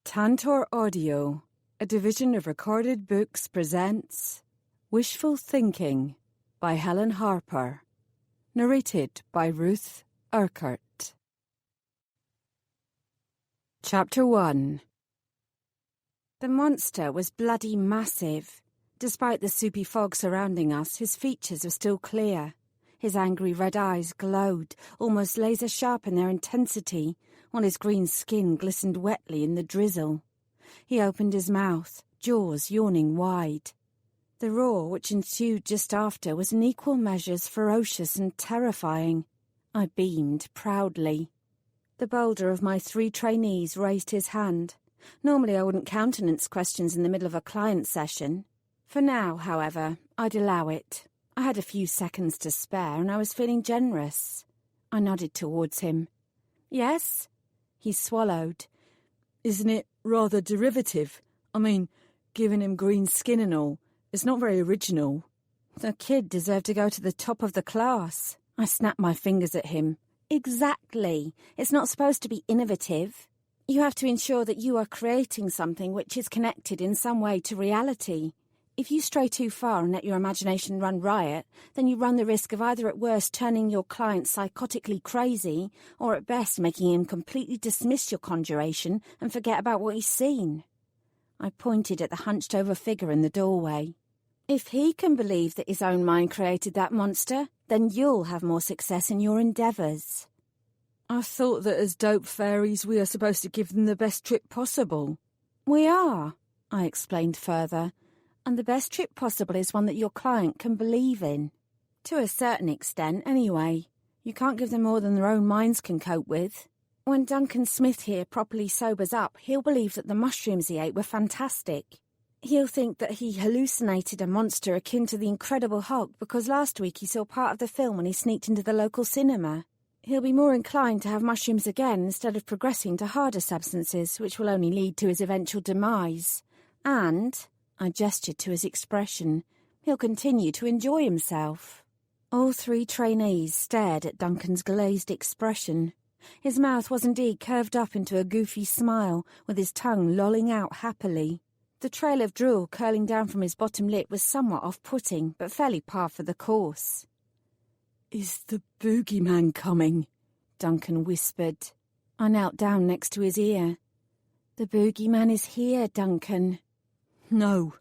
Tantor Audio, a division of Recorded Books, presents Wishful Thinking by Helen Harper, narrated by Ruth Urquhart. Chapter 1. The monster was bloody massive. Despite the soupy fog surrounding us, his features were still clear. His angry red eyes glowed, almost laser-sharp in their intensity, while his green skin glistened wetly in the drizzle. He opened his mouth, jaws yawning wide. The roar which ensued just after was in equal measures ferocious and terrifying. I beamed proudly. The bolder of my 3 trainees raised his hand. Normally I wouldn't countenance questions in the middle of a client session. For now, however, I'd allow it. I had a few seconds to spare, and I was feeling generous. I nodded towards him. "Yes?" He swallowed. "Isn't it rather derivative? I mean, giving him green skin and all. It's not very original." The kid deserved to go to the top of the class. I snapped my fingers at him. Exactly. It's not supposed to be innovative. You have to ensure that you are creating something which is connected in some way to reality. If you stray too far and let your imagination run riot, then you run the risk of either at worst turning your client psychotically crazy, or at best making him completely dismiss your conjuration and forget about what he's seen. I pointed at the hunched-over figure in the doorway. If he can believe that his own mind created that monster, then you'll have more success in your endeavours. "I thought that as dope fairies we are supposed to give them the best trip possible." "We are," I explained further. "And the best trip possible is one that your client can believe in. To a certain extent, anyway. You can't give them more than their own minds can cope with. When Duncan Smith here properly sobers up, he'll believe that the mushrooms he ate were fantastic. He'll think that he hallucinated a monster akin to the Incredible Hulk because last week he saw part of the film when he sneaked into the local cinema. He'll be more inclined to have mushrooms again instead of progressing to harder substances, which will only lead to his eventual demise. And," I gestured to his expression, "he'll continue to enjoy himself." All 3 trainees stared at Duncan's glazed expression. His mouth was indeed curved up into a goofy smile, with his tongue lolling out happily. The trail of drool curling down from his bottom lip was somewhat off-putting, but fairly par for the course. "Is the boogeyman coming?" Duncan whispered. I knelt down next to his ear. "The boogeyman is here, Duncan." "No."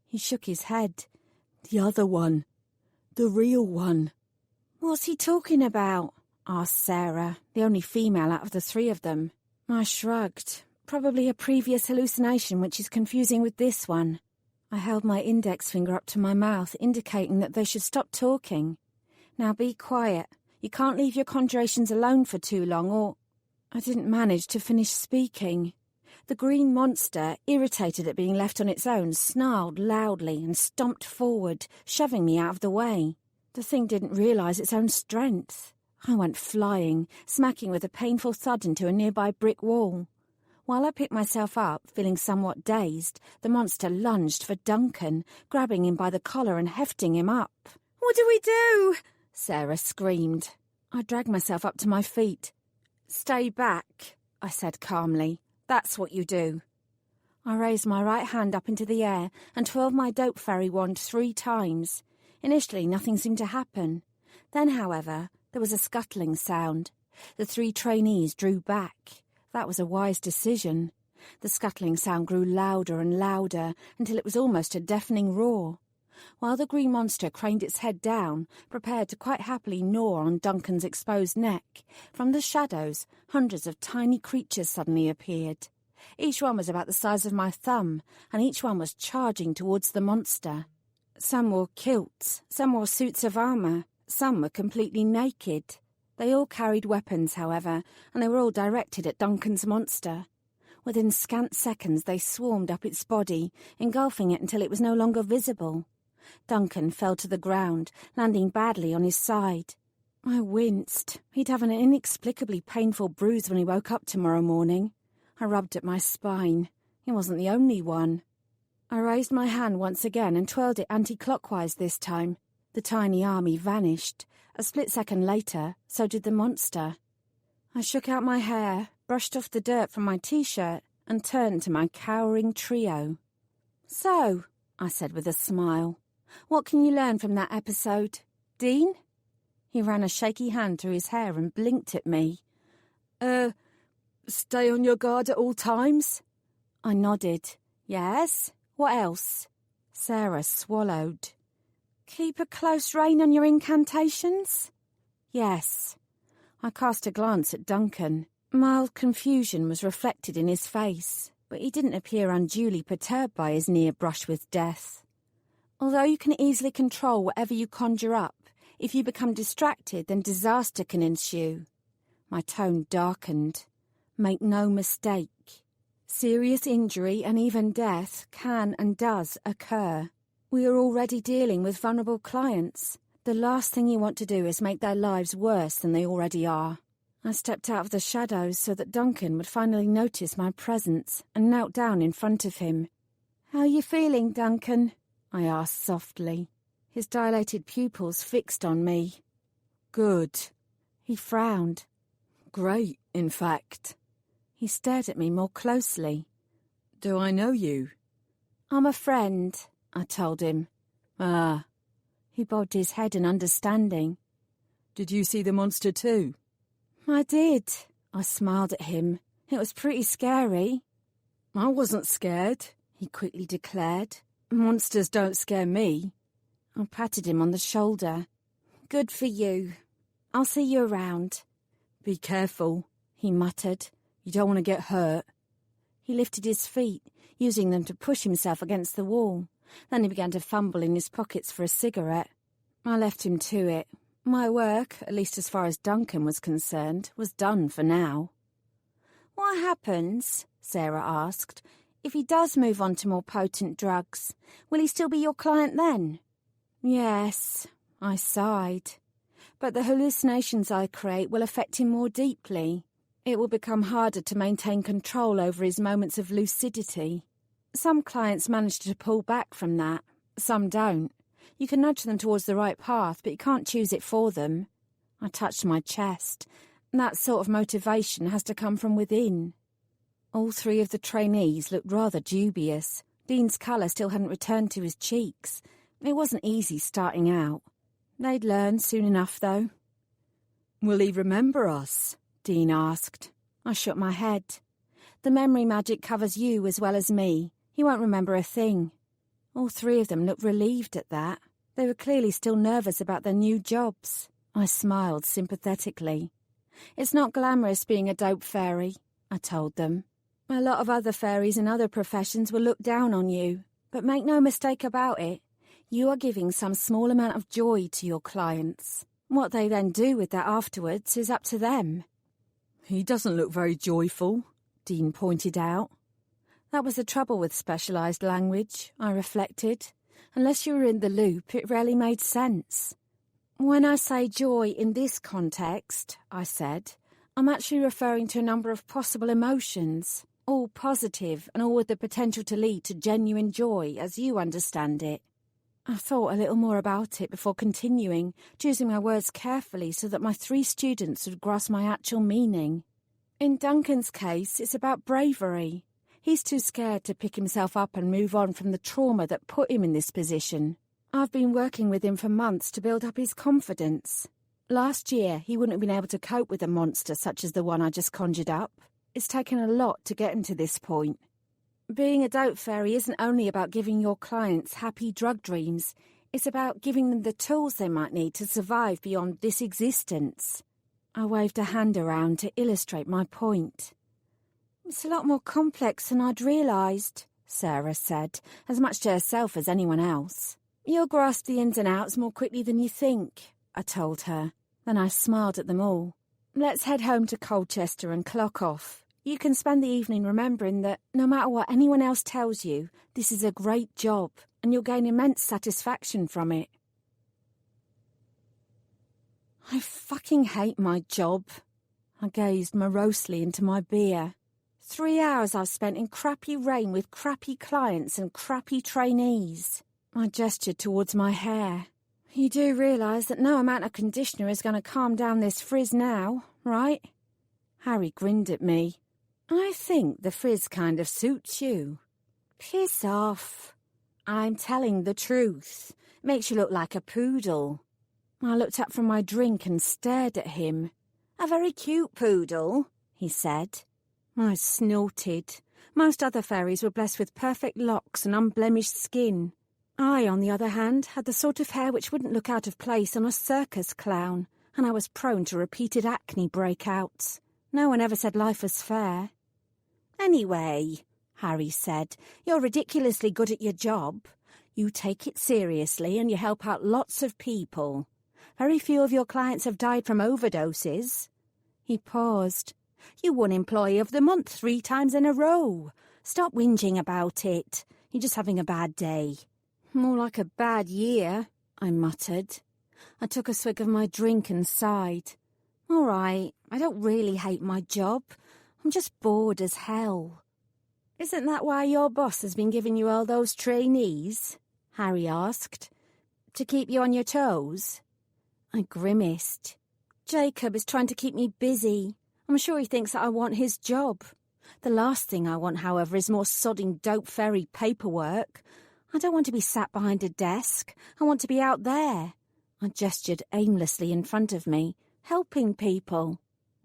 He shook his head. "The other one. The real one." "What's he talking about?" asked Sarah, the only female out of the 3 of them. I shrugged. "Probably a previous hallucination which is confusing with this one." I held my index finger up to my mouth, indicating that they should stop talking. "Now be quiet. You can't leave your conjurations alone for too long, or—" I didn't manage to finish speaking. The green monster, irritated at being left on its own, snarled loudly and stomped forward, shoving me out of the way. The thing didn't realise its own strength. I went flying, smacking with a painful thud into a nearby brick wall. While I picked myself up, feeling somewhat dazed, the monster lunged for Duncan, grabbing him by the collar and hefting him up. "What do we do?" Sarah screamed. I dragged myself up to my feet. "Stay back," I said calmly. "That's what you do." I raised my right hand up into the air and twirled my dope fairy wand 3 times. Initially, nothing seemed to happen. Then, however, there was a scuttling sound. The 3 trainees drew back. That was a wise decision. The scuttling sound grew louder and louder until it was almost a deafening roar. While the green monster craned its head down, prepared to quite happily gnaw on Duncan's exposed neck, from the shadows, hundreds of tiny creatures suddenly appeared. Each one was about the size of my thumb, and each one was charging towards the monster. Some wore kilts, some wore suits of armour, some were completely naked. They all carried weapons, however, and they were all directed at Duncan's monster. Within scant seconds they swarmed up its body, engulfing it until it was no longer visible. Duncan fell to the ground, landing badly on his side. I winced. He'd have an inexplicably painful bruise when he woke up tomorrow morning. I rubbed at my spine. He wasn't the only one. I raised my hand once again and twirled it anti-clockwise this time. The tiny army vanished. A split second later, so did the monster. I shook out my hair, brushed off the dirt from my T-shirt, and turned to my cowering trio. "So," I said with a smile, "what can you learn from that episode? Dean?" He ran a shaky hand through his hair and blinked at me. Stay on your guard at all times?" I nodded. "Yes? What else?" Sarah swallowed. "Keep a close rein on your incantations?" "Yes." I cast a glance at Duncan. Mild confusion was reflected in his face, but he didn't appear unduly perturbed by his near brush with death. "Although you can easily control whatever you conjure up, if you become distracted, then disaster can ensue." My tone darkened. "Make no mistake. Serious injury and even death can and does occur. We are already dealing with vulnerable clients. The last thing you want to do is make their lives worse than they already are." I stepped out of the shadows so that Duncan would finally notice my presence and knelt down in front of him. "How are you feeling, Duncan?" I asked softly. His dilated pupils fixed on me. "Good." He frowned. "Great, in fact." He stared at me more closely. "Do I know you?" "I'm a friend," I told him. "Ah." He bobbed his head in understanding. "Did you see the monster too?" "I did." I smiled at him. "It was pretty scary." "I wasn't scared," he quickly declared. "Monsters don't scare me." I patted him on the shoulder. "Good for you. I'll see you around." "Be careful," he muttered. "You don't want to get hurt." He lifted his feet, using them to push himself against the wall. Then he began to fumble in his pockets for a cigarette. I left him to it. My work, at least as far as Duncan was concerned, was done for now. "What happens," Sarah asked, "if he does move on to more potent drugs? Will he still be your client then?" "Yes," I sighed. "But the hallucinations I create will affect him more deeply. It will become harder to maintain control over his moments of lucidity. Some clients manage to pull back from that, some don't. You can nudge them towards the right path, but you can't choose it for them." I touched my chest. That sort of motivation has to come from within. All three of the trainees looked rather dubious. Dean's colour still hadn't returned to his cheeks. It wasn't easy starting out. They'd learn soon enough, though. "Will he remember us?" Dean asked. I shook my head. "The memory magic covers you as well as me. He won't remember a thing." All three of them looked relieved at that. They were clearly still nervous about their new jobs. I smiled sympathetically. "It's not glamorous being a dope fairy," I told them. "A lot of other fairies in other professions will look down on you. But make no mistake about it. You are giving some small amount of joy to your clients. What they then do with that afterwards is up to them." "He doesn't look very joyful," Dean pointed out. That was the trouble with specialised language, I reflected. Unless you were in the loop, it rarely made sense. "When I say joy in this context," I said, "I'm actually referring to a number of possible emotions, all positive and all with the potential to lead to genuine joy, as you understand it." I thought a little more about it before continuing, choosing my words carefully so that my three students would grasp my actual meaning. In Duncan's case, it's about bravery. He's too scared to pick himself up and move on from the trauma that put him in this position. I've been working with him for months to build up his confidence. Last year, he wouldn't have been able to cope with a monster such as the one I just conjured up. It's taken a lot to get him to this point. Being a dope fairy isn't only about giving your clients happy drug dreams. It's about giving them the tools they might need to survive beyond this existence. I waved a hand around to illustrate my point. "It's a lot more complex than I'd realised," Sarah said, as much to herself as anyone else. "You'll grasp the ins and outs more quickly than you think," I told her. Then I smiled at them all. "Let's head home to Colchester and clock off. You can spend the evening remembering that, no matter what anyone else tells you, this is a great job, and you'll gain immense satisfaction from it." I fucking hate my job. I gazed morosely into my beer. 3 hours I've spent in crappy rain with crappy clients and crappy trainees. I gestured towards my hair. "You do realise that no amount of conditioner is going to calm down this frizz now, right?" Harry grinned at me. I think the frizz kind of suits you. Piss off. I'm telling the truth. Makes you look like a poodle. I looked up from my drink and stared at him. A very cute poodle, he said. I snorted. Most other fairies were blessed with perfect locks and unblemished skin. I, on the other hand, had the sort of hair which wouldn't look out of place on a circus clown, and I was prone to repeated acne breakouts. No one ever said life was fair. Anyway, Harry said, you're ridiculously good at your job. You take it seriously and you help out lots of people. Very few of your clients have died from overdoses. He paused. You won Employee of the Month 3 times in a row. Stop whinging about it. You're just having a bad day. More like a bad year, I muttered. I took a swig of my drink and sighed. All right, I don't really hate my job. I'm just bored as hell. Isn't that why your boss has been giving you all those trainees? Harry asked. To keep you on your toes? I grimaced. Jacob is trying to keep me busy. I'm sure he thinks that I want his job. The last thing I want, however, is more sodding dope fairy paperwork. I don't want to be sat behind a desk. I want to be out there. I gestured aimlessly in front of me, helping people.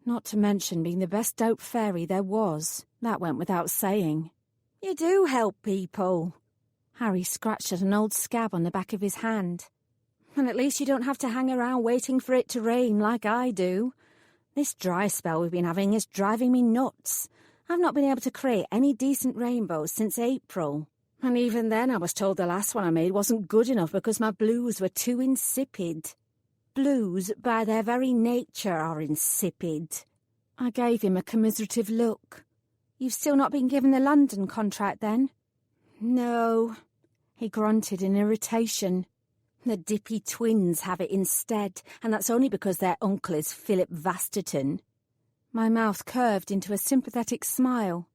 Not to mention being the best dope fairy there was. That went without saying. You do help people. Harry scratched at an old scab on the back of his hand. And at least you don't have to hang around waiting for it to rain like I do. This dry spell we've been having is driving me nuts. I've not been able to create any decent rainbows since April. And even then I was told the last one I made wasn't good enough because my blues were too insipid. Blues, by their very nature, are insipid. I gave him a commiserative look. You've still not been given the London contract, then? No, he grunted in irritation. The Dippy twins have it instead, and that's only because their uncle is Philip Vasterton. My mouth curved into a sympathetic smile.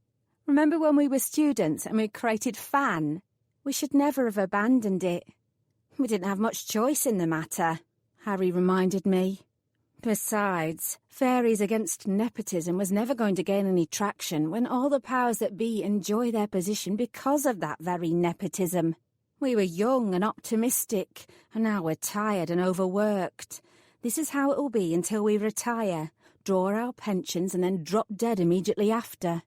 Remember when we were students and we created Fan? We should never have abandoned it. We didn't have much choice in the matter, Harry reminded me. Besides, Fairies Against Nepotism was never going to gain any traction when all the powers that be enjoy their position because of that very nepotism. We were young and optimistic, and now we're tired and overworked. This is how it will be until we retire, draw our pensions and then drop dead immediately after.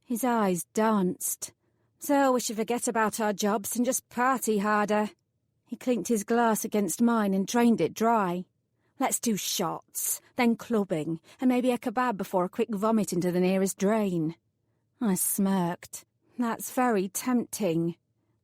His eyes danced. So we should forget about our jobs and just party harder. He clinked his glass against mine and drained it dry. Let's do shots, then clubbing, and maybe a kebab before a quick vomit into the nearest drain. I smirked. That's very tempting.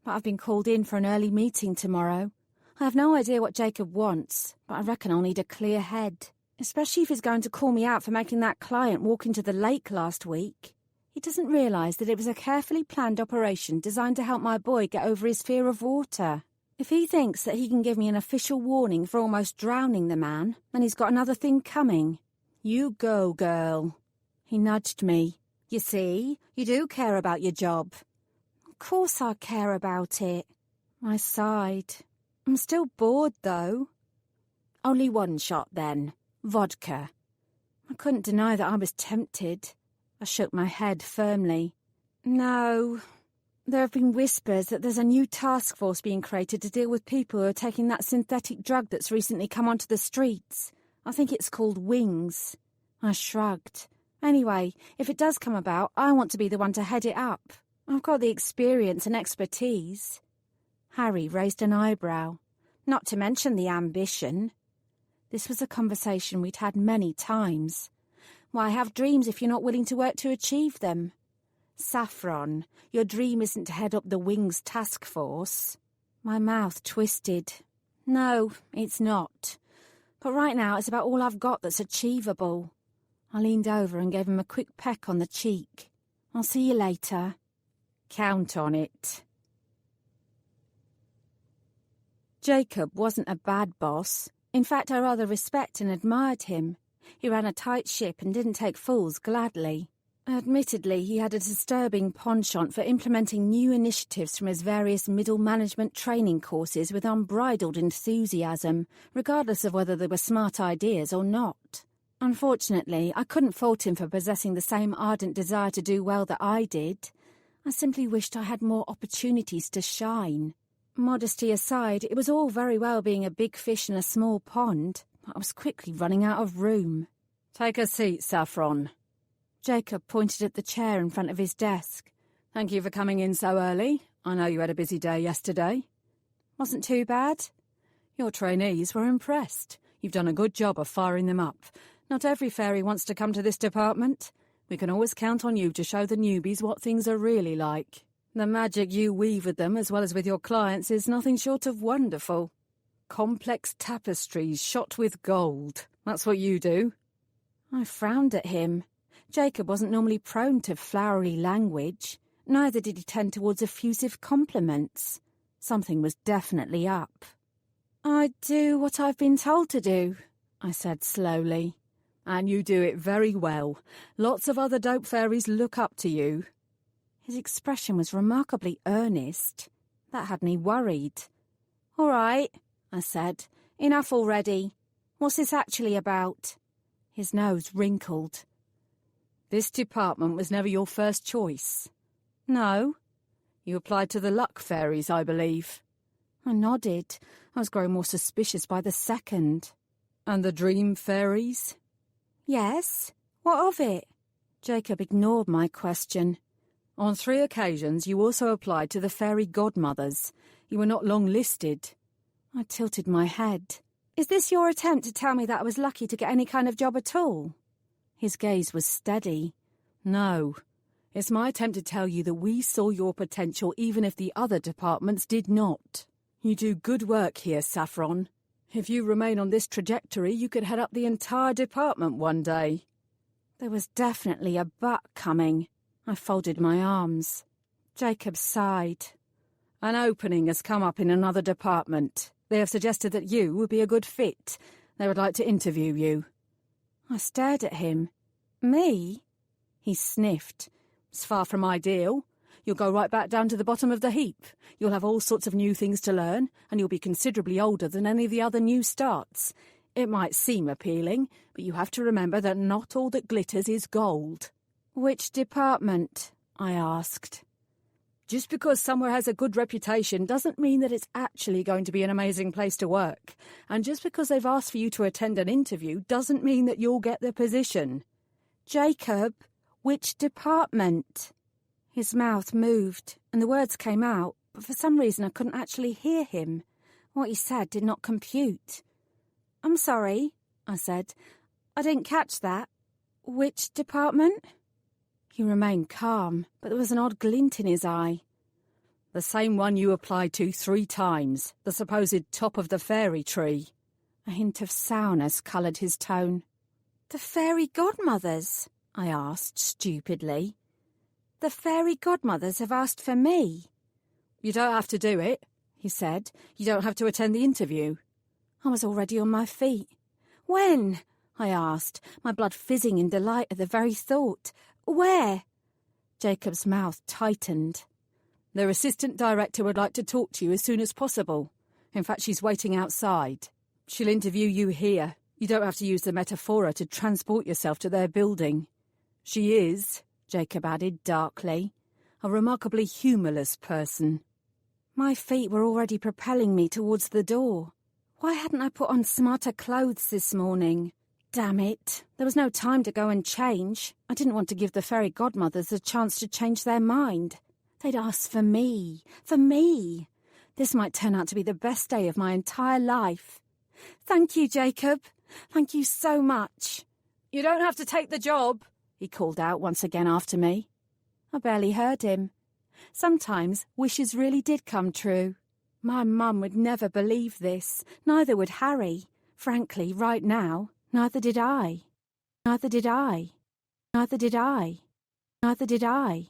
But I've been called in for an early meeting tomorrow. I have no idea what Jacob wants, but I reckon I'll need a clear head. Especially if he's going to call me out for making that client walk into the lake last week. He doesn't realise that it was a carefully planned operation designed to help my boy get over his fear of water. If he thinks that he can give me an official warning for almost drowning the man, then he's got another thing coming. You go, girl. He nudged me. You see, you do care about your job. Of course I care about it. I sighed. I'm still bored, though. Only one shot, then. Vodka. I couldn't deny that I was tempted. I shook my head firmly. No. There have been whispers that there's a new task force being created to deal with people who are taking that synthetic drug that's recently come onto the streets. I think it's called Wings. I shrugged. Anyway, if it does come about, I want to be the one to head it up. I've got the experience and expertise. Harry raised an eyebrow. Not to mention the ambition. This was a conversation we'd had many times. Why have dreams if you're not willing to work to achieve them? Saffron, your dream isn't to head up the Wings task force. My mouth twisted. No, it's not. But right now it's about all I've got that's achievable. I leaned over and gave him a quick peck on the cheek. I'll see you later. Count on it. Jacob wasn't a bad boss. In fact, I rather respect and admired him. He ran a tight ship and didn't take fools gladly. Admittedly, he had a disturbing penchant for implementing new initiatives from his various middle management training courses with unbridled enthusiasm, regardless of whether they were smart ideas or not. Unfortunately, I couldn't fault him for possessing the same ardent desire to do well that I did. I simply wished I had more opportunities to shine. Modesty aside, it was all very well being a big fish in a small pond, but I was quickly running out of room. Take a seat, Saffron. Jacob pointed at the chair in front of his desk. Thank you for coming in so early. I know you had a busy day yesterday. Wasn't too bad. Your trainees were impressed. You've done a good job of firing them up. Not every fairy wants to come to this department. We can always count on you to show the newbies what things are really like. The magic you weave with them, as well as with your clients, is nothing short of wonderful. Complex tapestries shot with gold. That's what you do. I frowned at him. Jacob wasn't normally prone to flowery language. Neither did he tend towards effusive compliments. Something was definitely up. I do what I've been told to do, I said slowly. And you do it very well. Lots of other dope fairies look up to you. His expression was remarkably earnest. That had me worried. All right, I said. Enough already. What's this actually about? His nose wrinkled. This department was never your first choice. No. You applied to the luck fairies, I believe. I nodded. I was growing more suspicious by the second. And the dream fairies? Yes. What of it? Jacob ignored my question. On 3 occasions you also applied to the Fairy Godmothers. You were not long listed. I tilted my head. Is this your attempt to tell me that I was lucky to get any kind of job at all? His gaze was steady. No. It's my attempt to tell you that we saw your potential even if the other departments did not. You do good work here, Saffron. If you remain on this trajectory, you could head up the entire department one day. There was definitely a but coming. I folded my arms. Jacob sighed. An opening has come up in another department. They have suggested that you would be a good fit. They would like to interview you. I stared at him. Me? He sniffed. It's far from ideal. You'll go right back down to the bottom of the heap. You'll have all sorts of new things to learn, and you'll be considerably older than any of the other new starts. It might seem appealing, but you have to remember that not all that glitters is gold. Which department? I asked. Just because somewhere has a good reputation doesn't mean that it's actually going to be an amazing place to work. And just because they've asked for you to attend an interview doesn't mean that you'll get the position. Jacob, which department? His mouth moved, and the words came out, but for some reason I couldn't actually hear him. What he said did not compute. I'm sorry, I said. I didn't catch that. Which department? He remained calm, but there was an odd glint in his eye. The same one you applied to 3 times, the supposed top of the fairy tree. A hint of sourness coloured his tone. The Fairy Godmothers? I asked stupidly. The Fairy Godmothers have asked for me. You don't have to do it, he said. You don't have to attend the interview. I was already on my feet. When? I asked, my blood fizzing in delight at the very thought. Where? Jacob's mouth tightened. Their assistant director would like to talk to you as soon as possible. In fact, she's waiting outside. She'll interview you here. You don't have to use the metaphora to transport yourself to their building. She is, Jacob added darkly, a remarkably humourless person. My feet were already propelling me towards the door. Why hadn't I put on smarter clothes this morning? Damn it, there was no time to go and change. I didn't want to give the Fairy Godmothers a chance to change their mind. They'd asked for me. For me. This might turn out to be the best day of my entire life. Thank you, Jacob. Thank you so much. You don't have to take the job, he called out once again after me. I barely heard him. Sometimes wishes really did come true. My mum would never believe this. Neither would Harry. Frankly, right now, neither did I. Neither did I. Neither did I. Neither did I.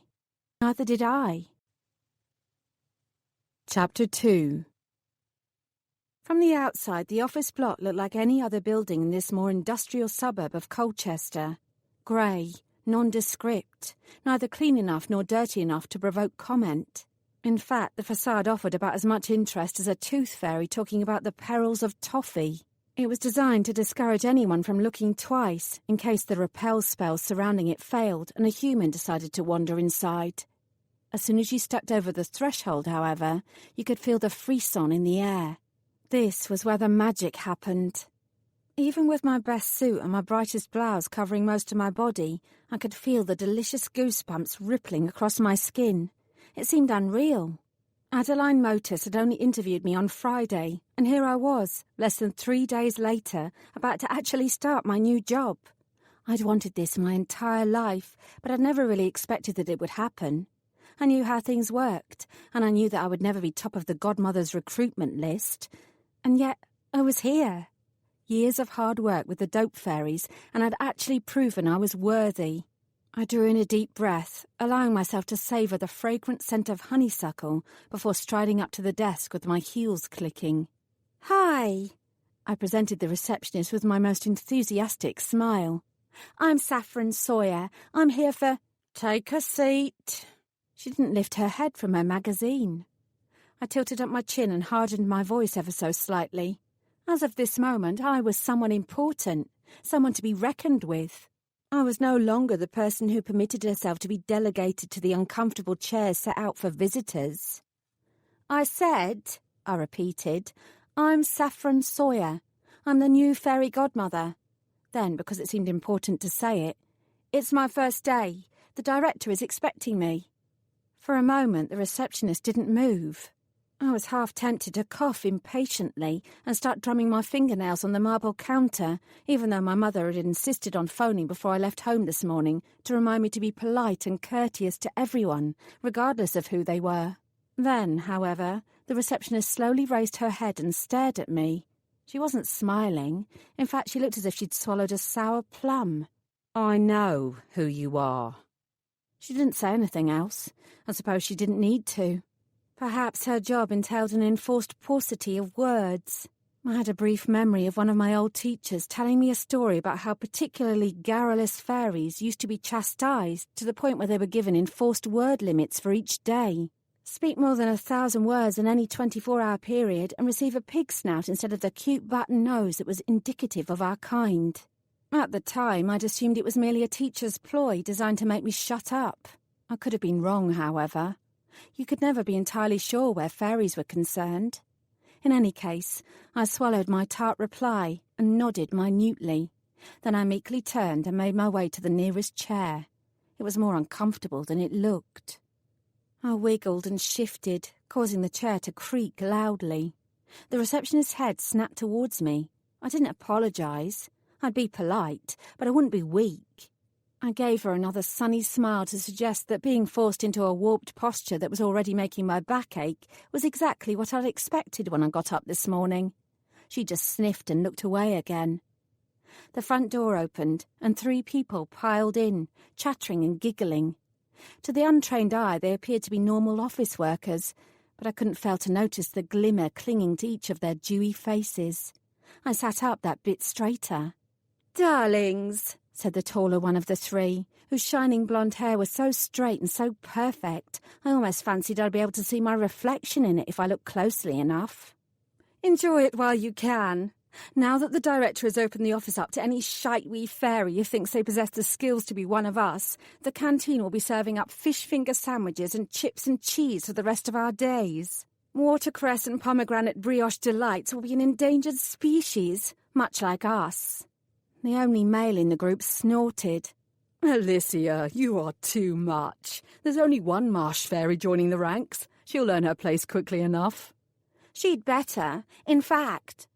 Neither did I. Chapter 2. From the outside, the office block looked like any other building in this more industrial suburb of Colchester. Grey, nondescript, neither clean enough nor dirty enough to provoke comment. In fact, the facade offered about as much interest as a tooth fairy talking about the perils of toffee. It was designed to discourage anyone from looking twice in case the repel spell surrounding it failed and a human decided to wander inside. As soon as you stepped over the threshold, however, you could feel the frisson in the air. This was where the magic happened. Even with my best suit and my brightest blouse covering most of my body, I could feel the delicious goosebumps rippling across my skin. It seemed unreal. Adeline Motus had only interviewed me on Friday, and here I was, less than 3 days later, about to actually start my new job. I'd wanted this my entire life, but I'd never really expected that it would happen. I knew how things worked, and I knew that I would never be top of the Godmother's recruitment list. And yet, I was here. Years of hard work with the dope fairies, and I'd actually proven I was worthy. I drew in a deep breath, allowing myself to savour the fragrant scent of honeysuckle before striding up to the desk with my heels clicking. "Hi," I presented the receptionist with my most enthusiastic smile. "I'm Saffron Sawyer. I'm here for—" "Take a seat." She didn't lift her head from her magazine. I tilted up my chin and hardened my voice ever so slightly. As of this moment, I was someone important, someone to be reckoned with. I was no longer the person who permitted herself to be delegated to the uncomfortable chairs set out for visitors. "I said," I repeated, "I'm Saffron Sawyer. I'm the new fairy godmother." Then, because it seemed important to say it, "It's my first day. The director is expecting me." For a moment, the receptionist didn't move. I was half tempted to cough impatiently and start drumming my fingernails on the marble counter, even though my mother had insisted on phoning before I left home this morning to remind me to be polite and courteous to everyone, regardless of who they were. Then, however, the receptionist slowly raised her head and stared at me. She wasn't smiling. In fact, she looked as if she'd swallowed a sour plum. "I know who you are." She didn't say anything else. I suppose she didn't need to. Perhaps her job entailed an enforced paucity of words. I had a brief memory of one of my old teachers telling me a story about how particularly garrulous fairies used to be chastised to the point where they were given enforced word limits for each day. Speak more than 1,000 words in any 24-hour period and receive a pig snout instead of the cute button nose that was indicative of our kind. At the time, I'd assumed it was merely a teacher's ploy designed to make me shut up. I could have been wrong, however. You could never be entirely sure where fairies were concerned. In any case, I swallowed my tart reply and nodded minutely. Then I meekly turned and made my way to the nearest chair. It was more uncomfortable than it looked. I wiggled and shifted, causing the chair to creak loudly. The receptionist's head snapped towards me. I didn't apologise. I'd be polite, but I wouldn't be weak. I gave her another sunny smile to suggest that being forced into a warped posture that was already making my back ache was exactly what I'd expected when I got up this morning. She just sniffed and looked away again. The front door opened, and 3 people piled in, chattering and giggling. To the untrained eye, they appeared to be normal office workers, but I couldn't fail to notice the glimmer clinging to each of their dewy faces. I sat up that bit straighter. "Darlings," said the taller one of the 3, whose shining blonde hair was so straight and so perfect, I almost fancied I'd be able to see my reflection in it if I looked closely enough. "Enjoy it while you can. Now that the director has opened the office up to any shite wee fairy who thinks they possess the skills to be one of us, the canteen will be serving up fish finger sandwiches and chips and cheese for the rest of our days. Watercress and pomegranate brioche delights will be an endangered species, much like us." The only male in the group snorted. "Alicia, you are too much. There's only one marsh fairy joining the ranks. She'll learn her place quickly enough." "She'd better. In fact—"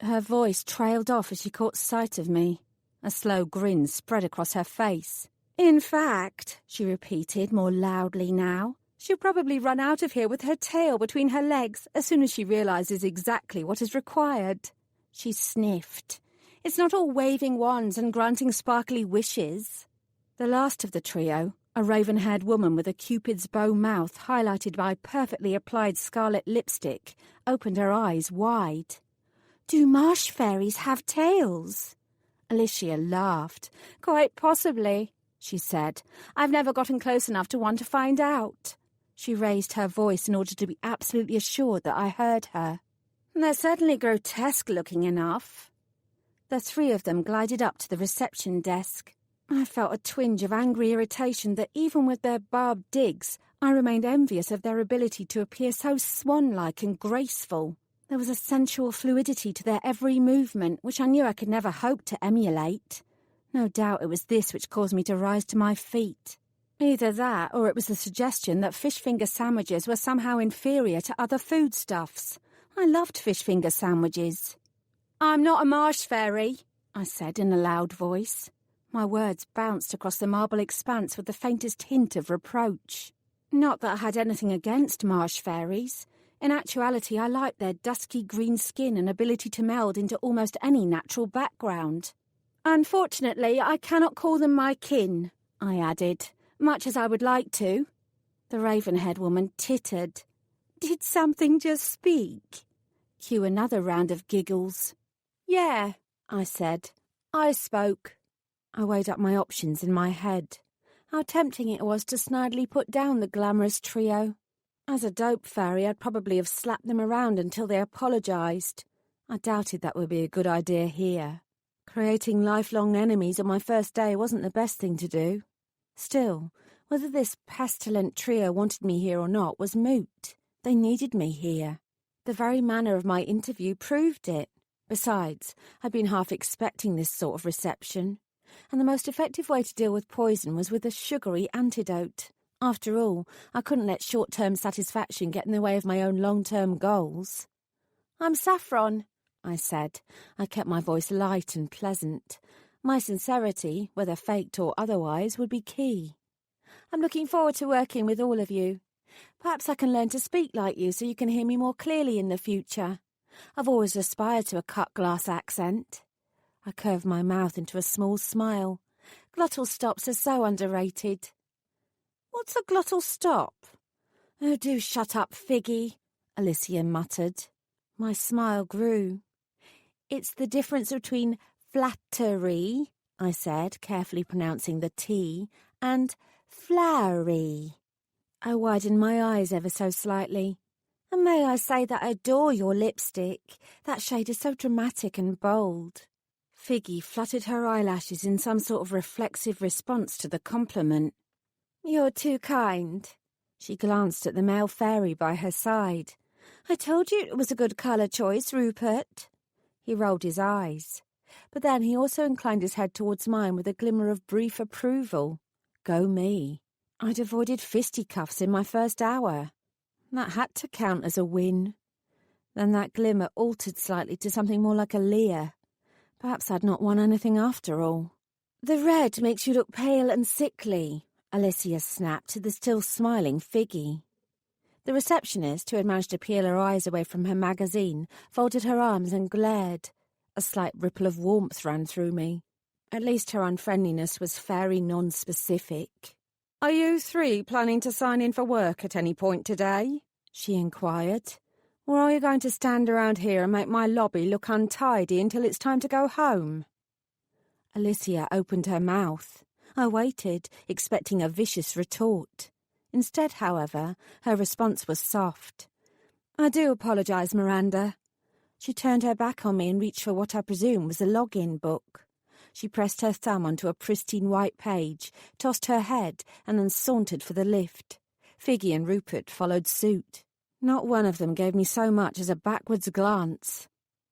Her voice trailed off as she caught sight of me. A slow grin spread across her face. "In fact," she repeated more loudly now, "she'll probably run out of here with her tail between her legs as soon as she realises exactly what is required." She sniffed. "It's not all waving wands and granting sparkly wishes." The last of the trio, a raven-haired woman with a cupid's bow mouth highlighted by perfectly applied scarlet lipstick, opened her eyes wide. "Do marsh fairies have tails?" Alicia laughed. "Quite possibly," she said. "I've never gotten close enough to one to find out." She raised her voice in order to be absolutely assured that I heard her. "They're certainly grotesque-looking enough." The three of them glided up to the reception desk. I felt a twinge of angry irritation that even with their barbed digs, I remained envious of their ability to appear so swan-like and graceful. There was a sensual fluidity to their every movement which I knew I could never hope to emulate. No doubt it was this which caused me to rise to my feet. Either that, or it was the suggestion that fish finger sandwiches were somehow inferior to other foodstuffs. I loved fish finger sandwiches. "I'm not a marsh fairy," I said in a loud voice. My words bounced across the marble expanse with the faintest hint of reproach. Not that I had anything against marsh fairies. In actuality, I liked their dusky green skin and ability to meld into almost any natural background. "Unfortunately, I cannot call them my kin," I added, much as I would like to. The raven-haired woman tittered. "Did something just speak?" Cue another round of giggles. "Yeah," I said. "I spoke." I weighed up my options in my head. How tempting it was to snidely put down the glamorous trio. As a dope fairy, I'd probably have slapped them around until they apologised. I doubted that would be a good idea here. Creating lifelong enemies on my first day wasn't the best thing to do. Still, whether this pestilent trio wanted me here or not was moot. They needed me here. The very manner of my interview proved it. Besides, I'd been half expecting this sort of reception, and the most effective way to deal with poison was with a sugary antidote. After all, I couldn't let short-term satisfaction get in the way of my own long-term goals. "I'm Saffron," I said. I kept my voice light and pleasant. My sincerity, whether faked or otherwise, would be key. "I'm looking forward to working with all of you. Perhaps I can learn to speak like you so you can hear me more clearly in the future. I've always aspired to a cut-glass accent." I curved my mouth into a small smile. Glottal stops are so underrated. "What's a glottal stop?" "Oh, do shut up, Figgy," Alicia muttered. My smile grew. "It's the difference between flattery," I said, carefully pronouncing the T, "and flowery." I widened my eyes ever so slightly. "And may I say that I adore your lipstick? That shade is so dramatic and bold." Figgy fluttered her eyelashes in some sort of reflexive response to the compliment. "You're too kind." She glanced at the male fairy by her side. "I told you it was a good colour choice, Rupert." He rolled his eyes. But then he also inclined his head towards mine with a glimmer of brief approval. Go me. I'd avoided fisticuffs in my first hour. That had to count as a win. Then that glimmer altered slightly to something more like a leer. Perhaps I'd not won anything after all. "The red makes you look pale and sickly," Alicia snapped to the still smiling Figgy. The receptionist, who had managed to peel her eyes away from her magazine, folded her arms and glared. A slight ripple of warmth ran through me. At least her unfriendliness was fairy non-specific. "Are you three planning to sign in for work at any point today?" she inquired. "Or are you going to stand around here and make my lobby look untidy until it's time to go home?" Alicia opened her mouth. I waited, expecting a vicious retort. Instead, however, her response was soft. "I do apologise, Miranda." She turned her back on me and reached for what I presume was a login book. She pressed her thumb onto a pristine white page, tossed her head, and then sauntered for the lift. Figgy and Rupert followed suit. Not one of them gave me so much as a backwards glance.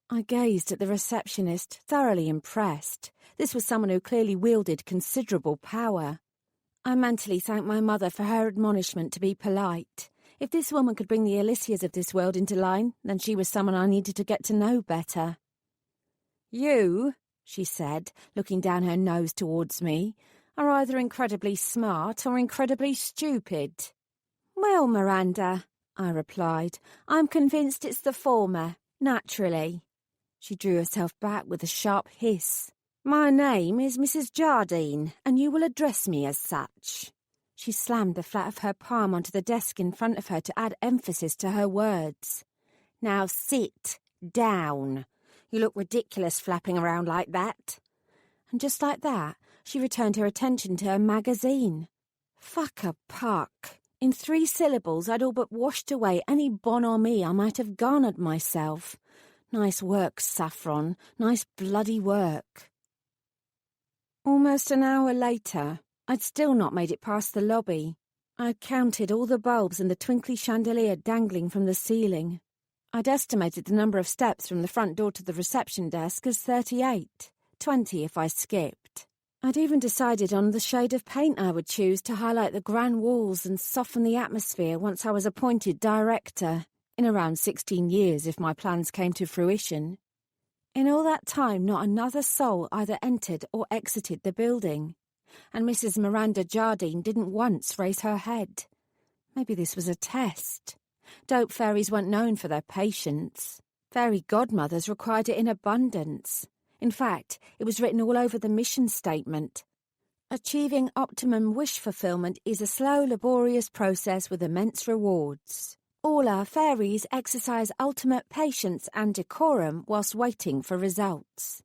I gazed at the receptionist, thoroughly impressed. This was someone who clearly wielded considerable power. I mentally thanked my mother for her admonishment to be polite. If this woman could bring the Alicias of this world into line, then she was someone I needed to get to know better. "You," she said, looking down her nose towards me, "are either incredibly smart or incredibly stupid." "Well, Miranda," I replied, "I'm convinced it's the former, naturally." She drew herself back with a sharp hiss. "My name is Mrs. Jardine, and you will address me as such." She slammed the flat of her palm onto the desk in front of her to add emphasis to her words. "Now sit down. You look ridiculous flapping around like that." And just like that, she returned her attention to her magazine. Fuck a puck. In 3 syllables, I'd all but washed away any bonhomie I might have garnered myself. Nice work, Saffron. Nice bloody work. Almost an hour later, I'd still not made it past the lobby. I'd counted all the bulbs and the twinkly chandelier dangling from the ceiling. I'd estimated the number of steps from the front door to the reception desk as 38, 20 if I skipped. I'd even decided on the shade of paint I would choose to highlight the grand walls and soften the atmosphere once I was appointed director, in around 16 years if my plans came to fruition. In all that time, not another soul either entered or exited the building, and Mrs. Miranda Jardine didn't once raise her head. Maybe this was a test. Dope fairies weren't known for their patience. Fairy godmothers required it in abundance. In fact, it was written all over the mission statement. Achieving optimum wish fulfillment is a slow, laborious process with immense rewards. All our fairies exercise ultimate patience and decorum whilst waiting for results.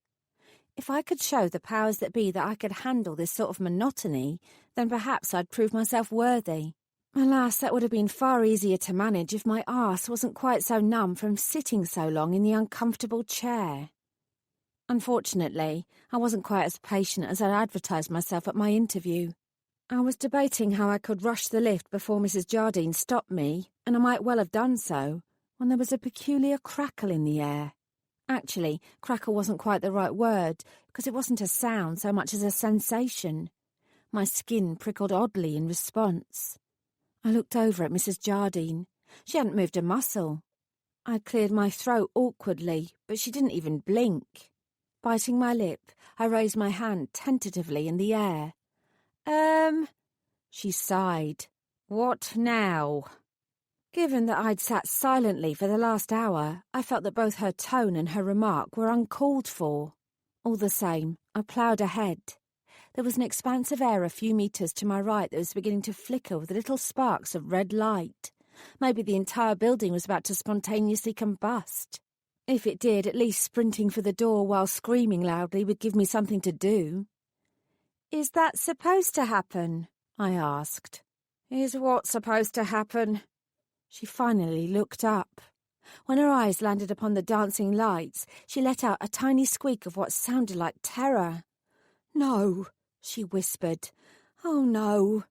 If I could show the powers that be that I could handle this sort of monotony, then perhaps I'd prove myself worthy. Alas, that would have been far easier to manage if my arse wasn't quite so numb from sitting so long in the uncomfortable chair. Unfortunately, I wasn't quite as patient as I'd advertised myself at my interview. I was debating how I could rush the lift before Mrs. Jardine stopped me, and I might well have done so, when there was a peculiar crackle in the air. Actually, crackle wasn't quite the right word, because it wasn't a sound so much as a sensation. My skin prickled oddly in response. I looked over at Mrs. Jardine. She hadn't moved a muscle. I'd cleared my throat awkwardly, but she didn't even blink. Biting my lip, I raised my hand tentatively in the air. She sighed. What now? Given that I'd sat silently for the last hour, I felt that both her tone and her remark were uncalled for. All the same, I ploughed ahead. There was an expanse of air a few metres to my right that was beginning to flicker with little sparks of red light. Maybe the entire building was about to spontaneously combust. If it did, at least sprinting for the door while screaming loudly would give me something to do. "Is that supposed to happen?" I asked. "Is what supposed to happen?" She finally looked up. When her eyes landed upon the dancing lights, she let out a tiny squeak of what sounded like terror. "No," she whispered. "Oh, no."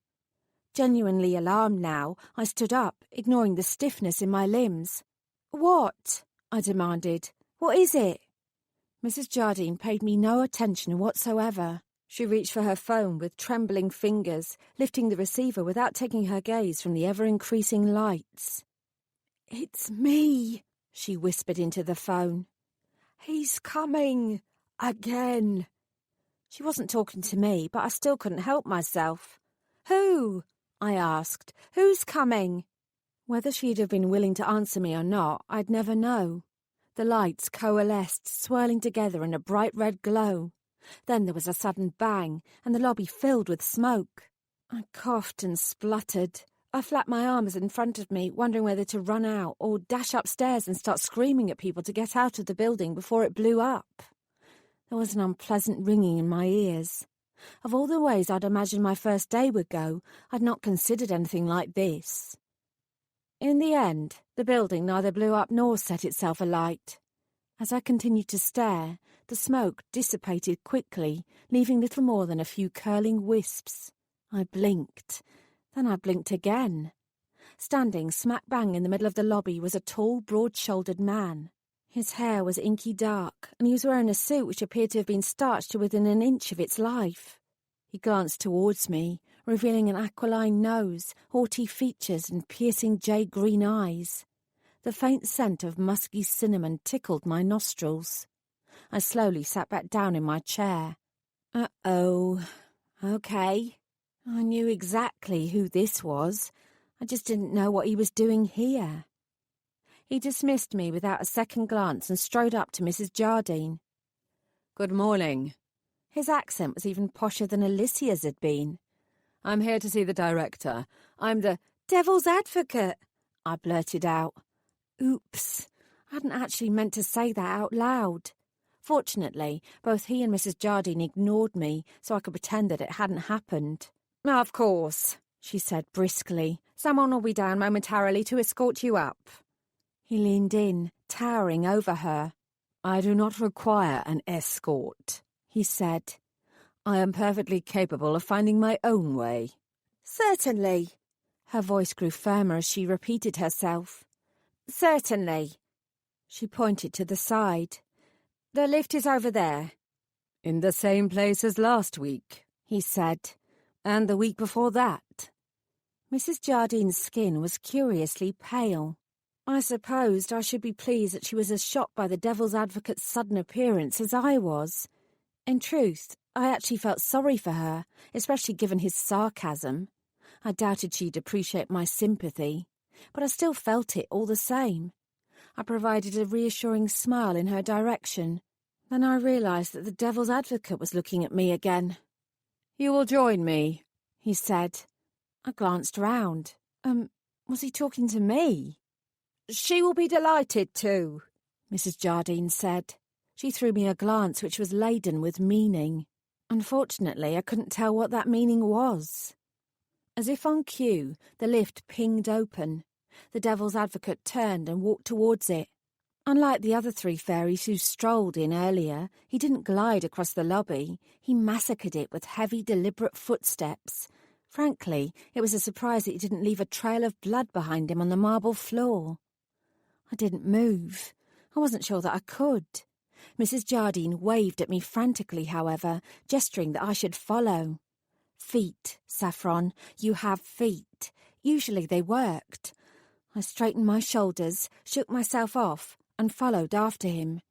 Genuinely alarmed now, I stood up, ignoring the stiffness in my limbs. "What?" I demanded. "What is it?" Mrs. Jardine paid me no attention whatsoever. She reached for her phone with trembling fingers, lifting the receiver without taking her gaze from the ever-increasing lights. "It's me," she whispered into the phone. "He's coming. Again." She wasn't talking to me, but I still couldn't help myself. "Who?" I asked. "Who's coming?" Whether she'd have been willing to answer me or not, I'd never know. The lights coalesced, swirling together in a bright red glow. Then there was a sudden bang, and the lobby filled with smoke. I coughed and spluttered. I flapped my arms in front of me, wondering whether to run out or dash upstairs and start screaming at people to get out of the building before it blew up. There was an unpleasant ringing in my ears. Of all the ways I'd imagined my first day would go, I'd not considered anything like this. In the end, the building neither blew up nor set itself alight. As I continued to stare, the smoke dissipated quickly, leaving little more than a few curling wisps. I blinked. Then I blinked again. Standing smack bang in the middle of the lobby was a tall, broad-shouldered man. His hair was inky dark, and he was wearing a suit which appeared to have been starched to within an inch of its life. He glanced towards me, revealing an aquiline nose, haughty features, and piercing jade-green eyes. The faint scent of musky cinnamon tickled my nostrils. I slowly sat back down in my chair. Uh-oh. Okay. I knew exactly who this was. I just didn't know what he was doing here. He dismissed me without a second glance and strode up to Mrs. Jardine. "Good morning." His accent was even posher than Alicia's had been. "I'm here to see the director. I'm the devil's advocate," I blurted out. Oops. I hadn't actually meant to say that out loud. Fortunately, both he and Mrs. Jardine ignored me, so I could pretend that it hadn't happened. "Of course," she said briskly. "Someone will be down momentarily to escort you up." He leaned in, towering over her. I do not require an escort, he said. I am perfectly capable of finding my own way. Certainly. Her voice grew firmer as she repeated herself. Certainly. She pointed to the side. The lift is over there. In the same place as last week, he said, and the week before that. Mrs. Jardine's skin was curiously pale. I supposed I should be pleased that she was as shocked by the devil's advocate's sudden appearance as I was. In truth, I actually felt sorry for her, especially given his sarcasm. I doubted she'd appreciate my sympathy, but I still felt it all the same. I provided a reassuring smile in her direction. Then I realised that the devil's advocate was looking at me again. You will join me, he said. I glanced round. Was he talking to me? She will be delighted to, Mrs. Jardine said. She threw me a glance which was laden with meaning. Unfortunately, I couldn't tell what that meaning was. As if on cue, the lift pinged open. The devil's advocate turned and walked towards it. Unlike the other three fairies who strolled in earlier, he didn't glide across the lobby. He massacred it with heavy, deliberate footsteps. Frankly, it was a surprise that he didn't leave a trail of blood behind him on the marble floor. I didn't move. I wasn't sure that I could. Mrs. Jardine waved at me frantically, however, gesturing that I should follow. Feet, Saffron, you have feet. Usually they worked. I straightened my shoulders, shook myself off, and followed after him.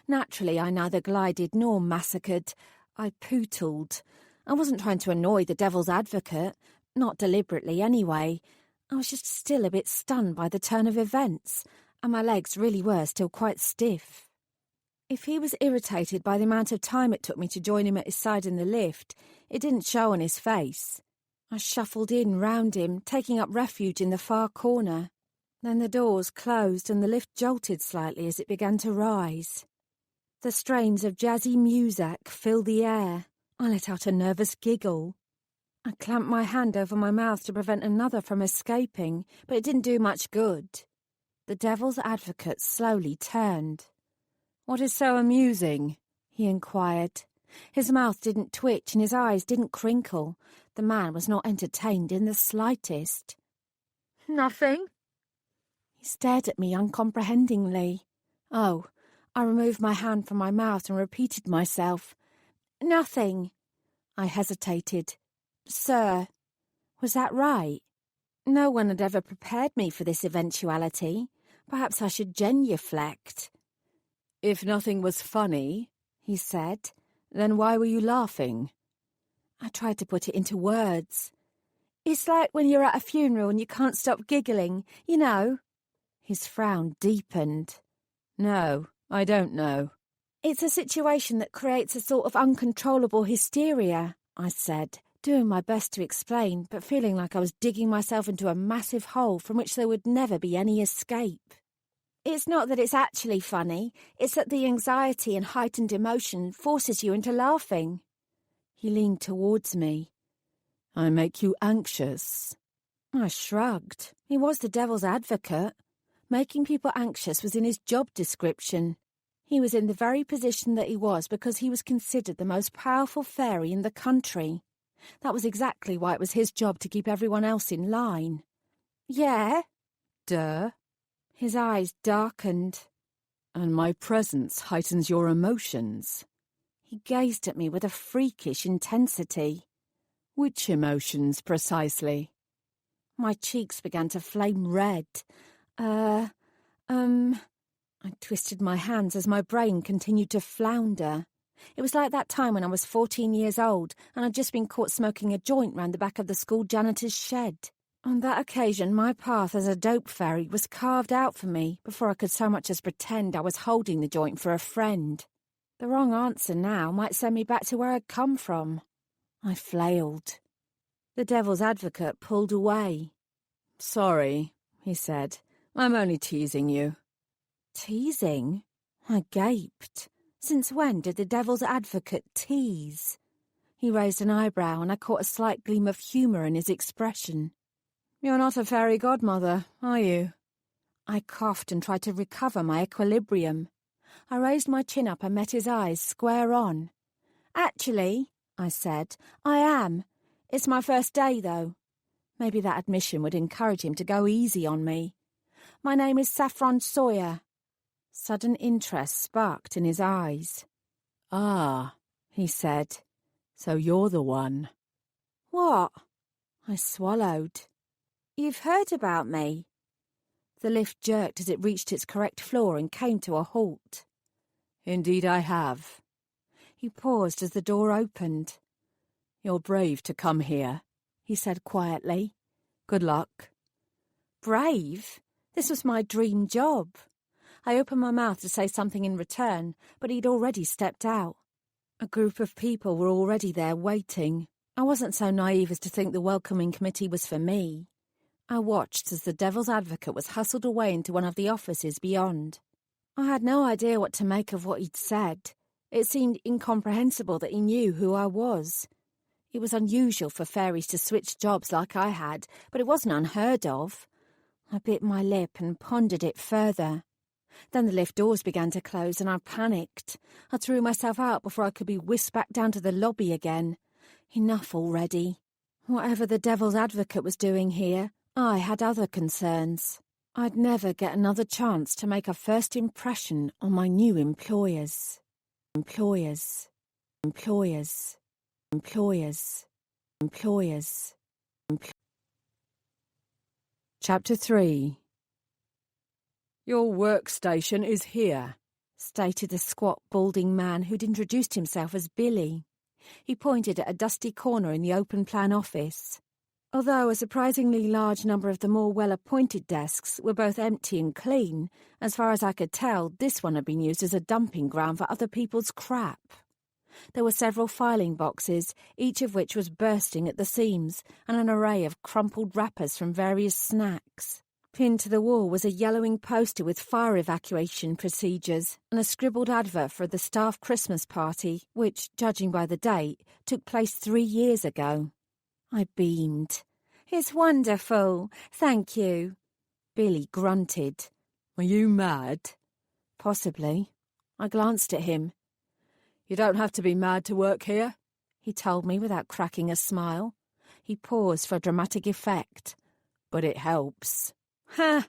Naturally, I neither glided nor massacred. I pootled. I wasn't trying to annoy the devil's advocate, not deliberately anyway. I was just still a bit stunned by the turn of events, and my legs really were still quite stiff. If he was irritated by the amount of time it took me to join him at his side in the lift, it didn't show on his face. I shuffled in round him, taking up refuge in the far corner. Then the doors closed and the lift jolted slightly as it began to rise. The strains of jazzy music filled the air. I let out a nervous giggle. I clamped my hand over my mouth to prevent another from escaping, but it didn't do much good. The devil's advocate slowly turned. What is so amusing? He inquired. His mouth didn't twitch and his eyes didn't crinkle. The man was not entertained in the slightest. Nothing? He stared at me uncomprehendingly. Oh, I removed my hand from my mouth and repeated myself. Nothing. I hesitated. Sir. Was that right? No one had ever prepared me for this eventuality. Perhaps I should genuflect. If nothing was funny, he said, then why were you laughing? I tried to put it into words. It's like when you're at a funeral and you can't stop giggling, you know. His frown deepened. No, I don't know. It's a situation that creates a sort of uncontrollable hysteria, I said, doing my best to explain, but feeling like I was digging myself into a massive hole from which there would never be any escape. It's not that it's actually funny, it's that the anxiety and heightened emotion forces you into laughing. He leaned towards me. I make you anxious. I shrugged. He was the devil's advocate. Making people anxious was in his job description. He was in the very position that he was because he was considered the most powerful fairy in the country. That was exactly why it was his job to keep everyone else in line. Yeah? Duh. His eyes darkened. And my presence heightens your emotions. He gazed at me with a freakish intensity. Which emotions, precisely? My cheeks began to flame red. I twisted my hands as my brain continued to flounder. It was like that time when I was 14 years old and I'd just been caught smoking a joint round the back of the school janitor's shed. On that occasion, my path as a dope fairy was carved out for me before I could so much as pretend I was holding the joint for a friend. The wrong answer now might send me back to where I'd come from. I flailed. The devil's advocate pulled away. Sorry, he said. I'm only teasing you. Teasing? I gaped. Since when did the devil's advocate tease? He raised an eyebrow and I caught a slight gleam of humour in his expression. You're not a fairy godmother, are you? I coughed and tried to recover my equilibrium. I raised my chin up and met his eyes square on. "Actually," I said, "I am. It's my first day, though." Maybe that admission would encourage him to go easy on me. "My name is Saffron Sawyer." Sudden interest sparked in his eyes. "Ah," he said, "so you're the one." "What?" I swallowed. "You've heard about me?" The lift jerked as it reached its correct floor and came to a halt. "Indeed I have." He paused as the door opened. "You're brave to come here," he said quietly. "Good luck." Brave? This was my dream job. I opened my mouth to say something in return, but he'd already stepped out. A group of people were already there waiting. I wasn't so naive as to think the welcoming committee was for me. I watched as the devil's advocate was hustled away into one of the offices beyond. I had no idea what to make of what he'd said. It seemed incomprehensible that he knew who I was. It was unusual for fairies to switch jobs like I had, but it wasn't unheard of. I bit my lip and pondered it further. Then the lift doors began to close and I panicked. I threw myself out before I could be whisked back down to the lobby again. Enough already. Whatever the devil's advocate was doing here, I had other concerns. I'd never get another chance to make a first impression on my new employers. Employers. Employers. Employers. Employers. Chapter 3. "Your workstation is here," stated the squat, balding man who'd introduced himself as Billy. He pointed at a dusty corner in the open-plan office. Although a surprisingly large number of the more well-appointed desks were both empty and clean, as far as I could tell, this one had been used as a dumping ground for other people's crap. There were several filing boxes, each of which was bursting at the seams, and an array of crumpled wrappers from various snacks. Pinned to the wall was a yellowing poster with fire evacuation procedures and a scribbled advert for the staff Christmas party, which, judging by the date, took place 3 years ago. I beamed. "It's wonderful, thank you." Billy grunted. "Are you mad?" "Possibly." I glanced at him. "You don't have to be mad to work here," he told me without cracking a smile. He paused for dramatic effect. "But it helps." "Ha!"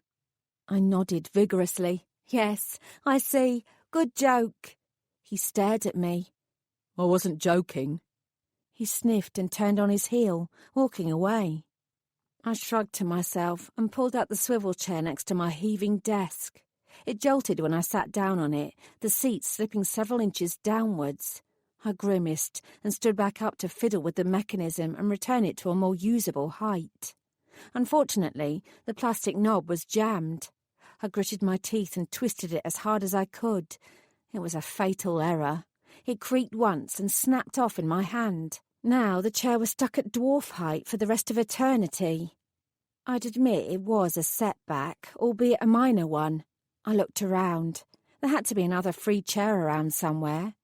I nodded vigorously. "Yes, I see. Good joke." He stared at me. "I wasn't joking." He sniffed and turned on his heel, walking away. I shrugged to myself and pulled out the swivel chair next to my heaving desk. It jolted when I sat down on it, the seat slipping several inches downwards. I grimaced and stood back up to fiddle with the mechanism and return it to a more usable height. Unfortunately, the plastic knob was jammed. I gritted my teeth and twisted it as hard as I could. It was a fatal error. It creaked once and snapped off in my hand. Now the chair was stuck at dwarf height for the rest of eternity. I'd admit it was a setback, albeit a minor one. I looked around. There had to be another free chair around somewhere.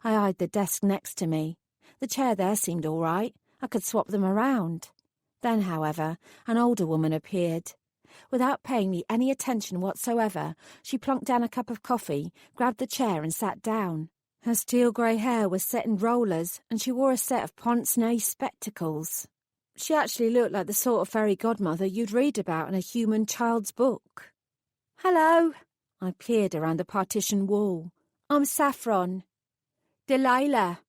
I eyed the desk next to me. The chair there seemed all right. I could swap them around. Then, however, an older woman appeared. Without paying me any attention whatsoever, she plunked down a cup of coffee, grabbed the chair and sat down. Her steel-grey hair was set in rollers, and she wore a set of pince-nez spectacles. She actually looked like the sort of fairy godmother you'd read about in a human child's book. "Hello." I peered around the partition wall. "I'm Saffron." "Delilah."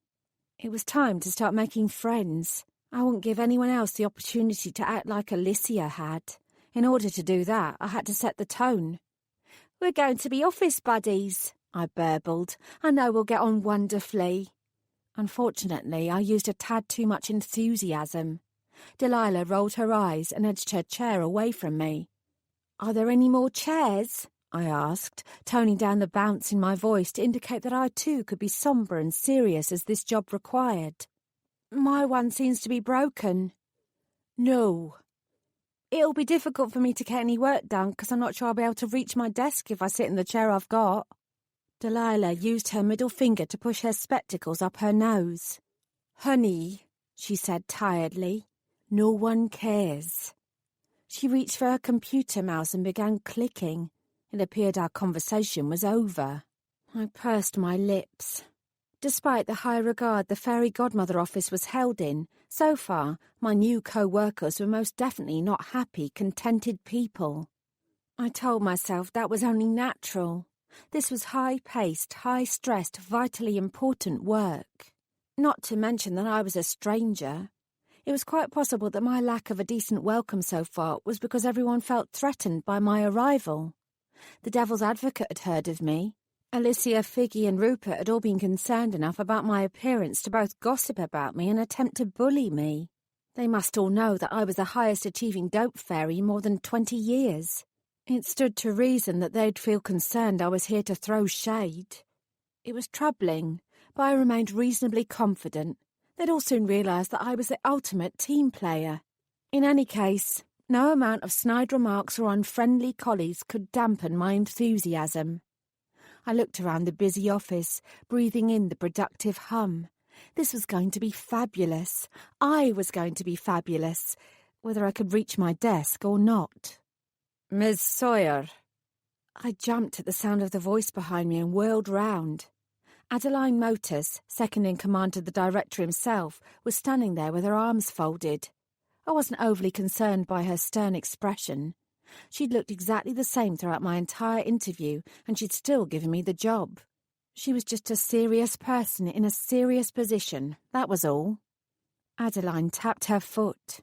It was time to start making friends. I wouldn't give anyone else the opportunity to act like Alicia had. In order to do that, I had to set the tone. "We're going to be office buddies," I burbled. "I know we'll get on wonderfully." Unfortunately, I used a tad too much enthusiasm. Delilah rolled her eyes and edged her chair away from me. "Are there any more chairs?" I asked, toning down the bounce in my voice to indicate that I too could be sombre and serious as this job required. "My one seems to be broken." "No." "It'll be difficult for me to get any work done because I'm not sure I'll be able to reach my desk if I sit in the chair I've got." Delilah used her middle finger to push her spectacles up her nose. "Honey," she said tiredly, "no one cares." She reached for her computer mouse and began clicking. It appeared our conversation was over. I pursed my lips. Despite the high regard the Fairy Godmother office was held in, so far my new co-workers were most definitely not happy, contented people. I told myself that was only natural. This was high-paced, high-stressed, vitally important work. Not to mention that I was a stranger. It was quite possible that my lack of a decent welcome so far was because everyone felt threatened by my arrival. The Devil's Advocate had heard of me. Alicia, Figgy and Rupert had all been concerned enough about my appearance to both gossip about me and attempt to bully me. They must all know that I was the highest achieving dope fairy in more than 20 years. It stood to reason that they'd feel concerned I was here to throw shade. It was troubling, but I remained reasonably confident. They'd all soon realise that I was the ultimate team player. In any case, no amount of snide remarks or unfriendly colleagues could dampen my enthusiasm. I looked around the busy office, breathing in the productive hum. This was going to be fabulous. I was going to be fabulous, whether I could reach my desk or not. Miss Sawyer. I jumped at the sound of the voice behind me and whirled round. Adeline Motus, second in command to the director himself, was standing there with her arms folded. I wasn't overly concerned by her stern expression. She'd looked exactly the same throughout my entire interview, and she'd still given me the job. She was just a serious person in a serious position, that was all. Adeline tapped her foot.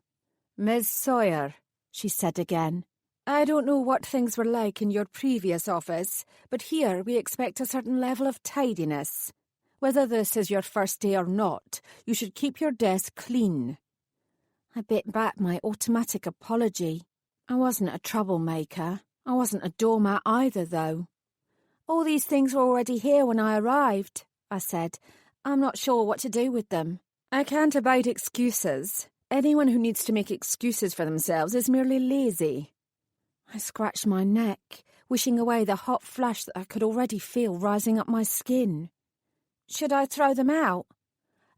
Miss Sawyer, she said again. I don't know what things were like in your previous office, but here we expect a certain level of tidiness. Whether this is your first day or not, you should keep your desk clean. I bit back my automatic apology. I wasn't a troublemaker. I wasn't a doormat either, though. All these things were already here when I arrived, I said. I'm not sure what to do with them. I can't abide excuses. Anyone who needs to make excuses for themselves is merely lazy. I scratched my neck, wishing away the hot flush that I could already feel rising up my skin. Should I throw them out?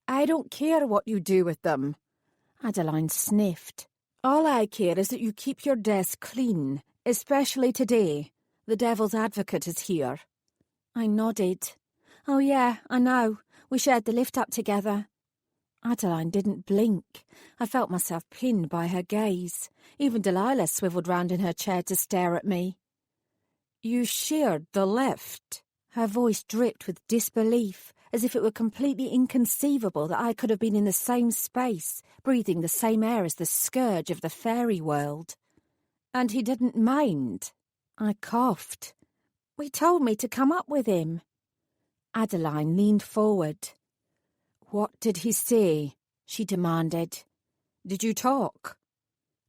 I don't care what you do with them. Adeline sniffed. All I care is that you keep your desk clean, especially today. The Devil's Advocate is here. I nodded. Oh yeah, I know. We shared the lift up together. Adeline didn't blink. I felt myself pinned by her gaze. Even Delilah swivelled round in her chair to stare at me. You shared the lift? Her voice dripped with disbelief, as if it were completely inconceivable that I could have been in the same space, breathing the same air as the scourge of the fairy world. And he didn't mind? I coughed. We told me to come up with him. Adeline leaned forward. What did he say? She demanded. Did you talk?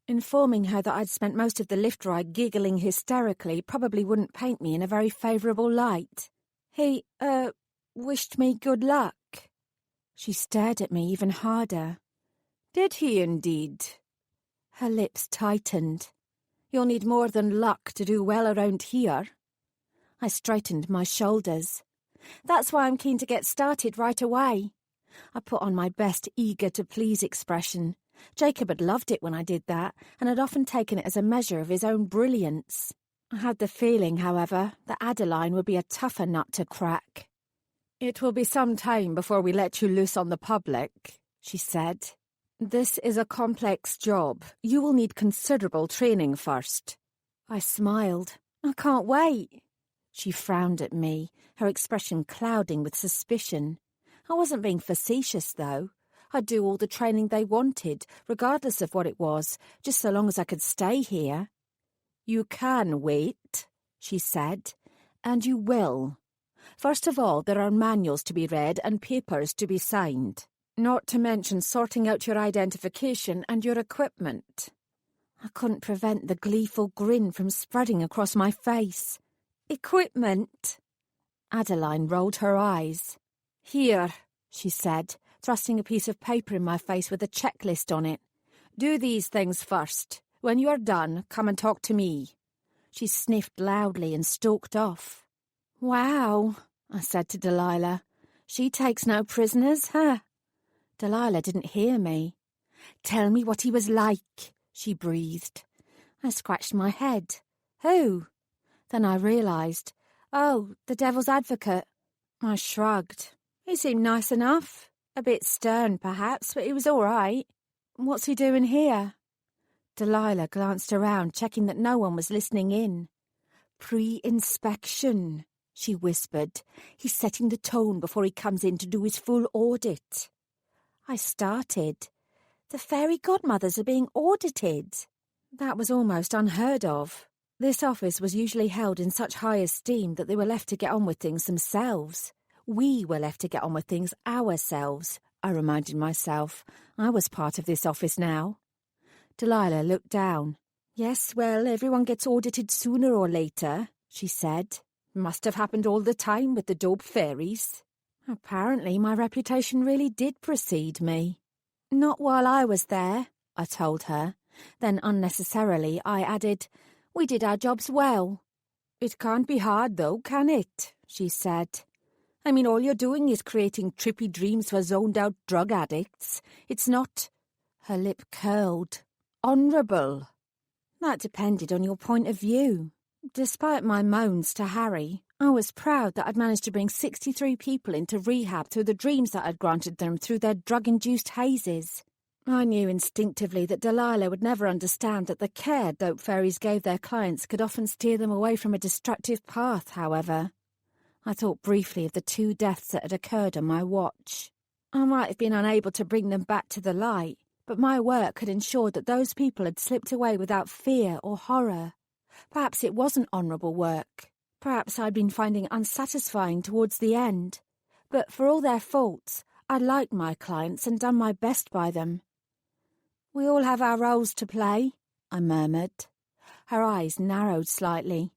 Informing her that I'd spent most of the lift ride giggling hysterically probably wouldn't paint me in a very favourable light. He, wished me good luck. She stared at me even harder. Did he indeed? Her lips tightened. You'll need more than luck to do well around here. I straightened my shoulders. That's why I'm keen to get started right away. I put on my best eager-to-please expression. Jacob had loved it when I did that, and had often taken it as a measure of his own brilliance. I had the feeling, however, that Adeline would be a tougher nut to crack. It will be some time before we let you loose on the public, she said. This is a complex job. You will need considerable training first. I smiled. I can't wait. She frowned at me, her expression clouding with suspicion. I wasn't being facetious, though. I'd do all the training they wanted, regardless of what it was, just so long as I could stay here. You can wait, she said, and you will. First of all, there are manuals to be read and papers to be signed, not to mention sorting out your identification and your equipment. I couldn't prevent the gleeful grin from spreading across my face. Equipment? Adeline rolled her eyes. Here, she said, thrusting a piece of paper in my face with a checklist on it. Do these things first. When you are done, come and talk to me. She sniffed loudly and stalked off. Wow, I said to Delilah. She takes no prisoners, huh? Delilah didn't hear me. Tell me what he was like, she breathed. I scratched my head. Who? Then I realised. Oh, the Devil's Advocate. I shrugged. He seemed nice enough. A bit stern, perhaps, but he was all right. What's he doing here? Delilah glanced around, checking that no one was listening in. Pre-inspection, she whispered. He's setting the tone before he comes in to do his full audit. I started. The fairy godmothers are being audited. That was almost unheard of. This office was usually held in such high esteem that they were left to get on with things themselves. We were left to get on with things ourselves, I reminded myself. I was part of this office now. Delilah looked down. Yes, well, everyone gets audited sooner or later, she said. Must have happened all the time with the dope fairies. Apparently my reputation really did precede me. Not while I was there, I told her. Then unnecessarily I added, we did our jobs well. It can't be hard though, can it? She said. I mean, all you're doing is creating trippy dreams for zoned-out drug addicts. It's not... Her lip curled. Honourable. That depended on your point of view. Despite my moans to Harry, I was proud that I'd managed to bring 63 people into rehab through the dreams that I'd granted them through their drug-induced hazes. I knew instinctively that Delilah would never understand that the care dope fairies gave their clients could often steer them away from a destructive path, however. I thought briefly of the 2 deaths that had occurred on my watch. I might have been unable to bring them back to the light, but my work had ensured that those people had slipped away without fear or horror. Perhaps it wasn't honourable work. Perhaps I'd been finding unsatisfying towards the end. But for all their faults, I liked my clients and done my best by them. We all have our roles to play, I murmured. Her eyes narrowed slightly.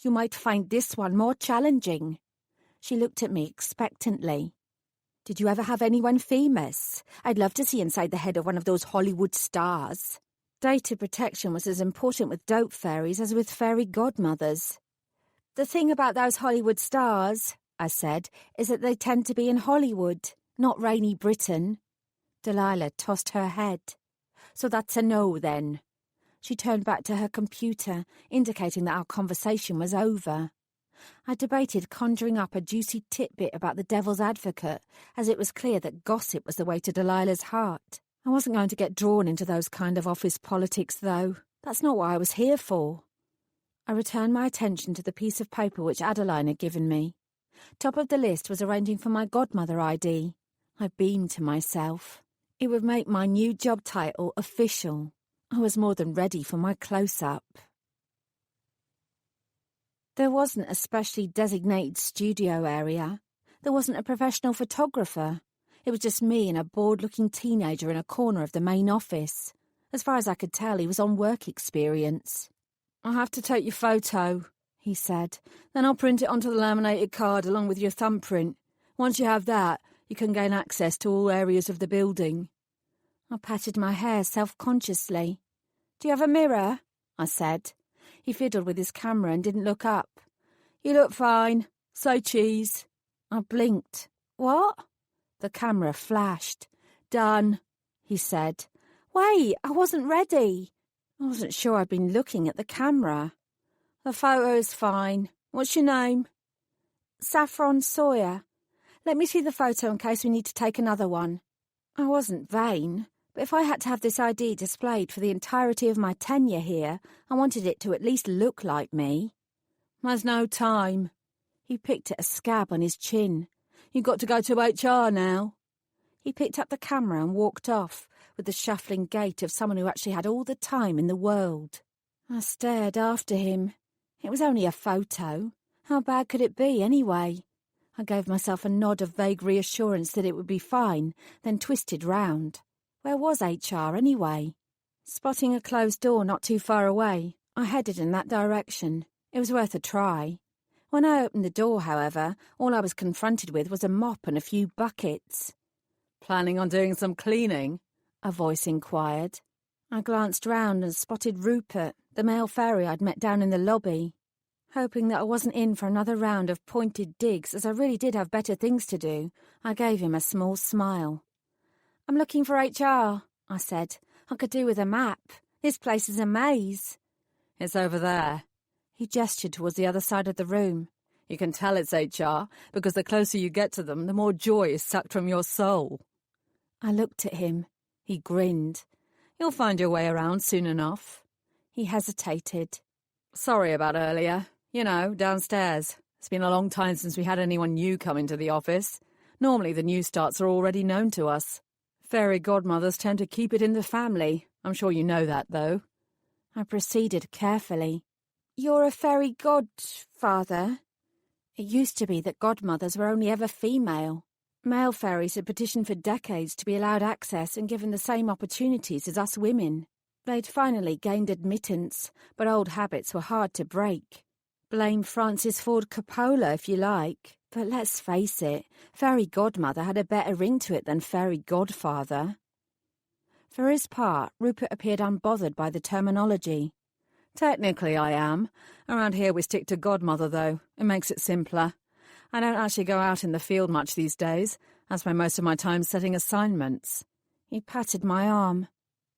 You might find this one more challenging. She looked at me expectantly. Did you ever have anyone famous? I'd love to see inside the head of one of those Hollywood stars. Data protection was as important with dope fairies as with fairy godmothers. The thing about those Hollywood stars, I said, is that they tend to be in Hollywood, not rainy Britain. Delilah tossed her head. So that's a no, then. She turned back to her computer, indicating that our conversation was over. I debated conjuring up a juicy tidbit about the devil's advocate, as it was clear that gossip was the way to Delilah's heart. I wasn't going to get drawn into those kind of office politics, though. That's not what I was here for. I returned my attention to the piece of paper which Adeline had given me. Top of the list was arranging for my godmother ID. I beamed to myself. It would make my new job title official. I was more than ready for my close-up. There wasn't a specially designated studio area. There wasn't a professional photographer. It was just me and a bored-looking teenager in a corner of the main office. As far as I could tell, he was on work experience. I'll have to take your photo, he said. Then I'll print it onto the laminated card along with your thumbprint. Once you have that, you can gain access to all areas of the building. I patted my hair self-consciously. Do you have a mirror? I said. He fiddled with his camera and didn't look up. You look fine. Say cheese. I blinked. What? The camera flashed. Done, he said. Wait, I wasn't ready. I wasn't sure I'd been looking at the camera. The photo is fine. What's your name? Saffron Sawyer. Let me see the photo in case we need to take another one. I wasn't vain, but if I had to have this ID displayed for the entirety of my tenure here, I wanted it to at least look like me. There's no time. He picked at a scab on his chin. You've got to go to HR now. He picked up the camera and walked off, with the shuffling gait of someone who actually had all the time in the world. I stared after him. It was only a photo. How bad could it be, anyway? I gave myself a nod of vague reassurance that it would be fine, then twisted round. Where was HR, anyway? Spotting a closed door not too far away, I headed in that direction. It was worth a try. When I opened the door, however, all I was confronted with was a mop and a few buckets. Planning on doing some cleaning? A voice inquired. I glanced round and spotted Rupert, the male fairy I'd met down in the lobby. Hoping that I wasn't in for another round of pointed digs, as I really did have better things to do, I gave him a small smile. I'm looking for HR, I said. I could do with a map. This place is a maze. It's over there. He gestured towards the other side of the room. You can tell it's HR, because the closer you get to them, the more joy is sucked from your soul. I looked at him. He grinned. You'll find your way around soon enough. He hesitated. Sorry about earlier. You know, downstairs. It's been a long time since we had anyone new come into the office. Normally the new starts are already known to us. Fairy godmothers tend to keep it in the family. I'm sure you know that, though. I proceeded carefully. You're a fairy godfather? It used to be that godmothers were only ever female. Male fairies had petitioned for decades to be allowed access and given the same opportunities as us women. They'd finally gained admittance, but old habits were hard to break. Blame Francis Ford Coppola if you like, but let's face it, fairy godmother had a better ring to it than fairy godfather. For his part, Rupert appeared unbothered by the terminology. Technically I am. Around here we stick to godmother, though. It makes it simpler. I don't actually go out in the field much these days. I spend most of my time setting assignments. He patted my arm.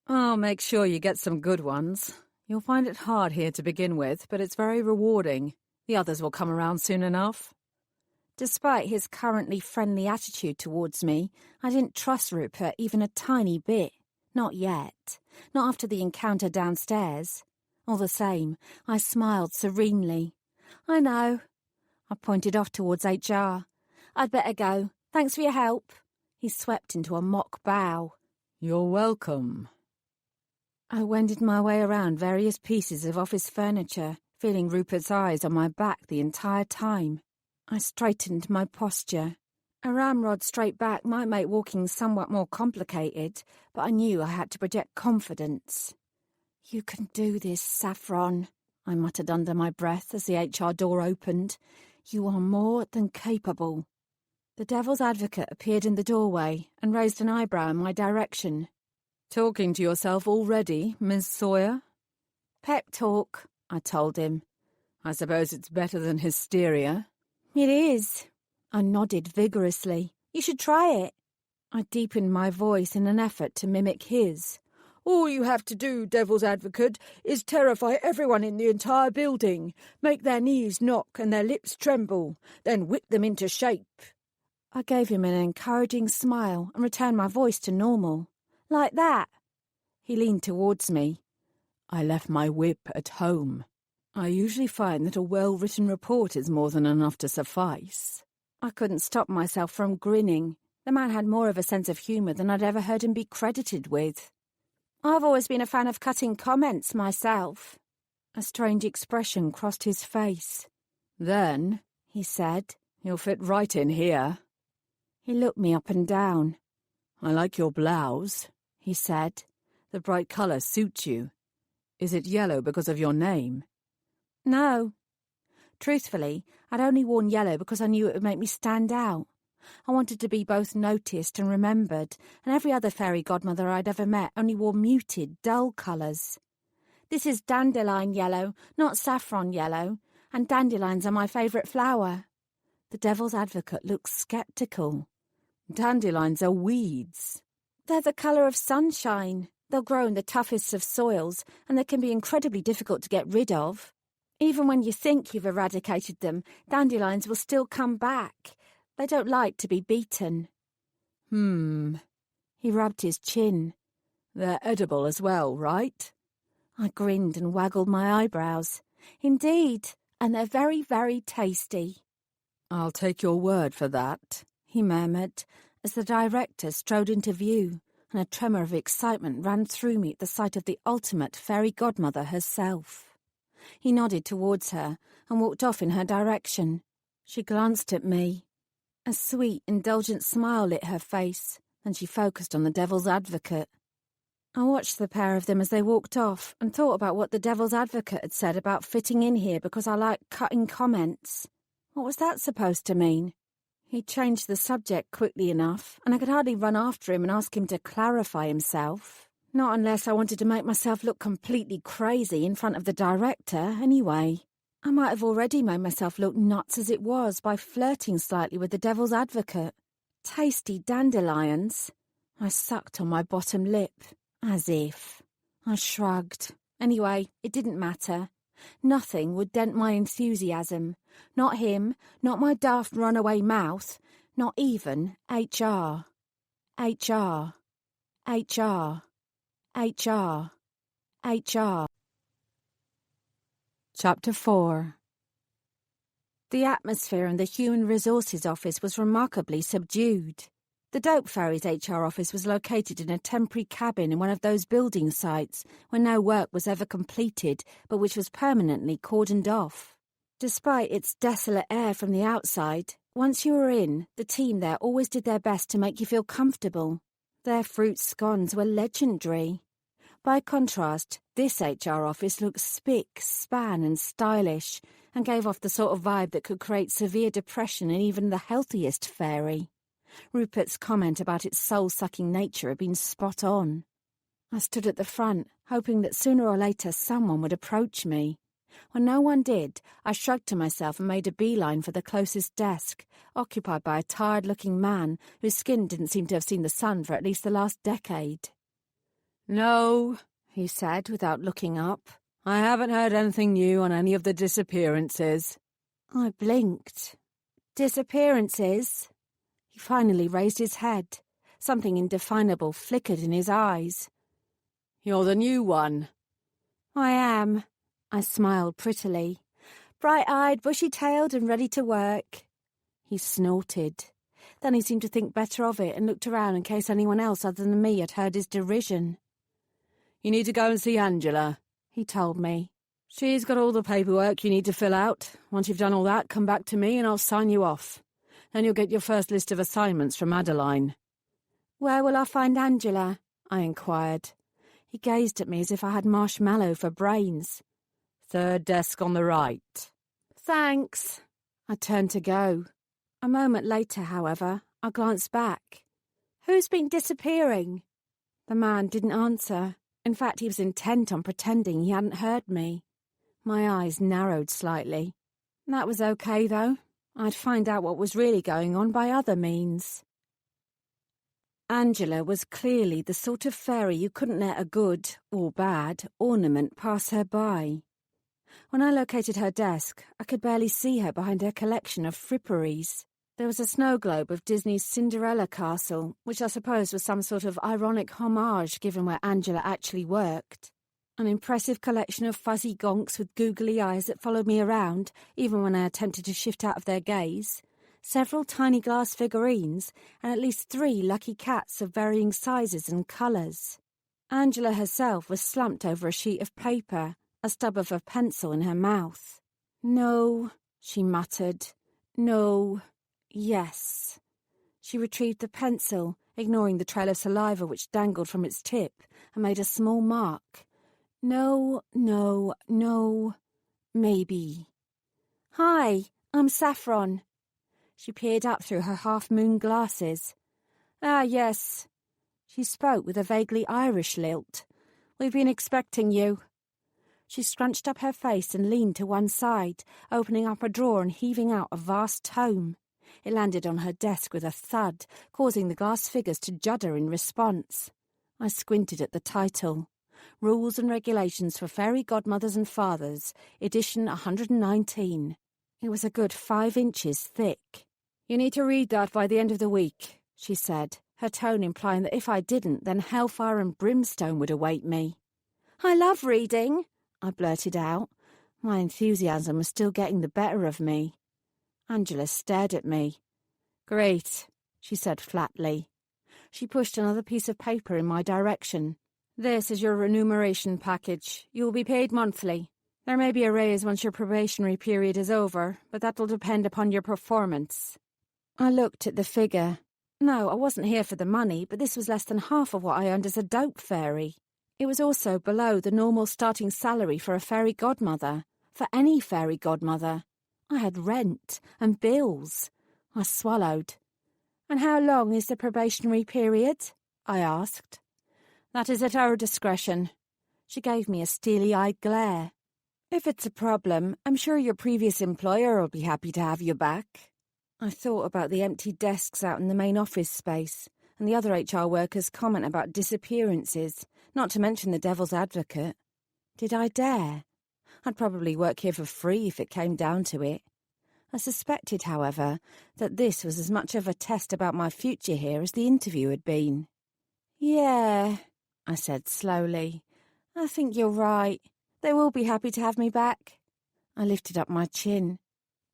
I'll make sure you get some good ones. You'll find it hard here to begin with, but it's very rewarding. The others will come around soon enough. Despite his currently friendly attitude towards me, I didn't trust Rupert even a tiny bit. Not yet. Not after the encounter downstairs. All the same, I smiled serenely. I know. I pointed off towards HR. I'd better go. Thanks for your help. He swept into a mock bow. You're welcome. I wended my way around various pieces of office furniture, feeling Rupert's eyes on my back the entire time. I straightened my posture. A ramrod straight back might make walking somewhat more complicated, but I knew I had to project confidence. You can do this, Saffron, I muttered under my breath as the HR door opened. You are more than capable. The devil's advocate appeared in the doorway and raised an eyebrow in my direction. Talking to yourself already, Miss Sawyer? Pep talk, I told him. I suppose it's better than hysteria. It is. I nodded vigorously. You should try it. I deepened my voice in an effort to mimic his. All you have to do, devil's advocate, is terrify everyone in the entire building. Make their knees knock and their lips tremble, then whip them into shape. I gave him an encouraging smile and returned my voice to normal. Like that. He leaned towards me. I left my whip at home. I usually find that a well-written report is more than enough to suffice. I couldn't stop myself from grinning. The man had more of a sense of humour than I'd ever heard him be credited with. I've always been a fan of cutting comments myself. A strange expression crossed his face. Then, he said, you'll fit right in here. He looked me up and down. I like your blouse, he said. The bright colour suits you. Is it yellow because of your name? No. Truthfully, I'd only worn yellow because I knew it would make me stand out. I wanted to be both noticed and remembered, and every other fairy godmother I'd ever met only wore muted, dull colours. This is dandelion yellow, not saffron yellow, and dandelions are my favourite flower. The devil's advocate looked sceptical. Dandelions are weeds. They're the colour of sunshine. They'll grow in the toughest of soils, and they can be incredibly difficult to get rid of. Even when you think you've eradicated them, dandelions will still come back. They don't like to be beaten. He rubbed his chin. They're edible as well, right? I grinned and waggled my eyebrows. Indeed, and they're very, very tasty. I'll take your word for that, he murmured, as the director strode into view, and a tremor of excitement ran through me at the sight of the ultimate fairy godmother herself. He nodded towards her and walked off in her direction. She glanced at me. A sweet, indulgent smile lit her face, and she focused on the devil's advocate. I watched the pair of them as they walked off and thought about what the devil's advocate had said about fitting in here because I like cutting comments. What was that supposed to mean? He changed the subject quickly enough, and I could hardly run after him and ask him to clarify himself. Not unless I wanted to make myself look completely crazy in front of the director, anyway. I might have already made myself look nuts as it was by flirting slightly with the devil's advocate. Tasty dandelions. I sucked on my bottom lip. As if. I shrugged. Anyway, it didn't matter. Nothing would dent my enthusiasm. Not him, not my daft runaway mouth, not even HR. HR. HR. HR. HR. Chapter 4. The atmosphere in the Human Resources Office was remarkably subdued. The Dope Fairy's HR office was located in a temporary cabin in one of those building sites where no work was ever completed, but which was permanently cordoned off. Despite its desolate air from the outside, once you were in, the team there always did their best to make you feel comfortable. Their fruit scones were legendary. By contrast, this HR office looked spick, span and stylish, and gave off the sort of vibe that could create severe depression in even the healthiest fairy. Rupert's comment about its soul-sucking nature had been spot on. I stood at the front, hoping that sooner or later someone would approach me. When no one did, I shrugged to myself and made a beeline for the closest desk, occupied by a tired-looking man whose skin didn't seem to have seen the sun for at least the last decade. "No," he said without looking up. "I haven't heard anything new on any of the disappearances." I blinked. Disappearances? He finally raised his head. Something indefinable flickered in his eyes. "You're the new one." I am. I smiled prettily. Bright-eyed, bushy-tailed and ready to work. He snorted. Then he seemed to think better of it and looked around in case anyone else other than me had heard his derision. "You need to go and see Angela," he told me. "She's got all the paperwork you need to fill out. Once you've done all that, come back to me and I'll sign you off. Then you'll get your first list of assignments from Adeline." "Where will I find Angela?" I inquired. He gazed at me as if I had marshmallow for brains. "Third desk on the right." "Thanks." I turned to go. A moment later, however, I glanced back. "Who's been disappearing?" The man didn't answer. In fact, he was intent on pretending he hadn't heard me. My eyes narrowed slightly. That was okay, though. I'd find out what was really going on by other means. Angela was clearly the sort of fairy you couldn't let a good, or bad, ornament pass her by. When I located her desk, I could barely see her behind her collection of fripperies. There was a snow globe of Disney's Cinderella Castle, which I suppose was some sort of ironic homage given where Angela actually worked. An impressive collection of fuzzy gonks with googly eyes that followed me around, even when I attempted to shift out of their gaze. Several tiny glass figurines, and at least 3 lucky cats of varying sizes and colours. Angela herself was slumped over a sheet of paper, a stub of a pencil in her mouth. "No," she muttered. "No. Yes." She retrieved the pencil, ignoring the trail of saliva which dangled from its tip, and made a small mark. "No, no, no. Maybe." "Hi, I'm Saffron." She peered up through her half-moon glasses. "Ah, yes." She spoke with a vaguely Irish lilt. "We've been expecting you." She scrunched up her face and leaned to one side, opening up a drawer and heaving out a vast tome. It landed on her desk with a thud, causing the glass figures to judder in response. I squinted at the title. Rules and Regulations for Fairy Godmothers and Fathers, edition 119. It was a good 5 inches thick. "You need to read that by the end of the week," she said, her tone implying that if I didn't, then hellfire and brimstone would await me. "I love reading," I blurted out. My enthusiasm was still getting the better of me. Angela stared at me. "Great," she said flatly. She pushed another piece of paper in my direction. "This is your remuneration package. You will be paid monthly. There may be a raise once your probationary period is over, but that will depend upon your performance." I looked at the figure. No, I wasn't here for the money, but this was less than half of what I earned as a dope fairy. It was also below the normal starting salary for a fairy godmother, for any fairy godmother. I had rent and bills. I swallowed. "And how long is the probationary period?" I asked. "That is at our discretion." She gave me a steely-eyed glare. "If it's a problem, I'm sure your previous employer will be happy to have you back." I thought about the empty desks out in the main office space, and the other HR workers' comment about disappearances, not to mention the devil's advocate. Did I dare? I'd probably work here for free if it came down to it. I suspected, however, that this was as much of a test about my future here as the interview had been. "Yeah," I said slowly. "I think you're right. They will be happy to have me back." I lifted up my chin.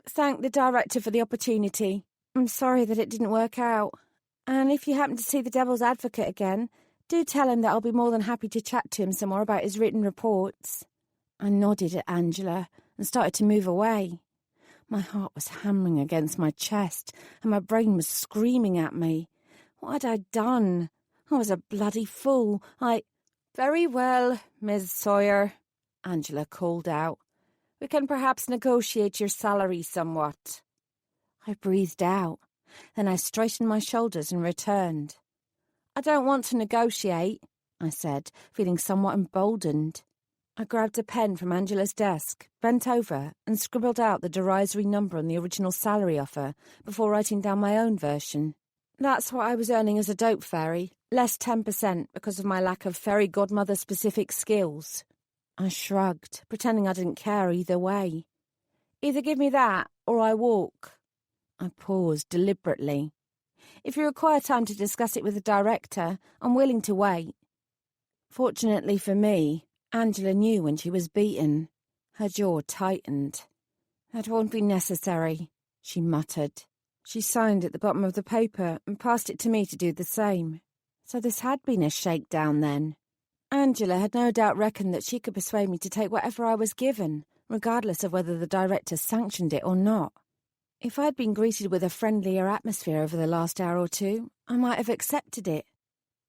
"Thank the director for the opportunity. I'm sorry that it didn't work out. And if you happen to see the Devil's Advocate again, do tell him that I'll be more than happy to chat to him some more about his written reports." I nodded at Angela and started to move away. My heart was hammering against my chest and my brain was screaming at me. What had I done? I was a bloody fool. "Very well, Miss Sawyer," Angela called out. "We can perhaps negotiate your salary somewhat." I breathed out. Then I straightened my shoulders and returned. "I don't want to negotiate," I said, feeling somewhat emboldened. I grabbed a pen from Angela's desk, bent over, and scribbled out the derisory number on the original salary offer before writing down my own version. That's what I was earning as a dope fairy, less 10% because of my lack of fairy godmother-specific skills. I shrugged, pretending I didn't care either way. "Either give me that, or I walk." I paused deliberately. "If you require time to discuss it with the director, I'm willing to wait." Fortunately for me, Angela knew when she was beaten. Her jaw tightened. "That won't be necessary," she muttered. She signed at the bottom of the paper and passed it to me to do the same. So this had been a shakedown then. Angela had no doubt reckoned that she could persuade me to take whatever I was given, regardless of whether the director sanctioned it or not. If I'd been greeted with a friendlier atmosphere over the last hour or two, I might have accepted it.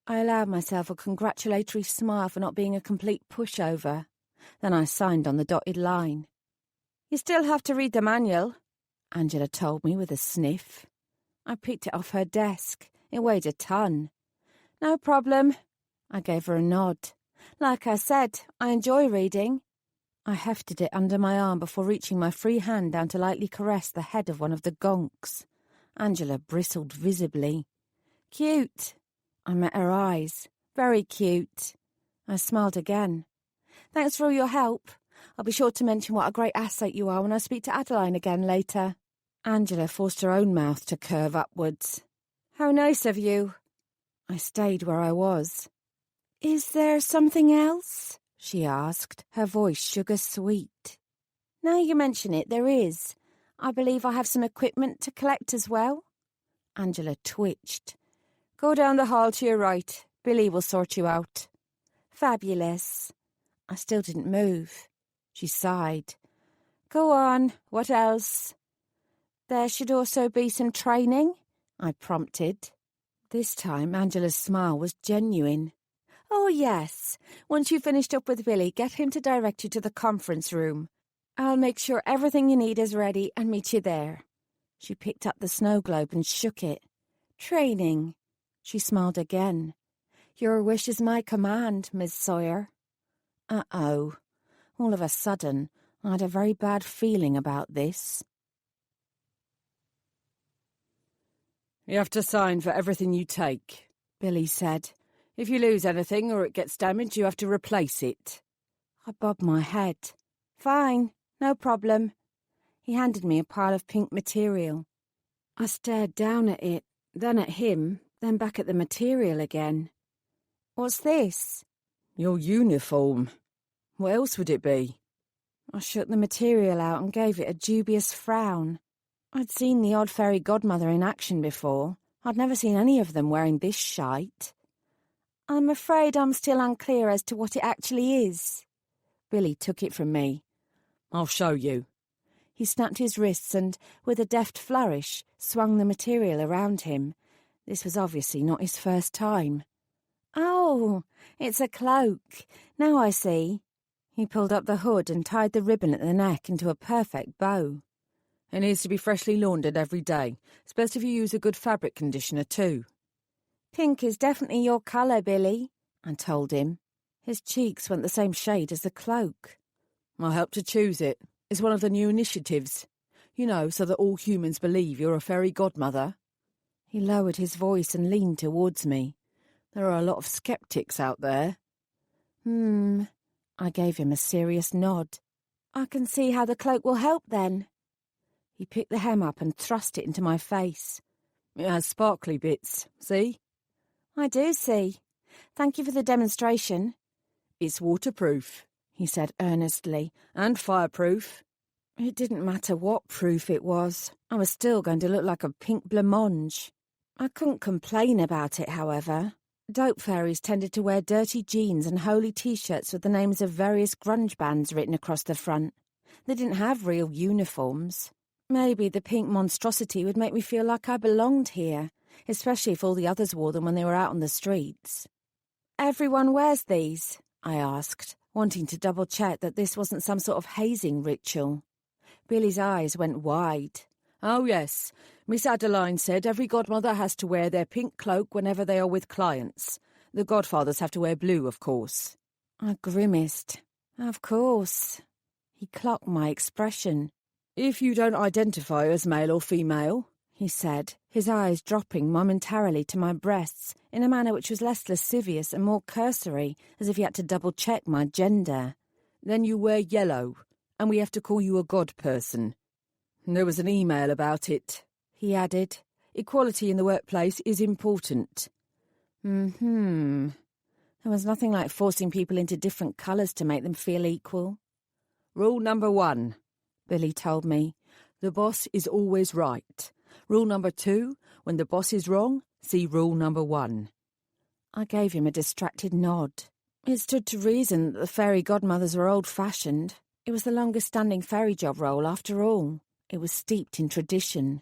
I allowed myself a congratulatory smile for not being a complete pushover. Then I signed on the dotted line. "You still have to read the manual," Angela told me with a sniff. I picked it off her desk. It weighed a ton. "No problem." I gave her a nod. "Like I said, I enjoy reading." I hefted it under my arm before reaching my free hand down to lightly caress the head of one of the gonks. Angela bristled visibly. "Cute." I met her eyes. "Very cute." I smiled again. "Thanks for all your help. I'll be sure to mention what a great asset you are when I speak to Adeline again later." Angela forced her own mouth to curve upwards. "How nice of you." I stayed where I was. "Is there something else?" she asked, her voice sugar-sweet. "Now you mention it, there is. I believe I have some equipment to collect as well." Angela twitched. "Go down the hall to your right. Billy will sort you out." "Fabulous." I still didn't move. She sighed. "Go on. What else?" "There should also be some training," I prompted. This time Angela's smile was genuine. "Oh, yes. Once you've finished up with Billy, get him to direct you to the conference room. I'll make sure everything you need is ready and meet you there." She picked up the snow globe and shook it. "Training." She smiled again. "Your wish is my command, Miss Sawyer." Uh-oh. All of a sudden, I had a very bad feeling about this. "You have to sign for everything you take," Billy said. "If you lose anything or it gets damaged, you have to replace it." I bobbed my head. "Fine, no problem." He handed me a pile of pink material. I stared down at it, then at him, then back at the material again. "What's this?" "Your uniform. What else would it be?" I shook the material out and gave it a dubious frown. I'd seen the odd fairy godmother in action before. I'd never seen any of them wearing this shite. "I'm afraid I'm still unclear as to what it actually is." Billy took it from me. "I'll show you." He snapped his wrists and, with a deft flourish, swung the material around him. This was obviously not his first time. "Oh, it's a cloak. Now I see." He pulled up the hood and tied the ribbon at the neck into a perfect bow. "It needs to be freshly laundered every day. It's best if you use a good fabric conditioner too." "Pink is definitely your colour, Billy," I told him. His cheeks went the same shade as the cloak. "I'll help to choose it. It's one of the new initiatives. You know, so that all humans believe you're a fairy godmother." He lowered his voice and leaned towards me. "There are a lot of skeptics out there." I gave him a serious nod. I can see how the cloak will help then. He picked the hem up and thrust it into my face. It has sparkly bits, see? I do see. Thank you for the demonstration. It's waterproof, he said earnestly, and fireproof. It didn't matter what proof it was. I was still going to look like a pink blancmange. I couldn't complain about it, however. Dope fairies tended to wear dirty jeans and holey T-shirts with the names of various grunge bands written across the front. They didn't have real uniforms. Maybe the pink monstrosity would make me feel like I belonged here, especially if all the others wore them when they were out on the streets. Everyone wears these, I asked, wanting to double-check that this wasn't some sort of hazing ritual. Billy's eyes went wide. Oh, yes. Miss Adeline said every godmother has to wear their pink cloak whenever they are with clients. The godfathers have to wear blue, of course. I grimaced. Of course. He clocked my expression. If you don't identify as male or female, he said, his eyes dropping momentarily to my breasts in a manner which was less lascivious and more cursory, as if he had to double-check my gender, then you wear yellow, and we have to call you a god person. There was an email about it, he added. Equality in the workplace is important. There was nothing like forcing people into different colours to make them feel equal. Rule number 1, Billy told me. The boss is always right. Rule number 2, when the boss is wrong, see rule number 1. I gave him a distracted nod. It stood to reason that the fairy godmothers were old-fashioned. It was the longest-standing fairy job role, after all. It was steeped in tradition.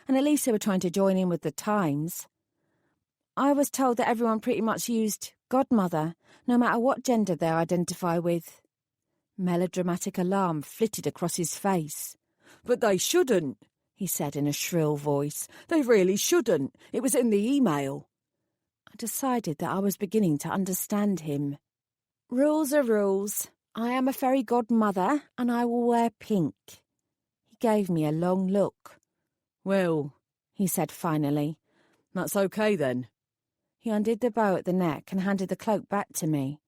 And at least they were trying to join in with the times. I was told that everyone pretty much used godmother, no matter what gender they identify with. Melodramatic alarm flitted across his face. But they shouldn't, he said in a shrill voice. They really shouldn't. It was in the email. I decided that I was beginning to understand him. Rules are rules. I am a fairy godmother, and I will wear pink. He gave me a long look. Well, he said finally. That's okay then. He undid the bow at the neck and handed the cloak back to me.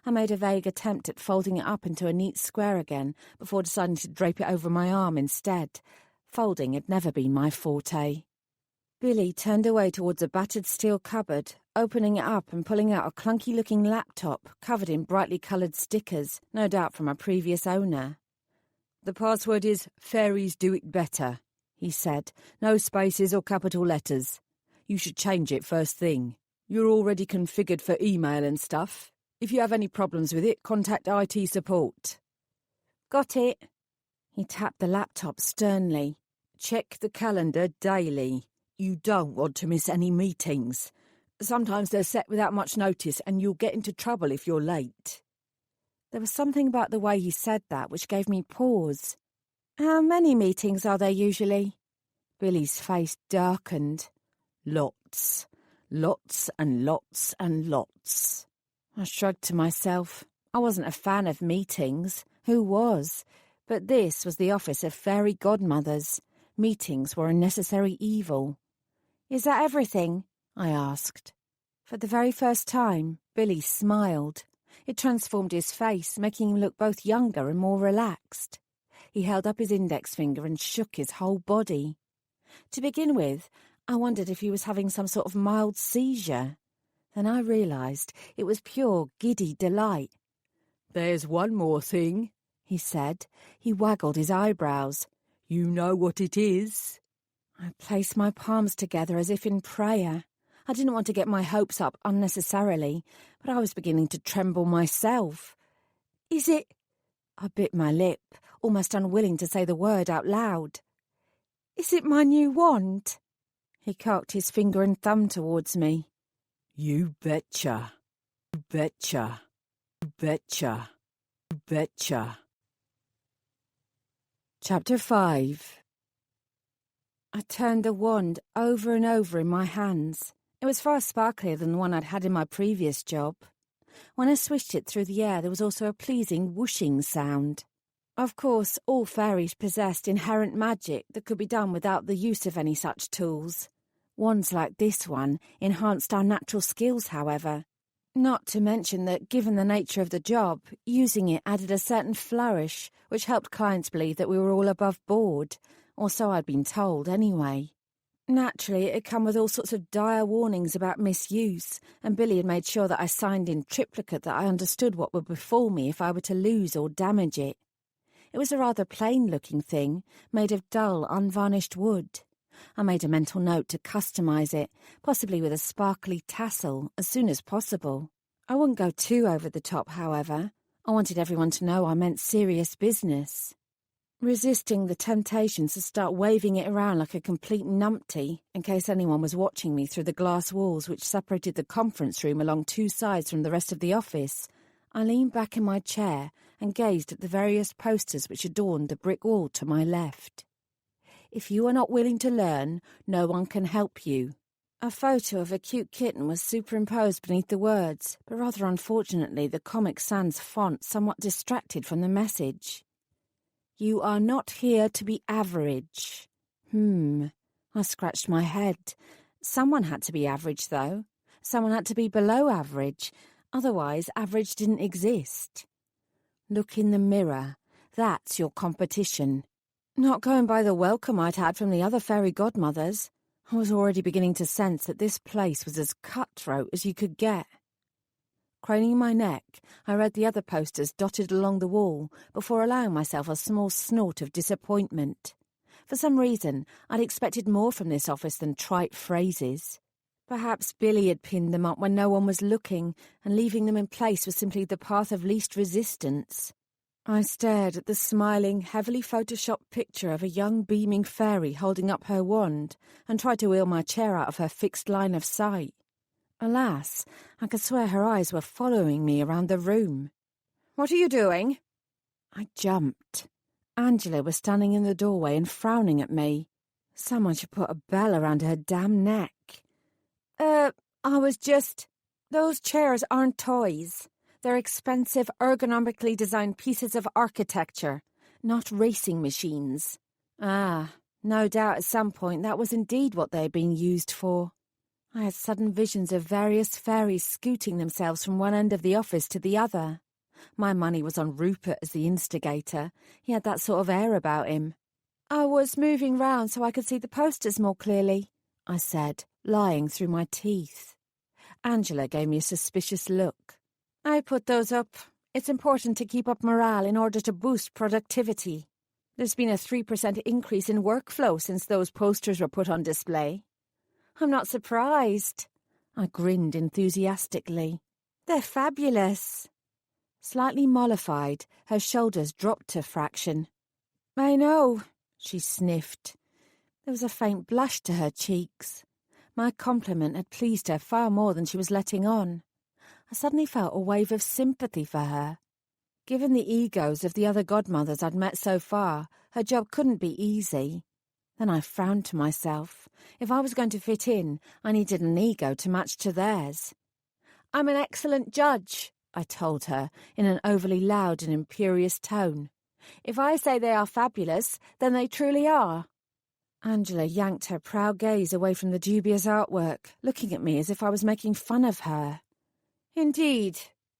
I made a vague attempt at folding it up into a neat square again before deciding to drape it over my arm instead. Folding had never been my forte. Billy turned away towards a battered steel cupboard, opening it up and pulling out a clunky-looking laptop covered in brightly coloured stickers, no doubt from a previous owner. The password is "Fairies Do It Better," he said. No spaces or capital letters. You should change it first thing. You're already configured for email and stuff. If you have any problems with it, contact IT support. Got it. He tapped the laptop sternly. Check the calendar daily. You don't want to miss any meetings. Sometimes they're set without much notice and you'll get into trouble if you're late. There was something about the way he said that which gave me pause. How many meetings are there usually? Billy's face darkened. Lots. Lots and lots and lots. I shrugged to myself. I wasn't a fan of meetings. Who was? But this was the Office of Faery Godmothers. Meetings were a necessary evil. Is that everything? I asked. For the very first time, Billy smiled. It transformed his face, making him look both younger and more relaxed. He held up his index finger and shook his whole body. To begin with, I wondered if he was having some sort of mild seizure. Then I realised it was pure giddy delight. There's one more thing, he said. He waggled his eyebrows. You know what it is? I placed my palms together as if in prayer. I didn't want to get my hopes up unnecessarily, but I was beginning to tremble myself. Is it? I bit my lip, almost unwilling to say the word out loud. Is it my new wand? He cocked his finger and thumb towards me. You betcha. You betcha. You betcha. You betcha. Chapter 5. I turned the wand over and over in my hands. It was far sparklier than the one I'd had in my previous job. When I swished it through the air, there was also a pleasing whooshing sound. Of course, all fairies possessed inherent magic that could be done without the use of any such tools. Wands like this one enhanced our natural skills, however. Not to mention that, given the nature of the job, using it added a certain flourish, which helped clients believe that we were all above board, or so I'd been told anyway. Naturally, it had come with all sorts of dire warnings about misuse, and Billy had made sure that I signed in triplicate that I understood what would befall me if I were to lose or damage it. It was a rather plain-looking thing, made of dull, unvarnished wood. I made a mental note to customise it, possibly with a sparkly tassel, as soon as possible. I wouldn't go too over the top, however. I wanted everyone to know I meant serious business. Resisting the temptation to start waving it around like a complete numpty, in case anyone was watching me through the glass walls which separated the conference room along two sides from the rest of the office, I leaned back in my chair and gazed at the various posters which adorned the brick wall to my left. If you are not willing to learn, no one can help you. A photo of a cute kitten was superimposed beneath the words, but rather unfortunately the Comic Sans font somewhat distracted from the message. You are not here to be average. I scratched my head. Someone had to be average, though. Someone had to be below average. Otherwise, average didn't exist. Look in the mirror. That's your competition. Not going by the welcome I'd had from the other fairy godmothers, I was already beginning to sense that this place was as cutthroat as you could get. Craning my neck, I read the other posters dotted along the wall before allowing myself a small snort of disappointment. For some reason, I'd expected more from this office than trite phrases. Perhaps Billy had pinned them up when no one was looking, and leaving them in place was simply the path of least resistance. I stared at the smiling, heavily photoshopped picture of a young beaming fairy holding up her wand, and tried to wheel my chair out of her fixed line of sight. Alas, I could swear her eyes were following me around the room. "What are you doing?" I jumped. Angela was standing in the doorway and frowning at me. Someone should put a bell around her damn neck. I was just... Those chairs aren't toys. They're expensive, ergonomically designed pieces of architecture, not racing machines. Ah, no doubt at some point that was indeed what they had been used for. I had sudden visions of various fairies scooting themselves from one end of the office to the other. My money was on Rupert as the instigator. He had that sort of air about him. I was moving round so I could see the posters more clearly, I said, lying through my teeth. Angela gave me a suspicious look. I put those up. It's important to keep up morale in order to boost productivity. There's been a 3% increase in workflow since those posters were put on display. I'm not surprised. I grinned enthusiastically. They're fabulous. Slightly mollified, her shoulders dropped a fraction. I know, she sniffed. There was a faint blush to her cheeks. My compliment had pleased her far more than she was letting on. I suddenly felt a wave of sympathy for her. Given the egos of the other godmothers I'd met so far, her job couldn't be easy. Then I frowned to myself. If I was going to fit in, I needed an ego to match to theirs. I'm an excellent judge, I told her, in an overly loud and imperious tone. If I say they are fabulous, then they truly are. Angela yanked her proud gaze away from the dubious artwork, looking at me as if I was making fun of her. Indeed,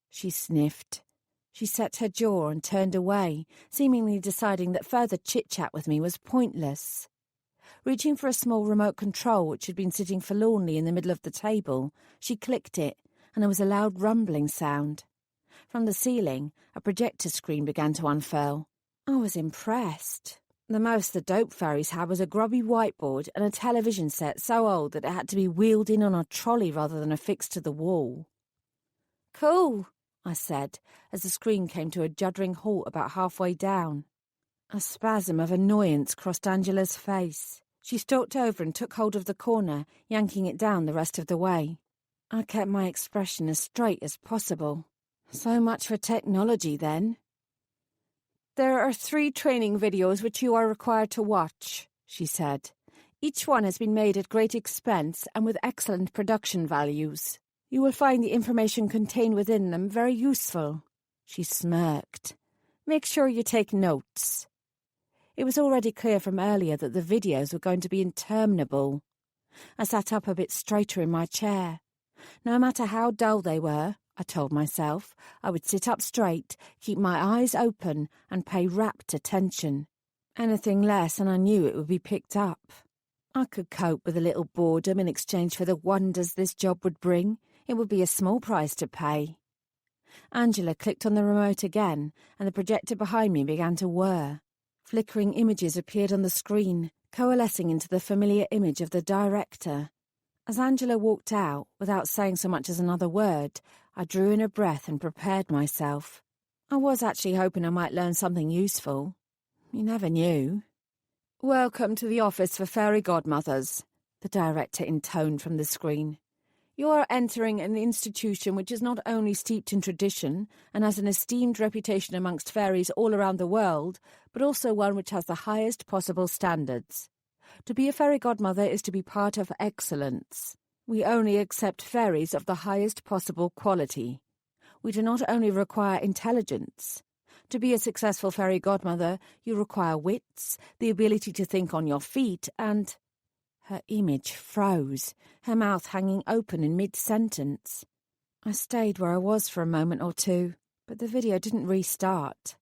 she sniffed. She set her jaw and turned away, seemingly deciding that further chit-chat with me was pointless. Reaching for a small remote control which had been sitting forlornly in the middle of the table, she clicked it, and there was a loud rumbling sound. From the ceiling, a projector screen began to unfurl. I was impressed. The most the dope fairies had was a grubby whiteboard and a television set so old that it had to be wheeled in on a trolley rather than affixed to the wall. Cool, I said, as the screen came to a juddering halt about halfway down. A spasm of annoyance crossed Angela's face. She stalked over and took hold of the corner, yanking it down the rest of the way. I kept my expression as straight as possible. So much for technology, then. There are 3 training videos which you are required to watch, she said. Each one has been made at great expense and with excellent production values. You will find the information contained within them very useful. She smirked. Make sure you take notes. It was already clear from earlier that the videos were going to be interminable. I sat up a bit straighter in my chair. No matter how dull they were, I told myself. I would sit up straight, keep my eyes open, and pay rapt attention. Anything less and I knew it would be picked up. I could cope with a little boredom in exchange for the wonders this job would bring. It would be a small price to pay. Angela clicked on the remote again, and the projector behind me began to whir. Flickering images appeared on the screen, coalescing into the familiar image of the director. As Angela walked out, without saying so much as another word, I drew in a breath and prepared myself. I was actually hoping I might learn something useful. You never knew. "Welcome to the Office for Faery Godmothers," the director intoned from the screen. "You are entering an institution which is not only steeped in tradition and has an esteemed reputation amongst fairies all around the world, but also one which has the highest possible standards. To be a fairy godmother is to be part of excellence. We only accept fairies of the highest possible quality. We do not only require intelligence. To be a successful fairy godmother, you require wits, the ability to think on your feet, and—" Her image froze, her mouth hanging open in mid-sentence. I stayed where I was for a moment or two, but the video didn't restart.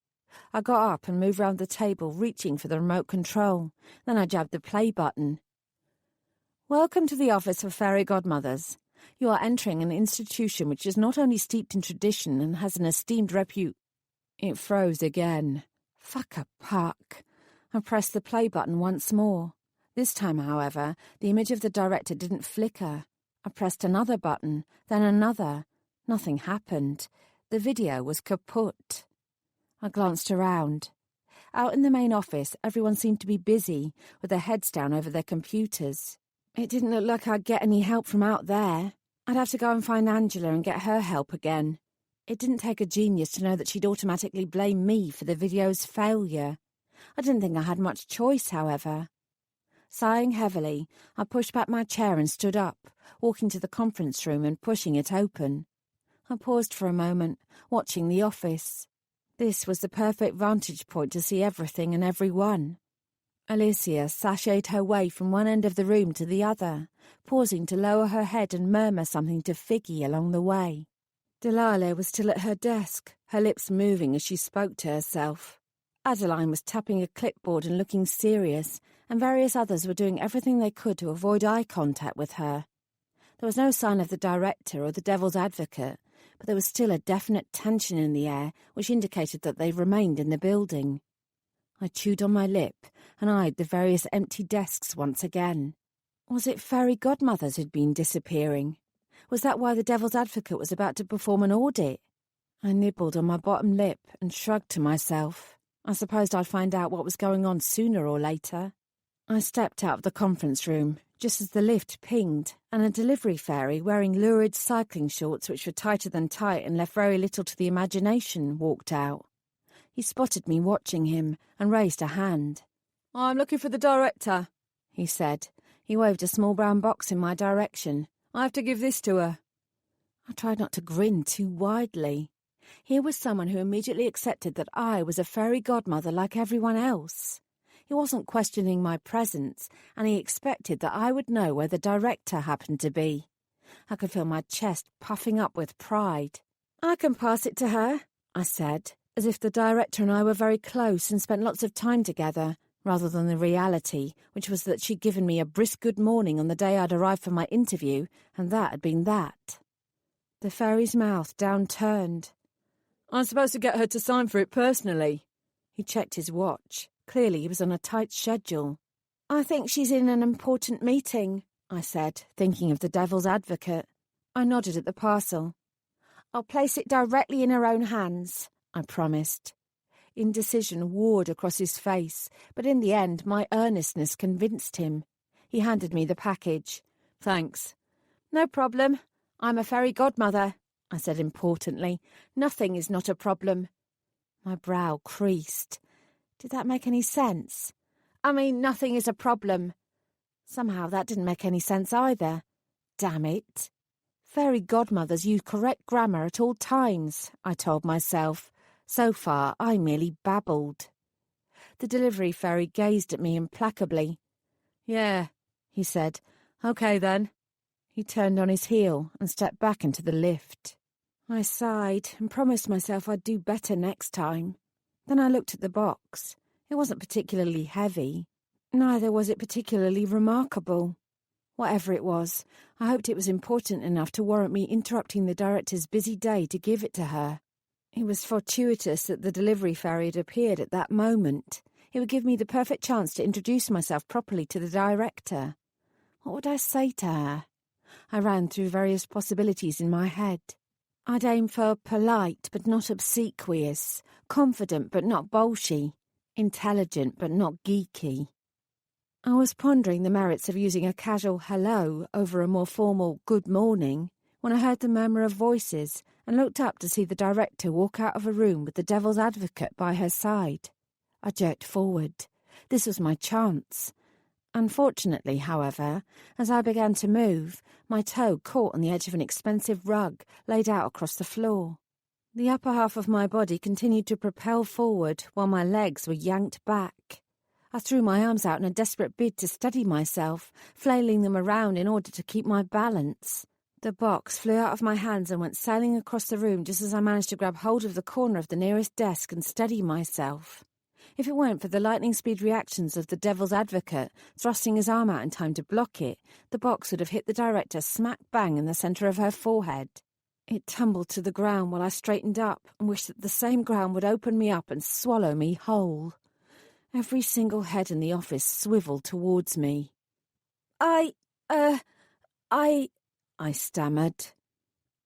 I got up and moved round the table, reaching for the remote control. Then I jabbed the play button. "Welcome to the Office for Faery Godmothers. You are entering an institution which is not only steeped in tradition and has an esteemed repute—" It froze again. Fuck a puck. I pressed the play button once more. This time, however, the image of the director didn't flicker. I pressed another button, then another. Nothing happened. The video was kaput. I glanced around. Out in the main office, everyone seemed to be busy, with their heads down over their computers. It didn't look like I'd get any help from out there. I'd have to go and find Angela and get her help again. It didn't take a genius to know that she'd automatically blame me for the video's failure. I didn't think I had much choice, however. Sighing heavily, I pushed back my chair and stood up, walking to the conference room and pushing it open. I paused for a moment, watching the office. This was the perfect vantage point to see everything and everyone. Alicia sashayed her way from one end of the room to the other, pausing to lower her head and murmur something to Figgy along the way. Delilah was still at her desk, her lips moving as she spoke to herself. Adeline was tapping a clipboard and looking serious, and various others were doing everything they could to avoid eye contact with her. There was no sign of the director or the devil's advocate, but there was still a definite tension in the air which indicated that they remained in the building. I chewed on my lip and eyed the various empty desks once again. Was it fairy godmothers who'd been disappearing? Was that why the devil's advocate was about to perform an audit? I nibbled on my bottom lip and shrugged to myself. I supposed I'd find out what was going on sooner or later. I stepped out of the conference room just as the lift pinged, and a delivery fairy wearing lurid cycling shorts which were tighter than tight and left very little to the imagination walked out. He spotted me watching him and raised a hand. "I'm looking for the director," he said. He waved a small brown box in my direction. "I have to give this to her." I tried not to grin too widely. Here was someone who immediately accepted that I was a fairy godmother like everyone else. He wasn't questioning my presence, and he expected that I would know where the director happened to be. I could feel my chest puffing up with pride. "I can pass it to her," I said, as if the director and I were very close and spent lots of time together, rather than the reality, which was that she'd given me a brisk good morning on the day I'd arrived for my interview, and that had been that. The fairy's mouth downturned. "I'm supposed to get her to sign for it personally." He checked his watch. Clearly he was on a tight schedule. "I think she's in an important meeting," I said, thinking of the devil's advocate. I nodded at the parcel. "I'll place it directly in her own hands," I promised. Indecision warred across his face, but in the end my earnestness convinced him. He handed me the package. "Thanks." "No problem. I'm a fairy godmother," I said importantly. "Nothing is not a problem." My brow creased. Did that make any sense? I mean, nothing is a problem. Somehow that didn't make any sense either. Damn it. Fairy godmothers use correct grammar at all times, I told myself. So far, I merely babbled. The delivery fairy gazed at me implacably. "Yeah," he said. "Okay, then." He turned on his heel and stepped back into the lift. I sighed and promised myself I'd do better next time. Then I looked at the box. It wasn't particularly heavy. Neither was it particularly remarkable. Whatever it was, I hoped it was important enough to warrant me interrupting the director's busy day to give it to her. It was fortuitous that the delivery fairy had appeared at that moment. It would give me the perfect chance to introduce myself properly to the director. What would I say to her? I ran through various possibilities in my head. I'd aim for polite but not obsequious, confident but not bolshy, intelligent but not geeky. I was pondering the merits of using a casual hello over a more formal good morning when I heard the murmur of voices and looked up to see the director walk out of a room with the devil's advocate by her side. I jerked forward. This was my chance. Unfortunately, however, as I began to move, my toe caught on the edge of an expensive rug laid out across the floor. The upper half of my body continued to propel forward while my legs were yanked back. I threw my arms out in a desperate bid to steady myself, flailing them around in order to keep my balance. The box flew out of my hands and went sailing across the room just as I managed to grab hold of the corner of the nearest desk and steady myself. If it weren't for the lightning-speed reactions of the devil's advocate thrusting his arm out in time to block it, the box would have hit the director smack bang in the centre of her forehead. It tumbled to the ground while I straightened up and wished that the same ground would open me up and swallow me whole. Every single head in the office swiveled towards me. I stammered.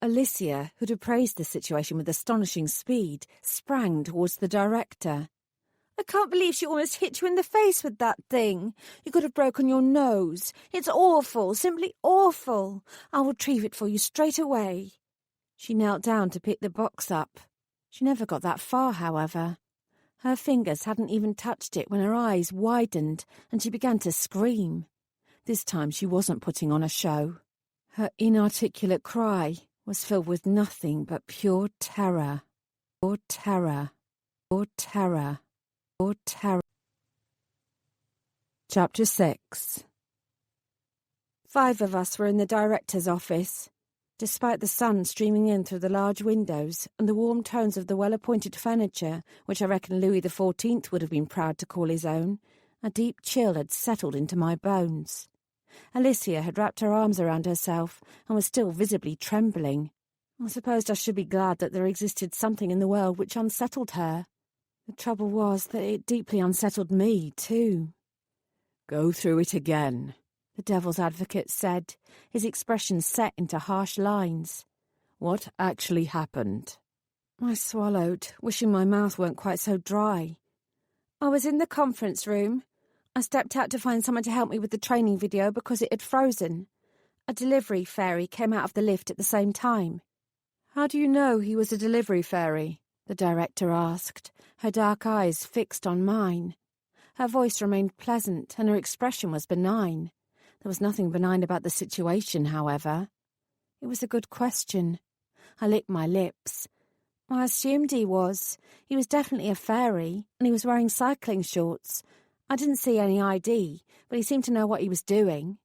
Alicia, who'd appraised the situation with astonishing speed, sprang towards the director. I can't believe she almost hit you in the face with that thing. You could have broken your nose. It's awful, simply awful. I'll retrieve it for you straight away. She knelt down to pick the box up. She never got that far, however. Her fingers hadn't even touched it when her eyes widened and she began to scream. This time she wasn't putting on a show. Her inarticulate cry was filled with nothing but pure terror. Pure terror. Pure terror. Pure terror. Chapter 6. 5 of us were in the director's office. Despite the sun streaming in through the large windows and the warm tones of the well-appointed furniture, which I reckon Louis XIV would have been proud to call his own, a deep chill had settled into my bones. Alicia had wrapped her arms around herself and was still visibly trembling. I supposed I should be glad that there existed something in the world which unsettled her. The trouble was that it deeply unsettled me, too. "Go through it again," the devil's advocate said, his expression set into harsh lines. "What actually happened?" I swallowed, wishing my mouth weren't quite so dry. I was in the conference room. I stepped out to find someone to help me with the training video because it had frozen. A delivery fairy came out of the lift at the same time. "How do you know he was a delivery fairy?" the director asked, her dark eyes fixed on mine. Her voice remained pleasant and her expression was benign. There was nothing benign about the situation, however. It was a good question. I licked my lips. I assumed he was. He was definitely a fairy, and he was wearing cycling shorts. I didn't see any ID, but he seemed to know what he was doing.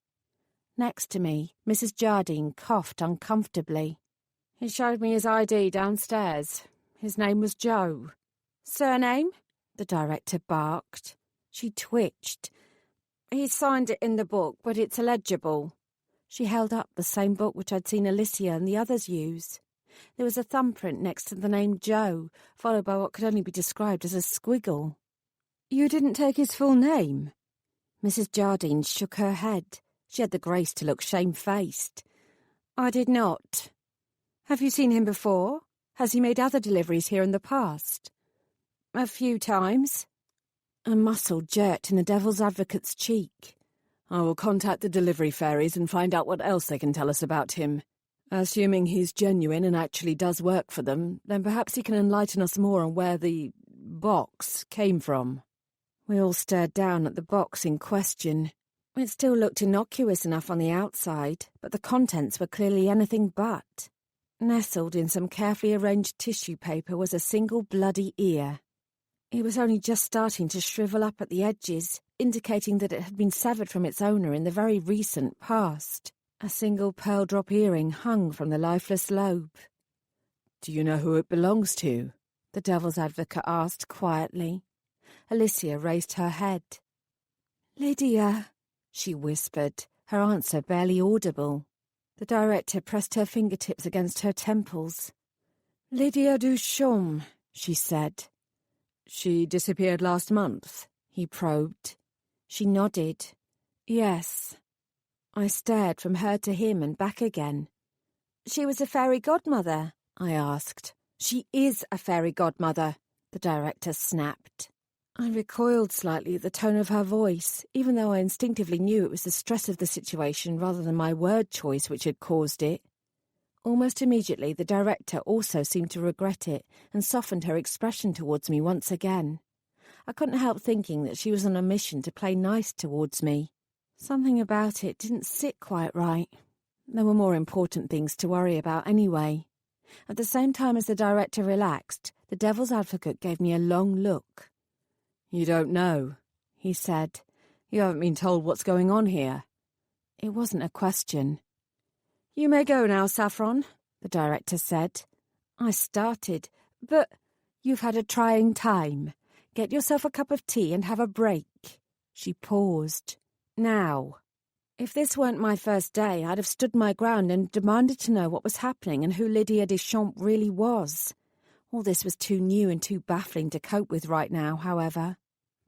Next to me, Mrs. Jardine coughed uncomfortably. He showed me his ID downstairs. His name was Joe. Surname? The director barked. She twitched. He signed it in the book, but it's illegible. She held up the same book which I'd seen Alicia and the others use. There was a thumbprint next to the name Joe, followed by what could only be described as a squiggle. "You didn't take his full name?" Mrs. Jardine shook her head. She had the grace to look shamefaced. "I did not." "Have you seen him before? Has he made other deliveries here in the past?" "A few times." A muscle jerked in the devil's advocate's cheek. "I will contact the delivery fairies and find out what else they can tell us about him. Assuming he's genuine and actually does work for them, then perhaps he can enlighten us more on where the box came from." We all stared down at the box in question. It still looked innocuous enough on the outside, but the contents were clearly anything but. Nestled in some carefully arranged tissue paper was a single bloody ear. It was only just starting to shrivel up at the edges, indicating that it had been severed from its owner in the very recent past. A single pearl drop earring hung from the lifeless lobe. Do you know who it belongs to? The devil's advocate asked quietly. Alicia raised her head. Lydia, she whispered, her answer barely audible. The director pressed her fingertips against her temples. Lydia Duchamp, she said. She disappeared last month, he probed. She nodded. Yes. I stared from her to him and back again. She was a fairy godmother, I asked. She is a fairy godmother, the director snapped. I recoiled slightly at the tone of her voice, even though I instinctively knew it was the stress of the situation rather than my word choice which had caused it. Almost immediately, the director also seemed to regret it and softened her expression towards me once again. I couldn't help thinking that she was on a mission to play nice towards me. Something about it didn't sit quite right. There were more important things to worry about anyway. At the same time as the director relaxed, the devil's advocate gave me a long look. You don't know, he said. You haven't been told what's going on here. It wasn't a question. You may go now, Saffron, the director said. I started, but you've had a trying time. Get yourself a cup of tea and have a break. She paused. Now, if this weren't my first day, I'd have stood my ground and demanded to know what was happening and who Lydia Duchamp really was. All this was too new and too baffling to cope with right now, however.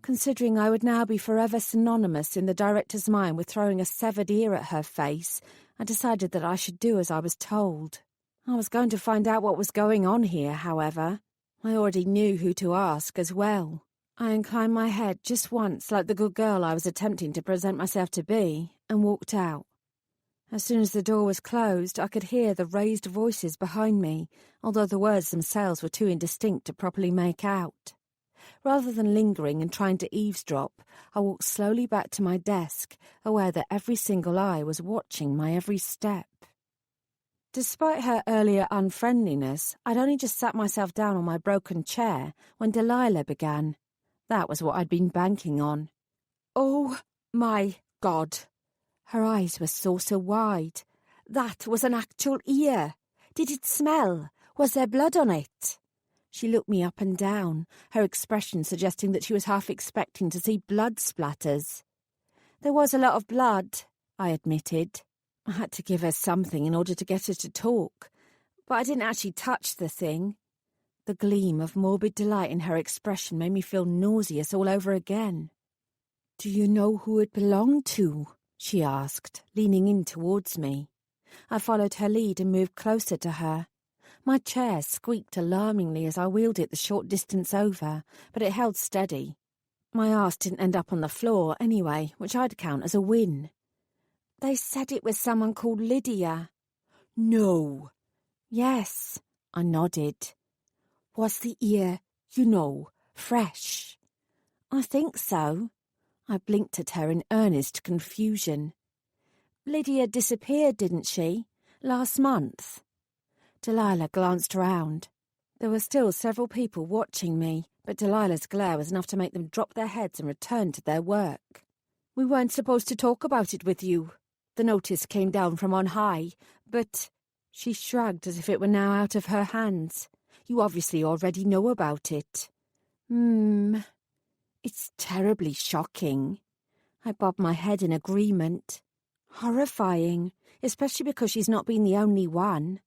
Considering I would now be forever synonymous in the director's mind with throwing a severed ear at her face, I decided that I should do as I was told. I was going to find out what was going on here, however. I already knew who to ask as well. I inclined my head just once, like the good girl I was attempting to present myself to be, and walked out. As soon as the door was closed, I could hear the raised voices behind me, although the words themselves were too indistinct to properly make out. Rather than lingering and trying to eavesdrop, I walked slowly back to my desk, aware that every single eye was watching my every step. Despite her earlier unfriendliness, I'd only just sat myself down on my broken chair when Delilah began. That was what I'd been banking on. Oh, my God. Her eyes were saucer wide. That was an actual ear. Did it smell? Was there blood on it? She looked me up and down, her expression suggesting that she was half expecting to see blood splatters. There was a lot of blood, I admitted. I had to give her something in order to get her to talk, but I didn't actually touch the thing. The gleam of morbid delight in her expression made me feel nauseous all over again. Do you know who it belonged to? She asked, leaning in towards me. I followed her lead and moved closer to her. My chair squeaked alarmingly as I wheeled it the short distance over, but it held steady. My arse didn't end up on the floor anyway, which I'd count as a win. They said it was someone called Lydia. No. Yes, I nodded. Was the ear, fresh? I think so. I blinked at her in earnest confusion. Lydia disappeared, didn't she? Last month. Delilah glanced round. There were still several people watching me, but Delilah's glare was enough to make them drop their heads and return to their work. We weren't supposed to talk about it with you. The notice came down from on high, but... She shrugged as if it were now out of her hands. You obviously already know about it. It's terribly shocking. I bobbed my head in agreement. Horrifying, especially because she's not been the only one.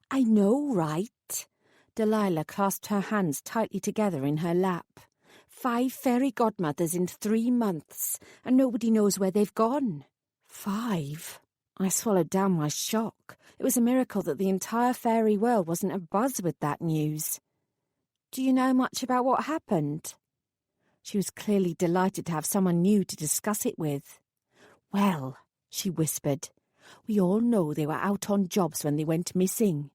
I know, right? Delilah clasped her hands tightly together in her lap. 5 fairy godmothers in 3 months, and nobody knows where they've gone. 5? I swallowed down my shock. It was a miracle that the entire fairy world wasn't abuzz with that news. Do you know much about what happened? She was clearly delighted to have someone new to discuss it with. Well, she whispered, we all know they were out on jobs when they went missing.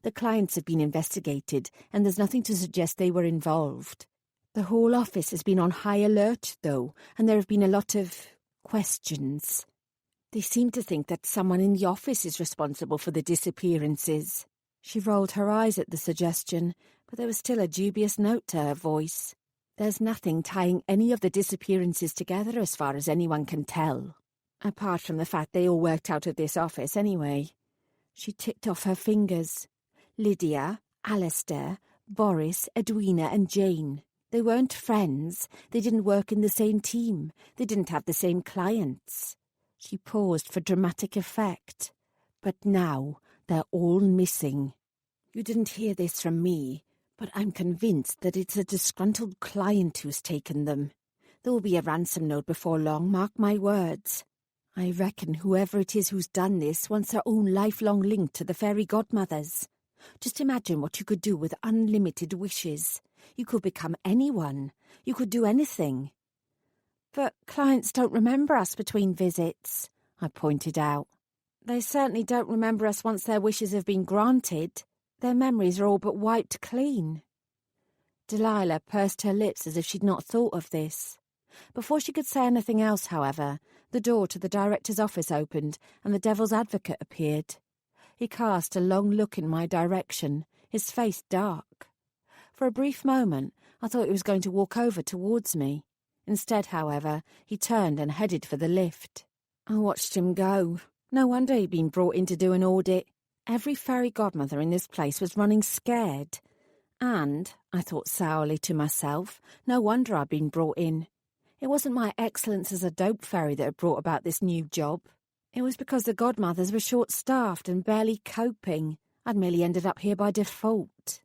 The clients have been investigated, and there's nothing to suggest they were involved. The whole office has been on high alert, though, and there have been a lot of questions. They seem to think that someone in the office is responsible for the disappearances. She rolled her eyes at the suggestion, but there was still a dubious note to her voice. There's nothing tying any of the disappearances together as far as anyone can tell. Apart from the fact they all worked out of this office anyway. She ticked off her fingers. Lydia, Alistair, Boris, Edwina and Jane. They weren't friends. They didn't work in the same team. They didn't have the same clients. She paused for dramatic effect. But now they're all missing. You didn't hear this from me, but I'm convinced that it's a disgruntled client who's taken them. There will be a ransom note before long, mark my words. I reckon whoever it is who's done this wants their own lifelong link to the fairy godmothers. Just imagine what you could do with unlimited wishes. You could become anyone. You could do anything. But clients don't remember us between visits, I pointed out. They certainly don't remember us once their wishes have been granted. Their memories are all but wiped clean. Delilah pursed her lips as if she'd not thought of this. Before she could say anything else, however, the door to the director's office opened and the devil's advocate appeared. He cast a long look in my direction, his face dark. For a brief moment, I thought he was going to walk over towards me. Instead, however, he turned and headed for the lift. I watched him go. No wonder he'd been brought in to do an audit. Every fairy godmother in this place was running scared. And, I thought sourly to myself, no wonder I'd been brought in. It wasn't my excellence as a dope fairy that had brought about this new job. It was because the godmothers were short-staffed and barely coping. I'd merely ended up here by default.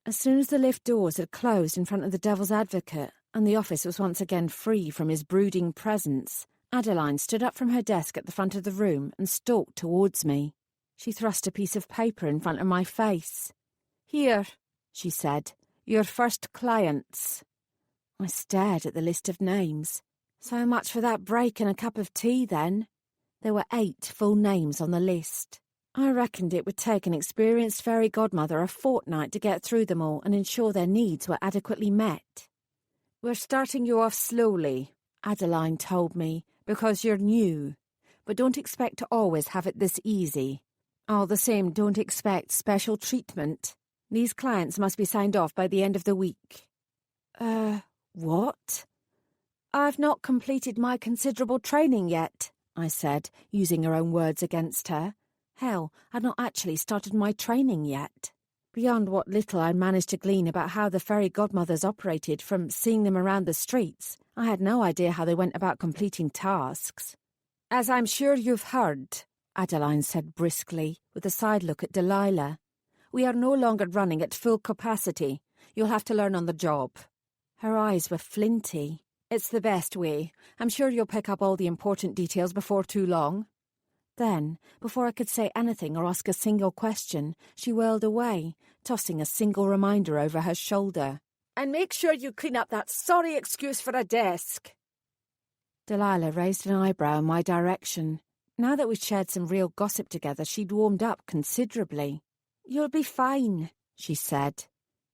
As soon as the lift doors had closed in front of the devil's advocate and the office was once again free from his brooding presence, Adeline stood up from her desk at the front of the room and stalked towards me. She thrust a piece of paper in front of my face. "Here," she said, "your first clients." I stared at the list of names. So much for that break and a cup of tea, then. There were 8 full names on the list. I reckoned it would take an experienced fairy godmother a fortnight to get through them all and ensure their needs were adequately met. "We're starting you off slowly," Adeline told me, "because you're new. But don't expect to always have it this easy. All the same, don't expect special treatment. These clients must be signed off by the end of the week." What? "I've not completed my considerable training yet," I said, using her own words against her. Hell, I'd not actually started my training yet. Beyond what little I'd managed to glean about how the fairy godmothers operated from seeing them around the streets, I had no idea how they went about completing tasks. "As I'm sure you've heard," Adeline said briskly, with a side look at Delilah, "we are no longer running at full capacity. You'll have to learn on the job." Her eyes were flinty. "It's the best way. I'm sure you'll pick up all the important details before too long." Then, before I could say anything or ask a single question, she whirled away, tossing a single reminder over her shoulder. "And make sure you clean up that sorry excuse for a desk." Delilah raised an eyebrow in my direction. Now that we'd shared some real gossip together, she'd warmed up considerably. "You'll be fine," she said.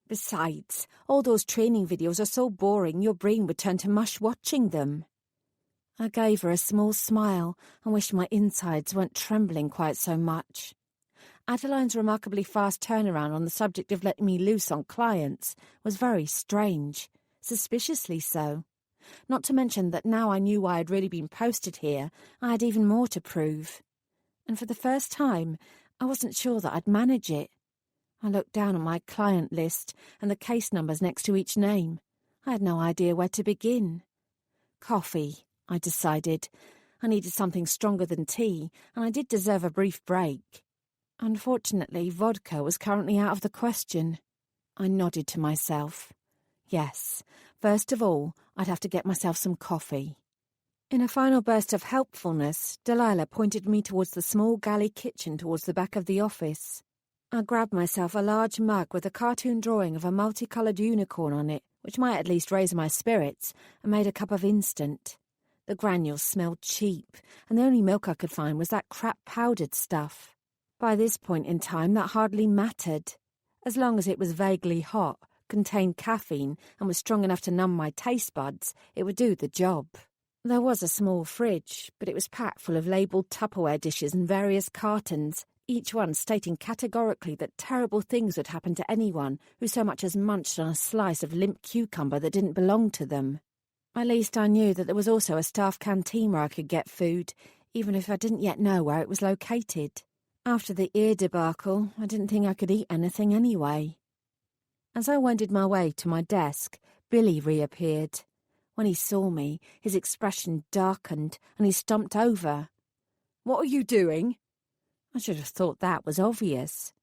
"Besides, all those training videos are so boring your brain would turn to mush watching them." I gave her a small smile and wished my insides weren't trembling quite so much. Adeline's remarkably fast turnaround on the subject of letting me loose on clients was very strange, suspiciously so. Not to mention that now I knew why I'd really been posted here, I had even more to prove. And for the first time, I wasn't sure that I'd manage it. I looked down at my client list and the case numbers next to each name. I had no idea where to begin. Coffee, I decided. I needed something stronger than tea, and I did deserve a brief break. Unfortunately, vodka was currently out of the question. I nodded to myself. Yes, first of all, I'd have to get myself some coffee. In a final burst of helpfulness, Delilah pointed me towards the small galley kitchen towards the back of the office. I grabbed myself a large mug with a cartoon drawing of a multicoloured unicorn on it, which might at least raise my spirits, and made a cup of instant. The granules smelled cheap, and the only milk I could find was that crap powdered stuff. By this point in time, that hardly mattered. As long as it was vaguely hot, contained caffeine, and was strong enough to numb my taste buds, it would do the job. There was a small fridge, but it was packed full of labelled Tupperware dishes and various cartons, each one stating categorically that terrible things would happen to anyone who so much as munched on a slice of limp cucumber that didn't belong to them. At least I knew that there was also a staff canteen where I could get food, even if I didn't yet know where it was located. After the ear debacle, I didn't think I could eat anything anyway. As I wended my way to my desk, Billy reappeared. When he saw me, his expression darkened and he stumped over. "What are you doing?" I should have thought that was obvious.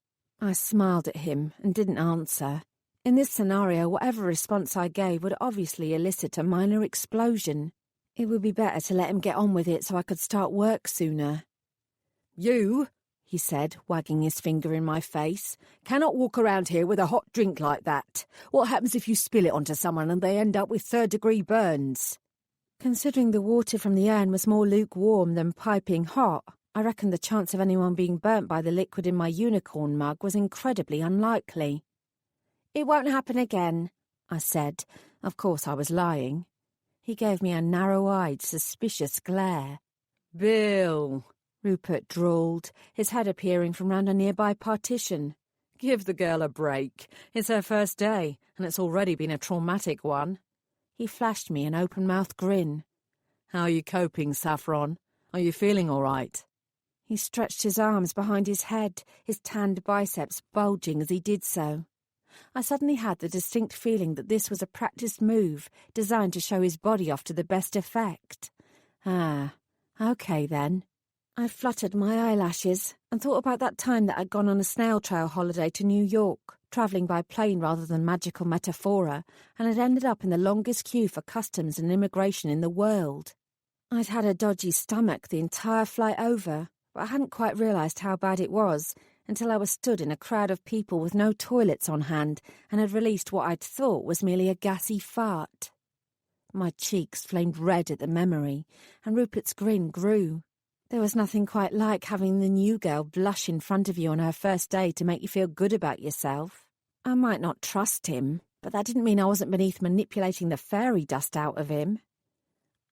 I smiled at him and didn't answer. In this scenario, whatever response I gave would obviously elicit a minor explosion. It would be better to let him get on with it so I could start work sooner. "You," he said, wagging his finger in my face, "cannot walk around here with a hot drink like that. What happens if you spill it onto someone and they end up with third-degree burns?" Considering the water from the urn was more lukewarm than piping hot, I reckoned the chance of anyone being burnt by the liquid in my unicorn mug was incredibly unlikely. "It won't happen again," I said. Of course I was lying. He gave me a narrow-eyed, suspicious glare. "Bill," Rupert drawled, his head appearing from round a nearby partition. "Give the girl a break. It's her first day, and it's already been a traumatic one." He flashed me an open-mouthed grin. "How are you coping, Saffron? Are you feeling all right?" He stretched his arms behind his head, his tanned biceps bulging as he did so. I suddenly had the distinct feeling that this was a practiced move designed to show his body off to the best effect. Ah, okay then. I fluttered my eyelashes and thought about that time that I'd gone on a snail trail holiday to New York, travelling by plane rather than magical metaphora, and had ended up in the longest queue for customs and immigration in the world. I'd had a dodgy stomach the entire flight over, but I hadn't quite realised how bad it was until I was stood in a crowd of people with no toilets on hand and had released what I'd thought was merely a gassy fart. My cheeks flamed red at the memory, and Rupert's grin grew. There was nothing quite like having the new girl blush in front of you on her first day to make you feel good about yourself. I might not trust him, but that didn't mean I wasn't beneath manipulating the fairy dust out of him.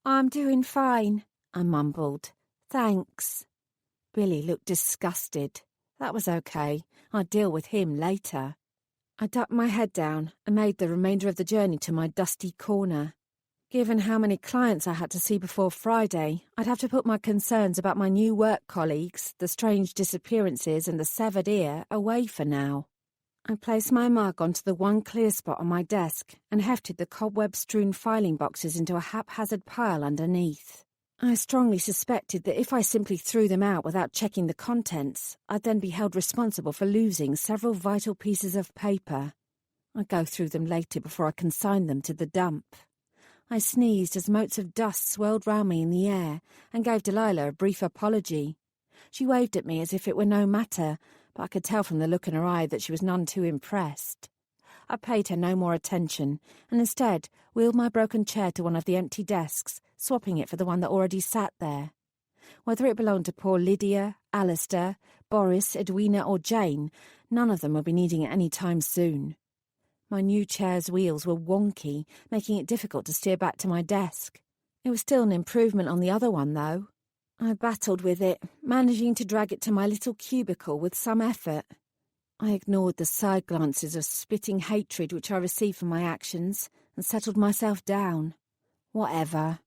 "I'm doing fine," I mumbled. "Thanks." Billy looked disgusted. That was okay. I'd deal with him later. I ducked my head down and made the remainder of the journey to my dusty corner. Given how many clients I had to see before Friday, I'd have to put my concerns about my new work colleagues, the strange disappearances and the severed ear away for now. I placed my mug onto the one clear spot on my desk and hefted the cobweb-strewn filing boxes into a haphazard pile underneath. I strongly suspected that if I simply threw them out without checking the contents, I'd then be held responsible for losing several vital pieces of paper. I'd go through them later before I consigned them to the dump. I sneezed as motes of dust swirled round me in the air and gave Delilah a brief apology. She waved at me as if it were no matter, but I could tell from the look in her eye that she was none too impressed. I paid her no more attention and instead wheeled my broken chair to one of the empty desks, swapping it for the one that already sat there. Whether it belonged to poor Lydia, Alistair, Boris, Edwina or Jane, none of them would be needing it any time soon. My new chair's wheels were wonky, making it difficult to steer back to my desk. It was still an improvement on the other one, though. I battled with it, managing to drag it to my little cubicle with some effort. I ignored the side glances of spitting hatred which I received for my actions and settled myself down. Whatever.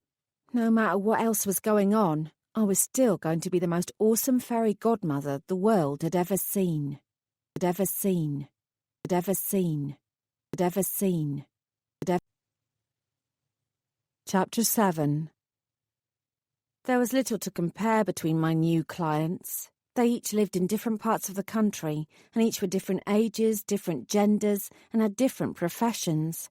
No matter what else was going on, I was still going to be the most awesome fairy godmother the world had ever seen. Had ever seen. Had ever seen. Had ever seen. Chapter 7. There was little to compare between my new clients. They each lived in different parts of the country, and each were different ages, different genders, and had different professions.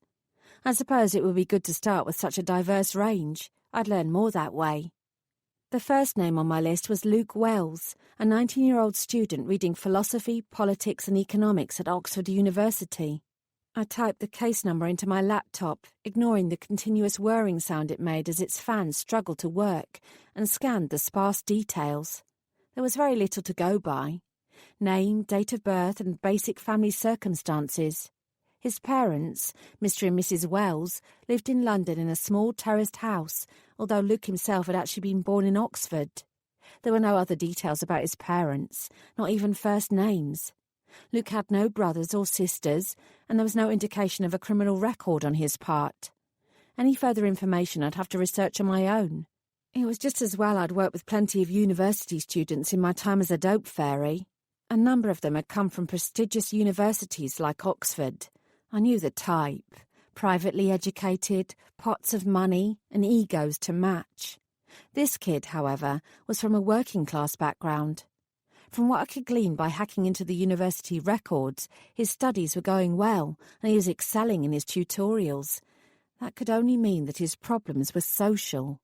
I suppose it would be good to start with such a diverse range. I'd learn more that way. The first name on my list was Luke Wells, a 19-year-old student reading philosophy, politics and economics at Oxford University. I typed the case number into my laptop, ignoring the continuous whirring sound it made as its fans struggled to work, and scanned the sparse details. There was very little to go by. Name, date of birth and basic family circumstances. His parents, Mr. and Mrs. Wells, lived in London in a small terraced house, although Luke himself had actually been born in Oxford. There were no other details about his parents, not even first names. Luke had no brothers or sisters, and there was no indication of a criminal record on his part. Any further information I'd have to research on my own. It was just as well I'd worked with plenty of university students in my time as a dope fairy. A number of them had come from prestigious universities like Oxford. I knew the type. Privately educated, pots of money, and egos to match. This kid, however, was from a working-class background. From what I could glean by hacking into the university records, his studies were going well, and he was excelling in his tutorials. That could only mean that his problems were social.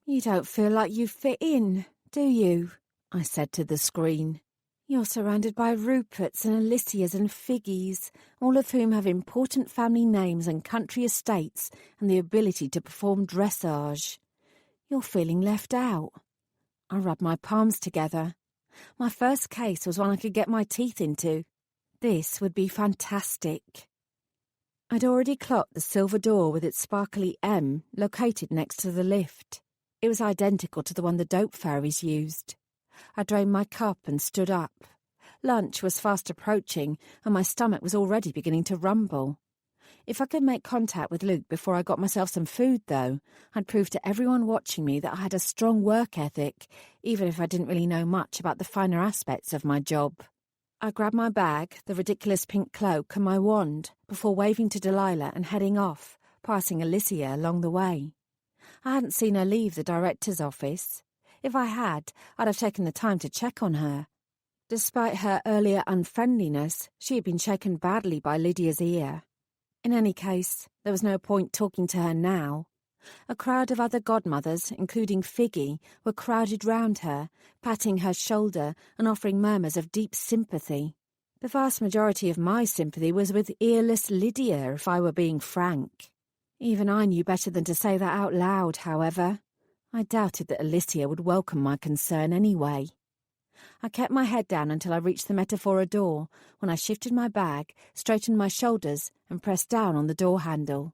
"You don't feel like you fit in, do you?" I said to the screen. "You're surrounded by Ruperts and Alicias and Figgies, all of whom have important family names and country estates and the ability to perform dressage. You're feeling left out." I rubbed my palms together. My first case was one I could get my teeth into. This would be fantastic. I'd already clocked the silver door with its sparkly M located next to the lift. It was identical to the one the dope fairies used. I drained my cup and stood up. Lunch was fast approaching, and my stomach was already beginning to rumble. If I could make contact with Luke before I got myself some food, though, I'd prove to everyone watching me that I had a strong work ethic, even if I didn't really know much about the finer aspects of my job. I grabbed my bag, the ridiculous pink cloak, and my wand, before waving to Delilah and heading off, passing Alicia along the way. I hadn't seen her leave the director's office. If I had, I'd have taken the time to check on her. Despite her earlier unfriendliness, she had been shaken badly by Lydia's ear. In any case, there was no point talking to her now. A crowd of other godmothers, including Figgy, were crowded round her, patting her shoulder and offering murmurs of deep sympathy. The vast majority of my sympathy was with earless Lydia, if I were being frank. Even I knew better than to say that out loud, however. I doubted that Alicia would welcome my concern anyway. I kept my head down until I reached the Metaphora door, when I shifted my bag, straightened my shoulders, and pressed down on the door handle.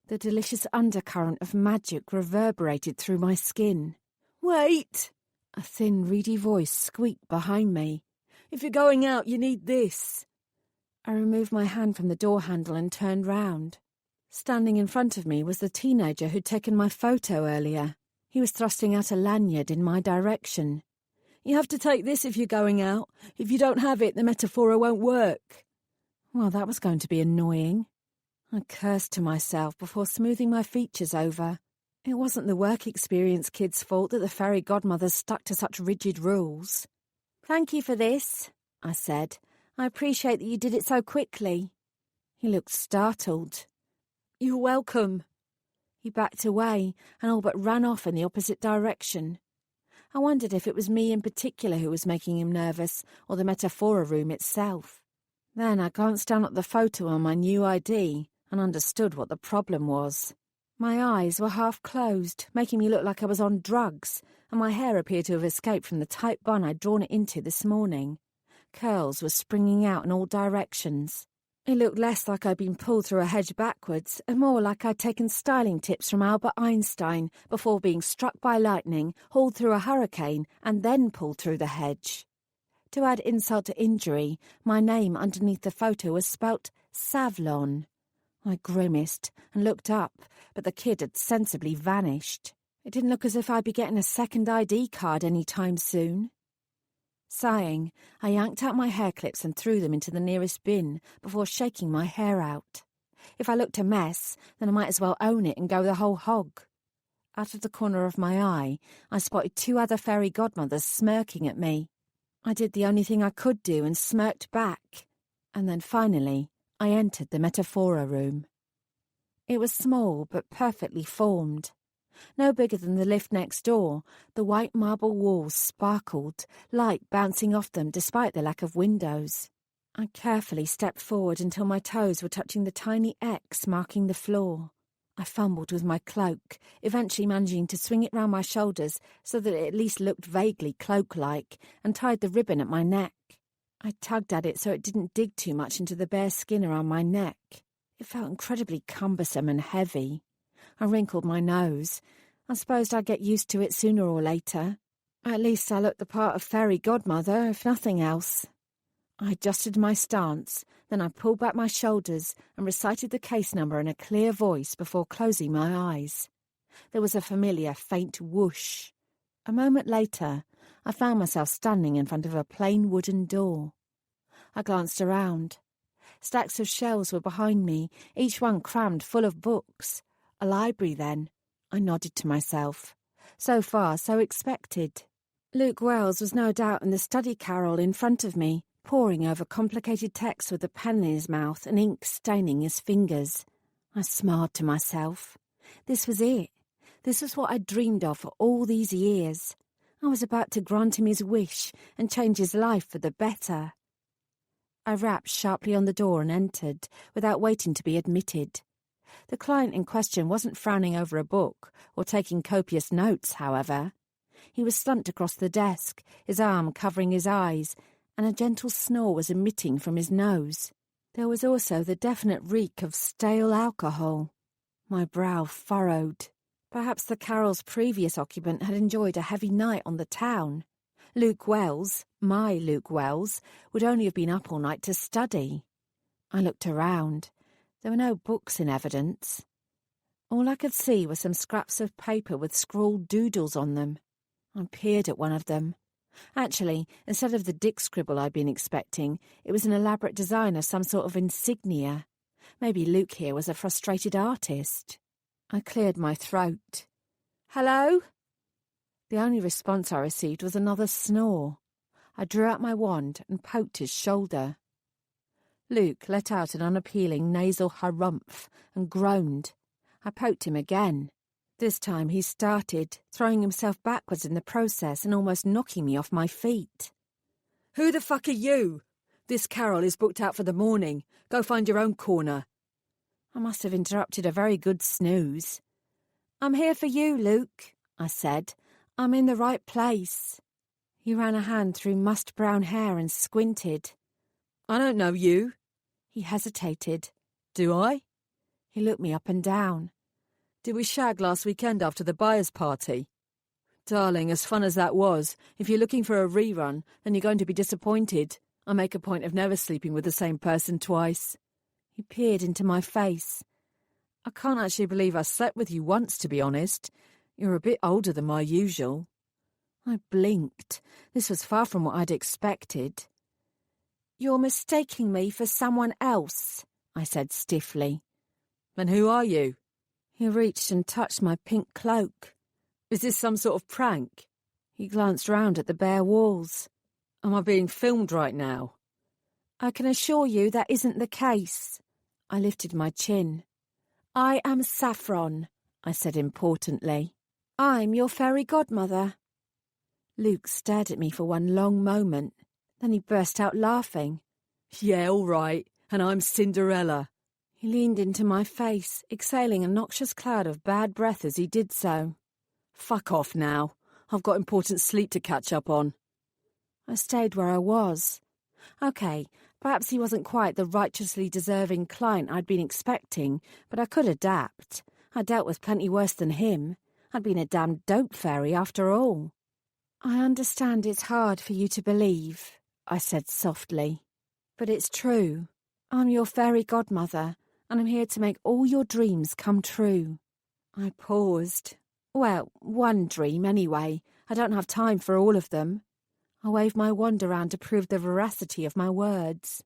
The delicious undercurrent of magic reverberated through my skin. "Wait!" A thin, reedy voice squeaked behind me. "If you're going out, you need this." I removed my hand from the door handle and turned round. Standing in front of me was the teenager who'd taken my photo earlier. He was thrusting out a lanyard in my direction. "You have to take this if you're going out. If you don't have it, the Metaphora won't work." Well, that was going to be annoying. I cursed to myself before smoothing my features over. It wasn't the work experience kid's fault that the fairy godmothers stuck to such rigid rules. "Thank you for this," I said. "I appreciate that you did it so quickly." He looked startled. "You're welcome." He backed away and all but ran off in the opposite direction. I wondered if it was me in particular who was making him nervous, or the Metaphora room itself. Then I glanced down at the photo on my new ID and understood what the problem was. My eyes were half closed, making me look like I was on drugs, and my hair appeared to have escaped from the tight bun I'd drawn it into this morning. Curls were springing out in all directions. It looked less like I'd been pulled through a hedge backwards, and more like I'd taken styling tips from Albert Einstein before being struck by lightning, hauled through a hurricane, and then pulled through the hedge. To add insult to injury, my name underneath the photo was spelt Savlon. I grimaced and looked up, but the kid had sensibly vanished. It didn't look as if I'd be getting a second ID card any time soon. Sighing, I yanked out my hair clips and threw them into the nearest bin before shaking my hair out. If I looked a mess, then I might as well own it and go the whole hog. Out of the corner of my eye, I spotted 2 other fairy godmothers smirking at me. I did the only thing I could do and smirked back. And then finally, I entered the Metaphora room. It was small but perfectly formed. No bigger than the lift next door, the white marble walls sparkled, light bouncing off them despite the lack of windows. I carefully stepped forward until my toes were touching the tiny X marking the floor. I fumbled with my cloak, eventually managing to swing it round my shoulders so that it at least looked vaguely cloak-like, and tied the ribbon at my neck. I tugged at it so it didn't dig too much into the bare skin around my neck. It felt incredibly cumbersome and heavy. I wrinkled my nose. I supposed I'd get used to it sooner or later. At least I looked the part of fairy godmother, if nothing else. I adjusted my stance, then I pulled back my shoulders and recited the case number in a clear voice before closing my eyes. There was a familiar faint whoosh. A moment later, I found myself standing in front of a plain wooden door. I glanced around. Stacks of shelves were behind me, each one crammed full of books. A library, then. I nodded to myself. So far, so expected. Luke Wells was no doubt in the study carrel in front of me, poring over complicated text with a pen in his mouth and ink staining his fingers. I smiled to myself. This was it. This was what I'd dreamed of for all these years. I was about to grant him his wish and change his life for the better. I rapped sharply on the door and entered, without waiting to be admitted. The client in question wasn't frowning over a book or taking copious notes, however. He was slumped across the desk, his arm covering his eyes, and a gentle snore was emitting from his nose. There was also the definite reek of stale alcohol. My brow furrowed. Perhaps the carrel's previous occupant had enjoyed a heavy night on the town. Luke Wells, my Luke Wells, would only have been up all night to study. I looked around. There were no books in evidence. All I could see were some scraps of paper with scrawled doodles on them. I peered at one of them. Actually, instead of the dick scribble I'd been expecting, it was an elaborate design of some sort of insignia. Maybe Luke here was a frustrated artist. I cleared my throat. "Hello?" The only response I received was another snore. I drew out my wand and poked his shoulder. Luke let out an unappealing nasal harumph and groaned. I poked him again. This time he started, throwing himself backwards in the process and almost knocking me off my feet. "Who the fuck are you? This carrel is booked out for the morning. Go find your own corner." I must have interrupted a very good snooze. "I'm here for you, Luke," I said. "I'm in the right place." He ran a hand through must-brown hair and squinted. "I don't know you." He hesitated. "Do I?" He looked me up and down. "Did we shag last weekend after the buyer's party?" "Darling, as fun as that was, if you're looking for a rerun, then you're going to be disappointed. I make a point of never sleeping with the same person twice." He peered into my face. "I can't actually believe I slept with you once, to be honest. You're a bit older than my usual." I blinked. This was far from what I'd expected. "You're mistaking me for someone else," I said stiffly. "And who are you?" He reached and touched my pink cloak. "Is this some sort of prank?" He glanced round at the bare walls. "Am I being filmed right now?" "I can assure you that isn't the case." I lifted my chin. "I am Saffron," I said importantly. "I'm your fairy godmother." Luke stared at me for one long moment. Then he burst out laughing. "Yeah, all right. And I'm Cinderella." He leaned into my face, exhaling a noxious cloud of bad breath as he did so. "Fuck off now. I've got important sleep to catch up on." I stayed where I was. OK, perhaps he wasn't quite the righteously deserving client I'd been expecting, but I could adapt. I dealt with plenty worse than him. I'd been a damned dope fairy after all. "I understand it's hard for you to believe," I said softly. "But it's true. I'm your fairy godmother, and I'm here to make all your dreams come true." I paused. "Well, one dream anyway. I don't have time for all of them." I waved my wand around to prove the veracity of my words.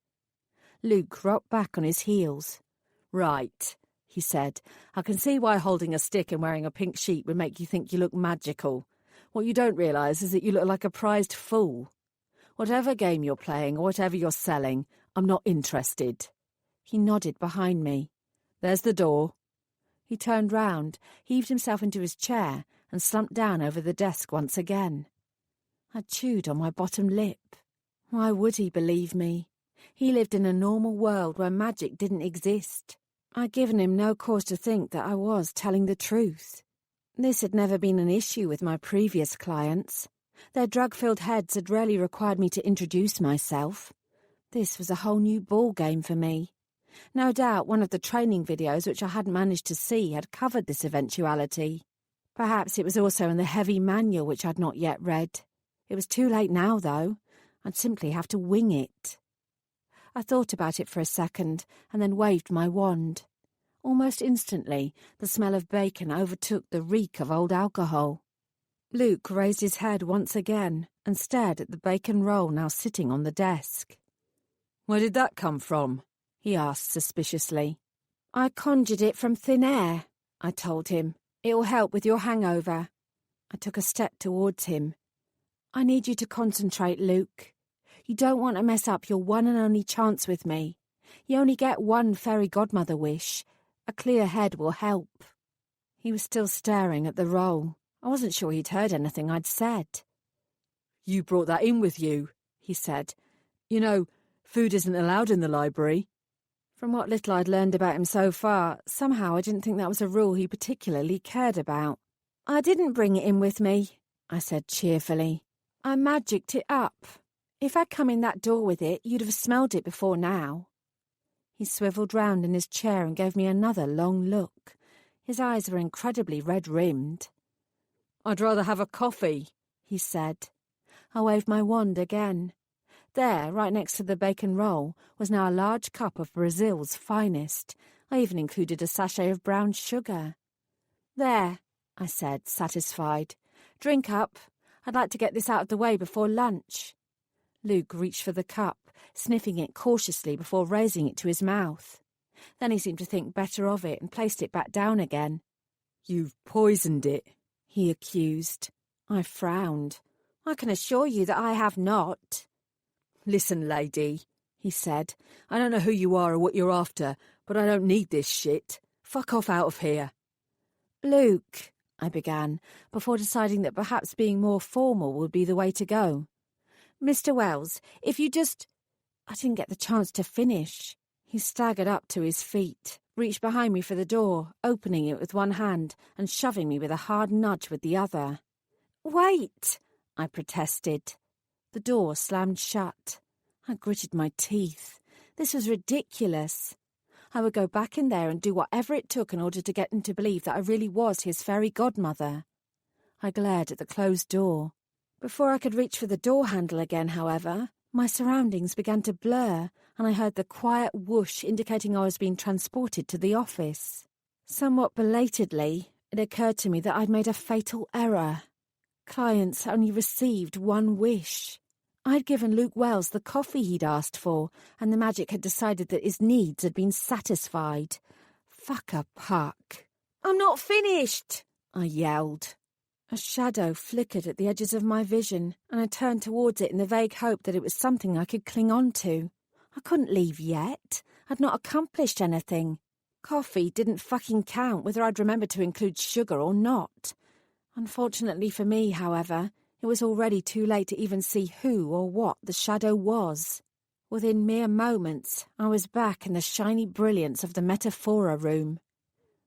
Luke rocked back on his heels. "Right," he said. "I can see why holding a stick and wearing a pink sheet would make you think you look magical. What you don't realise is that you look like a prized fool. Whatever game you're playing or whatever you're selling, I'm not interested." He nodded behind me. "There's the door." He turned round, heaved himself into his chair, and slumped down over the desk once again. I chewed on my bottom lip. Why would he believe me? He lived in a normal world where magic didn't exist. I'd given him no cause to think that I was telling the truth. This had never been an issue with my previous clients. Their drug-filled heads had rarely required me to introduce myself. This was a whole new ballgame for me. No doubt one of the training videos which I hadn't managed to see had covered this eventuality. Perhaps it was also in the heavy manual which I'd not yet read. It was too late now, though. I'd simply have to wing it. I thought about it for a second and then waved my wand. Almost instantly, the smell of bacon overtook the reek of old alcohol. Luke raised his head once again and stared at the bacon roll now sitting on the desk. "Where did that come from?" he asked suspiciously. "I conjured it from thin air," I told him. "It'll help with your hangover." I took a step towards him. "I need you to concentrate, Luke. You don't want to mess up your one and only chance with me. You only get one fairy godmother wish. A clear head will help." He was still staring at the roll. I wasn't sure he'd heard anything I'd said. "You brought that in with you," he said. "You know, food isn't allowed in the library." From what little I'd learned about him so far, somehow I didn't think that was a rule he particularly cared about. "I didn't bring it in with me," I said cheerfully. "I magicked it up. If I'd come in that door with it, you'd have smelled it before now." He swiveled round in his chair and gave me another long look. His eyes were incredibly red-rimmed. "I'd rather have a coffee," he said. I waved my wand again. There, right next to the bacon roll, was now a large cup of Brazil's finest. I even included a sachet of brown sugar. "There," I said, satisfied. "Drink up. I'd like to get this out of the way before lunch." Luke reached for the cup, sniffing it cautiously before raising it to his mouth. Then he seemed to think better of it and placed it back down again. "You've poisoned it," he accused. I frowned. "I can assure you that I have not." "Listen, lady," he said. "I don't know who you are or what you're after, but I don't need this shit. Fuck off out of here." "Luke," I began, before deciding that perhaps being more formal would be the way to go. "Mr. Wells, if you just—" I didn't get the chance to finish. He staggered up to his feet, reached behind me for the door, opening it with one hand and shoving me with a hard nudge with the other. "Wait!" I protested. The door slammed shut. I gritted my teeth. This was ridiculous. I would go back in there and do whatever it took in order to get him to believe that I really was his fairy godmother. I glared at the closed door. Before I could reach for the door handle again, however, my surroundings began to blur, and I heard the quiet whoosh indicating I was being transported to the office. Somewhat belatedly, it occurred to me that I'd made a fatal error. Clients only received one wish. I'd given Luke Wells the coffee he'd asked for, and the magic had decided that his needs had been satisfied. Fuck a puck. "I'm not finished!" I yelled. A shadow flickered at the edges of my vision, and I turned towards it in the vague hope that it was something I could cling on to. I couldn't leave yet. I'd not accomplished anything. Coffee didn't fucking count whether I'd remembered to include sugar or not. Unfortunately for me, however, it was already too late to even see who or what the shadow was. Within mere moments, I was back in the shiny brilliance of the Metaphora room.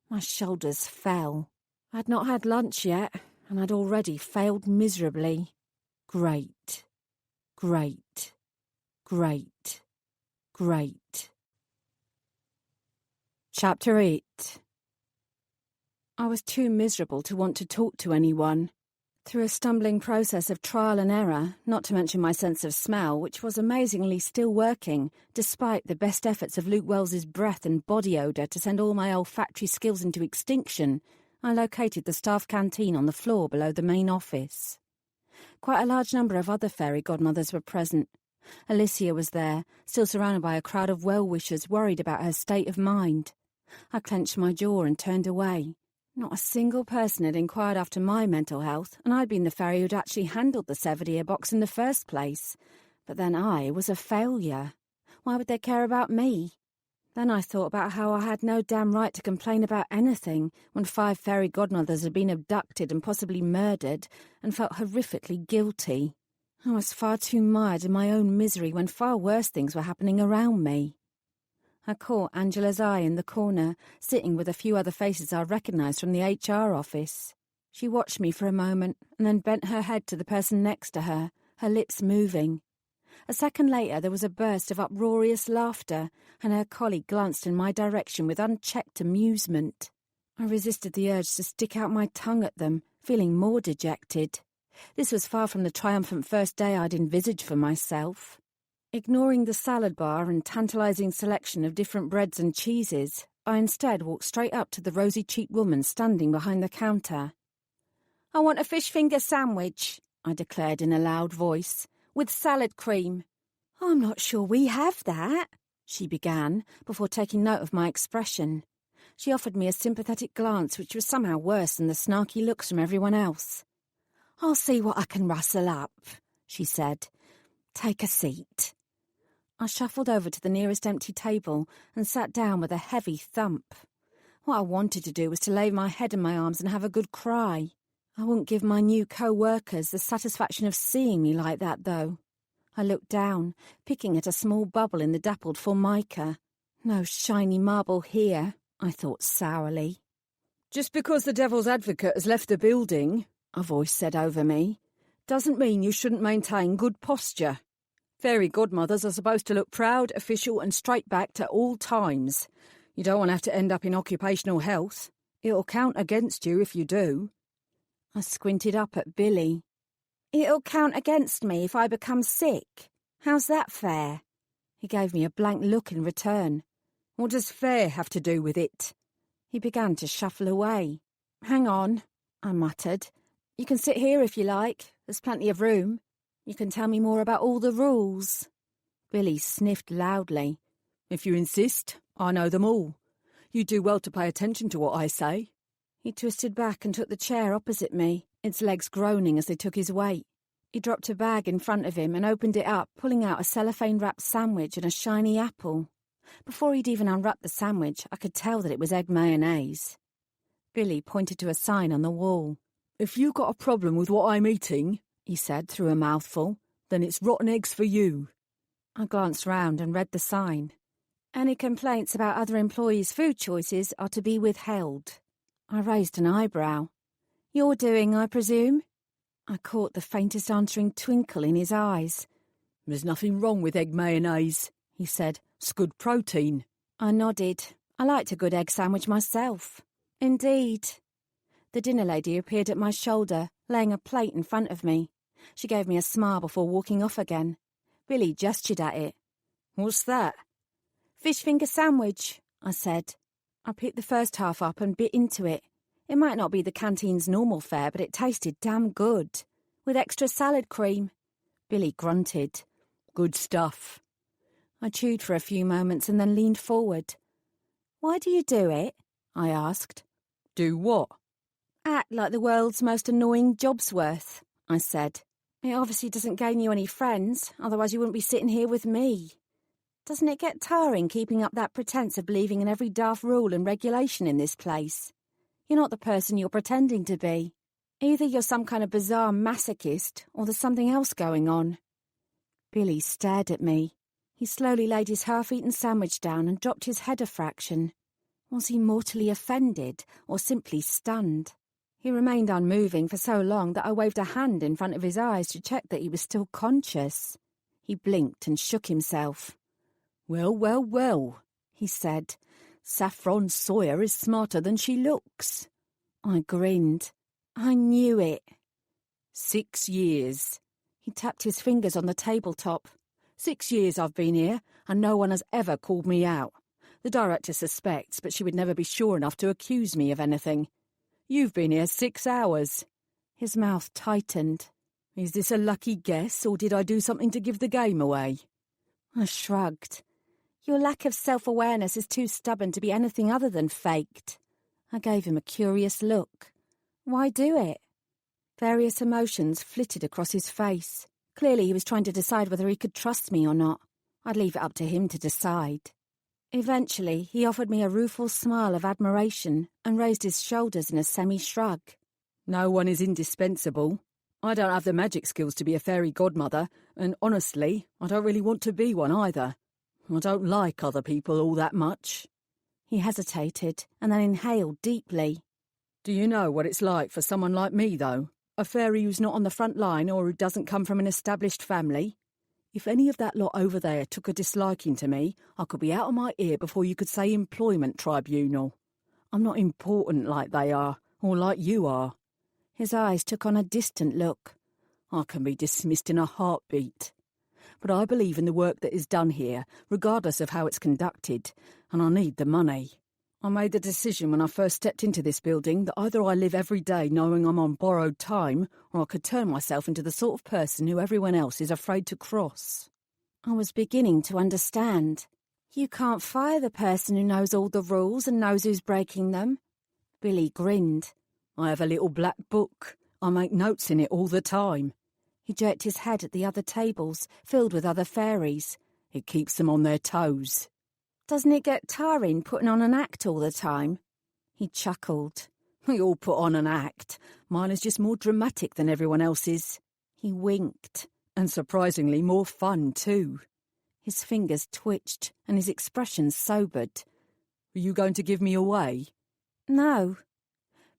My shoulders fell. I'd not had lunch yet, and I'd already failed miserably. Great. Great. Great. Great. Chapter 8. I was too miserable to want to talk to anyone. Through a stumbling process of trial and error, not to mention my sense of smell, which was amazingly still working, despite the best efforts of Luke Wells's breath and body odour to send all my olfactory skills into extinction, I located the staff canteen on the floor below the main office. Quite a large number of other fairy godmothers were present. Alicia was there, still surrounded by a crowd of well-wishers worried about her state of mind. I clenched my jaw and turned away. Not a single person had inquired after my mental health, and I'd been the fairy who'd actually handled the severed ear box in the first place. But then I was a failure. Why would they care about me? Then I thought about how I had no damn right to complain about anything when 5 fairy godmothers had been abducted and possibly murdered, and felt horrifically guilty. I was far too mired in my own misery when far worse things were happening around me. I caught Angela's eye in the corner, sitting with a few other faces I recognised from the HR office. She watched me for a moment and then bent her head to the person next to her, her lips moving. A second later there was a burst of uproarious laughter, and her colleague glanced in my direction with unchecked amusement. I resisted the urge to stick out my tongue at them, feeling more dejected. This was far from the triumphant first day I'd envisaged for myself. Ignoring the salad bar and tantalising selection of different breads and cheeses, I instead walked straight up to the rosy-cheeked woman standing behind the counter. "I want a fish finger sandwich," I declared in a loud voice, "with salad cream." "I'm not sure we have that," she began, before taking note of my expression. She offered me a sympathetic glance which was somehow worse than the snarky looks from everyone else. "I'll see what I can rustle up," she said. "Take a seat." I shuffled over to the nearest empty table and sat down with a heavy thump. What I wanted to do was to lay my head in my arms and have a good cry. I wouldn't give my new co-workers the satisfaction of seeing me like that, though. I looked down, picking at a small bubble in the dappled formica. No shiny marble here, I thought sourly. "Just because the devil's advocate has left the building," a voice said over me, "doesn't mean you shouldn't maintain good posture. Fairy godmothers are supposed to look proud, official and straight-backed at all times. You don't want to have to end up in occupational health. It'll count against you if you do." I squinted up at Billy. "It'll count against me if I become sick. How's that fair?" He gave me a blank look in return. "What does fair have to do with it?" He began to shuffle away. "Hang on," I muttered. "You can sit here if you like. There's plenty of room. You can tell me more about all the rules." Billy sniffed loudly. "If you insist, I know them all. You do well to pay attention to what I say." He twisted back and took the chair opposite me, its legs groaning as they took his weight. He dropped a bag in front of him and opened it up, pulling out a cellophane-wrapped sandwich and a shiny apple. Before he'd even unwrapped the sandwich, I could tell that it was egg mayonnaise. Billy pointed to a sign on the wall. "If you've got a problem with what I'm eating," he said through a mouthful, "then it's rotten eggs for you." I glanced round and read the sign. "Any complaints about other employees' food choices are to be withheld." I raised an eyebrow. "You're doing, I presume?" I caught the faintest answering twinkle in his eyes. "There's nothing wrong with egg mayonnaise," he said. "It's good protein." I nodded. I liked a good egg sandwich myself. "Indeed." The dinner lady appeared at my shoulder, laying a plate in front of me. She gave me a smile before walking off again. Billy gestured at it. "What's that?" "Fish finger sandwich," I said. I picked the first half up and bit into it. It might not be the canteen's normal fare, but it tasted damn good. With extra salad cream. Billy grunted. "Good stuff." I chewed for a few moments and then leaned forward. "Why do you do it?" I asked. "Do what?" "Act like the world's most annoying job's worth," I said. "It obviously doesn't gain you any friends, otherwise you wouldn't be sitting here with me. Doesn't it get tiring keeping up that pretense of believing in every daft rule and regulation in this place? You're not the person you're pretending to be. Either you're some kind of bizarre masochist, or there's something else going on." Billy stared at me. He slowly laid his half-eaten sandwich down and dropped his head a fraction. Was he mortally offended, or simply stunned? He remained unmoving for so long that I waved a hand in front of his eyes to check that he was still conscious. He blinked and shook himself. Well, well, well," he said. "Saffron Sawyer is smarter than she looks." I grinned. I knew it. 6 years. He tapped his fingers on the tabletop. 6 years I've been here, and no one has ever called me out. The director suspects, but she would never be sure enough to accuse me of anything. You've been here 6 hours. His mouth tightened. Is this a lucky guess, or did I do something to give the game away? I shrugged. Your lack of self-awareness is too stubborn to be anything other than faked. I gave him a curious look. Why do it? Various emotions flitted across his face. Clearly he was trying to decide whether he could trust me or not. I'd leave it up to him to decide. Eventually, he offered me a rueful smile of admiration and raised his shoulders in a semi-shrug. No one is indispensable. I don't have the magic skills to be a fairy godmother, and honestly, I don't really want to be one either. I don't like other people all that much. He hesitated and then inhaled deeply. Do you know what it's like for someone like me, though? A fairy who's not on the front line or who doesn't come from an established family? If any of that lot over there took a disliking to me, I could be out of my ear before you could say employment tribunal. I'm not important like they are, or like you are. His eyes took on a distant look. I can be dismissed in a heartbeat. But I believe in the work that is done here, regardless of how it's conducted, and I need the money. I made the decision when I first stepped into this building that either I live every day knowing I'm on borrowed time, or I could turn myself into the sort of person who everyone else is afraid to cross. I was beginning to understand. You can't fire the person who knows all the rules and knows who's breaking them. Billy grinned. I have a little black book. I make notes in it all the time. He jerked his head at the other tables, filled with other fairies. It keeps them on their toes. Doesn't it get tiring putting on an act all the time? He chuckled. We all put on an act. Mine is just more dramatic than everyone else's. He winked. And surprisingly more fun, too. His fingers twitched and his expression sobered. Are you going to give me away? No.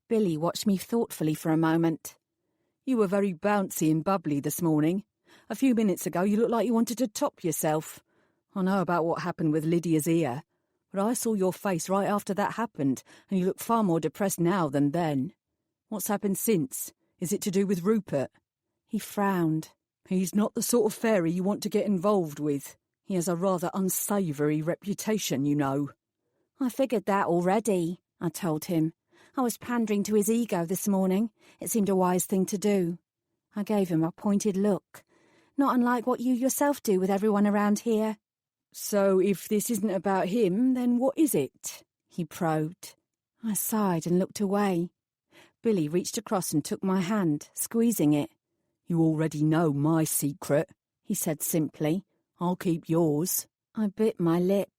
Billy watched me thoughtfully for a moment. You were very bouncy and bubbly this morning. A few minutes ago you looked like you wanted to top yourself. I know about what happened with Lydia's ear, but I saw your face right after that happened, and you look far more depressed now than then. What's happened since? Is it to do with Rupert? He frowned. He's not the sort of fairy you want to get involved with. He has a rather unsavoury reputation, you know. I figured that already, I told him. I was pandering to his ego this morning. It seemed a wise thing to do. I gave him a pointed look, not unlike what you yourself do with everyone around here. So if this isn't about him, then what is it? He probed. I sighed and looked away. Billy reached across and took my hand, squeezing it. You already know my secret, he said simply. I'll keep yours. I bit my lip.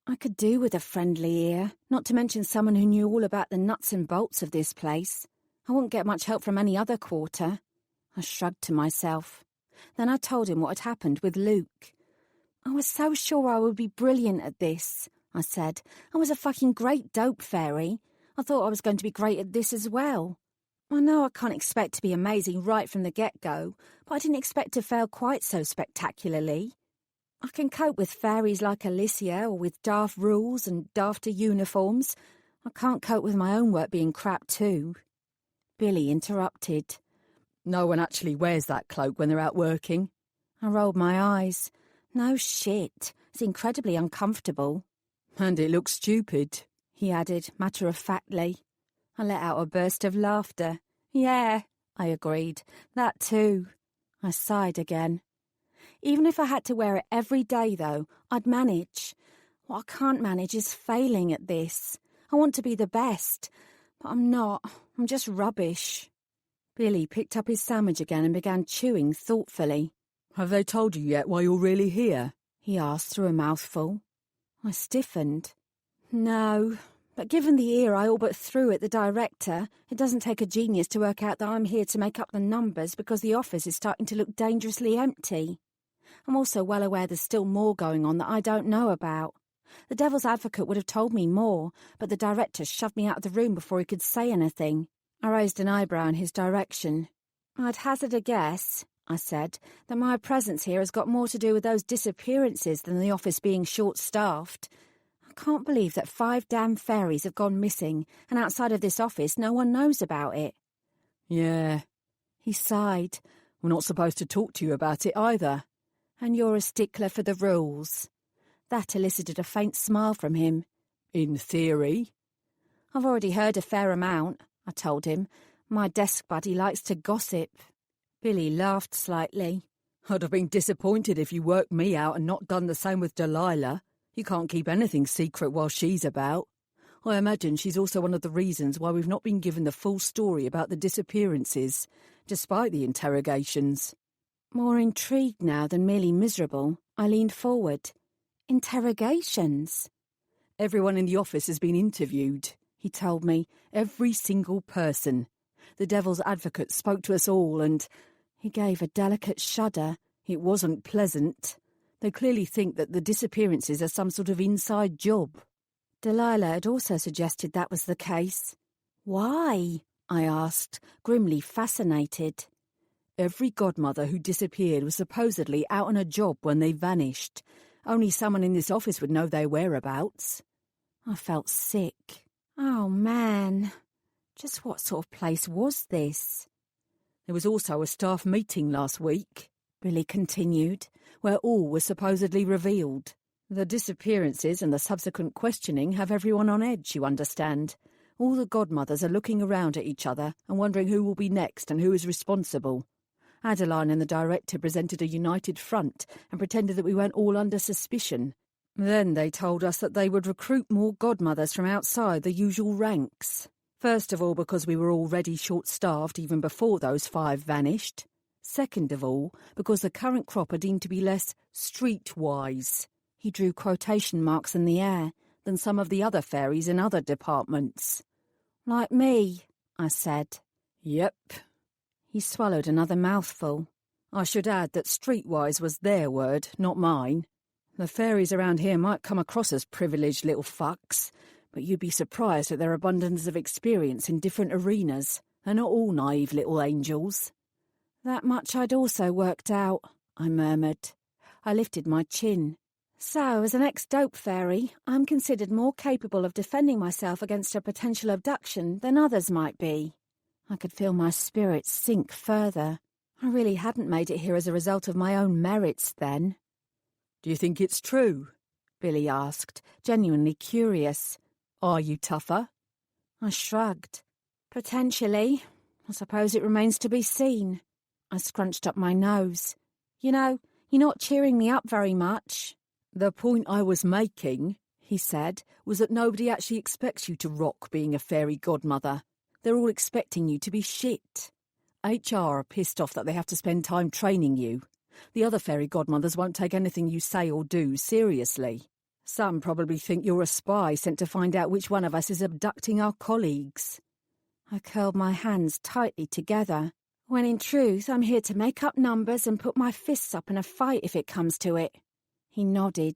I could do with a friendly ear, not to mention someone who knew all about the nuts and bolts of this place. I wouldn't get much help from any other quarter. I shrugged to myself. Then I told him what had happened with Luke. I was so sure I would be brilliant at this, I said. I was a fucking great dope fairy. I thought I was going to be great at this as well. I know I can't expect to be amazing right from the get-go, but I didn't expect to fail quite so spectacularly. I can cope with fairies like Alicia or with daft rules and dafter uniforms. I can't cope with my own work being crap too. Billy interrupted. No one actually wears that cloak when they're out working. I rolled my eyes. No shit. It's incredibly uncomfortable. And it looks stupid, he added matter-of-factly. I let out a burst of laughter. Yeah, I agreed. That too. I sighed again. Even if I had to wear it every day, though, I'd manage. What I can't manage is failing at this. I want to be the best, but I'm not. I'm just rubbish. Billy picked up his sandwich again and began chewing thoughtfully. Have they told you yet why you're really here? He asked through a mouthful. I stiffened. No, but given the ear I all but threw at the director, it doesn't take a genius to work out that I'm here to make up the numbers because the office is starting to look dangerously empty. I'm also well aware there's still more going on that I don't know about. The devil's advocate would have told me more, but the director shoved me out of the room before he could say anything. I raised an eyebrow in his direction. I'd hazard a guess, I said, that my presence here has got more to do with those disappearances than the office being short-staffed. I can't believe that 5 damn fairies have gone missing, and outside of this office no one knows about it. Yeah. He sighed. We're not supposed to talk to you about it either. And you're a stickler for the rules. That elicited a faint smile from him. In theory. I've already heard a fair amount, I told him. My desk buddy likes to gossip. Billy laughed slightly. I'd have been disappointed if you worked me out and not done the same with Delilah. You can't keep anything secret while she's about. I imagine she's also one of the reasons why we've not been given the full story about the disappearances, despite the interrogations. More intrigued now than merely miserable, I leaned forward. Interrogations? Everyone in the office has been interviewed, he told me. Every single person. The devil's advocate spoke to us all and... He gave a delicate shudder. It wasn't pleasant. They clearly think that the disappearances are some sort of inside job. Delilah had also suggested that was the case. Why? I asked, grimly fascinated. Every godmother who disappeared was supposedly out on a job when they vanished. Only someone in this office would know their whereabouts. I felt sick. Oh, man. Just what sort of place was this? There was also a staff meeting last week, Billy continued, where all was supposedly revealed. The disappearances and the subsequent questioning have everyone on edge, you understand. All the godmothers are looking around at each other and wondering who will be next and who is responsible. Adeline and the director presented a united front and pretended that we weren't all under suspicion. Then they told us that they would recruit more godmothers from outside the usual ranks. First of all, because we were already short-staffed even before those 5 vanished. Second of all, because the current crop are deemed to be less streetwise. He drew quotation marks in the air than some of the other fairies in other departments. Like me, I said. Yep. He swallowed another mouthful. I should add that streetwise was their word, not mine. The fairies around here might come across as privileged little fucks, but you'd be surprised at their abundance of experience in different arenas. They're not all naive little angels. That much I'd also worked out, I murmured. I lifted my chin. So, as an ex-dope fairy, I'm considered more capable of defending myself against a potential abduction than others might be. I could feel my spirits sink further. I really hadn't made it here as a result of my own merits then. Do you think it's true? Billy asked, genuinely curious. Are you tougher? I shrugged. Potentially. I suppose it remains to be seen. I scrunched up my nose. You know, you're not cheering me up very much. The point I was making, he said, was that nobody actually expects you to rock being a fairy godmother. They're all expecting you to be shit. HR are pissed off that they have to spend time training you. The other fairy godmothers won't take anything you say or do seriously. Some probably think you're a spy sent to find out which one of us is abducting our colleagues. I curled my hands tightly together, when in truth I'm here to make up numbers and put my fists up in a fight if it comes to it. He nodded.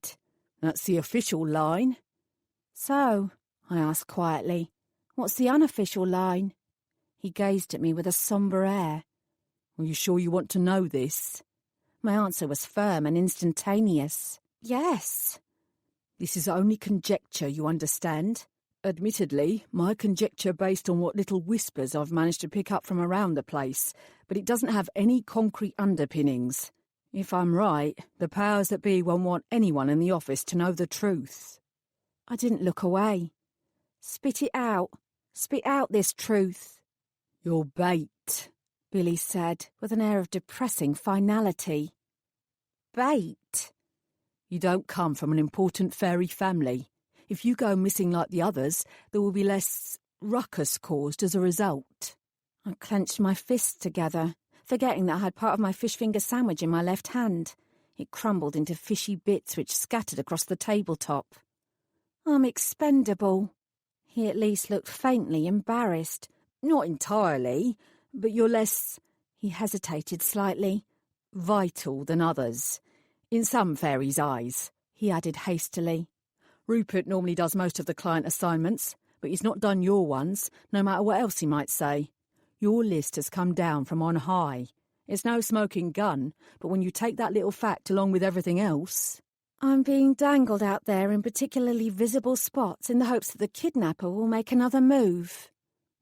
That's the official line. So, I asked quietly, what's the unofficial line? He gazed at me with a sombre air. Are you sure you want to know this? My answer was firm and instantaneous. Yes. This is only conjecture, you understand? Admittedly, my conjecture based on what little whispers I've managed to pick up from around the place, but it doesn't have any concrete underpinnings. If I'm right, the powers that be won't want anyone in the office to know the truth. I didn't look away. Spit it out. Spit out this truth. You're bait, Billy said, with an air of depressing finality. Bait? You don't come from an important fairy family. If you go missing like the others, there will be less ruckus caused as a result. I clenched my fists together, forgetting that I had part of my fish finger sandwich in my left hand. It crumbled into fishy bits which scattered across the tabletop. I'm expendable. He at least looked faintly embarrassed. Not entirely, but you're less, he hesitated slightly, vital than others. In some fairies' eyes, he added hastily. Rupert normally does most of the client assignments, but he's not done your ones, no matter what else he might say. Your list has come down from on high. It's no smoking gun, but when you take that little fact along with everything else... I'm being dangled out there in particularly visible spots in the hopes that the kidnapper will make another move.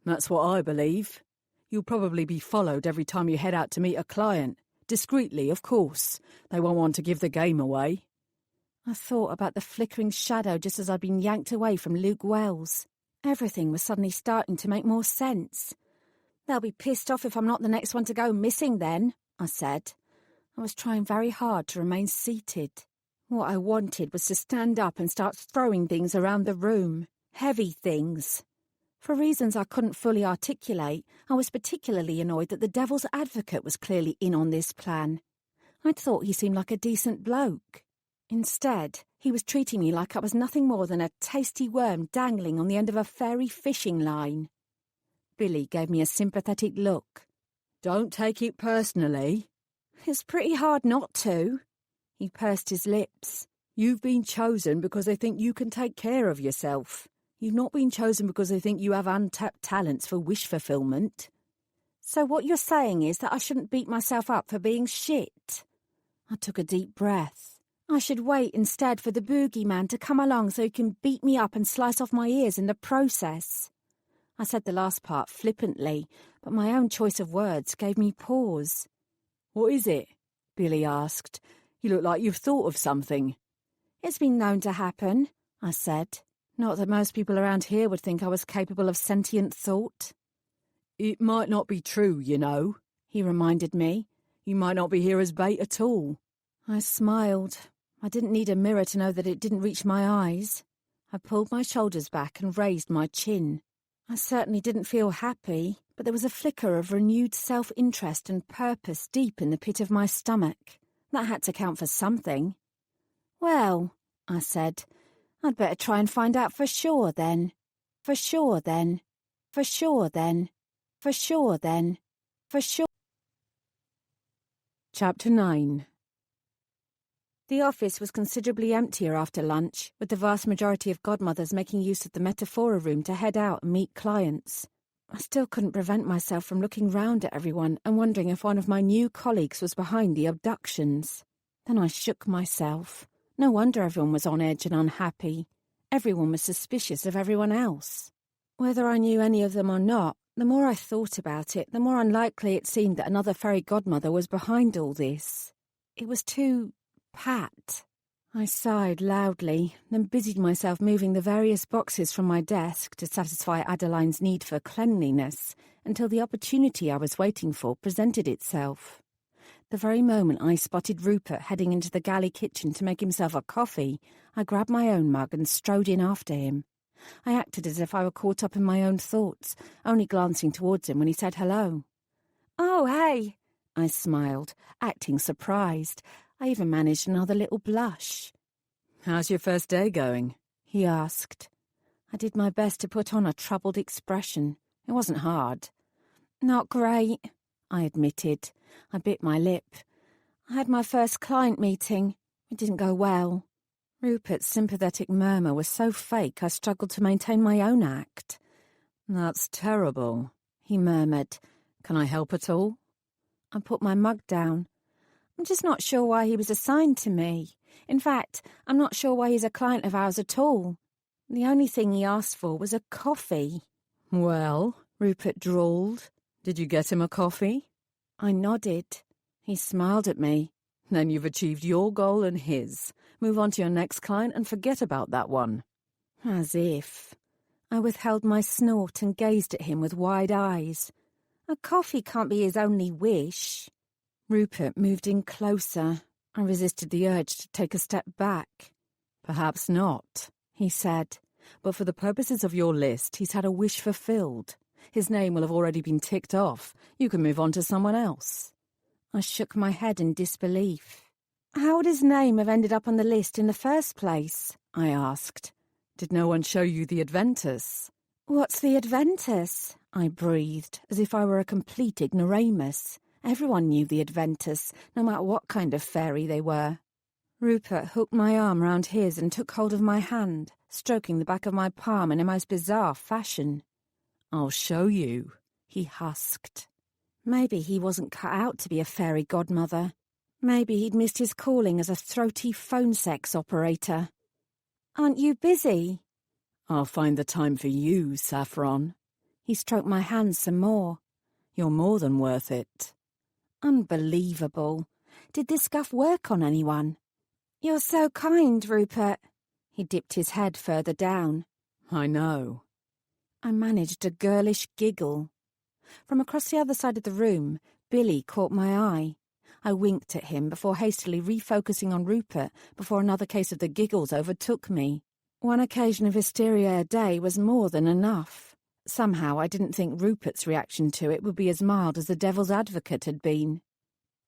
That's what I believe. You'll probably be followed every time you head out to meet a client. Discreetly, of course. They won't want to give the game away. I thought about the flickering shadow just as I'd been yanked away from Luke Wells. Everything was suddenly starting to make more sense. They'll be pissed off if I'm not the next one to go missing then, I said. I was trying very hard to remain seated. What I wanted was to stand up and start throwing things around the room. Heavy things. For reasons I couldn't fully articulate, I was particularly annoyed that the devil's advocate was clearly in on this plan. I'd thought he seemed like a decent bloke. Instead, he was treating me like I was nothing more than a tasty worm dangling on the end of a fairy fishing line. Billy gave me a sympathetic look. Don't take it personally. It's pretty hard not to. He pursed his lips. You've been chosen because they think you can take care of yourself. You've not been chosen because they think you have untapped talents for wish fulfillment. So what you're saying is that I shouldn't beat myself up for being shit? I took a deep breath. I should wait instead for the boogeyman to come along so he can beat me up and slice off my ears in the process. I said the last part flippantly, but my own choice of words gave me pause. What is it? Billy asked. You look like you've thought of something. It's been known to happen, I said. Not that most people around here would think I was capable of sentient thought. It might not be true, you know, he reminded me. You might not be here as bait at all. I smiled. I didn't need a mirror to know that it didn't reach my eyes. I pulled my shoulders back and raised my chin. I certainly didn't feel happy, but there was a flicker of renewed self-interest and purpose deep in the pit of my stomach. That had to count for something. Well, I said, I'd better try and find out for sure then. For sure then. For sure then. For sure then. For sure. Chapter 9. The office was considerably emptier after lunch, with the vast majority of godmothers making use of the metaphora room to head out and meet clients. I still couldn't prevent myself from looking round at everyone and wondering if one of my new colleagues was behind the abductions. Then I shook myself. No wonder everyone was on edge and unhappy. Everyone was suspicious of everyone else. Whether I knew any of them or not, the more I thought about it, the more unlikely it seemed that another fairy godmother was behind all this. It was too pat. I sighed loudly, then busied myself moving the various boxes from my desk to satisfy Adeline's need for cleanliness until the opportunity I was waiting for presented itself. The very moment I spotted Rupert heading into the galley kitchen to make himself a coffee, I grabbed my own mug and strode in after him. I acted as if I were caught up in my own thoughts, only glancing towards him when he said hello. "Oh, hey," I smiled, acting surprised. I even managed another little blush. How's your first day going? He asked. I did my best to put on a troubled expression. It wasn't hard. Not great, I admitted. I bit my lip. I had my first client meeting. It didn't go well. Rupert's sympathetic murmur was so fake I struggled to maintain my own act. That's terrible, he murmured. Can I help at all? I put my mug down. I'm just not sure why he was assigned to me. In fact, I'm not sure why he's a client of ours at all. The only thing he asked for was a coffee. Well, Rupert drawled. Did you get him a coffee? I nodded. He smiled at me. Then you've achieved your goal and his. Move on to your next client and forget about that one. As if. I withheld my snort and gazed at him with wide eyes. A coffee can't be his only wish. Rupert moved in closer. I resisted the urge to take a step back. Perhaps not, he said. But for the purposes of your list, he's had a wish fulfilled. His name will have already been ticked off. You can move on to someone else. I shook my head in disbelief. How would his name have ended up on the list in the first place? I asked. Did no one show you the Adventus? What's the Adventus? I breathed, as if I were a complete ignoramus. Everyone knew the Adventus, no matter what kind of fairy they were. Rupert hooked my arm round his and took hold of my hand, stroking the back of my palm in a most bizarre fashion. I'll show you, he husked. Maybe he wasn't cut out to be a fairy godmother. Maybe he'd missed his calling as a throaty phone sex operator. Aren't you busy? I'll find the time for you, Saffron. He stroked my hand some more. You're more than worth it. Unbelievable. Did this guff work on anyone? You're so kind, Rupert. He dipped his head further down. I know. I managed a girlish giggle. From across the other side of the room, Billy caught my eye. I winked at him before hastily refocusing on Rupert before another case of the giggles overtook me. One occasion of hysteria a day was more than enough. Somehow I didn't think Rupert's reaction to it would be as mild as the devil's advocate had been.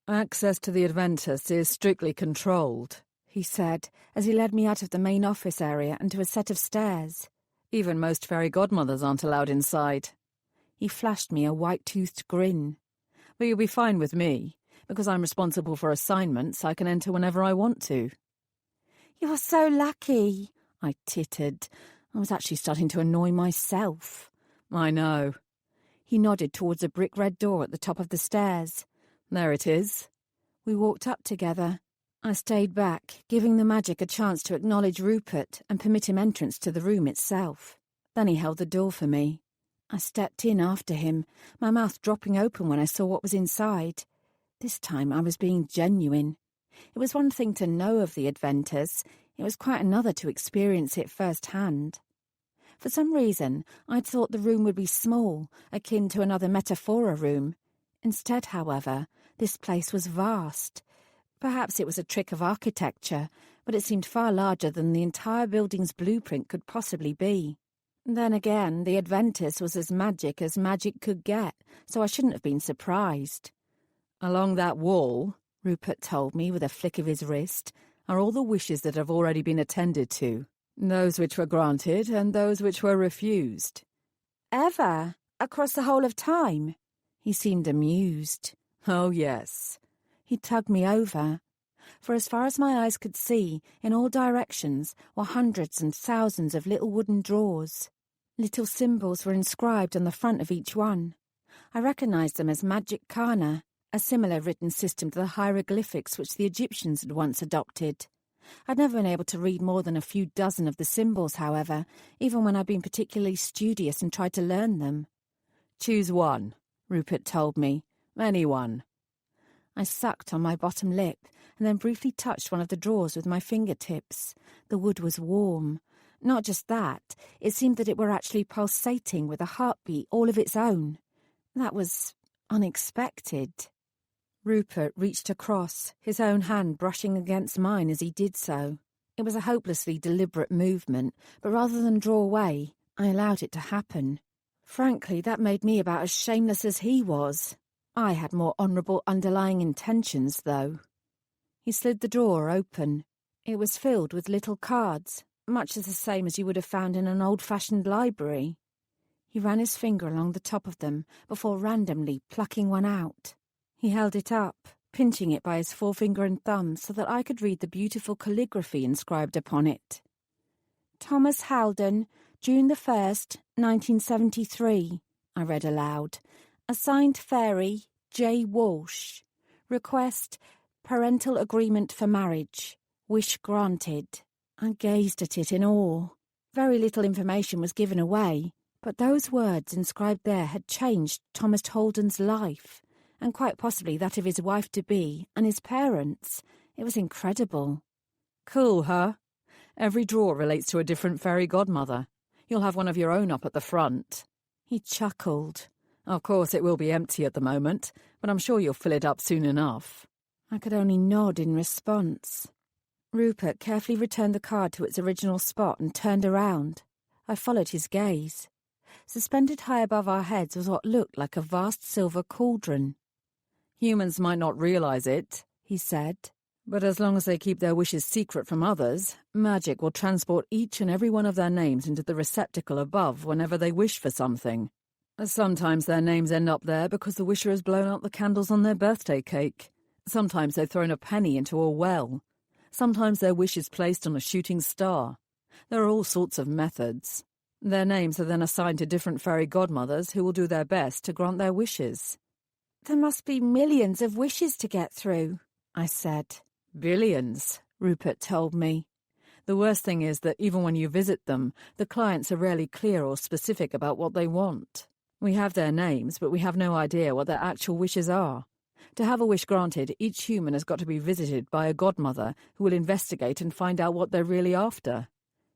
Access to the Adventus is strictly controlled, he said, as he led me out of the main office area and to a set of stairs. Even most fairy godmothers aren't allowed inside. He flashed me a white-toothed grin. But you'll be fine with me, because I'm responsible for assignments. I can enter whenever I want to. You're so lucky, I tittered. I was actually starting to annoy myself. I know. He nodded towards a brick-red door at the top of the stairs. There it is. We walked up together. I stayed back, giving the magic a chance to acknowledge Rupert and permit him entrance to the room itself. Then he held the door for me. I stepped in after him, my mouth dropping open when I saw what was inside. This time I was being genuine. It was one thing to know of the Adventus. It was quite another to experience it firsthand. For some reason, I'd thought the room would be small, akin to another Metaphora room. Instead, however, this place was vast. Perhaps it was a trick of architecture, but it seemed far larger than the entire building's blueprint could possibly be. Then again, the Adventus was as magic could get, so I shouldn't have been surprised. Along that wall, Rupert told me with a flick of his wrist, are all the wishes that have already been attended to. Those which were granted and those which were refused. Ever? Across the whole of time? He seemed amused. Oh, yes. He tugged me over. For as far as my eyes could see, in all directions, were hundreds and thousands of little wooden drawers. Little symbols were inscribed on the front of each one. I recognised them as magic kana, a similar written system to the hieroglyphics which the Egyptians had once adopted. I'd never been able to read more than a few dozen of the symbols, however, even when I'd been particularly studious and tried to learn them. Choose one, Rupert told me. Any one. I sucked on my bottom lip and then briefly touched one of the drawers with my fingertips. The wood was warm. Not just that, it seemed that it were actually pulsating with a heartbeat all of its own. That was unexpected. Rupert reached across, his own hand brushing against mine as he did so. It was a hopelessly deliberate movement, but rather than draw away, I allowed it to happen. Frankly, that made me about as shameless as he was. I had more honourable underlying intentions, though. He slid the drawer open. It was filled with little cards, much the same as you would have found in an old-fashioned library. He ran his finger along the top of them before randomly plucking one out. He held it up, pinching it by his forefinger and thumb so that I could read the beautiful calligraphy inscribed upon it. Thomas Haldon, June the 1st, 1973, I read aloud. Assigned Fairy, J. Walsh. Request, parental agreement for marriage. Wish granted. I gazed at it in awe. Very little information was given away, but those words inscribed there had changed Thomas Haldon's life, and quite possibly that of his wife-to-be and his parents. It was incredible. Cool, huh? Every drawer relates to a different fairy godmother. You'll have one of your own up at the front. He chuckled. Of course, it will be empty at the moment, but I'm sure you'll fill it up soon enough. I could only nod in response. Rupert carefully returned the card to its original spot and turned around. I followed his gaze. Suspended high above our heads was what looked like a vast silver cauldron. Humans might not realise it, he said, but as long as they keep their wishes secret from others, magic will transport each and every one of their names into the receptacle above whenever they wish for something. Sometimes their names end up there because the wisher has blown out the candles on their birthday cake. Sometimes they've thrown a penny into a well. Sometimes their wish is placed on a shooting star. There are all sorts of methods. Their names are then assigned to different fairy godmothers who will do their best to grant their wishes. There must be millions of wishes to get through, I said. Billions, Rupert told me. The worst thing is that even when you visit them, the clients are rarely clear or specific about what they want. We have their names, but we have no idea what their actual wishes are. To have a wish granted, each human has got to be visited by a godmother who will investigate and find out what they're really after.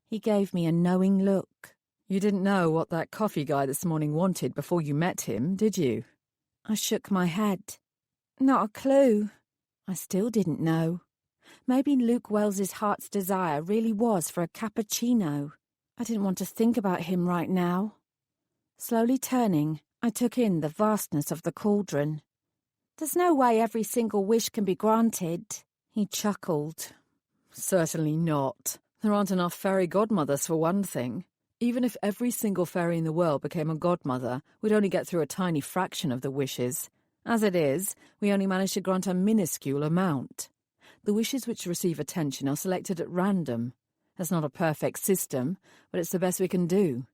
He gave me a knowing look. You didn't know what that coffee guy this morning wanted before you met him, did you? I shook my head. Not a clue. I still didn't know. Maybe Luke Wells's heart's desire really was for a cappuccino. I didn't want to think about him right now. Slowly turning, I took in the vastness of the cauldron. There's no way every single wish can be granted, he chuckled. Certainly not. There aren't enough fairy godmothers for one thing. Even if every single fairy in the world became a godmother, we'd only get through a tiny fraction of the wishes. As it is, we only manage to grant a minuscule amount. The wishes which receive attention are selected at random. That's not a perfect system, but it's the best we can do.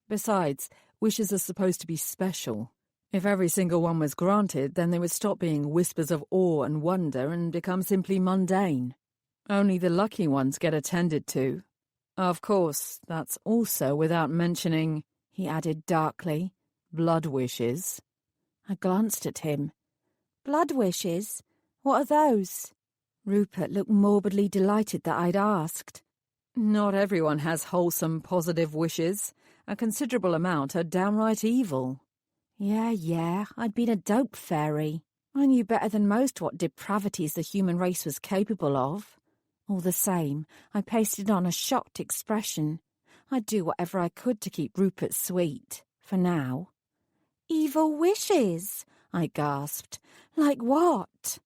Besides, wishes are supposed to be special. If every single one was granted, then they would stop being whispers of awe and wonder and become simply mundane. Only the lucky ones get attended to. Of course, that's also without mentioning, he added darkly, blood wishes. I glanced at him. Blood wishes? What are those? Rupert looked morbidly delighted that I'd asked. Not everyone has wholesome, positive wishes. A considerable amount are downright evil. Yeah, I'd been a dope fairy. I knew better than most what depravities the human race was capable of. All the same, I pasted on a shocked expression. I'd do whatever I could to keep Rupert sweet, for now. "Evil wishes," I gasped. "Like what?"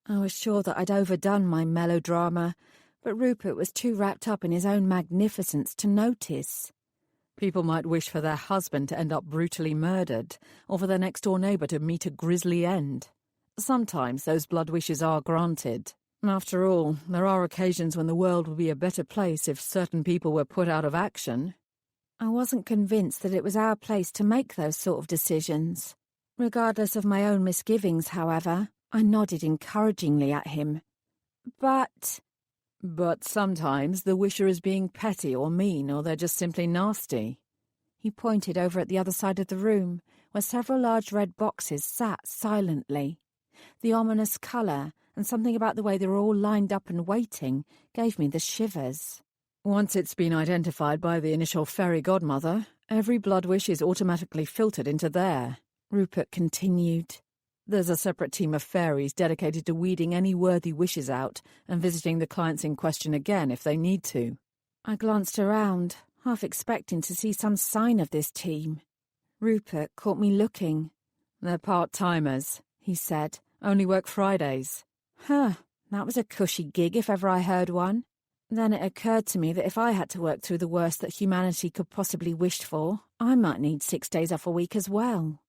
I was sure that I'd overdone my melodrama, but Rupert was too wrapped up in his own magnificence to notice. People might wish for their husband to end up brutally murdered, or for their next-door neighbour to meet a grisly end. Sometimes those blood wishes are granted. After all, there are occasions when the world would be a better place if certain people were put out of action. I wasn't convinced that it was our place to make those sort of decisions. Regardless of my own misgivings, however, I nodded encouragingly at him. But sometimes the wisher is being petty or mean, or they're just simply nasty. He pointed over at the other side of the room, where several large red boxes sat silently. The ominous colour, and something about the way they were all lined up and waiting, gave me the shivers. Once it's been identified by the initial fairy godmother, every blood wish is automatically filtered into there, Rupert continued. There's a separate team of fairies dedicated to weeding any worthy wishes out and visiting the clients in question again if they need to. I glanced around, half expecting to see some sign of this team. Rupert caught me looking. "They're part-timers," he said. "Only work Fridays." That was a cushy gig if ever I heard one. Then it occurred to me that if I had to work through the worst that humanity could possibly wish for, I might need 6 days off a week as well.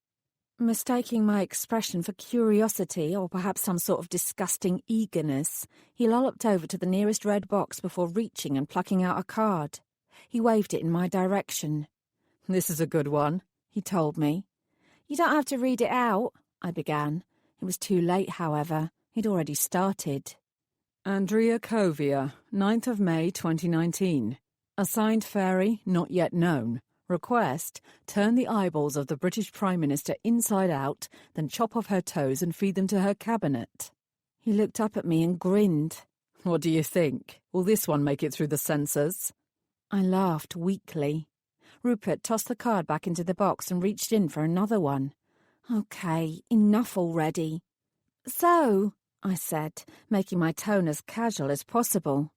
Mistaking my expression for curiosity or perhaps some sort of disgusting eagerness, he lolloped over to the nearest red box before reaching and plucking out a card. He waved it in my direction. "This is a good one," he told me. "You don't have to read it out," I began. It was too late, however. He'd already started. Andrea Covia, 9th of May 2019. Assigned fairy, not yet known. Request, turn the eyeballs of the British Prime Minister inside out, then chop off her toes and feed them to her cabinet. He looked up at me and grinned. "What do you think? Will this one make it through the censors?" I laughed weakly. Rupert tossed the card back into the box and reached in for another one. "Okay, enough already." "So," I said, making my tone as casual as possible,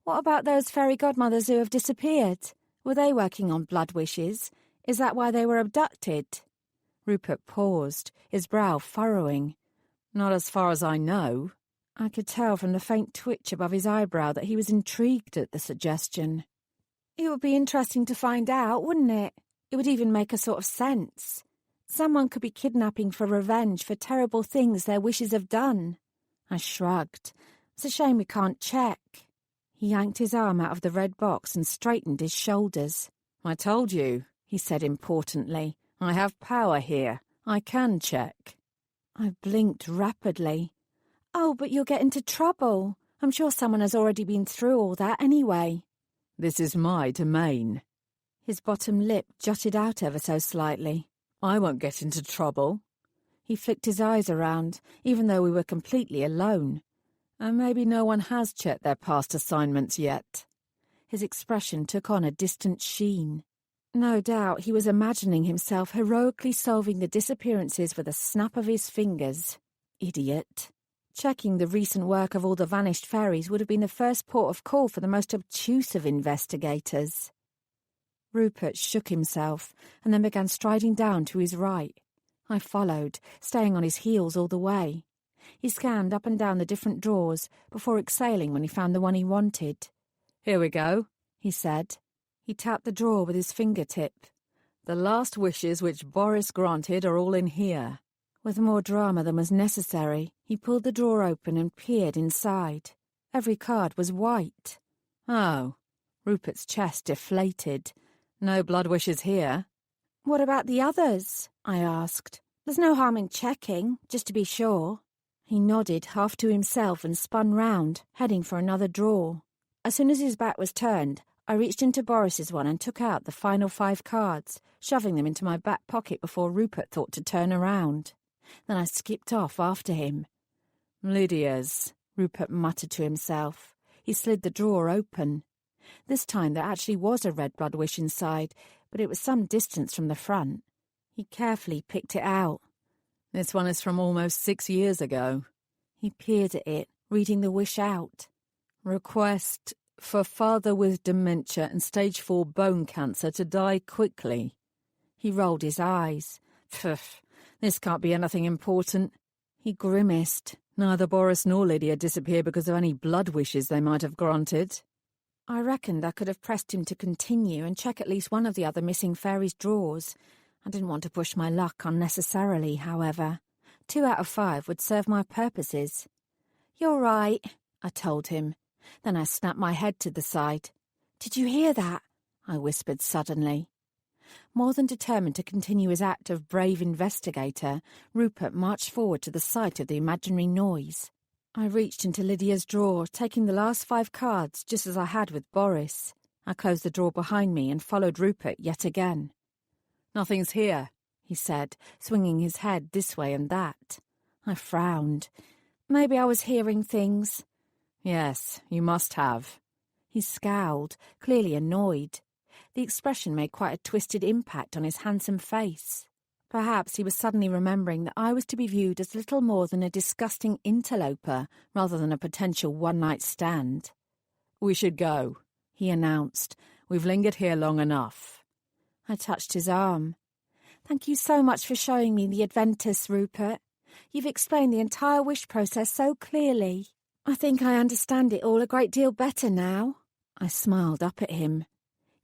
"what about those fairy godmothers who have disappeared? Were they working on blood wishes? Is that why they were abducted?" Rupert paused, his brow furrowing. "Not as far as I know." I could tell from the faint twitch above his eyebrow that he was intrigued at the suggestion. "It would be interesting to find out, wouldn't it? It would even make a sort of sense. Someone could be kidnapping for revenge for terrible things their wishes have done." I shrugged. "It's a shame we can't check." He yanked his arm out of the red box and straightened his shoulders. "I told you," he said importantly. "I have power here. I can check." I blinked rapidly. "Oh, but you'll get into trouble. I'm sure someone has already been through all that anyway." "This is my domain." His bottom lip jutted out ever so slightly. "I won't get into trouble." He flicked his eyes around, even though we were completely alone. And maybe no one has checked their past assignments yet. His expression took on a distant sheen. No doubt he was imagining himself heroically solving the disappearances with a snap of his fingers. Idiot. Checking the recent work of all the vanished fairies would have been the first port of call for the most obtuse of investigators. Rupert shook himself and then began striding down to his right. I followed, staying on his heels all the way. He scanned up and down the different drawers before exhaling when he found the one he wanted. "Here we go," he said. He tapped the drawer with his fingertip. "The last wishes which Boris granted are all in here." With more drama than was necessary, he pulled the drawer open and peered inside. Every card was white. "Oh." Rupert's chest deflated. "No blood wishes here." "What about the others?" I asked. "There's no harm in checking, just to be sure." He nodded half to himself and spun round, heading for another drawer. As soon as his back was turned, I reached into Boris's one and took out the final 5 cards, shoving them into my back pocket before Rupert thought to turn around. Then I skipped off after him. "Lydia's," Rupert muttered to himself. He slid the drawer open. This time there actually was a red blood wish inside, but it was some distance from the front. He carefully picked it out. This one is from almost 6 years ago. He peered at it, reading the wish out. Request for father with dementia and stage 4 bone cancer to die quickly. He rolled his eyes. Pff, this can't be anything important. He grimaced. Neither Boris nor Lydia disappeared because of any blood wishes they might have granted. I reckoned I could have pressed him to continue and check at least one of the other missing fairies' drawers. I didn't want to push my luck unnecessarily, however. 2 out of 5 would serve my purposes. "You're right," I told him. Then I snapped my head to the side. "Did you hear that?" I whispered suddenly. More than determined to continue his act of brave investigator, Rupert marched forward to the site of the imaginary noise. I reached into Lydia's drawer, taking the last 5 cards, just as I had with Boris. I closed the drawer behind me and followed Rupert yet again. "Nothing's here," he said, swinging his head this way and that. I frowned. Maybe I was hearing things. "Yes, you must have." He scowled, clearly annoyed. The expression made quite a twisted impact on his handsome face. Perhaps he was suddenly remembering that I was to be viewed as little more than a disgusting interloper rather than a potential one-night stand. "We should go," he announced. "We've lingered here long enough." I touched his arm. "Thank you so much for showing me the Adventus, Rupert. You've explained the entire wish process so clearly. I think I understand it all a great deal better now." I smiled up at him.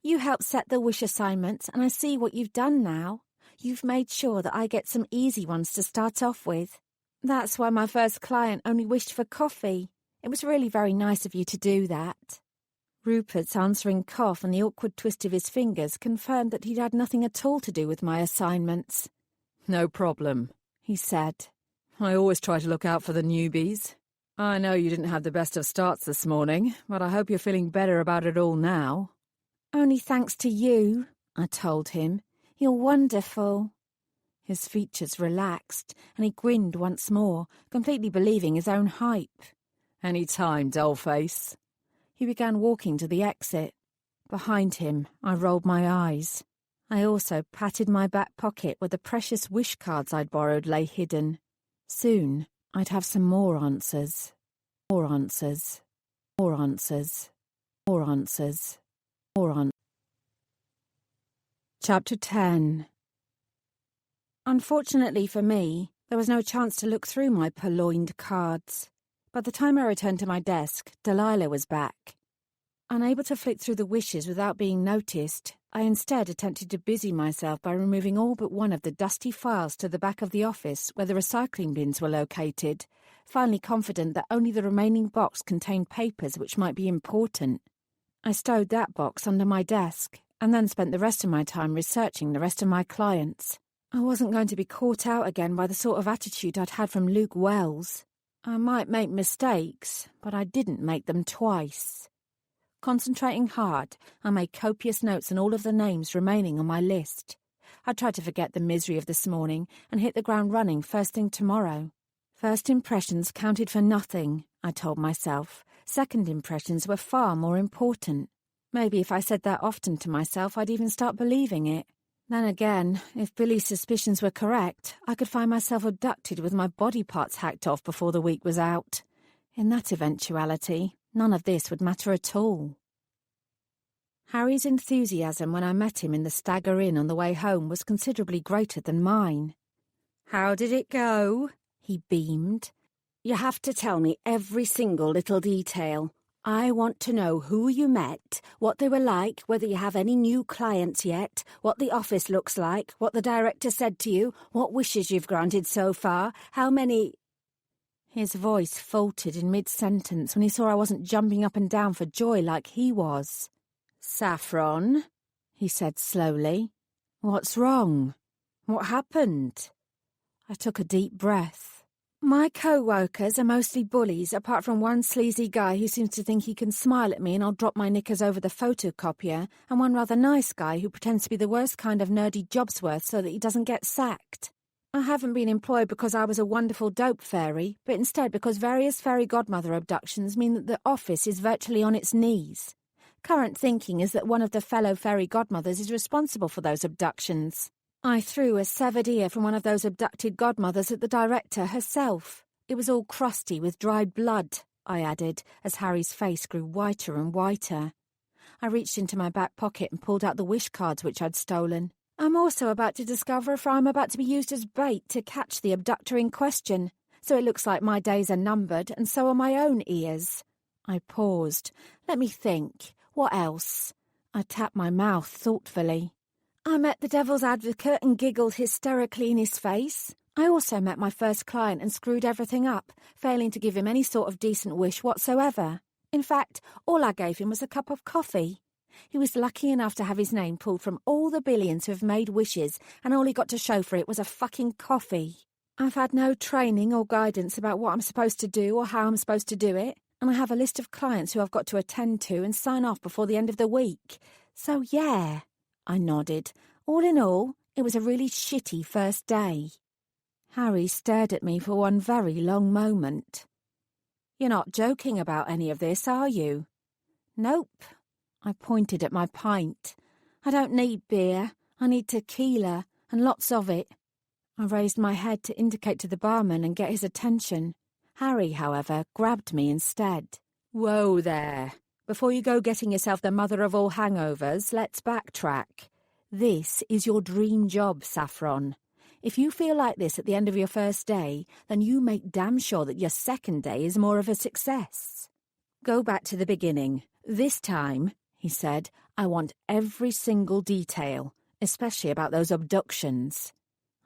"You helped set the wish assignments, and I see what you've done now. You've made sure that I get some easy ones to start off with. That's why my first client only wished for coffee. It was really very nice of you to do that." Rupert's answering cough and the awkward twist of his fingers confirmed that he'd had nothing at all to do with my assignments. "No problem," he said. "I always try to look out for the newbies. I know you didn't have the best of starts this morning, but I hope you're feeling better about it all now." "Only thanks to you," I told him. "You're wonderful." His features relaxed, and he grinned once more, completely believing his own hype. "Any time, dollface." He began walking to the exit. Behind him, I rolled my eyes. I also patted my back pocket where the precious wish cards I'd borrowed lay hidden. Soon, I'd have some more answers. More answers. More answers. More answers. More answers. Chapter 10. Unfortunately for me, there was no chance to look through my purloined cards. By the time I returned to my desk, Delilah was back. Unable to flick through the wishes without being noticed, I instead attempted to busy myself by removing all but one of the dusty files to the back of the office where the recycling bins were located, finally confident that only the remaining box contained papers which might be important. I stowed that box under my desk, and then spent the rest of my time researching the rest of my clients. I wasn't going to be caught out again by the sort of attitude I'd had from Luke Wells. I might make mistakes, but I didn't make them twice. Concentrating hard, I made copious notes on all of the names remaining on my list. I tried to forget the misery of this morning and hit the ground running first thing tomorrow. First impressions counted for nothing, I told myself. Second impressions were far more important. Maybe if I said that often to myself, I'd even start believing it. Then again, if Billy's suspicions were correct, I could find myself abducted with my body parts hacked off before the week was out. In that eventuality, none of this would matter at all. Harry's enthusiasm when I met him in the Stagger Inn on the way home was considerably greater than mine. "How did it go?" he beamed. "You have to tell me every single little detail. I want to know who you met, what they were like, whether you have any new clients yet, what the office looks like, what the director said to you, what wishes you've granted so far, how many—" His voice faltered in mid-sentence when he saw I wasn't jumping up and down for joy like he was. "Saffron," he said slowly. "What's wrong? What happened?" I took a deep breath. "My co-workers are mostly bullies, apart from one sleazy guy who seems to think he can smile at me and I'll drop my knickers over the photocopier, and one rather nice guy who pretends to be the worst kind of nerdy Jobsworth so that he doesn't get sacked. I haven't been employed because I was a wonderful dope fairy, but instead because various fairy godmother abductions mean that the office is virtually on its knees. Current thinking is that one of the fellow fairy godmothers is responsible for those abductions. I threw a severed ear from one of those abducted godmothers at the director herself. It was all crusty with dried blood, I added, as Harry's face grew whiter and whiter. I reached into my back pocket and pulled out the wish cards which I'd stolen. I'm also about to discover if I'm about to be used as bait to catch the abductor in question, so it looks like my days are numbered, and so are my own ears. I paused. Let me think. What else? I tapped my mouth thoughtfully. I met the devil's advocate and giggled hysterically in his face. I also met my first client and screwed everything up, failing to give him any sort of decent wish whatsoever. In fact, all I gave him was a cup of coffee. He was lucky enough to have his name pulled from all the billions who have made wishes, and all he got to show for it was a fucking coffee. I've had no training or guidance about what I'm supposed to do or how I'm supposed to do it, and I have a list of clients who I've got to attend to and sign off before the end of the week. So yeah, I nodded. All in all, it was a really shitty first day. Harry stared at me for one very long moment. You're not joking about any of this, are you? Nope. I pointed at my pint. I don't need beer. I need tequila, and lots of it. I raised my head to indicate to the barman and get his attention. Harry, however, grabbed me instead. Whoa there. Before you go getting yourself the mother of all hangovers, let's backtrack. This is your dream job, Saffron. If you feel like this at the end of your first day, then you make damn sure that your second day is more of a success. Go back to the beginning. This time, he said, I want every single detail, especially about those abductions.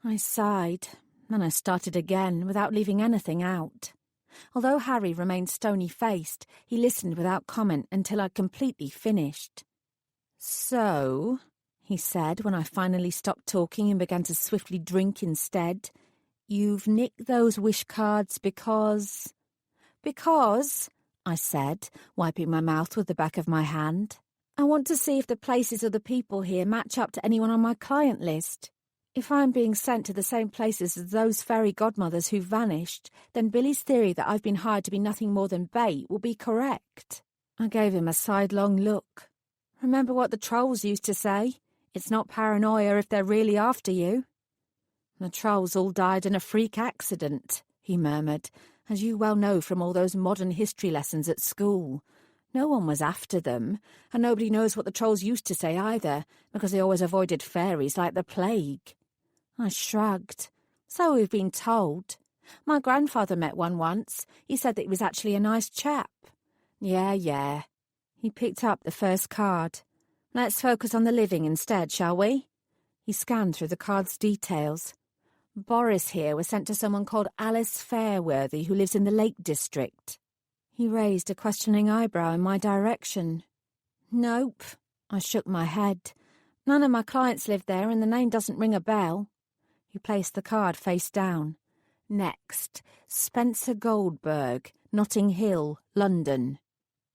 I sighed. Then I started again, without leaving anything out. Although Harry remained stony-faced, he listened without comment until I'd completely finished. So, he said when I finally stopped talking and began to swiftly drink instead, you've nicked those wish cards because... Because, I said, wiping my mouth with the back of my hand, I want to see if the places of the people here match up to anyone on my client list. If I'm being sent to the same places as those fairy godmothers who vanished, then Billy's theory that I've been hired to be nothing more than bait will be correct. I gave him a sidelong look. Remember what the trolls used to say? It's not paranoia if they're really after you. The trolls all died in a freak accident, he murmured, as you well know from all those modern history lessons at school. No one was after them, and nobody knows what the trolls used to say either, because they always avoided fairies like the plague. I shrugged. So we've been told. My grandfather met one once. He said that he was actually a nice chap. Yeah. He picked up the first card. Let's focus on the living instead, shall we? He scanned through the card's details. Boris here was sent to someone called Alice Fairworthy, who lives in the Lake District. He raised a questioning eyebrow in my direction. Nope. I shook my head. None of my clients live there, and the name doesn't ring a bell. He placed the card face down. Next, Spencer Goldberg, Notting Hill, London.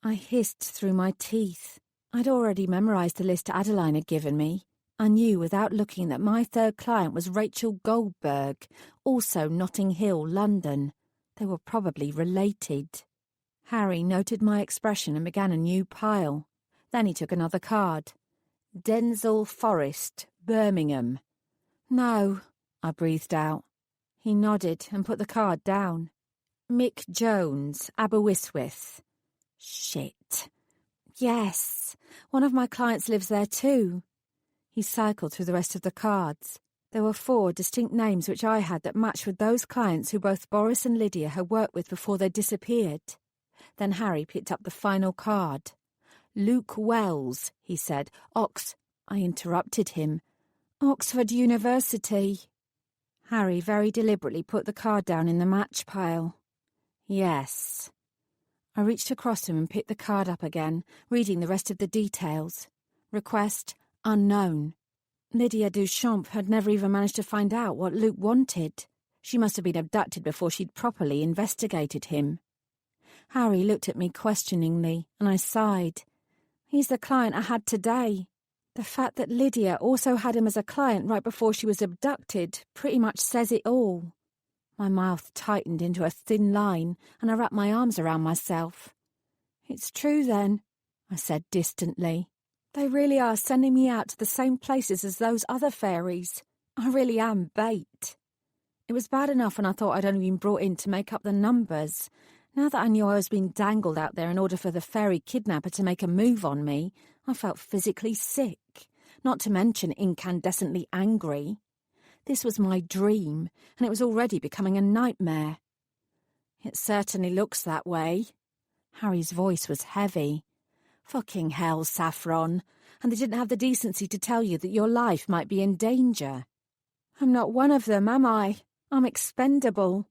I hissed through my teeth. I'd already memorised the list Adeline had given me. I knew without looking that my third client was Rachel Goldberg, also Notting Hill, London. They were probably related. Harry noted my expression and began a new pile. Then he took another card. Denzil Forest, Birmingham. No, I breathed out. He nodded and put the card down. Mick Jones, Aberystwyth. Shit. Yes, one of my clients lives there too. He cycled through the rest of the cards. There were 4 distinct names which I had that matched with those clients who both Boris and Lydia had worked with before they disappeared. Then Harry picked up the final card. Luke Wells, he said. I interrupted him. Oxford University. Harry very deliberately put the card down in the match pile. Yes. I reached across him and picked the card up again, reading the rest of the details. Request unknown. Lydia Duchamp had never even managed to find out what Luke wanted. She must have been abducted before she'd properly investigated him. Harry looked at me questioningly, and I sighed. He's the client I had today. The fact that Lydia also had him as a client right before she was abducted pretty much says it all. My mouth tightened into a thin line, and I wrapped my arms around myself. It's true, then, I said distantly. They really are sending me out to the same places as those other fairies. I really am bait. It was bad enough when I thought I'd only been brought in to make up the numbers. Now that I knew I was being dangled out there in order for the fairy kidnapper to make a move on me, I felt physically sick, not to mention incandescently angry. This was my dream, and it was already becoming a nightmare. It certainly looks that way. Harry's voice was heavy. Fucking hell, Saffron. And they didn't have the decency to tell you that your life might be in danger. I'm not one of them, am I? I'm expendable.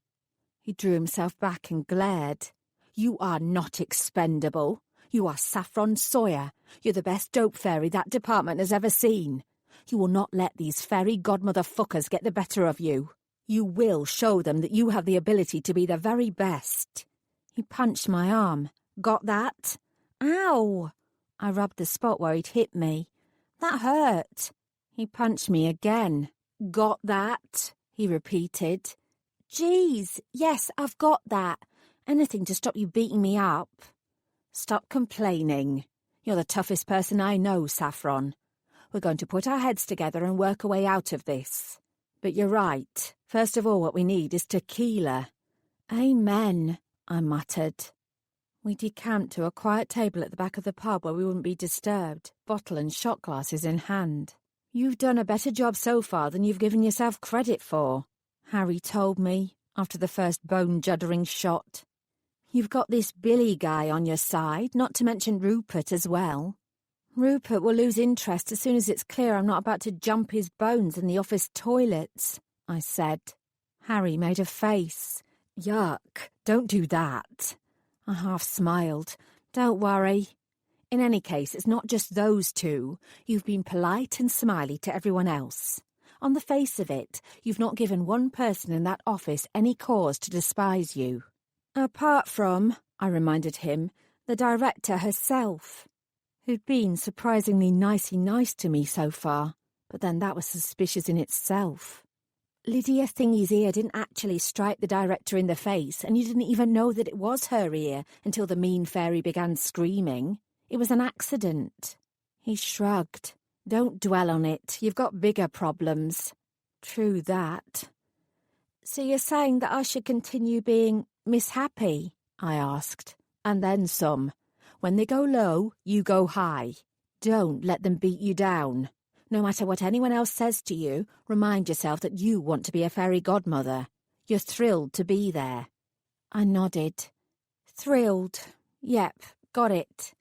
He drew himself back and glared. You are not expendable. You are Saffron Sawyer. You're the best dope fairy that department has ever seen. You will not let these fairy godmother fuckers get the better of you. You will show them that you have the ability to be the very best. He punched my arm. Got that? Ow! I rubbed the spot where he'd hit me. That hurt. He punched me again. Got that? He repeated. Geez, yes, I've got that. Anything to stop you beating me up. Stop complaining. You're the toughest person I know, Saffron. We're going to put our heads together and work a way out of this. But you're right. First of all, what we need is tequila. Amen, I muttered. We decamped to a quiet table at the back of the pub where we wouldn't be disturbed, bottle and shot glasses in hand. You've done a better job so far than you've given yourself credit for, Harry told me after the first bone-juddering shot. You've got this Billy guy on your side, not to mention Rupert as well. Rupert will lose interest as soon as it's clear I'm not about to jump his bones in the office toilets, I said. Harry made a face. Yuck, don't do that. I half smiled. Don't worry. In any case, it's not just those two. You've been polite and smiley to everyone else. On the face of it, you've not given one person in that office any cause to despise you. Apart from, I reminded him, the director herself, who'd been surprisingly nicey nice to me so far, but then that was suspicious in itself. Lydia Thingy's ear didn't actually strike the director in the face, and you didn't even know that it was her ear until the mean fairy began screaming. It was an accident. He shrugged. Don't dwell on it. You've got bigger problems. True that. So you're saying that I should continue being Miss Happy? I asked. And then some. When they go low, you go high. Don't let them beat you down. No matter what anyone else says to you, remind yourself that you want to be a fairy godmother. You're thrilled to be there. I nodded. Thrilled. Yep, got it.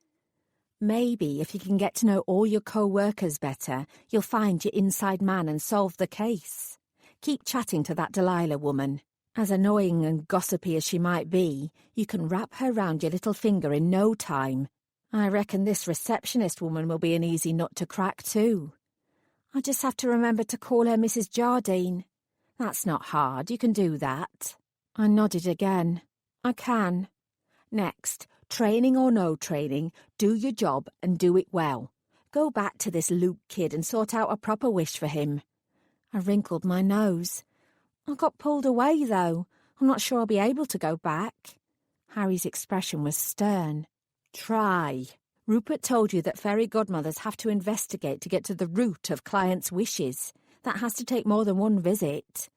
Maybe if you can get to know all your co-workers better, you'll find your inside man and solve the case. Keep chatting to that Delilah woman. As annoying and gossipy as she might be, you can wrap her round your little finger in no time. I reckon this receptionist woman will be an easy nut to crack too. I just have to remember to call her Mrs. Jardine. That's not hard, you can do that. I nodded again. I can. Next, training or no training, do your job and do it well. Go back to this Luke kid and sort out a proper wish for him. I wrinkled my nose. I got pulled away, though. I'm not sure I'll be able to go back. Harry's expression was stern. Try. Rupert told you that fairy godmothers have to investigate to get to the root of clients' wishes. That has to take more than one visit.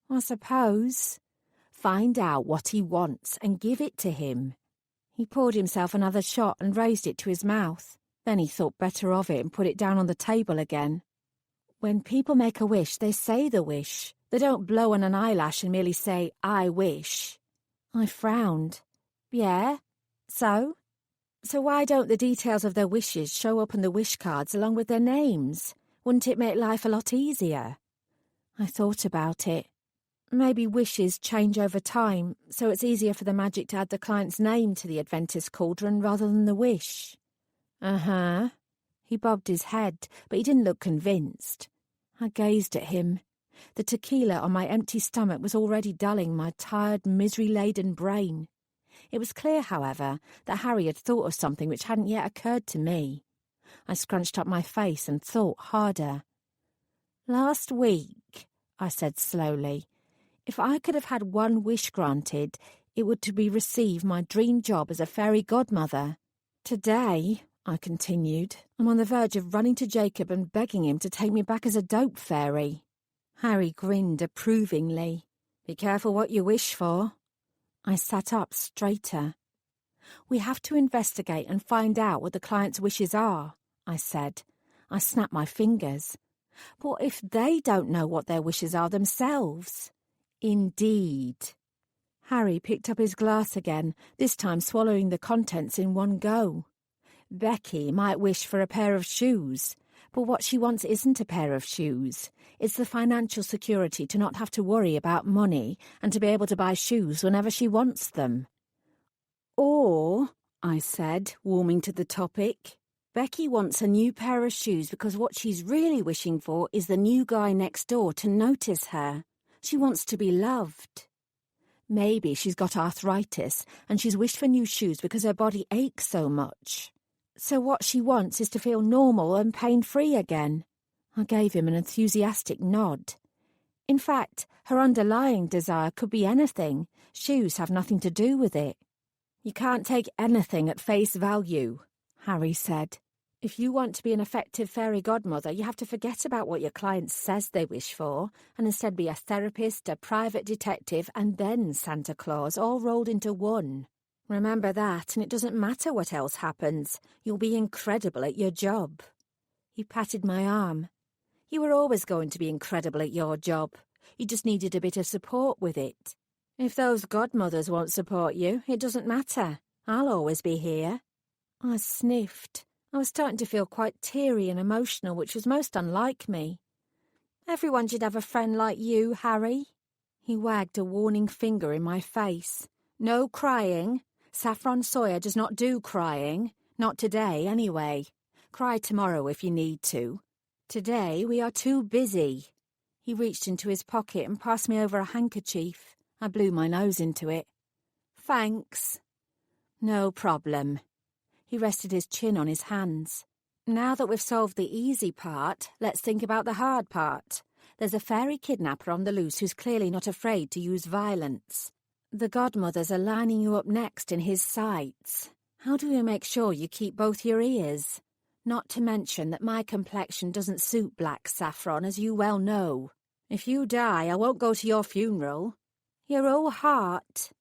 I suppose. Find out what he wants and give it to him. He poured himself another shot and raised it to his mouth. Then he thought better of it and put it down on the table again. When people make a wish, they say the wish. They don't blow on an eyelash and merely say, I wish. I frowned. Yeah? So? So why don't the details of their wishes show up on the wish cards along with their names? Wouldn't it make life a lot easier? I thought about it. Maybe wishes change over time, so it's easier for the magic to add the client's name to the Adventist cauldron rather than the wish. Uh-huh. He bobbed his head, but he didn't look convinced. I gazed at him. The tequila on my empty stomach was already dulling my tired, misery-laden brain. It was clear, however, that Harry had thought of something which hadn't yet occurred to me. I scrunched up my face and thought harder. Last week, I said slowly, if I could have had one wish granted, it would to be receive my dream job as a fairy godmother. Today, I continued. I'm on the verge of running to Jacob and begging him to take me back as a dope fairy. Harry grinned approvingly. Be careful what you wish for. I sat up straighter. We have to investigate and find out what the client's wishes are, I said. I snapped my fingers. But if they don't know what their wishes are themselves? Indeed. Harry picked up his glass again, this time swallowing the contents in one go. Becky might wish for a pair of shoes, but what she wants isn't a pair of shoes. It's the financial security to not have to worry about money and to be able to buy shoes whenever she wants them. Or, I said, warming to the topic, Becky wants a new pair of shoes because what she's really wishing for is the new guy next door to notice her. She wants to be loved. Maybe she's got arthritis and she's wished for new shoes because her body aches so much. So what she wants is to feel normal and pain-free again. I gave him an enthusiastic nod. In fact, her underlying desire could be anything. Shoes have nothing to do with it. You can't take anything at face value, Harry said. If you want to be an effective fairy godmother, you have to forget about what your client says they wish for and instead be a therapist, a private detective, and then Santa Claus, all rolled into one. Remember that, and it doesn't matter what else happens. You'll be incredible at your job. He patted my arm. You were always going to be incredible at your job. You just needed a bit of support with it. If those godmothers won't support you, it doesn't matter. I'll always be here. I sniffed. I was starting to feel quite teary and emotional, which was most unlike me. Everyone should have a friend like you, Harry. He wagged a warning finger in my face. No crying. Saffron Sawyer does not do crying. Not today, anyway. Cry tomorrow if you need to. Today we are too busy. He reached into his pocket and passed me over a handkerchief. I blew my nose into it. Thanks. No problem. He rested his chin on his hands. Now that we've solved the easy part, let's think about the hard part. There's a fairy kidnapper on the loose who's clearly not afraid to use violence. The godmothers are lining you up next in his sights. How do we make sure you keep both your ears? Not to mention that my complexion doesn't suit black saffron, as you well know. If you die, I won't go to your funeral. Your whole heart.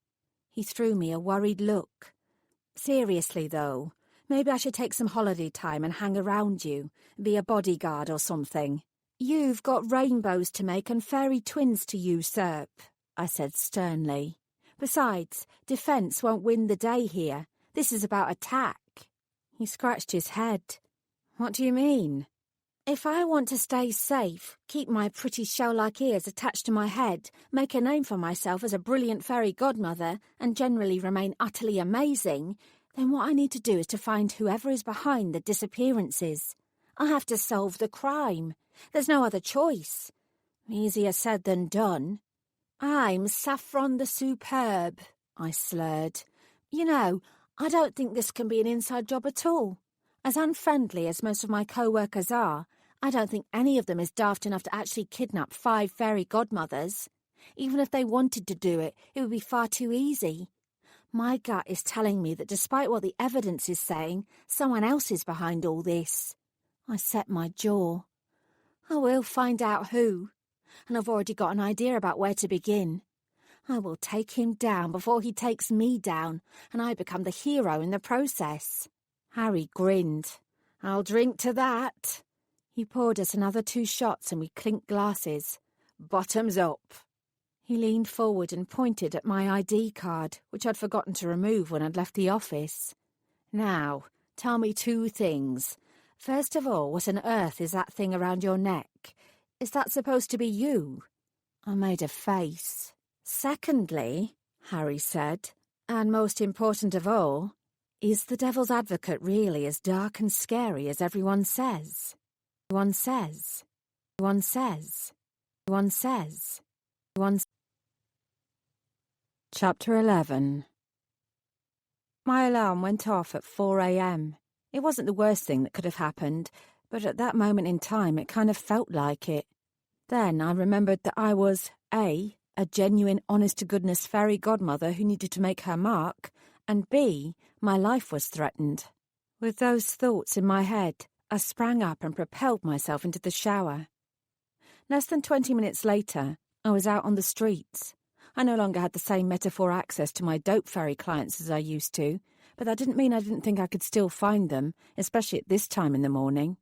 He threw me a worried look. Seriously, though, maybe I should take some holiday time and hang around you, be a bodyguard or something. You've got rainbows to make and fairy twins to usurp, I said sternly. Besides, defence won't win the day here. This is about attack. He scratched his head. What do you mean? If I want to stay safe, keep my pretty shell-like ears attached to my head, make a name for myself as a brilliant fairy godmother, and generally remain utterly amazing, then what I need to do is to find whoever is behind the disappearances. I have to solve the crime. There's no other choice. Easier said than done. I'm Saffron the Superb, I slurred. You know, I don't think this can be an inside job at all. As unfriendly as most of my co-workers are, I don't think any of them is daft enough to actually kidnap 5 fairy godmothers. Even if they wanted to do it, it would be far too easy. My gut is telling me that despite what the evidence is saying, someone else is behind all this. I set my jaw. I will find out who, and I've already got an idea about where to begin. I will take him down before he takes me down, and I become the hero in the process. Harry grinned. I'll drink to that. He poured us another 2 shots and we clinked glasses. Bottoms up. He leaned forward and pointed at my ID card, which I'd forgotten to remove when I'd left the office. Now, tell me 2 things. First of all, what on earth is that thing around your neck? Is that supposed to be you? I made a face. Secondly, Harry said, and most important of all, is the devil's advocate really as dark and scary as everyone says? One says. One says. One says. One. Chapter 11. My alarm went off at 4 a.m. It wasn't the worst thing that could have happened, but at that moment in time it kind of felt like it. Then I remembered that I was, A, a genuine honest-to-goodness fairy godmother who needed to make her mark, and B, my life was threatened. With those thoughts in my head, I sprang up and propelled myself into the shower. Less than 20 minutes later, I was out on the streets. I no longer had the same metaphor access to my dope fairy clients as I used to, but that didn't mean I didn't think I could still find them, especially at this time in the morning.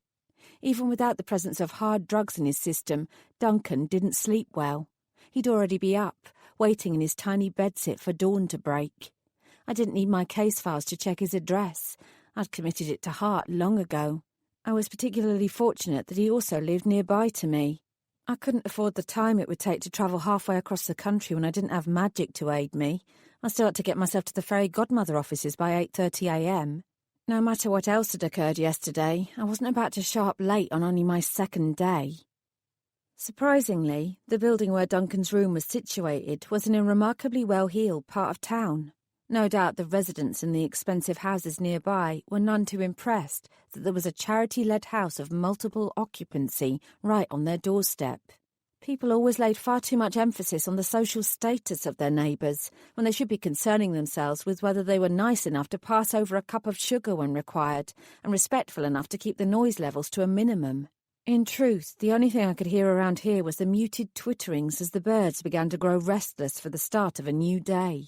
Even without the presence of hard drugs in his system, Duncan didn't sleep well. He'd already be up, waiting in his tiny bedsit for dawn to break. I didn't need my case files to check his address. I'd committed it to heart long ago. I was particularly fortunate that he also lived nearby to me. I couldn't afford the time it would take to travel halfway across the country when I didn't have magic to aid me. I still had to get myself to the Fairy Godmother offices by 8:30 a.m. No matter what else had occurred yesterday, I wasn't about to show up late on only my second day. Surprisingly, the building where Duncan's room was situated was in a remarkably well-heeled part of town. No doubt the residents in the expensive houses nearby were none too impressed that there was a charity-led house of multiple occupancy right on their doorstep. People always laid far too much emphasis on the social status of their neighbours, when they should be concerning themselves with whether they were nice enough to pass over a cup of sugar when required, and respectful enough to keep the noise levels to a minimum. In truth, the only thing I could hear around here was the muted twitterings as the birds began to grow restless for the start of a new day.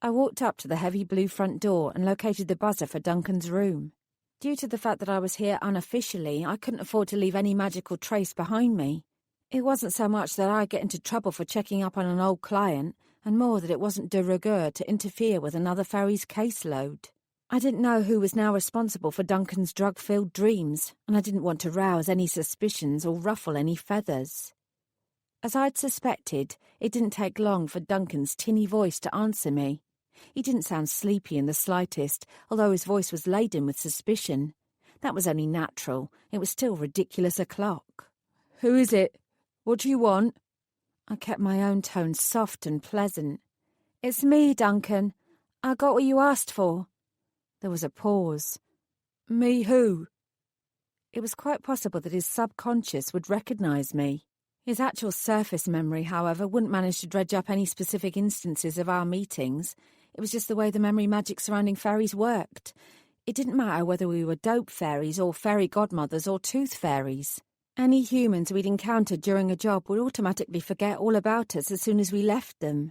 I walked up to the heavy blue front door and located the buzzer for Duncan's room. Due to the fact that I was here unofficially, I couldn't afford to leave any magical trace behind me. It wasn't so much that I'd get into trouble for checking up on an old client, and more that it wasn't de rigueur to interfere with another fairy's caseload. I didn't know who was now responsible for Duncan's drug-filled dreams, and I didn't want to rouse any suspicions or ruffle any feathers. As I'd suspected, it didn't take long for Duncan's tinny voice to answer me. He didn't sound sleepy in the slightest, although his voice was laden with suspicion. That was only natural. It was still ridiculous o'clock. "Who is it? What do you want?" I kept my own tone soft and pleasant. "It's me, Duncan. I got what you asked for." There was a pause. "Me who?" It was quite possible that his subconscious would recognise me. His actual surface memory, however, wouldn't manage to dredge up any specific instances of our meetings. It was just the way the memory magic surrounding fairies worked. It didn't matter whether we were dope fairies or fairy godmothers or tooth fairies. Any humans we'd encountered during a job would automatically forget all about us as soon as we left them.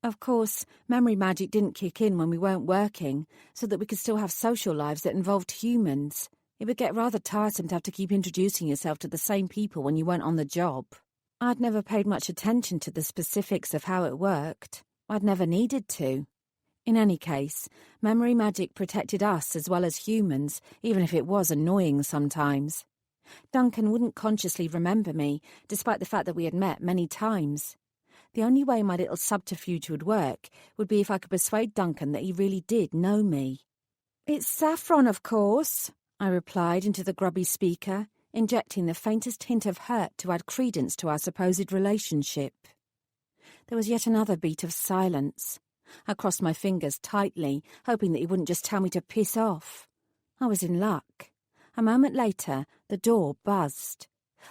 Of course, memory magic didn't kick in when we weren't working, so that we could still have social lives that involved humans. It would get rather tiresome to have to keep introducing yourself to the same people when you weren't on the job. I'd never paid much attention to the specifics of how it worked. I'd never needed to. In any case, memory magic protected us as well as humans, even if it was annoying sometimes. Duncan wouldn't consciously remember me, despite the fact that we had met many times. The only way my little subterfuge would work would be if I could persuade Duncan that he really did know me. "It's Saffron, of course," I replied into the grubby speaker, injecting the faintest hint of hurt to add credence to our supposed relationship. There was yet another beat of silence. I crossed my fingers tightly, hoping that he wouldn't just tell me to piss off. I was in luck. A moment later, the door buzzed.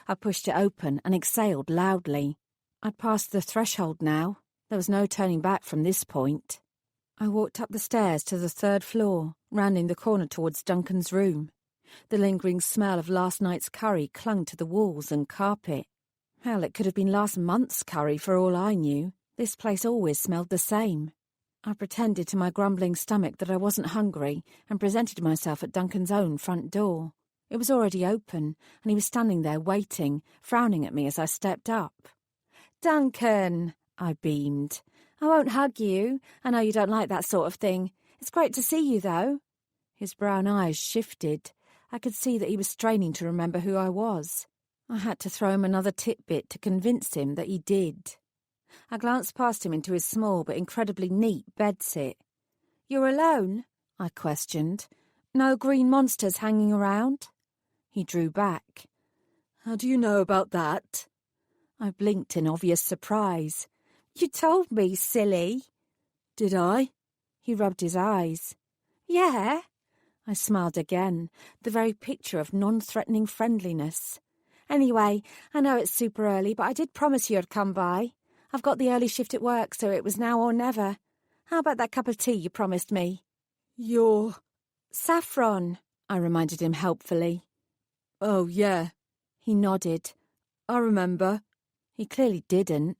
I pushed it open and exhaled loudly. I'd passed the threshold now. There was no turning back from this point. I walked up the stairs to the 3rd floor, rounding the corner towards Duncan's room. The lingering smell of last night's curry clung to the walls and carpet. Hell, it could have been last month's curry for all I knew. This place always smelled the same. I pretended to my grumbling stomach that I wasn't hungry and presented myself at Duncan's own front door. It was already open, and he was standing there waiting, frowning at me as I stepped up. "Duncan," I beamed. "I won't hug you. I know you don't like that sort of thing. It's great to see you, though." His brown eyes shifted. I could see that he was straining to remember who I was. I had to throw him another tidbit to convince him that he did. I glanced past him into his small but incredibly neat bedsit. "You're alone?" I questioned. "No green monsters hanging around?" He drew back. "How do you know about that?" I blinked in obvious surprise. "You told me, silly." "Did I?" He rubbed his eyes. "Yeah." I smiled again, the very picture of non-threatening friendliness. "Anyway, I know it's super early, but I did promise you I'd come by. I've got the early shift at work, so it was now or never. How about that cup of tea you promised me?" You're Saffron, I reminded him helpfully. Oh, yeah. He nodded. I remember. He clearly didn't.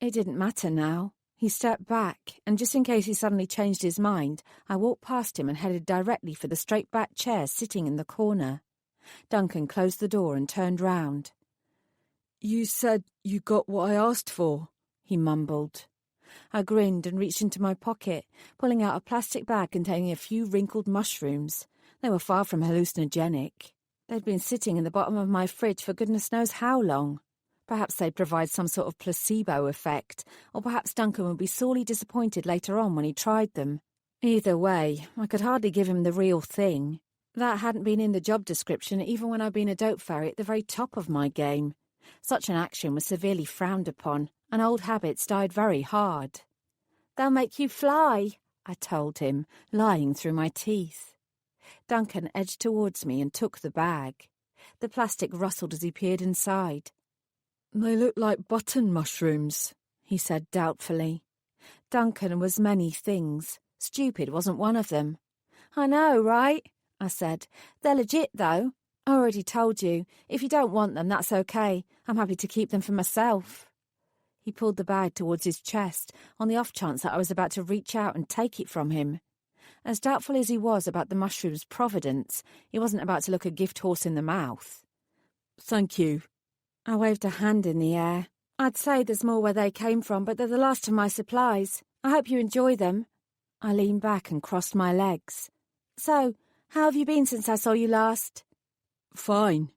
It didn't matter now. He stepped back, and just in case he suddenly changed his mind, I walked past him and headed directly for the straight-back chair sitting in the corner. Duncan closed the door and turned round. You said you got what I asked for, he mumbled. I grinned and reached into my pocket, pulling out a plastic bag containing a few wrinkled mushrooms. They were far from hallucinogenic. They'd been sitting in the bottom of my fridge for goodness knows how long. Perhaps they'd provide some sort of placebo effect, or perhaps Duncan would be sorely disappointed later on when he tried them. Either way, I could hardly give him the real thing. That hadn't been in the job description even when I'd been a dope fairy at the very top of my game. Such an action was severely frowned upon, and old habits died very hard. "They'll make you fly," I told him, lying through my teeth. Duncan edged towards me and took the bag. The plastic rustled as he peered inside. They look like button mushrooms, he said doubtfully. Duncan was many things. Stupid wasn't one of them. "I know, right?" I said. "They're legit, though. I already told you. If you don't want them, that's okay. I'm happy to keep them for myself." He pulled the bag towards his chest, on the off chance that I was about to reach out and take it from him. As doubtful as he was about the mushroom's providence, he wasn't about to look a gift horse in the mouth. "Thank you." I waved a hand in the air. "I'd say there's more where they came from, but they're the last of my supplies. I hope you enjoy them." I leaned back and crossed my legs. "So, how have you been since I saw you last?" "Fine."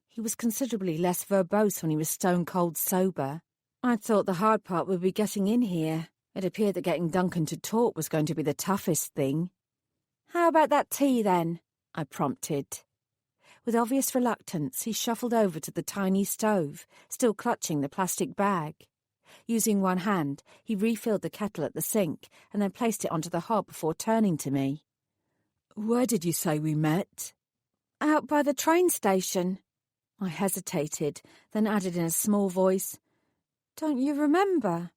He was considerably less verbose when he was stone-cold sober. I'd thought the hard part would be getting in here. It appeared that getting Duncan to talk was going to be the toughest thing. "How about that tea, then?" I prompted. With obvious reluctance, he shuffled over to the tiny stove, still clutching the plastic bag. Using one hand, he refilled the kettle at the sink and then placed it onto the hob before turning to me. "Where did you say we met?" "Out by the train station." I hesitated, then added in a small voice, "Don't you remember?"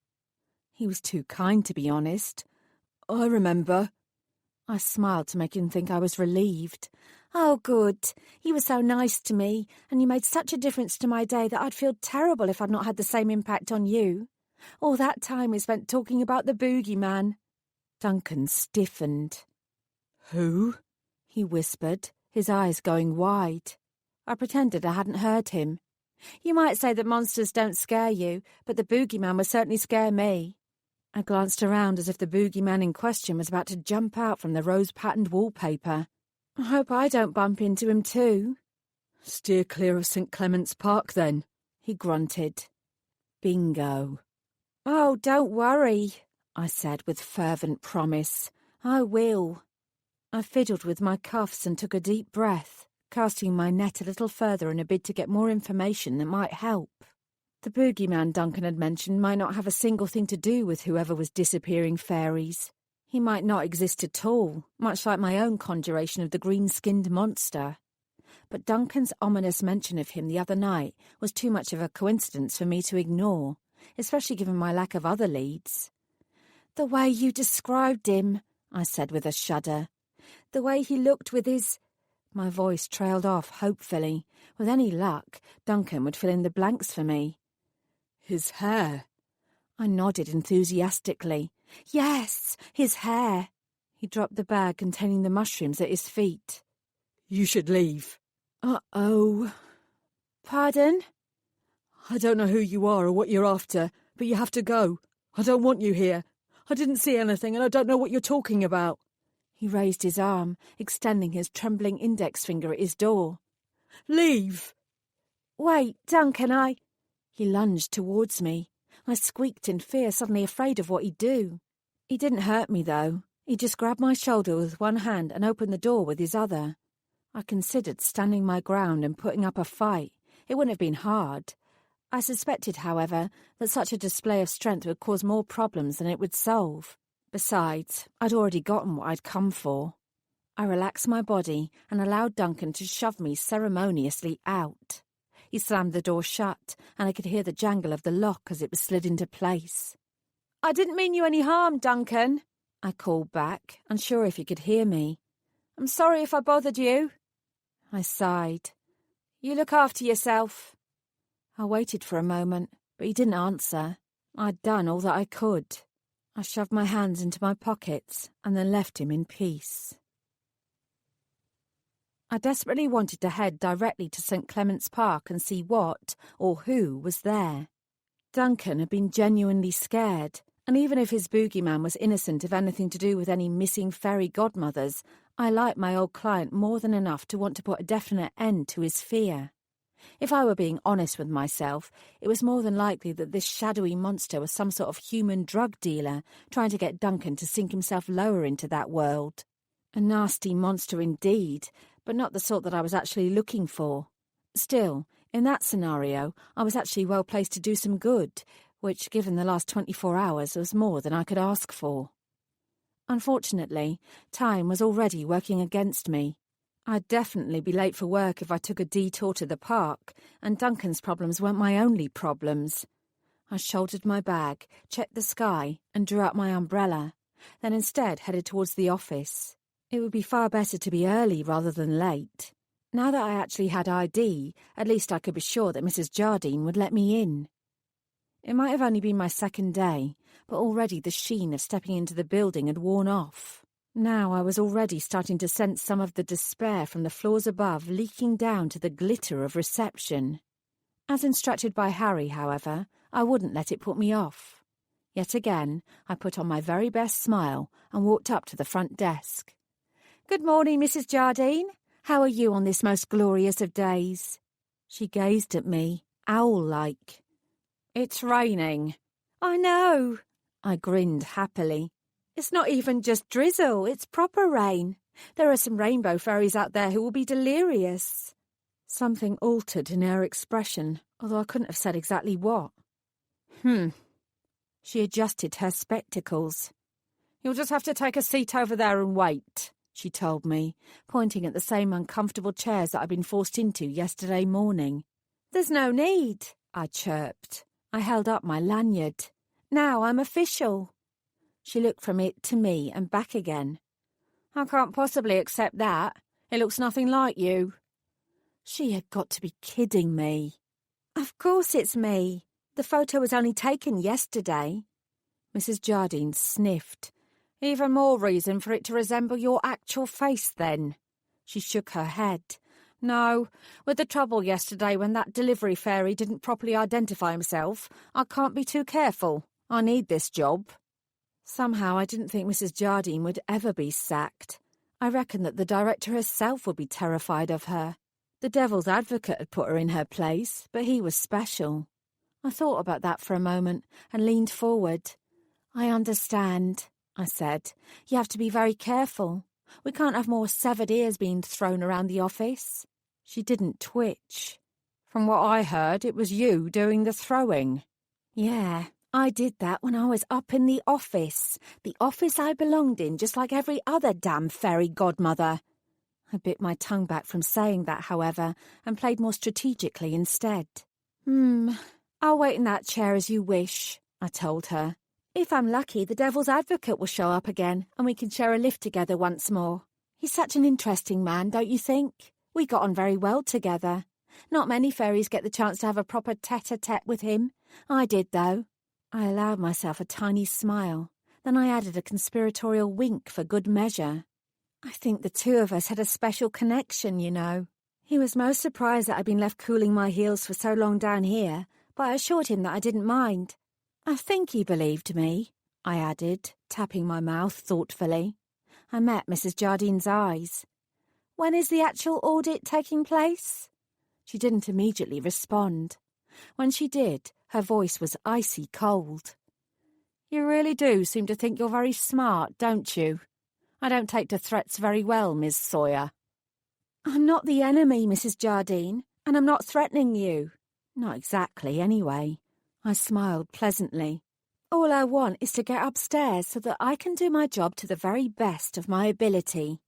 He was too kind to be honest. "I remember." I smiled to make him think I was relieved. "Oh, good. You were so nice to me, and you made such a difference to my day that I'd feel terrible if I'd not had the same impact on you. All that time we spent talking about the boogeyman." Duncan stiffened. "Who?" he whispered, his eyes going wide. I pretended I hadn't heard him. "You might say that monsters don't scare you, but the boogeyman would certainly scare me." I glanced around as if the boogeyman in question was about to jump out from the rose-patterned wallpaper. "I hope I don't bump into him too." "Steer clear of St. Clement's Park, then," he grunted. Bingo. "Oh, don't worry," I said with fervent promise. "I will." I fiddled with my cuffs and took a deep breath, casting my net a little further in a bid to get more information that might help. The boogeyman Duncan had mentioned might not have a single thing to do with whoever was disappearing fairies. He might not exist at all, much like my own conjuration of the green-skinned monster. But Duncan's ominous mention of him the other night was too much of a coincidence for me to ignore, especially given my lack of other leads. "The way you described him," I said with a shudder. "The way he looked with his—" My voice trailed off hopefully. With any luck, Duncan would fill in the blanks for me. "His hair." I nodded enthusiastically. "Yes, his hair." He dropped the bag containing the mushrooms at his feet. "You should leave." "Uh-oh." "Pardon?" "I don't know who you are or what you're after, but you have to go. I don't want you here. I didn't see anything and I don't know what you're talking about." He raised his arm, extending his trembling index finger at his door. "Leave!" "Wait, Duncan, He lunged towards me. I squeaked in fear, suddenly afraid of what he'd do. He didn't hurt me, though. He just grabbed my shoulder with one hand and opened the door with his other. I considered standing my ground and putting up a fight. It wouldn't have been hard. I suspected, however, that such a display of strength would cause more problems than it would solve. Besides, I'd already gotten what I'd come for. I relaxed my body and allowed Duncan to shove me ceremoniously out. He slammed the door shut, and I could hear the jangle of the lock as it was slid into place. "I didn't mean you any harm, Duncan," I called back, unsure if he could hear me. I'm sorry if I bothered you. I sighed. You look after yourself. I waited for a moment, but he didn't answer. I'd done all that I could. I shoved my hands into my pockets and then left him in peace. I desperately wanted to head directly to St. Clement's Park and see what, or who, was there. Duncan had been genuinely scared, and even if his boogeyman was innocent of anything to do with any missing fairy godmothers, I liked my old client more than enough to want to put a definite end to his fear. If I were being honest with myself, it was more than likely that this shadowy monster was some sort of human drug dealer trying to get Duncan to sink himself lower into that world. A nasty monster indeed, but not the sort that I was actually looking for. Still, in that scenario, I was actually well placed to do some good, which, given the last 24 hours, was more than I could ask for. Unfortunately, time was already working against me. I'd definitely be late for work if I took a detour to the park, and Duncan's problems weren't my only problems. I shouldered my bag, checked the sky, and drew out my umbrella, then instead headed towards the office. It would be far better to be early rather than late. Now that I actually had ID, at least I could be sure that Mrs. Jardine would let me in. It might have only been my second day, but already the sheen of stepping into the building had worn off. Now I was already starting to sense some of the despair from the floors above leaking down to the glitter of reception. As instructed by Harry, however, I wouldn't let it put me off. Yet again, I put on my very best smile and walked up to the front desk. "Good morning, Mrs. Jardine. How are you on this most glorious of days?" She gazed at me, owl-like. "It's raining." "I know." I grinned happily. "It's not even just drizzle, it's proper rain. There are some rainbow fairies out there who will be delirious." Something altered in her expression, although I couldn't have said exactly what. She adjusted her spectacles. "You'll just have to take a seat over there and wait," she told me, pointing at the same uncomfortable chairs that I'd been forced into yesterday morning. "There's no need," I chirped. I held up my lanyard. "Now I'm official." She looked from it to me and back again. "I can't possibly accept that. It looks nothing like you." She had got to be kidding me. "Of course it's me. The photo was only taken yesterday." Mrs. Jardine sniffed. "Even more reason for it to resemble your actual face, then." She shook her head. "No, with the trouble yesterday when that delivery fairy didn't properly identify himself, I can't be too careful. I need this job." Somehow I didn't think Mrs. Jardine would ever be sacked. I reckoned that the director herself would be terrified of her. The devil's advocate had put her in her place, but he was special. I thought about that for a moment and leaned forward. "I understand," I said. "You have to be very careful. We can't have more severed ears being thrown around the office." She didn't twitch. "From what I heard, it was you doing the throwing." "Yeah, I did that when I was up in the office I belonged in, just like every other damn fairy godmother." I bit my tongue back from saying that, however, and played more strategically instead. I'll wait in that chair as you wish," I told her. "If I'm lucky, the devil's advocate will show up again, and we can share a lift together once more. He's such an interesting man, don't you think? We got on very well together. Not many fairies get the chance to have a proper tete-a-tete with him. I did, though." I allowed myself a tiny smile. Then I added a conspiratorial wink for good measure. "I think the two of us had a special connection, you know." He was most surprised that I'd been left cooling my heels for so long down here, but I assured him that I didn't mind. "I think he believed me," I added, tapping my mouth thoughtfully. I met Mrs. Jardine's eyes. "When is the actual audit taking place?" She didn't immediately respond. When she did, her voice was icy cold. "You really do seem to think you're very smart, don't you? I don't take to threats very well, Miss Sawyer." "I'm not the enemy, Mrs. Jardine, and I'm not threatening you." "Not exactly, anyway." I smiled pleasantly. "All I want is to get upstairs so that I can do my job to the very best of my ability.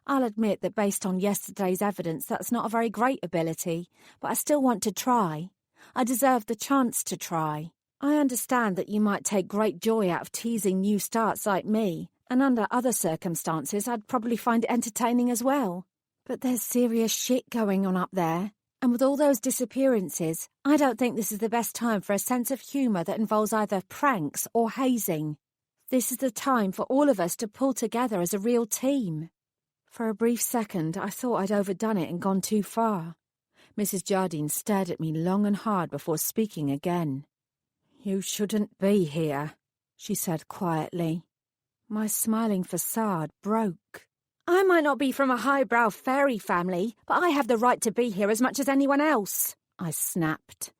I'll admit that based on yesterday's evidence that's not a very great ability, but I still want to try. I deserve the chance to try. I understand that you might take great joy out of teasing new starts like me, And under other circumstances, I'd probably find it entertaining as well. But there's serious shit going on up there. And with all those disappearances, I don't think this is the best time for a sense of humour that involves either pranks or hazing. This is the time for all of us to pull together as a real team. For a brief second, I thought I'd overdone it and gone too far. Mrs. Jardine stared at me long and hard before speaking again. "You shouldn't be here," she said quietly. My smiling facade broke. "I might not be from a highbrow fairy family, but I have the right to be here as much as anyone else," I snapped.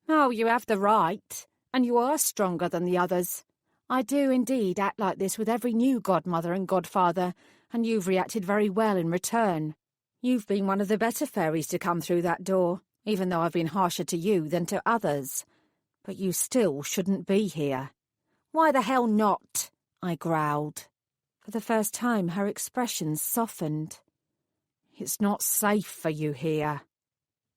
"Oh, you have the right, and you are stronger than the others. I do indeed act like this with every new godmother and godfather, and you've reacted very well in return. You've been one of the better fairies to come through that door, even though I've been harsher to you than to others. But you still shouldn't be here." "Why the hell not?" I growled. For the first time, her expression softened. "It's not safe for you here."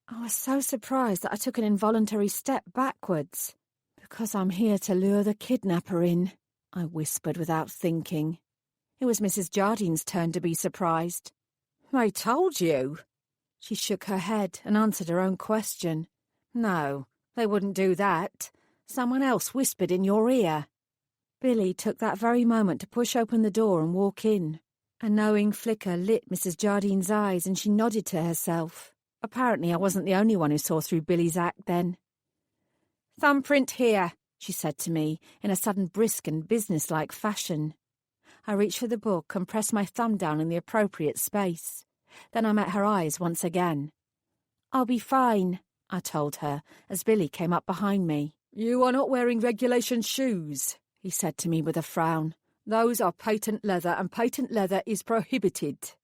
I was so surprised that I took an involuntary step backwards. "Because I'm here to lure the kidnapper in," I whispered without thinking. It was Mrs. Jardine's turn to be surprised. "I told you." She shook her head and answered her own question. "No, they wouldn't do that. Someone else whispered in your ear." Billy took that very moment to push open the door and walk in. A knowing flicker lit Mrs. Jardine's eyes and she nodded to herself. Apparently I wasn't the only one who saw through Billy's act then. "Thumbprint here," she said to me in a sudden brisk and businesslike fashion. I reached for the book and pressed my thumb down in the appropriate space. Then I met her eyes once again. "I'll be fine," I told her as Billy came up behind me. "You are not wearing regulation shoes," he said to me with a frown. "Those are patent leather, and patent leather is prohibited."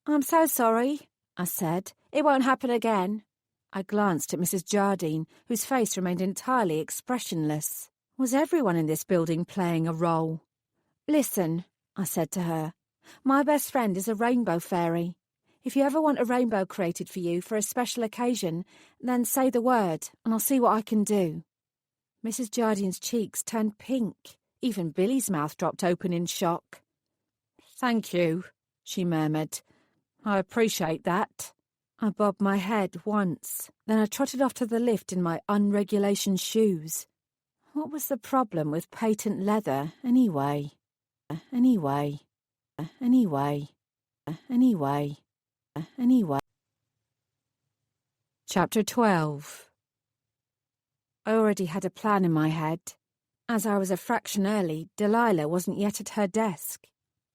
"I'm so sorry," I said. "It won't happen again." I glanced at Mrs. Jardine, whose face remained entirely expressionless. Was everyone in this building playing a role? "Listen," I said to her. "My best friend is a rainbow fairy. If you ever want a rainbow created for you for a special occasion, then say the word, and I'll see what I can do." Mrs. Jardine's cheeks turned pink. Even Billy's mouth dropped open in shock. "Thank you," she murmured. "I appreciate that." I bobbed my head once, then I trotted off to the lift in my unregulation shoes. What was the problem with patent leather, anyway? Anyway. Chapter 12. I already had a plan in my head. As I was a fraction early, Delilah wasn't yet at her desk.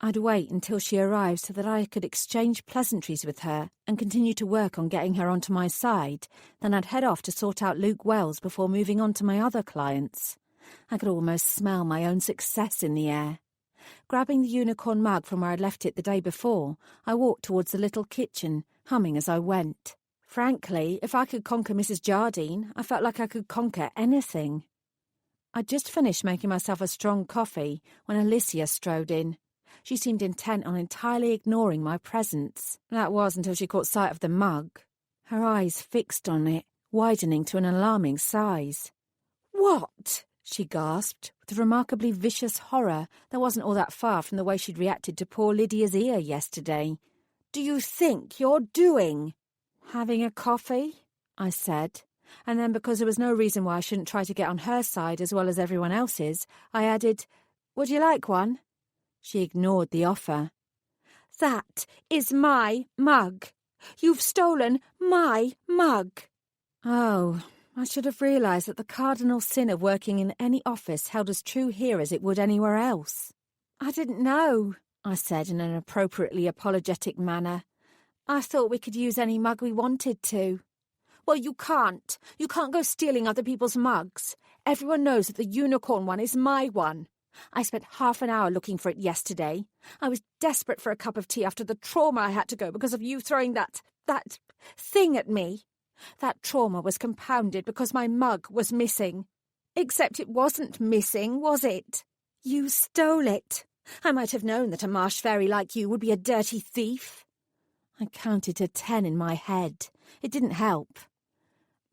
I'd wait until she arrived so that I could exchange pleasantries with her and continue to work on getting her onto my side. Then I'd head off to sort out Luke Wells before moving on to my other clients. I could almost smell my own success in the air. Grabbing the unicorn mug from where I'd left it the day before, I walked towards the little kitchen, humming as I went. Frankly, if I could conquer Mrs. Jardine, I felt like I could conquer anything. I'd just finished making myself a strong coffee when Alicia strode in. She seemed intent on entirely ignoring my presence. That was until she caught sight of the mug. Her eyes fixed on it, widening to an alarming size. "What?" she gasped, with remarkably vicious horror that wasn't all that far from the way she'd reacted to poor Lydia's ear yesterday. "Do you think you're doing?" "Having a coffee?" I said. And then, because there was no reason why I shouldn't try to get on her side as well as everyone else's, I added, "Would you like one?" She ignored the offer. "That is my mug. You've stolen my mug." Oh, I should have realised that the cardinal sin of working in any office held as true here as it would anywhere else. "I didn't know," I said in an appropriately apologetic manner. "I thought we could use any mug we wanted to." "Well, you can't. You can't go stealing other people's mugs. Everyone knows that the unicorn one is my one. I spent half an hour looking for it yesterday. I was desperate for a cup of tea after the trauma I had to go because of you throwing that thing at me. That trauma was compounded because my mug was missing. Except it wasn't missing, was it? You stole it. I might have known that a marsh fairy like you would be a dirty thief." I counted to 10 in my head. It didn't help.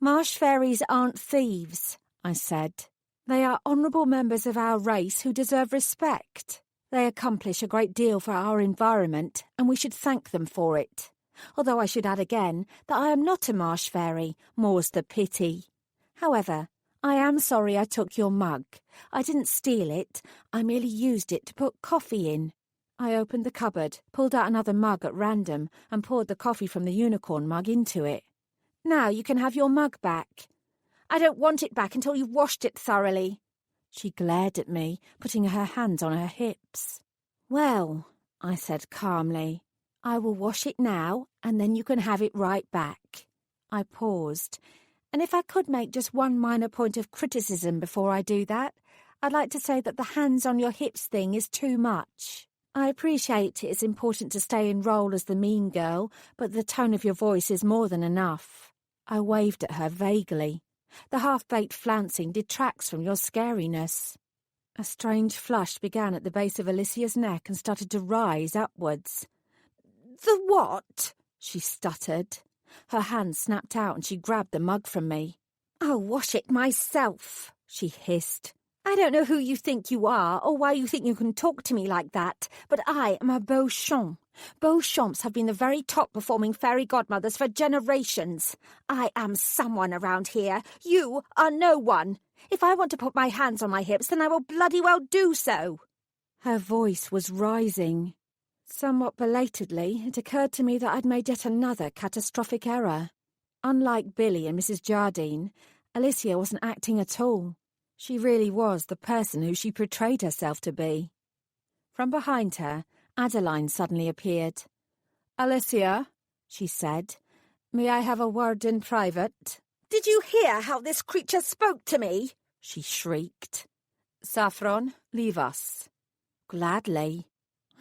"Marsh fairies aren't thieves," I said. "They are honourable members of our race who deserve respect. They accomplish a great deal for our environment, and we should thank them for it. Although I should add again that I am not a marsh fairy, more's the pity. However, I am sorry I took your mug. I didn't steal it, I merely used it to put coffee in. I opened the cupboard, pulled out another mug at random, and poured the coffee from the unicorn mug into it. Now you can have your mug back. I don't want it back until you've washed it thoroughly. She glared at me, putting her hands on her hips. Well, I said calmly, I will wash it now, and then you can have it right back. I paused, and if I could make just one minor point of criticism before I do that, I'd like to say that the hands on your hips thing is too much. I appreciate it is important to stay in role as the mean girl, but the tone of your voice is more than enough. I waved at her vaguely. The half-baked flouncing detracts from your scariness. A strange flush began at the base of Alicia's neck and started to rise upwards. The what? She stuttered. Her hand snapped out and she grabbed the mug from me. I'll wash it myself, she hissed. I don't know who you think you are or why you think you can talk to me like that, but I am a Beauchamp. Beauchamps have been the very top-performing fairy godmothers for generations. I am someone around here. You are no one. If I want to put my hands on my hips, then I will bloody well do so. Her voice was rising. Somewhat belatedly, it occurred to me that I'd made yet another catastrophic error. Unlike Billy and Mrs. Jardine, Alicia wasn't acting at all. She really was the person who she portrayed herself to be. From behind her, Adeline suddenly appeared. Alicia, she said, may I have a word in private? Did you hear how this creature spoke to me? She shrieked. Saffron, leave us. Gladly.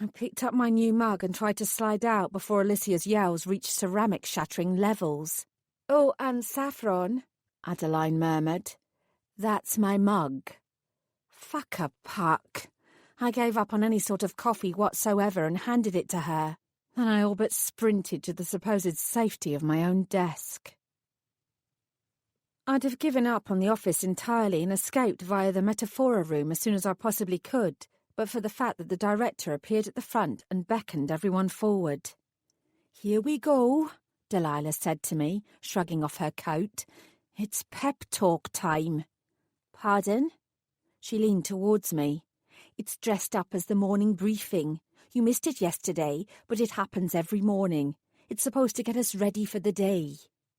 I picked up my new mug and tried to slide out before Alicia's yells reached ceramic-shattering levels. Oh, and Saffron, Adeline murmured. That's my mug. Fuck a puck. I gave up on any sort of coffee whatsoever and handed it to her. Then I all but sprinted to the supposed safety of my own desk. I'd have given up on the office entirely and escaped via the metaphora room as soon as I possibly could, but for the fact that the director appeared at the front and beckoned everyone forward. Here we go, Delilah said to me, shrugging off her coat. It's pep talk time. Pardon? She leaned towards me. It's dressed up as the morning briefing. You missed it yesterday, but it happens every morning. It's supposed to get us ready for the day.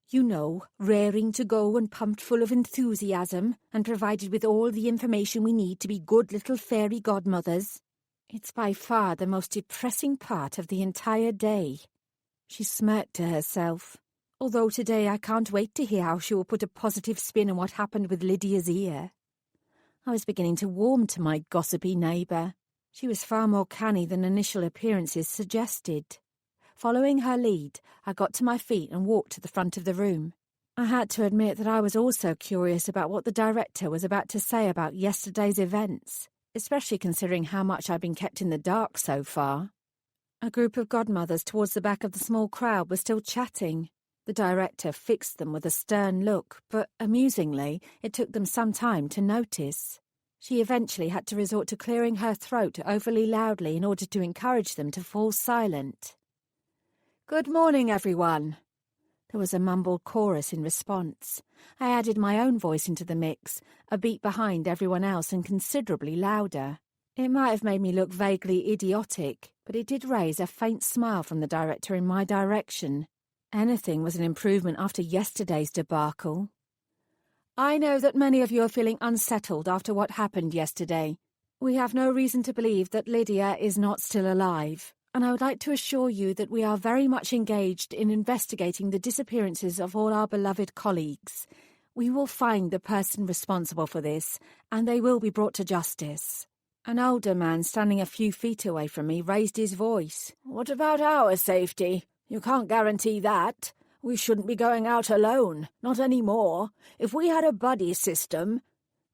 You know, raring to go and pumped full of enthusiasm, and provided with all the information we need to be good little fairy godmothers. It's by far the most depressing part of the entire day. She smirked to herself. Although today I can't wait to hear how she will put a positive spin on what happened with Lydia's ear. I was beginning to warm to my gossipy neighbour. She was far more canny than initial appearances suggested. Following her lead, I got to my feet and walked to the front of the room. I had to admit that I was also curious about what the director was about to say about yesterday's events, especially considering how much I'd been kept in the dark so far. A group of godmothers towards the back of the small crowd were still chatting. The director fixed them with a stern look, but amusingly, it took them some time to notice. She eventually had to resort to clearing her throat overly loudly in order to encourage them to fall silent. Good morning, everyone. There was a mumbled chorus in response. I added my own voice into the mix, a beat behind everyone else and considerably louder. It might have made me look vaguely idiotic, but it did raise a faint smile from the director in my direction. Anything was an improvement after yesterday's debacle. I know that many of you are feeling unsettled after what happened yesterday. We have no reason to believe that Lydia is not still alive, and I would like to assure you that we are very much engaged in investigating the disappearances of all our beloved colleagues. We will find the person responsible for this, and they will be brought to justice. An older man standing a few feet away from me raised his voice. What about our safety? You can't guarantee that. We shouldn't be going out alone, not anymore. If we had a buddy system...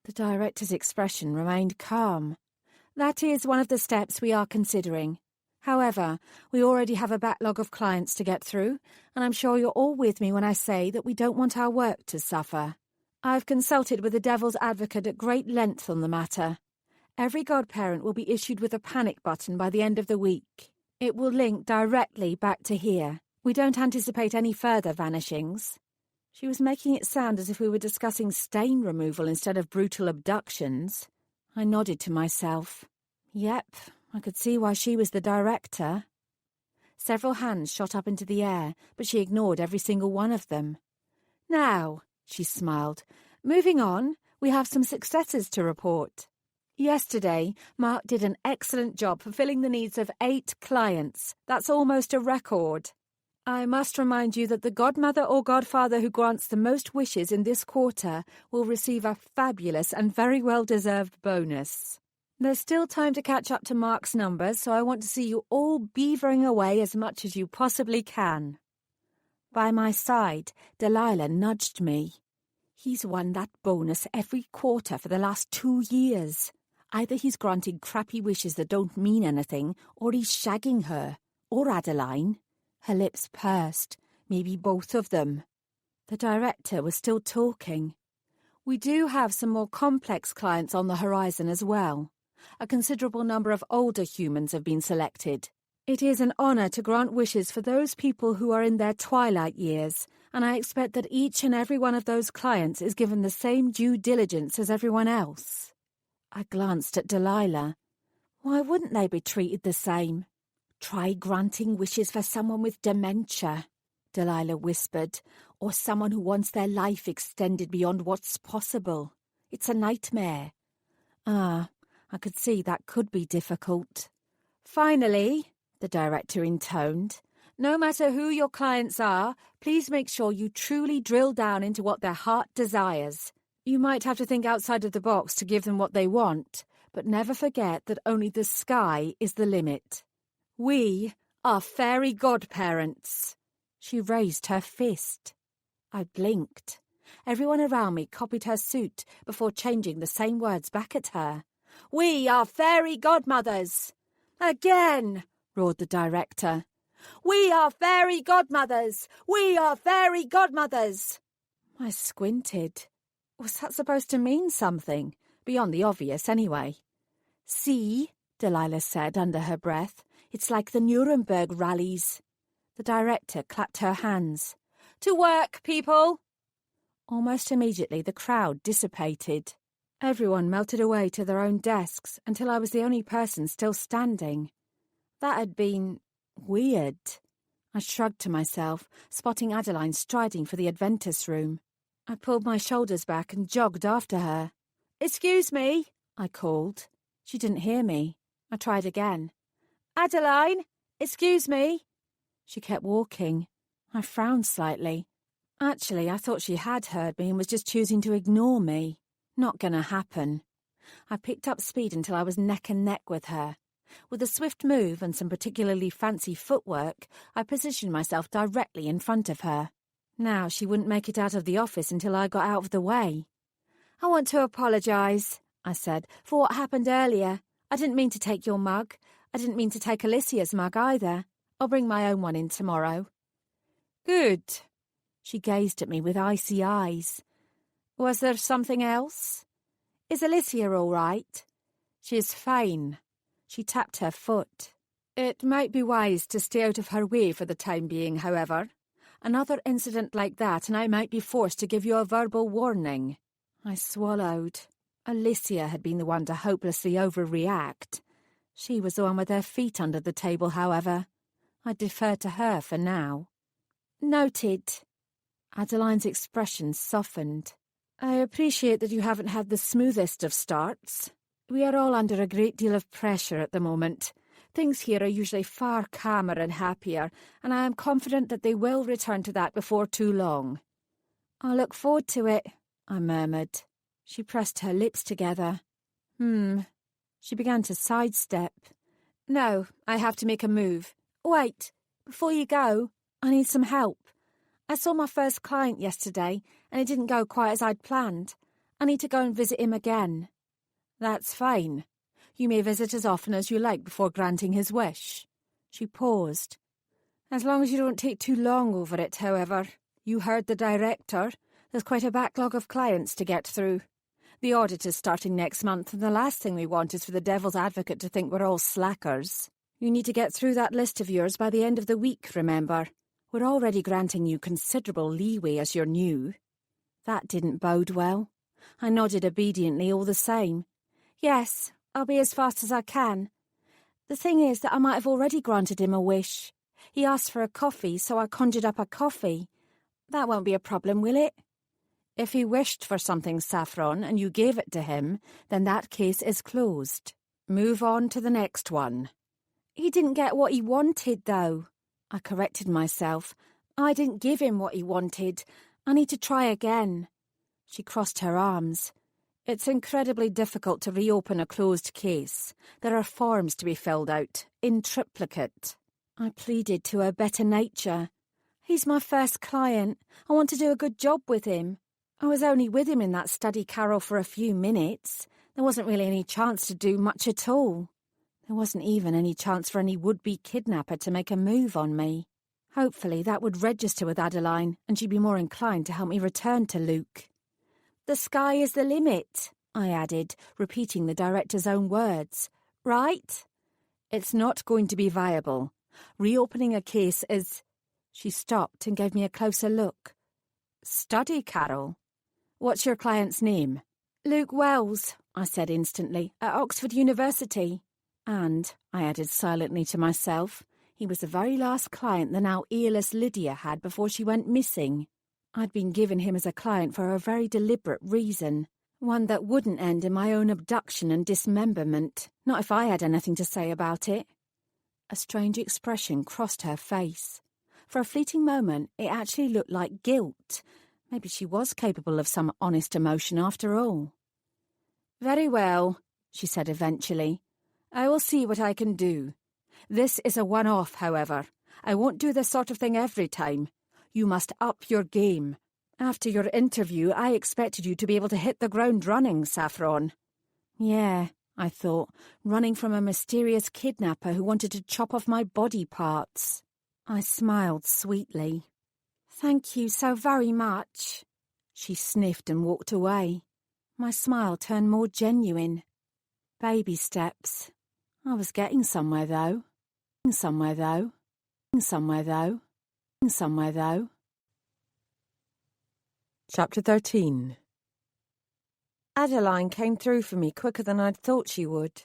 The director's expression remained calm. That is one of the steps we are considering. However, we already have a backlog of clients to get through, and I'm sure you're all with me when I say that we don't want our work to suffer. I've consulted with the devil's advocate at great length on the matter. Every godparent will be issued with a panic button by the end of the week. It will link directly back to here. We don't anticipate any further vanishings." She was making it sound as if we were discussing stain removal instead of brutal abductions. I nodded to myself. Yep, I could see why she was the director. Several hands shot up into the air, but she ignored every single one of them. "Now," she smiled, "moving on, we have some successes to report. Yesterday, Mark did an excellent job fulfilling the needs of 8 clients. That's almost a record. I must remind you that the godmother or godfather who grants the most wishes in this quarter will receive a fabulous and very well-deserved bonus. There's still time to catch up to Mark's numbers, so I want to see you all beavering away as much as you possibly can." By my side, Delilah nudged me. "He's won that bonus every quarter for the last 2 years. Either he's granting crappy wishes that don't mean anything, or he's shagging her. Or Adeline." Her lips pursed. Maybe both of them. The director was still talking. "We do have some more complex clients on the horizon as well. A considerable number of older humans have been selected. It is an honor to grant wishes for those people who are in their twilight years, and I expect that each and every one of those clients is given the same due diligence as everyone else." I glanced at Delilah. Why wouldn't they be treated the same? "Try granting wishes for someone with dementia," Delilah whispered, "or someone who wants their life extended beyond what's possible. It's a nightmare." I could see that could be difficult. "Finally," the director intoned, "no matter who your clients are, please make sure you truly drill down into what their heart desires. You might have to think outside of the box to give them what they want, but never forget that only the sky is the limit. We are fairy godparents." She raised her fist. I blinked. Everyone around me copied her suit before changing the same words back at her. "We are fairy godmothers!" "Again!" roared the director. "We are fairy godmothers! We are fairy godmothers!" I squinted. Was that supposed to mean something? Beyond the obvious, anyway. "See," Delilah said under her breath, "it's like the Nuremberg rallies." The director clapped her hands. "To work, people!" Almost immediately the crowd dissipated. Everyone melted away to their own desks until I was the only person still standing. That had been weird. I shrugged to myself, spotting Adeline striding for the Adventus room. I pulled my shoulders back and jogged after her. "Excuse me," I called. She didn't hear me. I tried again. "Adeline, excuse me." She kept walking. I frowned slightly. Actually, I thought she had heard me and was just choosing to ignore me. Not gonna happen. I picked up speed until I was neck and neck with her. With a swift move and some particularly fancy footwork, I positioned myself directly in front of her. Now she wouldn't make it out of the office until I got out of the way. "I want to apologise," I said, "for what happened earlier. I didn't mean to take your mug. I didn't mean to take Alicia's mug either. I'll bring my own one in tomorrow." "Good." She gazed at me with icy eyes. "Was there something else?" "Is Alicia all right?" "She's fine." She tapped her foot. "It might be wise to stay out of her way for the time being, however. Another incident like that and I might be forced to give you a verbal warning." I swallowed. Alicia had been the one to hopelessly overreact. She was the one with her feet under the table, however. I'd defer to her for now. "Noted." Adeline's expression softened. "I appreciate that you haven't had the smoothest of starts. We are all under a great deal of pressure at the moment. Things here are usually far calmer and happier, and I am confident that they will return to that before too long." "I look forward to it," I murmured. She pressed her lips together. She began to sidestep. "No, I have to make a move. Wait, before you go, I need some help. I saw my first client yesterday, and it didn't go quite as I'd planned. I need to go and visit him again." "That's fine. You may visit as often as you like before granting his wish." She paused. "As long as you don't take too long over it, however. You heard the director. There's quite a backlog of clients to get through. The audit is starting next month, and the last thing we want is for the devil's advocate to think we're all slackers. You need to get through that list of yours by the end of the week, remember? We're already granting you considerable leeway as you're new. That didn't bode well. I nodded obediently all the same. Yes, I'll be as fast as I can. The thing is that I might have already granted him a wish. He asked for a coffee, so I conjured up a coffee. That won't be a problem, will it? If he wished for something, Saffron, and you gave it to him, then that case is closed. Move on to the next one. He didn't get what he wanted, though. I corrected myself. I didn't give him what he wanted. I need to try again. She crossed her arms. It's incredibly difficult to reopen a closed case. There are forms to be filled out, in triplicate. I pleaded to her better nature. He's my first client. I want to do a good job with him. I was only with him in that study carol for a few minutes. There wasn't really any chance to do much at all. There wasn't even any chance for any would-be kidnapper to make a move on me. Hopefully that would register with Adeline, and she'd be more inclined to help me return to Luke. The sky is the limit, I added, repeating the director's own words. Right? It's not going to be viable. Reopening a case is... She stopped and gave me a closer look. Study, Carol? What's your client's name? Luke Wells, I said instantly, at Oxford University. And, I added silently to myself, he was the very last client the now earless Lydia had before she went missing. I'd been given him as a client for a very deliberate reason, one that wouldn't end in my own abduction and dismemberment, not if I had anything to say about it. A strange expression crossed her face. For a fleeting moment, it actually looked like guilt. Maybe she was capable of some honest emotion after all. Very well, she said eventually. I will see what I can do. This is a one-off, however. I won't do this sort of thing every time. You must up your game. After your interview, I expected you to be able to hit the ground running, Saffron. Yeah, I thought, running from a mysterious kidnapper who wanted to chop off my body parts. I smiled sweetly. Thank you so very much. She sniffed and walked away. My smile turned more genuine. Baby steps. I was getting somewhere, though. Somewhere, though. Somewhere, though. Somewhere, though. Chapter 13. Adeline came through for me quicker than I'd thought she would.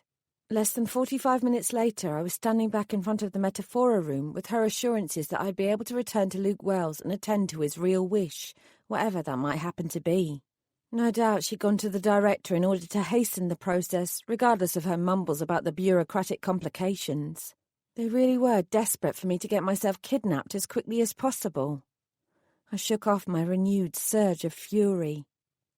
Less than 45 minutes later, I was standing back in front of the metaphora room with her assurances that I'd be able to return to Luke Wells and attend to his real wish, whatever that might happen to be. No doubt she'd gone to the director in order to hasten the process, regardless of her mumbles about the bureaucratic complications. They really were desperate for me to get myself kidnapped as quickly as possible. I shook off my renewed surge of fury.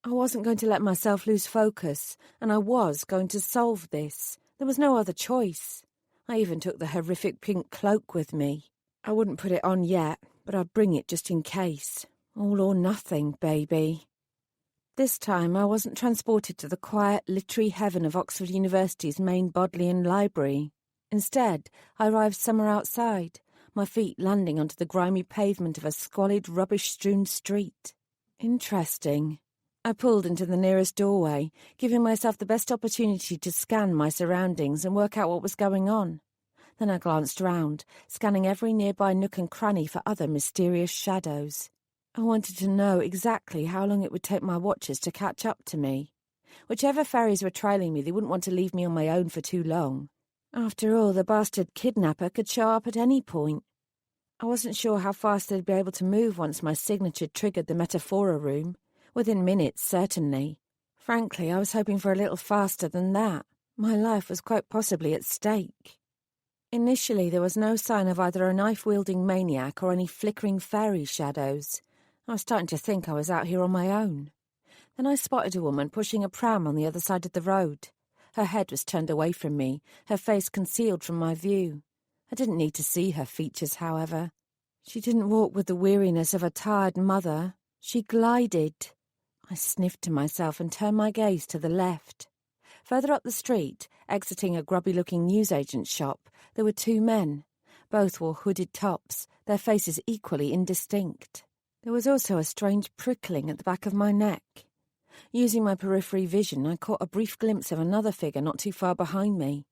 I wasn't going to let myself lose focus, and I was going to solve this. There was no other choice. I even took the horrific pink cloak with me. I wouldn't put it on yet, but I'd bring it just in case. All or nothing, baby. This time I wasn't transported to the quiet literary heaven of Oxford University's main Bodleian library. Instead, I arrived somewhere outside, my feet landing onto the grimy pavement of a squalid, rubbish-strewn street. Interesting. I pulled into the nearest doorway, giving myself the best opportunity to scan my surroundings and work out what was going on. Then I glanced round, scanning every nearby nook and cranny for other mysterious shadows. I wanted to know exactly how long it would take my watchers to catch up to me. Whichever fairies were trailing me, they wouldn't want to leave me on my own for too long. After all, the bastard kidnapper could show up at any point. I wasn't sure how fast they'd be able to move once my signature triggered the metaphora room. Within minutes, certainly. Frankly, I was hoping for a little faster than that. My life was quite possibly at stake. Initially, there was no sign of either a knife-wielding maniac or any flickering fairy shadows. I was starting to think I was out here on my own. Then I spotted a woman pushing a pram on the other side of the road. Her head was turned away from me, her face concealed from my view. I didn't need to see her features, however. She didn't walk with the weariness of a tired mother. She glided. I sniffed to myself and turned my gaze to the left. Further up the street, exiting a grubby-looking newsagent's shop, there were two men. Both wore hooded tops, their faces equally indistinct. There was also a strange prickling at the back of my neck. Using my periphery vision, I caught a brief glimpse of another figure not too far behind me.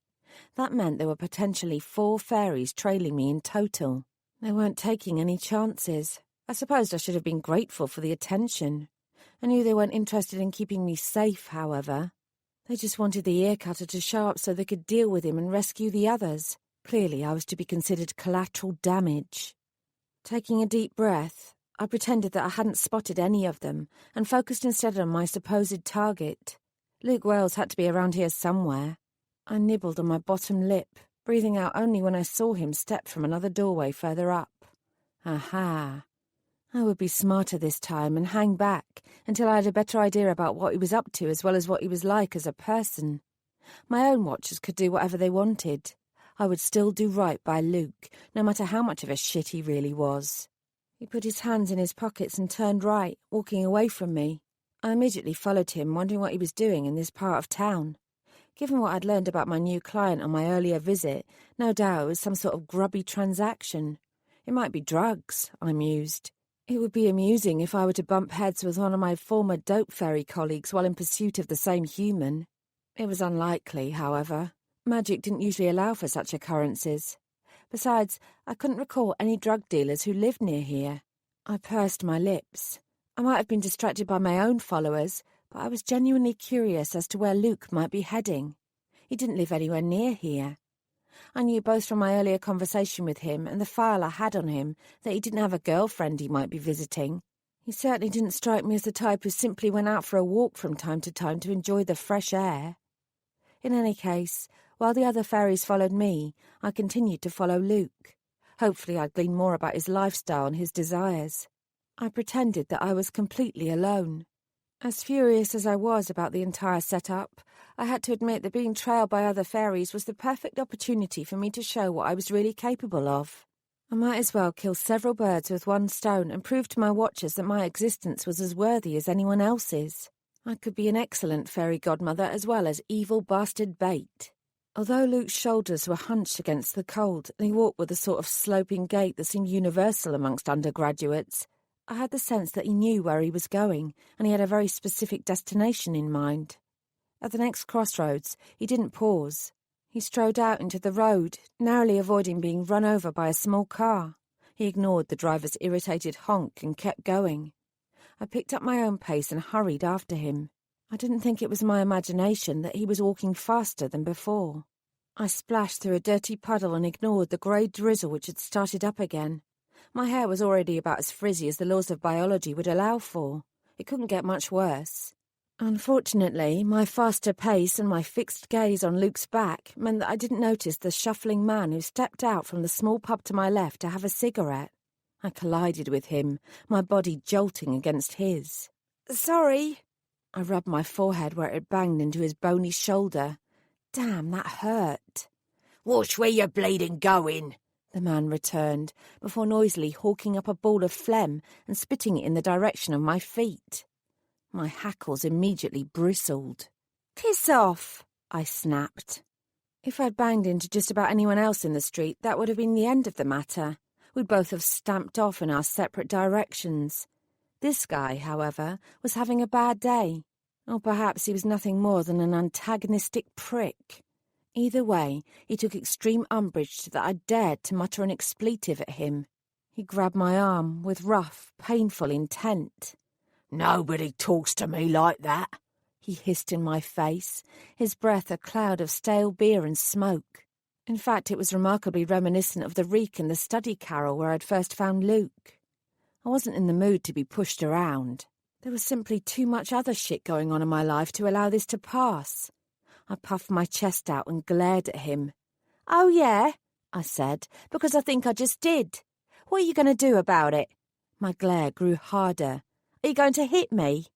That meant there were potentially 4 fairies trailing me in total. They weren't taking any chances. I supposed I should have been grateful for the attention. I knew they weren't interested in keeping me safe, however. They just wanted the ear cutter to show up so they could deal with him and rescue the others. Clearly, I was to be considered collateral damage. Taking a deep breath, I pretended that I hadn't spotted any of them and focused instead on my supposed target. Luke Wales had to be around here somewhere. I nibbled on my bottom lip, breathing out only when I saw him step from another doorway further up. Aha! I would be smarter this time and hang back until I had a better idea about what he was up to as well as what he was like as a person. My own watchers could do whatever they wanted. I would still do right by Luke, no matter how much of a shit he really was. He put his hands in his pockets and turned right, walking away from me. I immediately followed him, wondering what he was doing in this part of town. Given what I'd learned about my new client on my earlier visit, no doubt it was some sort of grubby transaction. It might be drugs, I mused. It would be amusing if I were to bump heads with one of my former dope fairy colleagues while in pursuit of the same human. It was unlikely, however. Magic didn't usually allow for such occurrences. Besides, I couldn't recall any drug dealers who lived near here. I pursed my lips. I might have been distracted by my own followers, but I was genuinely curious as to where Luke might be heading. He didn't live anywhere near here. I knew both from my earlier conversation with him and the file I had on him that he didn't have a girlfriend he might be visiting. He certainly didn't strike me as the type who simply went out for a walk from time to enjoy the fresh air. In any case, while the other fairies followed me, I continued to follow Luke. Hopefully I'd glean more about his lifestyle and his desires. I pretended that I was completely alone. As furious as I was about the entire setup, I had to admit that being trailed by other fairies was the perfect opportunity for me to show what I was really capable of. I might as well kill several birds with one stone and prove to my watchers that my existence was as worthy as anyone else's. I could be an excellent fairy godmother as well as evil bastard bait. Although Luke's shoulders were hunched against the cold and he walked with a sort of sloping gait that seemed universal amongst undergraduates, I had the sense that he knew where he was going and he had a very specific destination in mind. At the next crossroads, he didn't pause. He strode out into the road, narrowly avoiding being run over by a small car. He ignored the driver's irritated honk and kept going. I picked up my own pace and hurried after him. I didn't think it was my imagination that he was walking faster than before. I splashed through a dirty puddle and ignored the grey drizzle which had started up again. My hair was already about as frizzy as the laws of biology would allow for. It couldn't get much worse. Unfortunately, my faster pace and my fixed gaze on Luke's back meant that I didn't notice the shuffling man who stepped out from the small pub to my left to have a cigarette. I collided with him, my body jolting against his. "Sorry." I rubbed my forehead where it had banged into his bony shoulder. Damn, that hurt. "Watch where you're bleeding going," the man returned, before noisily hawking up a ball of phlegm and spitting it in the direction of my feet. My hackles immediately bristled. "Piss off," I snapped. If I'd banged into just about anyone else in the street, that would have been the end of the matter. We'd both have stamped off in our separate directions. This guy, however, was having a bad day. Or perhaps he was nothing more than an antagonistic prick. Either way, he took extreme umbrage that I dared to mutter an expletive at him. He grabbed my arm with rough, painful intent. "Nobody talks to me like that," he hissed in my face, his breath a cloud of stale beer and smoke. In fact, it was remarkably reminiscent of the reek in the study carrel where I'd first found Luke. I wasn't in the mood to be pushed around. There was simply too much other shit going on in my life to allow this to pass. I puffed my chest out and glared at him. "Oh, yeah," I said, "because I think I just did. What are you going to do about it?" My glare grew harder. "Are you going to hit me?"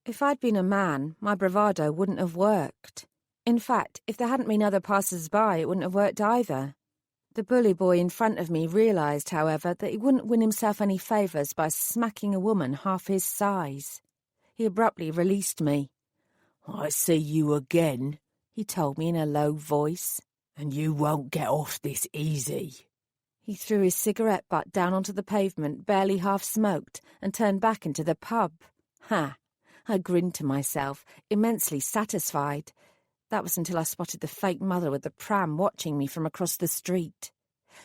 If I'd been a man, my bravado wouldn't have worked. In fact, if there hadn't been other passers-by, it wouldn't have worked either. The bully boy in front of me realised, however, that he wouldn't win himself any favours by smacking a woman half his size. He abruptly released me. "I see you again," he told me in a low voice. "And you won't get off this easy." He threw his cigarette butt down onto the pavement, barely half smoked, and turned back into the pub. Ha! I grinned to myself, immensely satisfied. That was until I spotted the fake mother with the pram watching me from across the street.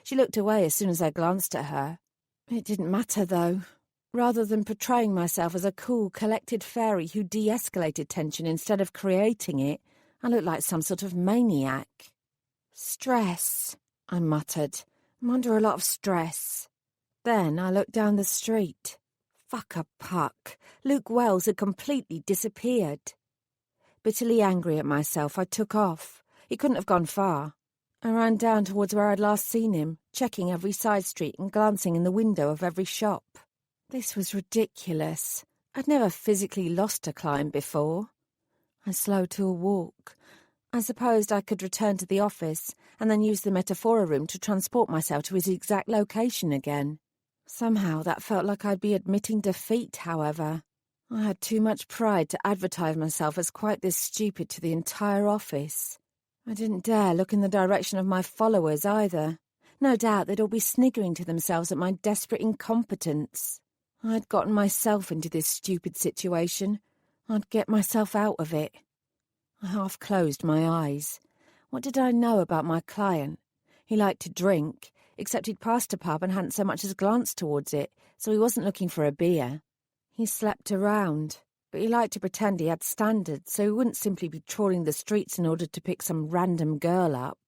She looked away as soon as I glanced at her. It didn't matter, though. Rather than portraying myself as a cool, collected fairy who de-escalated tension instead of creating it, I looked like some sort of maniac. "Stress," I muttered. "I'm under a lot of stress." Then I looked down the street. Fuck a puck. Luke Wells had completely disappeared. Bitterly angry at myself, I took off. He couldn't have gone far. I ran down towards where I'd last seen him, checking every side street and glancing in the window of every shop. This was ridiculous. I'd never physically lost a client before. I slowed to a walk. I supposed I could return to the office and then use the metaphora room to transport myself to his exact location again. Somehow that felt like I'd be admitting defeat, however. I had too much pride to advertise myself as quite this stupid to the entire office. I didn't dare look in the direction of my followers either. No doubt they'd all be sniggering to themselves at my desperate incompetence. I'd gotten myself into this stupid situation. I'd get myself out of it. I half closed my eyes. What did I know about my client? He liked to drink, except he'd passed a pub and hadn't so much as glanced towards it, so he wasn't looking for a beer. He slept around, but he liked to pretend he had standards, so he wouldn't simply be trawling the streets in order to pick some random girl up.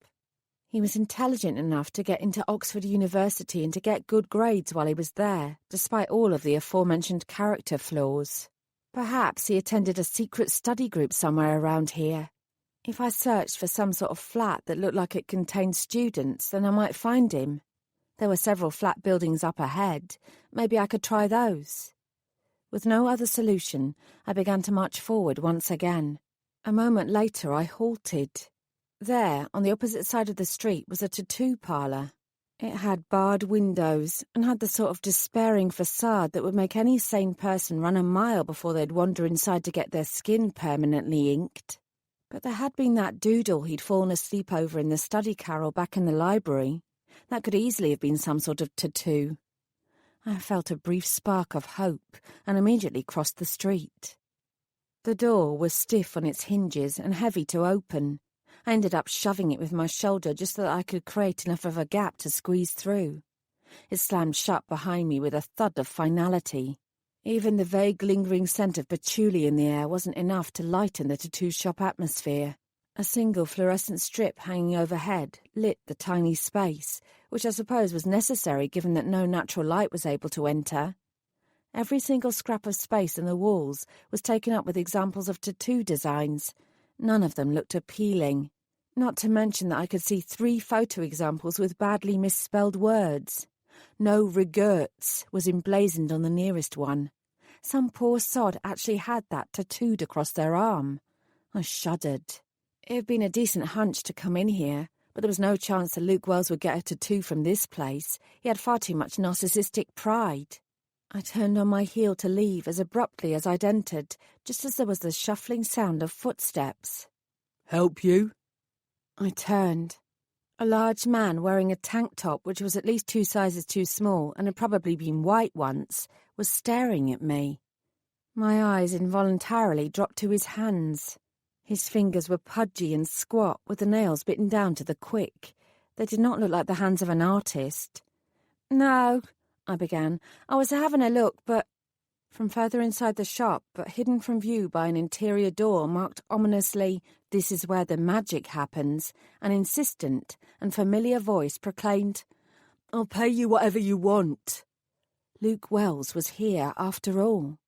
He was intelligent enough to get into Oxford University and to get good grades while he was there, despite all of the aforementioned character flaws. Perhaps he attended a secret study group somewhere around here. If I searched for some sort of flat that looked like it contained students, then I might find him. There were several flat buildings up ahead. Maybe I could try those. With no other solution, I began to march forward once again. A moment later, I halted. There, on the opposite side of the street, was a tattoo parlour. It had barred windows and had the sort of despairing facade that would make any sane person run a mile before they'd wander inside to get their skin permanently inked. But there had been that doodle he'd fallen asleep over in the study carrel back in the library. That could easily have been some sort of tattoo. I felt a brief spark of hope and immediately crossed the street. The door was stiff on its hinges and heavy to open. I ended up shoving it with my shoulder just so that I could create enough of a gap to squeeze through. It slammed shut behind me with a thud of finality. Even the vague lingering scent of patchouli in the air wasn't enough to lighten the tattoo shop atmosphere. A single fluorescent strip hanging overhead lit the tiny space, which I suppose was necessary given that no natural light was able to enter. Every single scrap of space in the walls was taken up with examples of tattoo designs. None of them looked appealing. Not to mention that I could see 3 photo examples with badly misspelled words. No regrets was emblazoned on the nearest one. Some poor sod actually had that tattooed across their arm. I shuddered. It had been a decent hunch to come in here, but there was no chance that Luke Wells would get a tattoo from this place. He had far too much narcissistic pride. I turned on my heel to leave as abruptly as I'd entered, just as there was the shuffling sound of footsteps. "Help you?" I turned. A large man wearing a tank top which was at least 2 sizes too small and had probably been white once, was staring at me. My eyes involuntarily dropped to his hands. His fingers were pudgy and squat, with the nails bitten down to the quick. They did not look like the hands of an artist. "No," I began. "I was having a look, but—" From further inside the shop, but hidden from view by an interior door marked ominously, "This is where the magic happens," an insistent and familiar voice proclaimed, "I'll pay you whatever you want." Luke Wells was here after all.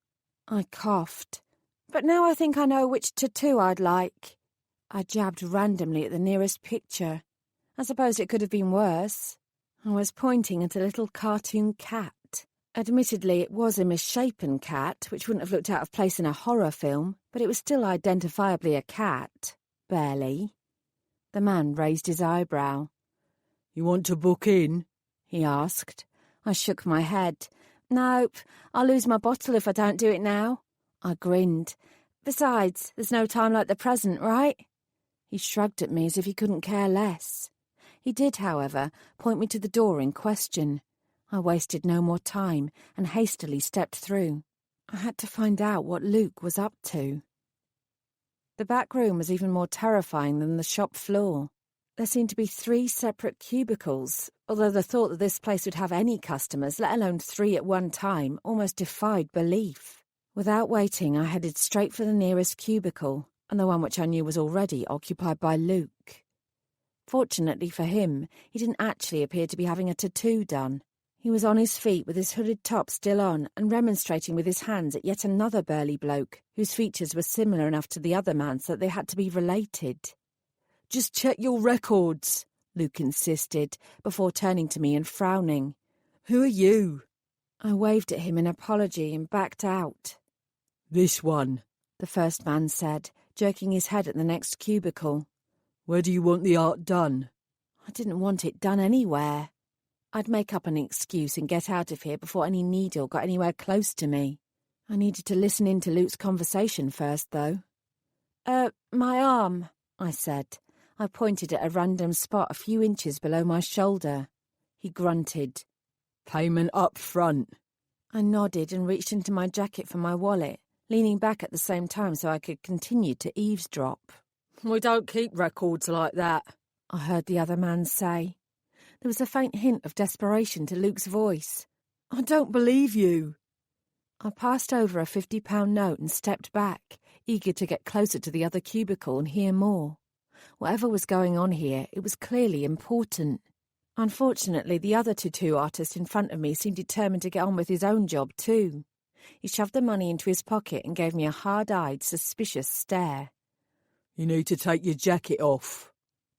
I coughed. "But now I think I know which tattoo I'd like." I jabbed randomly at the nearest picture. I suppose it could have been worse. I was pointing at a little cartoon cat. Admittedly, it was a misshapen cat, which wouldn't have looked out of place in a horror film, but it was still identifiably a cat. Barely. The man raised his eyebrow. "You want to book in?" he asked. I shook my head. "Nope, I'll lose my bottle if I don't do it now." I grinned. "Besides, there's no time like the present, right?" He shrugged at me as if he couldn't care less. He did, however, point me to the door in question. I wasted no more time and hastily stepped through. I had to find out what Luke was up to. The back room was even more terrifying than the shop floor. There seemed to be 3 separate cubicles, although the thought that this place would have any customers, let alone 3 at one time, almost defied belief. Without waiting, I headed straight for the nearest cubicle, and the one which I knew was already occupied by Luke. Fortunately for him, he didn't actually appear to be having a tattoo done. He was on his feet with his hooded top still on and remonstrating with his hands at yet another burly bloke, whose features were similar enough to the other man's that they had to be related. Just check your records, Luke insisted, before turning to me and frowning. Who are you? I waved at him in apology and backed out. This one, the first man said, jerking his head at the next cubicle. Where do you want the art done? I didn't want it done anywhere. I'd make up an excuse and get out of here before any needle got anywhere close to me. I needed to listen in to Luke's conversation first, though. My arm, I said. I pointed at a random spot a few inches below my shoulder. He grunted. Payment up front. I nodded and reached into my jacket for my wallet, leaning back at the same time so I could continue to eavesdrop. We don't keep records like that, I heard the other man say. There was a faint hint of desperation to Luke's voice. I don't believe you. I passed over a £50 note and stepped back, eager to get closer to the other cubicle and hear more. Whatever was going on here, it was clearly important. Unfortunately, the other tattoo artist in front of me seemed determined to get on with his own job too. He shoved the money into his pocket and gave me a hard-eyed, suspicious stare. You need to take your jacket off.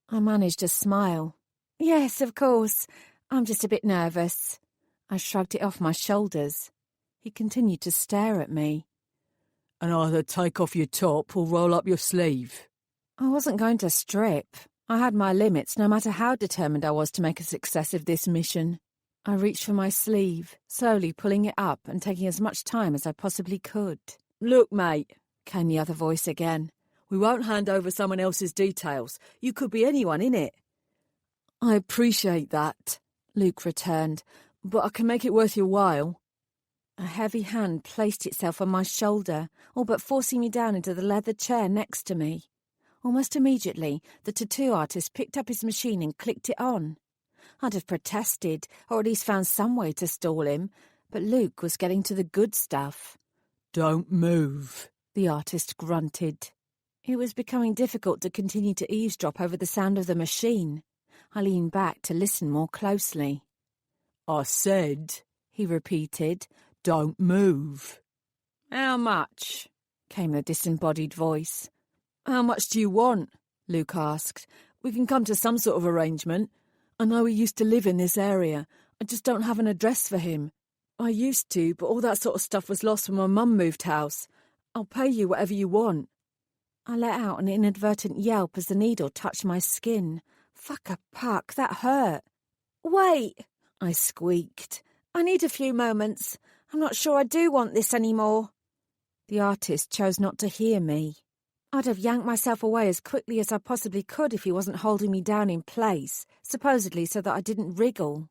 I managed a smile. Yes, of course. I'm just a bit nervous. I shrugged it off my shoulders. He continued to stare at me. And either take off your top or roll up your sleeve. I wasn't going to strip. I had my limits, no matter how determined I was to make a success of this mission. I reached for my sleeve, slowly pulling it up and taking as much time as I possibly could. Look, mate, came the other voice again. We won't hand over someone else's details. You could be anyone, innit? I appreciate that, Luke returned, but I can make it worth your while. A heavy hand placed itself on my shoulder, all but forcing me down into the leather chair next to me. Almost immediately, the tattoo artist picked up his machine and clicked it on. I'd have protested, or at least found some way to stall him, but Luke was getting to the good stuff. Don't move, the artist grunted. It was becoming difficult to continue to eavesdrop over the sound of the machine. I leaned back to listen more closely. I said, he repeated, don't move. How much? Came the disembodied voice. How much do you want? Luke asked. We can come to some sort of arrangement. I know he used to live in this area. I just don't have an address for him. I used to, but all that sort of stuff was lost when my mum moved house. I'll pay you whatever you want. I let out an inadvertent yelp as the needle touched my skin. Fuck a puck, that hurt. Wait, I squeaked. I need a few moments. I'm not sure I do want this anymore. The artist chose not to hear me. I'd have yanked myself away as quickly as I possibly could if he wasn't holding me down in place, supposedly so that I didn't wriggle.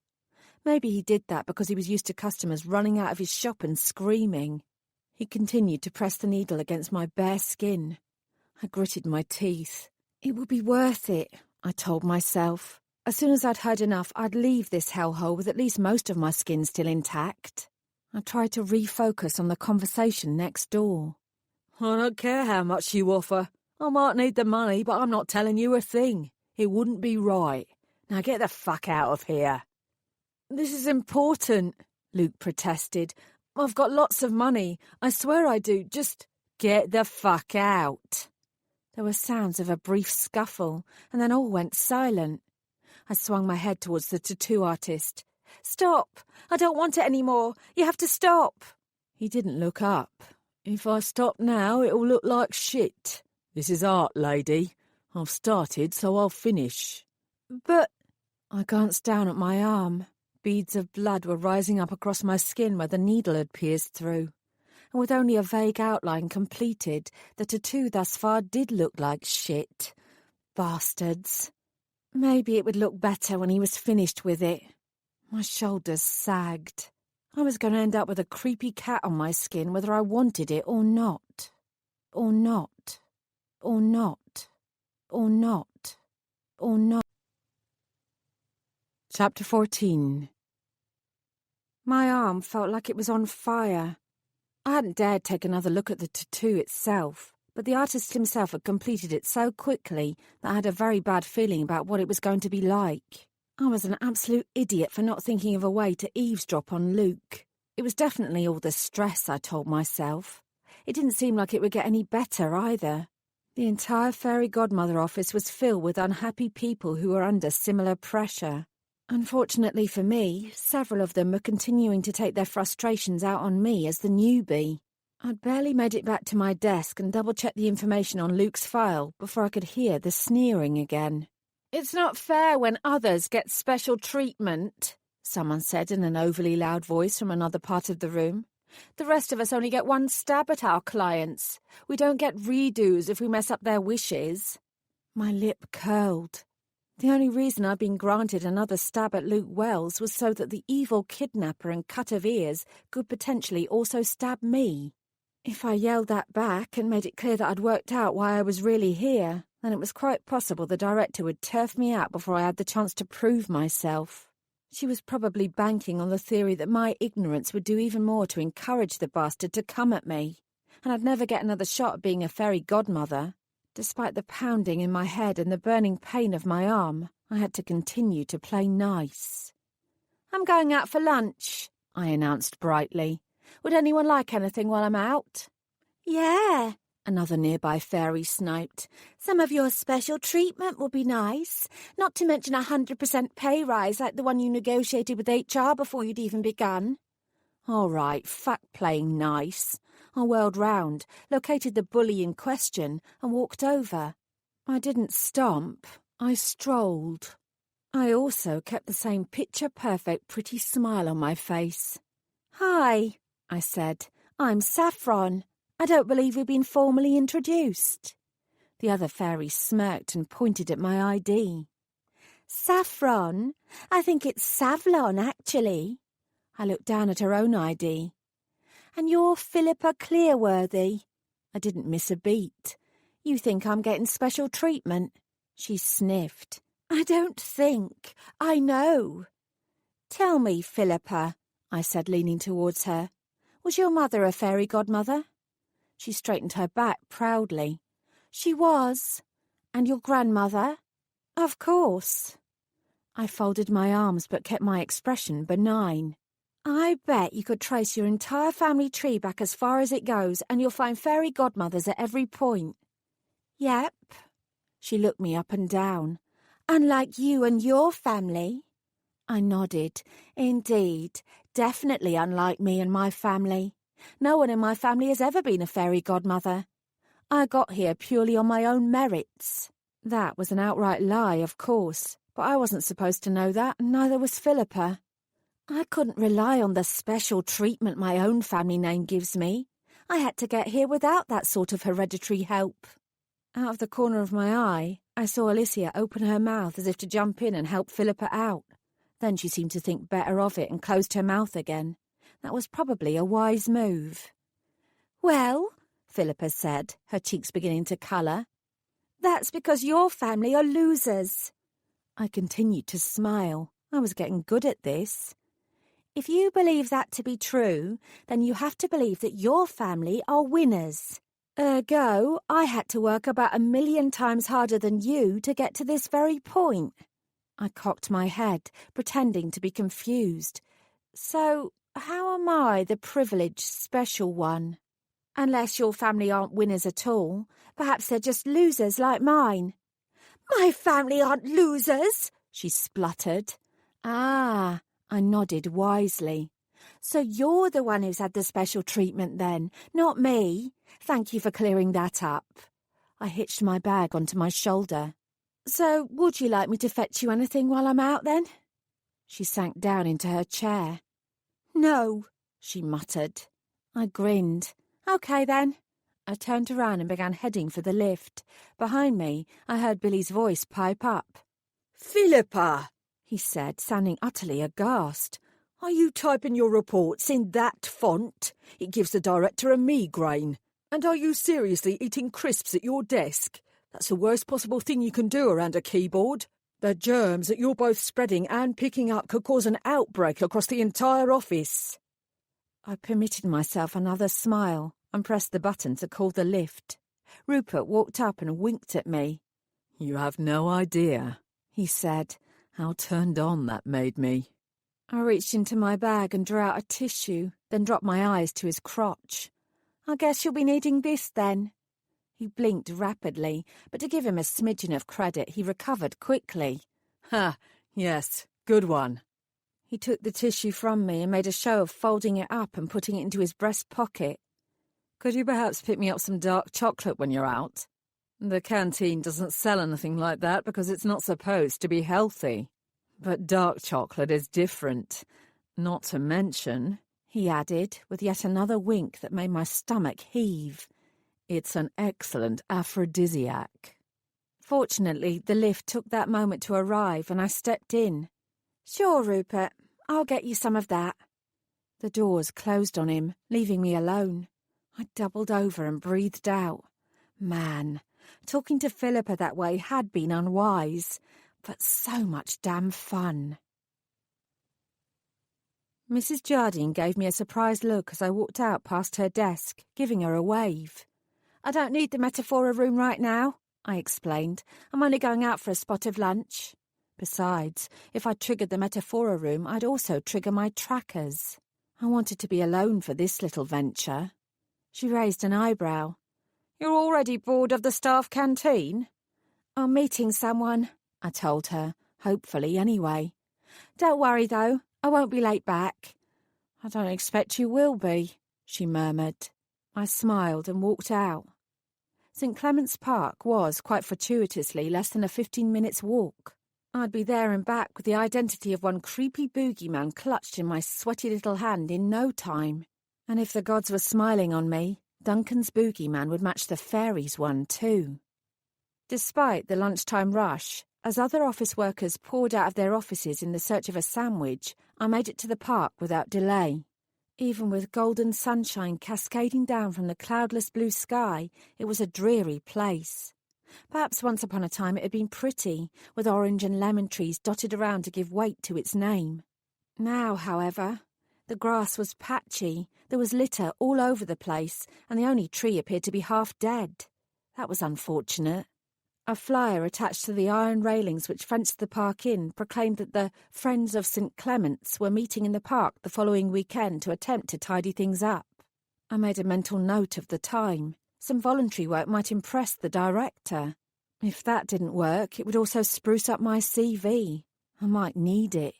Maybe he did that because he was used to customers running out of his shop and screaming. He continued to press the needle against my bare skin. I gritted my teeth. It would be worth it, I told myself. As soon as I'd heard enough, I'd leave this hellhole with at least most of my skin still intact. I tried to refocus on the conversation next door. I don't care how much you offer. I might need the money, but I'm not telling you a thing. It wouldn't be right. Now get the fuck out of here. This is important, Luke protested. I've got lots of money. I swear I do. Just get the fuck out. There were sounds of a brief scuffle, and then all went silent. I swung my head towards the tattoo artist. Stop! I don't want it anymore. You have to stop. He didn't look up. If I stop now, it'll look like shit. This is art, lady. I've started, so I'll finish. But I glanced down at my arm. Beads of blood were rising up across my skin where the needle had pierced through. And with only a vague outline completed, the tattoo thus far did look like shit. Bastards. Maybe it would look better when he was finished with it. My shoulders sagged. I was going to end up with a creepy cat on my skin whether I wanted it or not. Or not. Or not. Or not. Or not. Chapter 14. My arm felt like it was on fire. I hadn't dared take another look at the tattoo itself, but the artist himself had completed it so quickly that I had a very bad feeling about what it was going to be like. I was an absolute idiot for not thinking of a way to eavesdrop on Luke. It was definitely all the stress, I told myself. It didn't seem like it would get any better either. The entire Fairy Godmother office was filled with unhappy people who were under similar pressure. Unfortunately for me, several of them were continuing to take their frustrations out on me as the newbie. I'd barely made it back to my desk and double-checked the information on Luke's file before I could hear the sneering again. "It's not fair when others get special treatment," someone said in an overly loud voice from another part of the room. "The rest of us only get one stab at our clients. We don't get redos if we mess up their wishes." My lip curled. The only reason I'd been granted another stab at Luke Wells was so that the evil kidnapper and cut of ears could potentially also stab me. If I yelled that back and made it clear that I'd worked out why I was really here, then it was quite possible the director would turf me out before I had the chance to prove myself. She was probably banking on the theory that my ignorance would do even more to encourage the bastard to come at me, and I'd never get another shot at being a fairy godmother. Despite the pounding in my head and the burning pain of my arm, I had to continue to play nice. "I'm going out for lunch," I announced brightly. "Would anyone like anything while I'm out?" "Yeah," another nearby fairy sniped. "Some of your special treatment will be nice, not to mention 100% pay rise like the one you negotiated with HR before you'd even begun." All right, fuck playing nice. I whirled round, located the bully in question, and walked over. I didn't stomp, I strolled. I also kept the same picture-perfect pretty smile on my face. "Hi," I said. "I'm Saffron. I don't believe we've been formally introduced." The other fairy smirked and pointed at my ID. "Saffron? I think it's Savlon, actually." I looked down at her own ID. "And you're Philippa Clearworthy." I didn't miss a beat. "You think I'm getting special treatment?" She sniffed. "I don't think. I know." "Tell me, Philippa," I said, leaning towards her. "Was your mother a fairy godmother?" She straightened her back proudly. "She was." "And your grandmother?" "Of course." I folded my arms but kept my expression benign. "I bet you could trace your entire family tree back as far as it goes, and you'll find fairy godmothers at every point." "Yep." She looked me up and down. "Unlike you and your family." I nodded. "Indeed, definitely unlike me and my family. No one in my family has ever been a fairy godmother. I got here purely on my own merits." That was an outright lie, of course, but I wasn't supposed to know that, and neither was Philippa. I couldn't rely on the special treatment my own family name gives me. I had to get here without that sort of hereditary help. Out of the corner of my eye, I saw Alicia open her mouth as if to jump in and help Philippa out. Then she seemed to think better of it and closed her mouth again. That was probably a wise move. "Well," Philippa said, her cheeks beginning to colour, "that's because your family are losers." I continued to smile. I was getting good at this. "If you believe that to be true, then you have to believe that your family are winners. Ergo, I had to work about 1,000,000 times harder than you to get to this very point." I cocked my head, pretending to be confused. "So, how am I the privileged special one?" "Unless your family aren't winners at all. Perhaps they're just losers like mine." "My family aren't losers," she spluttered. "Ah," I nodded wisely. "So you're the one who's had the special treatment then, not me. Thank you for clearing that up." I hitched my bag onto my shoulder. "So would you like me to fetch you anything while I'm out then?" She sank down into her chair. "No," she muttered. I grinned. "Okay then." I turned around and began heading for the lift. Behind me, I heard Billy's voice pipe up. "Philippa!" he said, sounding utterly aghast. Are you typing your reports in that font? It gives the director a migraine. And are you seriously eating crisps at your desk? That's the worst possible thing you can do around a keyboard. The germs that you're both spreading and picking up could cause an outbreak across the entire office. I permitted myself another smile and pressed the button to call the lift. Rupert walked up and winked at me. You have no idea, he said, how turned on that made me. I reached into my bag and drew out a tissue, then dropped my eyes to his crotch. I guess you'll be needing this then. He blinked rapidly, but to give him a smidgen of credit, he recovered quickly. Ha, yes, good one. He took the tissue from me and made a show of folding it up and putting it into his breast pocket. Could you perhaps pick me up some dark chocolate when you're out? The canteen doesn't sell anything like that because it's not supposed to be healthy. But dark chocolate is different. Not to mention, he added, with yet another wink that made my stomach heave, it's an excellent aphrodisiac. Fortunately, the lift took that moment to arrive and I stepped in. Sure, Rupert, I'll get you some of that. The doors closed on him, leaving me alone. I doubled over and breathed out. Man, talking to Philippa that way had been unwise, but so much damn fun. Mrs. Jardine gave me a surprised look as I walked out past her desk, giving her a wave. I don't need the Metaphora room right now, I explained. I'm only going out for a spot of lunch. Besides, if I triggered the Metaphora room, I'd also trigger my trackers. I wanted to be alone for this little venture. She raised an eyebrow. You're already bored of the staff canteen? I'm meeting someone, I told her, hopefully anyway. Don't worry, though, I won't be late back. I don't expect you will be, she murmured. I smiled and walked out. St. Clement's Park was, quite fortuitously, less than a 15-minute walk. I'd be there and back with the identity of one creepy boogeyman clutched in my sweaty little hand in no time. And if the gods were smiling on me, Duncan's boogeyman would match the fairies' one too. Despite the lunchtime rush, as other office workers poured out of their offices in the search of a sandwich, I made it to the park without delay. Even with golden sunshine cascading down from the cloudless blue sky, it was a dreary place. Perhaps once upon a time it had been pretty, with orange and lemon trees dotted around to give weight to its name. Now, however, the grass was patchy, there was litter all over the place, and the only tree appeared to be half dead. That was unfortunate. A flyer attached to the iron railings which fenced the park in proclaimed that the Friends of St. Clement's were meeting in the park the following weekend to attempt to tidy things up. I made a mental note of the time. Some voluntary work might impress the director. If that didn't work, it would also spruce up my CV. I might need it.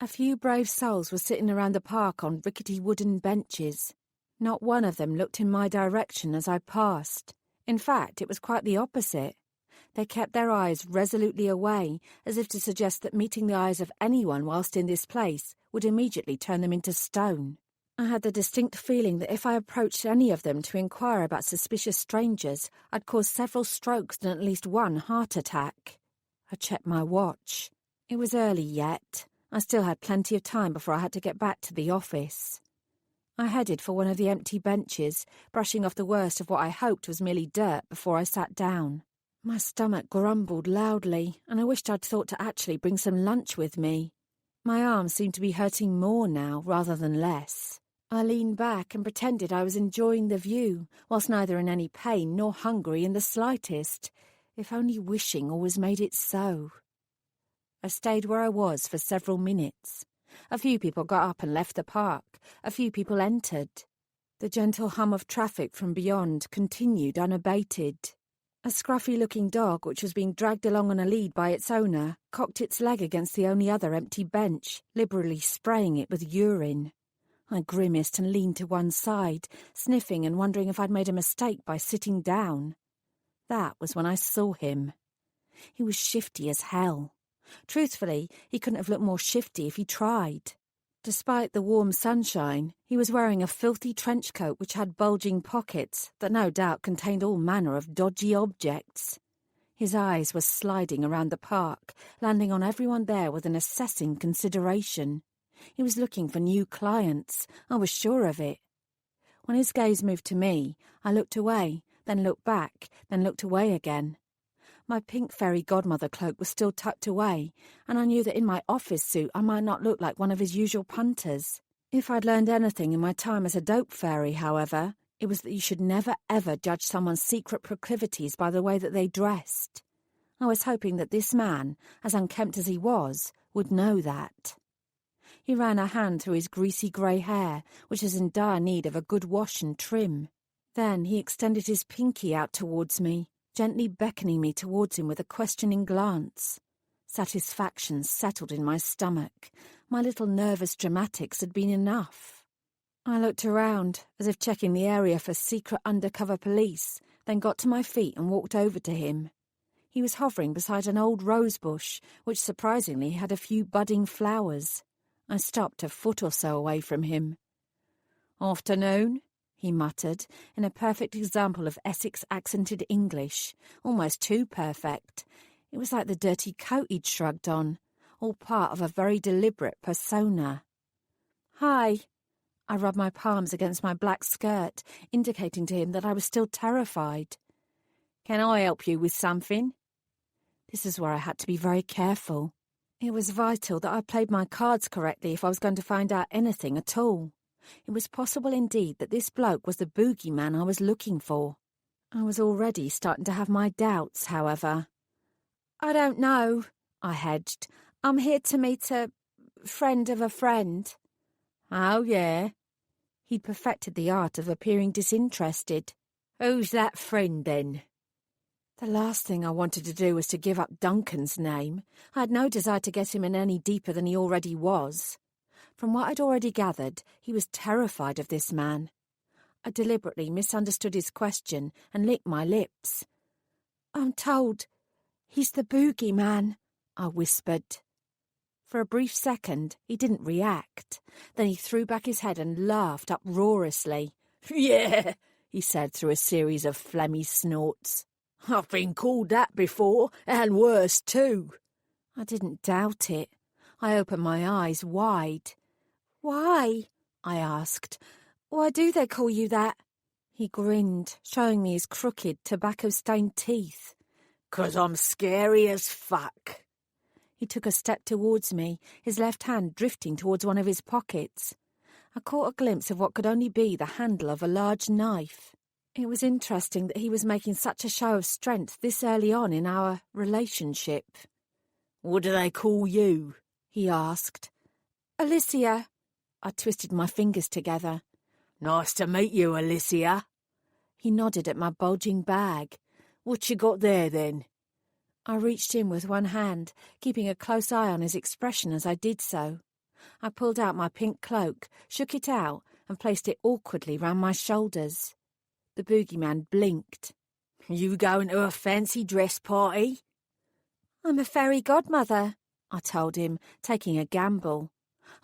A few brave souls were sitting around the park on rickety wooden benches. Not one of them looked in my direction as I passed. In fact, it was quite the opposite. They kept their eyes resolutely away, as if to suggest that meeting the eyes of anyone whilst in this place would immediately turn them into stone. I had the distinct feeling that if I approached any of them to inquire about suspicious strangers, I'd cause several strokes and at least one heart attack. I checked my watch. It was early yet. I still had plenty of time before I had to get back to the office. I headed for one of the empty benches, brushing off the worst of what I hoped was merely dirt before I sat down. My stomach grumbled loudly, and I wished I'd thought to actually bring some lunch with me. My arms seemed to be hurting more now rather than less. I leaned back and pretended I was enjoying the view, whilst neither in any pain nor hungry in the slightest, if only wishing always made it so. I stayed where I was for several minutes. A few people got up and left the park. A few people entered. The gentle hum of traffic from beyond continued unabated. A scruffy-looking dog, which was being dragged along on a lead by its owner, cocked its leg against the only other empty bench, liberally spraying it with urine. I grimaced and leaned to one side, sniffing and wondering if I'd made a mistake by sitting down. That was when I saw him. He was shifty as hell. Truthfully, he couldn't have looked more shifty if he tried. Despite the warm sunshine, he was wearing a filthy trench coat which had bulging pockets that no doubt contained all manner of dodgy objects. His eyes were sliding around the park, landing on everyone there with an assessing consideration. He was looking for new clients. I was sure of it. When his gaze moved to me, I looked away, then looked back, then looked away again. My pink fairy godmother cloak was still tucked away, and I knew that in my office suit I might not look like one of his usual punters. If I'd learned anything in my time as a dope fairy, however, it was that you should never ever judge someone's secret proclivities by the way that they dressed. I was hoping that this man, as unkempt as he was, would know that. He ran a hand through his greasy grey hair, which was in dire need of a good wash and trim. Then he extended his pinky out towards me, gently beckoning me towards him with a questioning glance. Satisfaction settled in my stomach. My little nervous dramatics had been enough. I looked around, as if checking the area for secret undercover police, then got to my feet and walked over to him. He was hovering beside an old rose bush, which surprisingly had a few budding flowers. I stopped a foot or so away from him. "Afternoon," he muttered, in a perfect example of Essex-accented English, almost too perfect. It was like the dirty coat he'd shrugged on, all part of a very deliberate persona. "Hi." I rubbed my palms against my black skirt, indicating to him that I was still terrified. "Can I help you with something?" This is where I had to be very careful. It was vital that I played my cards correctly if I was going to find out anything at all. It was possible indeed that this bloke was the boogeyman I was looking for. I was already starting to have my doubts, however. "I don't know," I hedged. "I'm here to meet a friend of a friend." "Oh, yeah?" He'd perfected the art of appearing disinterested. "Who's that friend, then?" The last thing I wanted to do was to give up Duncan's name. I had no desire to get him in any deeper than he already was. From what I'd already gathered, he was terrified of this man. I deliberately misunderstood his question and licked my lips. "I'm told he's the boogeyman," I whispered. For a brief second, he didn't react. Then he threw back his head and laughed uproariously. "Yeah," he said through a series of phlegmy snorts. "I've been called that before, and worse too." I didn't doubt it. I opened my eyes wide. "Why?" I asked. "Why do they call you that?" He grinned, showing me his crooked, tobacco-stained teeth. "'Cause I'm scary as fuck." He took a step towards me, his left hand drifting towards one of his pockets. I caught a glimpse of what could only be the handle of a large knife. It was interesting that he was making such a show of strength this early on in our relationship. "What do they call you?" he asked. "Alicia." I twisted my fingers together. "Nice to meet you, Alicia." He nodded at my bulging bag. "What you got there, then?" I reached in with one hand, keeping a close eye on his expression as I did so. I pulled out my pink cloak, shook it out, and placed it awkwardly round my shoulders. The boogeyman blinked. "You going to a fancy dress party?" "I'm a fairy godmother," I told him, taking a gamble.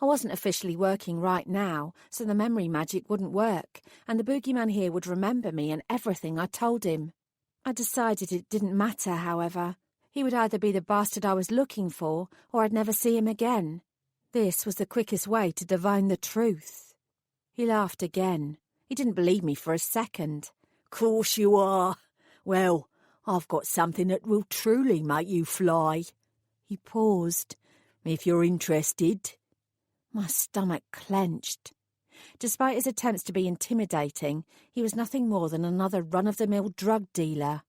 I wasn't officially working right now, so the memory magic wouldn't work, and the boogeyman here would remember me and everything I told him. I decided it didn't matter, however. He would either be the bastard I was looking for, or I'd never see him again. This was the quickest way to divine the truth. He laughed again. He didn't believe me for a second. "Course you are. Well, I've got something that will truly make you fly." He paused. "If you're interested." My stomach clenched. Despite his attempts to be intimidating, he was nothing more than another run-of-the-mill drug dealer.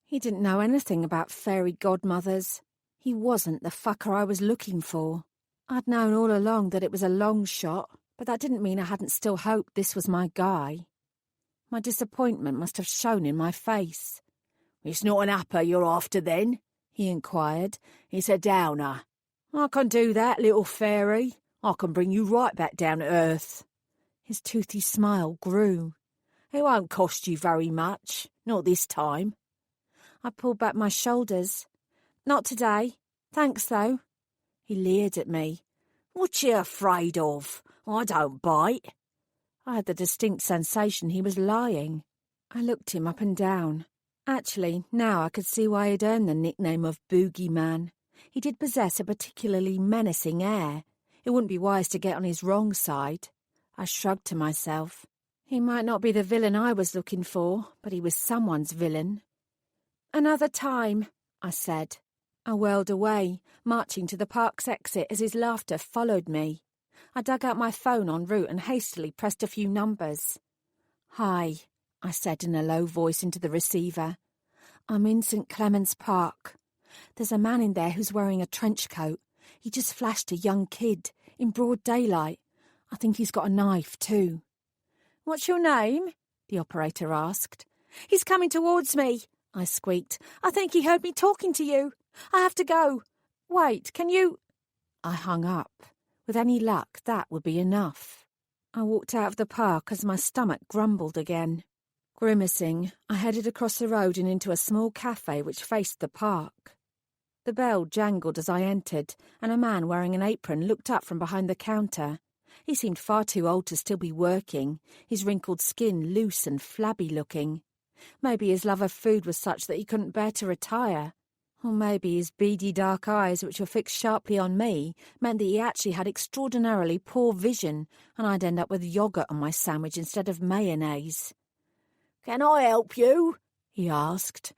He didn't know anything about fairy godmothers. He wasn't the fucker I was looking for. I'd known all along that it was a long shot, but that didn't mean I hadn't still hoped this was my guy. My disappointment must have shown in my face. "It's not an upper you're after, then?" he inquired. "It's a downer." "I can do that, little fairy. I can bring you right back down to earth." His toothy smile grew. "It won't cost you very much, not this time." I pulled back my shoulders. "Not today. Thanks, though." He leered at me. "What you afraid of? I don't bite." I had the distinct sensation he was lying. I looked him up and down. Actually, now I could see why he'd earned the nickname of Boogeyman. He did possess a particularly menacing air. It wouldn't be wise to get on his wrong side. I shrugged to myself. He might not be the villain I was looking for, but he was someone's villain. Another time, I said. I whirled away, marching to the park's exit as his laughter followed me. I dug out my phone en route and hastily pressed a few numbers. "Hi," I said in a low voice into the receiver. "I'm in St. Clement's Park. There's a man in there who's wearing a trench coat. He just flashed a young kid, in broad daylight. I think he's got a knife, too." "What's your name?" the operator asked. "He's coming towards me," I squeaked. "I think he heard me talking to you. I have to go. Wait, can you—" I hung up. With any luck, that would be enough. I walked out of the park as my stomach grumbled again. Grimacing, I headed across the road and into a small cafe which faced the park. The bell jangled as I entered, and a man wearing an apron looked up from behind the counter. He seemed far too old to still be working, his wrinkled skin loose and flabby-looking. Maybe his love of food was such that he couldn't bear to retire. Or maybe his beady dark eyes, which were fixed sharply on me, meant that he actually had extraordinarily poor vision, and I'd end up with yoghurt on my sandwich instead of mayonnaise. "Can I help you?" he asked.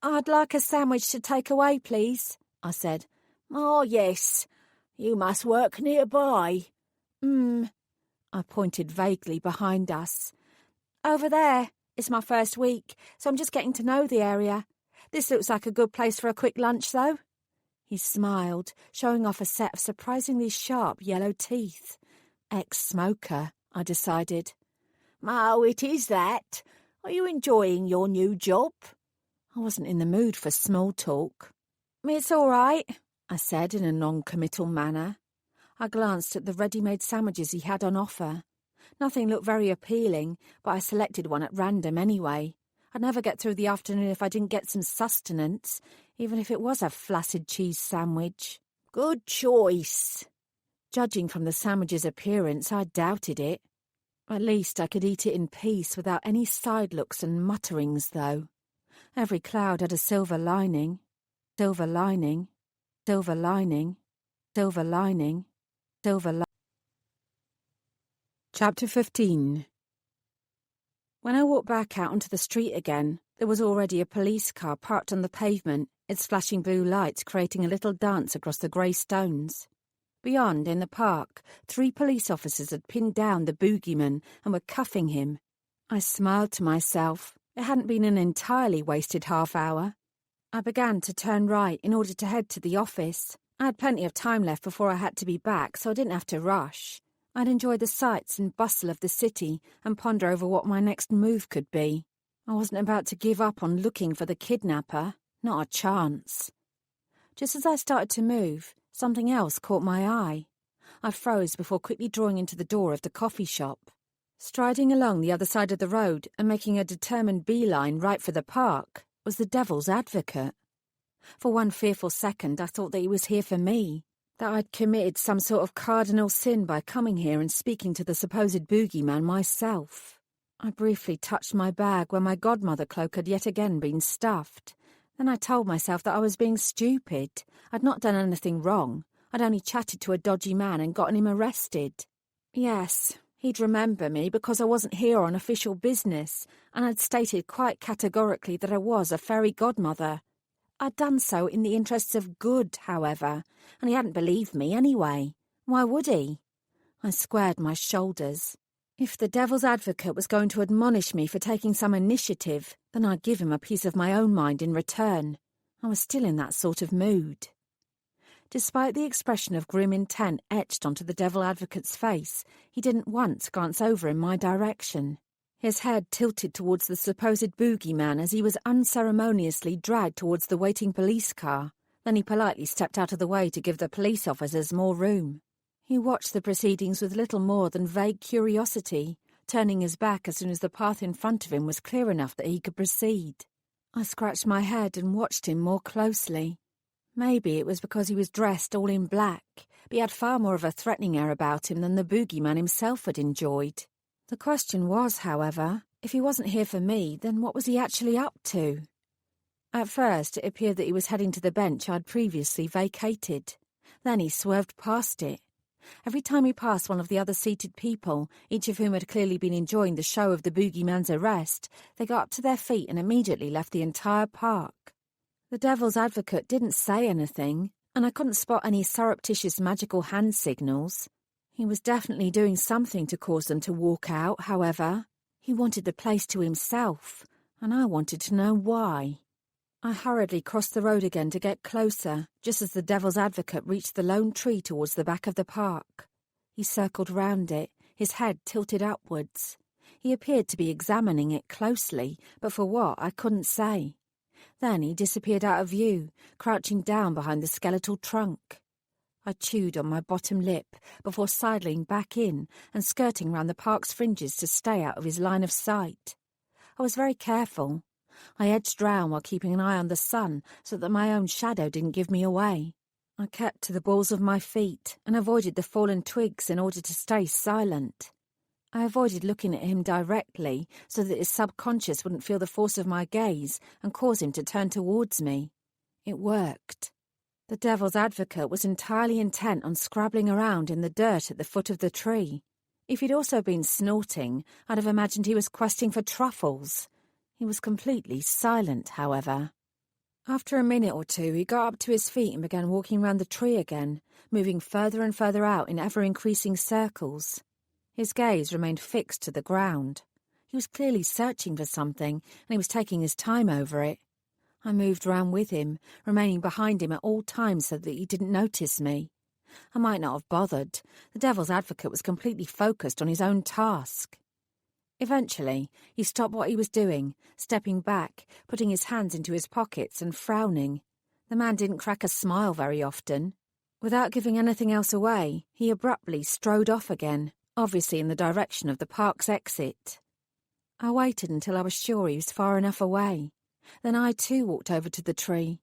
"I'd like a sandwich to take away, please," I said. "Oh, yes. You must work nearby." I pointed vaguely behind us. "Over there. It's my first week, so I'm just getting to know the area. This looks like a good place for a quick lunch, though." He smiled, showing off a set of surprisingly sharp yellow teeth. Ex-smoker, I decided. "Oh, it is that. Are you enjoying your new job?" I wasn't in the mood for small talk. "It's all right," I said in a non-committal manner. I glanced at the ready-made sandwiches he had on offer. Nothing looked very appealing, but I selected one at random anyway. I'd never get through the afternoon if I didn't get some sustenance, even if it was a flaccid cheese sandwich. "Good choice." Judging from the sandwich's appearance, I doubted it. At least I could eat it in peace without any side looks and mutterings, though. Every cloud had a silver lining. Silver lining. Silver lining. Silver lining. Silver lining. Chapter 15. When I walked back out onto the street again, there was already a police car parked on the pavement, its flashing blue lights creating a little dance across the grey stones. Beyond, in the park, 3 police officers had pinned down the boogeyman and were cuffing him. I smiled to myself. It hadn't been an entirely wasted half hour. I began to turn right in order to head to the office. I had plenty of time left before I had to be back, so I didn't have to rush. I'd enjoy the sights and bustle of the city and ponder over what my next move could be. I wasn't about to give up on looking for the kidnapper. Not a chance. Just as I started to move, something else caught my eye. I froze before quickly drawing into the door of the coffee shop. Striding along the other side of the road and making a determined beeline right for the park was the devil's advocate. For one fearful second I thought that he was here for me, that I'd committed some sort of cardinal sin by coming here and speaking to the supposed boogeyman myself. I briefly touched my bag where my godmother cloak had yet again been stuffed. Then I told myself that I was being stupid. I'd not done anything wrong. I'd only chatted to a dodgy man and gotten him arrested. Yes, he'd remember me because I wasn't here on official business, and I'd stated quite categorically that I was a fairy godmother. I'd done so in the interests of good, however, and he hadn't believed me anyway. Why would he? I squared my shoulders. If the devil's advocate was going to admonish me for taking some initiative, then I'd give him a piece of my own mind in return. I was still in that sort of mood. Despite the expression of grim intent etched onto the devil advocate's face, he didn't once glance over in my direction. His head tilted towards the supposed boogeyman as he was unceremoniously dragged towards the waiting police car. Then he politely stepped out of the way to give the police officers more room. He watched the proceedings with little more than vague curiosity, turning his back as soon as the path in front of him was clear enough that he could proceed. I scratched my head and watched him more closely. Maybe it was because he was dressed all in black, but he had far more of a threatening air about him than the boogeyman himself had enjoyed. The question was, however, if he wasn't here for me, then what was he actually up to? At first it appeared that he was heading to the bench I'd previously vacated. Then he swerved past it. Every time he passed one of the other seated people, each of whom had clearly been enjoying the show of the boogeyman's arrest, they got up to their feet and immediately left the entire park. The devil's advocate didn't say anything, and I couldn't spot any surreptitious magical hand signals. He was definitely doing something to cause them to walk out, however. He wanted the place to himself, and I wanted to know why. I hurriedly crossed the road again to get closer, just as the devil's advocate reached the lone tree towards the back of the park. He circled round it, his head tilted upwards. He appeared to be examining it closely, but for what I couldn't say. Then he disappeared out of view, crouching down behind the skeletal trunk. I chewed on my bottom lip before sidling back in and skirting round the park's fringes to stay out of his line of sight. I was very careful. I edged round while keeping an eye on the sun so that my own shadow didn't give me away. I kept to the balls of my feet and avoided the fallen twigs in order to stay silent. I avoided looking at him directly so that his subconscious wouldn't feel the force of my gaze and cause him to turn towards me. It worked. The devil's advocate was entirely intent on scrabbling around in the dirt at the foot of the tree. If he'd also been snorting, I'd have imagined he was questing for truffles. He was completely silent, however. After a minute or two, he got up to his feet and began walking round the tree again, moving further and further out in ever-increasing circles. His gaze remained fixed to the ground. He was clearly searching for something, and he was taking his time over it. I moved round with him, remaining behind him at all times so that he didn't notice me. I might not have bothered. The devil's advocate was completely focused on his own task. Eventually, he stopped what he was doing, stepping back, putting his hands into his pockets and frowning. The man didn't crack a smile very often. Without giving anything else away, he abruptly strode off again, obviously in the direction of the park's exit. I waited until I was sure he was far enough away. Then I too walked over to the tree.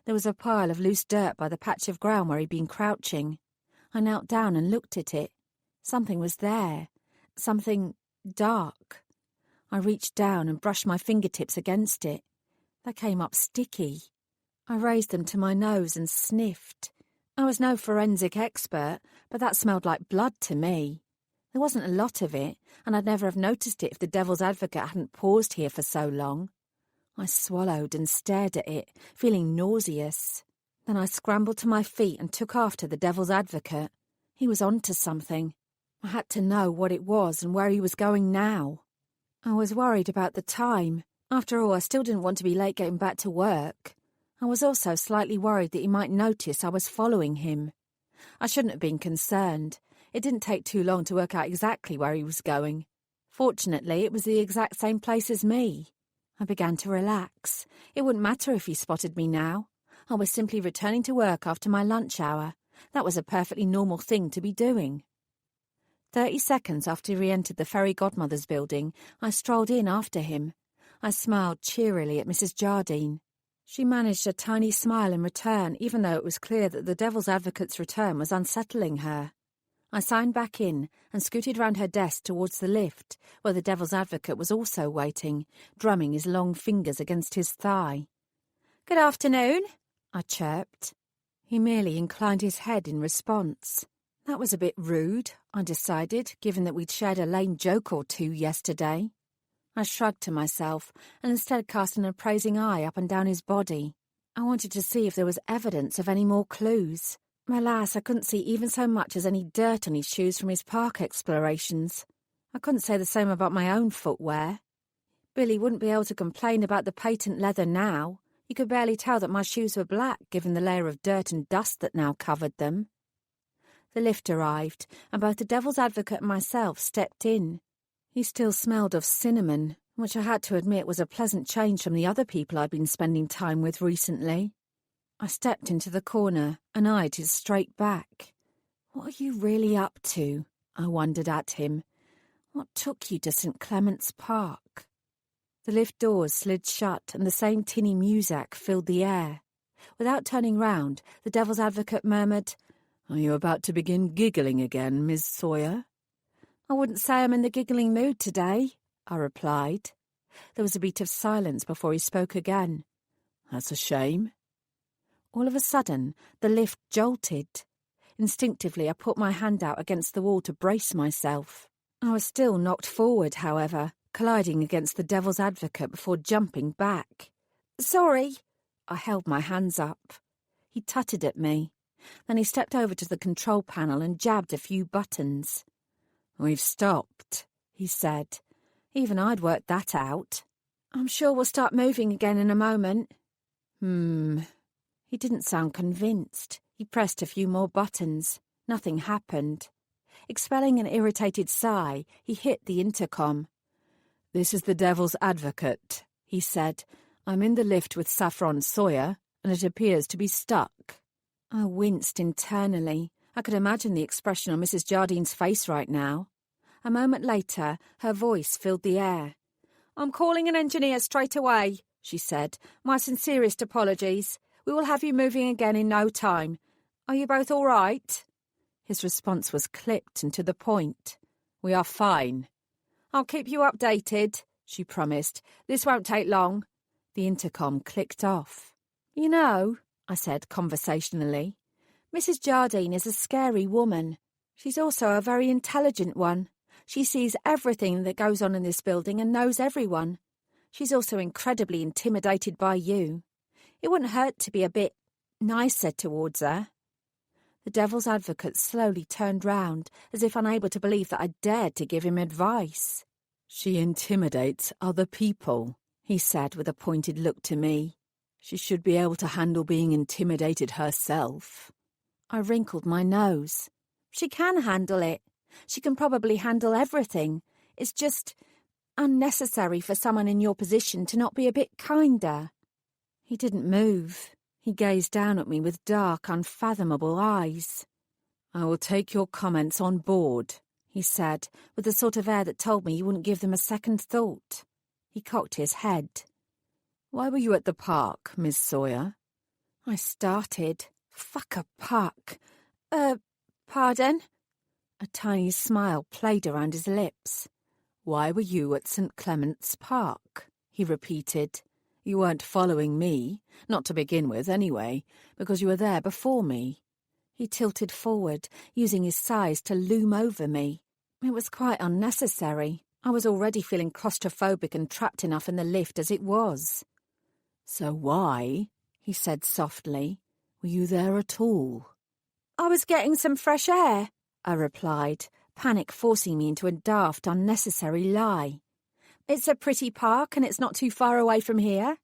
There was a pile of loose dirt by the patch of ground where he'd been crouching. I knelt down and looked at it. Something was there. Something dark. I reached down and brushed my fingertips against it. They came up sticky. I raised them to my nose and sniffed. I was no forensic expert, but that smelled like blood to me. There wasn't a lot of it, and I'd never have noticed it if the devil's advocate hadn't paused here for so long. I swallowed and stared at it, feeling nauseous. Then I scrambled to my feet and took after the devil's advocate. He was onto something. I had to know what it was and where he was going now. I was worried about the time. After all, I still didn't want to be late getting back to work. I was also slightly worried that he might notice I was following him. I shouldn't have been concerned. It didn't take too long to work out exactly where he was going. Fortunately, it was the exact same place as me. I began to relax. It wouldn't matter if he spotted me now. I was simply returning to work after my lunch hour. That was a perfectly normal thing to be doing. 30 seconds after he entered the Fairy Godmothers building, I strolled in after him. I smiled cheerily at Mrs. Jardine. She managed a tiny smile in return, even though it was clear that the devil's advocate's return was unsettling her. I signed back in and scooted round her desk towards the lift, where the devil's advocate was also waiting, drumming his long fingers against his thigh. "Good afternoon," I chirped. He merely inclined his head in response. That was a bit rude, I decided, given that we'd shared a lame joke or two yesterday. I shrugged to myself and instead cast an appraising eye up and down his body. I wanted to see if there was evidence of any more clues. Alas, I couldn't see even so much as any dirt on his shoes from his park explorations. I couldn't say the same about my own footwear. Billy wouldn't be able to complain about the patent leather now. You could barely tell that my shoes were black, given the layer of dirt and dust that now covered them. The lift arrived, and both the devil's advocate and myself stepped in. He still smelled of cinnamon, which I had to admit was a pleasant change from the other people I'd been spending time with recently. I stepped into the corner and eyed his straight back. "What are you really up to?" I wondered at him. "What took you to St. Clement's Park?" The lift doors slid shut and the same tinny music filled the air. Without turning round, the devil's advocate murmured, "Are you about to begin giggling again, Miss Sawyer?" "I wouldn't say I'm in the giggling mood today," I replied. There was a beat of silence before he spoke again. "That's a shame." All of a sudden, the lift jolted. Instinctively, I put my hand out against the wall to brace myself. I was still knocked forward, however, colliding against the devil's advocate before jumping back. Sorry. I held my hands up. He tutted at me. Then he stepped over to the control panel and jabbed a few buttons. "We've stopped," he said. Even I'd worked that out. "I'm sure we'll start moving again in a moment." He didn't sound convinced. He pressed a few more buttons. Nothing happened. Expelling an irritated sigh, he hit the intercom. "This is the Devil's Advocate," he said. "I'm in the lift with Saffron Sawyer, and it appears to be stuck." I winced internally. I could imagine the expression on Mrs. Jardine's face right now. A moment later, her voice filled the air. "I'm calling an engineer straight away," she said. "My sincerest apologies. We will have you moving again in no time. Are you both all right?" His response was clipped and to the point. "We are fine." "I'll keep you updated," she promised. "This won't take long." The intercom clicked off. "You know," I said conversationally, "Mrs. Jardine is a scary woman. She's also a very intelligent one. She sees everything that goes on in this building and knows everyone. She's also incredibly intimidated by you. It wouldn't hurt to be a bit nicer towards her." The Devil's Advocate slowly turned round, as if unable to believe that I dared to give him advice. "She intimidates other people," he said with a pointed look to me. "She should be able to handle being intimidated herself." I wrinkled my nose. "She can handle it. She can probably handle everything. It's just unnecessary for someone in your position to not be a bit kinder." He didn't move. He gazed down at me with dark, unfathomable eyes. "I will take your comments on board," he said, with the sort of air that told me he wouldn't give them a second thought. He cocked his head. "Why were you at the park, Miss Sawyer?" I started. Fuck a park. Pardon? A tiny smile played around his lips. "Why were you at St. Clement's Park?" he repeated. "You weren't following me, not to begin with anyway, because you were there before me." He tilted forward, using his size to loom over me. It was quite unnecessary. I was already feeling claustrophobic and trapped enough in the lift as it was. "So why," he said softly, "were you there at all?" "I was getting some fresh air," I replied, panic forcing me into a daft, unnecessary lie. "It's a pretty park and it's not too far away from here."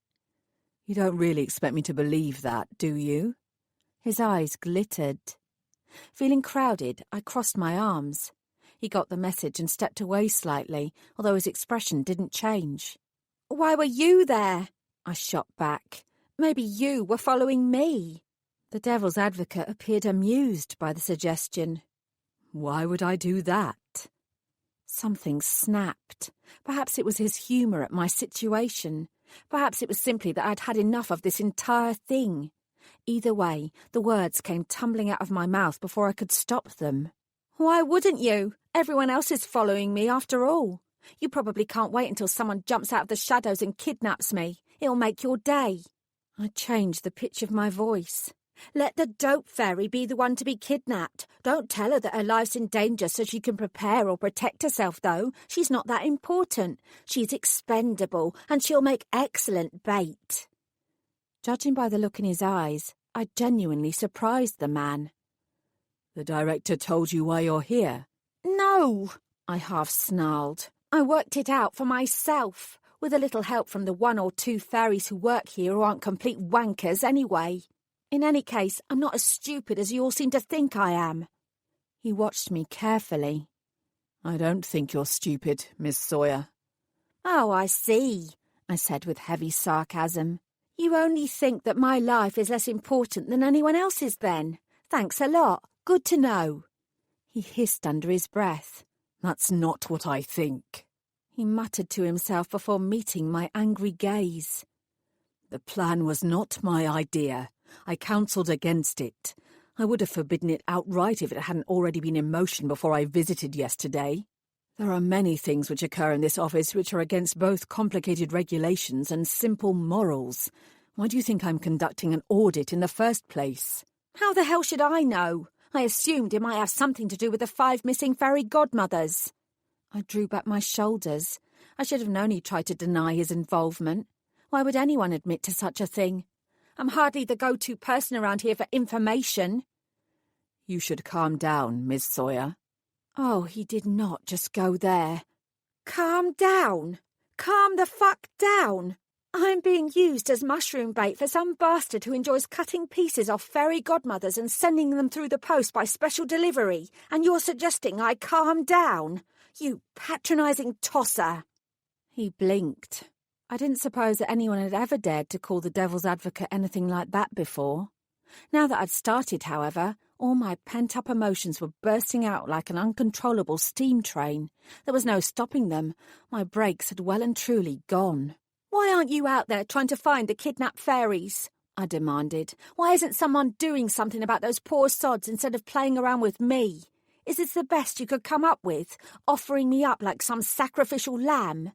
"You don't really expect me to believe that, do you?" His eyes glittered. Feeling crowded, I crossed my arms. He got the message and stepped away slightly, although his expression didn't change. "Why were you there?" I shot back. "Maybe you were following me." The Devil's Advocate appeared amused by the suggestion. "Why would I do that?" Something snapped. Perhaps it was his humour at my situation. Perhaps it was simply that I'd had enough of this entire thing. Either way, the words came tumbling out of my mouth before I could stop them. "Why wouldn't you? Everyone else is following me after all. You probably can't wait until someone jumps out of the shadows and kidnaps me. It'll make your day." I changed the pitch of my voice. "Let the dope fairy be the one to be kidnapped. Don't tell her that her life's in danger so she can prepare or protect herself, though. She's not that important. She's expendable, and she'll make excellent bait." Judging by the look in his eyes, I genuinely surprised the man. "The director told you why you're here?" "No," I half snarled. "I worked it out for myself, with a little help from the 1 or 2 fairies who work here who aren't complete wankers anyway. In any case, I'm not as stupid as you all seem to think I am." He watched me carefully. "I don't think you're stupid, Miss Sawyer." "Oh, I see," I said with heavy sarcasm. "You only think that my life is less important than anyone else's then. Thanks a lot. Good to know." He hissed under his breath. "That's not what I think." He muttered to himself before meeting my angry gaze. "The plan was not my idea. I counselled against it. I would have forbidden it outright if it hadn't already been in motion before I visited yesterday. There are many things which occur in this office which are against both complicated regulations and simple morals. Why do you think I'm conducting an audit in the first place?" "How the hell should I know? I assumed it might have something to do with the 5 missing fairy godmothers. I drew back my shoulders. I should have known he tried to deny his involvement. Why would anyone admit to such a thing? I'm hardly the go-to person around here for information. You should calm down, Miss Sawyer. Oh, he did not just go there. Calm down. Calm the fuck down. I'm being used as mushroom bait for some bastard who enjoys cutting pieces off fairy godmothers and sending them through the post by special delivery, and you're suggesting I calm down? You patronising tosser. He blinked. I didn't suppose that anyone had ever dared to call the devil's advocate anything like that before. Now that I'd started, however, all my pent-up emotions were bursting out like an uncontrollable steam train. There was no stopping them. My brakes had well and truly gone. Why aren't you out there trying to find the kidnapped fairies? I demanded. Why isn't someone doing something about those poor sods instead of playing around with me? Is this the best you could come up with, offering me up like some sacrificial lamb?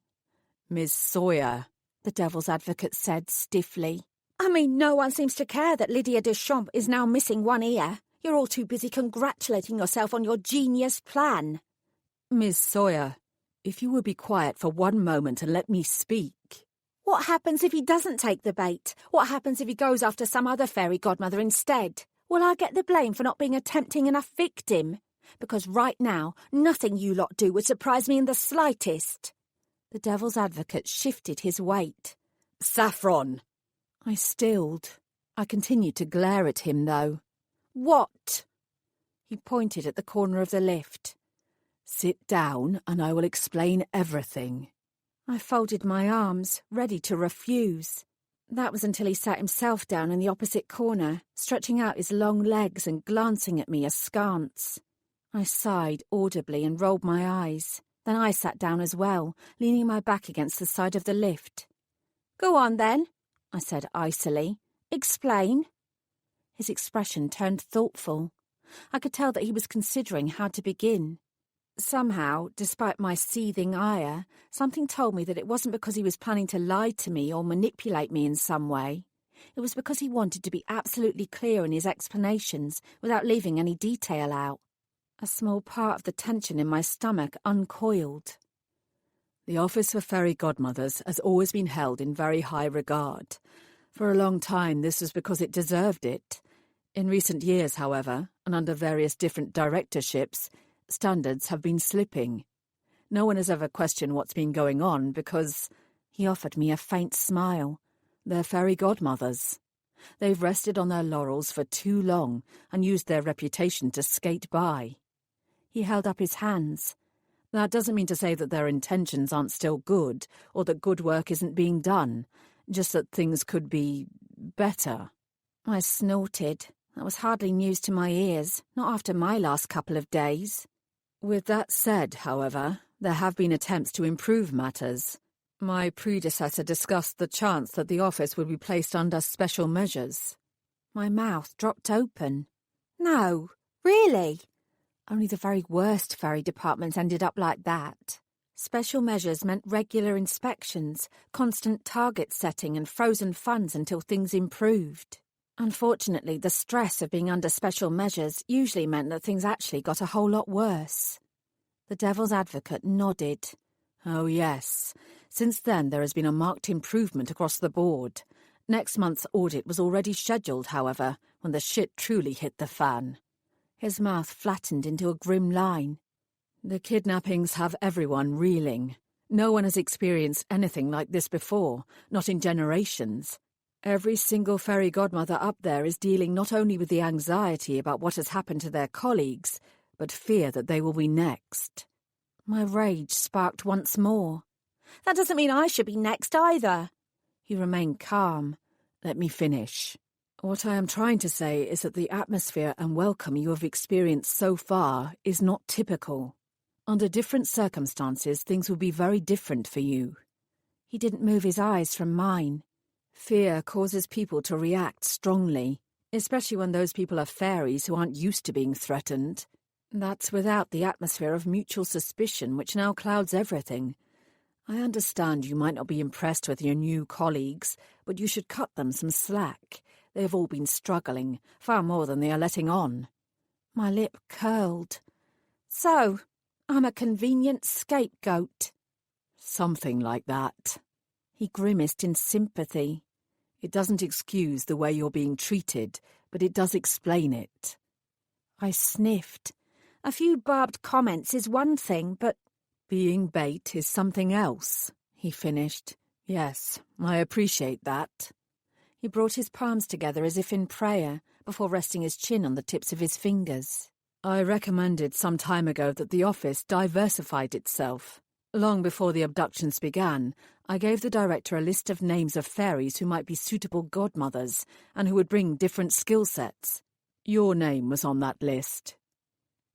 Miss Sawyer, the devil's advocate said stiffly. I mean, no one seems to care that Lydia Deschamps is now missing one ear. You're all too busy congratulating yourself on your genius plan. Miss Sawyer, if you would be quiet for one moment and let me speak. What happens if he doesn't take the bait? What happens if he goes after some other fairy godmother instead? Will I get the blame for not being a tempting enough victim? Because right now, nothing you lot do would surprise me in the slightest. The devil's advocate shifted his weight. Saffron! I stilled. I continued to glare at him, though. What? He pointed at the corner of the lift. Sit down and I will explain everything. I folded my arms, ready to refuse. That was until he sat himself down in the opposite corner, stretching out his long legs and glancing at me askance. I sighed audibly and rolled my eyes. Then I sat down as well, leaning my back against the side of the lift. Go on, then, I said icily. Explain. His expression turned thoughtful. I could tell that he was considering how to begin. Somehow, despite my seething ire, something told me that it wasn't because he was planning to lie to me or manipulate me in some way. It was because he wanted to be absolutely clear in his explanations without leaving any detail out. A small part of the tension in my stomach uncoiled. The Office of Faery Godmothers has always been held in very high regard. For a long time, this was because it deserved it. In recent years, however, and under various different directorships, standards have been slipping. No one has ever questioned what's been going on because, he offered me a faint smile, they're fairy godmothers. They've rested on their laurels for too long and used their reputation to skate by. He held up his hands. That doesn't mean to say that their intentions aren't still good or that good work isn't being done, just that things could be better. I snorted. That was hardly news to my ears, not after my last couple of days. With that said, however, there have been attempts to improve matters. My predecessor discussed the chance that the office would be placed under special measures. My mouth dropped open. No, really? Only the very worst fairy departments ended up like that. Special measures meant regular inspections, constant target setting and frozen funds until things improved. Unfortunately, the stress of being under special measures usually meant that things actually got a whole lot worse. The devil's advocate nodded. Oh, yes. Since then, there has been a marked improvement across the board. Next month's audit was already scheduled, however, when the shit truly hit the fan. His mouth flattened into a grim line. The kidnappings have everyone reeling. No one has experienced anything like this before, not in generations. Every single fairy godmother up there is dealing not only with the anxiety about what has happened to their colleagues, but fear that they will be next. My rage sparked once more. That doesn't mean I should be next either. He remained calm. Let me finish. What I am trying to say is that the atmosphere and welcome you have experienced so far is not typical. Under different circumstances, things will be very different for you. He didn't move his eyes from mine. Fear causes people to react strongly, especially when those people are fairies who aren't used to being threatened. That's without the atmosphere of mutual suspicion which now clouds everything. I understand you might not be impressed with your new colleagues, but you should cut them some slack. They have all been struggling, far more than they are letting on. My lip curled. So, I'm a convenient scapegoat. Something like that. He grimaced in sympathy. It doesn't excuse the way you're being treated, but it does explain it. I sniffed. A few barbed comments is one thing, but being bait is something else, he finished. Yes, I appreciate that. He brought his palms together as if in prayer, before resting his chin on the tips of his fingers. I recommended some time ago that the office diversified itself. Long before the abductions began, I gave the director a list of names of fairies who might be suitable godmothers and who would bring different skill sets. Your name was on that list.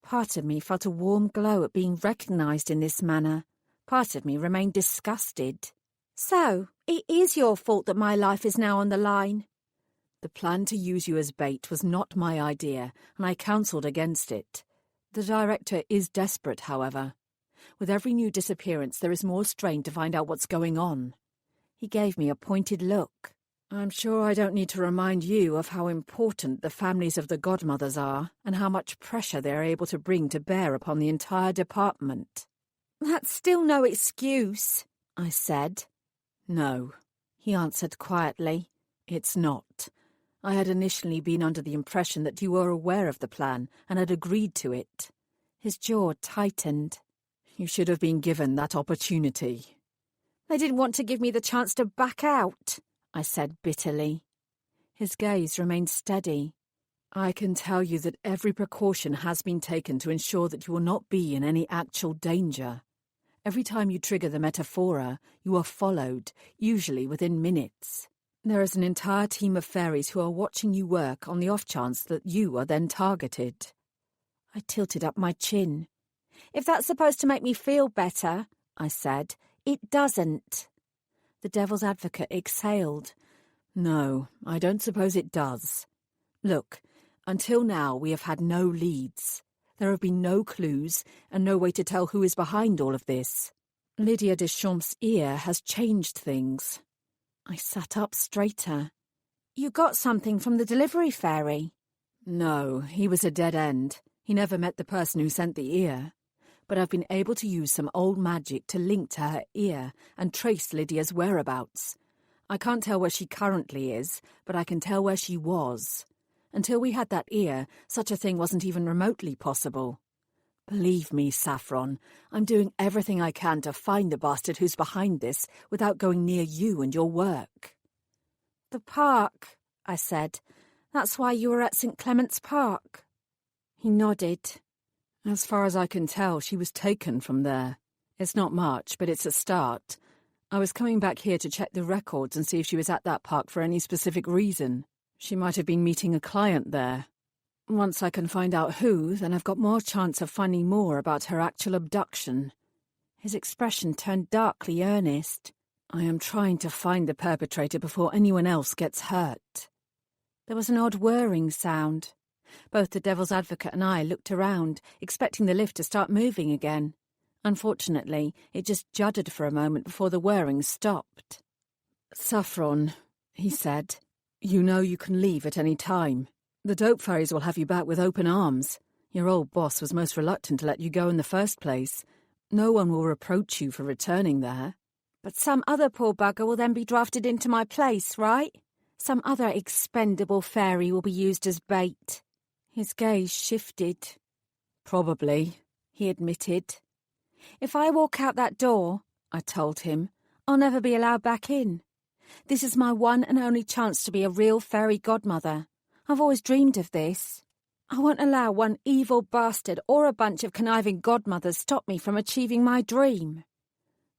Part of me felt a warm glow at being recognised in this manner. Part of me remained disgusted. So, it is your fault that my life is now on the line. The plan to use you as bait was not my idea, and I counselled against it. The director is desperate, however. With every new disappearance, there is more strain to find out what's going on. He gave me a pointed look. I'm sure I don't need to remind you of how important the families of the godmothers are, and how much pressure they are able to bring to bear upon the entire department. That's still no excuse, I said. No, he answered quietly. It's not. I had initially been under the impression that you were aware of the plan and had agreed to it. His jaw tightened. You should have been given that opportunity. They didn't want to give me the chance to back out, I said bitterly. His gaze remained steady. I can tell you that every precaution has been taken to ensure that you will not be in any actual danger. Every time you trigger the metaphora, you are followed, usually within minutes. There is an entire team of fairies who are watching you work on the off chance that you are then targeted. I tilted up my chin. If that's supposed to make me feel better, I said, it doesn't. The devil's advocate exhaled. No, I don't suppose it does. Look, until now we have had no leads. There have been no clues and no way to tell who is behind all of this. Lydia Deschamps' ear has changed things. I sat up straighter. You got something from the delivery fairy? No, he was a dead end. He never met the person who sent the ear. But I've been able to use some old magic to link to her ear and trace Lydia's whereabouts. I can't tell where she currently is, but I can tell where she was. Until we had that ear, such a thing wasn't even remotely possible. Believe me, Saffron, I'm doing everything I can to find the bastard who's behind this without going near you and your work. The park, I said. That's why you were at St. Clement's Park. He nodded. As far as I can tell, she was taken from there. It's not much, but it's a start. I was coming back here to check the records and see if she was at that park for any specific reason. She might have been meeting a client there. Once I can find out who, then I've got more chance of finding more about her actual abduction. His expression turned darkly earnest. I am trying to find the perpetrator before anyone else gets hurt. There was an odd whirring sound. Both the devil's advocate and I looked around, expecting the lift to start moving again. Unfortunately, it just juddered for a moment before the whirring stopped. Saffron, he said, you know you can leave at any time. The dope fairies will have you back with open arms. Your old boss was most reluctant to let you go in the first place. No one will reproach you for returning there. But some other poor bugger will then be drafted into my place, right? Some other expendable fairy will be used as bait. His gaze shifted. Probably, he admitted. If I walk out that door, I told him, I'll never be allowed back in. This is my one and only chance to be a real fairy godmother. I've always dreamed of this. I won't allow one evil bastard or a bunch of conniving godmothers stop me from achieving my dream.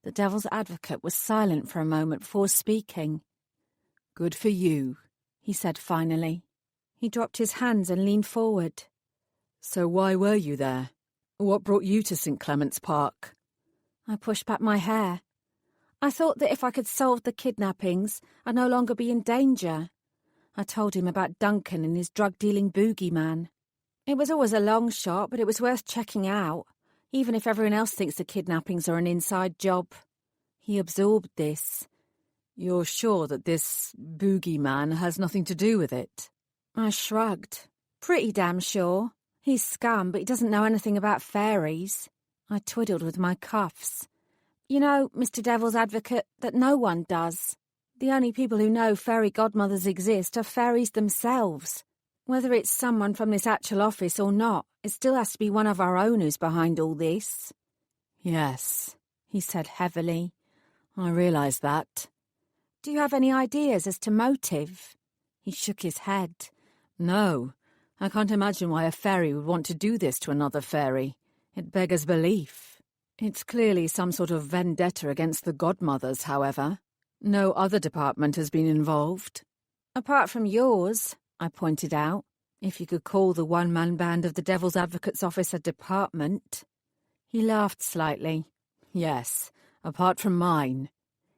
The devil's advocate was silent for a moment before speaking. Good for you, he said finally. He dropped his hands and leaned forward. So why were you there? What brought you to St. Clement's Park? I pushed back my hair. I thought that if I could solve the kidnappings, I'd no longer be in danger. I told him about Duncan and his drug-dealing boogeyman. It was always a long shot, but it was worth checking out, even if everyone else thinks the kidnappings are an inside job. He absorbed this. You're sure that this boogeyman has nothing to do with it? I shrugged. Pretty damn sure. He's scum, but he doesn't know anything about fairies. I twiddled with my cuffs. You know, Mr. Devil's Advocate, that no one does. The only people who know fairy godmothers exist are fairies themselves. Whether it's someone from this actual office or not, it still has to be one of our own who's behind all this. Yes, he said heavily. I realise that. Do you have any ideas as to motive? He shook his head. No, I can't imagine why a fairy would want to do this to another fairy. It beggars belief. It's clearly some sort of vendetta against the Godmothers, however. No other department has been involved. Apart from yours, I pointed out, if you could call the one-man band of the Devil's Advocate's office a department. He laughed slightly. Yes, apart from mine.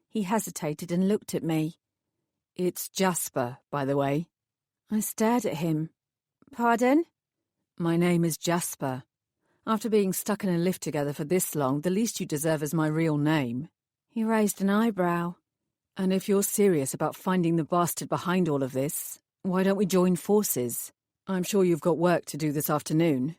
He hesitated and looked at me. It's Jasper, by the way. I stared at him. Pardon? My name is Jasper. After being stuck in a lift together for this long, the least you deserve is my real name. He raised an eyebrow. And if you're serious about finding the bastard behind all of this, why don't we join forces? I'm sure you've got work to do this afternoon.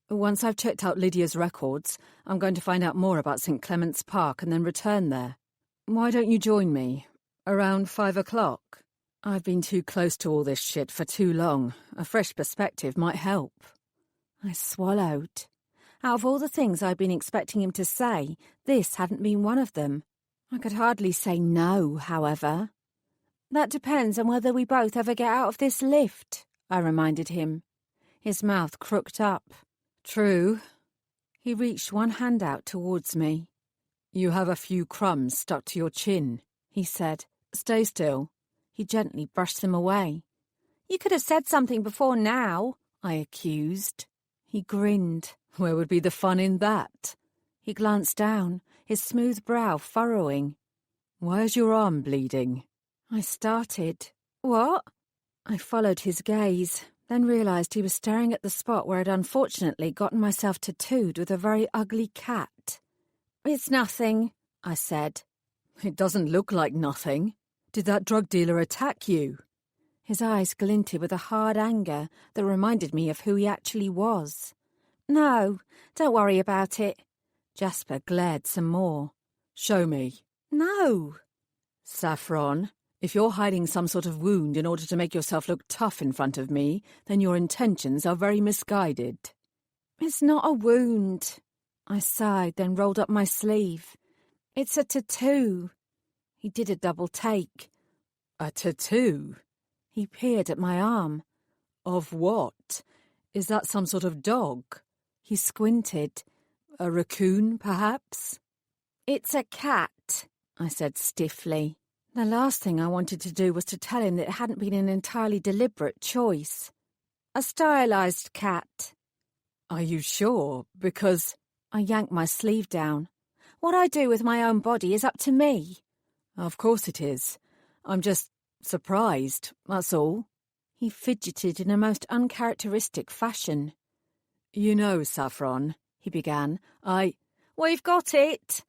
Once I've checked out Lydia's records, I'm going to find out more about St. Clement's Park and then return there. Why don't you join me? Around 5 o'clock? I've been too close to all this shit for too long. A fresh perspective might help. I swallowed. Out of all the things I'd been expecting him to say, this hadn't been one of them. I could hardly say no, however. That depends on whether we both ever get out of this lift, I reminded him. His mouth crooked up. True. He reached one hand out towards me. You have a few crumbs stuck to your chin, he said. Stay still. He gently brushed them away. You could have said something before now, I accused. He grinned. Where would be the fun in that? He glanced down, his smooth brow furrowing. Where's your arm bleeding? I started. What? I followed his gaze, then realised he was staring at the spot where I'd unfortunately gotten myself tattooed with a very ugly cat. It's nothing, I said. It doesn't look like nothing. Did that drug dealer attack you? His eyes glinted with a hard anger that reminded me of who he actually was. No, don't worry about it. Jasper glared some more. Show me. No. Saffron, if you're hiding some sort of wound in order to make yourself look tough in front of me, then your intentions are very misguided. It's not a wound. I sighed, then rolled up my sleeve. It's a tattoo. He did a double take. A tattoo? He peered at my arm. Of what? Is that some sort of dog? He squinted. A raccoon, perhaps? It's a cat, I said stiffly. The last thing I wanted to do was to tell him that it hadn't been an entirely deliberate choice. A stylized cat. Are you sure? Because... I yanked my sleeve down. What I do with my own body is up to me. Of course it is. I'm just surprised, that's all. He fidgeted in a most uncharacteristic fashion. You know, Saffron, he began, We've got it!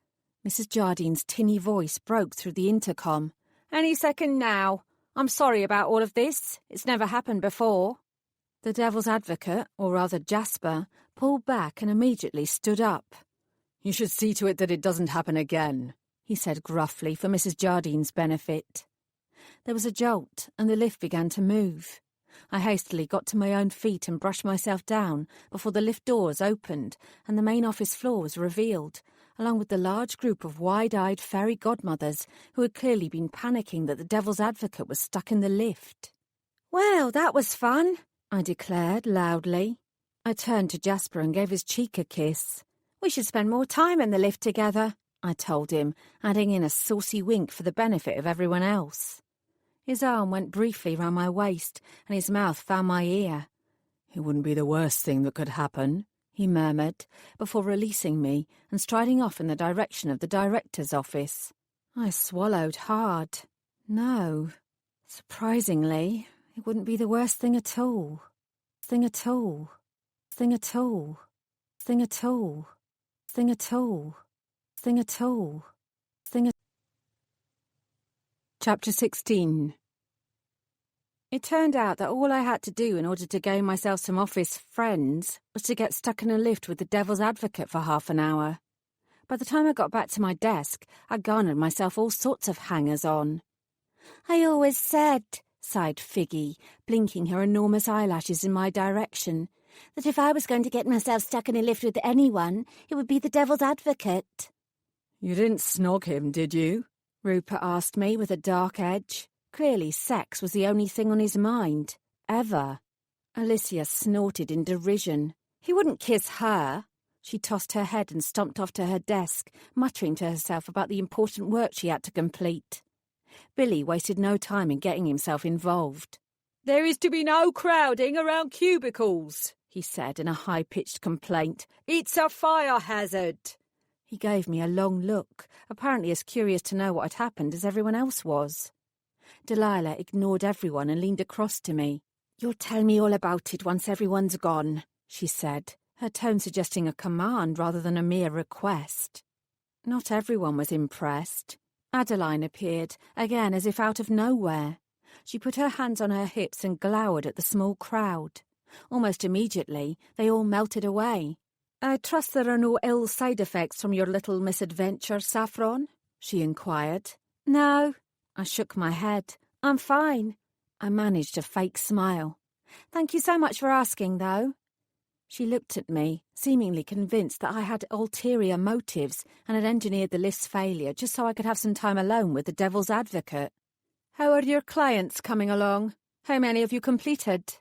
Mrs. Jardine's tinny voice broke through the intercom. Any second now. I'm sorry about all of this. It's never happened before. The Devil's Advocate, or rather Jasper, pulled back and immediately stood up. You should see to it that it doesn't happen again, he said gruffly for Mrs. Jardine's benefit. There was a jolt, and the lift began to move. I hastily got to my own feet and brushed myself down before the lift doors opened and the main office floor was revealed, along with the large group of wide-eyed fairy godmothers who had clearly been panicking that the Devil's Advocate was stuck in the lift. Well, that was fun, I declared loudly. I turned to Jasper and gave his cheek a kiss. We should spend more time in the lift together, I told him, adding in a saucy wink for the benefit of everyone else. His arm went briefly round my waist, and his mouth found my ear. It wouldn't be the worst thing that could happen, he murmured, before releasing me and striding off in the direction of the director's office. I swallowed hard. No. Surprisingly, it wouldn't be the worst thing at all. Thing at all. Thing at all. Thing at all. Thing at all. Thing at all. Thing at... Chapter 16. It turned out that all I had to do in order to gain myself some office friends was to get stuck in a lift with the devil's advocate for half an hour. By the time I got back to my desk, I'd garnered myself all sorts of hangers-on. I always said, sighed Figgy, blinking her enormous eyelashes in my direction, that if I was going to get myself stuck in a lift with anyone, it would be the devil's advocate. You didn't snog him, did you? Rupert asked me with a dark edge. Clearly sex was the only thing on his mind, ever. Alicia snorted in derision. He wouldn't kiss her. She tossed her head and stomped off to her desk, muttering to herself about the important work she had to complete. Billy wasted no time in getting himself involved. There is to be no crowding around cubicles, he said in a high-pitched complaint. It's a fire hazard. He gave me a long look, apparently as curious to know what had happened as everyone else was. Delilah ignored everyone and leaned across to me. "You'll tell me all about it once everyone's gone," she said, her tone suggesting a command rather than a mere request. Not everyone was impressed. Adeline appeared, again as if out of nowhere. She put her hands on her hips and glowered at the small crowd. Almost immediately, they all melted away. "I trust there are no ill side effects from your little misadventure, Saffron?" she inquired. "No." I shook my head. "I'm fine." I managed a fake smile. "Thank you so much for asking, though." She looked at me, seemingly convinced that I had ulterior motives and had engineered the lift's failure just so I could have some time alone with the devil's advocate. "How are your clients coming along? How many have you completed?"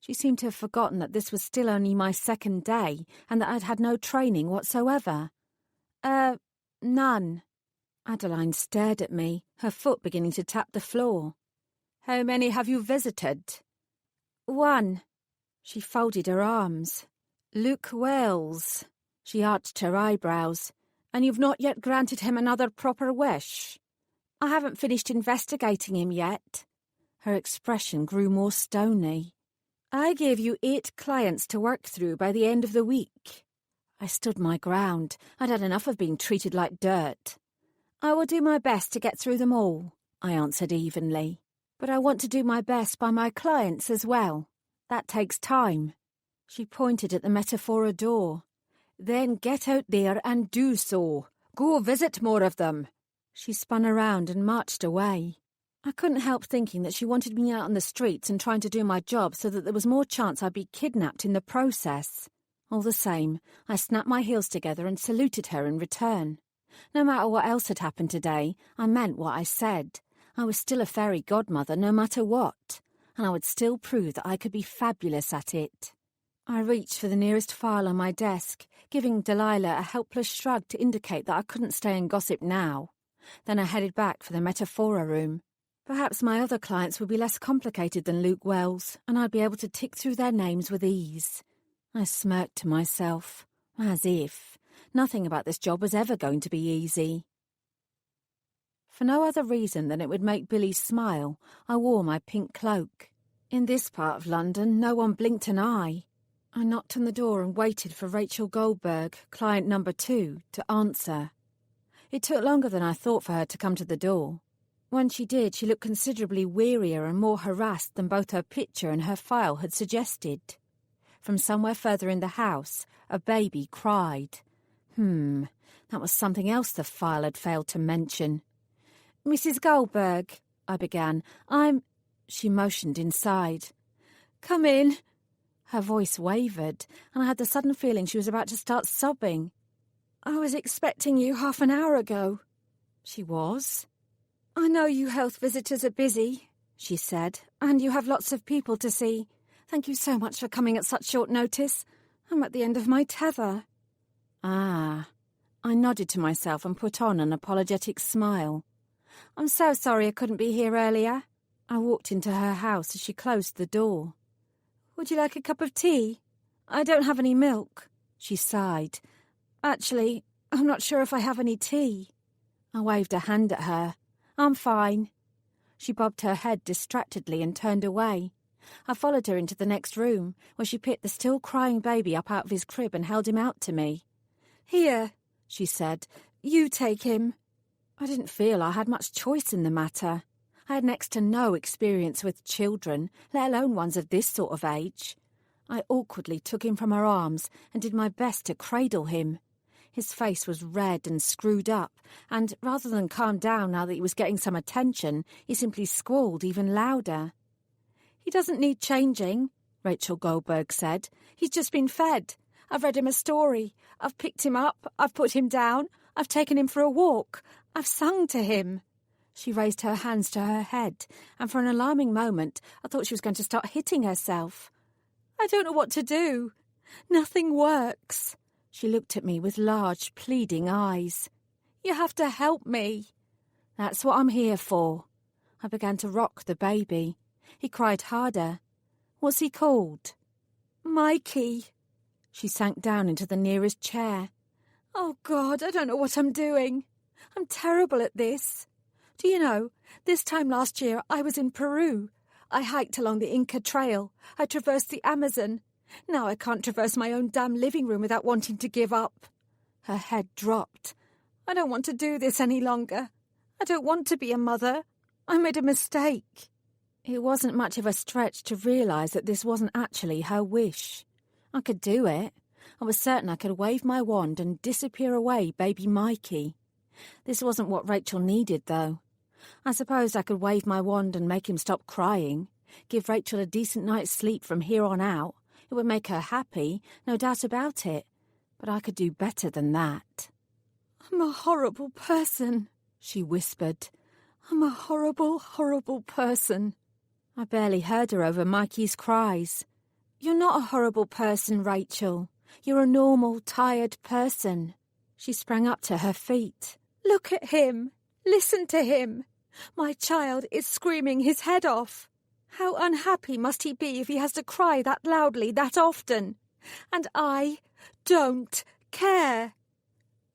She seemed to have forgotten that this was still only my second day and that I'd had no training whatsoever. None." Adeline stared at me, her foot beginning to tap the floor. "How many have you visited?" "One." She folded her arms. "Luke Wells." She arched her eyebrows. "And you've not yet granted him another proper wish?" "I haven't finished investigating him yet." Her expression grew more stony. "I gave you 8 clients to work through by the end of the week." I stood my ground. I'd had enough of being treated like dirt. "I will do my best to get through them all," I answered evenly. "But I want to do my best by my clients as well. That takes time." She pointed at the metaphora door. "Then get out there and do so. Go visit more of them." She spun around and marched away. I couldn't help thinking that she wanted me out on the streets and trying to do my job so that there was more chance I'd be kidnapped in the process. All the same, I snapped my heels together and saluted her in return. No matter what else had happened today, I meant what I said. I was still a fairy godmother no matter what, and I would still prove that I could be fabulous at it. I reached for the nearest file on my desk, giving Delilah a helpless shrug to indicate that I couldn't stay and gossip now. Then I headed back for the metaphora room. Perhaps my other clients would be less complicated than Luke Wells, and I'd be able to tick through their names with ease. I smirked to myself, as if nothing about this job was ever going to be easy. For no other reason than it would make Billy smile, I wore my pink cloak. In this part of London, no one blinked an eye. I knocked on the door and waited for Rachel Goldberg, client number 2, to answer. It took longer than I thought for her to come to the door. When she did, she looked considerably wearier and more harassed than both her picture and her file had suggested. From somewhere further in the house, a baby cried. That was something else the file had failed to mention. "Mrs. Goldberg," I began, She motioned inside. "Come in." Her voice wavered, and I had the sudden feeling she was about to start sobbing. "I was expecting you half an hour ago." She was. "I know you health visitors are busy," she said, "and you have lots of people to see. Thank you so much for coming at such short notice. I'm at the end of my tether." Ah. I nodded to myself and put on an apologetic smile. "I'm so sorry I couldn't be here earlier." I walked into her house as she closed the door. "Would you like a cup of tea?" "I don't have any milk," she sighed. "Actually, I'm not sure if I have any tea." I waved a hand at her. "I'm fine." She bobbed her head distractedly and turned away. I followed her into the next room, where she picked the still crying baby up out of his crib and held him out to me. "Here," she said, "you take him." I didn't feel I had much choice in the matter. I had next to no experience with children, let alone ones of this sort of age. I awkwardly took him from her arms and did my best to cradle him. His face was red and screwed up, and rather than calm down now that he was getting some attention, he simply squalled even louder. "He doesn't need changing," Rachel Goldberg said. "He's just been fed. I've read him a story. I've picked him up. I've put him down. I've taken him for a walk. I've sung to him." She raised her hands to her head, and for an alarming moment I thought she was going to start hitting herself. "I don't know what to do. Nothing works." She looked at me with large, pleading eyes. "You have to help me." "That's what I'm here for." I began to rock the baby. He cried harder. "What's he called?" "Mikey." She sank down into the nearest chair. "Oh, God, I don't know what I'm doing. I'm terrible at this. Do you know, this time last year I was in Peru. I hiked along the Inca Trail. I traversed the Amazon. Now I can't traverse my own damn living room without wanting to give up." Her head dropped. "I don't want to do this any longer. I don't want to be a mother. I made a mistake." It wasn't much of a stretch to realise that this wasn't actually her wish. I could do it. I was certain I could wave my wand and disappear away baby Mikey. This wasn't what Rachel needed, though. I supposed I could wave my wand and make him stop crying, give Rachel a decent night's sleep from here on out. It would make her happy, no doubt about it. But I could do better than that. "I'm a horrible person," she whispered. "I'm a horrible, horrible person." I barely heard her over Mikey's cries. "You're not a horrible person, Rachel. You're a normal, tired person." She sprang up to her feet. "Look at him. Listen to him. My child is screaming his head off. How unhappy must he be if he has to cry that loudly, that often? And I don't care."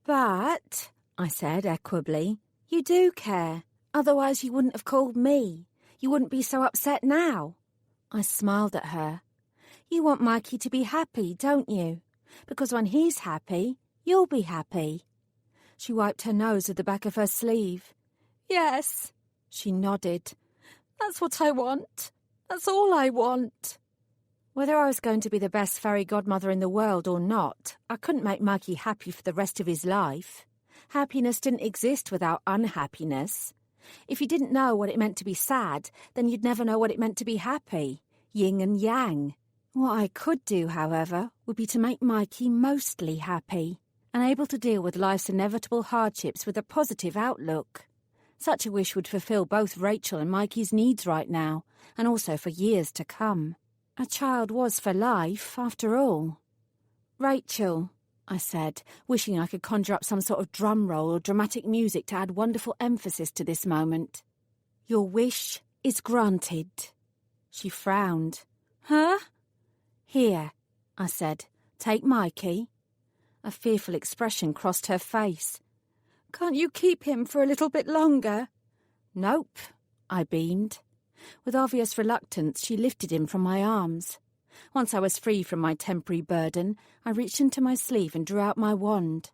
"But," I said equably, "you do care. Otherwise you wouldn't have called me. You wouldn't be so upset now." I smiled at her. "You want Mikey to be happy, don't you? Because when he's happy, you'll be happy." She wiped her nose with the back of her sleeve. "Yes," she nodded. "That's what I want. That's all I want." Whether I was going to be the best fairy godmother in the world or not, I couldn't make Mikey happy for the rest of his life. Happiness didn't exist without unhappiness. If you didn't know what it meant to be sad, then you'd never know what it meant to be happy. Yin and yang. What I could do, however, would be to make Mikey mostly happy, and able to deal with life's inevitable hardships with a positive outlook. Such a wish would fulfill both Rachel and Mikey's needs right now, and also for years to come. A child was for life, after all. "Rachel," I said, wishing I could conjure up some sort of drum roll or dramatic music to add wonderful emphasis to this moment. "Your wish is granted." She frowned. "Huh?" "Here," I said, "take Mikey." A fearful expression crossed her face. "Can't you keep him for a little bit longer?" "Nope," I beamed. With obvious reluctance, she lifted him from my arms. Once I was free from my temporary burden, I reached into my sleeve and drew out my wand.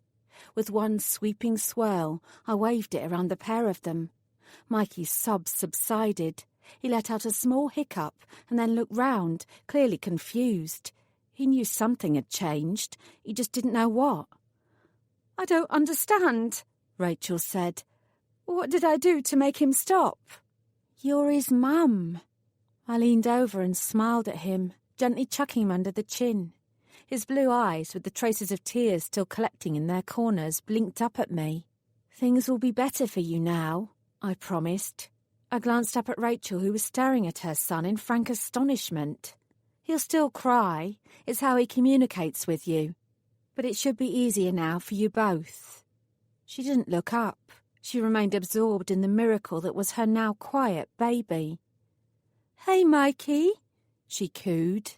With one sweeping swirl, I waved it around the pair of them. Mikey's sobs subsided. He let out a small hiccup and then looked round, clearly confused. He knew something had changed. He just didn't know what. "I don't understand," Rachel said. "What did I do to make him stop?" "You're his mum." I leaned over and smiled at him, gently chucking him under the chin. His blue eyes, with the traces of tears still collecting in their corners, blinked up at me. "Things will be better for you now," I promised. I glanced up at Rachel, who was staring at her son in frank astonishment. "He'll still cry. It's how he communicates with you. But it should be easier now for you both." She didn't look up. She remained absorbed in the miracle that was her now quiet baby. "Hey, Mikey," she cooed.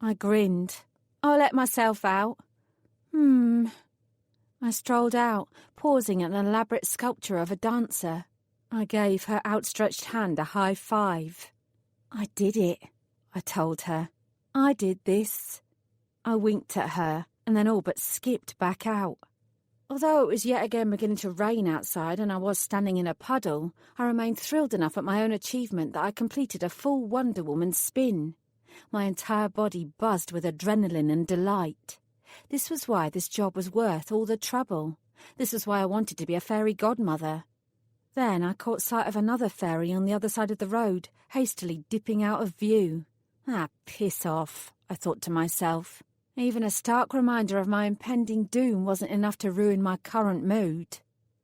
I grinned. "I'll let myself out." I strolled out, pausing at an elaborate sculpture of a dancer. I gave her outstretched hand a high five. "I did it," I told her. "I did this." I winked at her and then all but skipped back out. Although it was yet again beginning to rain outside and I was standing in a puddle, I remained thrilled enough at my own achievement that I completed a full Wonder Woman spin. My entire body buzzed with adrenaline and delight. This was why this job was worth all the trouble. This was why I wanted to be a fairy godmother. Then I caught sight of another fairy on the other side of the road, hastily dipping out of view. Ah, piss off, I thought to myself. Even a stark reminder of my impending doom wasn't enough to ruin my current mood.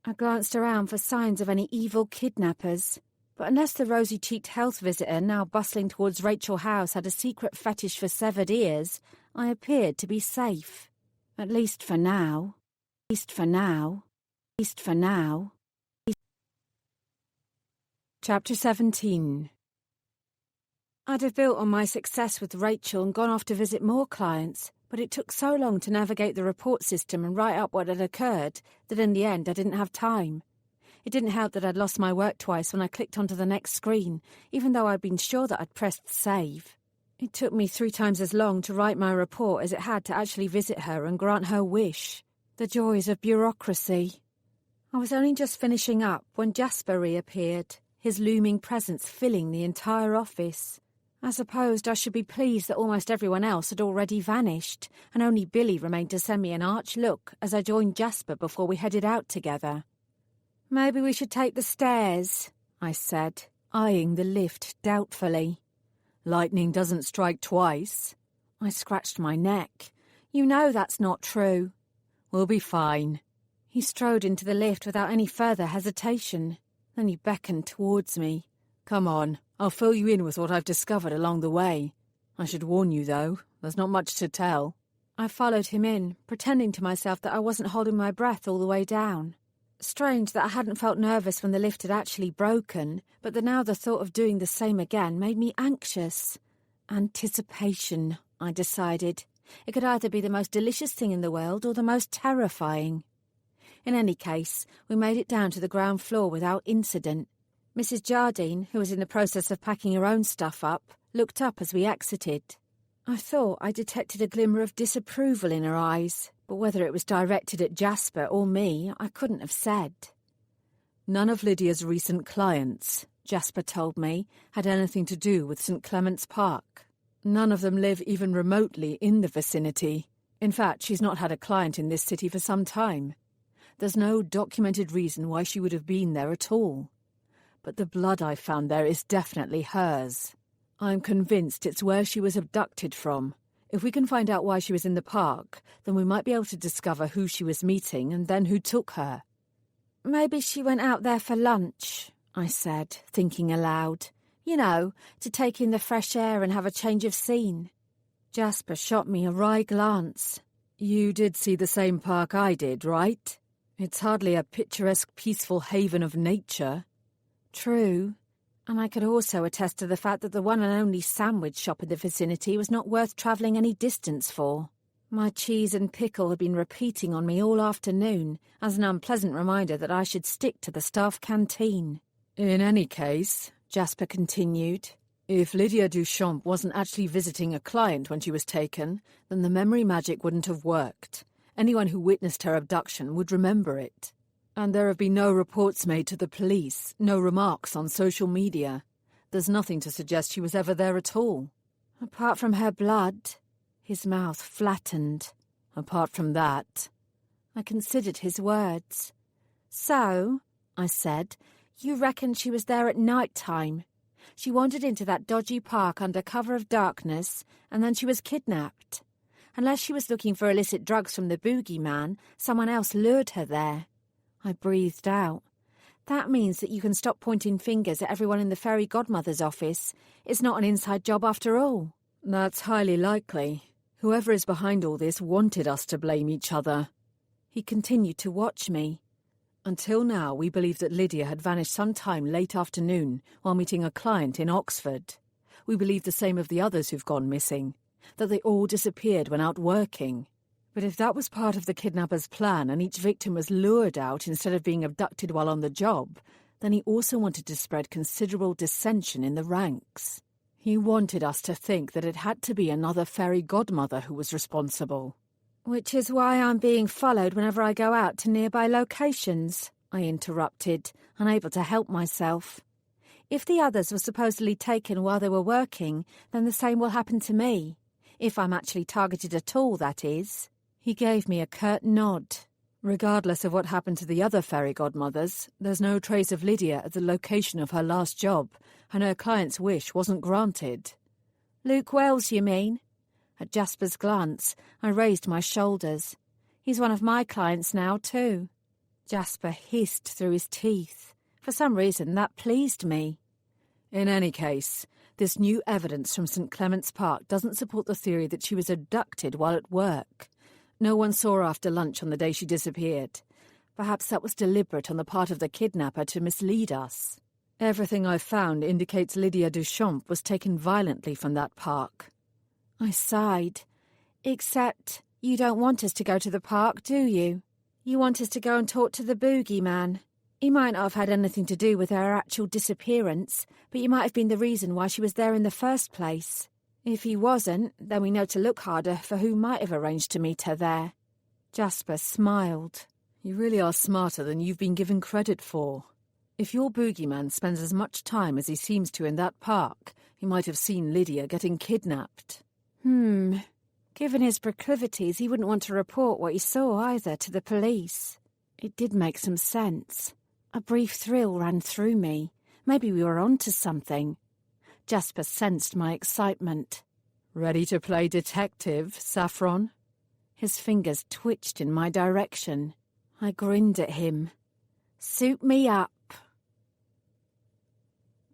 I glanced around for signs of any evil kidnappers, but unless the rosy-cheeked health visitor now bustling towards Rachel House had a secret fetish for severed ears, I appeared to be safe. At least for now. At least for now. At least for now. Chapter 17. I'd have built on my success with Rachel and gone off to visit more clients, but it took so long to navigate the report system and write up what had occurred that in the end I didn't have time. It didn't help that I'd lost my work twice when I clicked onto the next screen, even though I'd been sure that I'd pressed save. It took me 3 times as long to write my report as it had to actually visit her and grant her wish. The joys of bureaucracy. I was only just finishing up when Jasper reappeared, his looming presence filling the entire office. I supposed I should be pleased that almost everyone else had already vanished, and only Billy remained to send me an arch look as I joined Jasper before we headed out together. "Maybe we should take the stairs," I said, eyeing the lift doubtfully. "Lightning doesn't strike twice." I scratched my neck. "You know that's not true." "We'll be fine." He strode into the lift without any further hesitation. Then he beckoned towards me. "Come on, I'll fill you in with what I've discovered along the way. I should warn you, though, there's not much to tell." I followed him in, pretending to myself that I wasn't holding my breath all the way down. Strange that I hadn't felt nervous when the lift had actually broken, but that now the thought of doing the same again made me anxious. Anticipation, I decided. It could either be the most delicious thing in the world or the most terrifying. In any case, we made it down to the ground floor without incident. Mrs. Jardine, who was in the process of packing her own stuff up, looked up as we exited. I thought I detected a glimmer of disapproval in her eyes, but whether it was directed at Jasper or me, I couldn't have said. "None of Lydia's recent clients," Jasper told me, "had anything to do with St. Clement's Park. None of them live even remotely in the vicinity. In fact, she's not had a client in this city for some time. There's no documented reason why she would have been there at all. But the blood I found there is definitely hers. I'm convinced it's where she was abducted from. If we can find out why she was in the park, then we might be able to discover who she was meeting and then who took her." "Maybe she went out there for lunch," I said, thinking aloud. "You know, to take in the fresh air and have a change of scene." Jasper shot me a wry glance. "You did see the same park I did, right? It's hardly a picturesque, peaceful haven of nature." "True. And I could also attest to the fact that the one and only sandwich shop in the vicinity was not worth travelling any distance for. My cheese and pickle had been repeating on me all afternoon as an unpleasant reminder that I should stick to the staff canteen." "In any case," Jasper continued, "if Lydia Duchamp wasn't actually visiting a client when she was taken, then the memory magic wouldn't have worked. Anyone who witnessed her abduction would remember it. And there have been no reports made to the police, no remarks on social media. There's nothing to suggest she was ever there at all." "Apart from her blood?" His mouth flattened. "Apart from that." I considered his words. "So," I said, "you reckon she was there at night time? She wandered into that dodgy park under cover of darkness, and then she was kidnapped. Unless she was looking for illicit drugs from the boogeyman, someone else lured her there." I breathed out. "That means that you can stop pointing fingers at everyone in the Fairy Godmother's office. It's not an inside job after all." "That's highly likely. Whoever is behind all this wanted us to blame each other." He continued to watch me. "Until now, we believed that Lydia had vanished sometime late afternoon while meeting a client in Oxford. We believed the same of the others who've gone missing, that they all disappeared when out working. But if that was part of the kidnapper's plan and each victim was lured out instead of being abducted while on the job, then he also wanted to spread considerable dissension in the ranks. He wanted us to think that it had to be another fairy godmother who was responsible." Which is why I'm being followed whenever I go out to nearby locations, I interrupted, unable to help myself. If the others were supposedly taken while they were working, then the same will happen to me. If I'm actually targeted at all, that is. He gave me a curt nod. Regardless of what happened to the other fairy godmothers, there's no trace of Lydia at the location of her last job, and her client's wish wasn't granted. Luke Wells, you mean? At Jasper's glance, I raised my shoulders. He's one of my clients now, too. Jasper hissed through his teeth. For some reason, that pleased me. In any case, this new evidence from St. Clement's Park doesn't support the theory that she was abducted while at work. No one saw her after lunch on the day she disappeared. Perhaps that was deliberate on the part of the kidnapper to mislead us. Everything I've found indicates Lydia Duchamp was taken violently from that park. I sighed. Except you don't want us to go to the park, do you? You want us to go and talk to the boogeyman. He might not have had anything to do with her actual disappearance, but he might have been the reason why she was there in the first place. If he wasn't, then we know to look harder for who might have arranged to meet her there. Jasper smiled. You really are smarter than you've been given credit for. If your boogeyman spends as much time as he seems to in that park, he might have seen Lydia getting kidnapped. Given his proclivities, he wouldn't want to report what he saw either to the police. It did make some sense. A brief thrill ran through me. Maybe we were onto something. Jasper sensed my excitement. Ready to play detective, Saffron? His fingers twitched in my direction. I grinned at him. Suit me up.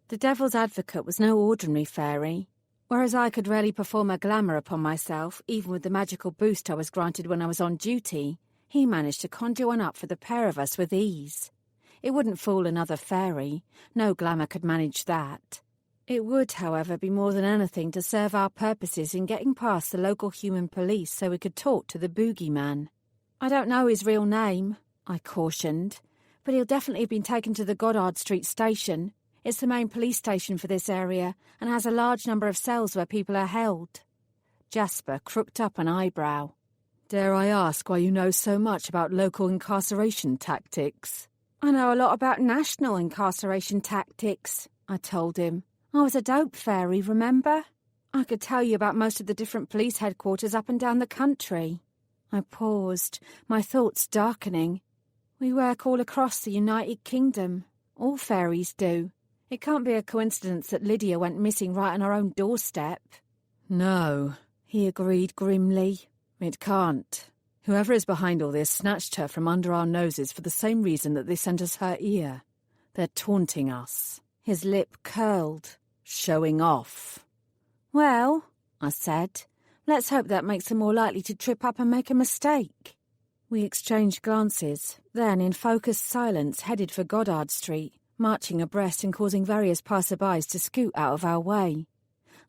The Devil's Advocate was no ordinary fairy. Whereas I could rarely perform a glamour upon myself, even with the magical boost I was granted when I was on duty, he managed to conjure one up for the pair of us with ease. It wouldn't fool another fairy. No glamour could manage that. It would, however, be more than anything to serve our purposes in getting past the local human police so we could talk to the boogeyman. I don't know his real name, I cautioned, but he'll definitely have been taken to the Goddard Street station. It's the main police station for this area and has a large number of cells where people are held. Jasper crooked up an eyebrow. Dare I ask why you know so much about local incarceration tactics? I know a lot about national incarceration tactics, I told him. I was a dope fairy, remember? I could tell you about most of the different police headquarters up and down the country. I paused, my thoughts darkening. We work all across the United Kingdom. All fairies do. It can't be a coincidence that Lydia went missing right on our own doorstep. No, he agreed grimly. It can't. Whoever is behind all this snatched her from under our noses for the same reason that they sent us her ear. They're taunting us. His lip curled. Showing off. Well, I said, let's hope that makes them more likely to trip up and make a mistake. We exchanged glances, then in focused silence headed for Goddard Street, marching abreast and causing various passerbys to scoot out of our way.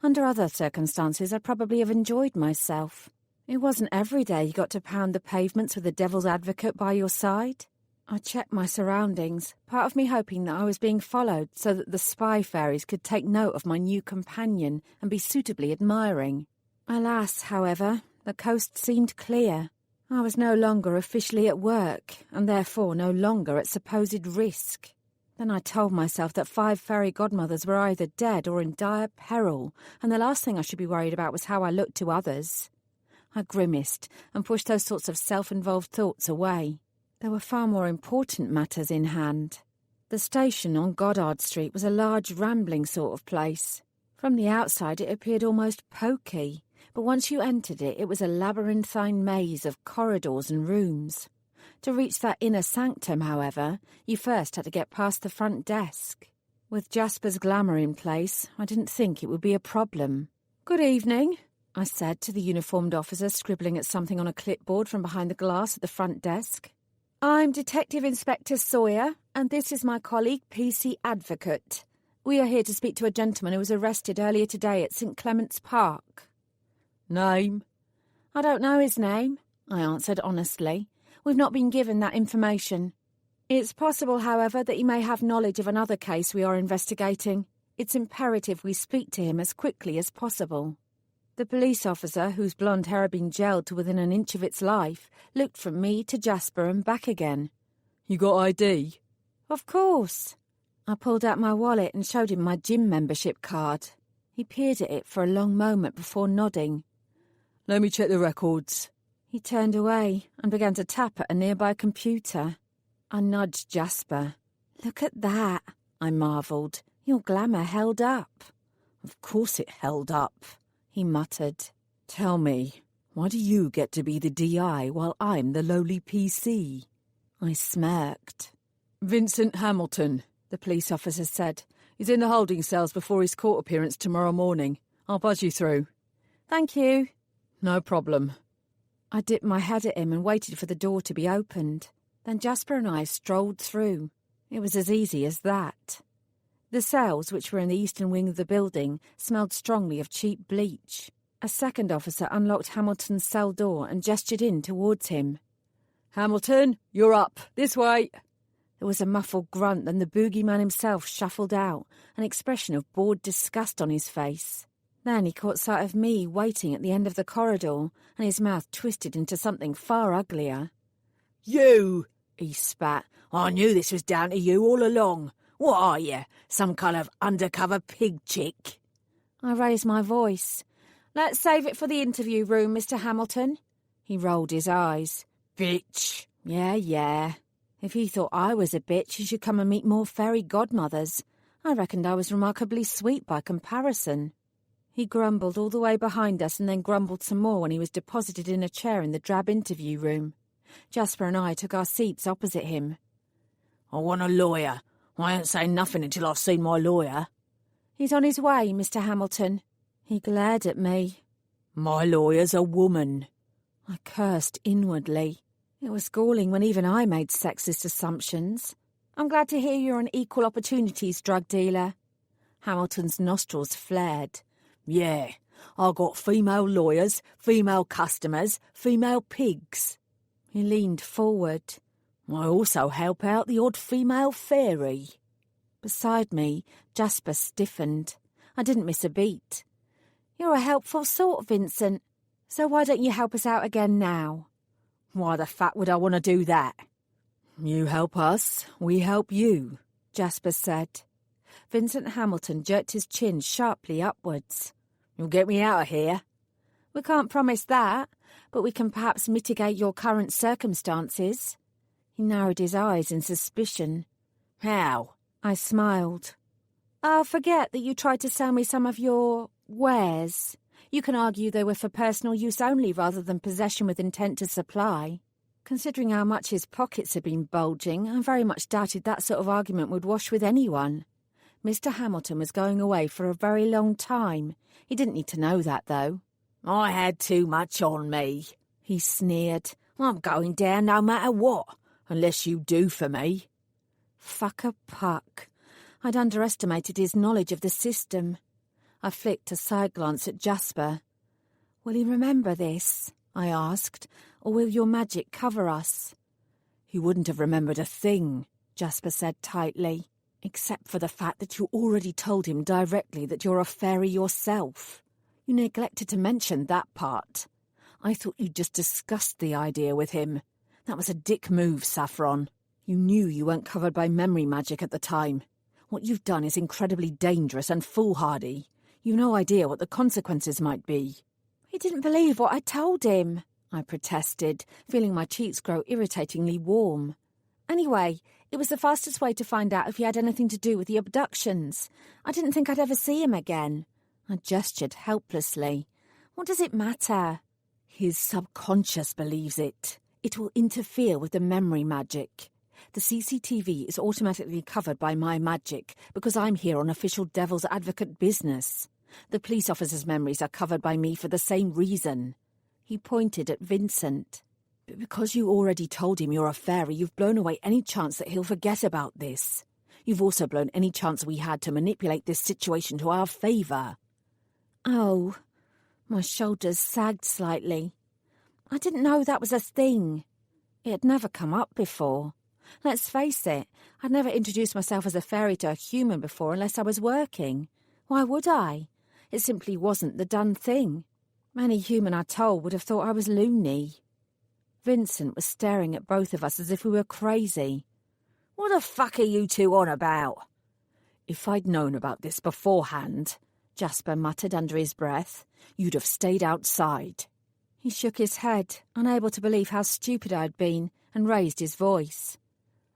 Under other circumstances, I'd probably have enjoyed myself. It wasn't every day you got to pound the pavements with the Devil's Advocate by your side. I checked my surroundings, part of me hoping that I was being followed so that the spy fairies could take note of my new companion and be suitably admiring. Alas, however, the coast seemed clear. I was no longer officially at work, and therefore no longer at supposed risk. Then I told myself that 5 fairy godmothers were either dead or in dire peril, and the last thing I should be worried about was how I looked to others. I grimaced and pushed those sorts of self-involved thoughts away. There were far more important matters in hand. The station on Goddard Street was a large, rambling sort of place. From the outside it appeared almost poky, but once you entered it, it was a labyrinthine maze of corridors and rooms. To reach that inner sanctum, however, you first had to get past the front desk. With Jasper's glamour in place, I didn't think it would be a problem. "Good evening," I said to the uniformed officer scribbling at something on a clipboard from behind the glass at the front desk. "I'm Detective Inspector Sawyer, and this is my colleague PC Advocate. We are here to speak to a gentleman who was arrested earlier today at St. Clement's Park." "Name?" "I don't know his name," I answered honestly. "We've not been given that information. It's possible, however, that he may have knowledge of another case we are investigating. It's imperative we speak to him as quickly as possible." The police officer, whose blonde hair had been gelled to within an inch of its life, looked from me to Jasper and back again. You got ID? Of course. I pulled out my wallet and showed him my gym membership card. He peered at it for a long moment before nodding. Let me check the records. He turned away and began to tap at a nearby computer. I nudged Jasper. Look at that, I marvelled. Your glamour held up. Of course it held up, he muttered. Tell me, why do you get to be the DI while I'm the lowly PC? I smirked. Vincent Hamilton, the police officer said. He's in the holding cells before his court appearance tomorrow morning. I'll buzz you through. Thank you. No problem. I dipped my head at him and waited for the door to be opened. Then Jasper and I strolled through. It was as easy as that. The cells, which were in the eastern wing of the building, smelled strongly of cheap bleach. A second officer unlocked Hamilton's cell door and gestured in towards him. Hamilton, you're up. This way. There was a muffled grunt, then the boogeyman himself shuffled out, an expression of bored disgust on his face. Then he caught sight of me waiting at the end of the corridor, and his mouth twisted into something far uglier. You, he spat. I knew this was down to you all along. What are you, some kind of undercover pig chick? I raised my voice. Let's save it for the interview room, Mr. Hamilton. He rolled his eyes. Bitch. Yeah. If he thought I was a bitch, he should come and meet more fairy godmothers. I reckoned I was remarkably sweet by comparison. He grumbled all the way behind us and then grumbled some more when he was deposited in a chair in the drab interview room. Jasper and I took our seats opposite him. I want a lawyer. I ain't saying nothing until I've seen my lawyer. He's on his way, Mr. Hamilton. He glared at me. My lawyer's a woman. I cursed inwardly. It was galling when even I made sexist assumptions. I'm glad to hear you're an equal opportunities drug dealer. Hamilton's nostrils flared. Yeah, I got female lawyers, female customers, female pigs. He leaned forward. I also help out the odd female fairy. Beside me, Jasper stiffened. I didn't miss a beat. You're a helpful sort, Vincent. So why don't you help us out again now? Why the fuck would I want to do that? You help us, we help you, Jasper said. Vincent Hamilton jerked his chin sharply upwards. You'll get me out of here? We can't promise that, but we can perhaps mitigate your current circumstances. He narrowed his eyes in suspicion. How? I smiled. I'll forget that you tried to sell me some of your wares. You can argue they were for personal use only rather than possession with intent to supply. Considering how much his pockets had been bulging, I very much doubted that sort of argument would wash with anyone. Mr. Hamilton was going away for a very long time. He didn't need to know that, though. I had too much on me, he sneered. I'm going down no matter what, unless you do for me. Fuck a puck. I'd underestimated his knowledge of the system. I flicked a side glance at Jasper. Will he remember this? I asked, or will your magic cover us? He wouldn't have remembered a thing, Jasper said tightly. Except for the fact that you already told him directly that you're a fairy yourself. You neglected to mention that part. I thought you'd just discussed the idea with him. That was a dick move, Saffron. You knew you weren't covered by memory magic at the time. What you've done is incredibly dangerous and foolhardy. You've no idea what the consequences might be. He didn't believe what I told him, I protested, feeling my cheeks grow irritatingly warm. Anyway, it was the fastest way to find out if he had anything to do with the abductions. I didn't think I'd ever see him again. I gestured helplessly. What does it matter? His subconscious believes it. It will interfere with the memory magic. The CCTV is automatically covered by my magic because I'm here on official devil's advocate business. The police officer's memories are covered by me for the same reason. He pointed at Vincent. But because you already told him you're a fairy, you've blown away any chance that he'll forget about this. You've also blown any chance we had to manipulate this situation to our favour. Oh, my shoulders sagged slightly. I didn't know that was a thing. It had never come up before. Let's face it, I'd never introduced myself as a fairy to a human before unless I was working. Why would I? It simply wasn't the done thing. Any human I told would have thought I was loony. Vincent was staring at both of us as if we were crazy. What the fuck are you two on about? If I'd known about this beforehand, Jasper muttered under his breath, you'd have stayed outside. He shook his head, unable to believe how stupid I'd been, and raised his voice.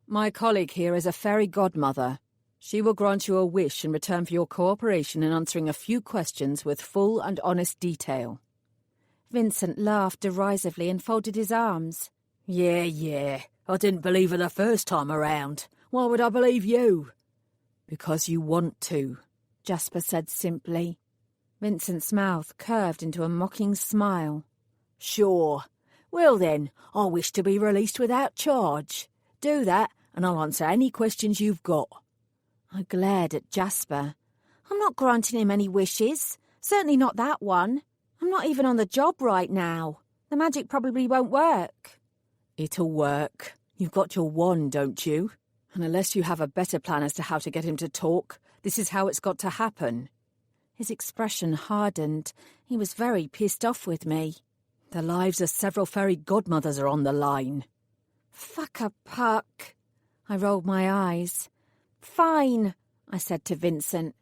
My colleague here is a fairy godmother. She will grant you a wish in return for your cooperation in answering a few questions with full and honest detail. Vincent laughed derisively and folded his arms. Yeah. I didn't believe her the first time around. Why would I believe you? Because you want to, Jasper said simply. Vincent's mouth curved into a mocking smile. Sure. Well then, I wish to be released without charge. Do that, and I'll answer any questions you've got. I glared at Jasper. I'm not granting him any wishes. Certainly not that one. I'm not even on the job right now. The magic probably won't work. It'll work. You've got your wand, don't you? And unless you have a better plan as to how to get him to talk, this is how it's got to happen. His expression hardened. He was very pissed off with me. The lives of several fairy godmothers are on the line. Fuck a puck. I rolled my eyes. Fine, I said to Vincent.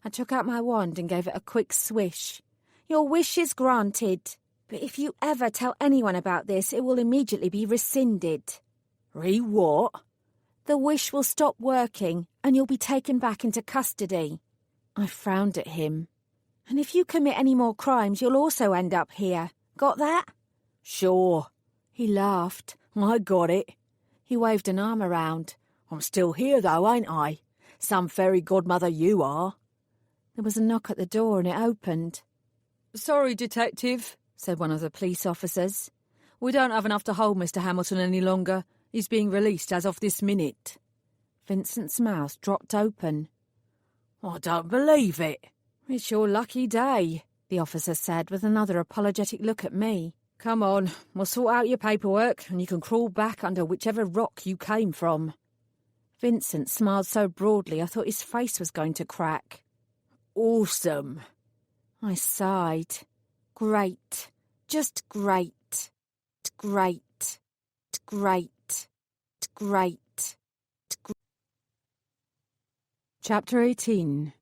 I took out my wand and gave it a quick swish. Your wish is granted. But if you ever tell anyone about this, it will immediately be rescinded. What? The wish will stop working, and you'll be taken back into custody. I frowned at him. And if you commit any more crimes, you'll also end up here. Got that? Sure. He laughed. I got it. He waved an arm around. I'm still here, though, ain't I? Some fairy godmother you are. There was a knock at the door, and it opened. Sorry, Detective, said one of the police officers. We don't have enough to hold Mr. Hamilton any longer. He's being released as of this minute. Vincent's mouth dropped open. I don't believe it. It's your lucky day, the officer said with another apologetic look at me. Come on, we'll sort out your paperwork and you can crawl back under whichever rock you came from. Vincent smiled so broadly I thought his face was going to crack. Awesome. I sighed. Great. Just great. Great. Great. Great. Chapter 18.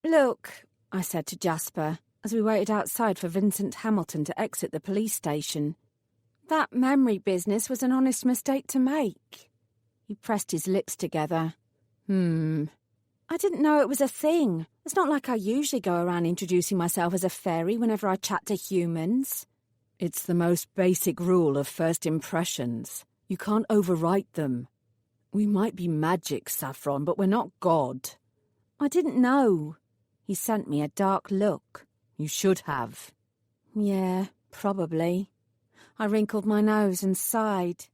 Look, I said to Jasper, as we waited outside for Vincent Hamilton to exit the police station. That memory business was an honest mistake to make. He pressed his lips together. I didn't know it was a thing. It's not like I usually go around introducing myself as a fairy whenever I chat to humans. It's the most basic rule of first impressions. You can't overwrite them. We might be magic, Saffron, but we're not God. I didn't know. He sent me a dark look. You should have. Yeah, probably. I wrinkled my nose and sighed.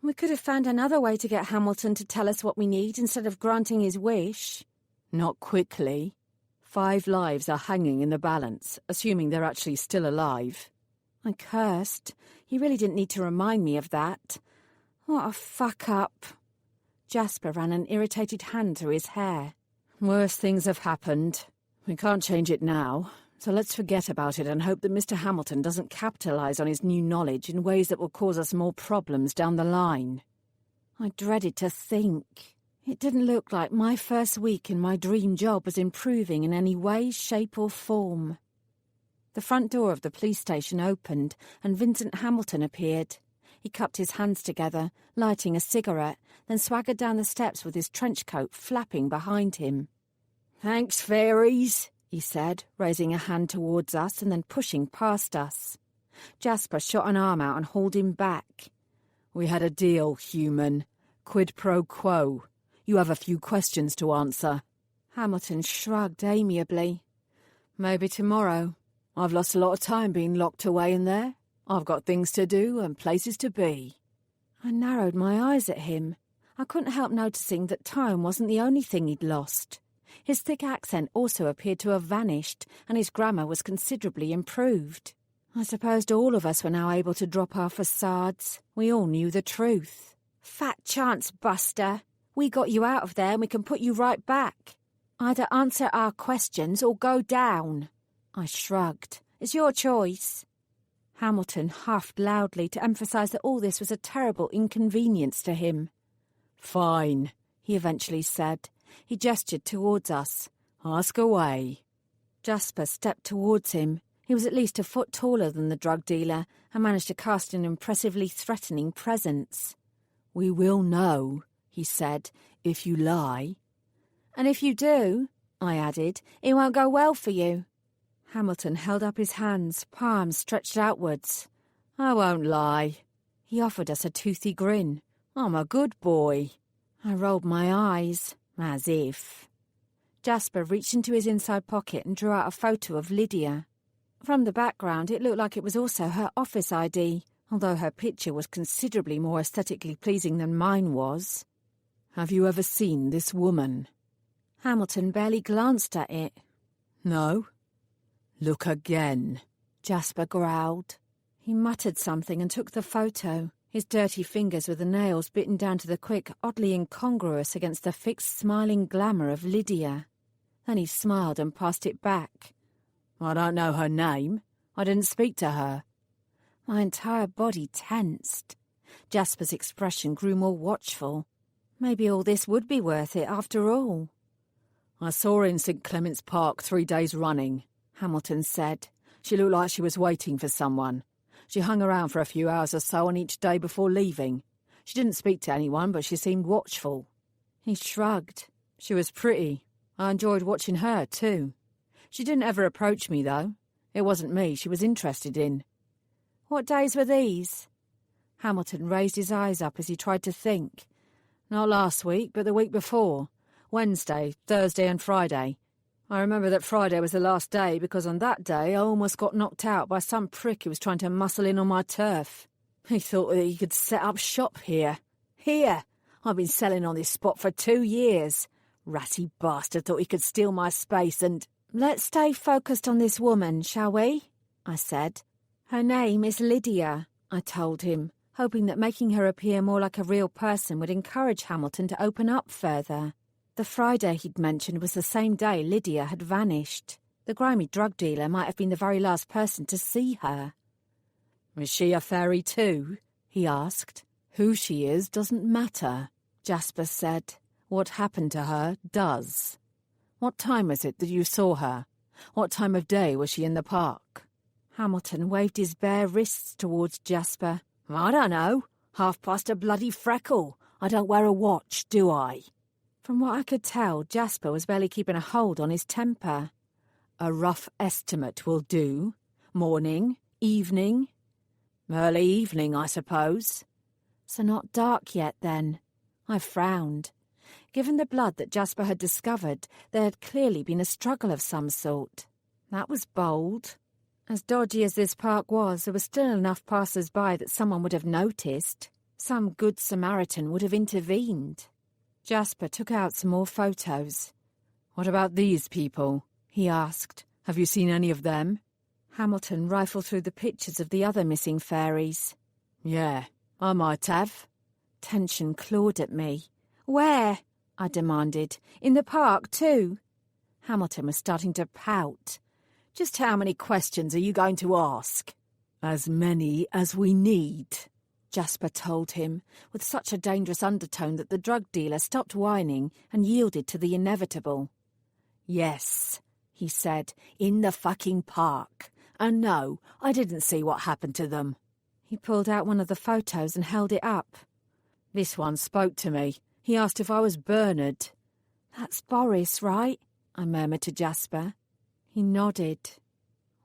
We could have found another way to get Hamilton to tell us what we need instead of granting his wish. Not quickly. 5 lives are hanging in the balance, assuming they're actually still alive. I cursed. He really didn't need to remind me of that. What a fuck-up. Jasper ran an irritated hand through his hair. Worse things have happened. We can't change it now, so let's forget about it and hope that Mr. Hamilton doesn't capitalise on his new knowledge in ways that will cause us more problems down the line. I dreaded to think. It didn't look like my first week in my dream job was improving in any way, shape or form. The front door of the police station opened and Vincent Hamilton appeared. He cupped his hands together, lighting a cigarette, then swaggered down the steps with his trench coat flapping behind him. Thanks, fairies, he said, raising a hand towards us and then pushing past us. Jasper shot an arm out and hauled him back. We had a deal, human. Quid pro quo. You have a few questions to answer. Hamilton shrugged amiably. Maybe tomorrow. I've lost a lot of time being locked away in there. I've got things to do and places to be. I narrowed my eyes at him. I couldn't help noticing that time wasn't the only thing he'd lost. His thick accent also appeared to have vanished, and his grammar was considerably improved. I supposed all of us were now able to drop our facades. We all knew the truth. Fat chance, Buster. We got you out of there and we can put you right back. Either answer our questions or go down. I shrugged. It's your choice." Hamilton huffed loudly to emphasise that all this was a terrible inconvenience to him. "Fine," he eventually said. He gestured towards us. "Ask away." Jasper stepped towards him. He was at least a foot taller than the drug dealer and managed to cast an impressively threatening presence. "We will know," he said, "if you lie." "And if you do," I added, "it won't go well for you." Hamilton held up his hands, palms stretched outwards. "I won't lie." He offered us a toothy grin. "I'm a good boy." I rolled my eyes. As if. Jasper reached into his inside pocket and drew out a photo of Lydia. From the background, it looked like it was also her office ID, although her picture was considerably more aesthetically pleasing than mine was. "Have you ever seen this woman?" Hamilton barely glanced at it. "No?" "Look again," Jasper growled. He muttered something and took the photo, his dirty fingers with the nails bitten down to the quick, oddly incongruous against the fixed, smiling glamour of Lydia. Then he smiled and passed it back. "I don't know her name. I didn't speak to her." My entire body tensed. Jasper's expression grew more watchful. Maybe all this would be worth it after all. "I saw her in St. Clement's Park 3 days running," Hamilton said. "She looked like she was waiting for someone. She hung around for a few hours or so on each day before leaving. She didn't speak to anyone, but she seemed watchful." He shrugged. "She was pretty. I enjoyed watching her, too. She didn't ever approach me, though. It wasn't me she was interested in." "What days were these?" Hamilton raised his eyes up as he tried to think. "Not last week, but the week before. Wednesday, Thursday and Friday. I remember that Friday was the last day because on that day I almost got knocked out by some prick who was trying to muscle in on my turf. He thought that he could set up shop here. Here! I've been selling on this spot for 2 years. Ratty bastard thought he could steal my space and—" "Let's stay focused on this woman, shall we?" I said. "Her name is Lydia," I told him, hoping that making her appear more like a real person would encourage Hamilton to open up further. The Friday he'd mentioned was the same day Lydia had vanished. The grimy drug dealer might have been the very last person to see her. "Is she a fairy too?" he asked. "Who she is doesn't matter," Jasper said. "What happened to her does. What time was it that you saw her? What time of day was she in the park?" Hamilton waved his bare wrists towards Jasper. "I don't know. 1/2 a bloody freckle. I don't wear a watch, do I?" From what I could tell, Jasper was barely keeping a hold on his temper. "A rough estimate will do. Morning, evening?" "Early evening, I suppose." "So not dark yet, then?" I frowned. Given the blood that Jasper had discovered, there had clearly been a struggle of some sort. That was bold. As dodgy as this park was, there were still enough passers-by that someone would have noticed. Some good Samaritan would have intervened. Jasper took out some more photos. "What about these people?" he asked. "Have you seen any of them?" Hamilton rifled through the pictures of the other missing fairies. "Yeah, I might have." Tension clawed at me. "Where?" I demanded. "In the park, too?" Hamilton was starting to pout. "Just how many questions are you going to ask?" "As many as we need," Jasper told him, with such a dangerous undertone that the drug dealer stopped whining and yielded to the inevitable. "Yes," he said, "in the fucking park. And no, I didn't see what happened to them." He pulled out one of the photos and held it up. "This one spoke to me. He asked if I was Bernard." "That's Boris, right?" I murmured to Jasper. He nodded.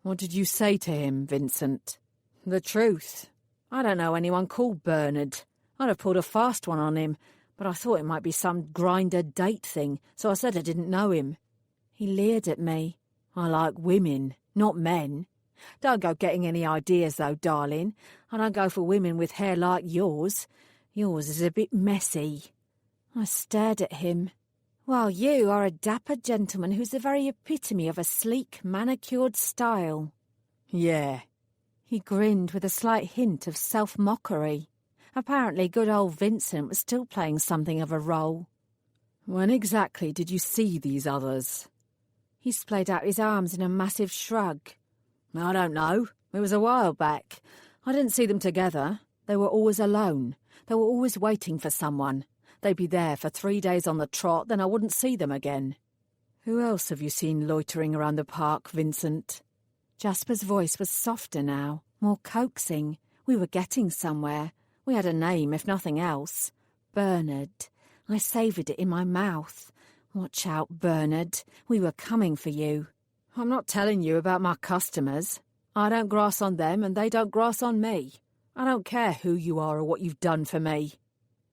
"What did you say to him, Vincent?" "The truth. I don't know anyone called Bernard. I'd have pulled a fast one on him, but I thought it might be some grinder date thing, so I said I didn't know him." He leered at me. "I like women, not men. Don't go getting any ideas, though, darling. I don't go for women with hair like yours. Yours is a bit messy." I stared at him. "Well, you are a dapper gentleman who's the very epitome of a sleek, manicured style." "Yeah." He grinned with a slight hint of self-mockery. Apparently good old Vincent was still playing something of a role. "When exactly did you see these others?" He splayed out his arms in a massive shrug. I don't know. It was a while back. I didn't see them together. They were always alone. They were always waiting for someone. They'd be there for 3 days on the trot, then I wouldn't see them again. Who else have you seen loitering around the park, Vincent? Jasper's voice was softer now, more coaxing. We were getting somewhere. We had a name, if nothing else. Bernard. I savoured it in my mouth. Watch out, Bernard. We were coming for you. I'm not telling you about my customers. I don't grass on them and they don't grass on me. I don't care who you are or what you've done for me.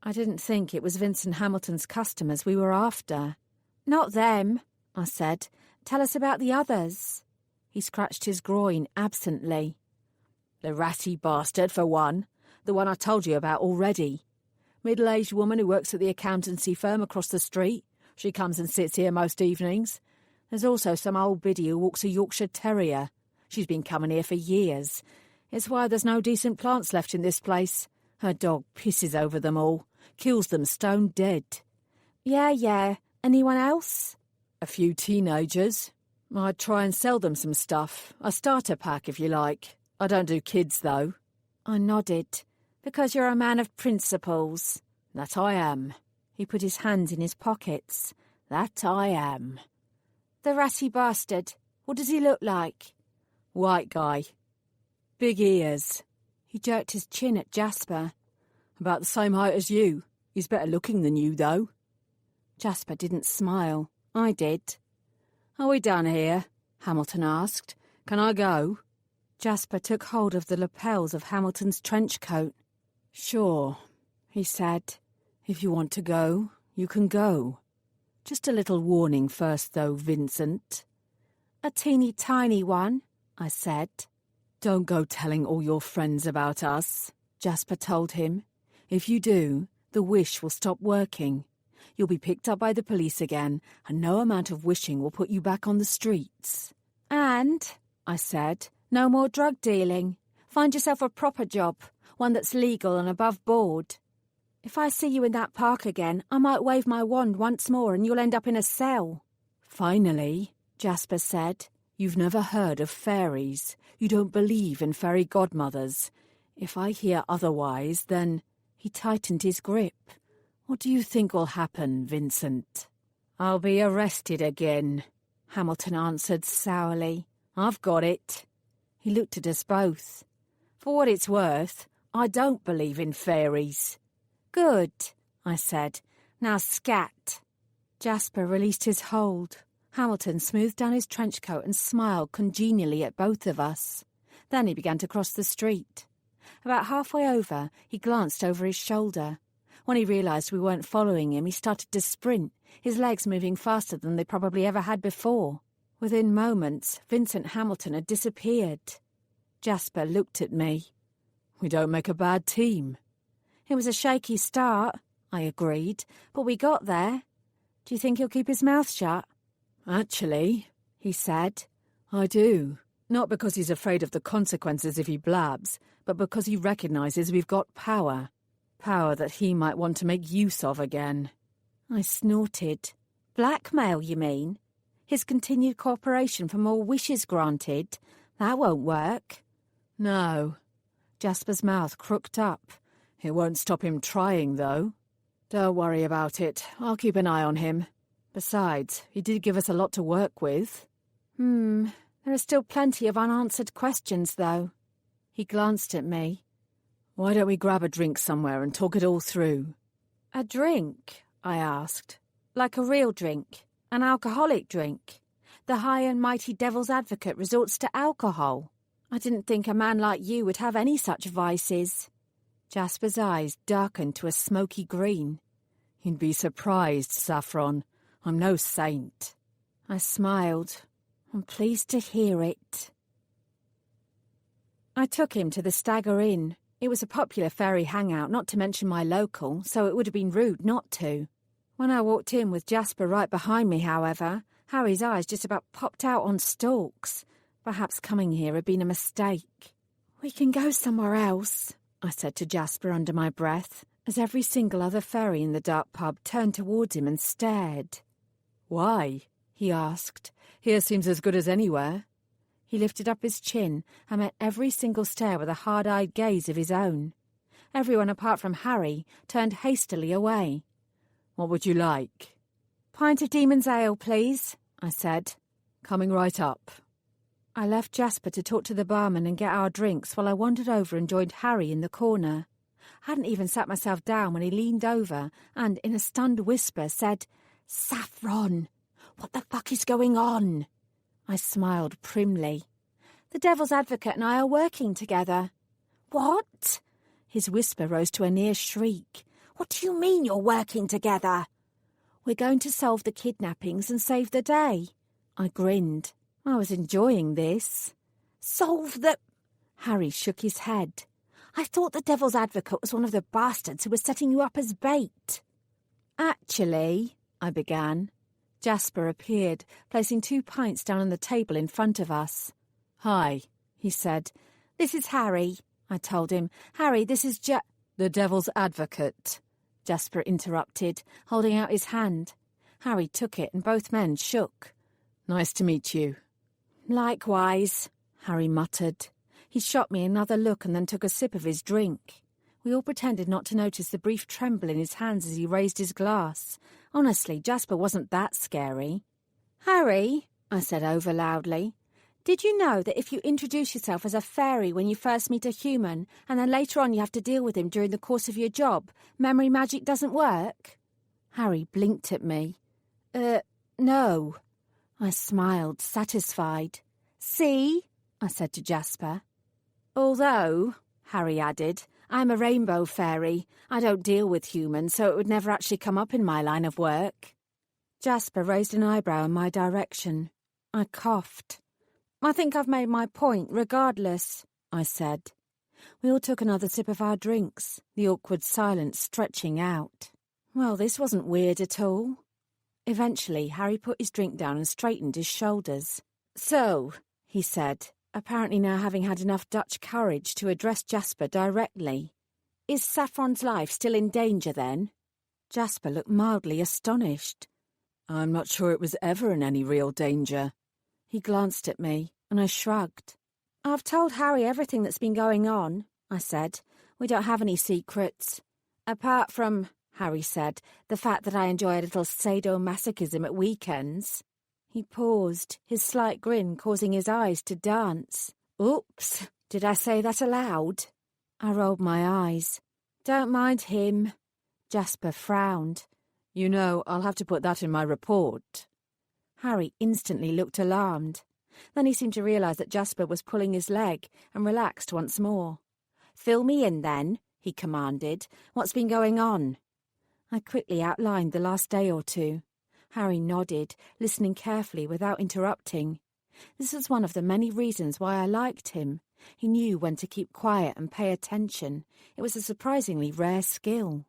I didn't think it was Vincent Hamilton's customers we were after. Not them, I said. Tell us about the others. He scratched his groin absently. The ratty bastard, for one. The one I told you about already. Middle-aged woman who works at the accountancy firm across the street. She comes and sits here most evenings. There's also some old biddy who walks a Yorkshire Terrier. She's been coming here for years. It's why there's no decent plants left in this place. Her dog pisses over them all, kills them stone dead. Yeah. Anyone else? A few teenagers. I'd try and sell them some stuff. A starter pack, if you like. I don't do kids, though. I nodded. Because you're a man of principles. That I am. He put his hands in his pockets. That I am. The ratty bastard. What does he look like? White guy. Big ears. He jerked his chin at Jasper. About the same height as you. He's better looking than you, though. Jasper didn't smile. I did. Are we done here? Hamilton asked. Can I go? Jasper took hold of the lapels of Hamilton's trench coat. Sure, he said. If you want to go, you can go. Just a little warning first, though, Vincent. A teeny tiny one, I said. Don't go telling all your friends about us, Jasper told him. If you do, the wish will stop working. You'll be picked up by the police again, and no amount of wishing will put you back on the streets. And, I said, no more drug dealing. Find yourself a proper job, one that's legal and above board. If I see you in that park again, I might wave my wand once more and you'll end up in a cell. Finally, Jasper said, you've never heard of fairies. You don't believe in fairy godmothers. If I hear otherwise, then... He tightened his grip. What do you think will happen, Vincent? I'll be arrested again, Hamilton answered sourly. I've got it. He looked at us both. For what it's worth, I don't believe in fairies. Good, I said. Now scat. Jasper released his hold. Hamilton smoothed down his trench coat and smiled congenially at both of us. Then he began to cross the street. About halfway over, he glanced over his shoulder. When he realised we weren't following him, he started to sprint, his legs moving faster than they probably ever had before. Within moments, Vincent Hamilton had disappeared. Jasper looked at me. We don't make a bad team. It was a shaky start, I agreed, but we got there. Do you think he'll keep his mouth shut? Actually, he said, I do. Not because he's afraid of the consequences if he blabs, but because he recognises we've got power. Power that he might want to make use of again. I snorted. Blackmail, you mean? His continued cooperation for more wishes granted? That won't work. No. Jasper's mouth crooked up. It won't stop him trying, though. Don't worry about it. I'll keep an eye on him. Besides, he did give us a lot to work with. There are still plenty of unanswered questions, though. He glanced at me. Why don't we grab a drink somewhere and talk it all through? A drink? I asked. Like a real drink? An alcoholic drink? The high and mighty devil's advocate resorts to alcohol. I didn't think a man like you would have any such vices. Jasper's eyes darkened to a smoky green. You'd be surprised, Saffron. I'm no saint. I smiled. I'm pleased to hear it. I took him to the Stagger Inn. It was a popular fairy hangout, not to mention my local, so it would have been rude not to. When I walked in with Jasper right behind me, however, Harry's eyes just about popped out on stalks. Perhaps coming here had been a mistake. We can go somewhere else, I said to Jasper under my breath, as every single other fairy in the dark pub turned towards him and stared. Why? He asked. Here seems as good as anywhere. He lifted up his chin and met every single stare with a hard-eyed gaze of his own. Everyone apart from Harry turned hastily away. "What would you like?" "Pint of demon's ale, please," I said. "Coming right up." I left Jasper to talk to the barman and get our drinks while I wandered over and joined Harry in the corner. I hadn't even sat myself down when he leaned over and, in a stunned whisper, said, "Saffron, what the fuck is going on?" I smiled primly. "The Devil's Advocate and I are working together." "What?" His whisper rose to a near shriek. "What do you mean you're working together?" "We're going to solve the kidnappings and save the day." I grinned. I was enjoying this. "Solve the—" Harry shook his head. "I thought the Devil's Advocate was one of the bastards who was setting you up as bait." "Actually," I began. Jasper appeared, placing 2 pints down on the table in front of us. "Hi," he said. "This is Harry," I told him. "Harry, this is "The Devil's Advocate," Jasper interrupted, holding out his hand. Harry took it and both men shook. "Nice to meet you." "Likewise," Harry muttered. He shot me another look and then took a sip of his drink. We all pretended not to notice the brief tremble in his hands as he raised his glass. Honestly, Jasper wasn't that scary. "Harry," I said over loudly, "did you know that if you introduce yourself as a fairy when you first meet a human, and then later on you have to deal with him during the course of your job, memory magic doesn't work?" Harry blinked at me. No." I smiled, satisfied. "See?" I said to Jasper. "Although," Harry added, "I'm a rainbow fairy. I don't deal with humans, so it would never actually come up in my line of work." Jasper raised an eyebrow in my direction. I coughed. "I think I've made my point, regardless," I said. We all took another sip of our drinks, the awkward silence stretching out. Well, this wasn't weird at all. Eventually, Harry put his drink down and straightened his shoulders. "So," he said, apparently now having had enough Dutch courage to address Jasper directly, "is Saffron's life still in danger, then?" Jasper looked mildly astonished. "I'm not sure it was ever in any real danger." He glanced at me, and I shrugged. "I've told Harry everything that's been going on," I said. "We don't have any secrets. Apart from," Harry said, "the fact that I enjoy a little sadomasochism at weekends." He paused, his slight grin causing his eyes to dance. "Oops, did I say that aloud?" I rolled my eyes. "Don't mind him." Jasper frowned. "You know, I'll have to put that in my report." Harry instantly looked alarmed. Then he seemed to realise that Jasper was pulling his leg and relaxed once more. "Fill me in, then," he commanded. "What's been going on?" I quickly outlined the last day or two. Harry nodded, listening carefully without interrupting. This was one of the many reasons why I liked him. He knew when to keep quiet and pay attention. It was a surprisingly rare skill.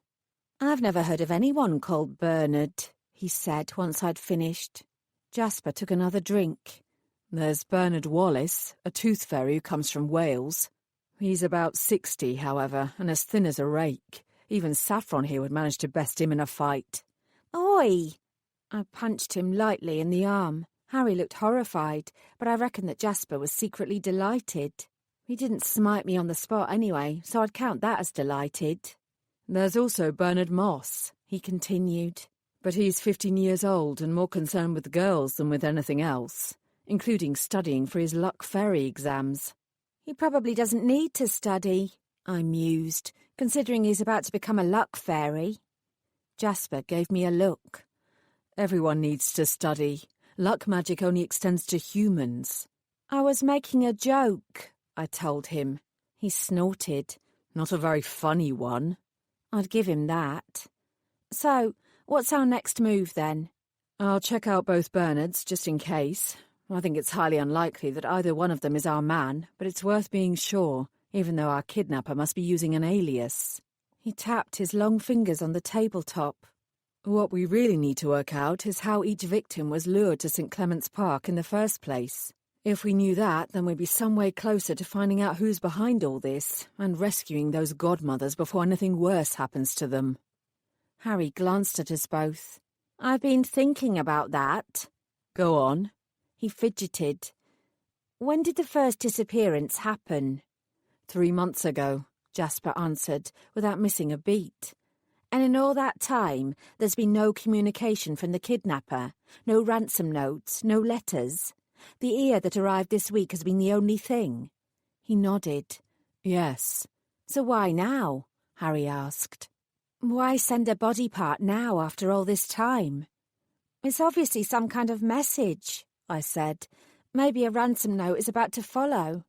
"I've never heard of anyone called Bernard," he said once I'd finished. Jasper took another drink. "There's Bernard Wallace, a tooth fairy who comes from Wales. He's about 60, however, and as thin as a rake. Even Saffron here would manage to best him in a fight." "Oi!" I punched him lightly in the arm. Harry looked horrified, but I reckoned that Jasper was secretly delighted. He didn't smite me on the spot anyway, so I'd count that as delighted. "There's also Bernard Moss," he continued. "But he's 15 years old and more concerned with girls than with anything else, including studying for his luck fairy exams." "He probably doesn't need to study," I mused, considering he's about to become a luck fairy. Jasper gave me a look. "Everyone needs to study. Luck magic only extends to humans." "I was making a joke," I told him. He snorted. "Not a very funny one." I'd give him that. "So, what's our next move, then?" "I'll check out both Bernards, just in case. I think it's highly unlikely that either one of them is our man, but it's worth being sure, even though our kidnapper must be using an alias." He tapped his long fingers on the tabletop. "What we really need to work out is how each victim was lured to St. Clement's Park in the first place. If we knew that, then we'd be some way closer to finding out who's behind all this and rescuing those godmothers before anything worse happens to them." Harry glanced at us both. "I've been thinking about that." "Go on." He fidgeted. When did the first disappearance happen? 3 months ago, Jasper answered, without missing a beat. And in all that time, there's been no communication from the kidnapper, no ransom notes, no letters. The ear that arrived this week has been the only thing. He nodded. Yes. So why now? Harry asked. Why send a body part now after all this time? It's obviously some kind of message, I said. Maybe a ransom note is about to follow.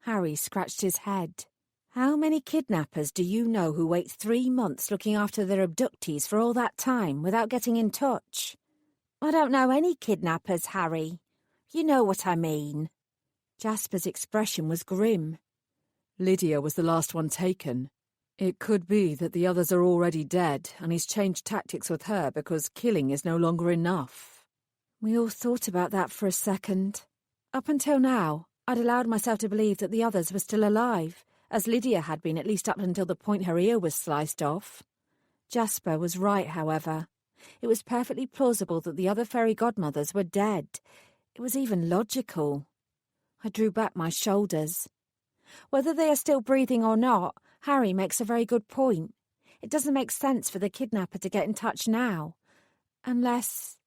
Harry scratched his head. How many kidnappers do you know who wait 3 months looking after their abductees for all that time without getting in touch? I don't know any kidnappers, Harry. You know what I mean. Jasper's expression was grim. Lydia was the last one taken. It could be that the others are already dead and he's changed tactics with her because killing is no longer enough. We all thought about that for a second. Up until now, I'd allowed myself to believe that the others were still alive, as Lydia had been at least up until the point her ear was sliced off. Jasper was right, however. It was perfectly plausible that the other fairy godmothers were dead. It was even logical. I drew back my shoulders. Whether they are still breathing or not, Harry makes a very good point. It doesn't make sense for the kidnapper to get in touch now. Unless...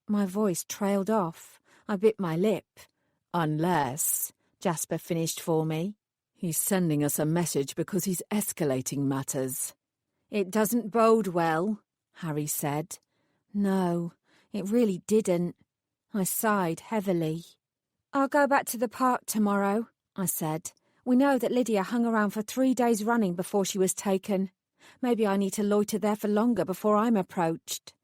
My voice trailed off. I bit my lip. Unless, Jasper finished for me. He's sending us a message because he's escalating matters. It doesn't bode well, Harry said. No, it really didn't. I sighed heavily. I'll go back to the park tomorrow, I said. We know that Lydia hung around for 3 days running before she was taken. Maybe I need to loiter there for longer before I'm approached.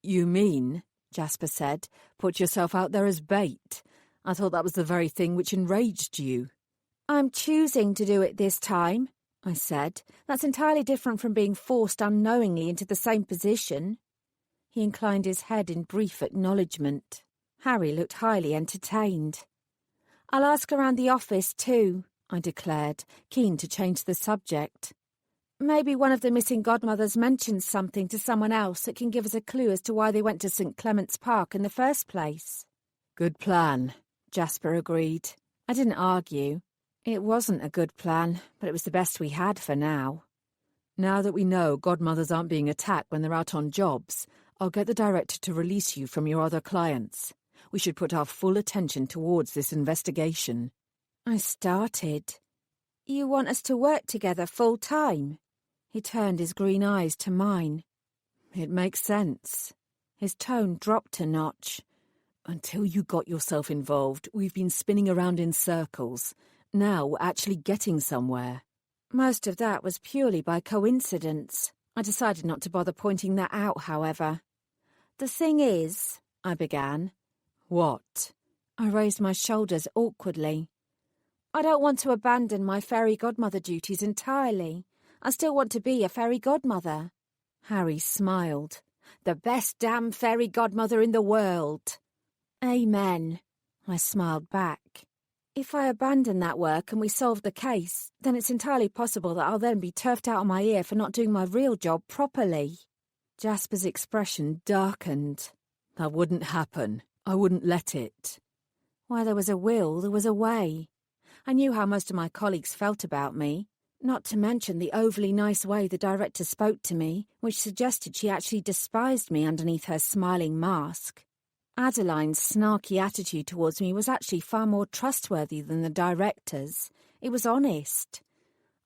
You mean, Jasper said, put yourself out there as bait? I thought that was the very thing which enraged you. I'm choosing to do it this time, I said. That's entirely different from being forced unknowingly into the same position. He inclined his head in brief acknowledgement. Harry looked highly entertained. I'll ask around the office too, I declared, keen to change the subject. Maybe one of the missing godmothers mentions something to someone else that can give us a clue as to why they went to St. Clement's Park in the first place. Good plan, Jasper agreed. I didn't argue. It wasn't a good plan, but it was the best we had for now. Now that we know godmothers aren't being attacked when they're out on jobs, I'll get the director to release you from your other clients. We should put our full attention towards this investigation. I started. You want us to work together full time? He turned his green eyes to mine. It makes sense. His tone dropped a notch. Until you got yourself involved, we've been spinning around in circles. Now we're actually getting somewhere. Most of that was purely by coincidence. I decided not to bother pointing that out, however. The thing is, I began. What? I raised my shoulders awkwardly. I don't want to abandon my fairy godmother duties entirely. I still want to be a fairy godmother. Harry smiled. The best damn fairy godmother in the world. Amen. I smiled back. If I abandon that work and we solve the case, then it's entirely possible that I'll then be turfed out of my ear for not doing my real job properly. Jasper's expression darkened. That wouldn't happen. I wouldn't let it. Where there was a will, there was a way. I knew how most of my colleagues felt about me, not to mention the overly nice way the director spoke to me, which suggested she actually despised me underneath her smiling mask. Adeline's snarky attitude towards me was actually far more trustworthy than the director's. It was honest.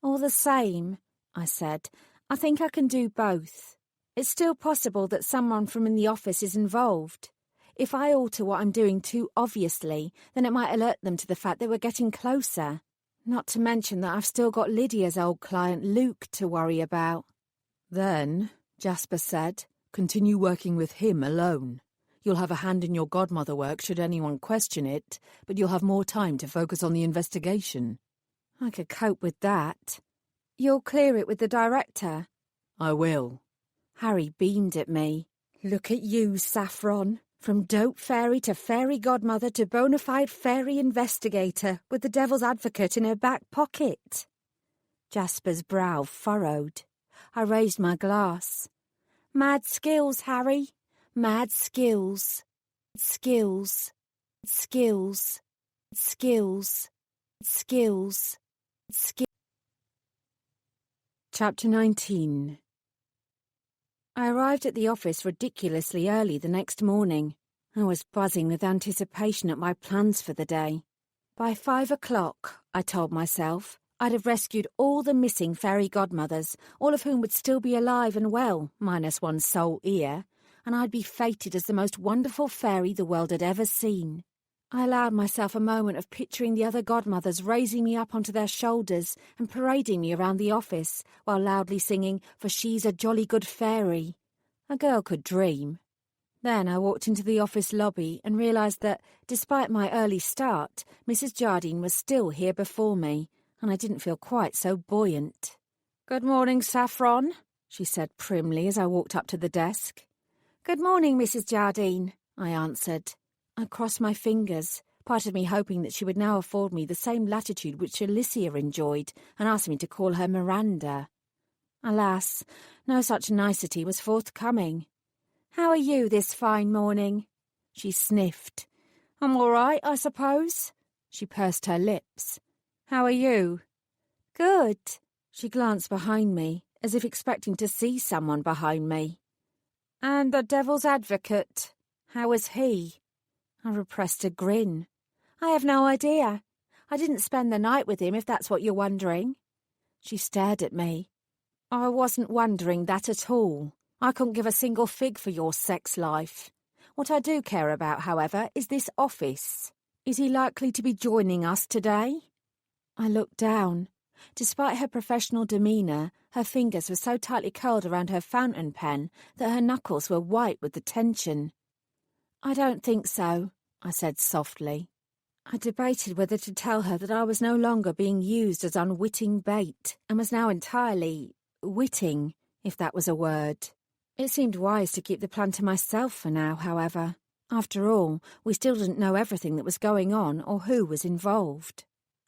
All the same, I said, I think I can do both. It's still possible that someone from in the office is involved. If I alter what I'm doing too obviously, then it might alert them to the fact that we're getting closer. Not to mention that I've still got Lydia's old client, Luke, to worry about. Then, Jasper said, continue working with him alone. You'll have a hand in your godmother work should anyone question it, but you'll have more time to focus on the investigation. I could cope with that. You'll clear it with the director? I will. Harry beamed at me. Look at you, Saffron. From dope fairy to fairy godmother to bona fide fairy investigator with the devil's advocate in her back pocket. Jasper's brow furrowed. I raised my glass. Mad skills, Harry. Mad skills. Skills. Skills. skills. Chapter 19. I arrived at the office ridiculously early the next morning. I was buzzing with anticipation at my plans for the day. By 5 o'clock, I told myself, I'd have rescued all the missing fairy godmothers, all of whom would still be alive and well, minus one sole ear, and I'd be fated as the most wonderful fairy the world had ever seen. I allowed myself a moment of picturing the other godmothers raising me up onto their shoulders and parading me around the office while loudly singing, "For she's a jolly good fairy." A girl could dream. Then I walked into the office lobby and realised that, despite my early start, Mrs. Jardine was still here before me, and I didn't feel quite so buoyant. "Good morning, Saffron," she said primly as I walked up to the desk. "Good morning, Mrs. Jardine," I answered. I crossed my fingers, part of me hoping that she would now afford me the same latitude which Alicia enjoyed and ask me to call her Miranda. Alas, no such nicety was forthcoming. "How are you this fine morning?" She sniffed. "I'm all right, I suppose." She pursed her lips. "How are you?" "Good." She glanced behind me, as if expecting to see someone behind me. "And the devil's advocate, how is he?" I repressed a grin. "I have no idea. I didn't spend the night with him, if that's what you're wondering." She stared at me. "I wasn't wondering that at all. I couldn't give a single fig for your sex life. What I do care about, however, is this office. Is he likely to be joining us today?" I looked down. Despite her professional demeanour, her fingers were so tightly curled around her fountain pen that her knuckles were white with the tension. "I don't think so," I said softly. I debated whether to tell her that I was no longer being used as unwitting bait and was now entirely witting, if that was a word. It seemed wise to keep the plan to myself for now, however. After all, we still didn't know everything that was going on or who was involved.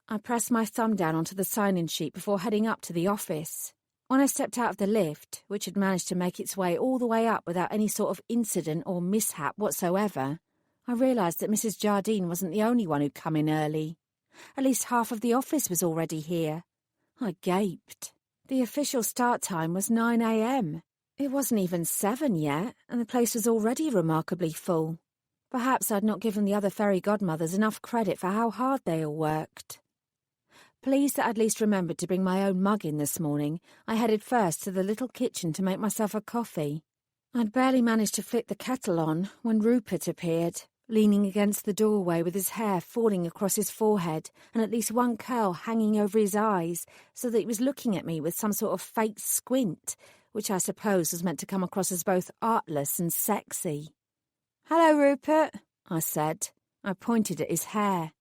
I pressed my thumb down onto the sign-in sheet before heading up to the office. When I stepped out of the lift, which had managed to make its way all the way up without any sort of incident or mishap whatsoever, I realised that Mrs. Jardine wasn't the only one who'd come in early. At least half of the office was already here. I gaped. The official start time was 9 a.m. It wasn't even 7 yet, and the place was already remarkably full. Perhaps I'd not given the other fairy godmothers enough credit for how hard they all worked. Pleased that I'd at least remembered to bring my own mug in this morning, I headed first to the little kitchen to make myself a coffee. I'd barely managed to flick the kettle on when Rupert appeared, leaning against the doorway with his hair falling across his forehead and at least one curl hanging over his eyes so that he was looking at me with some sort of fake squint, which I suppose was meant to come across as both artless and sexy. "Hello, Rupert," I said. I pointed at his hair.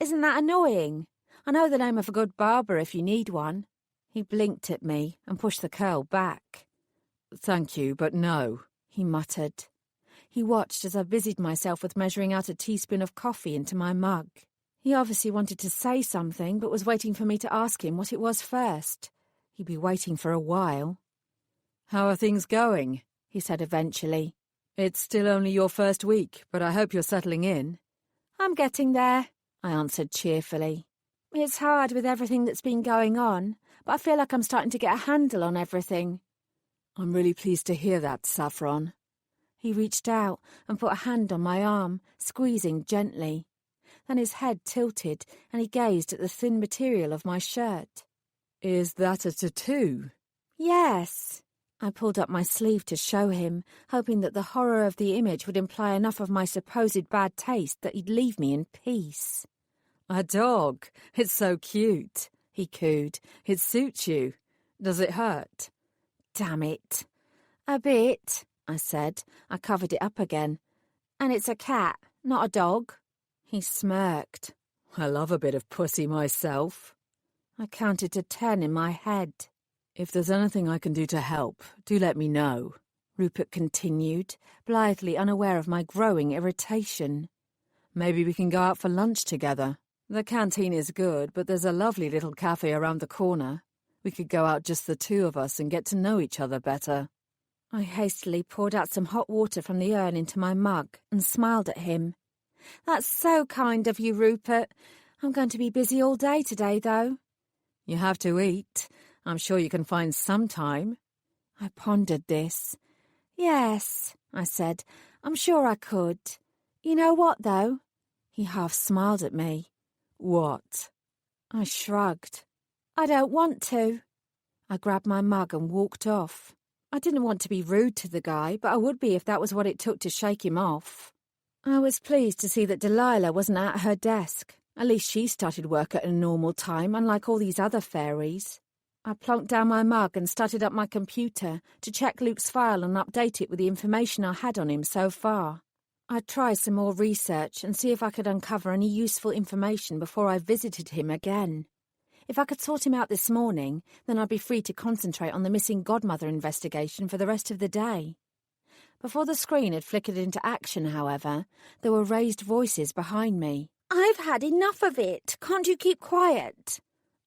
"Isn't that annoying? I know the name of a good barber if you need one." He blinked at me and pushed the curl back. "Thank you, but no," he muttered. He watched as I busied myself with measuring out a teaspoon of coffee into my mug. He obviously wanted to say something, but was waiting for me to ask him what it was first. He'd be waiting for a while. "How are things going?" he said eventually. "It's still only your first week, but I hope you're settling in." "I'm getting there," I answered cheerfully. "It's hard with everything that's been going on, but I feel like I'm starting to get a handle on everything." "I'm really pleased to hear that, Saffron." He reached out and put a hand on my arm, squeezing gently. Then his head tilted and he gazed at the thin material of my shirt. "Is that a tattoo?" "Yes." I pulled up my sleeve to show him, hoping that the horror of the image would imply enough of my supposed bad taste that he'd leave me in peace. "A dog. It's so cute," he cooed. "It suits you. Does it hurt?" "Damn it." "A bit," I said. I covered it up again. "And it's a cat, not a dog." He smirked. "I love a bit of pussy myself." I counted to 10 in my head. "If there's anything I can do to help, do let me know," Rupert continued, blithely unaware of my growing irritation. "Maybe we can go out for lunch together. The canteen is good, but there's a lovely little cafe around the corner. We could go out just the two of us and get to know each other better." I hastily poured out some hot water from the urn into my mug and smiled at him. That's so kind of you, Rupert. I'm going to be busy all day today, though. You have to eat. I'm sure you can find some time. I pondered this. Yes, I said. I'm sure I could. You know what, though? He half smiled at me. What? I shrugged. I don't want to. I grabbed my mug and walked off. I didn't want to be rude to the guy, but I would be if that was what it took to shake him off. I was pleased to see that Delilah wasn't at her desk. At least she started work at a normal time, unlike all these other fairies. I plonked down my mug and started up my computer to check Luke's file and update it with the information I had on him so far. I'd try some more research and see if I could uncover any useful information before I visited him again. If I could sort him out this morning, then I'd be free to concentrate on the missing Godmother investigation for the rest of the day. Before the screen had flickered into action, however, there were raised voices behind me. I've had enough of it. Can't you keep quiet?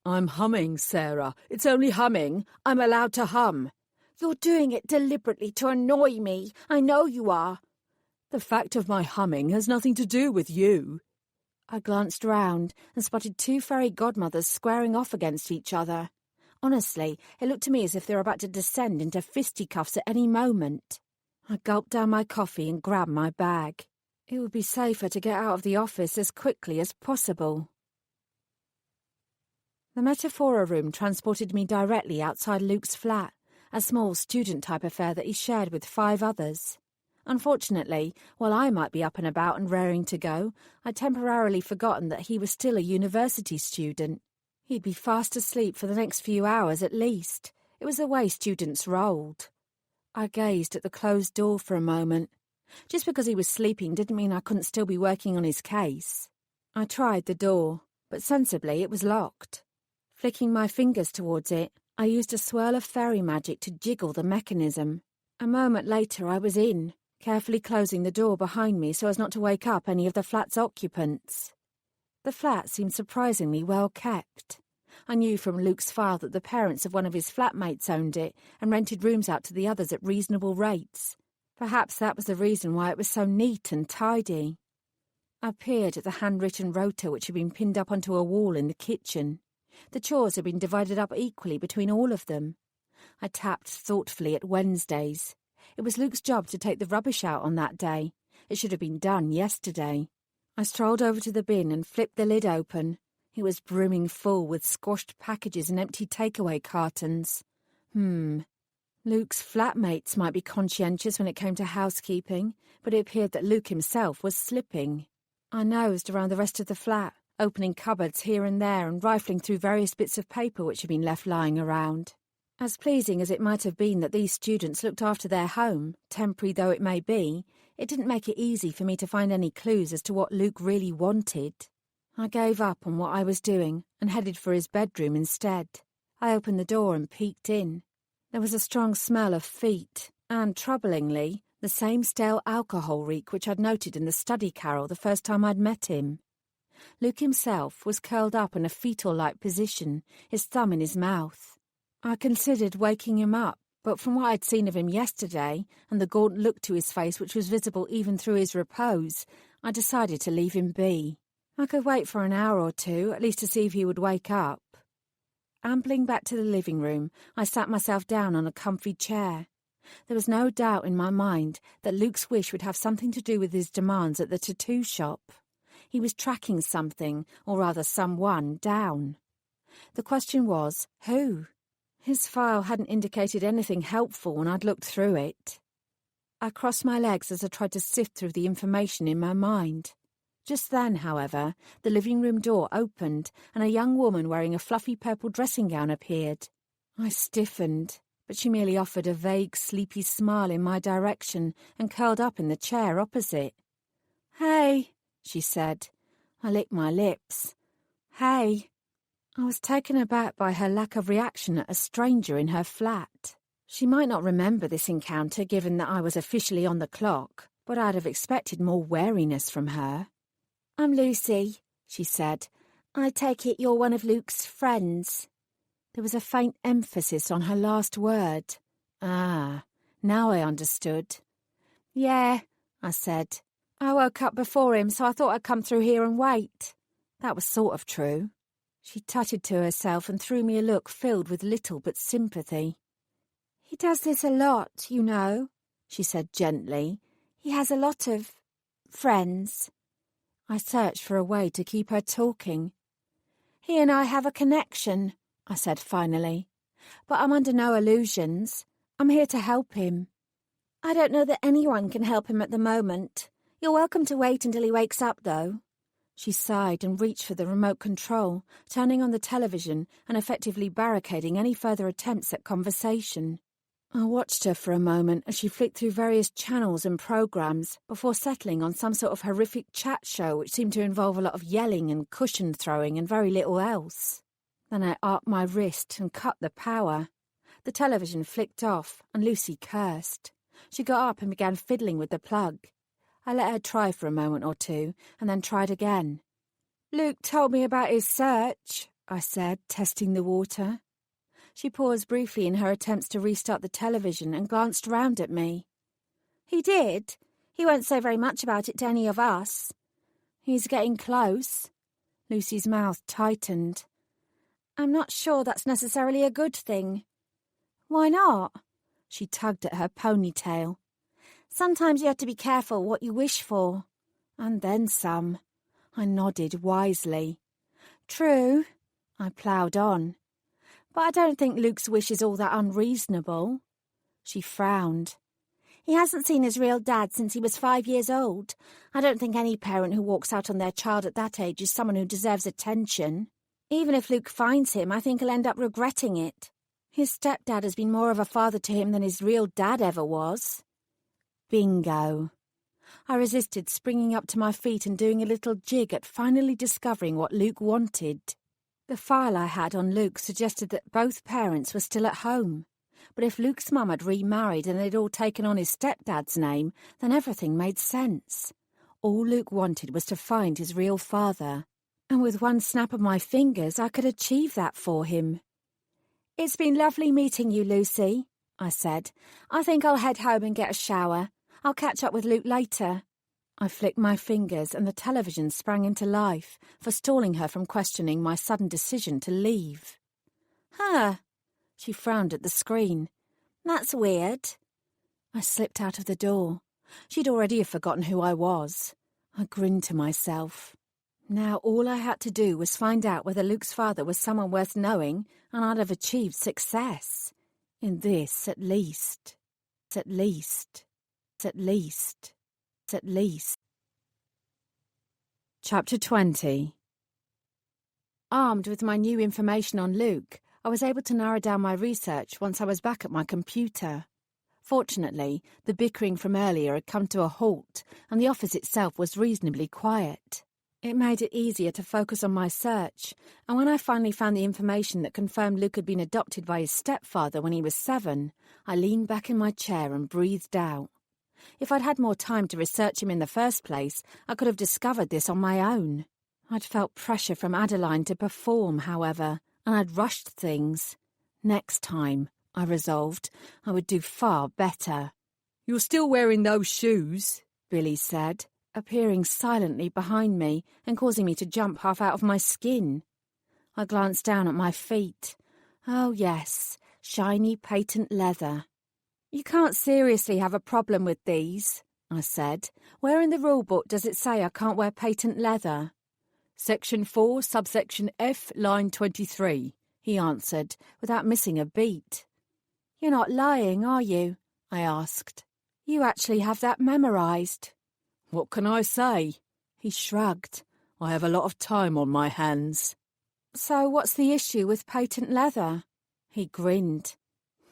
I'm humming, Sarah. It's only humming. I'm allowed to hum. You're doing it deliberately to annoy me. I know you are. The fact of my humming has nothing to do with you. I glanced round and spotted two fairy godmothers squaring off against each other. Honestly, it looked to me as if they were about to descend into fisticuffs at any moment. I gulped down my coffee and grabbed my bag. It would be safer to get out of the office as quickly as possible. The Metaphora room transported me directly outside Luke's flat, a small student-type affair that he shared with 5 others. Unfortunately, while I might be up and about and raring to go, I'd temporarily forgotten that he was still a university student. He'd be fast asleep for the next few hours at least. It was the way students rolled. I gazed at the closed door for a moment. Just because he was sleeping didn't mean I couldn't still be working on his case. I tried the door, but sensibly it was locked. Flicking my fingers towards it, I used a swirl of fairy magic to jiggle the mechanism. A moment later I was in, carefully closing the door behind me so as not to wake up any of the flat's occupants. The flat seemed surprisingly well kept. I knew from Luke's file that the parents of one of his flatmates owned it and rented rooms out to the others at reasonable rates. Perhaps that was the reason why it was so neat and tidy. I peered at the handwritten rota which had been pinned up onto a wall in the kitchen. The chores had been divided up equally between all of them. I tapped thoughtfully at Wednesdays. It was Luke's job to take the rubbish out on that day. It should have been done yesterday. I strolled over to the bin and flipped the lid open. It was brimming full with squashed packages and empty takeaway cartons. Luke's flatmates might be conscientious when it came to housekeeping, but it appeared that Luke himself was slipping. I nosed around the rest of the flat, opening cupboards here and there and rifling through various bits of paper which had been left lying around. As pleasing as it might have been that these students looked after their home, temporary though it may be, it didn't make it easy for me to find any clues as to what Luke really wanted. I gave up on what I was doing and headed for his bedroom instead. I opened the door and peeked in. There was a strong smell of feet and, troublingly, the same stale alcohol reek which I'd noted in the study carrel the first time I'd met him. Luke himself was curled up in a fetal-like position, his thumb in his mouth. I considered waking him up, but from what I'd seen of him yesterday, and the gaunt look to his face which was visible even through his repose, I decided to leave him be. I could wait for an hour or two, at least to see if he would wake up. Ambling back to the living room, I sat myself down on a comfy chair. There was no doubt in my mind that Luke's wish would have something to do with his demands at the tattoo shop. He was tracking something, or rather someone, down. The question was, who? His file hadn't indicated anything helpful when I'd looked through it. I crossed my legs as I tried to sift through the information in my mind. Just then, however, the living room door opened and a young woman wearing a fluffy purple dressing gown appeared. I stiffened, but she merely offered a vague, sleepy smile in my direction and curled up in the chair opposite. "Hey," she said. I licked my lips. "Hey." I was taken aback by her lack of reaction at a stranger in her flat. She might not remember this encounter given that I was officially on the clock, but I'd have expected more wariness from her. "I'm Lucy," she said. "I take it you're one of Luke's friends." There was a faint emphasis on her last word. Ah, now I understood. "Yeah," I said. I woke up before him, so I thought I'd come through here and wait. That was sort of true. She tutted to herself and threw me a look filled with little but sympathy. He does this a lot, you know, she said gently. He has a lot of friends. I searched for a way to keep her talking. He and I have a connection, I said finally. But I'm under no illusions. I'm here to help him. I don't know that anyone can help him at the moment. You're welcome to wait until he wakes up, though. She sighed and reached for the remote control, turning on the television and effectively barricading any further attempts at conversation. I watched her for a moment as she flicked through various channels and programs before settling on some sort of horrific chat show which seemed to involve a lot of yelling and cushion throwing and very little else. Then I arced my wrist and cut the power. The television flicked off and Lucy cursed. She got up and began fiddling with the plug. I let her try for a moment or two and then tried again. Luke told me about his search, I said, testing the water. She paused briefly in her attempts to restart the television and glanced round at me. He did. He won't say very much about it to any of us. He's getting close. Lucy's mouth tightened. I'm not sure that's necessarily a good thing. Why not? She tugged at her ponytail. Sometimes you have to be careful what you wish for. And then some. I nodded wisely. True. I ploughed on. But I don't think Luke's wish is all that unreasonable. She frowned. He hasn't seen his real dad since he was 5 years old. I don't think any parent who walks out on their child at that age is someone who deserves attention. Even if Luke finds him, I think he'll end up regretting it. His stepdad has been more of a father to him than his real dad ever was. Bingo. I resisted springing up to my feet and doing a little jig at finally discovering what Luke wanted. The file I had on Luke suggested that both parents were still at home. But if Luke's mum had remarried and they'd all taken on his stepdad's name, then everything made sense. All Luke wanted was to find his real father. And with one snap of my fingers, I could achieve that for him. It's been lovely meeting you, Lucy, I said. I think I'll head home and get a shower. I'll catch up with Luke later. I flicked my fingers and the television sprang into life, forestalling her from questioning my sudden decision to leave. Huh. She frowned at the screen. That's weird. I slipped out of the door. She'd already forgotten who I was. I grinned to myself. Now all I had to do was find out whether Luke's father was someone worth knowing, and I'd have achieved success. In this, at least. At least. At least. At least. Chapter 20. Armed with my new information on Luke, I was able to narrow down my research once I was back at my computer. Fortunately, the bickering from earlier had come to a halt, and the office itself was reasonably quiet. It made it easier to focus on my search, and when I finally found the information that confirmed Luke had been adopted by his stepfather when he was 7, I leaned back in my chair and breathed out. If I'd had more time to research him in the first place, I could have discovered this on my own. I'd felt pressure from Adeline to perform, however, and I'd rushed things. Next time, I resolved, I would do far better. You're still wearing those shoes, Billy said, appearing silently behind me and causing me to jump half out of my skin. I glanced down at my feet. Oh yes, shiny patent leather. You can't seriously have a problem with these, I said. Where in the rule book does it say I can't wear patent leather? Section 4, subsection F, line 23, he answered, without missing a beat. You're not lying, are you? I asked. You actually have that memorised. What can I say? He shrugged. I have a lot of time on my hands. So what's the issue with patent leather? He grinned.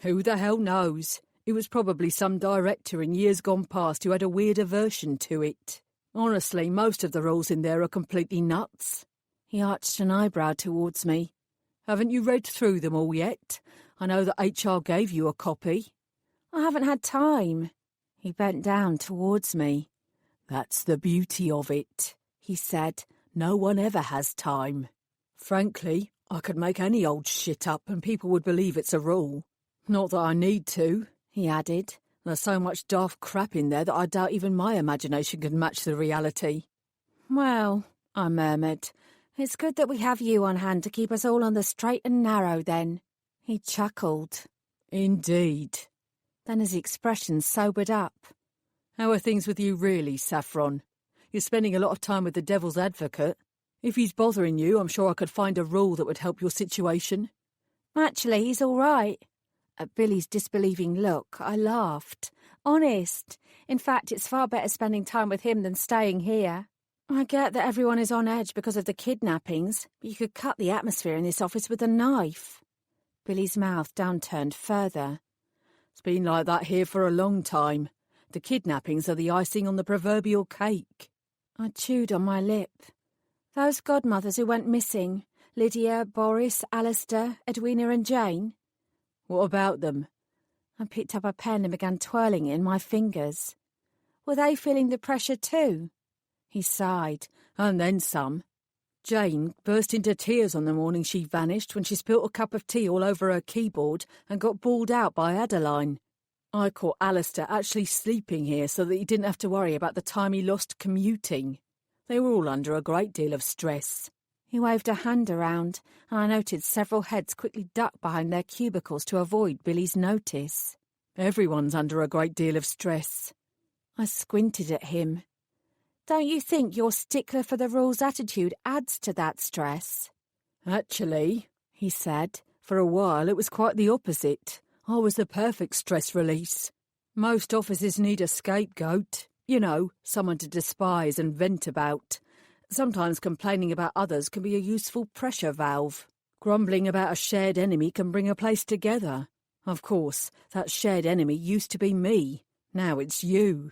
Who the hell knows? It was probably some director in years gone past who had a weird aversion to it. Honestly, most of the rules in there are completely nuts. He arched an eyebrow towards me. Haven't you read through them all yet? I know that HR gave you a copy. I haven't had time. He bent down towards me. That's the beauty of it, he said. No one ever has time. Frankly, I could make any old shit up and people would believe it's a rule. Not that I need to, he added, There's so much daft crap in there that I doubt even my imagination can match the reality. Well, I murmured, it's good that we have you on hand to keep us all on the straight and narrow then. He chuckled. Indeed. Then his expression sobered up. How are things with you really, Saffron? You're spending a lot of time with the devil's advocate. If he's bothering you, I'm sure I could find a rule that would help your situation. Actually, he's all right. At Billy's disbelieving look, I laughed. Honest. In fact, it's far better spending time with him than staying here. I get that everyone is on edge because of the kidnappings, but you could cut the atmosphere in this office with a knife. Billy's mouth downturned further. It's been like that here for a long time. The kidnappings are the icing on the proverbial cake. I chewed on my lip. Those godmothers who went missing, Lydia, Boris, Alistair, Edwina and Jane. What about them? I picked up a pen and began twirling it in my fingers. Were they feeling the pressure too? He sighed. And then some. Jane burst into tears on the morning she vanished when she spilt a cup of tea all over her keyboard and got bawled out by Adeline. I caught Alistair actually sleeping here so that he didn't have to worry about the time he lost commuting. They were all under a great deal of stress. He waved a hand around, and I noted several heads quickly duck behind their cubicles to avoid Billy's notice. Everyone's under a great deal of stress. I squinted at him. Don't you think your stickler for the rules attitude adds to that stress? Actually, he said, for a while it was quite the opposite. I was the perfect stress release. Most offices need a scapegoat. You know, someone to despise and vent about. Sometimes complaining about others can be a useful pressure valve. Grumbling about a shared enemy can bring a place together. Of course, that shared enemy used to be me. Now it's you.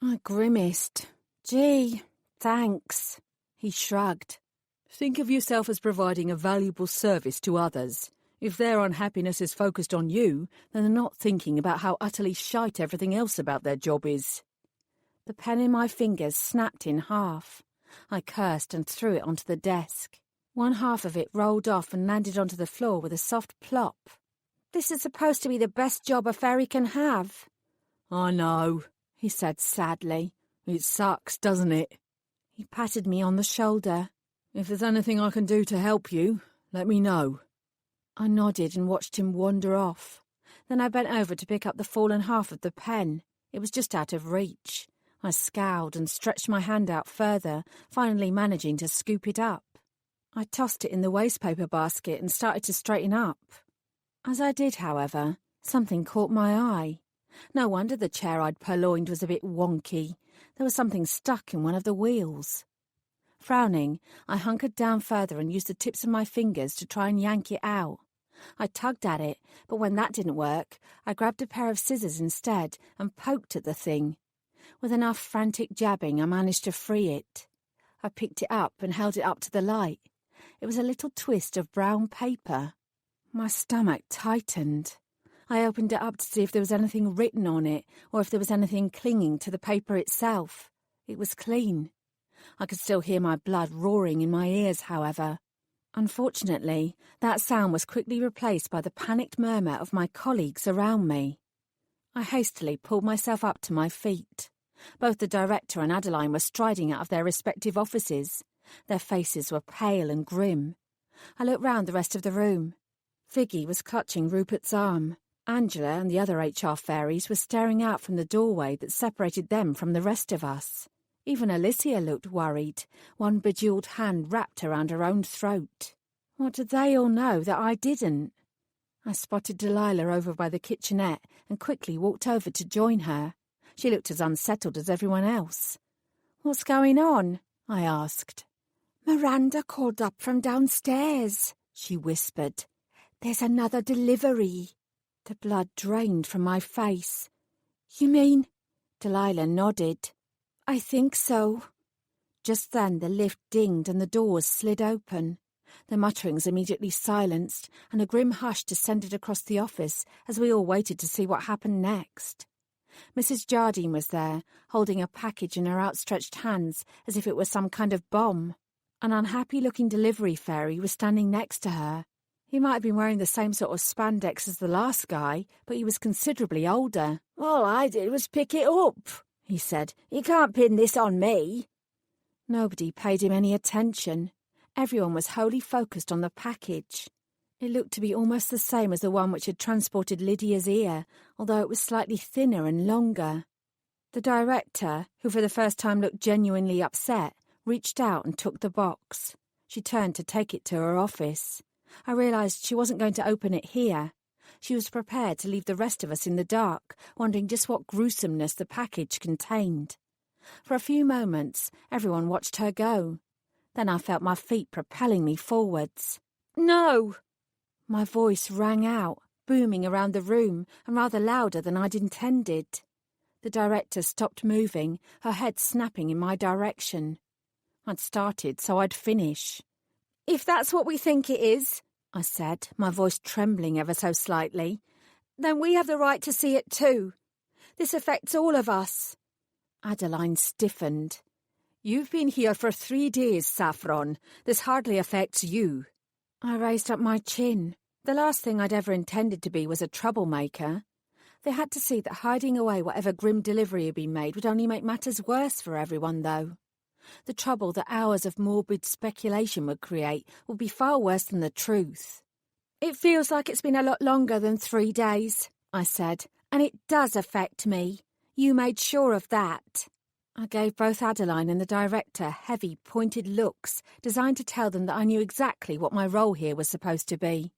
I grimaced. Gee, thanks. He shrugged. Think of yourself as providing a valuable service to others. If their unhappiness is focused on you, then they're not thinking about how utterly shite everything else about their job is. The pen in my fingers snapped in half. I cursed and threw it onto the desk. One half of it rolled off and landed onto the floor with a soft plop. This is supposed to be the best job a fairy can have. I know, he said sadly. It sucks, doesn't it? He patted me on the shoulder. If there's anything I can do to help you, let me know. I nodded and watched him wander off. Then I bent over to pick up the fallen half of the pen. It was just out of reach. I scowled and stretched my hand out further, finally managing to scoop it up. I tossed it in the wastepaper basket and started to straighten up. As I did, however, something caught my eye. No wonder the chair I'd purloined was a bit wonky. There was something stuck in one of the wheels. Frowning, I hunkered down further and used the tips of my fingers to try and yank it out. I tugged at it, but when that didn't work, I grabbed a pair of scissors instead and poked at the thing. With enough frantic jabbing, I managed to free it. I picked it up and held it up to the light. It was a little twist of brown paper. My stomach tightened. I opened it up to see if there was anything written on it or if there was anything clinging to the paper itself. It was clean. I could still hear my blood roaring in my ears, however. Unfortunately, that sound was quickly replaced by the panicked murmur of my colleagues around me. I hastily pulled myself up to my feet. Both the director and Adeline were striding out of their respective offices. Their faces were pale and grim. I looked round the rest of the room. Figgy was clutching Rupert's arm. Angela and the other HR fairies were staring out from the doorway that separated them from the rest of us. Even Alicia looked worried, one bejewelled hand wrapped around her own throat. What did they all know that I didn't? I spotted Delilah over by the kitchenette and quickly walked over to join her. She looked as unsettled as everyone else. "What's going on?" I asked. "Miranda called up from downstairs," she whispered. "There's another delivery." The blood drained from my face. "You mean—" Delilah nodded. "I think so." Just then the lift dinged and the doors slid open. The mutterings immediately silenced, and a grim hush descended across the office as we all waited to see what happened next. Mrs. Jardine was there, holding a package in her outstretched hands as if it were some kind of bomb. An unhappy-looking delivery fairy was standing next to her. He might have been wearing the same sort of spandex as the last guy, but he was considerably older. All I did was pick it up, he said. You can't pin this on me. Nobody paid him any attention. Everyone was wholly focused on the package. It looked to be almost the same as the one which had transported Lydia's ear, although it was slightly thinner and longer. The director, who for the first time looked genuinely upset, reached out and took the box. She turned to take it to her office. I realised she wasn't going to open it here. She was prepared to leave the rest of us in the dark, wondering just what gruesomeness the package contained. For a few moments, everyone watched her go. Then I felt my feet propelling me forwards. No! My voice rang out, booming around the room, and rather louder than I'd intended. The director stopped moving, her head snapping in my direction. I'd started, so I'd finish. If that's what we think it is, I said, my voice trembling ever so slightly, then we have the right to see it too. This affects all of us. Adeline stiffened. You've been here for 3 days, Saffron. This hardly affects you. I raised up my chin. The last thing I'd ever intended to be was a troublemaker. They had to see that hiding away whatever grim delivery had been made would only make matters worse for everyone, though. The trouble that hours of morbid speculation would create would be far worse than the truth. It feels like it's been a lot longer than 3 days, I said, and it does affect me. You made sure of that. I gave both Adeline and the director heavy, pointed looks designed to tell them that I knew exactly what my role here was supposed to be.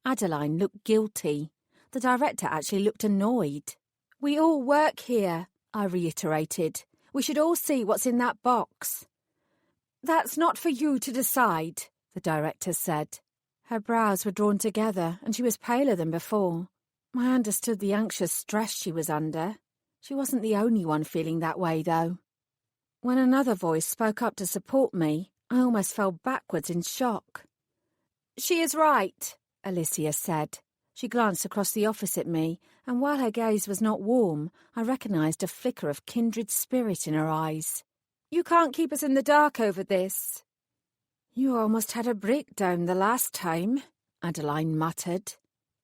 Adeline looked guilty. The director actually looked annoyed. We all work here, I reiterated. We should all see what's in that box. That's not for you to decide, the director said. Her brows were drawn together and she was paler than before. I understood the anxious stress she was under. She wasn't the only one feeling that way, though. When another voice spoke up to support me, I almost fell backwards in shock. She is right, Alicia said. She glanced across the office at me, and while her gaze was not warm, I recognised a flicker of kindred spirit in her eyes. You can't keep us in the dark over this. You almost had a breakdown the last time, Adeline muttered.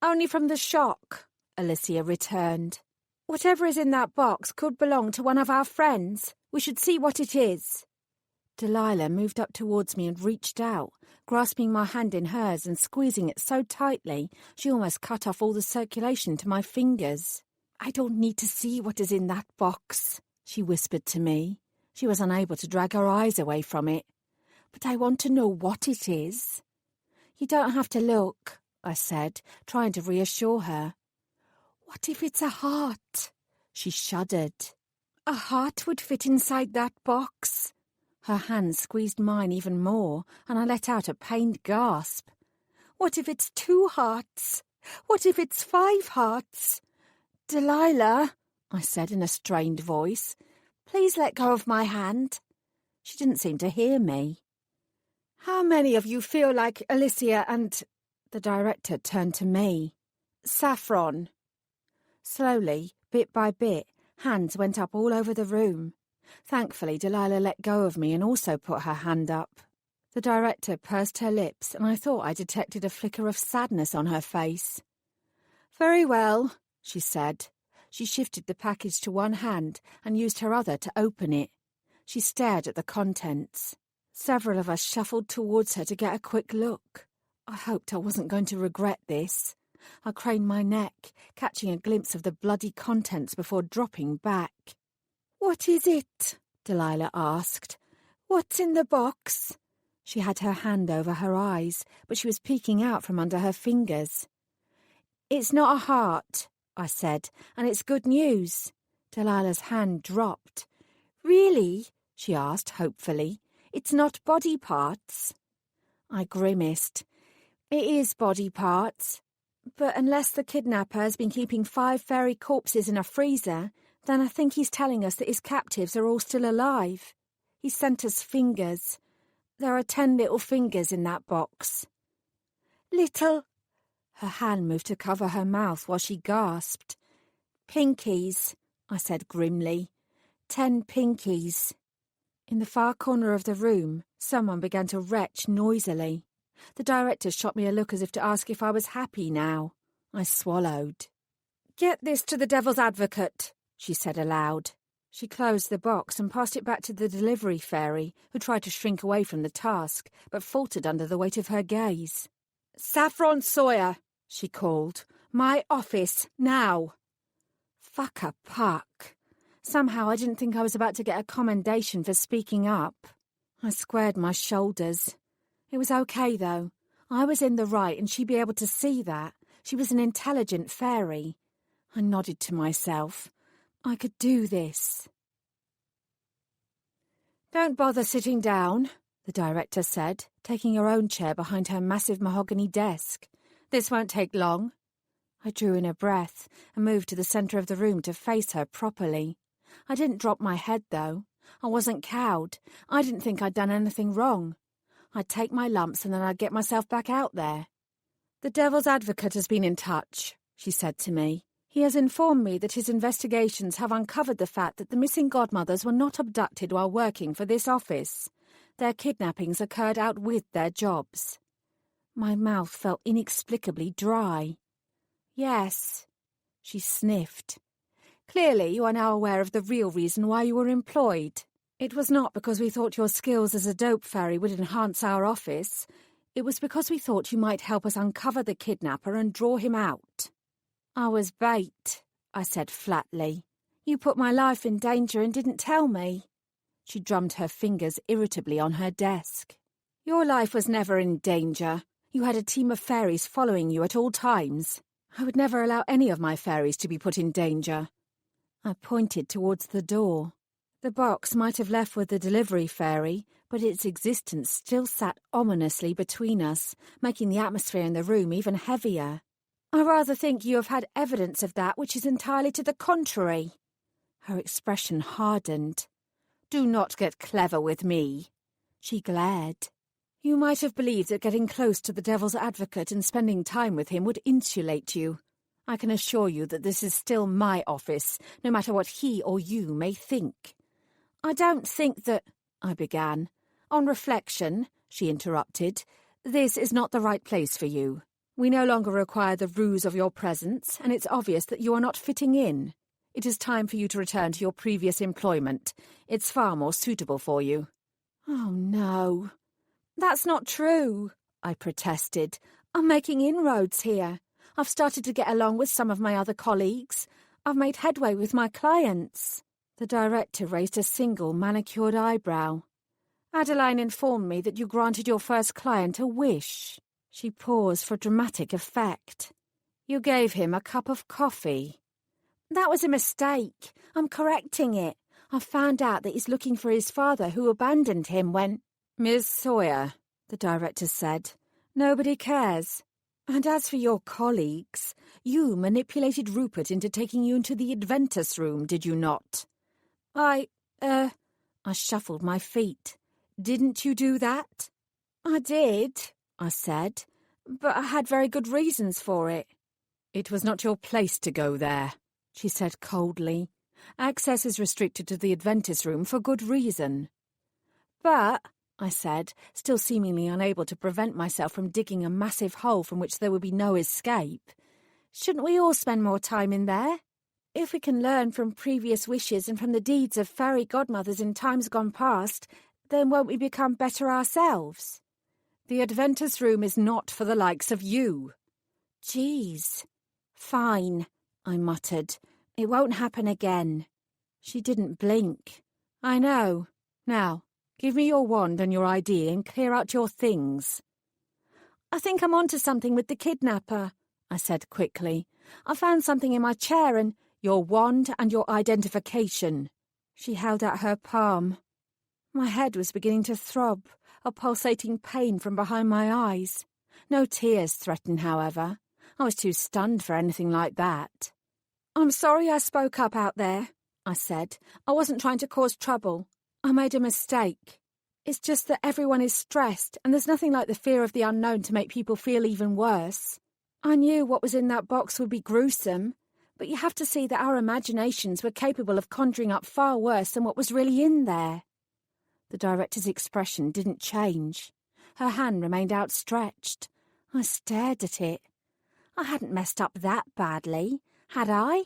Only from the shock, Alicia returned. Whatever is in that box could belong to one of our friends. We should see what it is. Delilah moved up towards me and reached out, grasping my hand in hers and squeezing it so tightly she almost cut off all the circulation to my fingers. I don't need to see what is in that box, she whispered to me. She was unable to drag her eyes away from it. But I want to know what it is. You don't have to look, I said, trying to reassure her. What if it's a heart? She shuddered. A heart would fit inside that box. Her hand squeezed mine even more, and I let out a pained gasp. What if it's 2 hearts? What if it's 5 hearts? Delilah, I said in a strained voice, please let go of my hand. She didn't seem to hear me. How many of you feel like Alicia and... The director turned to me. Saffron. Slowly, bit by bit, hands went up all over the room. Thankfully, Delilah let go of me and also put her hand up. The director pursed her lips, and I thought I detected a flicker of sadness on her face. Very well, she said. She shifted the package to one hand and used her other to open it. She stared at the contents. Several of us shuffled towards her to get a quick look. I hoped I wasn't going to regret this. I craned my neck, catching a glimpse of the bloody contents before dropping back. What is it? Delilah asked. What's in the box? She had her hand over her eyes, but she was peeking out from under her fingers. It's not a heart, I said, and it's good news. Delilah's hand dropped. Really? She asked hopefully. It's not body parts? I grimaced. It is body parts. But unless the kidnapper has been keeping 5 fairy corpses in a freezer, then I think he's telling us that his captives are all still alive. He sent us fingers. There are 10 little fingers in that box. Little... Her hand moved to cover her mouth while she gasped. Pinkies, I said grimly. 10 pinkies. In the far corner of the room, someone began to retch noisily. The director shot me a look as if to ask if I was happy now. I swallowed. "Get this to the devil's advocate," she said aloud. She closed the box and passed it back to the delivery fairy, who tried to shrink away from the task, but faltered under the weight of her gaze. "Saffron Sawyer," she called. "My office, now." Fuck a puck. Somehow I didn't think I was about to get a commendation for speaking up. I squared my shoulders. It was okay, though. I was in the right, and she'd be able to see that. She was an intelligent fairy. I nodded to myself. I could do this. "Don't bother sitting down," the director said, taking her own chair behind her massive mahogany desk. "This won't take long." I drew in a breath and moved to the centre of the room to face her properly. I didn't drop my head, though. I wasn't cowed. I didn't think I'd done anything wrong. I'd take my lumps and then I'd get myself back out there. "The devil's advocate has been in touch," she said to me. "He has informed me that his investigations have uncovered the fact that the missing godmothers were not abducted while working for this office. Their kidnappings occurred out with their jobs." My mouth felt inexplicably dry. "Yes," she sniffed. "Clearly you are now aware of the real reason why you were employed. It was not because we thought your skills as a dope fairy would enhance our office. It was because we thought you might help us uncover the kidnapper and draw him out." "I was bait," I said flatly. "You put my life in danger and didn't tell me." She drummed her fingers irritably on her desk. "Your life was never in danger. You had a team of fairies following you at all times. I would never allow any of my fairies to be put in danger." I pointed towards the door. The box might have left with the delivery fairy, but its existence still sat ominously between us, making the atmosphere in the room even heavier. "I rather think you have had evidence of that which is entirely to the contrary." Her expression hardened. "Do not get clever with me." She glared. "You might have believed that getting close to the devil's advocate and spending time with him would insulate you. I can assure you that this is still my office, no matter what he or you may think." "I don't think that—" I began. "On reflection," she interrupted, "this is not the right place for you. We no longer require the ruse of your presence, and it's obvious that you are not fitting in. It is time for you to return to your previous employment. It's far more suitable for you." "Oh, no." "That's not true," I protested. "I'm making inroads here. I've started to get along with some of my other colleagues. I've made headway with my clients." The director raised a single manicured eyebrow. "Adeline informed me that you granted your first client a wish." She paused for dramatic effect. "You gave him a cup of coffee." "That was a mistake. I'm correcting it. I found out that he's looking for his father who abandoned him when—" "Miss Sawyer," the director said, "nobody cares. And as for your colleagues, you manipulated Rupert into taking you into the Adventus room, did you not?" I shuffled my feet. "Didn't you do that?" "I did," I said, "but I had very good reasons for it." "It was not your place to go there," she said coldly. "Access is restricted to the Adventus room for good reason." "But," I said, still seemingly unable to prevent myself from digging a massive hole from which there would be no escape, "shouldn't we all spend more time in there? If we can learn from previous wishes and from the deeds of fairy godmothers in times gone past, then won't we become better ourselves?" "The Adventus room is not for the likes of you." "Geez." "Fine," I muttered. "It won't happen again." She didn't blink. "I know. Now, give me your wand and your ID and clear out your things." "I think I'm onto something with the kidnapper," I said quickly. "I found something in my chair and—" "Your wand and your identification." She held out her palm. My head was beginning to throb, a pulsating pain from behind my eyes. No tears threatened, however. I was too stunned for anything like that. "I'm sorry I spoke up out there," I said. "I wasn't trying to cause trouble. I made a mistake. It's just that everyone is stressed, and there's nothing like the fear of the unknown to make people feel even worse. I knew what was in that box would be gruesome, but you have to see that our imaginations were capable of conjuring up far worse than what was really in there." The director's expression didn't change. Her hand remained outstretched. I stared at it. I hadn't messed up that badly, had I?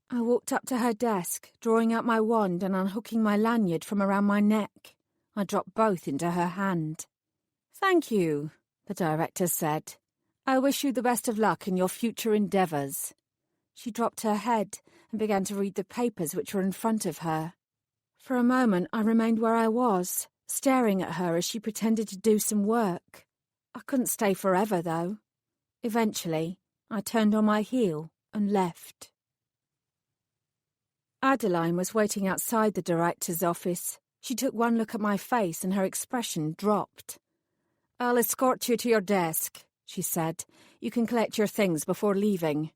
I walked up to her desk, drawing out my wand and unhooking my lanyard from around my neck. I dropped both into her hand. "Thank you," the director said. "I wish you the best of luck in your future endeavours." She dropped her head and began to read the papers which were in front of her. For a moment I remained where I was, staring at her as she pretended to do some work. I couldn't stay forever, though. Eventually, I turned on my heel and left. Adeline was waiting outside the director's office. She took one look at my face and her expression dropped. "I'll escort you to your desk," she said. "You can collect your things before leaving."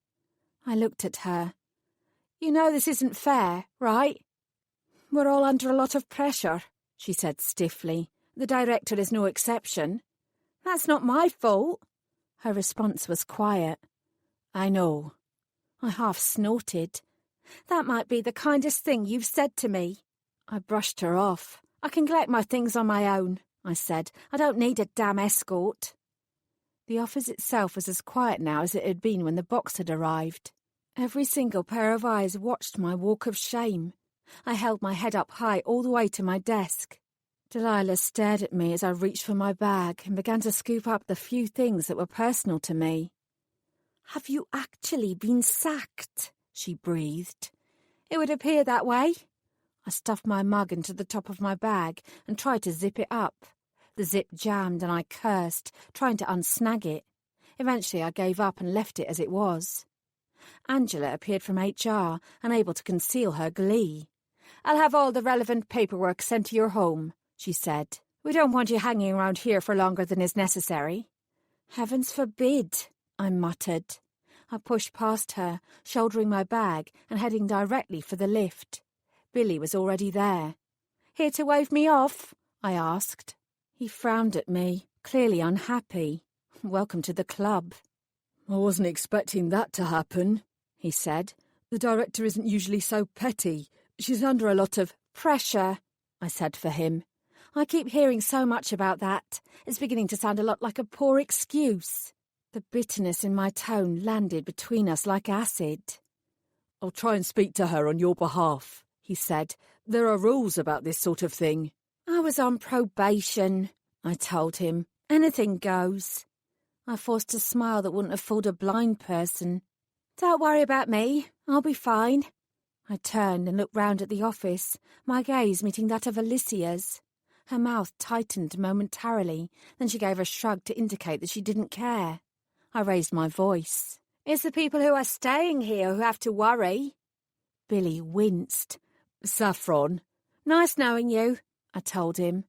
I looked at her. "You know this isn't fair, right?" "We're all under a lot of pressure," she said stiffly. "The director is no exception." "That's not my fault." Her response was quiet. "I know." I half snorted. "That might be the kindest thing you've said to me." I brushed her off. "I can collect my things on my own," I said. "I don't need a damn escort." The office itself was as quiet now as it had been when the box had arrived. Every single pair of eyes watched my walk of shame. I held my head up high all the way to my desk. Delilah stared at me as I reached for my bag and began to scoop up the few things that were personal to me. "Have you actually been sacked?" she breathed. "It would appear that way." I stuffed my mug into the top of my bag and tried to zip it up. The zip jammed and I cursed, trying to unsnag it. Eventually I gave up and left it as it was. Angela appeared from HR, unable to conceal her glee. "I'll have all the relevant paperwork sent to your home," she said. "We don't want you hanging around here for longer than is necessary." "Heavens forbid," I muttered. I pushed past her, shouldering my bag and heading directly for the lift. Billy was already there. "Here to wave me off?" I asked. He frowned at me, clearly unhappy. "Welcome to the club." "I wasn't expecting that to happen," he said. "The director isn't usually so petty. She's under a lot of pressure," I said for him. "I keep hearing so much about that. It's beginning to sound a lot like a poor excuse." The bitterness in my tone landed between us like acid. "I'll try and speak to her on your behalf," he said. "There are rules about this sort of thing." "I was on probation," I told him. "Anything goes." I forced a smile that wouldn't have fooled a blind person. "Don't worry about me. I'll be fine." I turned and looked round at the office, my gaze meeting that of Alicia's. Her mouth tightened momentarily, then she gave a shrug to indicate that she didn't care. I raised my voice. "It's the people who are staying here who have to worry." Billy winced. "Saffron." "Nice knowing you," I told him.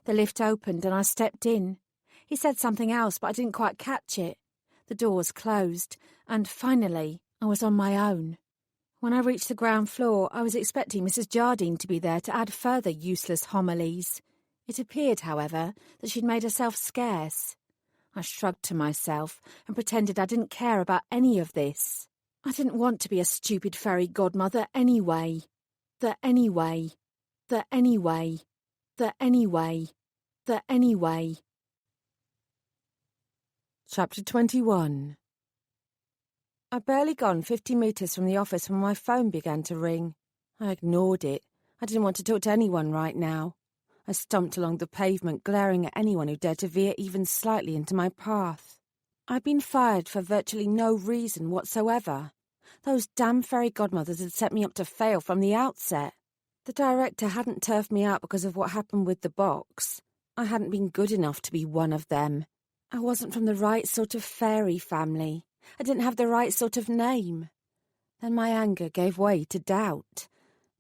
The lift opened and I stepped in. He said something else, but I didn't quite catch it. The doors closed, and finally I was on my own. When I reached the ground floor, I was expecting Mrs. Jardine to be there to add further useless homilies. It appeared, however, that she'd made herself scarce. I shrugged to myself and pretended I didn't care about any of this. I didn't want to be a stupid fairy godmother anyway. The anyway. Chapter 21. I'd barely gone 50 metres from the office when my phone began to ring. I ignored it. I didn't want to talk to anyone right now. I stomped along the pavement, glaring at anyone who dared to veer even slightly into my path. I'd been fired for virtually no reason whatsoever. Those damn fairy godmothers had set me up to fail from the outset. The director hadn't turfed me out because of what happened with the box. I hadn't been good enough to be one of them. I wasn't from the right sort of fairy family. I didn't have the right sort of name. Then my anger gave way to doubt.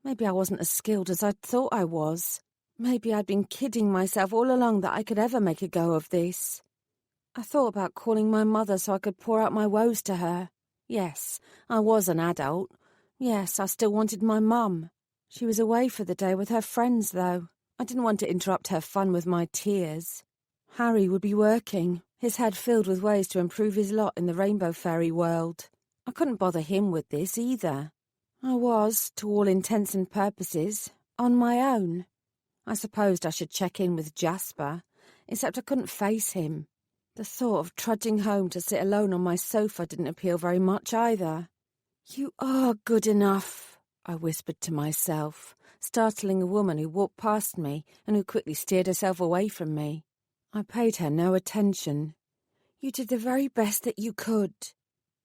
Maybe I wasn't as skilled as I'd thought I was. Maybe I'd been kidding myself all along that I could ever make a go of this. I thought about calling my mother so I could pour out my woes to her. Yes, I was an adult. Yes, I still wanted my mum. She was away for the day with her friends, though. I didn't want to interrupt her fun with my tears. Harry would be working, his head filled with ways to improve his lot in the rainbow fairy world. I couldn't bother him with this either. I was, to all intents and purposes, on my own. I supposed I should check in with Jasper. except I couldn't face him. The thought of trudging home to sit alone on my sofa didn't appeal very much either. "You are good enough," I whispered to myself, startling a woman who walked past me and who quickly steered herself away from me. I paid her no attention. "You did the very best that you could."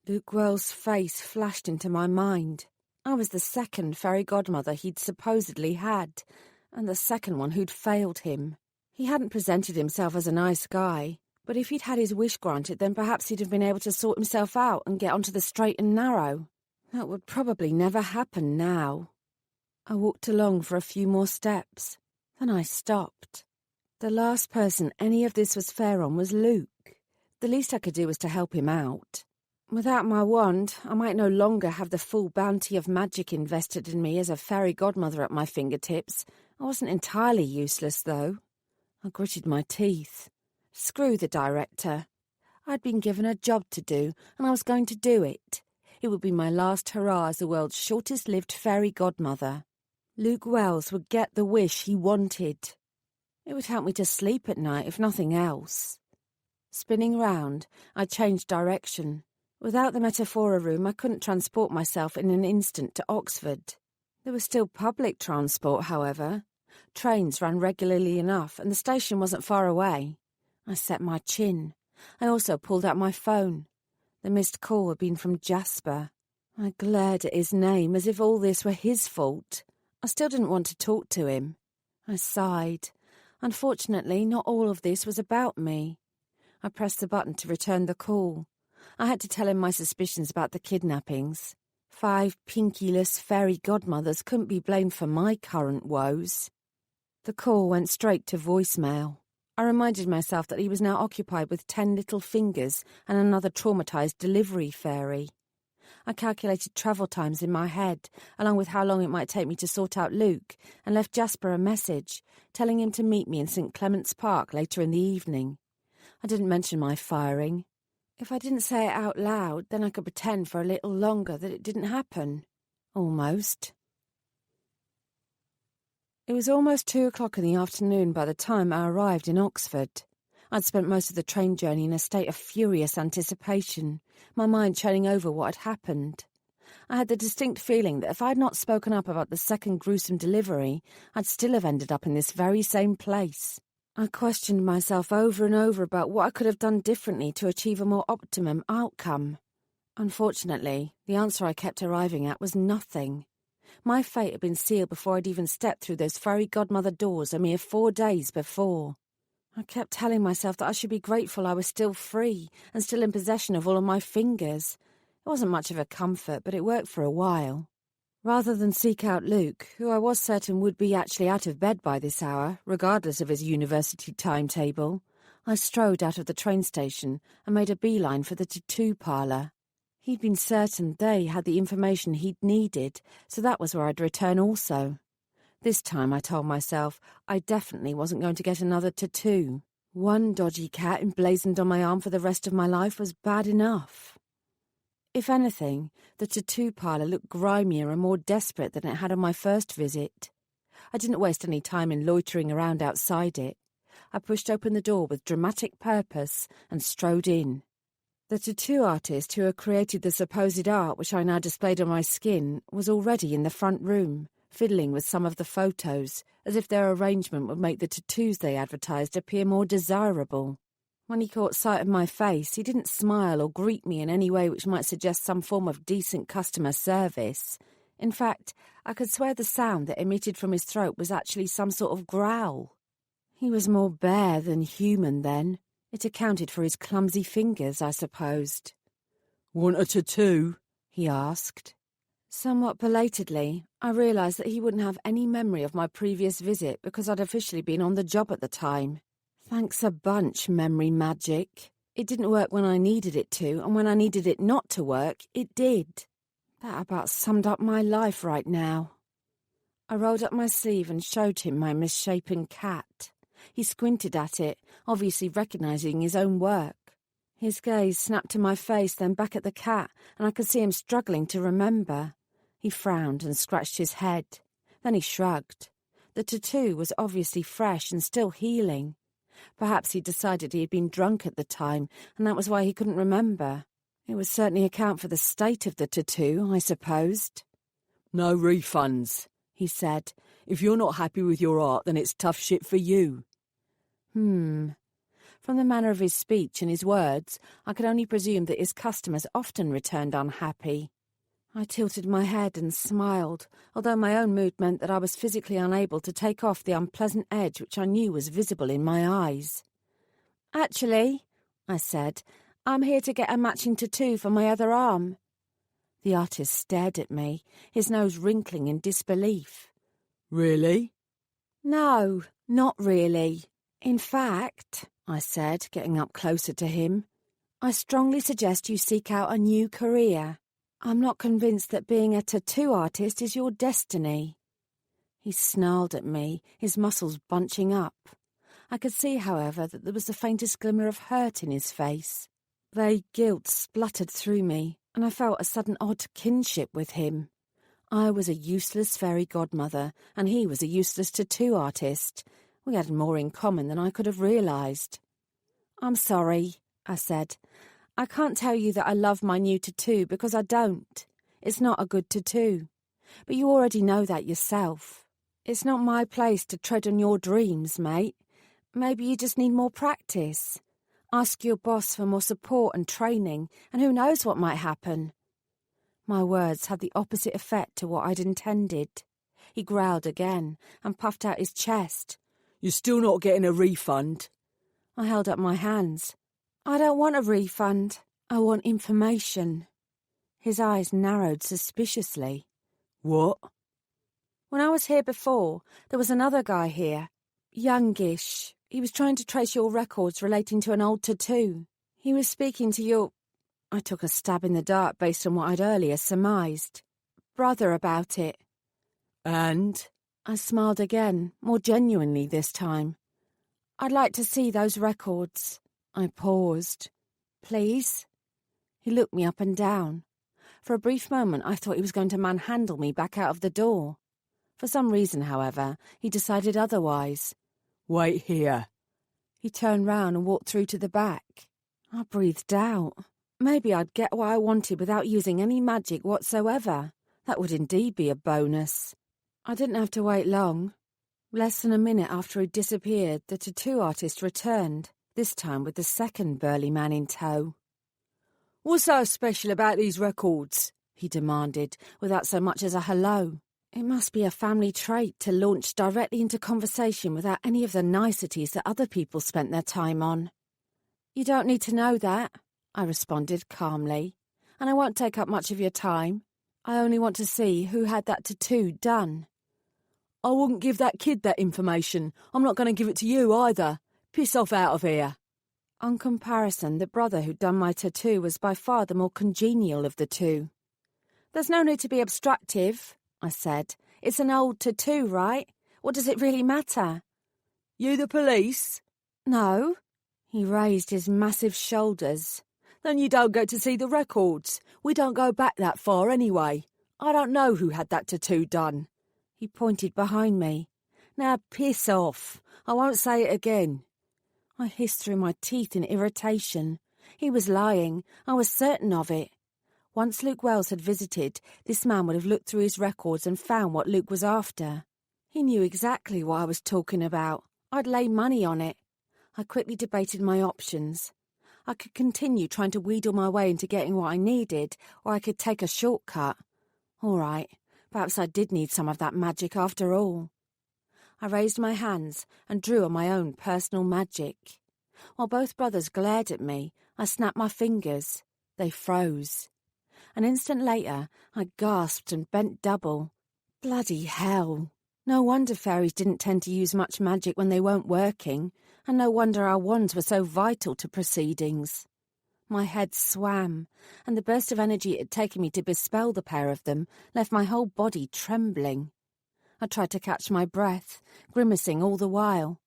Luke Wells' face flashed into my mind. I was the second fairy godmother he'd supposedly had, and the second one who'd failed him. He hadn't presented himself as a nice guy, but if he'd had his wish granted, then perhaps he'd have been able to sort himself out and get onto the straight and narrow. That would probably never happen now. I walked along for a few more steps. Then I stopped. The last person any of this was fair on was Luke. The least I could do was to help him out. Without my wand, I might no longer have the full bounty of magic invested in me as a fairy godmother at my fingertips. I wasn't entirely useless, though. I gritted my teeth. Screw the director. I'd been given a job to do, and I was going to do it. It would be my last hurrah as the world's shortest-lived fairy godmother. Luke Wells would get the wish he wanted. It would help me to sleep at night, if nothing else. Spinning round, I changed direction. Without the Metaphora room, I couldn't transport myself in an instant to Oxford. There was still public transport, however. Trains ran regularly enough, and the station wasn't far away. I set my chin. I also pulled out my phone. The missed call had been from Jasper. I glared at his name as if all this were his fault. I still didn't want to talk to him. I sighed. Unfortunately, not all of this was about me. I pressed the button to return the call. I had to tell him my suspicions about the kidnappings. 5 pinkyless fairy godmothers couldn't be blamed for my current woes. The call went straight to voicemail. I reminded myself that he was now occupied with 10 little fingers and another traumatised delivery fairy. I calculated travel times in my head, along with how long it might take me to sort out Luke, and left Jasper a message, telling him to meet me in St. Clement's Park later in the evening. I didn't mention my firing. If I didn't say it out loud, then I could pretend for a little longer that it didn't happen. Almost. It was almost 2 o'clock in the afternoon by the time I arrived in Oxford. I'd spent most of the train journey in a state of furious anticipation, my mind churning over what had happened. I had the distinct feeling that if I'd not spoken up about the second gruesome delivery, I'd still have ended up in this very same place. I questioned myself over and over about what I could have done differently to achieve a more optimum outcome. Unfortunately, the answer I kept arriving at was nothing. My fate had been sealed before I'd even stepped through those fairy godmother doors a mere 4 days before. I kept telling myself that I should be grateful I was still free and still in possession of all of my fingers. It wasn't much of a comfort, but it worked for a while. Rather than seek out Luke, who I was certain would be actually out of bed by this hour, regardless of his university timetable, I strode out of the train station and made a beeline for the tattoo parlour. He'd been certain they had the information he'd needed, so that was where I'd return also. This time, I told myself, I definitely wasn't going to get another tattoo. One dodgy cat emblazoned on my arm for the rest of my life was bad enough. If anything, the tattoo parlour looked grimier and more desperate than it had on my first visit. I didn't waste any time in loitering around outside it. I pushed open the door with dramatic purpose and strode in. The tattoo artist who had created the supposed art which I now displayed on my skin was already in the front room, fiddling with some of the photos, as if their arrangement would make the tattoos they advertised appear more desirable. When he caught sight of my face, he didn't smile or greet me in any way which might suggest some form of decent customer service. In fact, I could swear the sound that emitted from his throat was actually some sort of growl. He was more bear than human then. It accounted for his clumsy fingers, I supposed. "Want a tattoo?" he asked. Somewhat belatedly, I realised that he wouldn't have any memory of my previous visit because I'd officially been on the job at the time. Thanks a bunch, memory magic. It didn't work when I needed it to, and when I needed it not to work, it did. That about summed up my life right now. I rolled up my sleeve and showed him my misshapen cat. He squinted at it, obviously recognising his own work. His gaze snapped to my face, then back at the cat, and I could see him struggling to remember. He frowned and scratched his head. Then he shrugged. The tattoo was obviously fresh and still healing. Perhaps he decided he had been drunk at the time, and that was why he couldn't remember. It would certainly account for the state of the tattoo, I supposed. No refunds, he said. If you're not happy with your art, then it's tough shit for you. From the manner of his speech and his words, I could only presume that his customers often returned unhappy. I tilted my head and smiled, although my own mood meant that I was physically unable to take off the unpleasant edge which I knew was visible in my eyes. "Actually," I said, "I'm here to get a matching tattoo for my other arm." The artist stared at me, his nose wrinkling in disbelief. Really? "No, not really. In fact," I said, getting up closer to him, "I strongly suggest you seek out a new career. I'm not convinced that being a tattoo artist is your destiny." He snarled at me, his muscles bunching up. I could see, however, that there was the faintest glimmer of hurt in his face. Vague guilt spluttered through me, and I felt a sudden odd kinship with him. I was a useless fairy godmother, and he was a useless tattoo artist. We had more in common than I could have realised. "I'm sorry," I said. "I can't tell you that I love my new tattoo because I don't. It's not a good tattoo. But you already know that yourself. It's not my place to tread on your dreams, mate. Maybe you just need more practice. Ask your boss for more support and training, and who knows what might happen." My words had the opposite effect to what I'd intended. He growled again and puffed out his chest. "You're still not getting a refund." I held up my hands. "I don't want a refund. I want information." His eyes narrowed suspiciously. "What?" "When I was here before, there was another guy here. Youngish. He was trying to trace your records relating to an old tattoo. He was speaking to your—" I took a stab in the dark based on what I'd earlier surmised. "Brother about it." "And?" I smiled again, more genuinely this time. "I'd like to see those records." I paused. "Please?" He looked me up and down. For a brief moment I thought he was going to manhandle me back out of the door. For some reason, however, he decided otherwise. "Wait here." He turned round and walked through to the back. I breathed out. Maybe I'd get what I wanted without using any magic whatsoever. That would indeed be a bonus. I didn't have to wait long. Less than a minute after he'd disappeared, the tattoo artist returned, this time with the second burly man in tow. "What's so special about these records?" he demanded, without so much as a hello. It must be a family trait to launch directly into conversation without any of the niceties that other people spent their time on. "You don't need to know that," I responded calmly, "and I won't take up much of your time. I only want to see who had that tattoo done." "I wouldn't give that kid that information. I'm not going to give it to you either. Piss off out of here." On comparison, the brother who'd done my tattoo was by far the more congenial of the two. "There's no need to be obstructive," I said. "It's an old tattoo, right? What does it really matter?" "You the police?" "No." He raised his massive shoulders. "Then you don't get to see the records. We don't go back that far anyway. I don't know who had that tattoo done." He pointed behind me. "Now piss off. I won't say it again." I hissed through my teeth in irritation. He was lying. I was certain of it. Once Luke Wells had visited, this man would have looked through his records and found what Luke was after. He knew exactly what I was talking about. I'd lay money on it. I quickly debated my options. I could continue trying to wheedle my way into getting what I needed, or I could take a shortcut. All right, perhaps I did need some of that magic after all. I raised my hands and drew on my own personal magic. While both brothers glared at me, I snapped my fingers. They froze. An instant later, I gasped and bent double. Bloody hell. No wonder fairies didn't tend to use much magic when they weren't working, and no wonder our wands were so vital to proceedings. My head swam, and the burst of energy it had taken me to bespell the pair of them left my whole body trembling. I tried to catch my breath, grimacing all the while.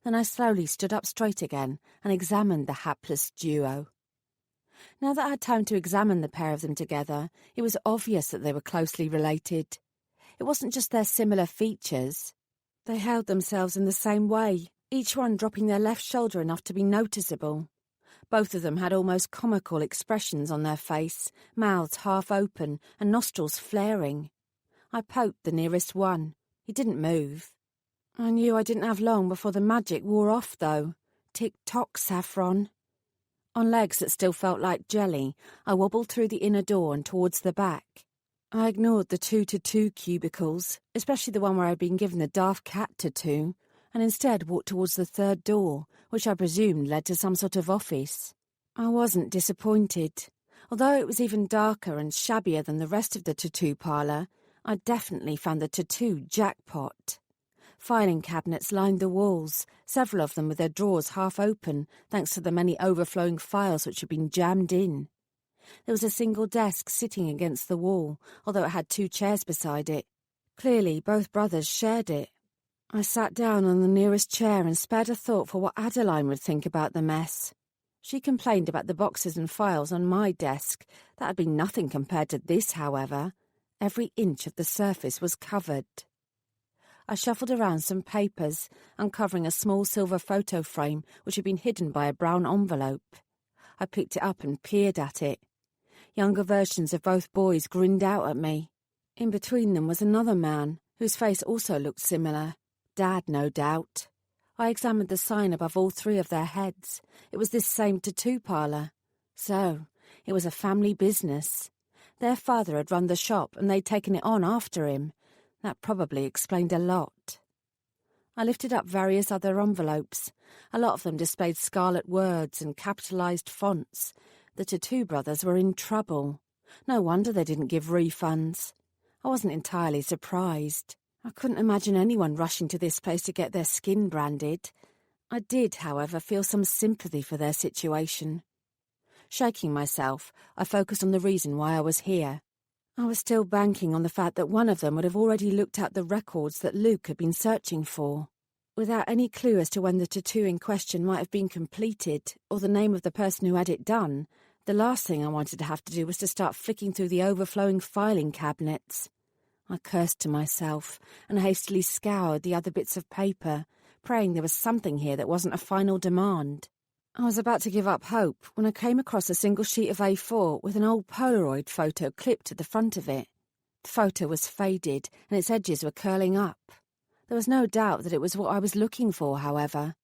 Then I slowly stood up straight again and examined the hapless duo. Now that I had time to examine the pair of them together, it was obvious that they were closely related. It wasn't just their similar features. They held themselves in the same way, each one dropping their left shoulder enough to be noticeable. Both of them had almost comical expressions on their face, mouths half open and nostrils flaring. I poked the nearest one. He didn't move. I knew I didn't have long before the magic wore off, though. Tick-tock, Saffron. On legs that still felt like jelly, I wobbled through the inner door and towards the back. I ignored the 2-to-2 cubicles, especially the one where I'd been given the daft cat tattoo, and instead walked towards the third door, which I presumed led to some sort of office. I wasn't disappointed. Although it was even darker and shabbier than the rest of the tattoo parlour, I definitely found the tattoo jackpot. Filing cabinets lined the walls, several of them with their drawers half open thanks to the many overflowing files which had been jammed in. There was a single desk sitting against the wall, although it had 2 chairs beside it. Clearly, both brothers shared it. I sat down on the nearest chair and spared a thought for what Adeline would think about the mess. She complained about the boxes and files on my desk. That had been nothing compared to this, however. Every inch of the surface was covered. I shuffled around some papers, uncovering a small silver photo frame which had been hidden by a brown envelope. I picked it up and peered at it. Younger versions of both boys grinned out at me. In between them was another man, whose face also looked similar. Dad, no doubt. I examined the sign above all 3 of their heads. It was this same tattoo parlour. So, it was a family business. Their father had run the shop and they'd taken it on after him. That probably explained a lot. I lifted up various other envelopes. A lot of them displayed scarlet words and capitalised fonts. The tattoo brothers were in trouble. No wonder they didn't give refunds. I wasn't entirely surprised. I couldn't imagine anyone rushing to this place to get their skin branded. I did, however, feel some sympathy for their situation. Shaking myself, I focused on the reason why I was here. I was still banking on the fact that one of them would have already looked at the records that Luke had been searching for. Without any clue as to when the tattoo in question might have been completed, or the name of the person who had it done, the last thing I wanted to have to do was to start flicking through the overflowing filing cabinets. I cursed to myself and hastily scoured the other bits of paper, praying there was something here that wasn't a final demand. I was about to give up hope when I came across a single sheet of A4 with an old Polaroid photo clipped to the front of it. The photo was faded and its edges were curling up. There was no doubt that it was what I was looking for, however.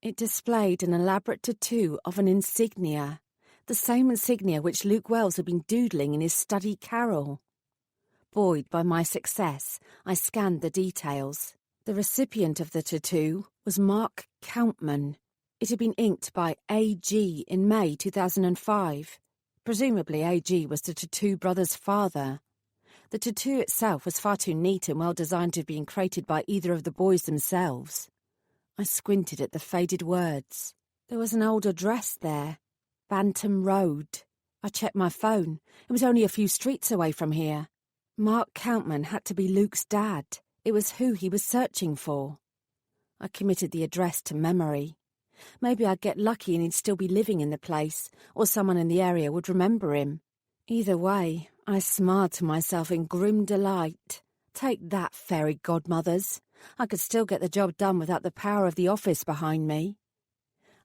It displayed an elaborate tattoo of an insignia, the same insignia which Luke Wells had been doodling in his study carrel. Buoyed by my success, I scanned the details. The recipient of the tattoo was Mark Countman. It had been inked by A.G. in May 2005. Presumably A.G. was the tattoo brother's father. The tattoo itself was far too neat and well designed to have been created by either of the boys themselves. I squinted at the faded words. There was an old address there. Bantam Road. I checked my phone. It was only a few streets away from here. Mark Countman had to be Luke's dad. It was who he was searching for. I committed the address to memory. Maybe I'd get lucky and he'd still be living in the place, or someone in the area would remember him. Either way, I smiled to myself in grim delight. Take that, fairy godmothers. I could still get the job done without the power of the office behind me.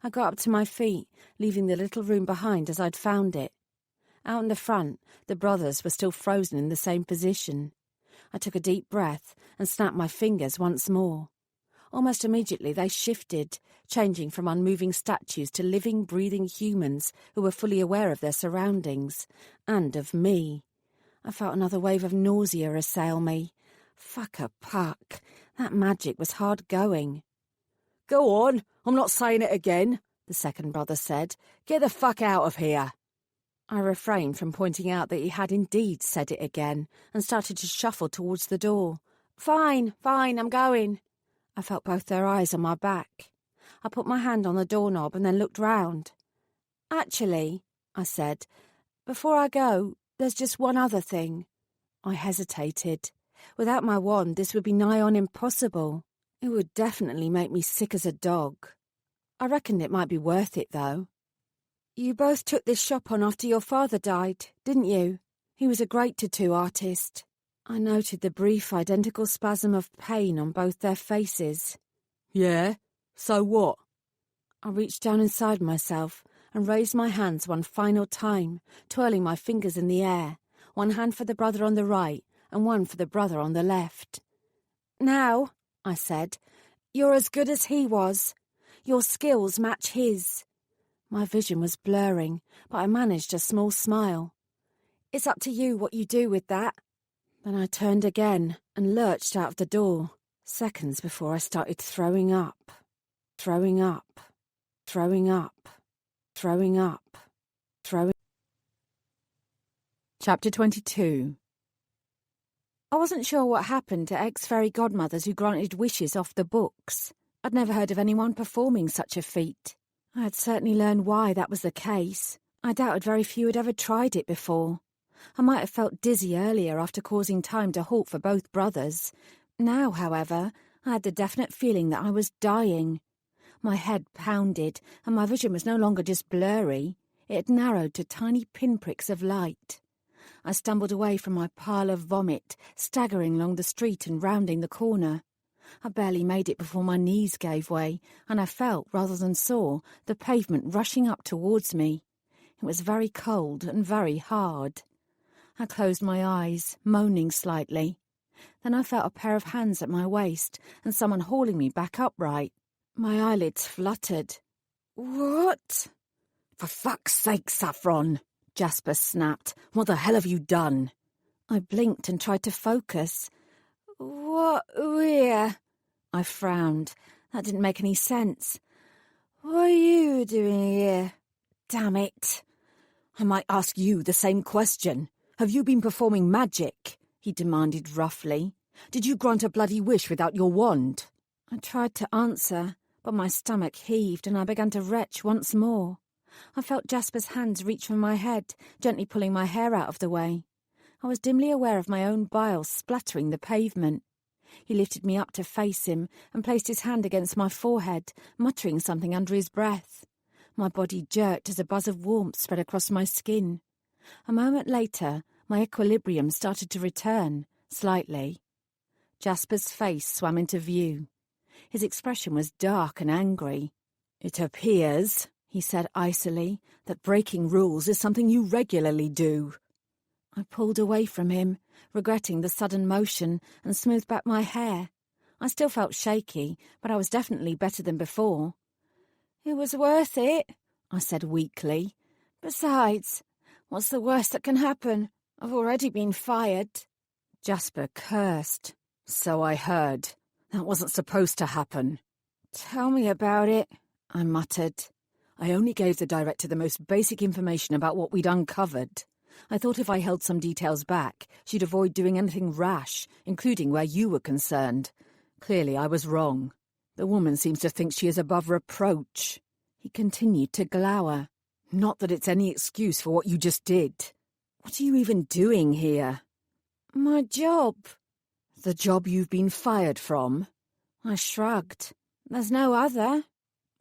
I got up to my feet, leaving the little room behind as I'd found it. Out in the front, the brothers were still frozen in the same position. I took a deep breath and snapped my fingers once more. Almost immediately they shifted, changing from unmoving statues to living, breathing humans who were fully aware of their surroundings, and of me. I felt another wave of nausea assail me. Fuck a puck. That magic was hard going. "Go on, I'm not saying it again," the second brother said. "Get the fuck out of here." I refrained from pointing out that he had indeed said it again, and started to shuffle towards the door. Fine, I'm going." I felt both their eyes on my back. I put my hand on the doorknob and then looked round. "Actually," I said, "before I go, there's just one other thing." I hesitated. Without my wand, this would be nigh on impossible. It would definitely make me sick as a dog. I reckoned it might be worth it, though. "You both took this shop on after your father died, didn't you? He was a great tattoo artist." I noted the brief identical spasm of pain on both their faces. "Yeah, So what? I reached down inside myself and raised my hands one final time, twirling my fingers in the air, one hand for the brother on the right and one for the brother on the left. "Now," I said, "you're as good as he was. Your skills match his." My vision was blurring, but I managed a small smile. "It's up to you what you do with that." Then I turned again and lurched out of the door, seconds before I started throwing up. Throwing up. Throwing up. Throwing up. Throwing... Chapter 22. I wasn't sure what happened to ex-fairy godmothers who granted wishes off the books. I'd never heard of anyone performing such a feat. I had certainly learned why that was the case. I doubted very few had ever tried it before. I might have felt dizzy earlier after causing time to halt for both brothers. Now, however, I had the definite feeling that I was dying. My head pounded, and my vision was no longer just blurry. It had narrowed to tiny pinpricks of light. I stumbled away from my pile of vomit, staggering along the street and rounding the corner. I barely made it before my knees gave way, and I felt, rather than saw, the pavement rushing up towards me. It was very cold and very hard. I closed my eyes, moaning slightly. Then I felt a pair of hands at my waist and someone hauling me back upright. My eyelids fluttered. "What?" "For fuck's sake, Saffron!" Jasper snapped. "What the hell have you done?" I blinked and tried to focus. "What we're..." I frowned. That didn't make any sense. "What are you doing here? Damn it." "I might ask you the same question. Have you been performing magic?" he demanded roughly. "Did you grant a bloody wish without your wand?" I tried to answer, but my stomach heaved and I began to retch once more. I felt Jasper's hands reach for my head, gently pulling my hair out of the way. I was dimly aware of my own bile splattering the pavement. He lifted me up to face him and placed his hand against my forehead, muttering something under his breath. My body jerked as a buzz of warmth spread across my skin. A moment later, my equilibrium started to return, slightly. Jasper's face swam into view. His expression was dark and angry. "It appears," he said icily, "that breaking rules is something you regularly do." I pulled away from him, regretting the sudden motion, and smoothed back my hair. I still felt shaky, but I was definitely better than before. "It was worth it," I said weakly. "Besides, what's the worst that can happen? I've already been fired." Jasper cursed. "So I heard. That wasn't supposed to happen." "Tell me about it," I muttered. "I only gave the director the most basic information about what we'd uncovered. I thought if I held some details back, she'd avoid doing anything rash, including where you were concerned. Clearly I was wrong. The woman seems to think she is above reproach." He continued to glower. "Not that it's any excuse for what you just did. What are you even doing here?" "My job." "The job you've been fired from?" I shrugged. "There's no other."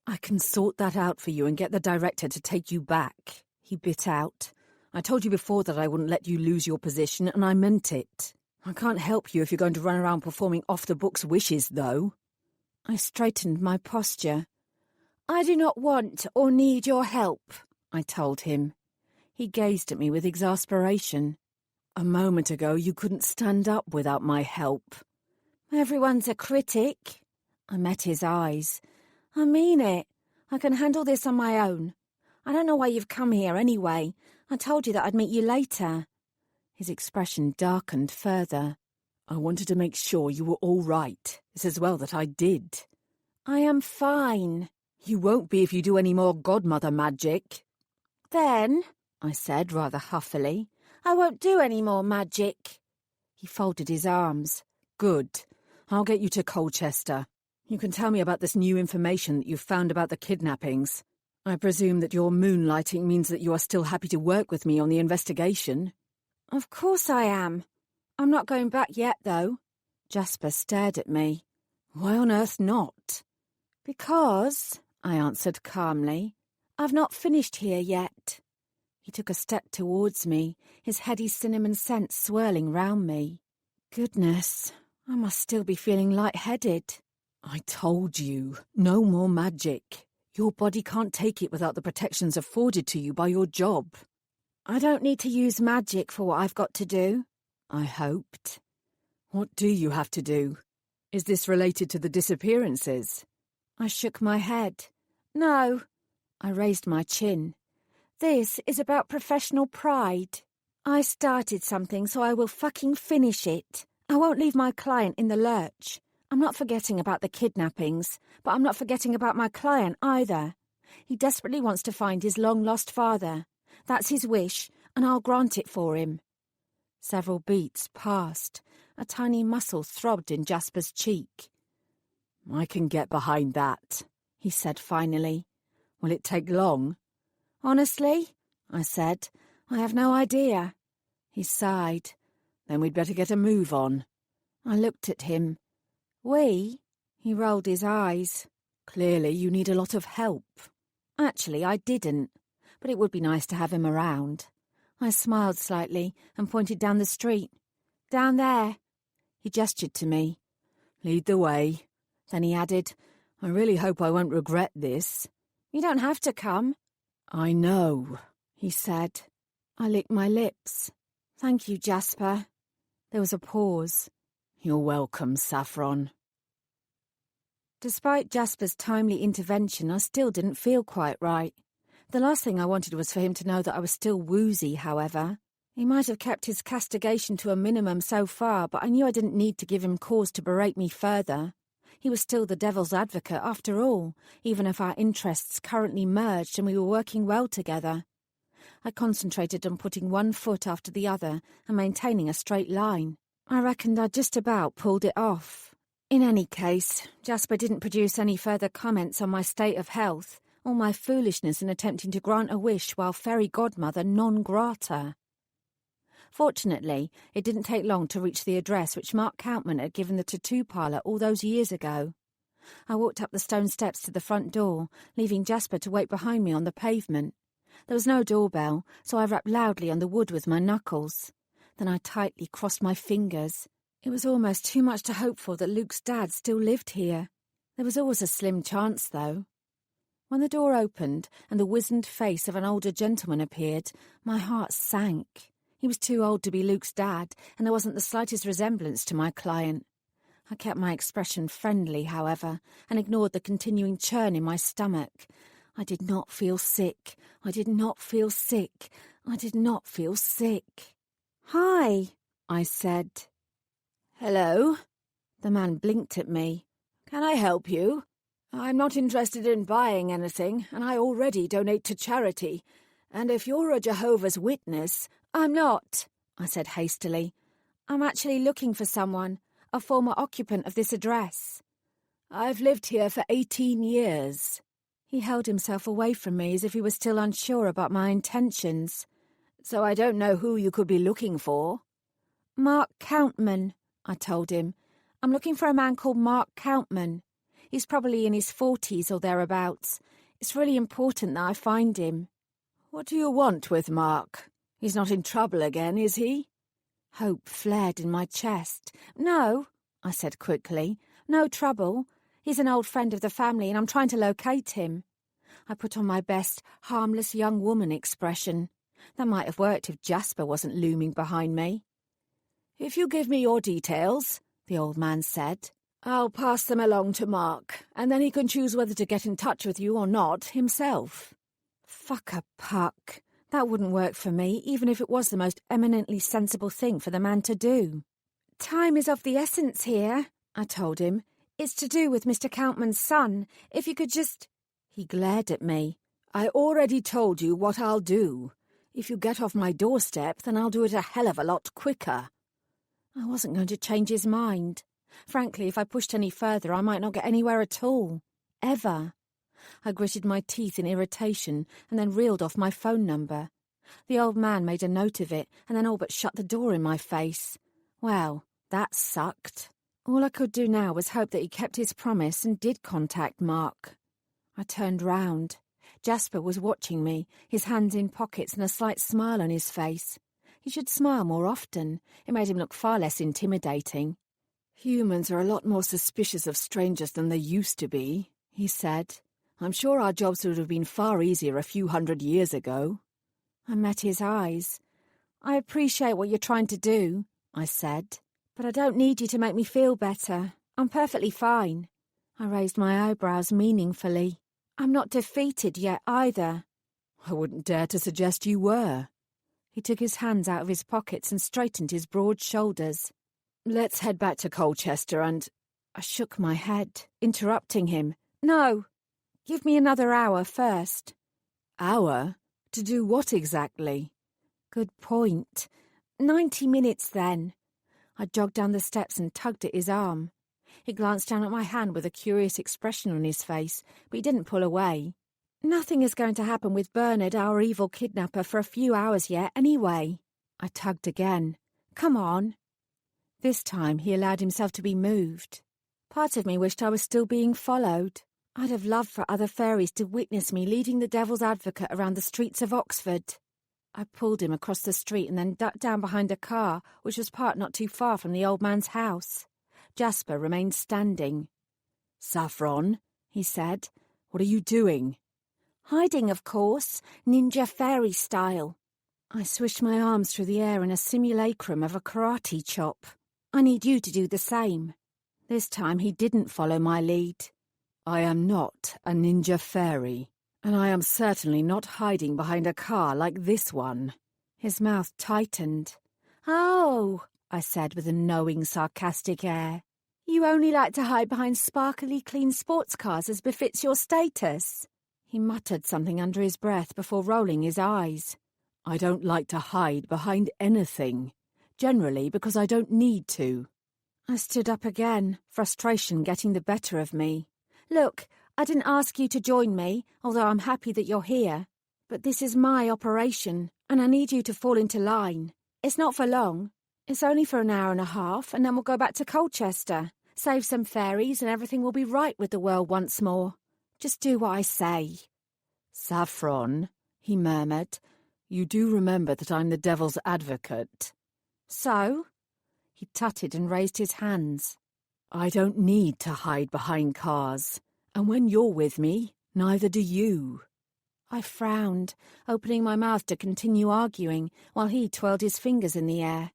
"I can sort that out for you and get the director to take you back," he bit out. "I told you before that I wouldn't let you lose your position, and I meant it. I can't help you if you're going to run around performing off-the-books wishes, though." I straightened my posture. "I do not want or need your help," I told him. He gazed at me with exasperation. "A moment ago you couldn't stand up without my help." "Everyone's a critic." I met his eyes. "I mean it. I can handle this on my own. I don't know why you've come here anyway. I told you that I'd meet you later." His expression darkened further. "I wanted to make sure you were all right. It's as well that I did." "I am fine." "You won't be if you do any more Godmother magic." "Then," I said rather huffily, "I won't do any more magic." He folded his arms. "Good. I'll get you to Colchester. You can tell me about this new information that you've found about the kidnappings. I presume that your moonlighting means that you are still happy to work with me on the investigation." "Of course I am. I'm not going back yet, though." Jasper stared at me. "Why on earth not?" "Because," I answered calmly, "I've not finished here yet." He took a step towards me, his heady cinnamon scent swirling round me. Goodness, I must still be feeling light-headed. I told you, no more magic. Your body can't take it without the protections afforded to you by your job. I don't need to use magic for what I've got to do. I hoped. What do you have to do? Is this related to the disappearances? I shook my head. No. I raised my chin. This is about professional pride. I started something, so I will fucking finish it. I won't leave my client in the lurch. I'm not forgetting about the kidnappings, but I'm not forgetting about my client either. He desperately wants to find his long-lost father. That's his wish, and I'll grant it for him. Several beats passed. A tiny muscle throbbed in Jasper's cheek. I can get behind that, he said finally. Will it take long? Honestly, I said, I have no idea. He sighed. Then we'd better get a move on. I looked at him. We? He rolled his eyes. Clearly you need a lot of help. Actually, I didn't, but it would be nice to have him around. I smiled slightly and pointed down the street. Down there. He gestured to me. Lead the way. Then he added, I really hope I won't regret this. You don't have to come. I know, he said. I licked my lips. Thank you, Jasper. There was a pause. You're welcome, Saffron. Despite Jasper's timely intervention, I still didn't feel quite right. The last thing I wanted was for him to know that I was still woozy, however. He might have kept his castigation to a minimum so far, but I knew I didn't need to give him cause to berate me further. He was still the devil's advocate after all, even if our interests currently merged and we were working well together. I concentrated on putting one foot after the other and maintaining a straight line. I reckoned I'd just about pulled it off. In any case, Jasper didn't produce any further comments on my state of health or my foolishness in attempting to grant a wish while Faery Godmother non grata. Fortunately, it didn't take long to reach the address which Mark Countman had given the tattoo parlour all those years ago. I walked up the stone steps to the front door, leaving Jasper to wait behind me on the pavement. There was no doorbell, so I rapped loudly on the wood with my knuckles. Then I tightly crossed my fingers. It was almost too much to hope for that Luke's dad still lived here. There was always a slim chance, though. When the door opened and the wizened face of an older gentleman appeared, my heart sank. He was too old to be Luke's dad, and there wasn't the slightest resemblance to my client. I kept my expression friendly, however, and ignored the continuing churn in my stomach. I did not feel sick. I did not feel sick. I did not feel sick. "Hi," I said. Hello? The man blinked at me. Can I help you? I'm not interested in buying anything, and I already donate to charity. And if you're a Jehovah's Witness... I'm not, I said hastily. I'm actually looking for someone, a former occupant of this address. I've lived here for 18 years. He held himself away from me as if he was still unsure about my intentions. So I don't know who you could be looking for. Mark Countman, I told him. I'm looking for a man called Mark Countman. He's probably in his 40s or thereabouts. It's really important that I find him. What do you want with Mark? He's not in trouble again, is he? Hope flared in my chest. No, I said quickly. No trouble. He's an old friend of the family and I'm trying to locate him. I put on my best harmless young woman expression. That might have worked if Jasper wasn't looming behind me. If you give me your details, the old man said, I'll pass them along to Mark, and then he can choose whether to get in touch with you or not himself. Fuck a puck. That wouldn't work for me, even if it was the most eminently sensible thing for the man to do. Time is of the essence here, I told him. It's to do with Mr. Countman's son. If you could just... He glared at me. I already told you what I'll do. If you get off my doorstep, then I'll do it a hell of a lot quicker. I wasn't going to change his mind. Frankly, if I pushed any further, I might not get anywhere at all. Ever. I gritted my teeth in irritation and then reeled off my phone number. The old man made a note of it and then all but shut the door in my face. Well, that sucked. All I could do now was hope that he kept his promise and did contact Mark. I turned round. Jasper was watching me, his hands in pockets and a slight smile on his face. He should smile more often. It made him look far less intimidating. Humans are a lot more suspicious of strangers than they used to be, he said. I'm sure our jobs would have been far easier a few 100 years ago. I met his eyes. I appreciate what you're trying to do, I said, but I don't need you to make me feel better. I'm perfectly fine. I raised my eyebrows meaningfully. I'm not defeated yet either. I wouldn't dare to suggest you were. He took his hands out of his pockets and straightened his broad shoulders. Let's head back to Colchester and... I shook my head, interrupting him. No, give me another hour first. Hour? To do what exactly? Good point. 90 minutes then. I jogged down the steps and tugged at his arm. He glanced down at my hand with a curious expression on his face, but he didn't pull away. Nothing is going to happen with Bernard, our evil kidnapper, for a few hours yet, anyway. I tugged again. Come on. This time he allowed himself to be moved. Part of me wished I was still being followed. I'd have loved for other fairies to witness me leading the devil's advocate around the streets of Oxford. I pulled him across the street and then ducked down behind a car, which was parked not too far from the old man's house. Jasper remained standing. Saffron, he said, what are you doing? Hiding, of course, ninja fairy style. I swished my arms through the air in a simulacrum of a karate chop. I need you to do the same. This time he didn't follow my lead. I am not a ninja fairy, and I am certainly not hiding behind a car like this one. His mouth tightened. Oh, I said with a knowing, sarcastic air. You only like to hide behind sparkly, clean sports cars as befits your status. He muttered something under his breath before rolling his eyes. I don't like to hide behind anything, generally because I don't need to. I stood up again, frustration getting the better of me. Look, I didn't ask you to join me, although I'm happy that you're here. But this is my operation, and I need you to fall into line. It's not for long. It's only for an hour and a half, and then we'll go back to Colchester. Save some fairies, and everything will be right with the world once more. Just do what I say. Saffron, he murmured, you do remember that I'm the devil's advocate. So? He tutted and raised his hands. I don't need to hide behind cars, and when you're with me, neither do you. I frowned, opening my mouth to continue arguing, while he twirled his fingers in the air.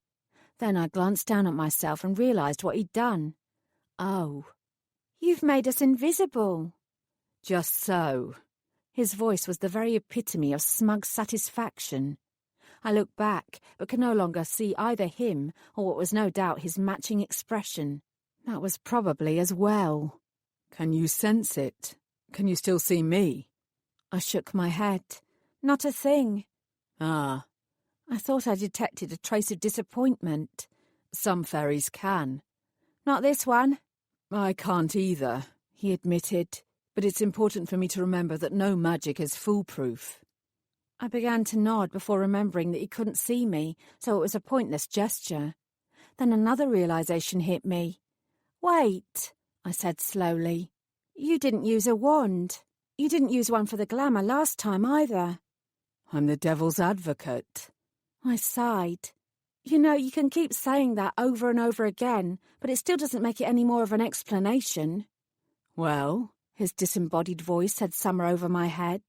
Then I glanced down at myself and realised what he'd done. Oh. You've made us invisible. Just so. His voice was the very epitome of smug satisfaction. I looked back, but could no longer see either him or what was no doubt his matching expression. That was probably as well. Can you sense it? Can you still see me? I shook my head. Not a thing. Ah. I thought I detected a trace of disappointment. Some fairies can. Not this one. I can't either, he admitted, but it's important for me to remember that no magic is foolproof. I began to nod before remembering that he couldn't see me, so it was a pointless gesture. Then another realisation hit me. Wait, I said slowly. You didn't use a wand. You didn't use one for the glamour last time either. I'm the devil's advocate. I sighed. You know, you can keep saying that over and over again, but it still doesn't make it any more of an explanation. Well, his disembodied voice said somewhere over my head.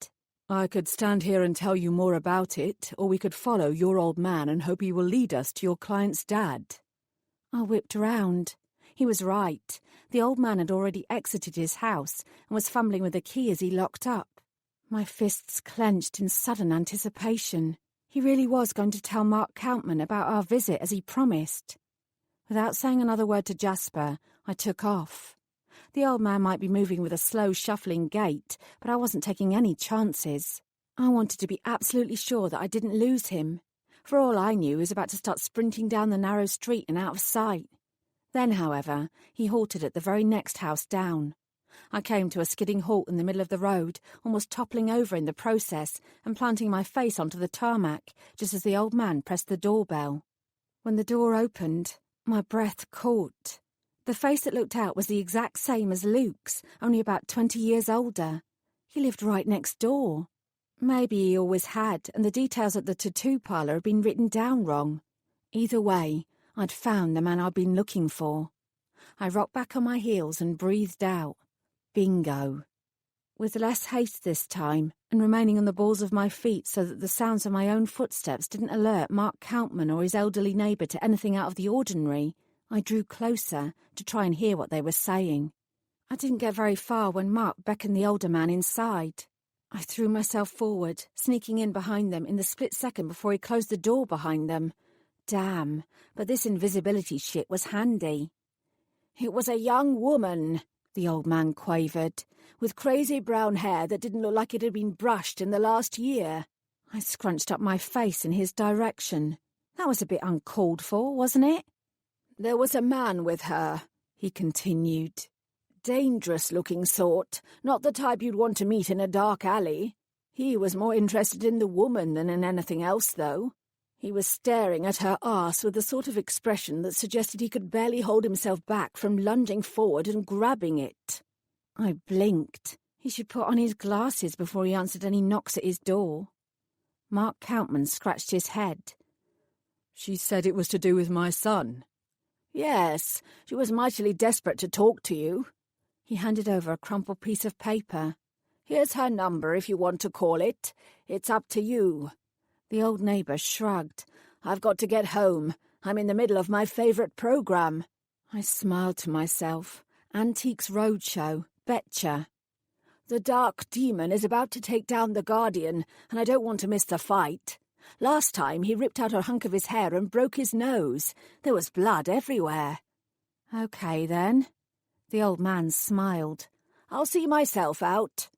I could stand here and tell you more about it, or we could follow your old man and hope he will lead us to your client's dad. I whipped round. He was right. The old man had already exited his house and was fumbling with the key as he locked up. My fists clenched in sudden anticipation. He really was going to tell Mark Countman about our visit as he promised. Without saying another word to Jasper, I took off. The old man might be moving with a slow, shuffling gait, but I wasn't taking any chances. I wanted to be absolutely sure that I didn't lose him. For all I knew, he was about to start sprinting down the narrow street and out of sight. Then, however, he halted at the very next house down. I came to a skidding halt in the middle of the road, almost toppling over in the process and planting my face onto the tarmac just as the old man pressed the doorbell. When the door opened, my breath caught. The face that looked out was the exact same as Luke's, only about 20 years older. He lived right next door. Maybe he always had, and the details at the tattoo parlour had been written down wrong. Either way, I'd found the man I'd been looking for. I rocked back on my heels and breathed out. Bingo. With less haste this time, and remaining on the balls of my feet so that the sounds of my own footsteps didn't alert Mark Countman or his elderly neighbour to anything out of the ordinary, I drew closer to try and hear what they were saying. I didn't get very far when Mark beckoned the older man inside. I threw myself forward, sneaking in behind them in the split second before he closed the door behind them. Damn, but this invisibility shit was handy. "It was a young woman," the old man quavered, "with crazy brown hair that didn't look like it had been brushed in the last year." I scrunched up my face in his direction. That was a bit uncalled for, wasn't it? "There was a man with her," he continued. "Dangerous-looking sort, not the type you'd want to meet in a dark alley. He was more interested in the woman than in anything else, though. He was staring at her arse with a sort of expression that suggested he could barely hold himself back from lunging forward and grabbing it." I blinked. He should put on his glasses before he answered any knocks at his door. Mark Countman scratched his head. "She said it was to do with my son." "Yes, she was mightily desperate to talk to you." He handed over a crumpled piece of paper. "Here's her number if you want to call it. It's up to you." The old neighbour shrugged. "I've got to get home. I'm in the middle of my favourite programme." I smiled to myself. Antiques Roadshow. Betcha. "The Dark Demon is about to take down the Guardian, and I don't want to miss the fight. Last time he ripped out a hunk of his hair and broke his nose. There was blood everywhere." "Okay, then." The old man smiled. "I'll see myself out."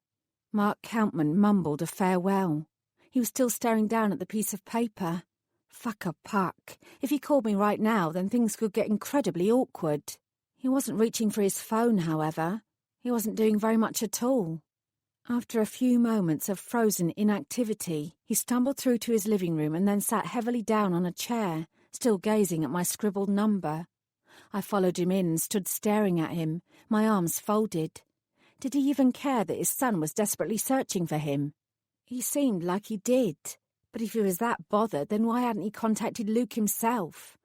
Mark Countman mumbled a farewell. He was still staring down at the piece of paper. Fuck a puck. If he called me right now, then things could get incredibly awkward. He wasn't reaching for his phone, however. He wasn't doing very much at all. After a few moments of frozen inactivity, he stumbled through to his living room and then sat heavily down on a chair, still gazing at my scribbled number. I followed him in and stood staring at him, my arms folded. Did he even care that his son was desperately searching for him? He seemed like he did, but if he was that bothered, then why hadn't he contacted Luke himself?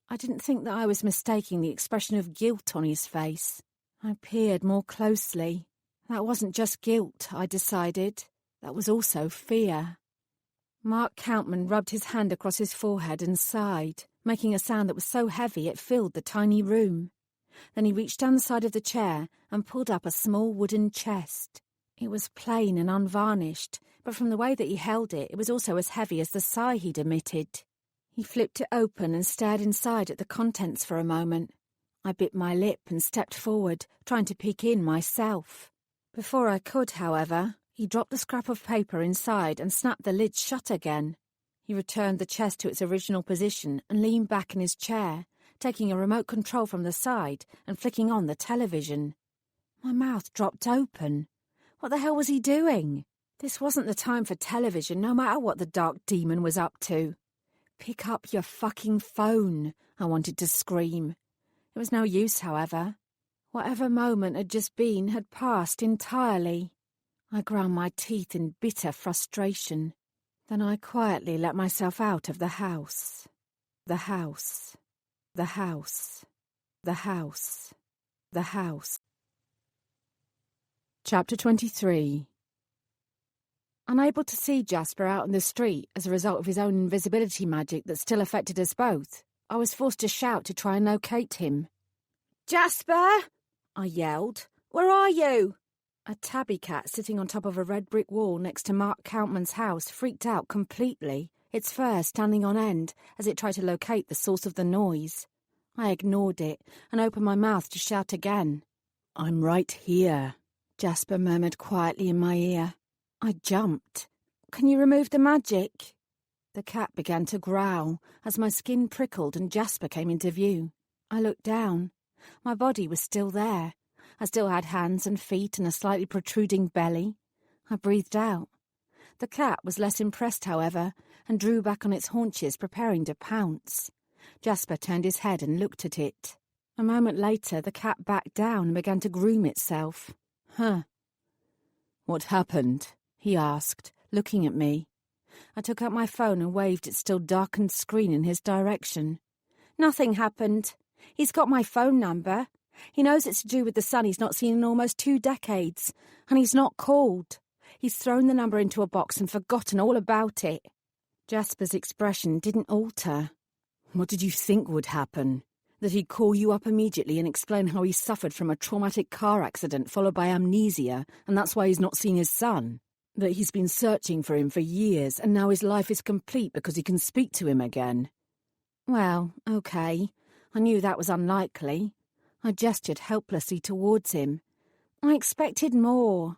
I didn't think that I was mistaking the expression of guilt on his face. I peered more closely. That wasn't just guilt, I decided. That was also fear. Mark Countman rubbed his hand across his forehead and sighed, making a sound that was so heavy it filled the tiny room. Then he reached down the side of the chair and pulled up a small wooden chest. It was plain and unvarnished, but from the way that he held it, it was also as heavy as the sigh he'd emitted. He flipped it open and stared inside at the contents for a moment. I bit my lip and stepped forward, trying to peek in myself. Before I could, however, he dropped the scrap of paper inside and snapped the lid shut again. He returned the chest to its original position and leaned back in his chair, taking a remote control from the side and flicking on the television. My mouth dropped open. What the hell was he doing? This wasn't the time for television, no matter what the dark demon was up to. "Pick up your fucking phone," I wanted to scream. It was no use, however. Whatever moment had just been had passed entirely. I ground my teeth in bitter frustration. Then I quietly let myself out of the house. The house. The house. The house. The house. Chapter 23. Unable to see Jasper out in the street as a result of his own invisibility magic that still affected us both, I was forced to shout to try and locate him. "Jasper!" I yelled. "Where are you?" A tabby cat sitting on top of a red brick wall next to Mark Countman's house freaked out completely, its fur standing on end as it tried to locate the source of the noise. I ignored it and opened my mouth to shout again. "I'm right here," Jasper murmured quietly in my ear. I jumped. "Can you remove the magic?" The cat began to growl as my skin prickled and Jasper came into view. I looked down. My body was still there. I still had hands and feet and a slightly protruding belly. I breathed out. The cat was less impressed, however, and drew back on its haunches, preparing to pounce. Jasper turned his head and looked at it. A moment later, the cat backed down and began to groom itself. "Huh." "What happened?" he asked, looking at me. I took out my phone and waved its still darkened screen in his direction. "Nothing happened. He's got my phone number. He knows it's to do with the son he's not seen in almost 2 decades, and he's not called. He's thrown the number into a box and forgotten all about it. Jasper's expression didn't alter. What did you think would happen? That he'd call you up immediately and explain how he suffered from a traumatic car accident followed by amnesia, and that's why he's not seen his son? That he's been searching for him for years, and now his life is complete because he can speak to him again? Well, okay. I knew that was unlikely. I gestured helplessly towards him. I expected more.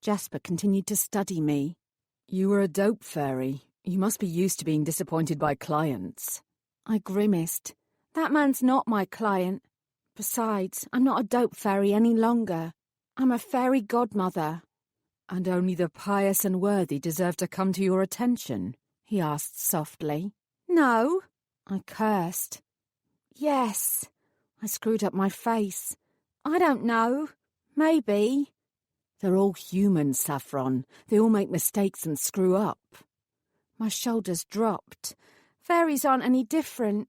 Jasper continued to study me. You were a dope fairy. You must be used to being disappointed by clients. I grimaced. That man's not my client. Besides, I'm not a dope fairy any longer. I'm a fairy godmother. And only the pious and worthy deserve to come to your attention? He asked softly. No, I cursed. Yes. I screwed up my face. I don't know. Maybe. They're all human, Saffron. They all make mistakes and screw up. My shoulders dropped. Fairies aren't any different.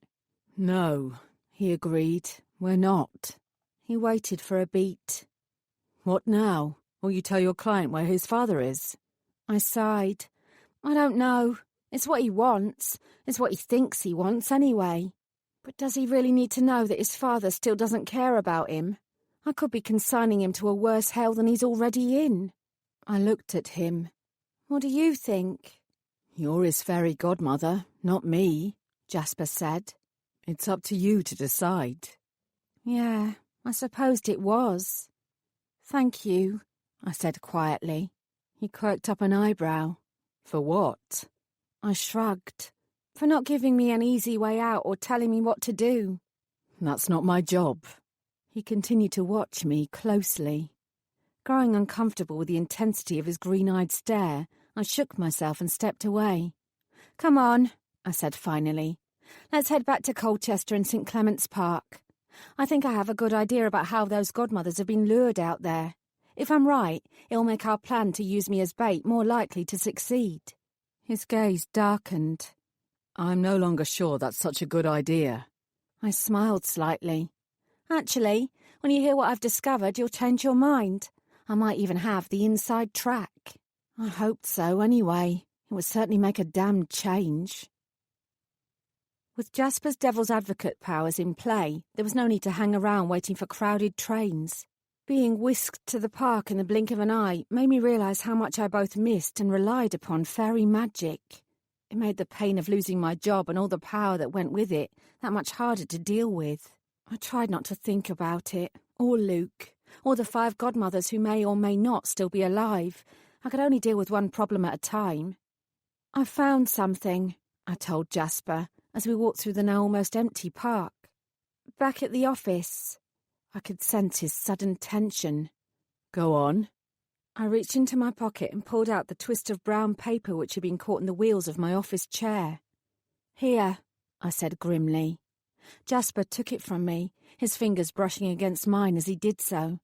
No, he agreed. We're not. He waited for a beat. What now? Will you tell your client where his father is? I sighed. I don't know. It's what he wants. It's what he thinks he wants anyway. But does he really need to know that his father still doesn't care about him? I could be consigning him to a worse hell than he's already in. I looked at him. What do you think? You're his fairy godmother, not me, Jasper said. It's up to you to decide. Yeah, I supposed it was. Thank you, I said quietly. He quirked up an eyebrow. For what? I shrugged. For not giving me an easy way out or telling me what to do. That's not my job. He continued to watch me closely. Growing uncomfortable with the intensity of his green-eyed stare, I shook myself and stepped away. Come on, I said finally. Let's head back to Colchester and St. Clement's Park. I think I have a good idea about how those godmothers have been lured out there. If I'm right, it'll make our plan to use me as bait more likely to succeed. His gaze darkened. I'm no longer sure that's such a good idea. I smiled slightly. Actually, when you hear what I've discovered, you'll change your mind. I might even have the inside track. I hoped so, anyway. It would certainly make a damned change. With Jasper's devil's advocate powers in play, there was no need to hang around waiting for crowded trains. Being whisked to the park in the blink of an eye made me realise how much I both missed and relied upon fairy magic. It made the pain of losing my job and all the power that went with it that much harder to deal with. I tried not to think about it, or Luke, or the 5 godmothers who may or may not still be alive. I could only deal with one problem at a time. I found something, I told Jasper, as we walked through the now almost empty park. Back at the office. I could sense his sudden tension. Go on. I reached into my pocket and pulled out the twist of brown paper which had been caught in the wheels of my office chair. Here, I said grimly. Jasper took it from me, his fingers brushing against mine as he did so.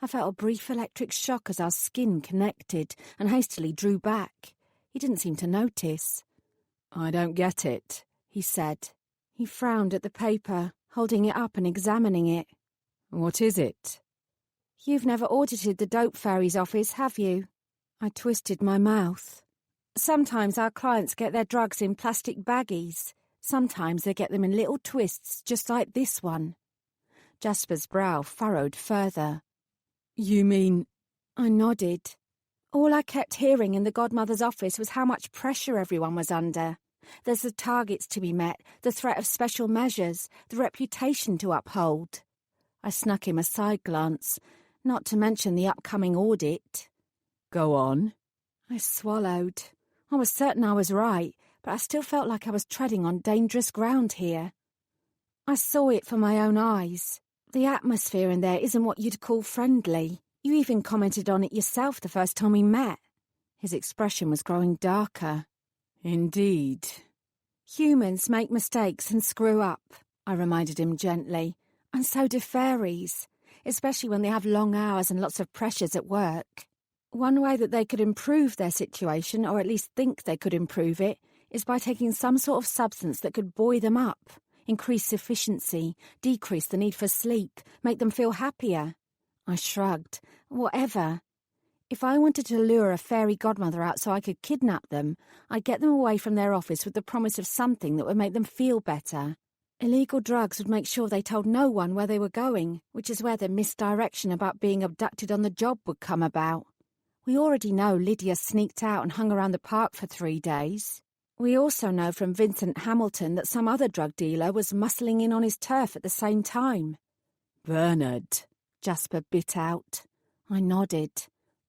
I felt a brief electric shock as our skin connected and hastily drew back. He didn't seem to notice. I don't get it, he said. He frowned at the paper, holding it up and examining it. What is it? You've never audited the Dope Fairy's office, have you? I twisted my mouth. Sometimes our clients get their drugs in plastic baggies. Sometimes they get them in little twists, just like this one. Jasper's brow furrowed further. You mean... I nodded. All I kept hearing in the godmother's office was how much pressure everyone was under. There's the targets to be met, the threat of special measures, the reputation to uphold. I snuck him a side glance, not to mention the upcoming audit. Go on. I swallowed. I was certain I was right, but I still felt like I was treading on dangerous ground here. I saw it for my own eyes. The atmosphere in there isn't what you'd call friendly. You even commented on it yourself the first time we met. His expression was growing darker. Indeed. Humans make mistakes and screw up, I reminded him gently. And so do fairies, especially when they have long hours and lots of pressures at work. One way that they could improve their situation, or at least think they could improve it, is by taking some sort of substance that could buoy them up, increase efficiency, decrease the need for sleep, make them feel happier. I shrugged. Whatever. If I wanted to lure a fairy godmother out so I could kidnap them, I'd get them away from their office with the promise of something that would make them feel better. Illegal drugs would make sure they told no one where they were going, which is where the misdirection about being abducted on the job would come about. We already know Lydia sneaked out and hung around the park for 3 days. We also know from Vincent Hamilton that some other drug dealer was muscling in on his turf at the same time. Bernard, Jasper bit out. I nodded.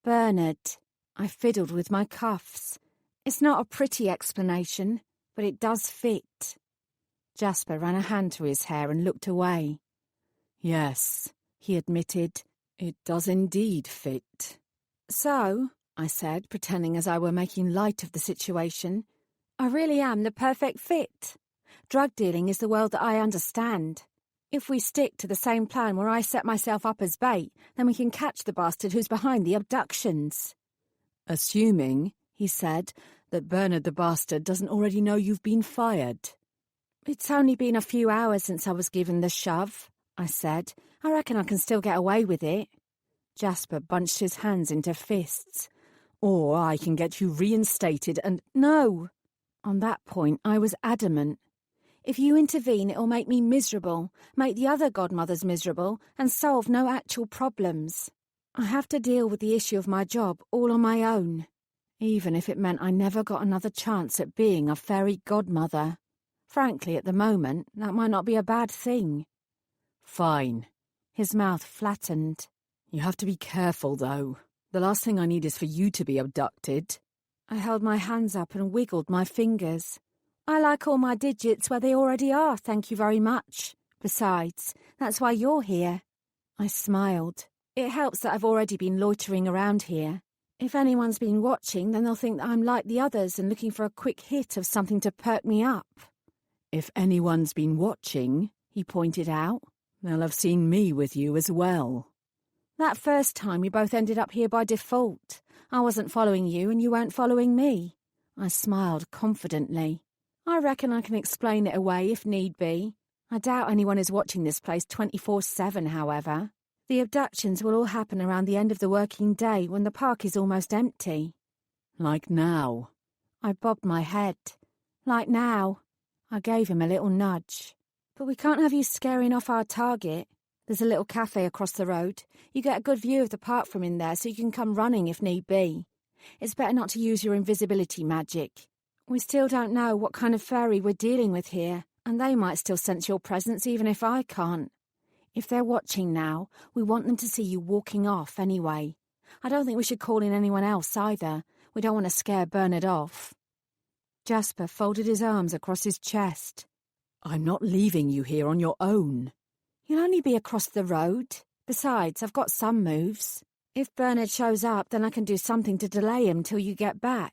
Bernard. I fiddled with my cuffs. It's not a pretty explanation, but it does fit. Jasper ran a hand through his hair and looked away. Yes, he admitted. It does indeed fit. So, I said, pretending as I were making light of the situation, I really am the perfect fit. Drug dealing is the world that I understand. If we stick to the same plan where I set myself up as bait, then we can catch the bastard who's behind the abductions. Assuming, he said, that Bernard the bastard doesn't already know you've been fired. It's only been a few hours since I was given the shove, I said. I reckon I can still get away with it. Jasper bunched his hands into fists. Or I can get you reinstated and— No! On that point, I was adamant. If you intervene, it'll make me miserable, make the other godmothers miserable, and solve no actual problems. I have to deal with the issue of my job all on my own, even if it meant I never got another chance at being a fairy godmother. Frankly, at the moment, that might not be a bad thing. Fine. His mouth flattened. You have to be careful, though. The last thing I need is for you to be abducted. I held my hands up and wiggled my fingers. I like all my digits where they already are, thank you very much. Besides, that's why you're here. I smiled. It helps that I've already been loitering around here. If anyone's been watching, then they'll think that I'm like the others and looking for a quick hit of something to perk me up. If anyone's been watching, he pointed out, they'll have seen me with you as well. That first time we both ended up here by default. I wasn't following you and you weren't following me. I smiled confidently. I reckon I can explain it away if need be. I doubt anyone is watching this place 24/7, however. The abductions will all happen around the end of the working day when the park is almost empty. Like now. I bobbed my head. Like now. I gave him a little nudge. But we can't have you scaring off our target. There's a little cafe across the road. You get a good view of the park from in there so you can come running if need be. It's better not to use your invisibility magic. We still don't know what kind of fairy we're dealing with here, and they might still sense your presence even if I can't. If they're watching now, we want them to see you walking off anyway. I don't think we should call in anyone else either. We don't want to scare Bernard off. Jasper folded his arms across his chest. I'm not leaving you here on your own. You'll only be across the road. Besides, I've got some moves. If Bernard shows up, then I can do something to delay him till you get back.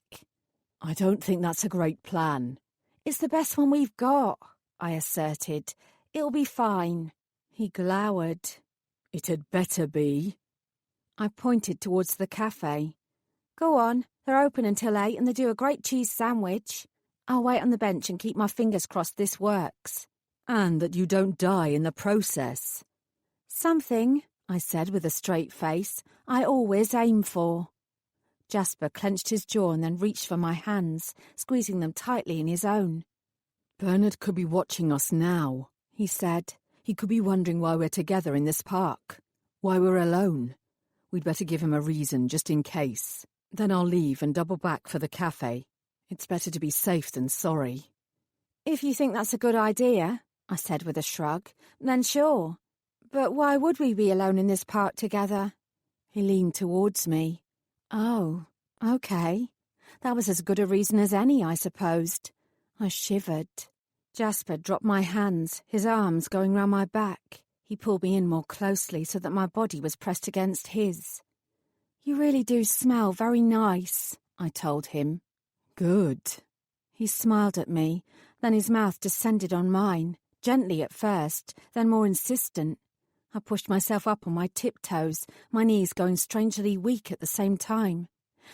I don't think that's a great plan. It's the best one we've got, I asserted. It'll be fine. He glowered. It had better be. I pointed towards the cafe. Go on, they're open until 8 and they do a great cheese sandwich. I'll wait on the bench and keep my fingers crossed this works. And that you don't die in the process. Something, I said with a straight face, I always aim for. Jasper clenched his jaw and then reached for my hands, squeezing them tightly in his own. Bernard could be watching us now, he said. He could be wondering why we're together in this park, why we're alone. We'd better give him a reason just in case. Then I'll leave and double back for the cafe. It's better to be safe than sorry. If you think that's a good idea, I said with a shrug, then sure. But why would we be alone in this park together? He leaned towards me. Oh, okay. That was as good a reason as any, I supposed. I shivered. Jasper dropped my hands, his arms going round my back. He pulled me in more closely so that my body was pressed against his. You really do smell very nice, I told him. Good. He smiled at me, then his mouth descended on mine, gently at first, then more insistent. I pushed myself up on my tiptoes, my knees going strangely weak at the same time.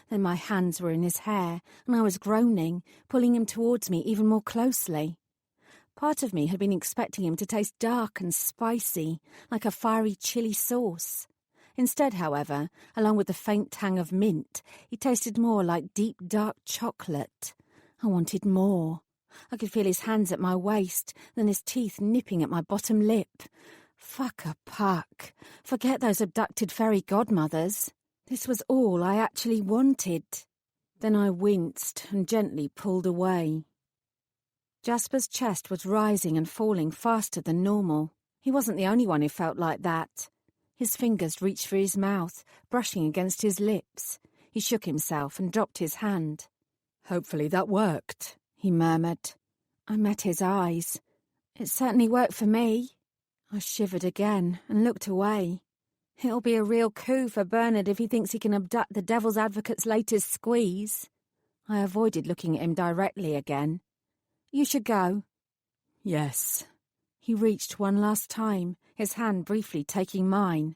Then my hands were in his hair, and I was groaning, pulling him towards me even more closely. Part of me had been expecting him to taste dark and spicy, like a fiery chili sauce. Instead, however, along with the faint tang of mint, he tasted more like deep dark chocolate. I wanted more. I could feel his hands at my waist, then his teeth nipping at my bottom lip. Fuck a puck. Forget those abducted fairy godmothers. This was all I actually wanted. Then I winced and gently pulled away. Jasper's chest was rising and falling faster than normal. He wasn't the only one who felt like that. His fingers reached for his mouth, brushing against his lips. He shook himself and dropped his hand. "Hopefully that worked," he murmured. I met his eyes. It certainly worked for me. I shivered again and looked away. It'll be a real coup for Bernard if he thinks he can abduct the devil's advocate's latest squeeze. I avoided looking at him directly again. You should go. "Yes." He reached one last time, his hand briefly taking mine.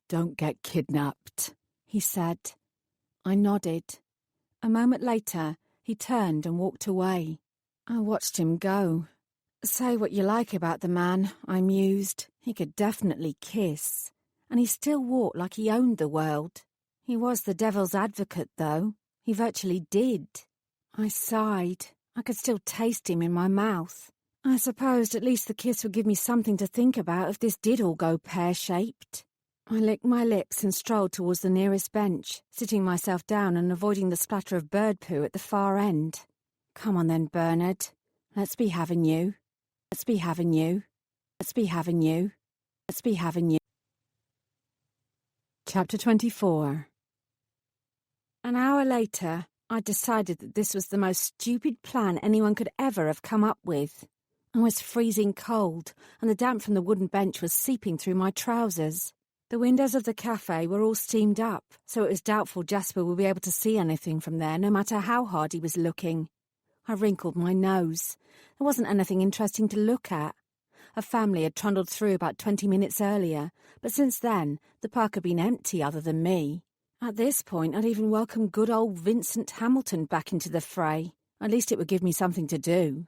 "Don't get kidnapped," he said. I nodded. A moment later, he turned and walked away. I watched him go. Say what you like about the man, I mused. He could definitely kiss. And he still walked like he owned the world. He was the devil's advocate, though. He virtually did. I sighed. I could still taste him in my mouth. I supposed at least the kiss would give me something to think about if this did all go pear-shaped. I licked my lips and strolled towards the nearest bench, sitting myself down and avoiding the splatter of bird poo at the far end. Come on then, Bernard. Let's be having you. Let's be having you. Let's be having you. Let's be having you. Chapter 24. An hour later, I decided that this was the most stupid plan anyone could ever have come up with. I was freezing cold, and the damp from the wooden bench was seeping through my trousers. The windows of the cafe were all steamed up, so it was doubtful Jasper would be able to see anything from there, no matter how hard he was looking. I wrinkled my nose. There wasn't anything interesting to look at. A family had trundled through about 20 minutes earlier, but since then, the park had been empty other than me. At this point, I'd even welcomed good old Vincent Hamilton back into the fray. At least it would give me something to do.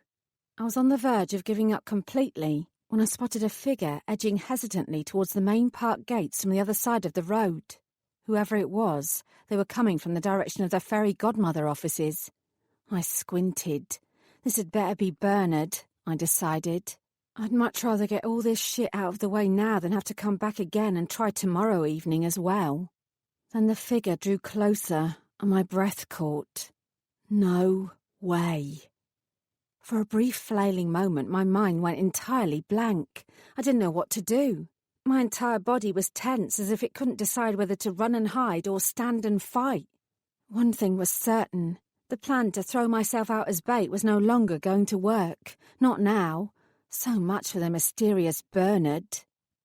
I was on the verge of giving up completely when I spotted a figure edging hesitantly towards the main park gates from the other side of the road. Whoever it was, they were coming from the direction of the Fairy Godmother offices. I squinted. This had better be Bernard, I decided. I'd much rather get all this shit out of the way now than have to come back again and try tomorrow evening as well. Then the figure drew closer, and my breath caught. No way. For a brief flailing moment, my mind went entirely blank. I didn't know what to do. My entire body was tense, as if it couldn't decide whether to run and hide or stand and fight. One thing was certain. The plan to throw myself out as bait was no longer going to work. Not now. So much for the mysterious Bernard.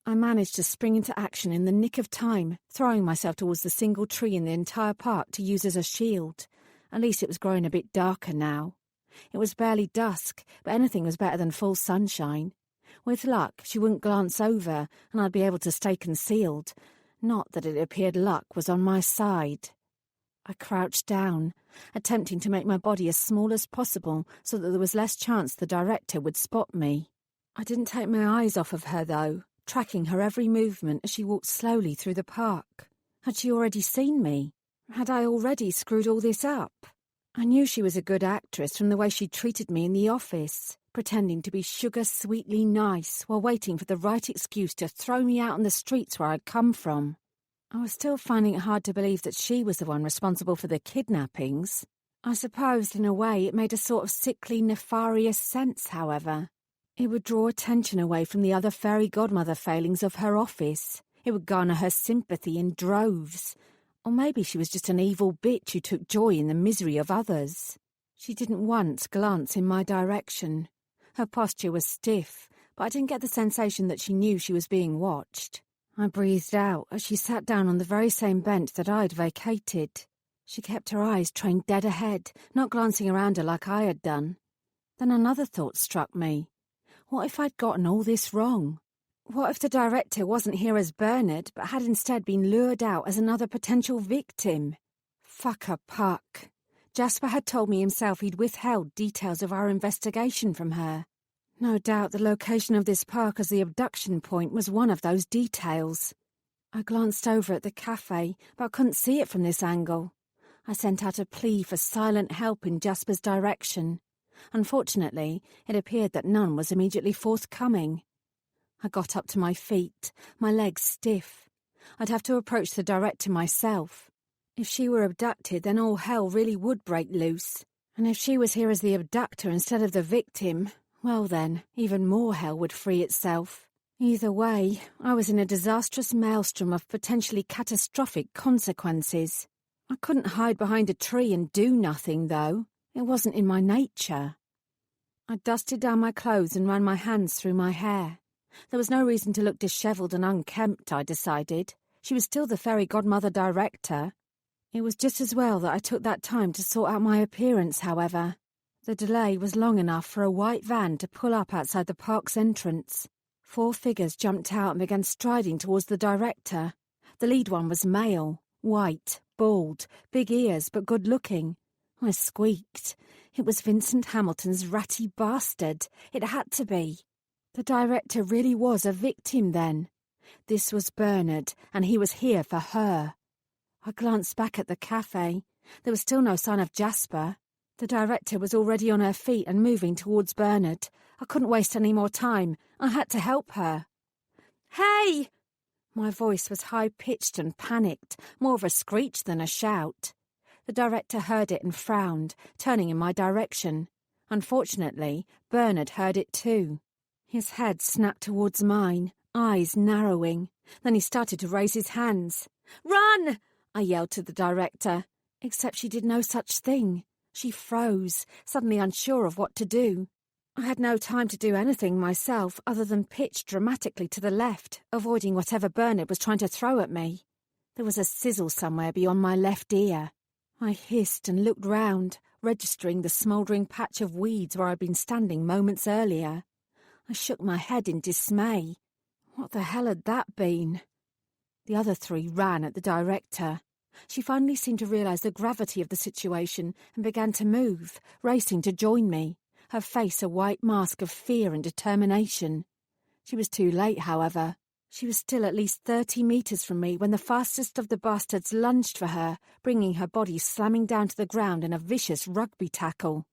I managed to spring into action in the nick of time, throwing myself towards the single tree in the entire park to use as a shield. At least it was growing a bit darker now. It was barely dusk, but anything was better than full sunshine. With luck, she wouldn't glance over, and I'd be able to stay concealed. Not that it appeared luck was on my side. I crouched down, attempting to make my body as small as possible so that there was less chance the director would spot me. I didn't take my eyes off of her, though, tracking her every movement as she walked slowly through the park. Had she already seen me? Had I already screwed all this up? I knew she was a good actress from the way she treated me in the office, pretending to be sugar-sweetly nice while waiting for the right excuse to throw me out on the streets where I'd come from. I was still finding it hard to believe that she was the one responsible for the kidnappings. I suppose, in a way, it made a sort of sickly, nefarious sense, however. It would draw attention away from the other fairy godmother failings of her office. It would garner her sympathy in droves. Or maybe she was just an evil bitch who took joy in the misery of others. She didn't once glance in my direction. Her posture was stiff, but I didn't get the sensation that she knew she was being watched. I breathed out as she sat down on the very same bench that I'd vacated. She kept her eyes trained dead ahead, not glancing around her like I had done. Then another thought struck me. What if I'd gotten all this wrong? What if the director wasn't here as Bernard, but had instead been lured out as another potential victim? Fuck a puck. Jasper had told me himself he'd withheld details of our investigation from her. No doubt the location of this park as the abduction point was one of those details. I glanced over at the cafe, but couldn't see it from this angle. I sent out a plea for silent help in Jasper's direction. Unfortunately, it appeared that none was immediately forthcoming. I got up to my feet, my legs stiff. I'd have to approach the director myself. If she were abducted, then all hell really would break loose. And if she was here as the abductor instead of the victim, well then, even more hell would free itself. Either way, I was in a disastrous maelstrom of potentially catastrophic consequences. I couldn't hide behind a tree and do nothing, though. It wasn't in my nature. I dusted down my clothes and ran my hands through my hair. There was no reason to look dishevelled and unkempt, I decided. She was still the fairy godmother director. It was just as well that I took that time to sort out my appearance, however. The delay was long enough for a white van to pull up outside the park's entrance. 4 figures jumped out and began striding towards the director. The lead one was male, white, bald, big ears but good-looking. I squeaked. It was Vincent Hamilton's ratty bastard. It had to be. The director really was a victim then. This was Bernard, and he was here for her. I glanced back at the cafe. There was still no sign of Jasper. The director was already on her feet and moving towards Bernard. I couldn't waste any more time. I had to help her. "Hey!" My voice was high-pitched and panicked, more of a screech than a shout. The director heard it and frowned, turning in my direction. Unfortunately, Bernard heard it too. His head snapped towards mine, eyes narrowing. Then he started to raise his hands. "Run!" I yelled to the director, except she did no such thing. She froze, suddenly unsure of what to do. I had no time to do anything myself other than pitch dramatically to the left, avoiding whatever Bernard was trying to throw at me. There was a sizzle somewhere beyond my left ear. I hissed and looked round, registering the smouldering patch of weeds where I'd been standing moments earlier. I shook my head in dismay. What the hell had that been? The other 3 ran at the director. She finally seemed to realise the gravity of the situation and began to move, racing to join me, her face a white mask of fear and determination. She was too late, however. She was still at least 30 metres from me when the fastest of the bastards lunged for her, bringing her body slamming down to the ground in a vicious rugby tackle.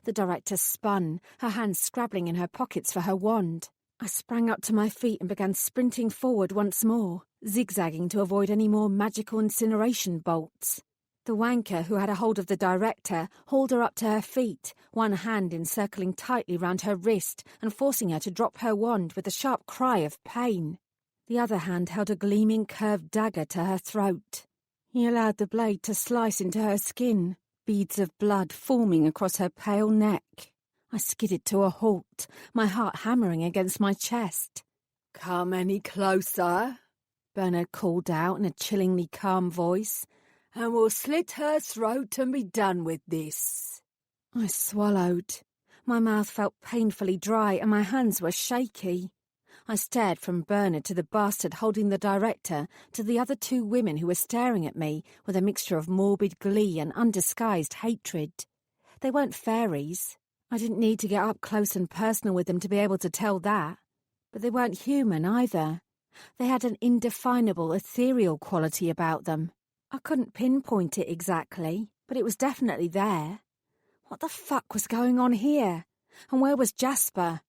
The director spun, her hands scrabbling in her pockets for her wand. I sprang up to my feet and began sprinting forward once more, zigzagging to avoid any more magical incineration bolts. The wanker who had a hold of the director hauled her up to her feet, one hand encircling tightly round her wrist and forcing her to drop her wand with a sharp cry of pain. The other hand held a gleaming curved dagger to her throat. He allowed the blade to slice into her skin, beads of blood forming across her pale neck. I skidded to a halt, my heart hammering against my chest. "Come any closer," Bernard called out in a chillingly calm voice, "and we'll slit her throat and be done with this." I swallowed. My mouth felt painfully dry and my hands were shaky. I stared from Bernard to the bastard holding the director to the other 2 women who were staring at me with a mixture of morbid glee and undisguised hatred. They weren't fairies. I didn't need to get up close and personal with them to be able to tell that. But they weren't human either. They had an indefinable, ethereal quality about them. I couldn't pinpoint it exactly, but it was definitely there. What the fuck was going on here? And where was Jasper?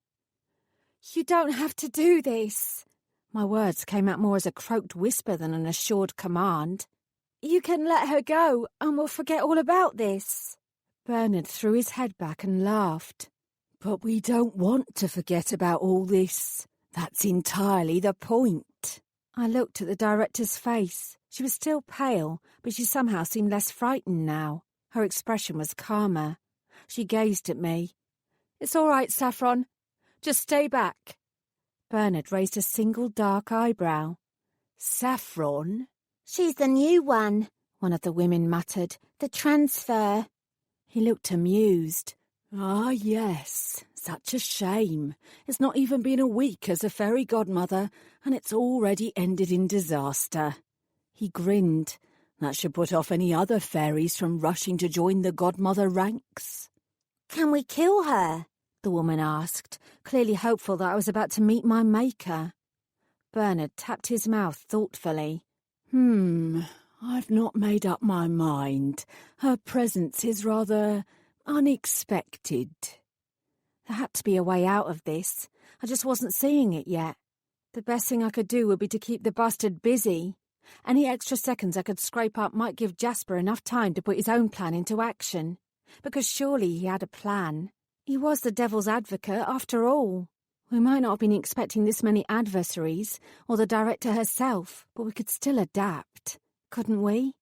"You don't have to do this." My words came out more as a croaked whisper than an assured command. "You can let her go, and we'll forget all about this." Bernard threw his head back and laughed. "But we don't want to forget about all this. That's entirely the point." I looked at the director's face. She was still pale, but she somehow seemed less frightened now. Her expression was calmer. She gazed at me. "It's all right, Saffron. Just stay back." Bernard raised a single dark eyebrow. "Saffron?" "She's the new one," one of the women muttered. "The transfer." He looked amused. "Ah, yes. Such a shame. It's not even been a week as a fairy godmother, and it's already ended in disaster." He grinned. "That should put off any other fairies from rushing to join the godmother ranks." "Can we kill her?" the woman asked, clearly hopeful that I was about to meet my maker. Bernard tapped his mouth thoughtfully. I've not made up my mind. Her presence is rather unexpected. There had to be a way out of this. I just wasn't seeing it yet. The best thing I could do would be to keep the bastard busy. Any extra seconds I could scrape up might give Jasper enough time to put his own plan into action. Because surely he had a plan. He was the devil's advocate, after all. We might not have been expecting this many adversaries, or the director herself, but we could still adapt, couldn't we?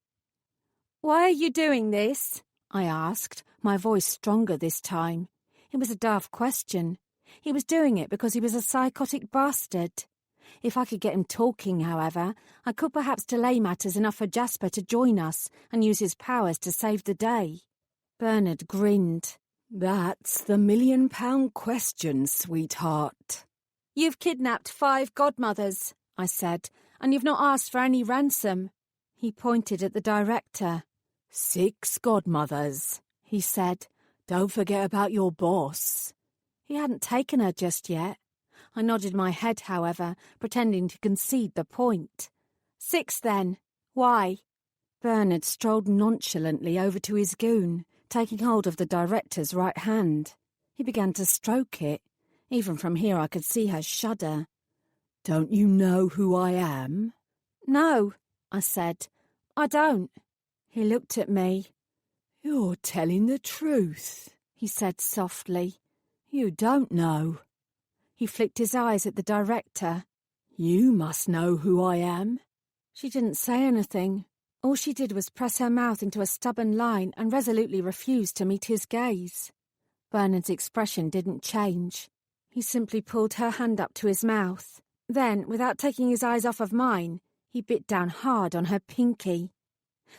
"Why are you doing this?" I asked, my voice stronger this time. It was a daft question. He was doing it because he was a psychotic bastard. If I could get him talking, however, I could perhaps delay matters enough for Jasper to join us and use his powers to save the day. Bernard grinned. That's the £1,000,000 question, sweetheart. "You've kidnapped 5 godmothers," I said, "and you've not asked for any ransom." He pointed at the director. 6 godmothers, he said. Don't forget about your boss. He hadn't taken her just yet. I nodded my head, however, pretending to concede the point. 6 then. Why? Bernard strolled nonchalantly over to his goon, taking hold of the director's right hand. He began to stroke it. Even from here I could see her shudder. Don't you know who I am? No, I said. I don't. He looked at me. You're telling the truth, he said softly. You don't know. He flicked his eyes at the director. You must know who I am. She didn't say anything. All she did was press her mouth into a stubborn line and resolutely refused to meet his gaze. Bernard's expression didn't change. He simply pulled her hand up to his mouth. Then, without taking his eyes off of mine, he bit down hard on her pinky.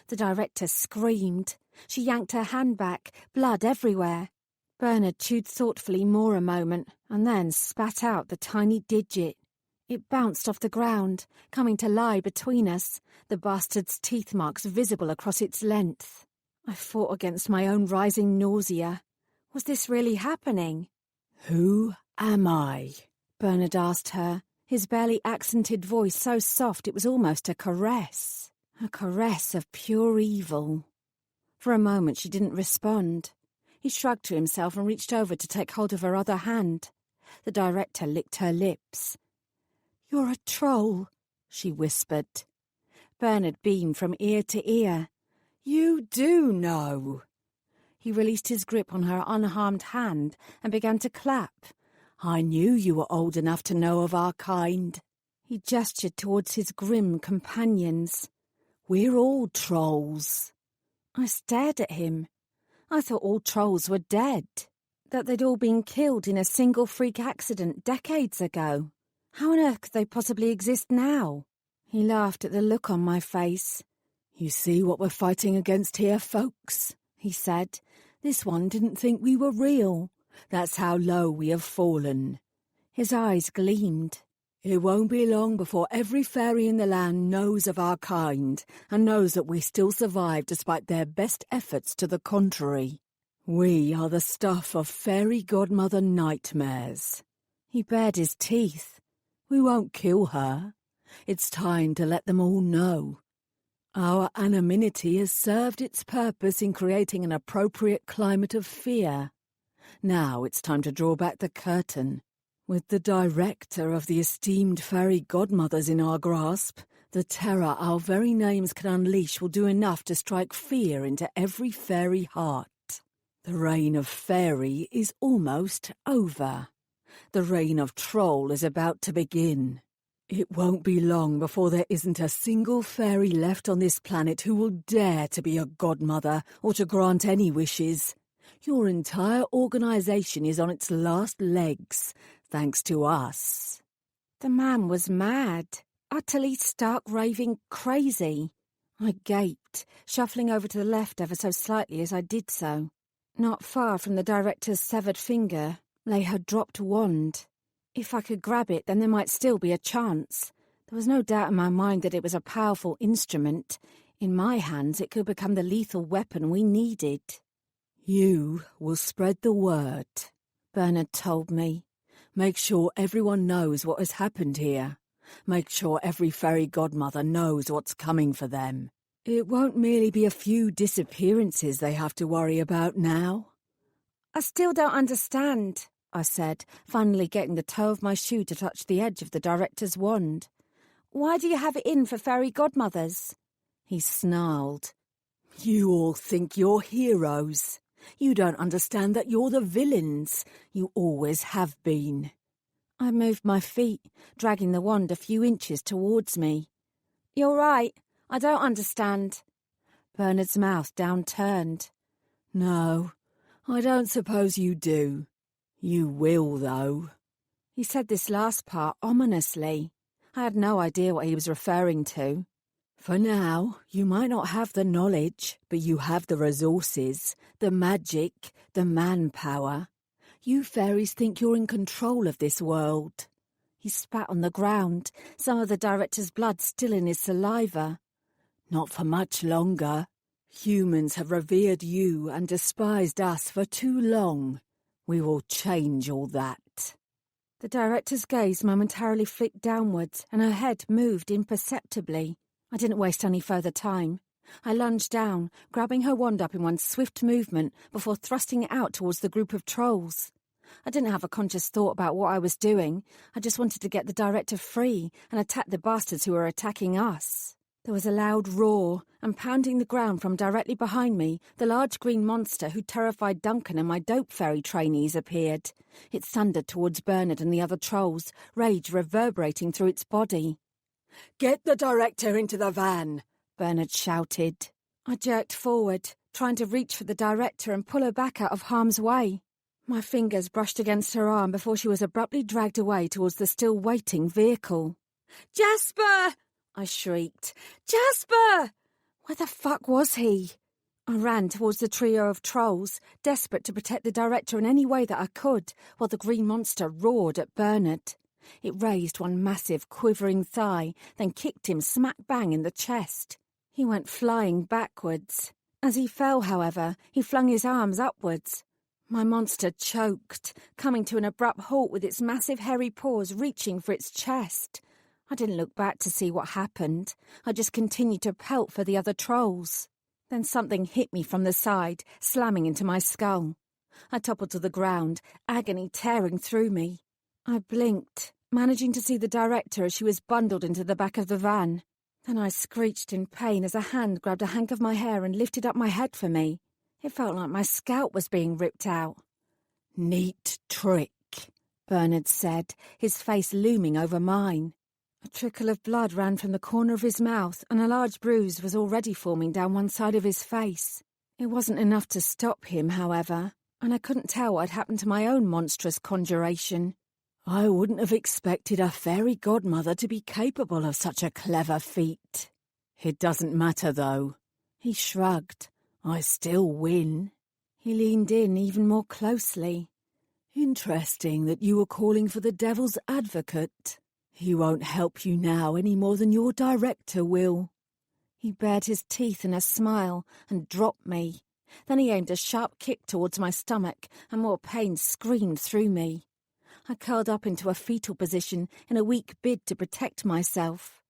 The director screamed. She yanked her hand back, blood everywhere. Bernard chewed thoughtfully more a moment and then spat out the tiny digit. It bounced off the ground, coming to lie between us, the bastard's teeth marks visible across its length. I fought against my own rising nausea. Was this really happening? Who am I? Bernard asked her, his barely accented voice so soft it was almost a caress. A caress of pure evil. For a moment she didn't respond. He shrugged to himself and reached over to take hold of her other hand. The director licked her lips. You're a troll, she whispered. Bernard beamed from ear to ear. You do know. He released his grip on her unharmed hand and began to clap. I knew you were old enough to know of our kind. He gestured towards his grim companions. We're all trolls. I stared at him. I thought all trolls were dead, that they'd all been killed in a single freak accident decades ago. How on earth could they possibly exist now? He laughed at the look on my face. You see what we're fighting against here, folks, he said. This one didn't think we were real. That's how low we have fallen. His eyes gleamed. It won't be long before every fairy in the land knows of our kind and knows that we still survive despite their best efforts to the contrary. We are the stuff of fairy godmother nightmares. He bared his teeth. We won't kill her. It's time to let them all know. Our anonymity has served its purpose in creating an appropriate climate of fear. Now it's time to draw back the curtain. With the director of the esteemed fairy godmothers in our grasp, the terror our very names can unleash will do enough to strike fear into every fairy heart. The reign of fairy is almost over. The reign of troll is about to begin. It won't be long before there isn't a single fairy left on this planet who will dare to be a godmother or to grant any wishes. Your entire organization is on its last legs, thanks to us. The man was mad, utterly stark raving crazy. I gaped, shuffling over to the left ever so slightly as I did so. Not far from the director's severed finger lay her dropped wand. If I could grab it, then there might still be a chance. There was no doubt in my mind that it was a powerful instrument. In my hands, it could become the lethal weapon we needed. You will spread the word, Bernard told me. Make sure everyone knows what has happened here. Make sure every fairy godmother knows what's coming for them. It won't merely be a few disappearances they have to worry about now. I still don't understand, I said, finally getting the toe of my shoe to touch the edge of the director's wand. Why do you have it in for fairy godmothers? He snarled. You all think you're heroes. You don't understand that you're the villains. You always have been. I moved my feet, dragging the wand a few inches towards me. You're right. I don't understand. Bernard's mouth downturned. No, I don't suppose you do. You will, though. He said this last part ominously. I had no idea what he was referring to. For now, you might not have the knowledge, but you have the resources, the magic, the manpower. You fairies think you're in control of this world. He spat on the ground, some of the director's blood still in his saliva. Not for much longer. Humans have revered you and despised us for too long. We will change all that. The director's gaze momentarily flicked downwards, and her head moved imperceptibly. I didn't waste any further time. I lunged down, grabbing her wand up in one swift movement before thrusting it out towards the group of trolls. I didn't have a conscious thought about what I was doing. I just wanted to get the director free and attack the bastards who were attacking us. There was a loud roar, and pounding the ground from directly behind me, the large green monster who terrified Duncan and my dope fairy trainees appeared. It thundered towards Bernard and the other trolls, rage reverberating through its body. Get the director into the van, Bernard shouted. I jerked forward, trying to reach for the director and pull her back out of harm's way. My fingers brushed against her arm before she was abruptly dragged away towards the still waiting vehicle. Jasper! I shrieked. Jasper! Where the fuck was he? I ran towards the trio of trolls, desperate to protect the director in any way that I could, while the green monster roared at Bernard. It raised one massive, quivering thigh, then kicked him smack bang in the chest. He went flying backwards. As he fell, however, he flung his arms upwards. My monster choked, coming to an abrupt halt with its massive hairy paws reaching for its chest. I didn't look back to see what happened. I just continued to pelt for the other trolls. Then something hit me from the side, slamming into my skull. I toppled to the ground, agony tearing through me. I blinked, managing to see the director as she was bundled into the back of the van. Then I screeched in pain as a hand grabbed a hank of my hair and lifted up my head for me. It felt like my scalp was being ripped out. Neat trick, Bernard said, his face looming over mine. A trickle of blood ran from the corner of his mouth, and a large bruise was already forming down one side of his face. It wasn't enough to stop him, however, and I couldn't tell what had happened to my own monstrous conjuration. I wouldn't have expected a fairy godmother to be capable of such a clever feat. It doesn't matter, though. He shrugged. I still win. He leaned in even more closely. Interesting that you were calling for the devil's advocate. He won't help you now any more than your director will. He bared his teeth in a smile and dropped me. Then he aimed a sharp kick towards my stomach, and more pain screamed through me. I curled up into a fetal position in a weak bid to protect myself.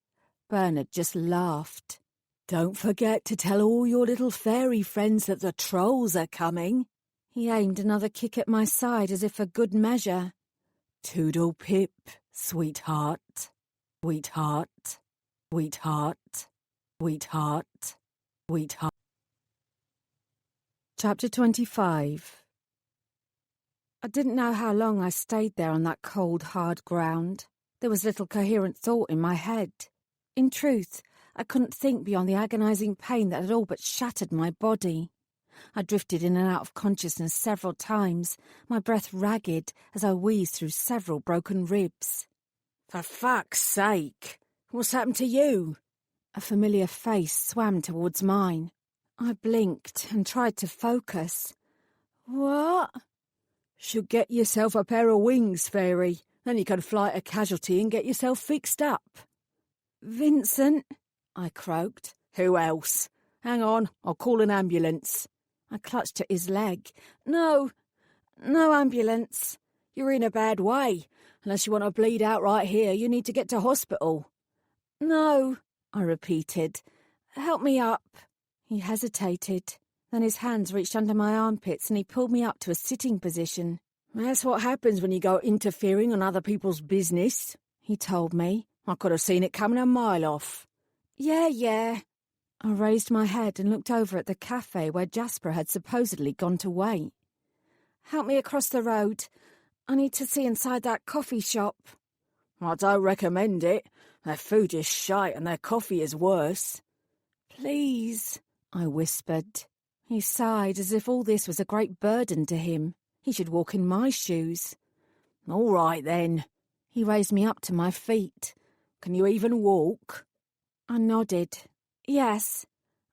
Bernard just laughed. Don't forget to tell all your little fairy friends that the trolls are coming. He aimed another kick at my side as if for good measure. Toodle pip, sweetheart, sweetheart, sweetheart, sweetheart, sweetheart. Chapter 25. I didn't know how long I stayed there on that cold, hard ground. There was little coherent thought in my head. In truth, I couldn't think beyond the agonizing pain that had all but shattered my body. I drifted in and out of consciousness several times, my breath ragged as I wheezed through several broken ribs. For fuck's sake! What's happened to you? A familiar face swam towards mine. I blinked and tried to focus. What? Should get yourself a pair of wings, fairy. Then you can fly a casualty and get yourself fixed up. Vincent, I croaked. Who else? Hang on, I'll call an ambulance. I clutched at his leg. No, No ambulance. You're in a bad way. Unless you want to bleed out right here, you need to get to hospital. No, I repeated. Help me up. He hesitated. Then his hands reached under my armpits and he pulled me up to a sitting position. That's what happens when you go interfering on other people's business, he told me. I could have seen it coming a mile off. Yeah. I raised my head and looked over at the cafe where Jasper had supposedly gone to wait. Help me across the road. I need to see inside that coffee shop. I don't recommend it. Their food is shite and their coffee is worse. Please, I whispered. He sighed as if all this was a great burden to him. He should walk in my shoes. All right, then. He raised me up to my feet. Can you even walk? I nodded. Yes.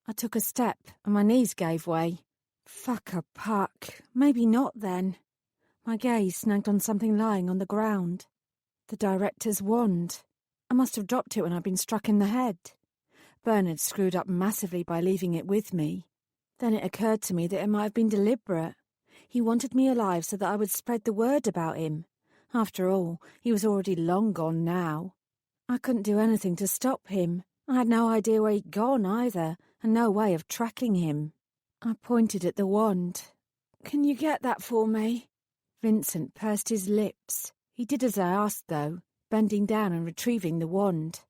I took a step and my knees gave way. Fuck a puck. Maybe not then. My gaze snagged on something lying on the ground. The director's wand. I must have dropped it when I'd been struck in the head. Bernard screwed up massively by leaving it with me. Then it occurred to me that it might have been deliberate. He wanted me alive so that I would spread the word about him. After all, he was already long gone now. I couldn't do anything to stop him. I had no idea where he'd gone either, and no way of tracking him. I pointed at the wand. Can you get that for me? Vincent pursed his lips. He did as I asked, though, bending down and retrieving the wand.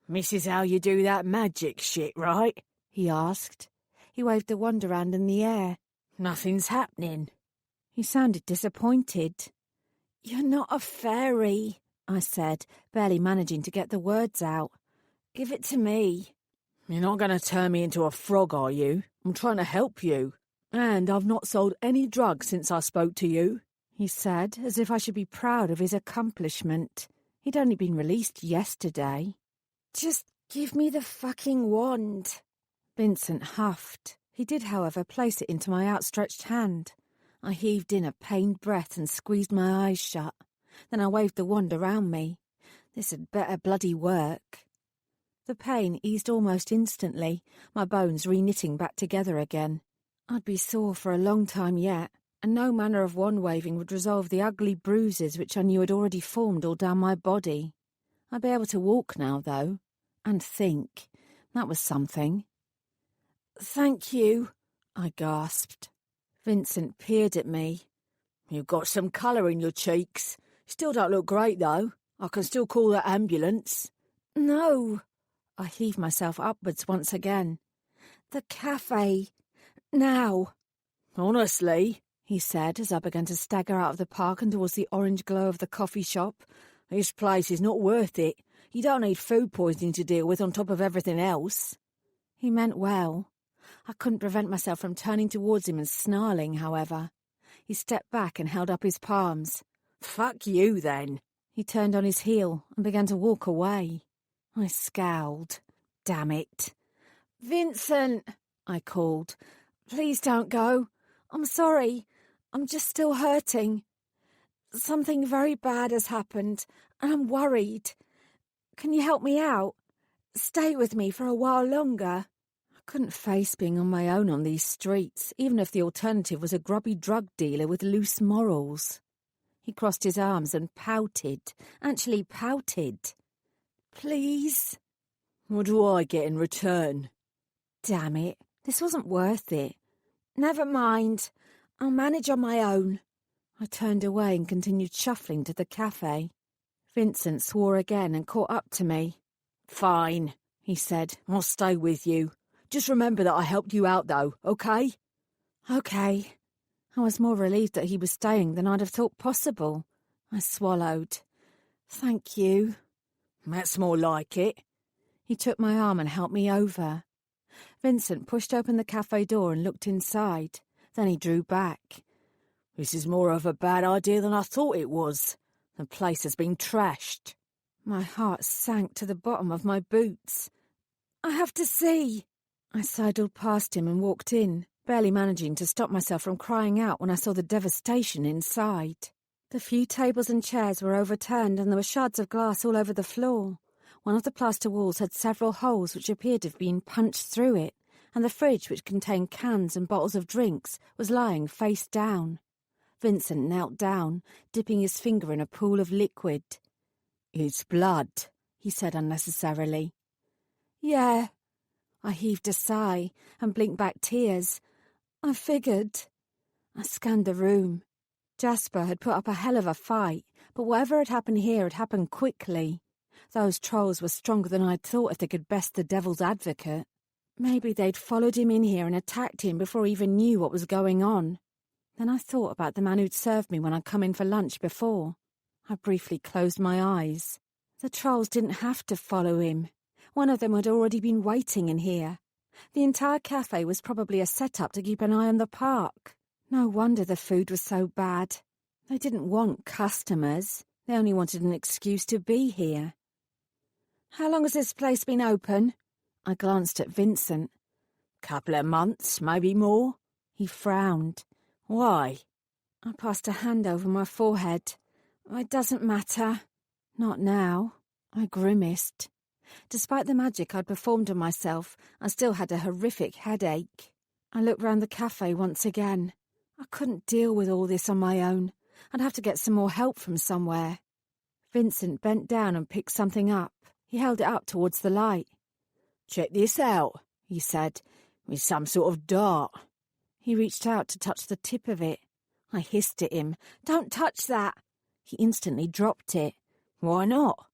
This is how you do that magic shit, right? He asked. He waved the wand around in the air. Nothing's happening. He sounded disappointed. You're not a fairy, I said, barely managing to get the words out. Give it to me. You're not going to turn me into a frog, are you? I'm trying to help you. And I've not sold any drugs since I spoke to you, he said, as if I should be proud of his accomplishment. He'd only been released yesterday. Just give me the fucking wand. Vincent huffed. He did, however, place it into my outstretched hand. I heaved in a pained breath and squeezed my eyes shut. Then I waved the wand around me. This had better bloody work. The pain eased almost instantly, my bones re-knitting back together again. I'd be sore for a long time yet, and no manner of wand-waving would resolve the ugly bruises which I knew had already formed all down my body. I'd be able to walk now, though, and think. That was something. Thank you, I gasped. Vincent peered at me. You've got some colour in your cheeks. Still don't look great, though. I can still call that ambulance. No. I heaved myself upwards once again. The cafe. Now. Honestly, he said as I began to stagger out of the park and towards the orange glow of the coffee shop. This place is not worth it. You don't need food poisoning to deal with on top of everything else. He meant well. I couldn't prevent myself from turning towards him and snarling, however. He stepped back and held up his palms. Fuck you, then. He turned on his heel and began to walk away. I scowled. Damn it. Vincent, I called. Please don't go. I'm sorry. I'm just still hurting. Something very bad has happened, and I'm worried. Can you help me out? Stay with me for a while longer. I couldn't face being on my own on these streets, even if the alternative was a grubby drug dealer with loose morals. He crossed his arms and pouted, actually pouted. Please? What do I get in return? Damn it, this wasn't worth it. Never mind. I'll manage on my own. I turned away and continued shuffling to the cafe. Vincent swore again and caught up to me. Fine, he said. I'll stay with you. Just remember that I helped you out, though, okay? Okay. I was more relieved that he was staying than I'd have thought possible. I swallowed. Thank you. That's more like it. He took my arm and helped me over. Vincent pushed open the cafe door and looked inside. Then he drew back. This is more of a bad idea than I thought it was. The place has been trashed. My heart sank to the bottom of my boots. I have to see. I sidled past him and walked in, barely managing to stop myself from crying out when I saw the devastation inside. The few tables and chairs were overturned and there were shards of glass all over the floor. One of the plaster walls had several holes which appeared to have been punched through it, and the fridge, which contained cans and bottles of drinks, was lying face down. Vincent knelt down, dipping his finger in a pool of liquid. "It's blood," he said unnecessarily. "Yeah." I heaved a sigh and blinked back tears. I figured. I scanned the room. Jasper had put up a hell of a fight, but whatever had happened here had happened quickly. Those trolls were stronger than I'd thought if they could best the devil's advocate. Maybe they'd followed him in here and attacked him before he even knew what was going on. Then I thought about the man who'd served me when I'd come in for lunch before. I briefly closed my eyes. The trolls didn't have to follow him. One of them had already been waiting in here. The entire cafe was probably a setup to keep an eye on the park. No wonder the food was so bad. They didn't want customers. They only wanted an excuse to be here. "How long has this place been open?" I glanced at Vincent. "Couple of months, maybe more." He frowned. "Why?" I passed a hand over my forehead. "It doesn't matter." Not now. I grimaced. Despite the magic I'd performed on myself, I still had a horrific headache. I looked round the cafe once again. I couldn't deal with all this on my own. I'd have to get some more help from somewhere. Vincent bent down and picked something up. He held it up towards the light. "Check this out," he said. "It's some sort of dart." He reached out to touch the tip of it. I hissed at him. "Don't touch that!" He instantly dropped it. "Why not?"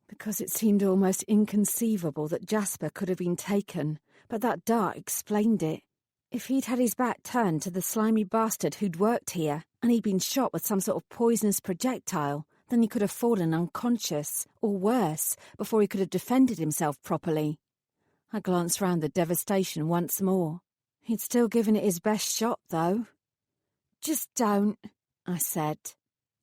Because it seemed almost inconceivable that Jasper could have been taken, but that dart explained it. If he'd had his back turned to the slimy bastard who'd worked here, and he'd been shot with some sort of poisonous projectile, then he could have fallen unconscious, or worse, before he could have defended himself properly. I glanced round the devastation once more. He'd still given it his best shot, though. "Just don't," I said.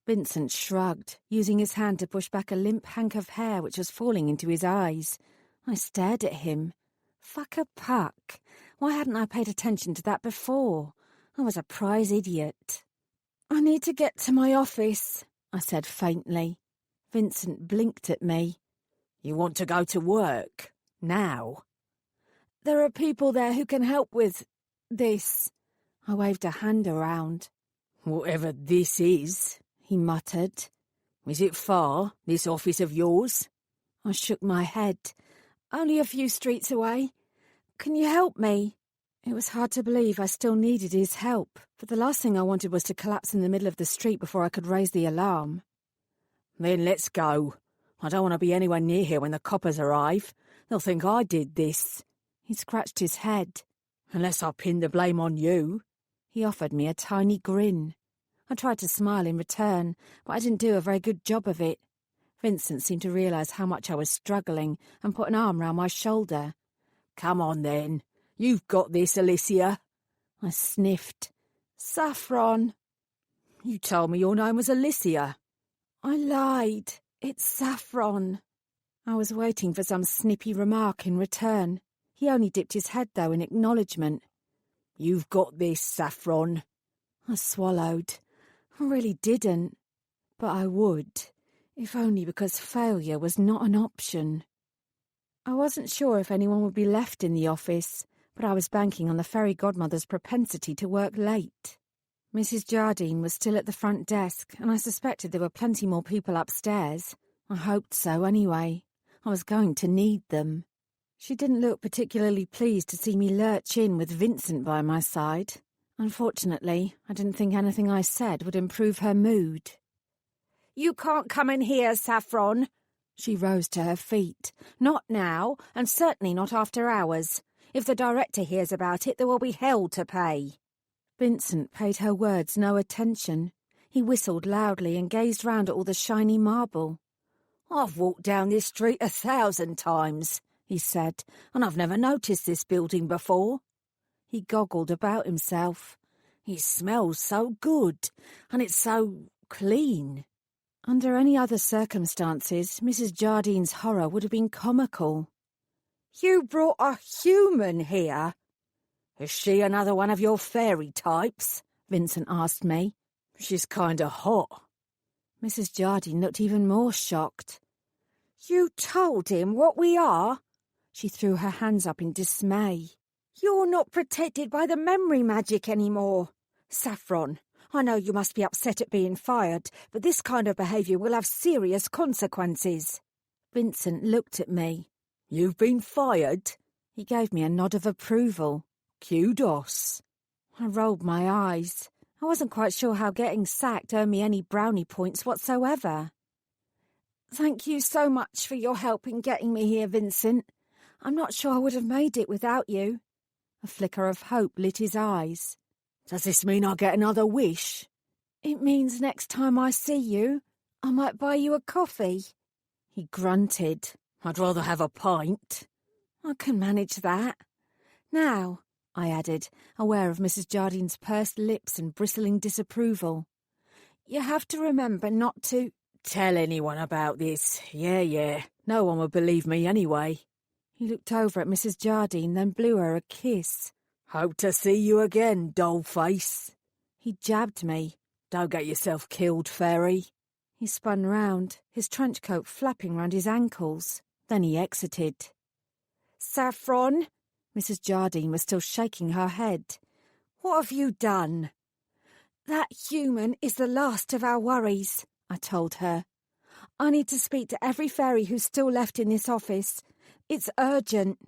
Vincent shrugged, using his hand to push back a limp hank of hair which was falling into his eyes. I stared at him. Fuck a puck. Why hadn't I paid attention to that before? I was a prize idiot. "I need to get to my office," I said faintly. Vincent blinked at me. "You want to go to work? Now?" "There are people there who can help with this." I waved a hand around. "Whatever this is," he muttered. "Is it far, this office of yours?" I shook my head. "Only a few streets away. Can you help me?" It was hard to believe I still needed his help, but the last thing I wanted was to collapse in the middle of the street before I could raise the alarm. "Then let's go. I don't want to be anywhere near here when the coppers arrive. They'll think I did this." He scratched his head. "Unless I pin the blame on you." He offered me a tiny grin. I tried to smile in return, but I didn't do a very good job of it. Vincent seemed to realise how much I was struggling and put an arm round my shoulder. "Come on then. You've got this, Alicia." I sniffed. "Saffron." "You told me your name was Alicia." "I lied. It's Saffron." I was waiting for some snippy remark in return. He only dipped his head, though, in acknowledgement. "You've got this, Saffron." I swallowed. I really didn't. But I would, if only because failure was not an option. I wasn't sure if anyone would be left in the office, but I was banking on the fairy godmother's propensity to work late. Mrs. Jardine was still at the front desk, and I suspected there were plenty more people upstairs. I hoped so anyway. I was going to need them. She didn't look particularly pleased to see me lurch in with Vincent by my side. Unfortunately, I didn't think anything I said would improve her mood. "You can't come in here, Saffron." She rose to her feet. "Not now, and certainly not after hours. If the director hears about it, there will be hell to pay." Vincent paid her words no attention. He whistled loudly and gazed round at all the shiny marble. "I've walked down this street 1,000 times," he said, "and I've never noticed this building before." He goggled about himself. "It smells so good, and it's so clean." Under any other circumstances, Mrs. Jardine's horror would have been comical. "You brought a human here?" "Is she another one of your fairy types?" Vincent asked me. "She's kinda hot." Mrs. Jardine looked even more shocked. "You told him what we are?" She threw her hands up in dismay. "You're not protected by the memory magic anymore. Saffron, I know you must be upset at being fired, but this kind of behaviour will have serious consequences." Vincent looked at me. "You've been fired?" He gave me a nod of approval. "Kudos." I rolled my eyes. I wasn't quite sure how getting sacked earned me any brownie points whatsoever. "Thank you so much for your help in getting me here, Vincent. I'm not sure I would have made it without you." A flicker of hope lit his eyes. "Does this mean I get another wish?" "It means next time I see you, I might buy you a coffee." He grunted. "I'd rather have a pint." "I can manage that. Now," I added, aware of Mrs. Jardine's pursed lips and bristling disapproval, "you have to remember not to—" "Tell anyone about this. Yeah. No one would believe me anyway." He looked over at Mrs. Jardine, then blew her a kiss. "Hope to see you again, dollface." He jabbed me. "Don't get yourself killed, Fairy." He spun round, his trench coat flapping round his ankles. Then he exited. "Saffron," Mrs. Jardine was still shaking her head. "what have you done?" "That human is the last of our worries," I told her. "I need to speak to every fairy who's still left in this office. It's urgent."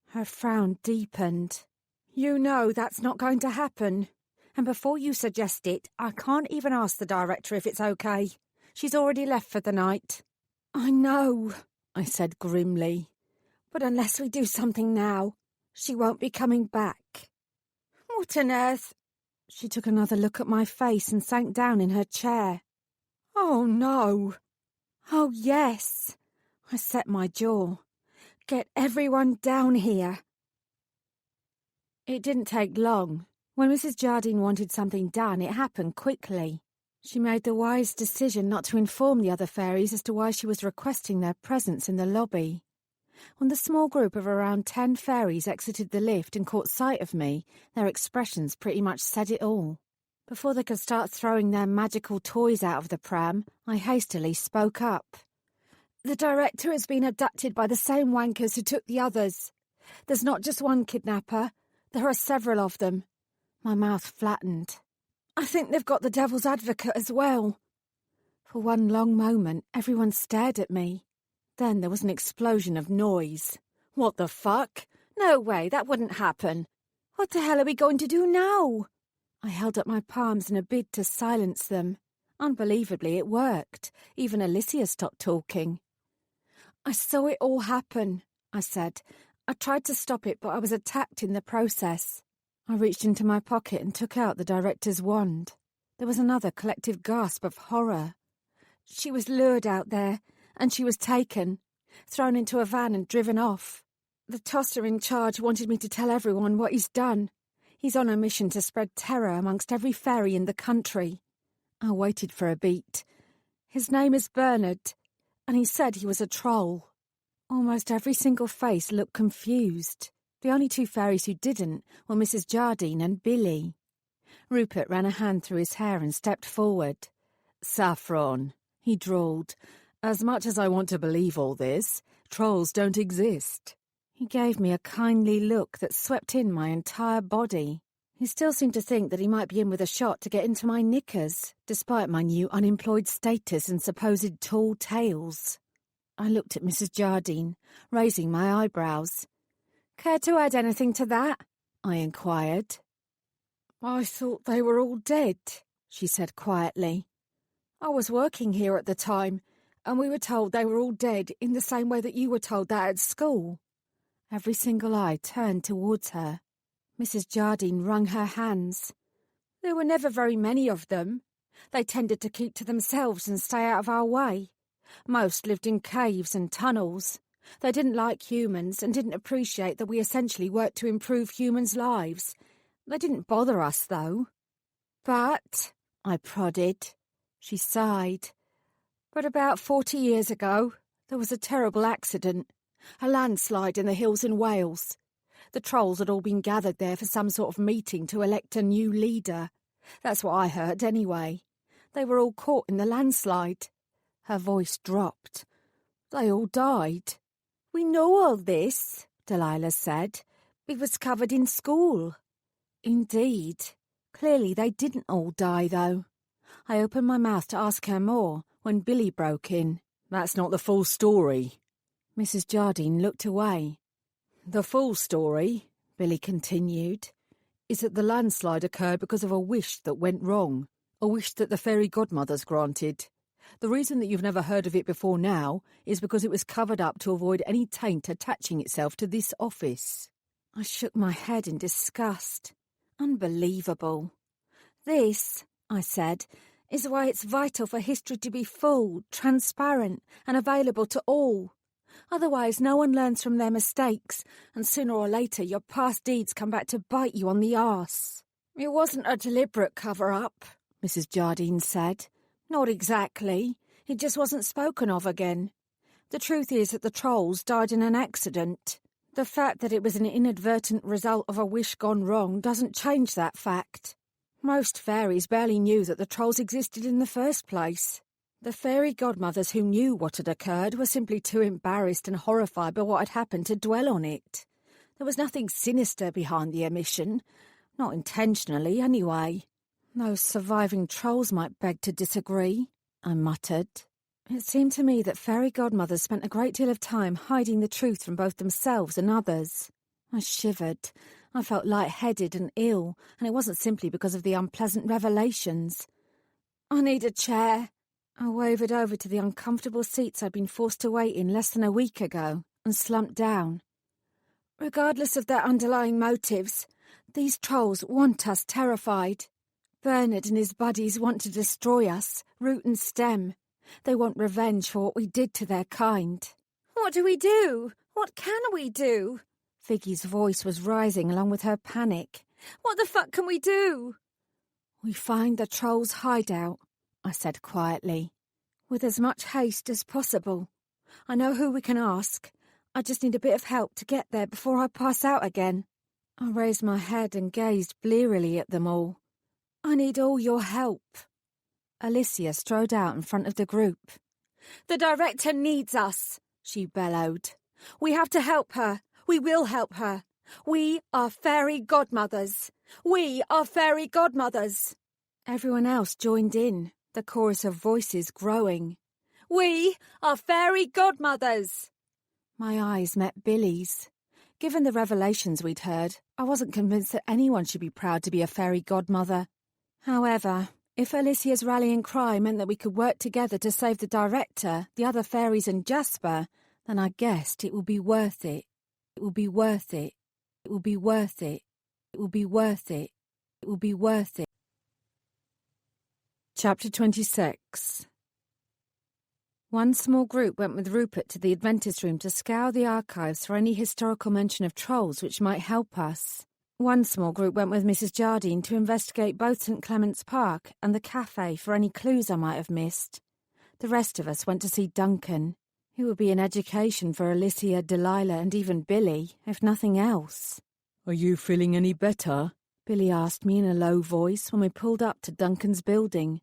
Her frown deepened. "You know that's not going to happen. And before you suggest it, I can't even ask the director if it's okay. She's already left for the night." "I know," I said grimly. "But unless we do something now, she won't be coming back." "What on earth—" She took another look at my face and sank down in her chair. "Oh, no." "Oh, yes." I set my jaw. "Get everyone down here." It didn't take long. When Mrs. Jardine wanted something done, it happened quickly. She made the wise decision not to inform the other fairies as to why she was requesting their presence in the lobby. When the small group of around 10 fairies exited the lift and caught sight of me, their expressions pretty much said it all. Before they could start throwing their magical toys out of the pram, I hastily spoke up. "The director has been abducted by the same wankers who took the others. There's not just one kidnapper. There are several of them." My mouth flattened. "I think they've got the devil's advocate as well." For one long moment, everyone stared at me. Then there was an explosion of noise. "What the fuck? No way, that wouldn't happen. What the hell are we going to do now?" I held up my palms in a bid to silence them. Unbelievably, it worked. Even Alicia stopped talking. "I saw it all happen," I said. "I tried to stop it, but I was attacked in the process." I reached into my pocket and took out the director's wand. There was another collective gasp of horror. "She was lured out there, and she was taken, thrown into a van and driven off. The tosser in charge wanted me to tell everyone what he's done. He's on a mission to spread terror amongst every fairy in the country." I waited for a beat. "His name is Bernard, and he said he was a troll." Almost every single face looked confused. The only 2 fairies who didn't were Mrs. Jardine and Billy. Rupert ran a hand through his hair and stepped forward. "Saffron," he drawled. "As much as I want to believe all this, trolls don't exist." He gave me a kindly look that swept in my entire body. He still seemed to think that he might be in with a shot to get into my knickers, despite my new unemployed status and supposed tall tales. I looked at Mrs. Jardine, raising my eyebrows. "Care to add anything to that?" I inquired. "I thought they were all dead," she said quietly. "I was working here at the time, and we were told they were all dead in the same way that you were told that at school." Every single eye turned towards her. Mrs. Jardine wrung her hands. "There were never very many of them. They tended to keep to themselves and stay out of our way. Most lived in caves and tunnels. They didn't like humans and didn't appreciate that we essentially worked to improve humans' lives. They didn't bother us, though." "But," I prodded. She sighed. "But about 40 years ago, there was a terrible accident. A landslide in the hills in Wales. The trolls had all been gathered there for some sort of meeting to elect a new leader. That's what I heard, anyway. They were all caught in the landslide." Her voice dropped. "They all died." "We know all this," Delilah said. "It was covered in school." "Indeed." Clearly they didn't all die, though. I opened my mouth to ask her more when Billy broke in. That's not the full story. Mrs. Jardine looked away. The full story, Billy continued, is that the landslide occurred because of a wish that went wrong, a wish that the fairy godmothers granted. The reason that you've never heard of it before now is because it was covered up to avoid any taint attaching itself to this office. I shook my head in disgust. Unbelievable. This, I said, is why it's vital for history to be full, transparent, and available to all. Otherwise, no one learns from their mistakes, and sooner or later your past deeds come back to bite you on the arse. It wasn't a deliberate cover-up, Mrs. Jardine said. Not exactly. It just wasn't spoken of again. The truth is that the trolls died in an accident. The fact that it was an inadvertent result of a wish gone wrong doesn't change that fact. Most fairies barely knew that the trolls existed in the first place. The fairy godmothers who knew what had occurred were simply too embarrassed and horrified by what had happened to dwell on it. There was nothing sinister behind the omission. Not intentionally, anyway. Those surviving trolls might beg to disagree, I muttered. It seemed to me that fairy godmothers spent a great deal of time hiding the truth from both themselves and others. I shivered. I felt lightheaded and ill, and it wasn't simply because of the unpleasant revelations. I need a chair. I wavered over to the uncomfortable seats I'd been forced to wait in less than a week ago and slumped down. Regardless of their underlying motives, these trolls want us terrified. Bernard and his buddies want to destroy us, root and stem. They want revenge for what we did to their kind. What do we do? What can we do? Figgy's voice was rising along with her panic. What the fuck can we do? We find the trolls' hideout, I said quietly, with as much haste as possible. I know who we can ask. I just need a bit of help to get there before I pass out again. I raised my head and gazed blearily at them all. I need all your help. Alicia strode out in front of the group. The director needs us, she bellowed. We have to help her. We will help her. We are fairy godmothers. We are fairy godmothers. Everyone else joined in, the chorus of voices growing. We are fairy godmothers. My eyes met Billy's. Given the revelations we'd heard, I wasn't convinced that anyone should be proud to be a fairy godmother. However, if Alicia's rallying cry meant that we could work together to save the director, the other fairies and Jasper, then I guessed it would be worth it. It will be worth it. It will be worth it. It will be worth it. It will be worth it. Chapter 26. One small group went with Rupert to the Adventus Room to scour the archives for any historical mention of trolls which might help us. One small group went with Mrs. Jardine to investigate both St. Clement's Park and the cafe for any clues I might have missed. The rest of us went to see Duncan. It would be an education for Alicia, Delilah, and even Billy, if nothing else. Are you feeling any better? Billy asked me in a low voice when we pulled up to Duncan's building.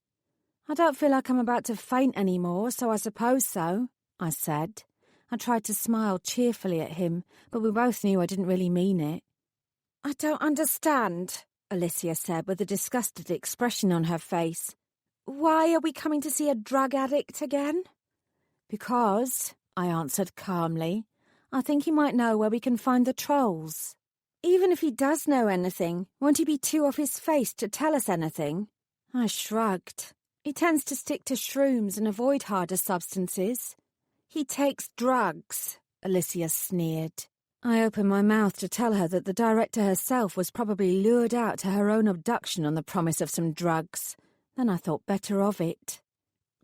I don't feel like I'm about to faint anymore, so I suppose so, I said. I tried to smile cheerfully at him, but we both knew I didn't really mean it. I don't understand, Alicia said with a disgusted expression on her face. Why are we coming to see a drug addict again? Because, I answered calmly, I think he might know where we can find the trolls. Even if he does know anything, won't he be too off his face to tell us anything? I shrugged. He tends to stick to shrooms and avoid harder substances. He takes drugs, Alicia sneered. I opened my mouth to tell her that the director herself was probably lured out to her own abduction on the promise of some drugs. Then I thought better of it.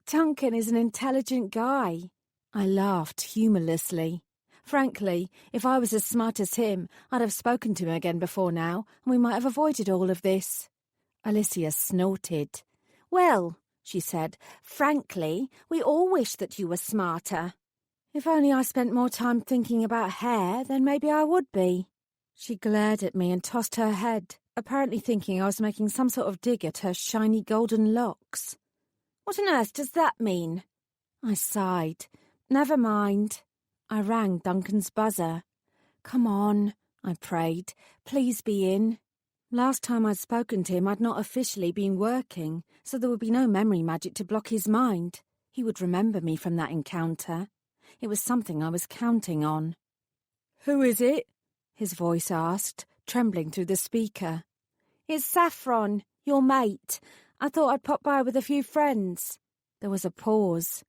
Duncan is an intelligent guy. I laughed humorlessly. Frankly, if I was as smart as him, I'd have spoken to him again before now, and we might have avoided all of this. Alicia snorted. Well, she said, frankly, we all wish that you were smarter. If only I spent more time thinking about hair, then maybe I would be. She glared at me and tossed her head, apparently thinking I was making some sort of dig at her shiny golden locks. What on earth does that mean? I sighed. Never mind. I rang Duncan's buzzer. Come on, I prayed. Please be in. Last time I'd spoken to him, I'd not officially been working, so there would be no memory magic to block his mind. He would remember me from that encounter. It was something I was counting on. "Who is it?" his voice asked, trembling through the speaker. "It's Saffron, your mate. I thought I'd pop by with a few friends." There was a pause.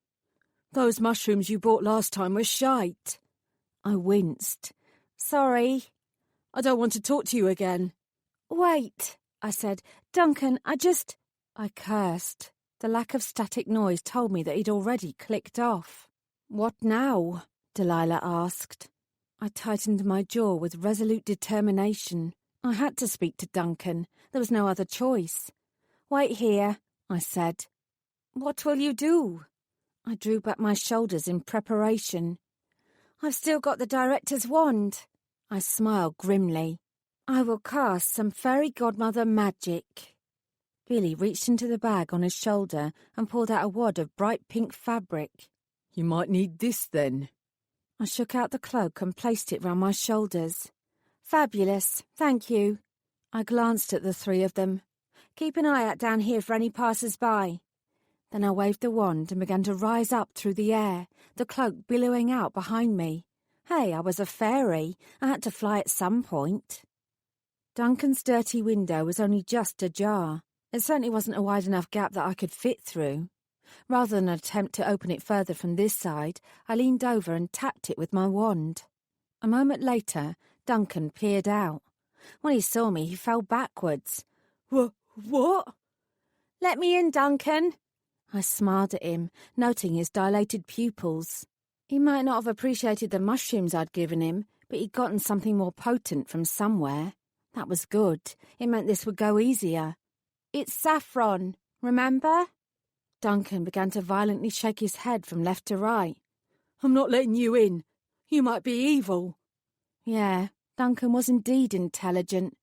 "Those mushrooms you bought last time were shite." I winced. "Sorry." "I don't want to talk to you again." "Wait," I said. "Duncan, I cursed. The lack of static noise told me that he'd already clicked off. "What now?" Delilah asked. I tightened my jaw with resolute determination. I had to speak to Duncan. There was no other choice. "Wait here," I said. "What will you do?" I drew back my shoulders in preparation. "I've still got the director's wand." I smiled grimly. "I will cast some fairy godmother magic." Billy reached into the bag on his shoulder and pulled out a wad of bright pink fabric. "You might need this then." I shook out the cloak and placed it round my shoulders. "Fabulous, thank you." I glanced at the three of them. "Keep an eye out down here for any passers-by." Then I waved the wand and began to rise up through the air, the cloak billowing out behind me. Hey, I was a fairy. I had to fly at some point. Duncan's dirty window was only just ajar. It certainly wasn't a wide enough gap that I could fit through. Rather than attempt to open it further from this side, I leaned over and tapped it with my wand. A moment later, Duncan peered out. When he saw me, he fell backwards. What? "Let me in, Duncan." I smiled at him, noting his dilated pupils. He might not have appreciated the mushrooms I'd given him, but he'd gotten something more potent from somewhere. That was good. It meant this would go easier. "It's Saffron, remember?" Duncan began to violently shake his head from left to right. "I'm not letting you in. You might be evil." Yeah, Duncan was indeed intelligent.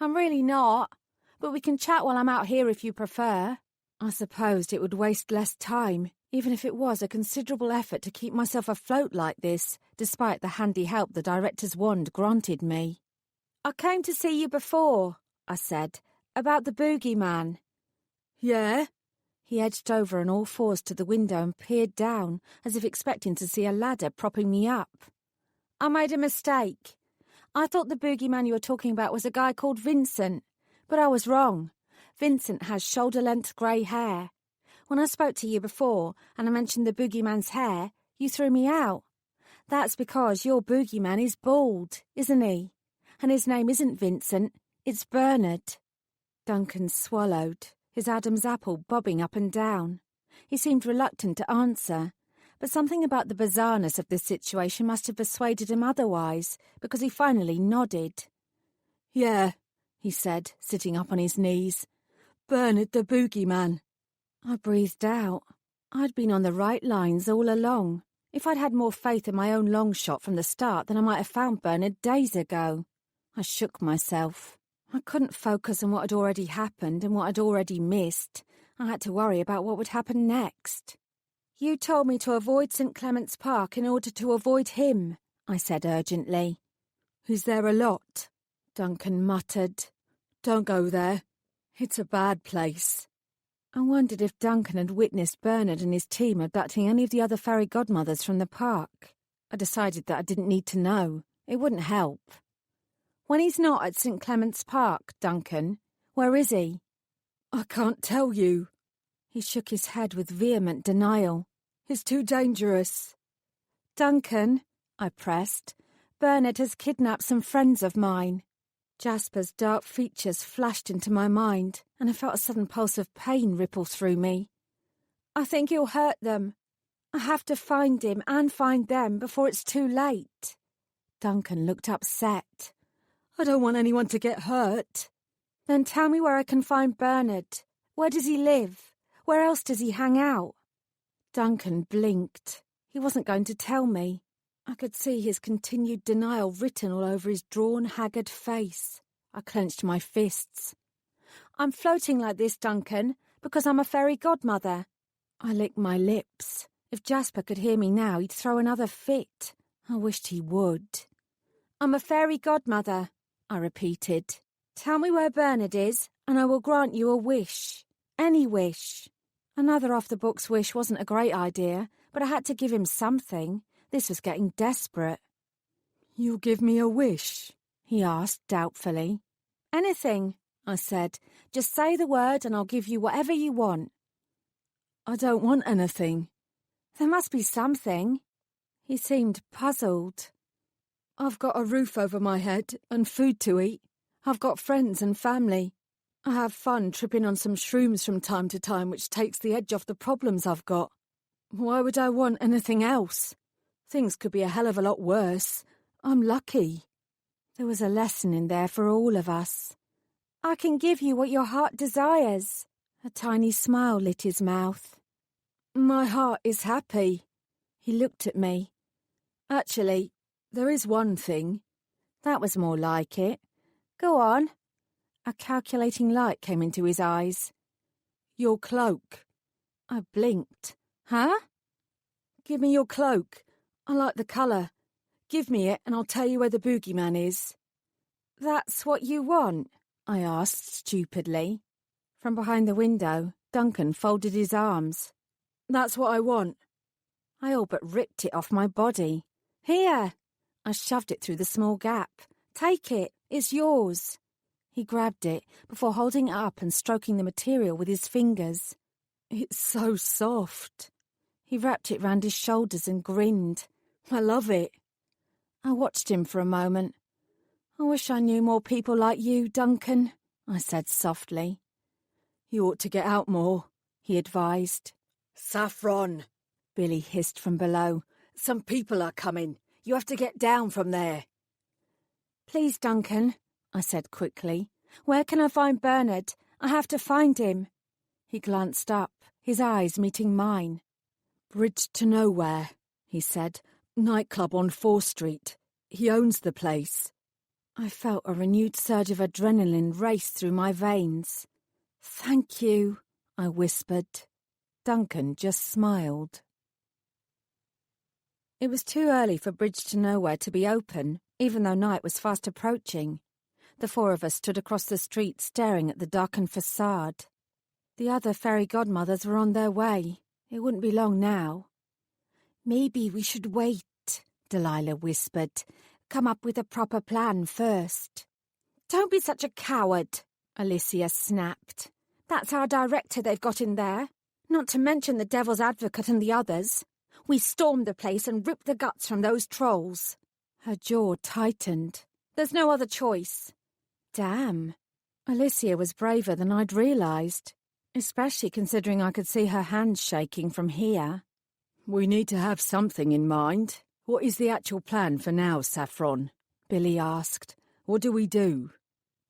"I'm really not, but we can chat while I'm out here if you prefer." I supposed it would waste less time, even if it was a considerable effort to keep myself afloat like this, despite the handy help the director's wand granted me. "I came to see you before," I said, "about the boogeyman." "Yeah?" He edged over on all fours to the window and peered down, as if expecting to see a ladder propping me up. "I made a mistake. I thought the boogeyman you were talking about was a guy called Vincent, but I was wrong. Vincent has shoulder-length grey hair. When I spoke to you before and I mentioned the boogeyman's hair, you threw me out. That's because your boogeyman is bald, isn't he? And his name isn't Vincent, it's Bernard." Duncan swallowed, his Adam's apple bobbing up and down. He seemed reluctant to answer, but something about the bizarreness of this situation must have persuaded him otherwise, because he finally nodded. "Yeah," he said, sitting up on his knees. "Bernard the boogeyman." I breathed out. I'd been on the right lines all along. If I'd had more faith in my own long shot from the start, then I might have found Bernard days ago. I shook myself. I couldn't focus on what had already happened and what I'd already missed. I had to worry about what would happen next. "You told me to avoid St. Clement's Park in order to avoid him," I said urgently. "Is there a lot?" Duncan muttered. "Don't go there. It's a bad place." I wondered if Duncan had witnessed Bernard and his team abducting any of the other fairy godmothers from the park. I decided that I didn't need to know. It wouldn't help. "When he's not at St. Clement's Park, Duncan, where is he?" "I can't tell you." He shook his head with vehement denial. "It's too dangerous." "Duncan," I pressed, "Bernard has kidnapped some friends of mine." Jasper's dark features flashed into my mind, and I felt a sudden pulse of pain ripple through me. "I think he'll hurt them. I have to find him and find them before it's too late." Duncan looked upset. "I don't want anyone to get hurt." "Then tell me where I can find Bernard. Where does he live? Where else does he hang out?" Duncan blinked. He wasn't going to tell me. I could see his continued denial written all over his drawn, haggard face. I clenched my fists. "I'm floating like this, Duncan, because I'm a fairy godmother." I licked my lips. If Jasper could hear me now, he'd throw another fit. I wished he would. "I'm a fairy godmother," I repeated. Tell me where Bernard is, and I will grant you a wish. Any wish. Another off-the-books wish wasn't a great idea, but I had to give him something. This was getting desperate. You'll give me a wish? He asked doubtfully. Anything, I said. Just say the word and I'll give you whatever you want. I don't want anything. There must be something. He seemed puzzled. I've got a roof over my head and food to eat. I've got friends and family. I have fun tripping on some shrooms from time to time, which takes the edge off the problems I've got. Why would I want anything else? Things could be a hell of a lot worse. I'm lucky. There was a lesson in there for all of us. I can give you what your heart desires. A tiny smile lit his mouth. My heart is happy. He looked at me. Actually, there is one thing. That was more like it. Go on. A calculating light came into his eyes. Your cloak. I blinked. Huh? Give me your cloak. I like the colour. Give me it and I'll tell you where the boogeyman is. That's what you want? I asked stupidly. From behind the window, Duncan folded his arms. That's what I want. I all but ripped it off my body. Here! I shoved it through the small gap. Take it. It's yours. He grabbed it before holding it up and stroking the material with his fingers. It's so soft. He wrapped it round his shoulders and grinned. I love it. I watched him for a moment. I wish I knew more people like you, Duncan, I said softly. You ought to get out more, he advised. Saffron, Billy hissed from below. Some people are coming. You have to get down from there. Please, Duncan, I said quickly. Where can I find Bernard? I have to find him. He glanced up, his eyes meeting mine. Bridge to Nowhere, he said. Nightclub on 4th Street. He owns the place. I felt a renewed surge of adrenaline race through my veins. Thank you, I whispered. Duncan just smiled. It was too early for Bridge to Nowhere to be open, even though night was fast approaching. The four of us stood across the street staring at the darkened facade. The other fairy godmothers were on their way. It wouldn't be long now. Maybe we should wait, Delilah whispered. Come up with a proper plan first. Don't be such a coward, Alicia snapped. That's our director they've got in there. Not to mention the devil's advocate and the others. We stormed the place and ripped the guts from those trolls. Her jaw tightened. There's no other choice. Damn. Alicia was braver than I'd realised, especially considering I could see her hands shaking from here. We need to have something in mind. What is the actual plan for now, Saffron? Billy asked. What do we do?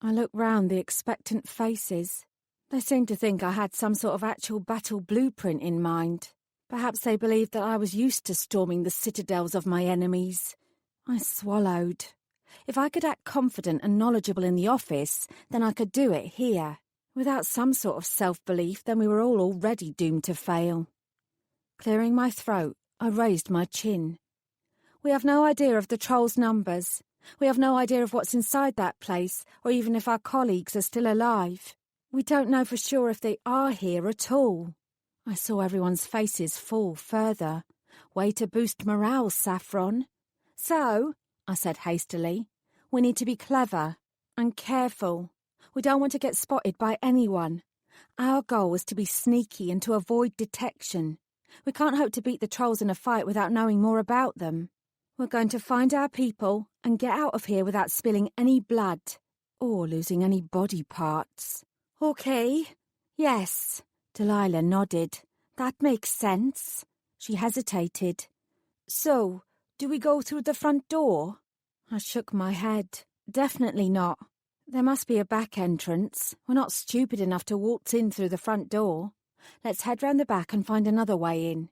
I looked round the expectant faces. They seemed to think I had some sort of actual battle blueprint in mind. Perhaps they believed that I was used to storming the citadels of my enemies. I swallowed. If I could act confident and knowledgeable in the office, then I could do it here. Without some sort of self-belief, then we were all already doomed to fail. Clearing my throat, I raised my chin. We have no idea of the trolls' numbers. We have no idea of what's inside that place, or even if our colleagues are still alive. We don't know for sure if they are here at all. I saw everyone's faces fall further. Way to boost morale, Saffron. So, I said hastily, we need to be clever and careful. We don't want to get spotted by anyone. Our goal is to be sneaky and to avoid detection. We can't hope to beat the trolls in a fight without knowing more about them. We're going to find our people and get out of here without spilling any blood or losing any body parts. Okay. Yes. Delilah nodded. That makes sense. She hesitated. So, do we go through the front door? I shook my head. Definitely not. There must be a back entrance. We're not stupid enough to waltz in through the front door. Let's head round the back and find another way in.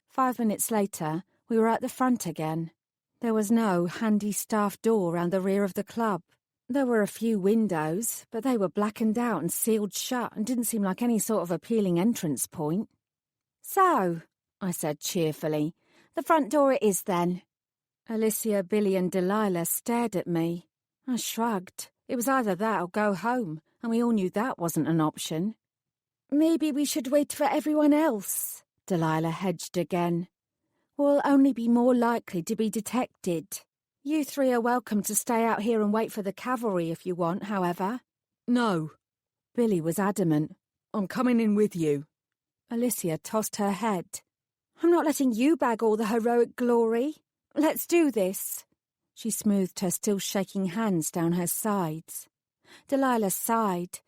5 minutes later, we were at the front again. There was no handy staff door round the rear of the club. There were a few windows, but they were blackened out and sealed shut and didn't seem like any sort of appealing entrance point. So, I said cheerfully, the front door it is then. Alicia, Billy and Delilah stared at me. I shrugged. It was either that or go home, and we all knew that wasn't an option. Maybe we should wait for everyone else, Delilah hedged again. We'll only be more likely to be detected. You three are welcome to stay out here and wait for the cavalry if you want, however. No. Billy was adamant. I'm coming in with you. Alicia tossed her head. I'm not letting you bag all the heroic glory. Let's do this. She smoothed her still shaking hands down her sides. Delilah sighed.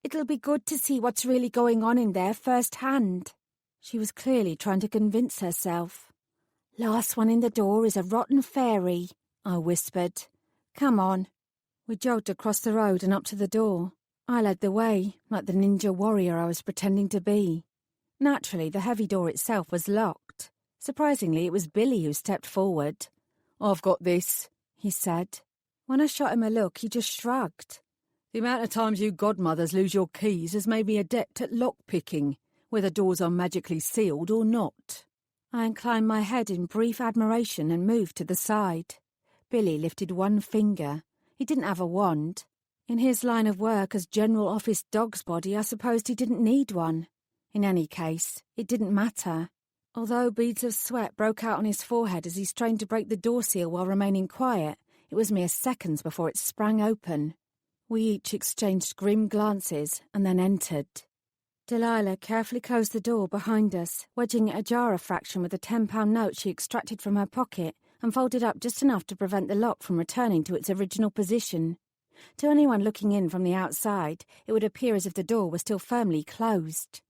It'll be good to see what's really going on in there firsthand. She was clearly trying to convince herself. Last one in the door is a rotten fairy, I whispered. Come on. We jogged across the road and up to the door. I led the way, like the ninja warrior I was pretending to be. Naturally, the heavy door itself was locked. Surprisingly, it was Billy who stepped forward. I've got this, he said. When I shot him a look, he just shrugged. The amount of times you godmothers lose your keys has made me adept at lock-picking, whether doors are magically sealed or not. I inclined my head in brief admiration and moved to the side. Billy lifted one finger. He didn't have a wand. In his line of work as General Office Dog's Body, I supposed he didn't need one. In any case, it didn't matter. Although beads of sweat broke out on his forehead as he strained to break the door seal while remaining quiet, it was mere seconds before it sprang open. We each exchanged grim glances and then entered. Delilah carefully closed the door behind us, wedging it ajar a fraction with a £10 note she extracted from her pocket and folded up just enough to prevent the lock from returning to its original position. To anyone looking in from the outside, it would appear as if the door were still firmly closed.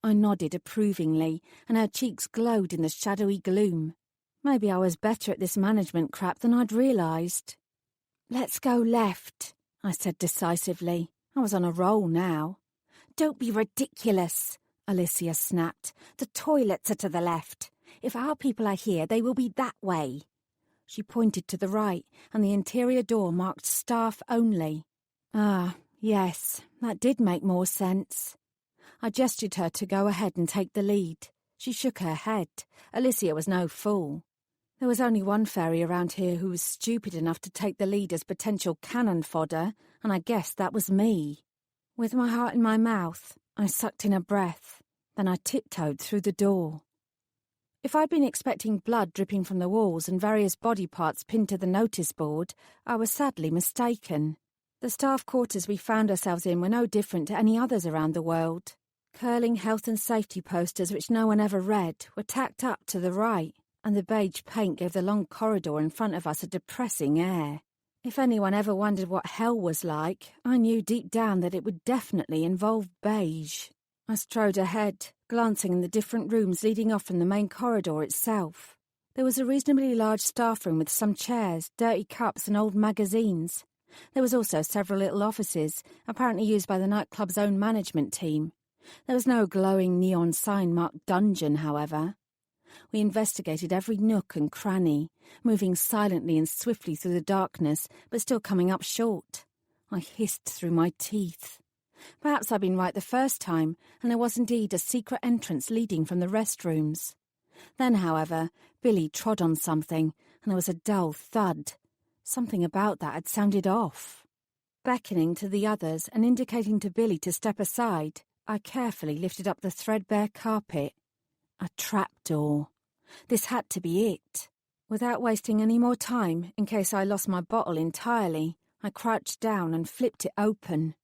I nodded approvingly, and her cheeks glowed in the shadowy gloom. Maybe I was better at this management crap than I'd realised. Let's go left, I said decisively. I was on a roll now. Don't be ridiculous, Alicia snapped. The toilets are to the left. If our people are here, they will be that way. She pointed to the right, and the interior door marked staff only. Ah, yes, that did make more sense. I gestured her to go ahead and take the lead. She shook her head. Alicia was no fool. There was only one fairy around here who was stupid enough to take the lead as potential cannon fodder, and I guessed that was me. With my heart in my mouth, I sucked in a breath. Then I tiptoed through the door. If I'd been expecting blood dripping from the walls and various body parts pinned to the notice board, I was sadly mistaken. The staff quarters we found ourselves in were no different to any others around the world. Curling health and safety posters which no one ever read were tacked up to the right, and the beige paint gave the long corridor in front of us a depressing air. If anyone ever wondered what hell was like, I knew deep down that it would definitely involve beige. I strode ahead, glancing in the different rooms leading off from the main corridor itself. There was a reasonably large staff room with some chairs, dirty cups and old magazines. There was also several little offices, apparently used by the nightclub's own management team. There was no glowing neon sign marked dungeon, however. We investigated every nook and cranny, moving silently and swiftly through the darkness, but still coming up short. I hissed through my teeth. Perhaps I'd been right the first time, and there was indeed a secret entrance leading from the restrooms. Then, however, Billy trod on something, and there was a dull thud. Something about that had sounded off. Beckoning to the others and indicating to Billy to step aside, I carefully lifted up the threadbare carpet. A trapdoor. This had to be it. Without wasting any more time, in case I lost my bottle entirely, I crouched down and flipped it open.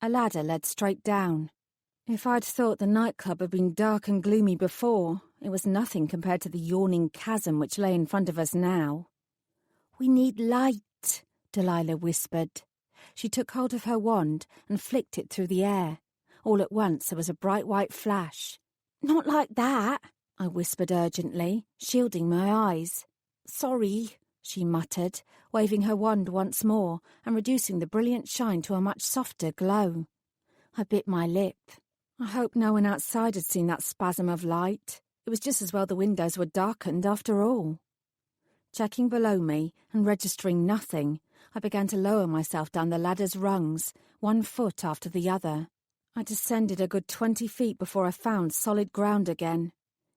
A ladder led straight down. If I'd thought the nightclub had been dark and gloomy before, it was nothing compared to the yawning chasm which lay in front of us now. We need light, Delilah whispered. She took hold of her wand and flicked it through the air. All at once there was a bright white flash. Not like that, I whispered urgently, shielding my eyes. Sorry, she muttered, waving her wand once more and reducing the brilliant shine to a much softer glow. I bit my lip. I hoped no one outside had seen that spasm of light. It was just as well the windows were darkened after all. Checking below me and registering nothing, I began to lower myself down the ladder's rungs, 1 foot after the other. I descended a good 20 feet before I found solid ground again.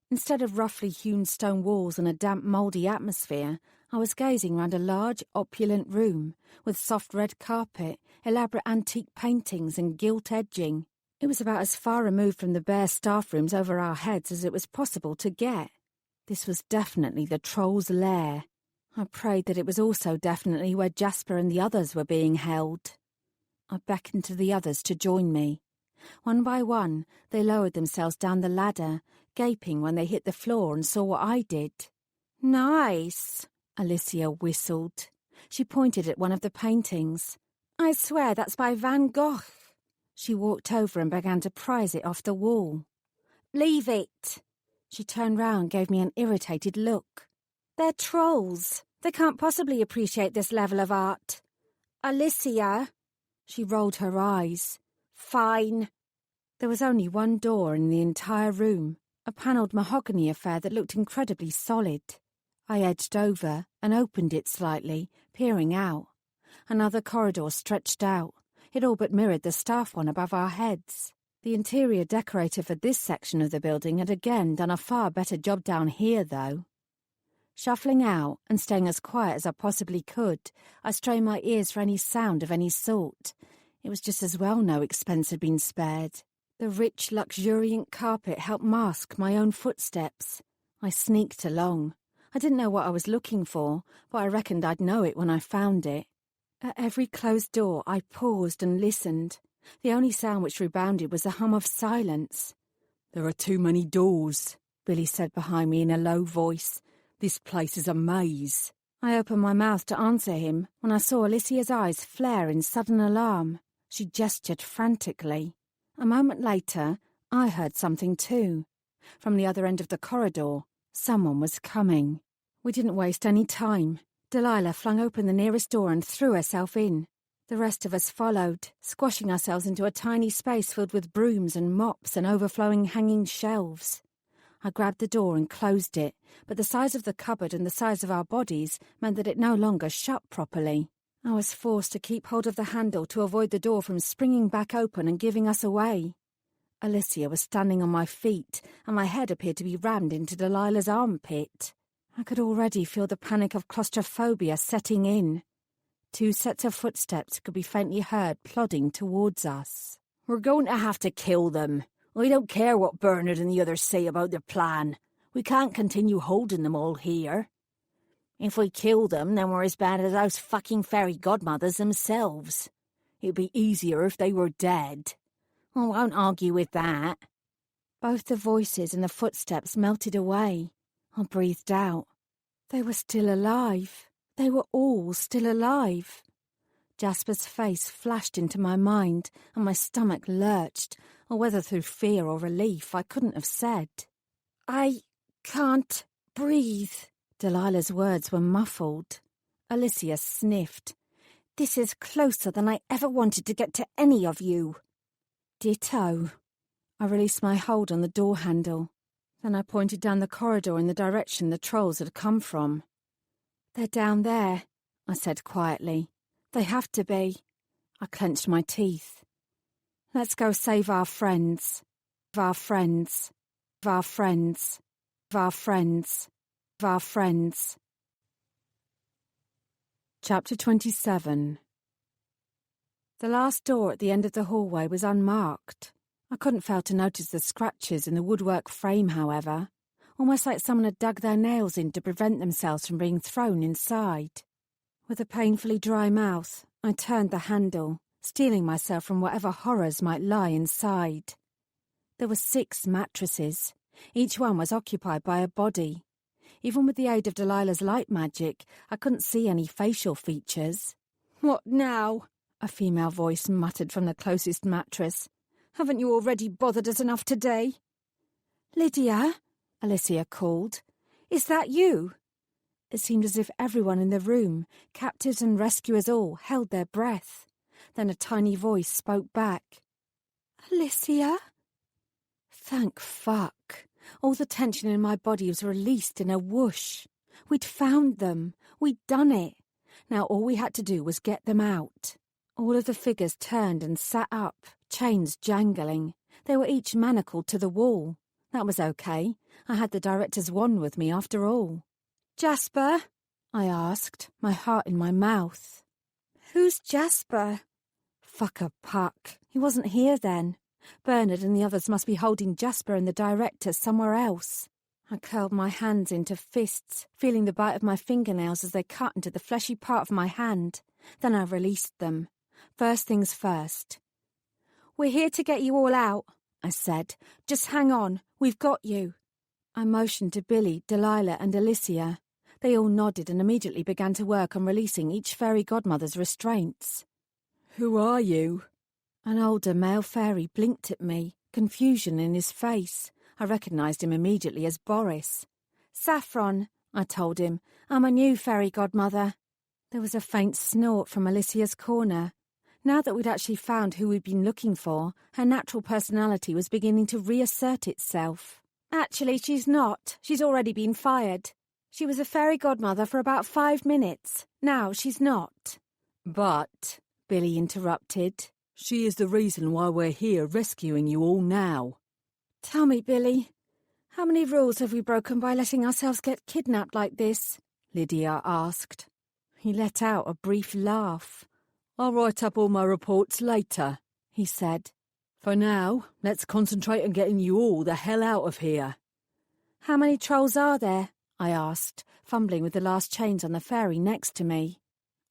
Instead of roughly hewn stone walls and a damp, mouldy atmosphere, I was gazing round a large, opulent room with soft red carpet, elaborate antique paintings and gilt edging. It was about as far removed from the bare staff rooms over our heads as it was possible to get. This was definitely the Troll's lair. I prayed that it was also definitely where Jasper and the others were being held. I beckoned to the others to join me. One by one, they lowered themselves down the ladder, gaping when they hit the floor and saw what I did. Nice, Alicia whistled. She pointed at one of the paintings. I swear that's by Van Gogh. She walked over and began to prise it off the wall. Leave it. She turned round and gave me an irritated look. They're trolls. They can't possibly appreciate this level of art. Alicia. She rolled her eyes. Fine. There was only one door in the entire room, a panelled mahogany affair that looked incredibly solid. I edged over and opened it slightly, peering out. Another corridor stretched out. It all but mirrored the staff one above our heads. The interior decorator for this section of the building had again done a far better job down here, though. Shuffling out and staying as quiet as I possibly could, I strained my ears for any sound of any sort. It was just as well no expense had been spared. The rich, luxuriant carpet helped mask my own footsteps. I sneaked along. I didn't know what I was looking for, but I reckoned I'd know it when I found it. At every closed door I paused and listened. The only sound which rebounded was the hum of silence. "There are too many doors," Billy said behind me in a low voice. "This place is a maze." I opened my mouth to answer him when I saw Alicia's eyes flare in sudden alarm. She gestured frantically. A moment later, I heard something too. From the other end of the corridor, someone was coming. We didn't waste any time. Delilah flung open the nearest door and threw herself in. The rest of us followed, squashing ourselves into a tiny space filled with brooms and mops and overflowing hanging shelves. I grabbed the door and closed it, but the size of the cupboard and the size of our bodies meant that it no longer shut properly. I was forced to keep hold of the handle to avoid the door from springing back open and giving us away. Alicia was standing on my feet, and my head appeared to be rammed into Delilah's armpit. I could already feel the panic of claustrophobia setting in. 2 sets of footsteps could be faintly heard plodding towards us. "We're going to have to kill them. I don't care what Bernard and the others say about their plan. We can't continue holding them all here. If we kill them, then we're as bad as those fucking fairy godmothers themselves. It'd be easier if they were dead. I won't argue with that." Both the voices and the footsteps melted away. I breathed out. They were still alive. They were all still alive. Jasper's face flashed into my mind, and my stomach lurched, or whether through fear or relief, I couldn't have said. "I can't breathe." Delilah's words were muffled. Alicia sniffed. "This is closer than I ever wanted to get to any of you." Ditto. I released my hold on the door handle. Then I pointed down the corridor in the direction the trolls had come from. "They're down there," I said quietly. "They have to be." I clenched my teeth. "Let's go save our friends. Our friends. Our friends. Our friends. Our friends." Chapter 27. The last door at the end of the hallway was unmarked. I couldn't fail to notice the scratches in the woodwork frame, however, almost like someone had dug their nails in to prevent themselves from being thrown inside. With a painfully dry mouth, I turned the handle, steeling myself from whatever horrors might lie inside. There were 6 mattresses. Each one was occupied by a body. Even with the aid of Delilah's light magic, I couldn't see any facial features. "What now?" a female voice muttered from the closest mattress. "Haven't you already bothered us enough today?" "Lydia," Alicia called. "Is that you?" It seemed as if everyone in the room, captives and rescuers all, held their breath. Then a tiny voice spoke back. "Alicia?" Thank fuck. All the tension in my body was released in a whoosh. We'd found them. We'd done it. Now all we had to do was get them out. All of the figures turned and sat up, chains jangling. They were each manacled to the wall. That was okay. I had the director's wand with me after all. "Jasper?" I asked, my heart in my mouth. Who's Jasper? Fuck a puck. He wasn't here then. Bernard and the others must be holding Jasper and the director somewhere else. I curled my hands into fists, feeling the bite of my fingernails as they cut into the fleshy part of my hand. Then I released them. First things first. We're here to get you all out, I said. Just hang on, we've got you. I motioned to Billy, Delilah and Alicia. They all nodded and immediately began to work on releasing each fairy godmother's restraints. Who are you? An older male fairy blinked at me, confusion in his face. I recognised him immediately as Boris. Saffron, I told him. I'm a new fairy godmother. There was a faint snort from Alicia's corner. Now that we'd actually found who we'd been looking for, her natural personality was beginning to reassert itself. Actually, she's not. She's already been fired. She was a fairy godmother for about 5 minutes. Now she's not. But, Billy interrupted, she is the reason why we're here rescuing you all now. Tell me, Billy, how many rules have we broken by letting ourselves get kidnapped like this? Lydia asked. He let out a brief laugh. I'll write up all my reports later, he said. For now, let's concentrate on getting you all the hell out of here. How many trolls are there? I asked, fumbling with the last chains on the fairy next to me.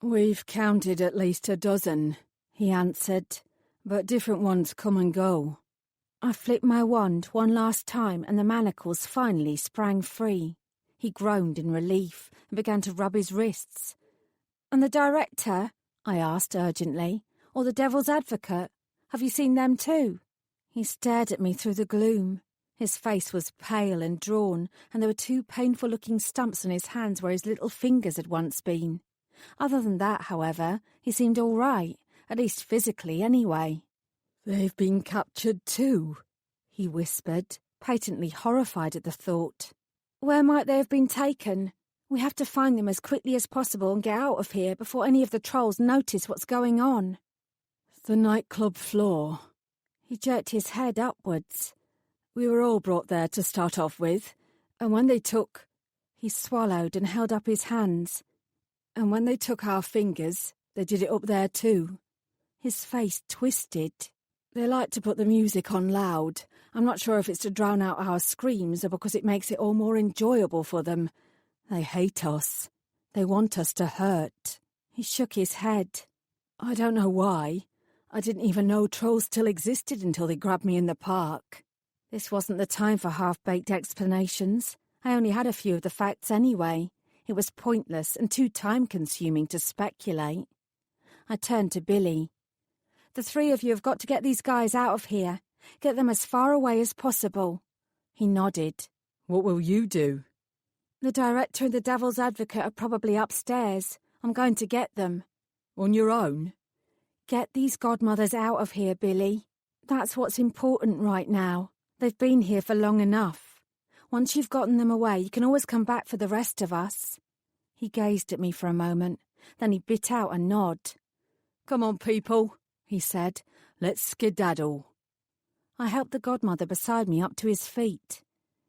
We've counted at least a dozen, he answered, but different ones come and go. I flicked my wand one last time and the manacles finally sprang free. He groaned in relief and began to rub his wrists. And the director? I asked urgently. Or the devil's advocate? Have you seen them too? He stared at me through the gloom. His face was pale and drawn, and there were 2 painful-looking stumps on his hands where his little fingers had once been. Other than that, however, he seemed all right, at least physically anyway. They've been captured too, he whispered, patently horrified at the thought. Where might they have been taken? We have to find them as quickly as possible and get out of here before any of the trolls notice what's going on. The nightclub floor. He jerked his head upwards. We were all brought there to start off with, and when they took... He swallowed and held up his hands. And when they took our fingers, they did it up there too. His face twisted. They like to put the music on loud. I'm not sure if it's to drown out our screams or because it makes it all more enjoyable for them. They hate us. They want us to hurt. He shook his head. I don't know why. I didn't even know trolls still existed until they grabbed me in the park. This wasn't the time for half-baked explanations. I only had a few of the facts anyway. It was pointless and too time-consuming to speculate. I turned to Billy. The 3 of you have got to get these guys out of here. Get them as far away as possible. He nodded. What will you do? The director and the devil's advocate are probably upstairs. I'm going to get them. On your own? Get these godmothers out of here, Billy. That's what's important right now. They've been here for long enough. Once you've gotten them away, you can always come back for the rest of us. He gazed at me for a moment. Then he bit out a nod. Come on, people, he said. Let's skedaddle. I helped the godmother beside me up to his feet.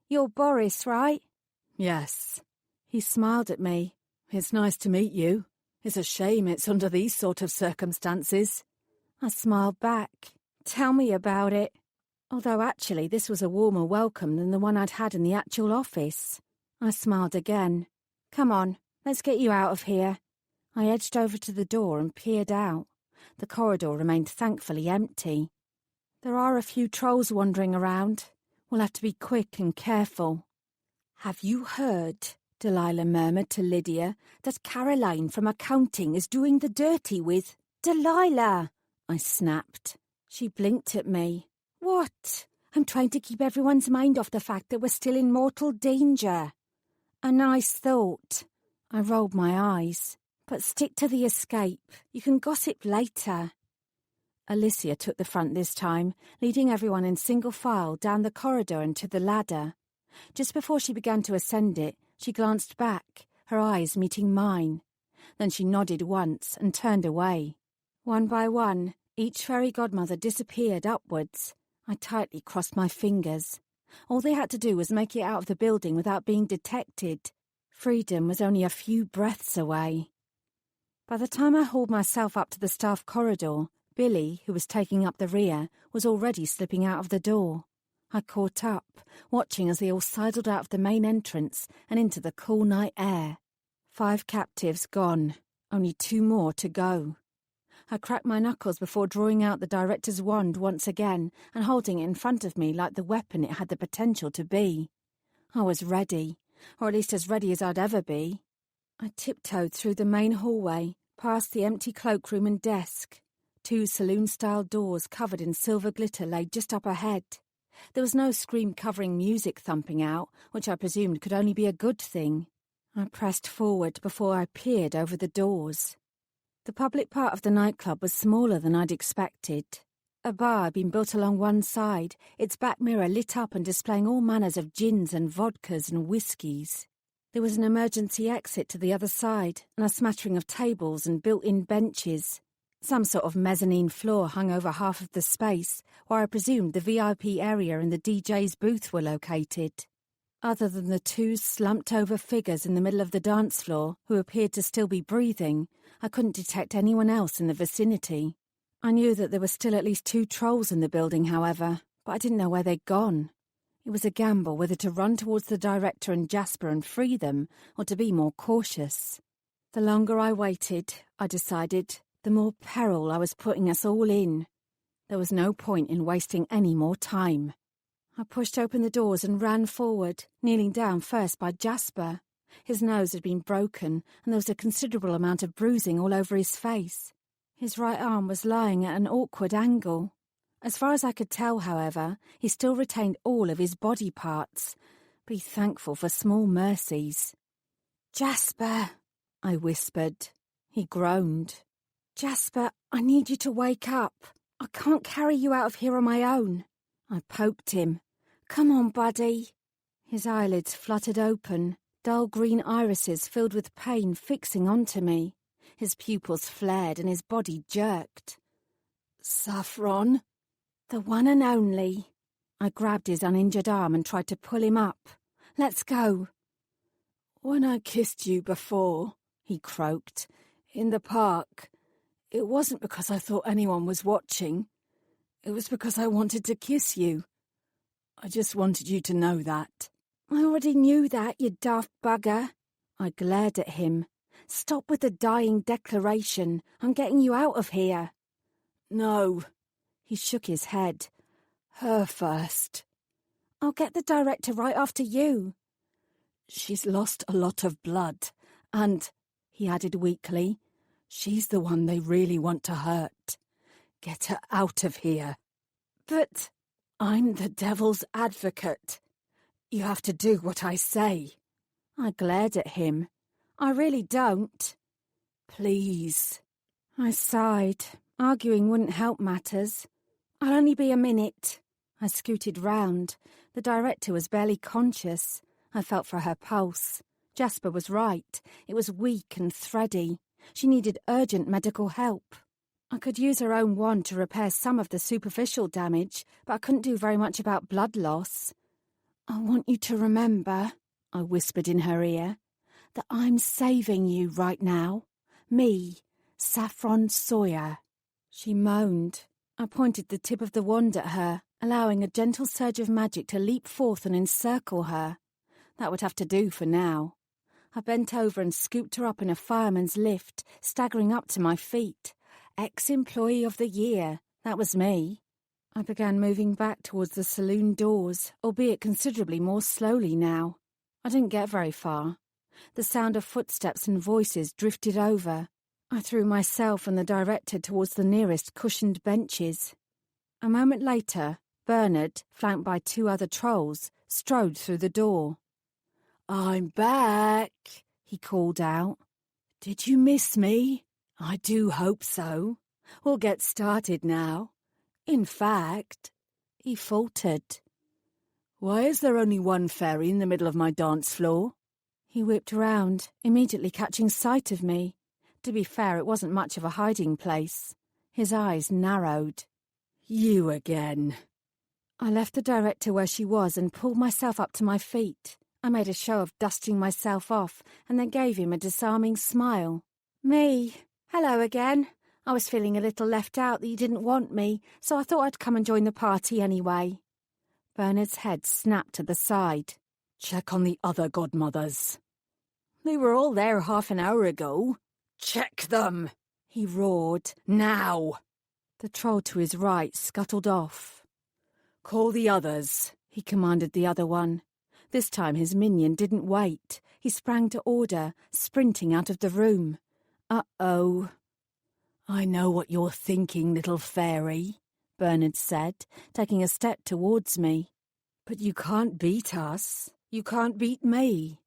You're Boris, right? Yes. He smiled at me. It's nice to meet you. It's a shame it's under these sort of circumstances. I smiled back. Tell me about it. Although actually this was a warmer welcome than the one I'd had in the actual office. I smiled again. Come on, let's get you out of here. I edged over to the door and peered out. The corridor remained thankfully empty. There are a few trolls wandering around. We'll have to be quick and careful. Have you heard, Delilah murmured to Lydia, that Caroline from accounting is doing the dirty with... Delilah! I snapped. She blinked at me. What? I'm trying to keep everyone's mind off the fact that we're still in mortal danger. A nice thought. I rolled my eyes. But stick to the escape. You can gossip later. Alicia took the front this time, leading everyone in single file down the corridor and to the ladder. Just before she began to ascend it, she glanced back, her eyes meeting mine. Then she nodded once and turned away. One by one, each fairy godmother disappeared upwards. I tightly crossed my fingers. All they had to do was make it out of the building without being detected. Freedom was only a few breaths away. By the time I hauled myself up to the staff corridor, Billy, who was taking up the rear, was already slipping out of the door. I caught up, watching as they all sidled out of the main entrance and into the cool night air. 5 captives gone, only 2 more to go. I cracked my knuckles before drawing out the director's wand once again and holding it in front of me like the weapon it had the potential to be. I was ready, or at least as ready as I'd ever be. I tiptoed through the main hallway, past the empty cloakroom and desk. 2 saloon-style doors covered in silver glitter lay just up ahead. There was no scream-covering music thumping out, which I presumed could only be a good thing. I pressed forward before I peered over the doors. The public part of the nightclub was smaller than I'd expected. A bar had been built along one side, its back mirror lit up and displaying all manners of gins and vodkas and whiskies. There was an emergency exit to the other side, and a smattering of tables and built-in benches. Some sort of mezzanine floor hung over half of the space, where I presumed the VIP area and the DJ's booth were located. Other than the 2 slumped-over figures in the middle of the dance floor, who appeared to still be breathing, I couldn't detect anyone else in the vicinity. I knew that there were still at least 2 trolls in the building, however, but I didn't know where they'd gone. It was a gamble whether to run towards the director and Jasper and free them, or to be more cautious. The longer I waited, I decided, the more peril I was putting us all in. There was no point in wasting any more time. I pushed open the doors and ran forward, kneeling down first by Jasper. His nose had been broken, and there was a considerable amount of bruising all over his face. His right arm was lying at an awkward angle. As far as I could tell, however, he still retained all of his body parts. Be thankful for small mercies. "Jasper," I whispered. He groaned. "Jasper, I need you to wake up. I can't carry you out of here on my own." I poked him. "Come on, buddy." His eyelids fluttered open, dull green irises filled with pain fixing onto me. His pupils flared and his body jerked. "Saffron?" "The one and only." I grabbed his uninjured arm and tried to pull him up. "Let's go." "When I kissed you before," he croaked, "in the park, it wasn't because I thought anyone was watching. It was because I wanted to kiss you. I just wanted you to know that." "I already knew that, you daft bugger." I glared at him. "Stop with the dying declaration. I'm getting you out of here." "No." He shook his head. "Her first." "I'll get the director right after you." "She's lost a lot of blood, and," he added weakly, "she's the one they really want to hurt. Get her out of here." "But I'm the devil's advocate. You have to do what I say." I glared at him. "I really don't." "Please." I sighed. Arguing wouldn't help matters. "I'll only be a minute." I scooted round. The director was barely conscious. I felt for her pulse. Jasper was right. It was weak and thready. She needed urgent medical help. I could use her own wand to repair some of the superficial damage, but I couldn't do very much about blood loss. "I want you to remember," I whispered in her ear, "that I'm saving you right now. Me, Saffron Sawyer." She moaned. I pointed the tip of the wand at her, allowing a gentle surge of magic to leap forth and encircle her. That would have to do for now. I bent over and scooped her up in a fireman's lift, staggering up to my feet. Ex-employee of the year, that was me. I began moving back towards the saloon doors, albeit considerably more slowly now. I didn't get very far. The sound of footsteps and voices drifted over. I threw myself and the director towards the nearest cushioned benches. A moment later, Bernard, flanked by 2 other trolls, strode through the door. "I'm back," he called out. "Did you miss me? I do hope so. We'll get started now. In fact," he faltered. "Why is there only one fairy in the middle of my dance floor?" He whipped round, immediately catching sight of me. To be fair, it wasn't much of a hiding place. His eyes narrowed. "You again." I left the director where she was and pulled myself up to my feet. I made a show of dusting myself off and then gave him a disarming smile. Me. Hello again. I was feeling a little left out that you didn't want me, so I thought I'd come and join the party anyway. Bernard's head snapped to the side. Check on the other godmothers. They were all there half an hour ago. Check them, he roared. Now! The troll to his right scuttled off. Call the others, he commanded the other one. This time his minion didn't wait. He sprang to order, sprinting out of the room. Uh-oh. I know what you're thinking, little fairy, Bernard said, taking a step towards me. But you can't beat us. You can't beat me.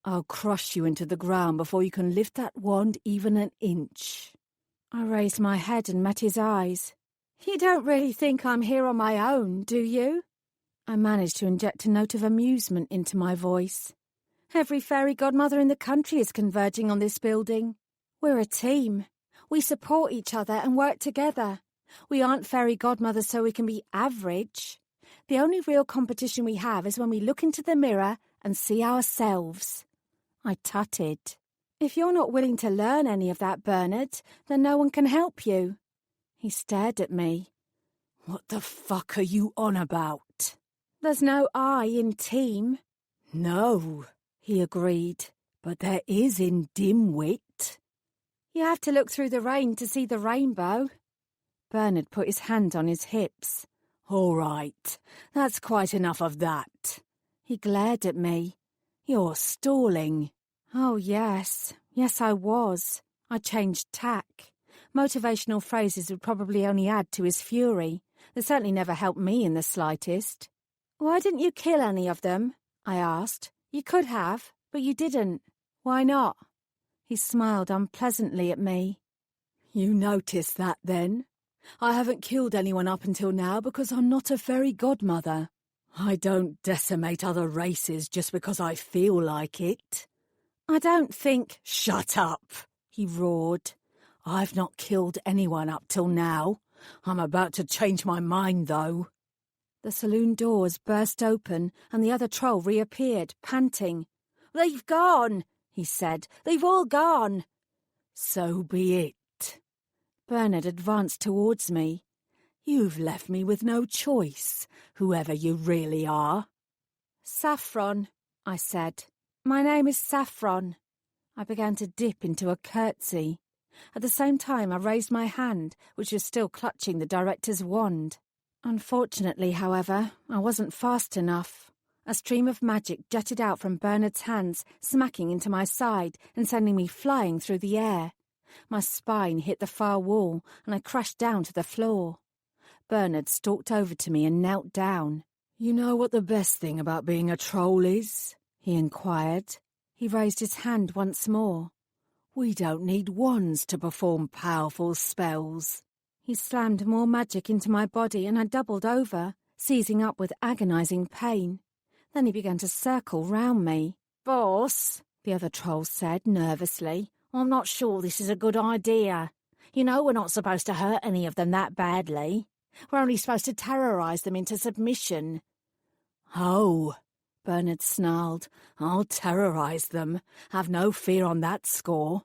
I'll crush you into the ground before you can lift that wand even an inch. I raised my head and met his eyes. You don't really think I'm here on my own, do you? I managed to inject a note of amusement into my voice. Every fairy godmother in the country is converging on this building. We're a team. We support each other and work together. We aren't fairy godmothers so we can be average. The only real competition we have is when we look into the mirror and see ourselves. I tutted. If you're not willing to learn any of that, Bernard, then no one can help you. He stared at me. What the fuck are you on about? There's no I in team. No, he agreed, but there is in dimwit. You have to look through the rain to see the rainbow. Bernard put his hand on his hips. All right, that's quite enough of that. He glared at me. You're stalling. Oh, yes. Yes, I was. I changed tack. Motivational phrases would probably only add to his fury. They certainly never helped me in the slightest. Why didn't you kill any of them? I asked. You could have, but you didn't. Why not? He smiled unpleasantly at me. You noticed that, then? I haven't killed anyone up until now because I'm not a fairy godmother. I don't decimate other races just because I feel like it. I don't think... Shut up, he roared. I've not killed anyone up till now. I'm about to change my mind, though. The saloon doors burst open and the other troll reappeared, panting. They've gone, he said. They've all gone. So be it. Bernard advanced towards me. You've left me with no choice, whoever you really are. Saffron, I said. My name is Saffron. I began to dip into a curtsy. At the same time, I raised my hand, which was still clutching the director's wand. Unfortunately, however, I wasn't fast enough. A stream of magic jetted out from Bernard's hands, smacking into my side and sending me flying through the air. My spine hit the far wall, and I crashed down to the floor. Bernard stalked over to me and knelt down. You know what the best thing about being a troll is? He inquired. He raised his hand once more. We don't need wands to perform powerful spells. He slammed more magic into my body and I doubled over, seizing up with agonizing pain. Then he began to circle round me. Boss, the other troll said nervously, I'm not sure this is a good idea. You know we're not supposed to hurt any of them that badly. We're only supposed to terrorize them into submission. Oh, Bernard snarled. I'll terrorize them. Have no fear on that score.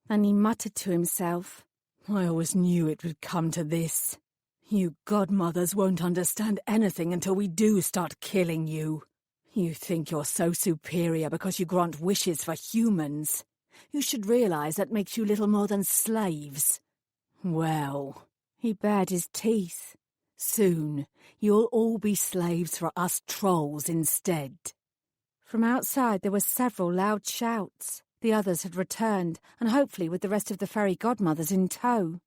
Then he muttered to himself. I always knew it would come to this. You godmothers won't understand anything until we do start killing you. You think you're so superior because you grant wishes for humans. You should realize that makes you little more than slaves. Well, he bared his teeth. Soon you'll all be slaves for us trolls instead. From outside there were several loud shouts. The others had returned, and hopefully with the rest of the fairy godmothers in tow.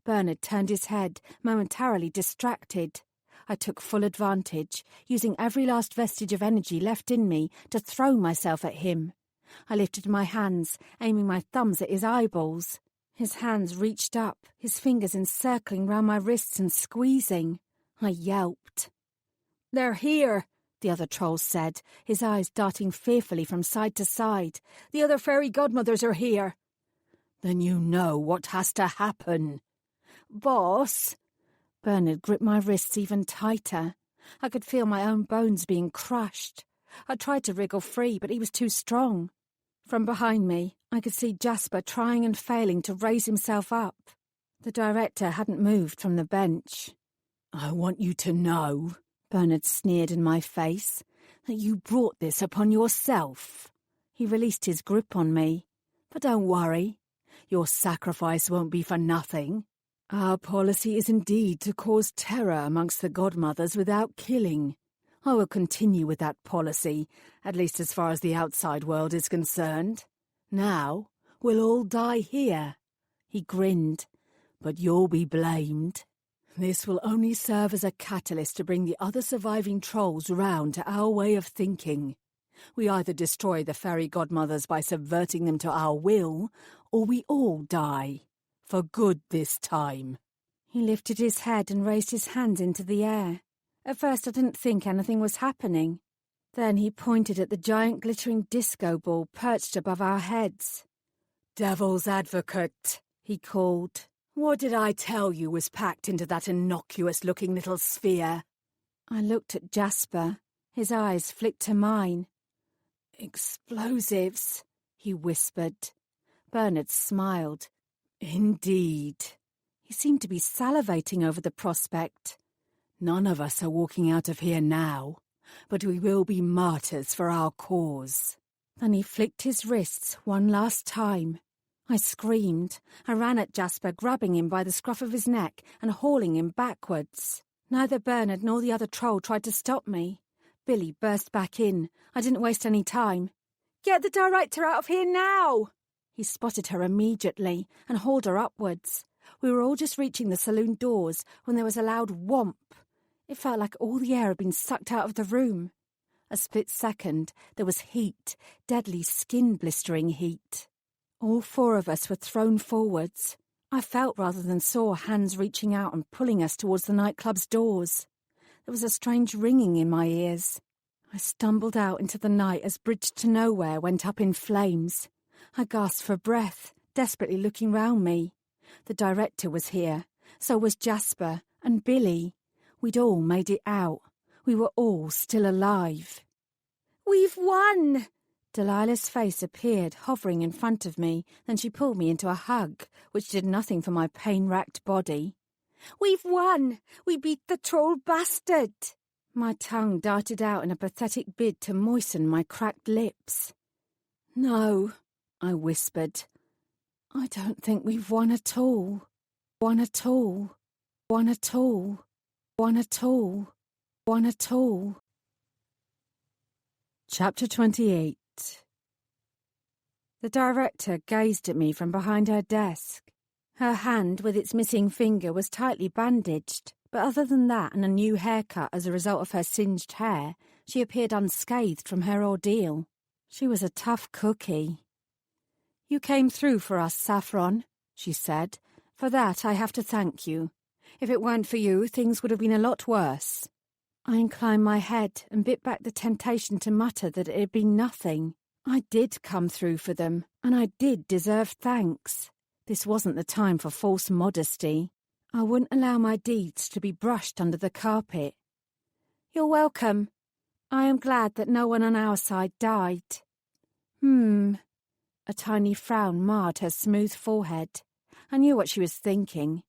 Bernard turned his head, momentarily distracted. I took full advantage, using every last vestige of energy left in me to throw myself at him. I lifted my hands, aiming my thumbs at his eyeballs. His hands reached up, his fingers encircling round my wrists and squeezing. I yelped. They're here, the other troll said, his eyes darting fearfully from side to side. The other fairy godmothers are here. Then you know what has to happen. Boss. Bernard gripped my wrists even tighter. I could feel my own bones being crushed. I tried to wriggle free, but he was too strong. From behind me, I could see Jasper trying and failing to raise himself up. The director hadn't moved from the bench. "I want you to know," Bernard sneered in my face, "that you brought this upon yourself." He released his grip on me. "But don't worry. Your sacrifice won't be for nothing. Our policy is indeed to cause terror amongst the Godmothers without killing. I will continue with that policy, at least as far as the outside world is concerned. Now, we'll all die here." He grinned. "But you'll be blamed. This will only serve as a catalyst to bring the other surviving trolls round to our way of thinking. We either destroy the fairy godmothers by subverting them to our will, or we all die. For good this time." He lifted his head and raised his hands into the air. At first I didn't think anything was happening. Then he pointed at the giant glittering disco ball perched above our heads. "Devil's advocate," he called. "What did I tell you was packed into that innocuous-looking little sphere?" I looked at Jasper. His eyes flicked to mine. "Explosives," he whispered. Bernard smiled. "Indeed." He seemed to be salivating over the prospect. "None of us are walking out of here now, but we will be martyrs for our cause." Then he flicked his wrists one last time. I screamed. I ran at Jasper, grabbing him by the scruff of his neck and hauling him backwards. Neither Bernard nor the other troll tried to stop me. Billy burst back in. I didn't waste any time. "Get the director out of here now!" He spotted her immediately and hauled her upwards. We were all just reaching the saloon doors when there was a loud whomp. It felt like all the air had been sucked out of the room. A split second, there was heat, deadly skin-blistering heat. All four of us were thrown forwards. I felt rather than saw hands reaching out and pulling us towards the nightclub's doors. There was a strange ringing in my ears. I stumbled out into the night as Bridge to Nowhere went up in flames. I gasped for breath, desperately looking round me. The director was here, so was Jasper and Billy. We'd all made it out. We were all still alive. "We've won!" Delilah's face appeared, hovering in front of me. Then she pulled me into a hug, which did nothing for my pain-racked body. "We've won! We beat the troll bastard!" My tongue darted out in a pathetic bid to moisten my cracked lips. "No," I whispered. "I don't think we've won at all. Won at all. Won at all. Won at all. Won at all." Chapter 28. The director gazed at me from behind her desk. Her hand with its missing finger was tightly bandaged, but other than that and a new haircut as a result of her singed hair, she appeared unscathed from her ordeal. She was a tough cookie. "You came through for us, Saffron," she said. "For that I have to thank you. If it weren't for you, things would have been a lot worse." I inclined my head and bit back the temptation to mutter that it had been nothing. I did come through for them, and I did deserve thanks. This wasn't the time for false modesty. I wouldn't allow my deeds to be brushed under the carpet. "You're welcome. I am glad that no one on our side died." A tiny frown marred her smooth forehead. I knew what she was thinking.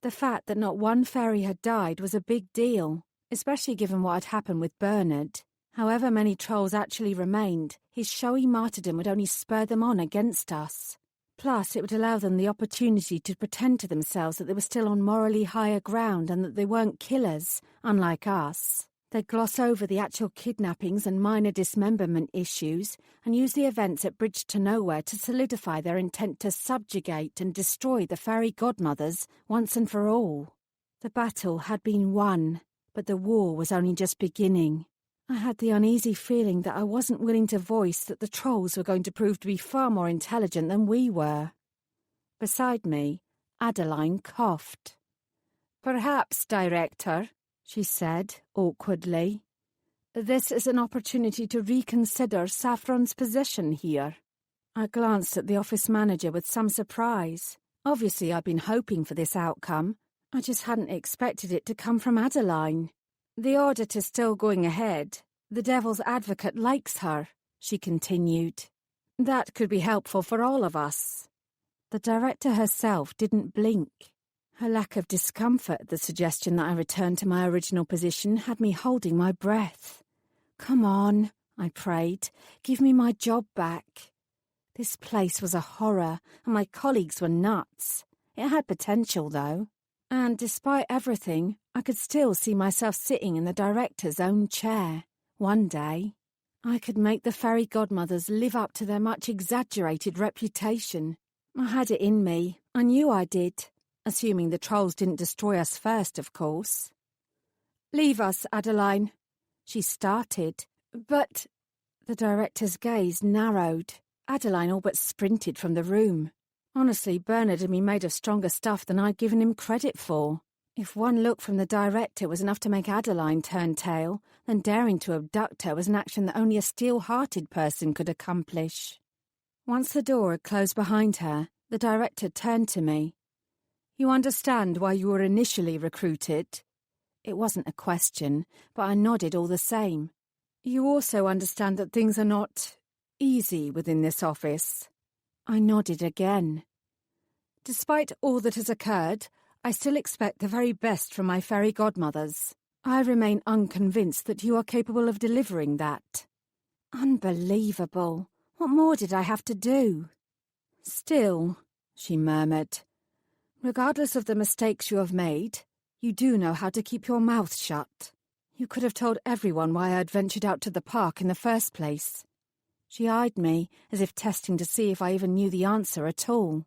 The fact that not one fairy had died was a big deal, especially given what had happened with Bernard. However many trolls actually remained, his showy martyrdom would only spur them on against us. Plus, it would allow them the opportunity to pretend to themselves that they were still on morally higher ground and that they weren't killers, unlike us. They'd gloss over the actual kidnappings and minor dismemberment issues and use the events at Bridge to Nowhere to solidify their intent to subjugate and destroy the fairy godmothers once and for all. The battle had been won, but the war was only just beginning. I had the uneasy feeling that I wasn't willing to voice that the trolls were going to prove to be far more intelligent than we were. Beside me, Adeline coughed. "Perhaps, Director," she said, awkwardly, "this is an opportunity to reconsider Saffron's position here." I glanced at the office manager with some surprise. Obviously, I'd been hoping for this outcome. I just hadn't expected it to come from Adeline. "The audit is still going ahead," The devil's advocate likes her, she continued. That could be helpful for all of us. The director herself didn't blink. Her lack of discomfort at the suggestion that I return to my original position had me holding my breath. Come on, I prayed. Give me my job back. This place was a horror, and my colleagues were nuts. It had potential, though. And despite everything, I could still see myself sitting in the director's own chair. One day, I could make the fairy godmothers live up to their much exaggerated reputation. I had it in me. I knew I did. Assuming the trolls didn't destroy us first, of course. Leave us, Adeline. She started. But the director's gaze narrowed. Adeline all but sprinted from the room. Honestly, Bernard had been made of stronger stuff than I'd given him credit for. If one look from the director was enough to make Adeline turn tail, then daring to abduct her was an action that only a steel-hearted person could accomplish. Once the door had closed behind her, the director turned to me. You understand why you were initially recruited? It wasn't a question, but I nodded all the same. You also understand that things are not easy within this office. I nodded again. Despite all that has occurred, I still expect the very best from my fairy godmothers. I remain unconvinced that you are capable of delivering that. Unbelievable. What more did I have to do? Still, she murmured, regardless of the mistakes you have made, you do know how to keep your mouth shut. You could have told everyone why I had ventured out to the park in the first place. She eyed me, as if testing to see if I even knew the answer at all.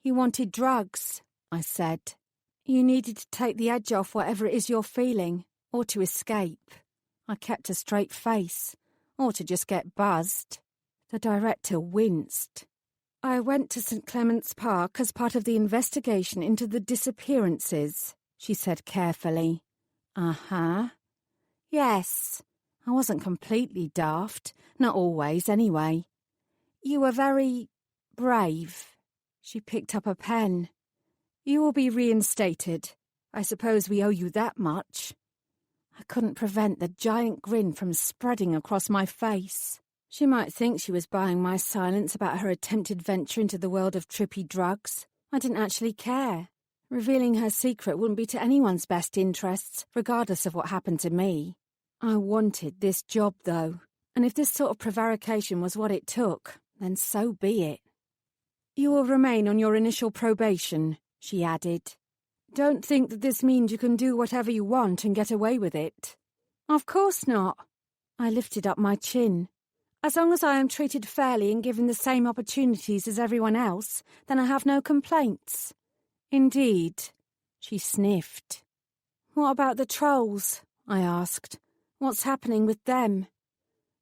You wanted drugs, I said. You needed to take the edge off whatever it is you're feeling, or to escape. I kept a straight face, or to just get buzzed. The director winced. I went to St. Clement's Park as part of the investigation into the disappearances, she said carefully. Uh-huh. Yes. I wasn't completely daft, not always anyway. You were very brave. She picked up a pen. You will be reinstated. I suppose we owe you that much. I couldn't prevent the giant grin from spreading across my face. She might think she was buying my silence about her attempted venture into the world of trippy drugs. I didn't actually care. Revealing her secret wouldn't be to anyone's best interests, regardless of what happened to me. I wanted this job, though, and if this sort of prevarication was what it took, then so be it. You will remain on your initial probation, she added. Don't think that this means you can do whatever you want and get away with it. Of course not. I lifted up my chin. As long as I am treated fairly and given the same opportunities as everyone else, then I have no complaints. Indeed, she sniffed. What about the trolls? I asked. What's happening with them?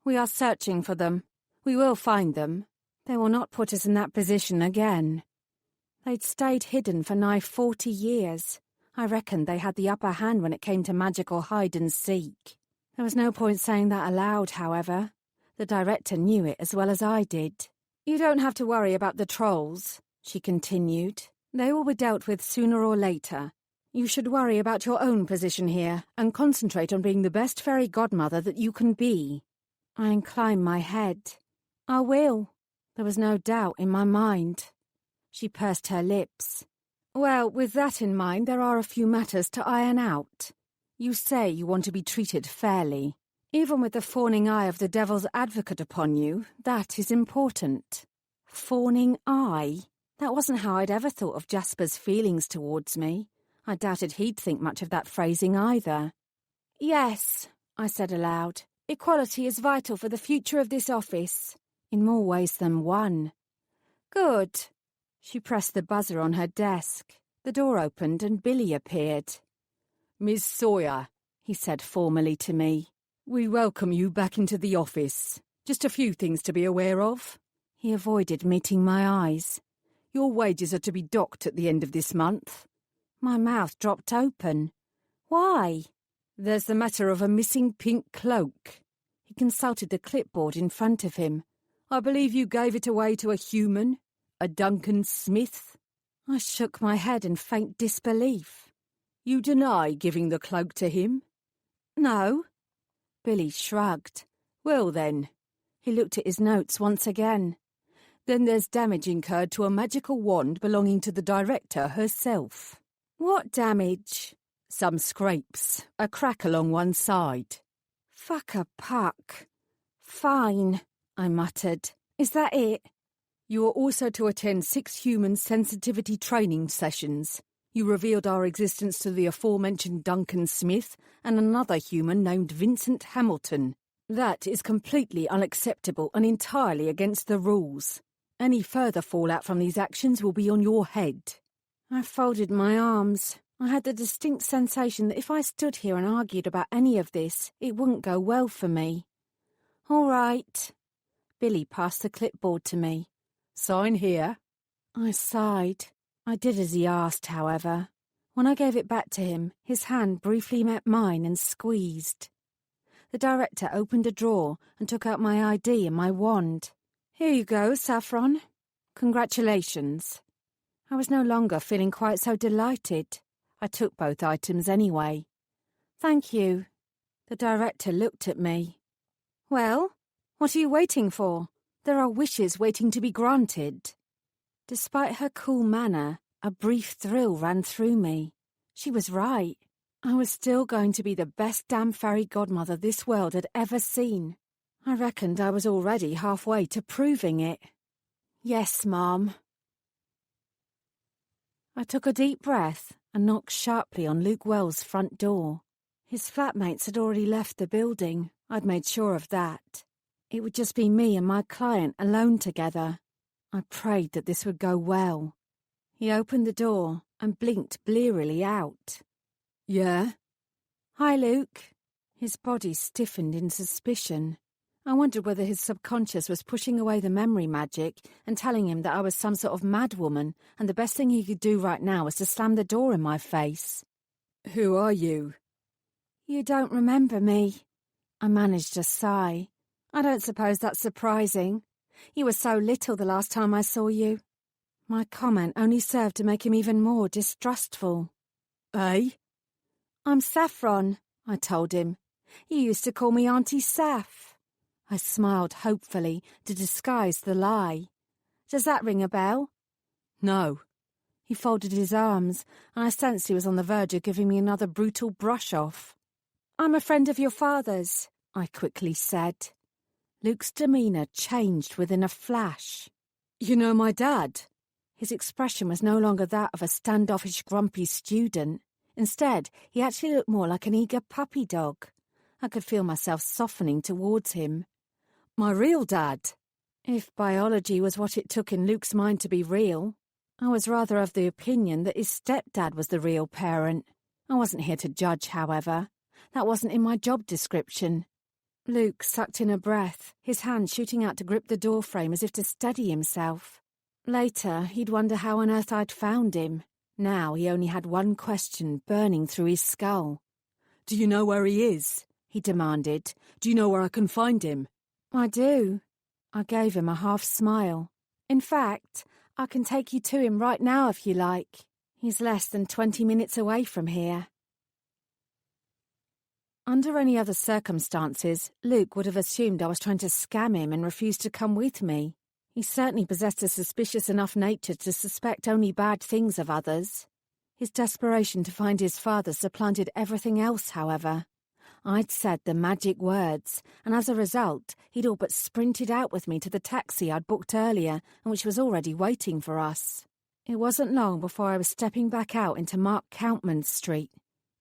We are searching for them. We will find them. They will not put us in that position again. They'd stayed hidden for nigh 40 years. I reckoned they had the upper hand when it came to magical hide-and-seek. There was no point saying that aloud, however. The director knew it as well as I did. You don't have to worry about the trolls, she continued. They will be dealt with sooner or later. You should worry about your own position here and concentrate on being the best fairy godmother that you can be. I inclined my head. I will. There was no doubt in my mind. She pursed her lips. Well, with that in mind, there are a few matters to iron out. You say you want to be treated fairly. Even with the fawning eye of the devil's advocate upon you, that is important. Fawning eye? That wasn't how I'd ever thought of Jasper's feelings towards me. I doubted he'd think much of that phrasing either. Yes, I said aloud. Equality is vital for the future of this office. In more ways than one. Good. She pressed the buzzer on her desk. The door opened and Billy appeared. Miss Sawyer, he said formally to me. We welcome you back into the office. Just a few things to be aware of. He avoided meeting my eyes. Your wages are to be docked at the end of this month. My mouth dropped open. Why? There's the matter of a missing pink cloak. He consulted the clipboard in front of him. I believe you gave it away to a human, a Duncan Smith. I shook my head in faint disbelief. You deny giving the cloak to him? No. Billy shrugged. Well then. He looked at his notes once again. Then there's damage incurred to a magical wand belonging to the director herself. What damage? Some scrapes, a crack along one side. Fuck a puck. Fine, I muttered. Is that it? You are also to attend 6 human sensitivity training sessions. You revealed our existence to the aforementioned Duncan Smith and another human named Vincent Hamilton. That is completely unacceptable and entirely against the rules. Any further fallout from these actions will be on your head. I folded my arms. I had the distinct sensation that if I stood here and argued about any of this, it wouldn't go well for me. All right. Billy passed the clipboard to me. Sign here. I sighed. I did as he asked, however. When I gave it back to him, his hand briefly met mine and squeezed. The director opened a drawer and took out my ID and my wand. Here you go, Saffron. Congratulations. I was no longer feeling quite so delighted. I took both items anyway. Thank you. The director looked at me. Well, what are you waiting for? There are wishes waiting to be granted. Despite her cool manner, a brief thrill ran through me. She was right. I was still going to be the best damn fairy godmother this world had ever seen. I reckoned I was already halfway to proving it. Yes, Mom. I took a deep breath and knocked sharply on Luke Wells' front door. His flatmates had already left the building. I'd made sure of that. It would just be me and my client alone together. I prayed that this would go well. He opened the door and blinked blearily out. Yeah? Hi, Luke. His body stiffened in suspicion. I wondered whether his subconscious was pushing away the memory magic and telling him that I was some sort of madwoman and the best thing he could do right now was to slam the door in my face. Who are you? You don't remember me. I managed a sigh. I don't suppose that's surprising. You were so little the last time I saw you. My comment only served to make him even more distrustful. Eh? I'm Saffron, I told him. You used to call me Auntie Saff. I smiled hopefully to disguise the lie. Does that ring a bell? No. He folded his arms, and I sensed he was on the verge of giving me another brutal brush-off. I'm a friend of your father's, I quickly said. Luke's demeanour changed within a flash. You know my dad? His expression was no longer that of a standoffish, grumpy student. Instead, he actually looked more like an eager puppy dog. I could feel myself softening towards him. My real dad? If biology was what it took in Luke's mind to be real, I was rather of the opinion that his stepdad was the real parent. I wasn't here to judge, however. That wasn't in my job description. Luke sucked in a breath, his hand shooting out to grip the doorframe as if to steady himself. Later, he'd wonder how on earth I'd found him. Now he only had one question burning through his skull. Do you know where he is? He demanded. Do you know where I can find him? I do. I gave him a half smile. In fact, I can take you to him right now if you like. He's less than 20 minutes away from here. Under any other circumstances, Luke would have assumed I was trying to scam him and refused to come with me. He certainly possessed a suspicious enough nature to suspect only bad things of others. His desperation to find his father supplanted everything else, however. I'd said the magic words, and as a result, he'd all but sprinted out with me to the taxi I'd booked earlier and which was already waiting for us. It wasn't long before I was stepping back out into Mark Countman Street.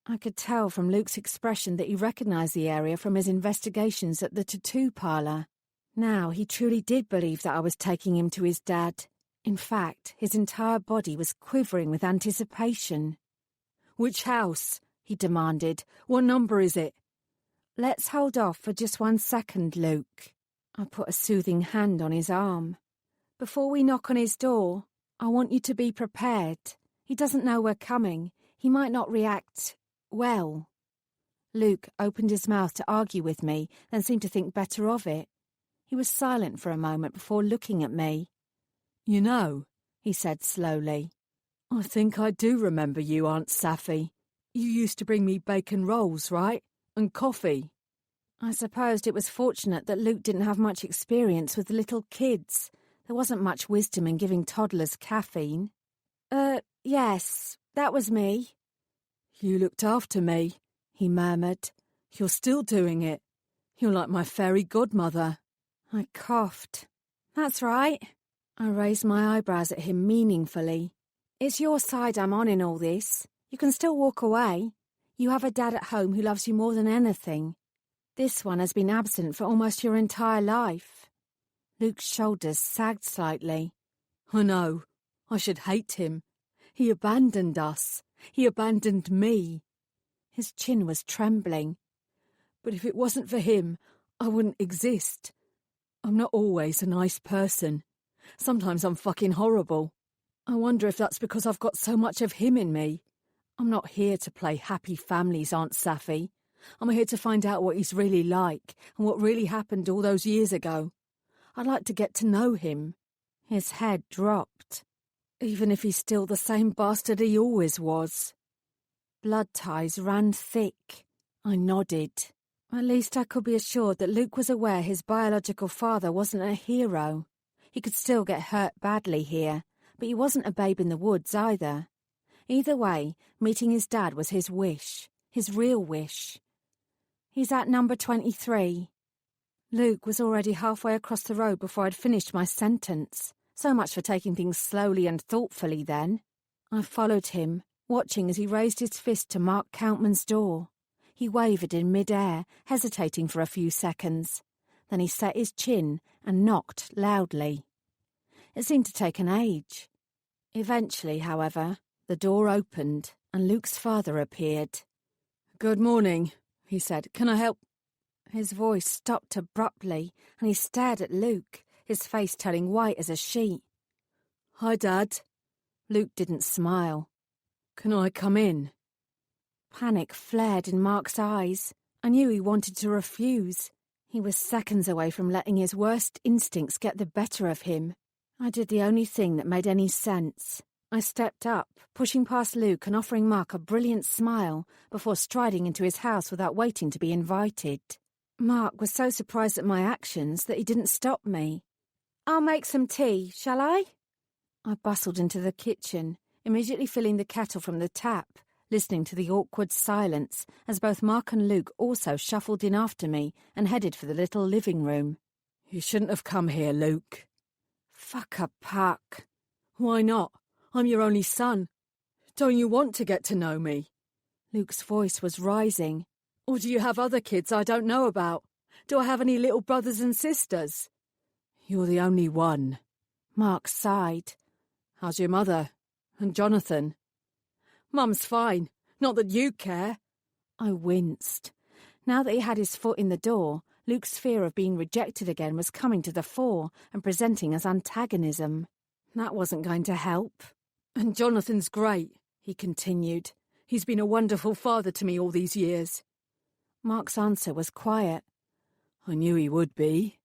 I could tell from Luke's expression that he recognised the area from his investigations at the tattoo parlour. Now he truly did believe that I was taking him to his dad. In fact, his entire body was quivering with anticipation. Which house? He demanded. What number is it? Let's hold off for just 1 second, Luke. I put a soothing hand on his arm. Before we knock on his door, I want you to be prepared. He doesn't know we're coming. He might not react well. Luke opened his mouth to argue with me, then seemed to think better of it. He was silent for a moment before looking at me. You know, he said slowly, I think I do remember you, Aunt Saffy. You used to bring me bacon rolls, right? And coffee. I supposed it was fortunate that Luke didn't have much experience with little kids. There wasn't much wisdom in giving toddlers caffeine. Yes, that was me. You looked after me, he murmured. You're still doing it. You're like my fairy godmother. I coughed. That's right. I raised my eyebrows at him meaningfully. It's your side I'm on in all this. You can still walk away. You have a dad at home who loves you more than anything. This one has been absent for almost your entire life. Luke's shoulders sagged slightly. I know. I should hate him. He abandoned us. He abandoned me. His chin was trembling. But if it wasn't for him, I wouldn't exist. I'm not always a nice person. Sometimes I'm fucking horrible. I wonder if that's because I've got so much of him in me. I'm not here to play happy families, Aunt Saffy. I'm here to find out what he's really like and what really happened all those years ago. I'd like to get to know him. His head dropped. Even if he's still the same bastard he always was. Blood ties ran thick. I nodded. At least I could be assured that Luke was aware his biological father wasn't a hero. He could still get hurt badly here, but he wasn't a babe in the woods either. Either way, meeting his dad was his wish, his real wish. He's at number 23. Luke was already halfway across the road before I'd finished my sentence. So much for taking things slowly and thoughtfully then. I followed him, watching as he raised his fist to mark Countman's door. He wavered in mid-air, hesitating for a few seconds. Then he set his chin and knocked loudly. It seemed to take an age. Eventually, however, the door opened and Luke's father appeared. "Good morning," he said. "Can I help?" His voice stopped abruptly and he stared at Luke, his face turning white as a sheet. "Hi, Dad." Luke didn't smile. "Can I come in?" Panic flared in Mark's eyes. I knew he wanted to refuse. He was seconds away from letting his worst instincts get the better of him. I did the only thing that made any sense. I stepped up, pushing past Luke and offering Mark a brilliant smile before striding into his house without waiting to be invited. Mark was so surprised at my actions that he didn't stop me. "I'll make some tea, shall I?" I bustled into the kitchen, immediately filling the kettle from the tap, listening to the awkward silence as both Mark and Luke also shuffled in after me and headed for the little living room. "You shouldn't have come here, Luke." "Fuck a puck." "Why not? I'm your only son. Don't you want to get to know me?" Luke's voice was rising. "Or do you have other kids I don't know about? Do I have any little brothers and sisters?" "You're the only one." Mark sighed. "How's your mother? And Jonathan?" "Mum's fine. Not that you care." I winced. Now that he had his foot in the door, Luke's fear of being rejected again was coming to the fore and presenting as antagonism. That wasn't going to help. "And Jonathan's great," he continued. "He's been a wonderful father to me all these years." Mark's answer was quiet. "I knew he would be.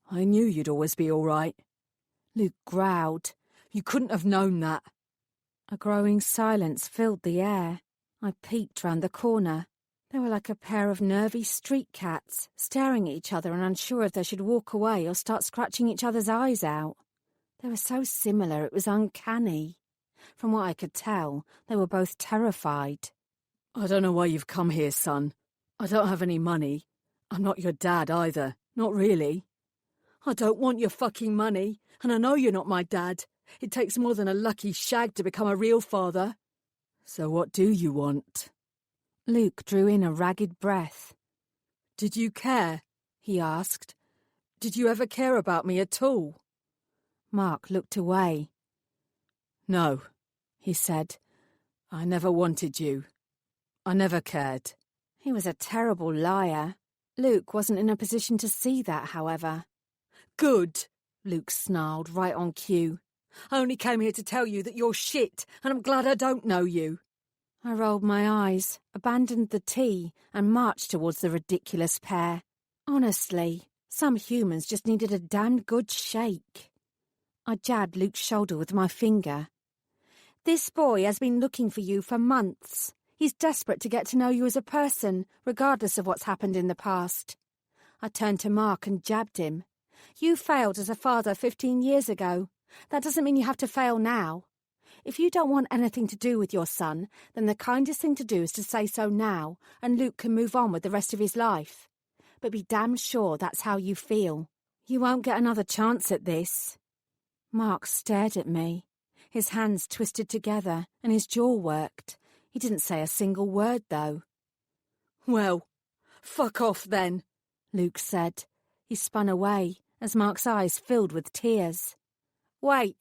I knew you'd always be all right." Luke growled. "You couldn't have known that." A growing silence filled the air. I peeked round the corner. They were like a pair of nervy street cats, staring at each other and unsure if they should walk away or start scratching each other's eyes out. They were so similar it was uncanny. From what I could tell, they were both terrified. "I don't know why you've come here, son. I don't have any money. I'm not your dad either. Not really." "I don't want your fucking money, and I know you're not my dad. It takes more than a lucky shag to become a real father." "So what do you want?" Luke drew in a ragged breath. "Did you care?" he asked. "Did you ever care about me at all?" Mark looked away. "No," he said. "I never wanted you. I never cared." He was a terrible liar. Luke wasn't in a position to see that, however. "Good," Luke snarled right on cue. "I only came here to tell you that you're shit, and I'm glad I don't know you." I rolled my eyes, abandoned the tea, and marched towards the ridiculous pair. Honestly, some humans just needed a damned good shake. I jabbed Luke's shoulder with my finger. "This boy has been looking for you for months. He's desperate to get to know you as a person, regardless of what's happened in the past. I turned to Mark and jabbed him. You failed as a father 15 years ago. That doesn't mean you have to fail now. If you don't want anything to do with your son, then the kindest thing to do is to say so now, and Luke can move on with the rest of his life. But be damn sure that's how you feel. You won't get another chance at this. Mark stared at me. His hands twisted together, and his jaw worked. He didn't say a single word, though. Well, fuck off then, Luke said. He spun away, as Mark's eyes filled with tears. Wait,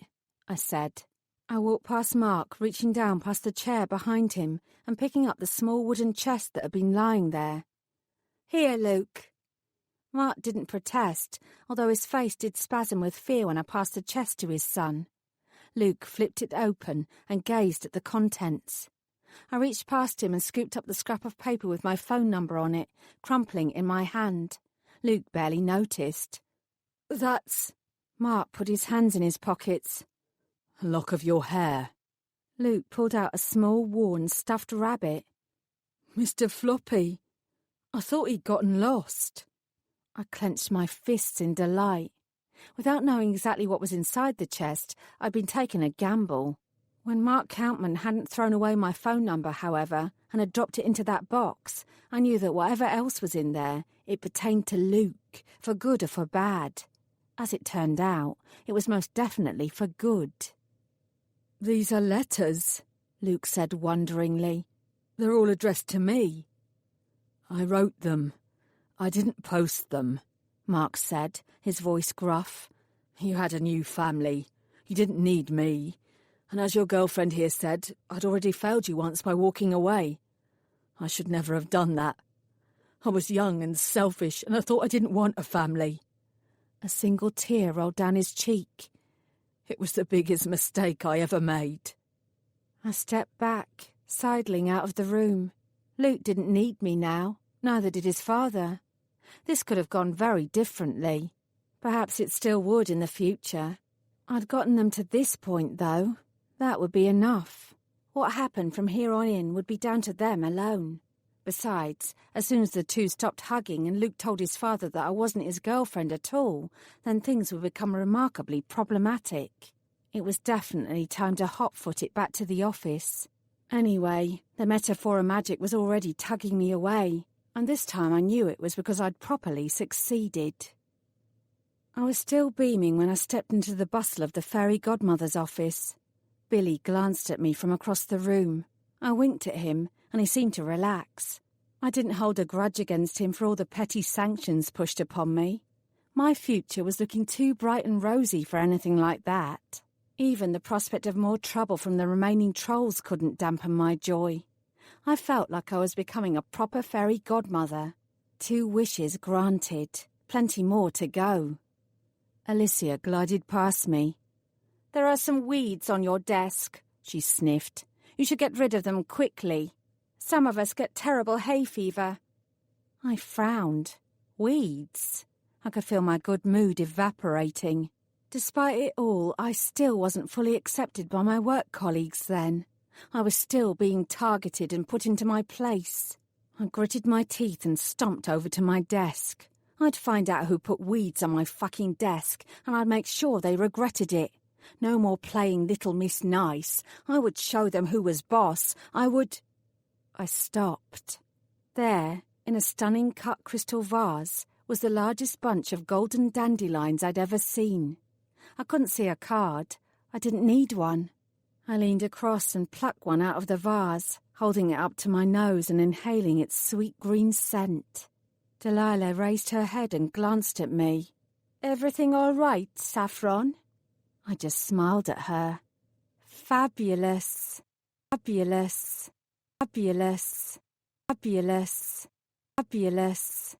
I said. I walked past Mark, reaching down past the chair behind him and picking up the small wooden chest that had been lying there. Here, Luke. Mark didn't protest, although his face did spasm with fear when I passed the chest to his son. Luke flipped it open and gazed at the contents. I reached past him and scooped up the scrap of paper with my phone number on it, crumpling in my hand. Luke barely noticed. That's... Mark put his hands in his pockets. A lock of your hair. Luke pulled out a small, worn, stuffed rabbit. Mr. Floppy, I thought he'd gotten lost. I clenched my fists in delight. Without knowing exactly what was inside the chest, I'd been taking a gamble. When Mark Countman hadn't thrown away my phone number, however, and had dropped it into that box, I knew that whatever else was in there, it pertained to Luke, for good or for bad. As it turned out, it was most definitely for good. These are letters, Luke said wonderingly. They're all addressed to me. I wrote them. I didn't post them, Mark said, his voice gruff. You had a new family. You didn't need me. And as your girlfriend here said, I'd already failed you once by walking away. I should never have done that. I was young and selfish, and I thought I didn't want a family. A single tear rolled down his cheek. It was the biggest mistake I ever made. I stepped back, sidling out of the room. Luke didn't need me now, neither did his father. This could have gone very differently. Perhaps it still would in the future. I'd gotten them to this point, though. That would be enough. What happened from here on in would be down to them alone. Besides, as soon as the two stopped hugging and Luke told his father that I wasn't his girlfriend at all, then things would become remarkably problematic. It was definitely time to hotfoot it back to the office. Anyway, the metaphor of magic was already tugging me away, and this time I knew it was because I'd properly succeeded. I was still beaming when I stepped into the bustle of the Fairy Godmother's office. Billy glanced at me from across the room. I winked at him, and he seemed to relax. I didn't hold a grudge against him for all the petty sanctions pushed upon me. My future was looking too bright and rosy for anything like that. Even the prospect of more trouble from the remaining trolls couldn't dampen my joy. I felt like I was becoming a proper fairy godmother. 2 wishes granted, plenty more to go. Alicia glided past me. "There are some weeds on your desk," she sniffed. "You should get rid of them quickly. Some of us get terrible hay fever." I frowned. Weeds? I could feel my good mood evaporating. Despite it all, I still wasn't fully accepted by my work colleagues then. I was still being targeted and put into my place. I gritted my teeth and stomped over to my desk. I'd find out who put weeds on my fucking desk, and I'd make sure they regretted it. No more playing Little Miss Nice. I would show them who was boss. I stopped. There, in a stunning cut crystal vase, was the largest bunch of golden dandelions I'd ever seen. I couldn't see a card. I didn't need one. I leaned across and plucked one out of the vase, holding it up to my nose and inhaling its sweet green scent. Delilah raised her head and glanced at me. "Everything all right, Saffron?" I just smiled at her. "Fabulous. Fabulous. Fabulous. Fabulous. Fabulous."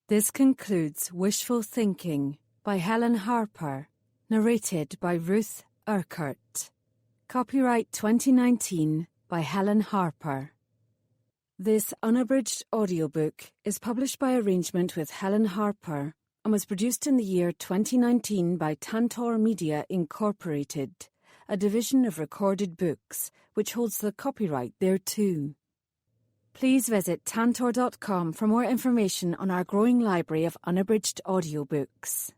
This concludes Wishful Thinking by Helen Harper, narrated by Ruth Urquhart. Copyright 2019 by Helen Harper. This unabridged audiobook is published by arrangement with Helen Harper and was produced in the year 2019 by Tantor Media Incorporated, a division of Recorded Books, which holds the copyright thereto. Please visit tantor.com for more information on our growing library of unabridged audiobooks.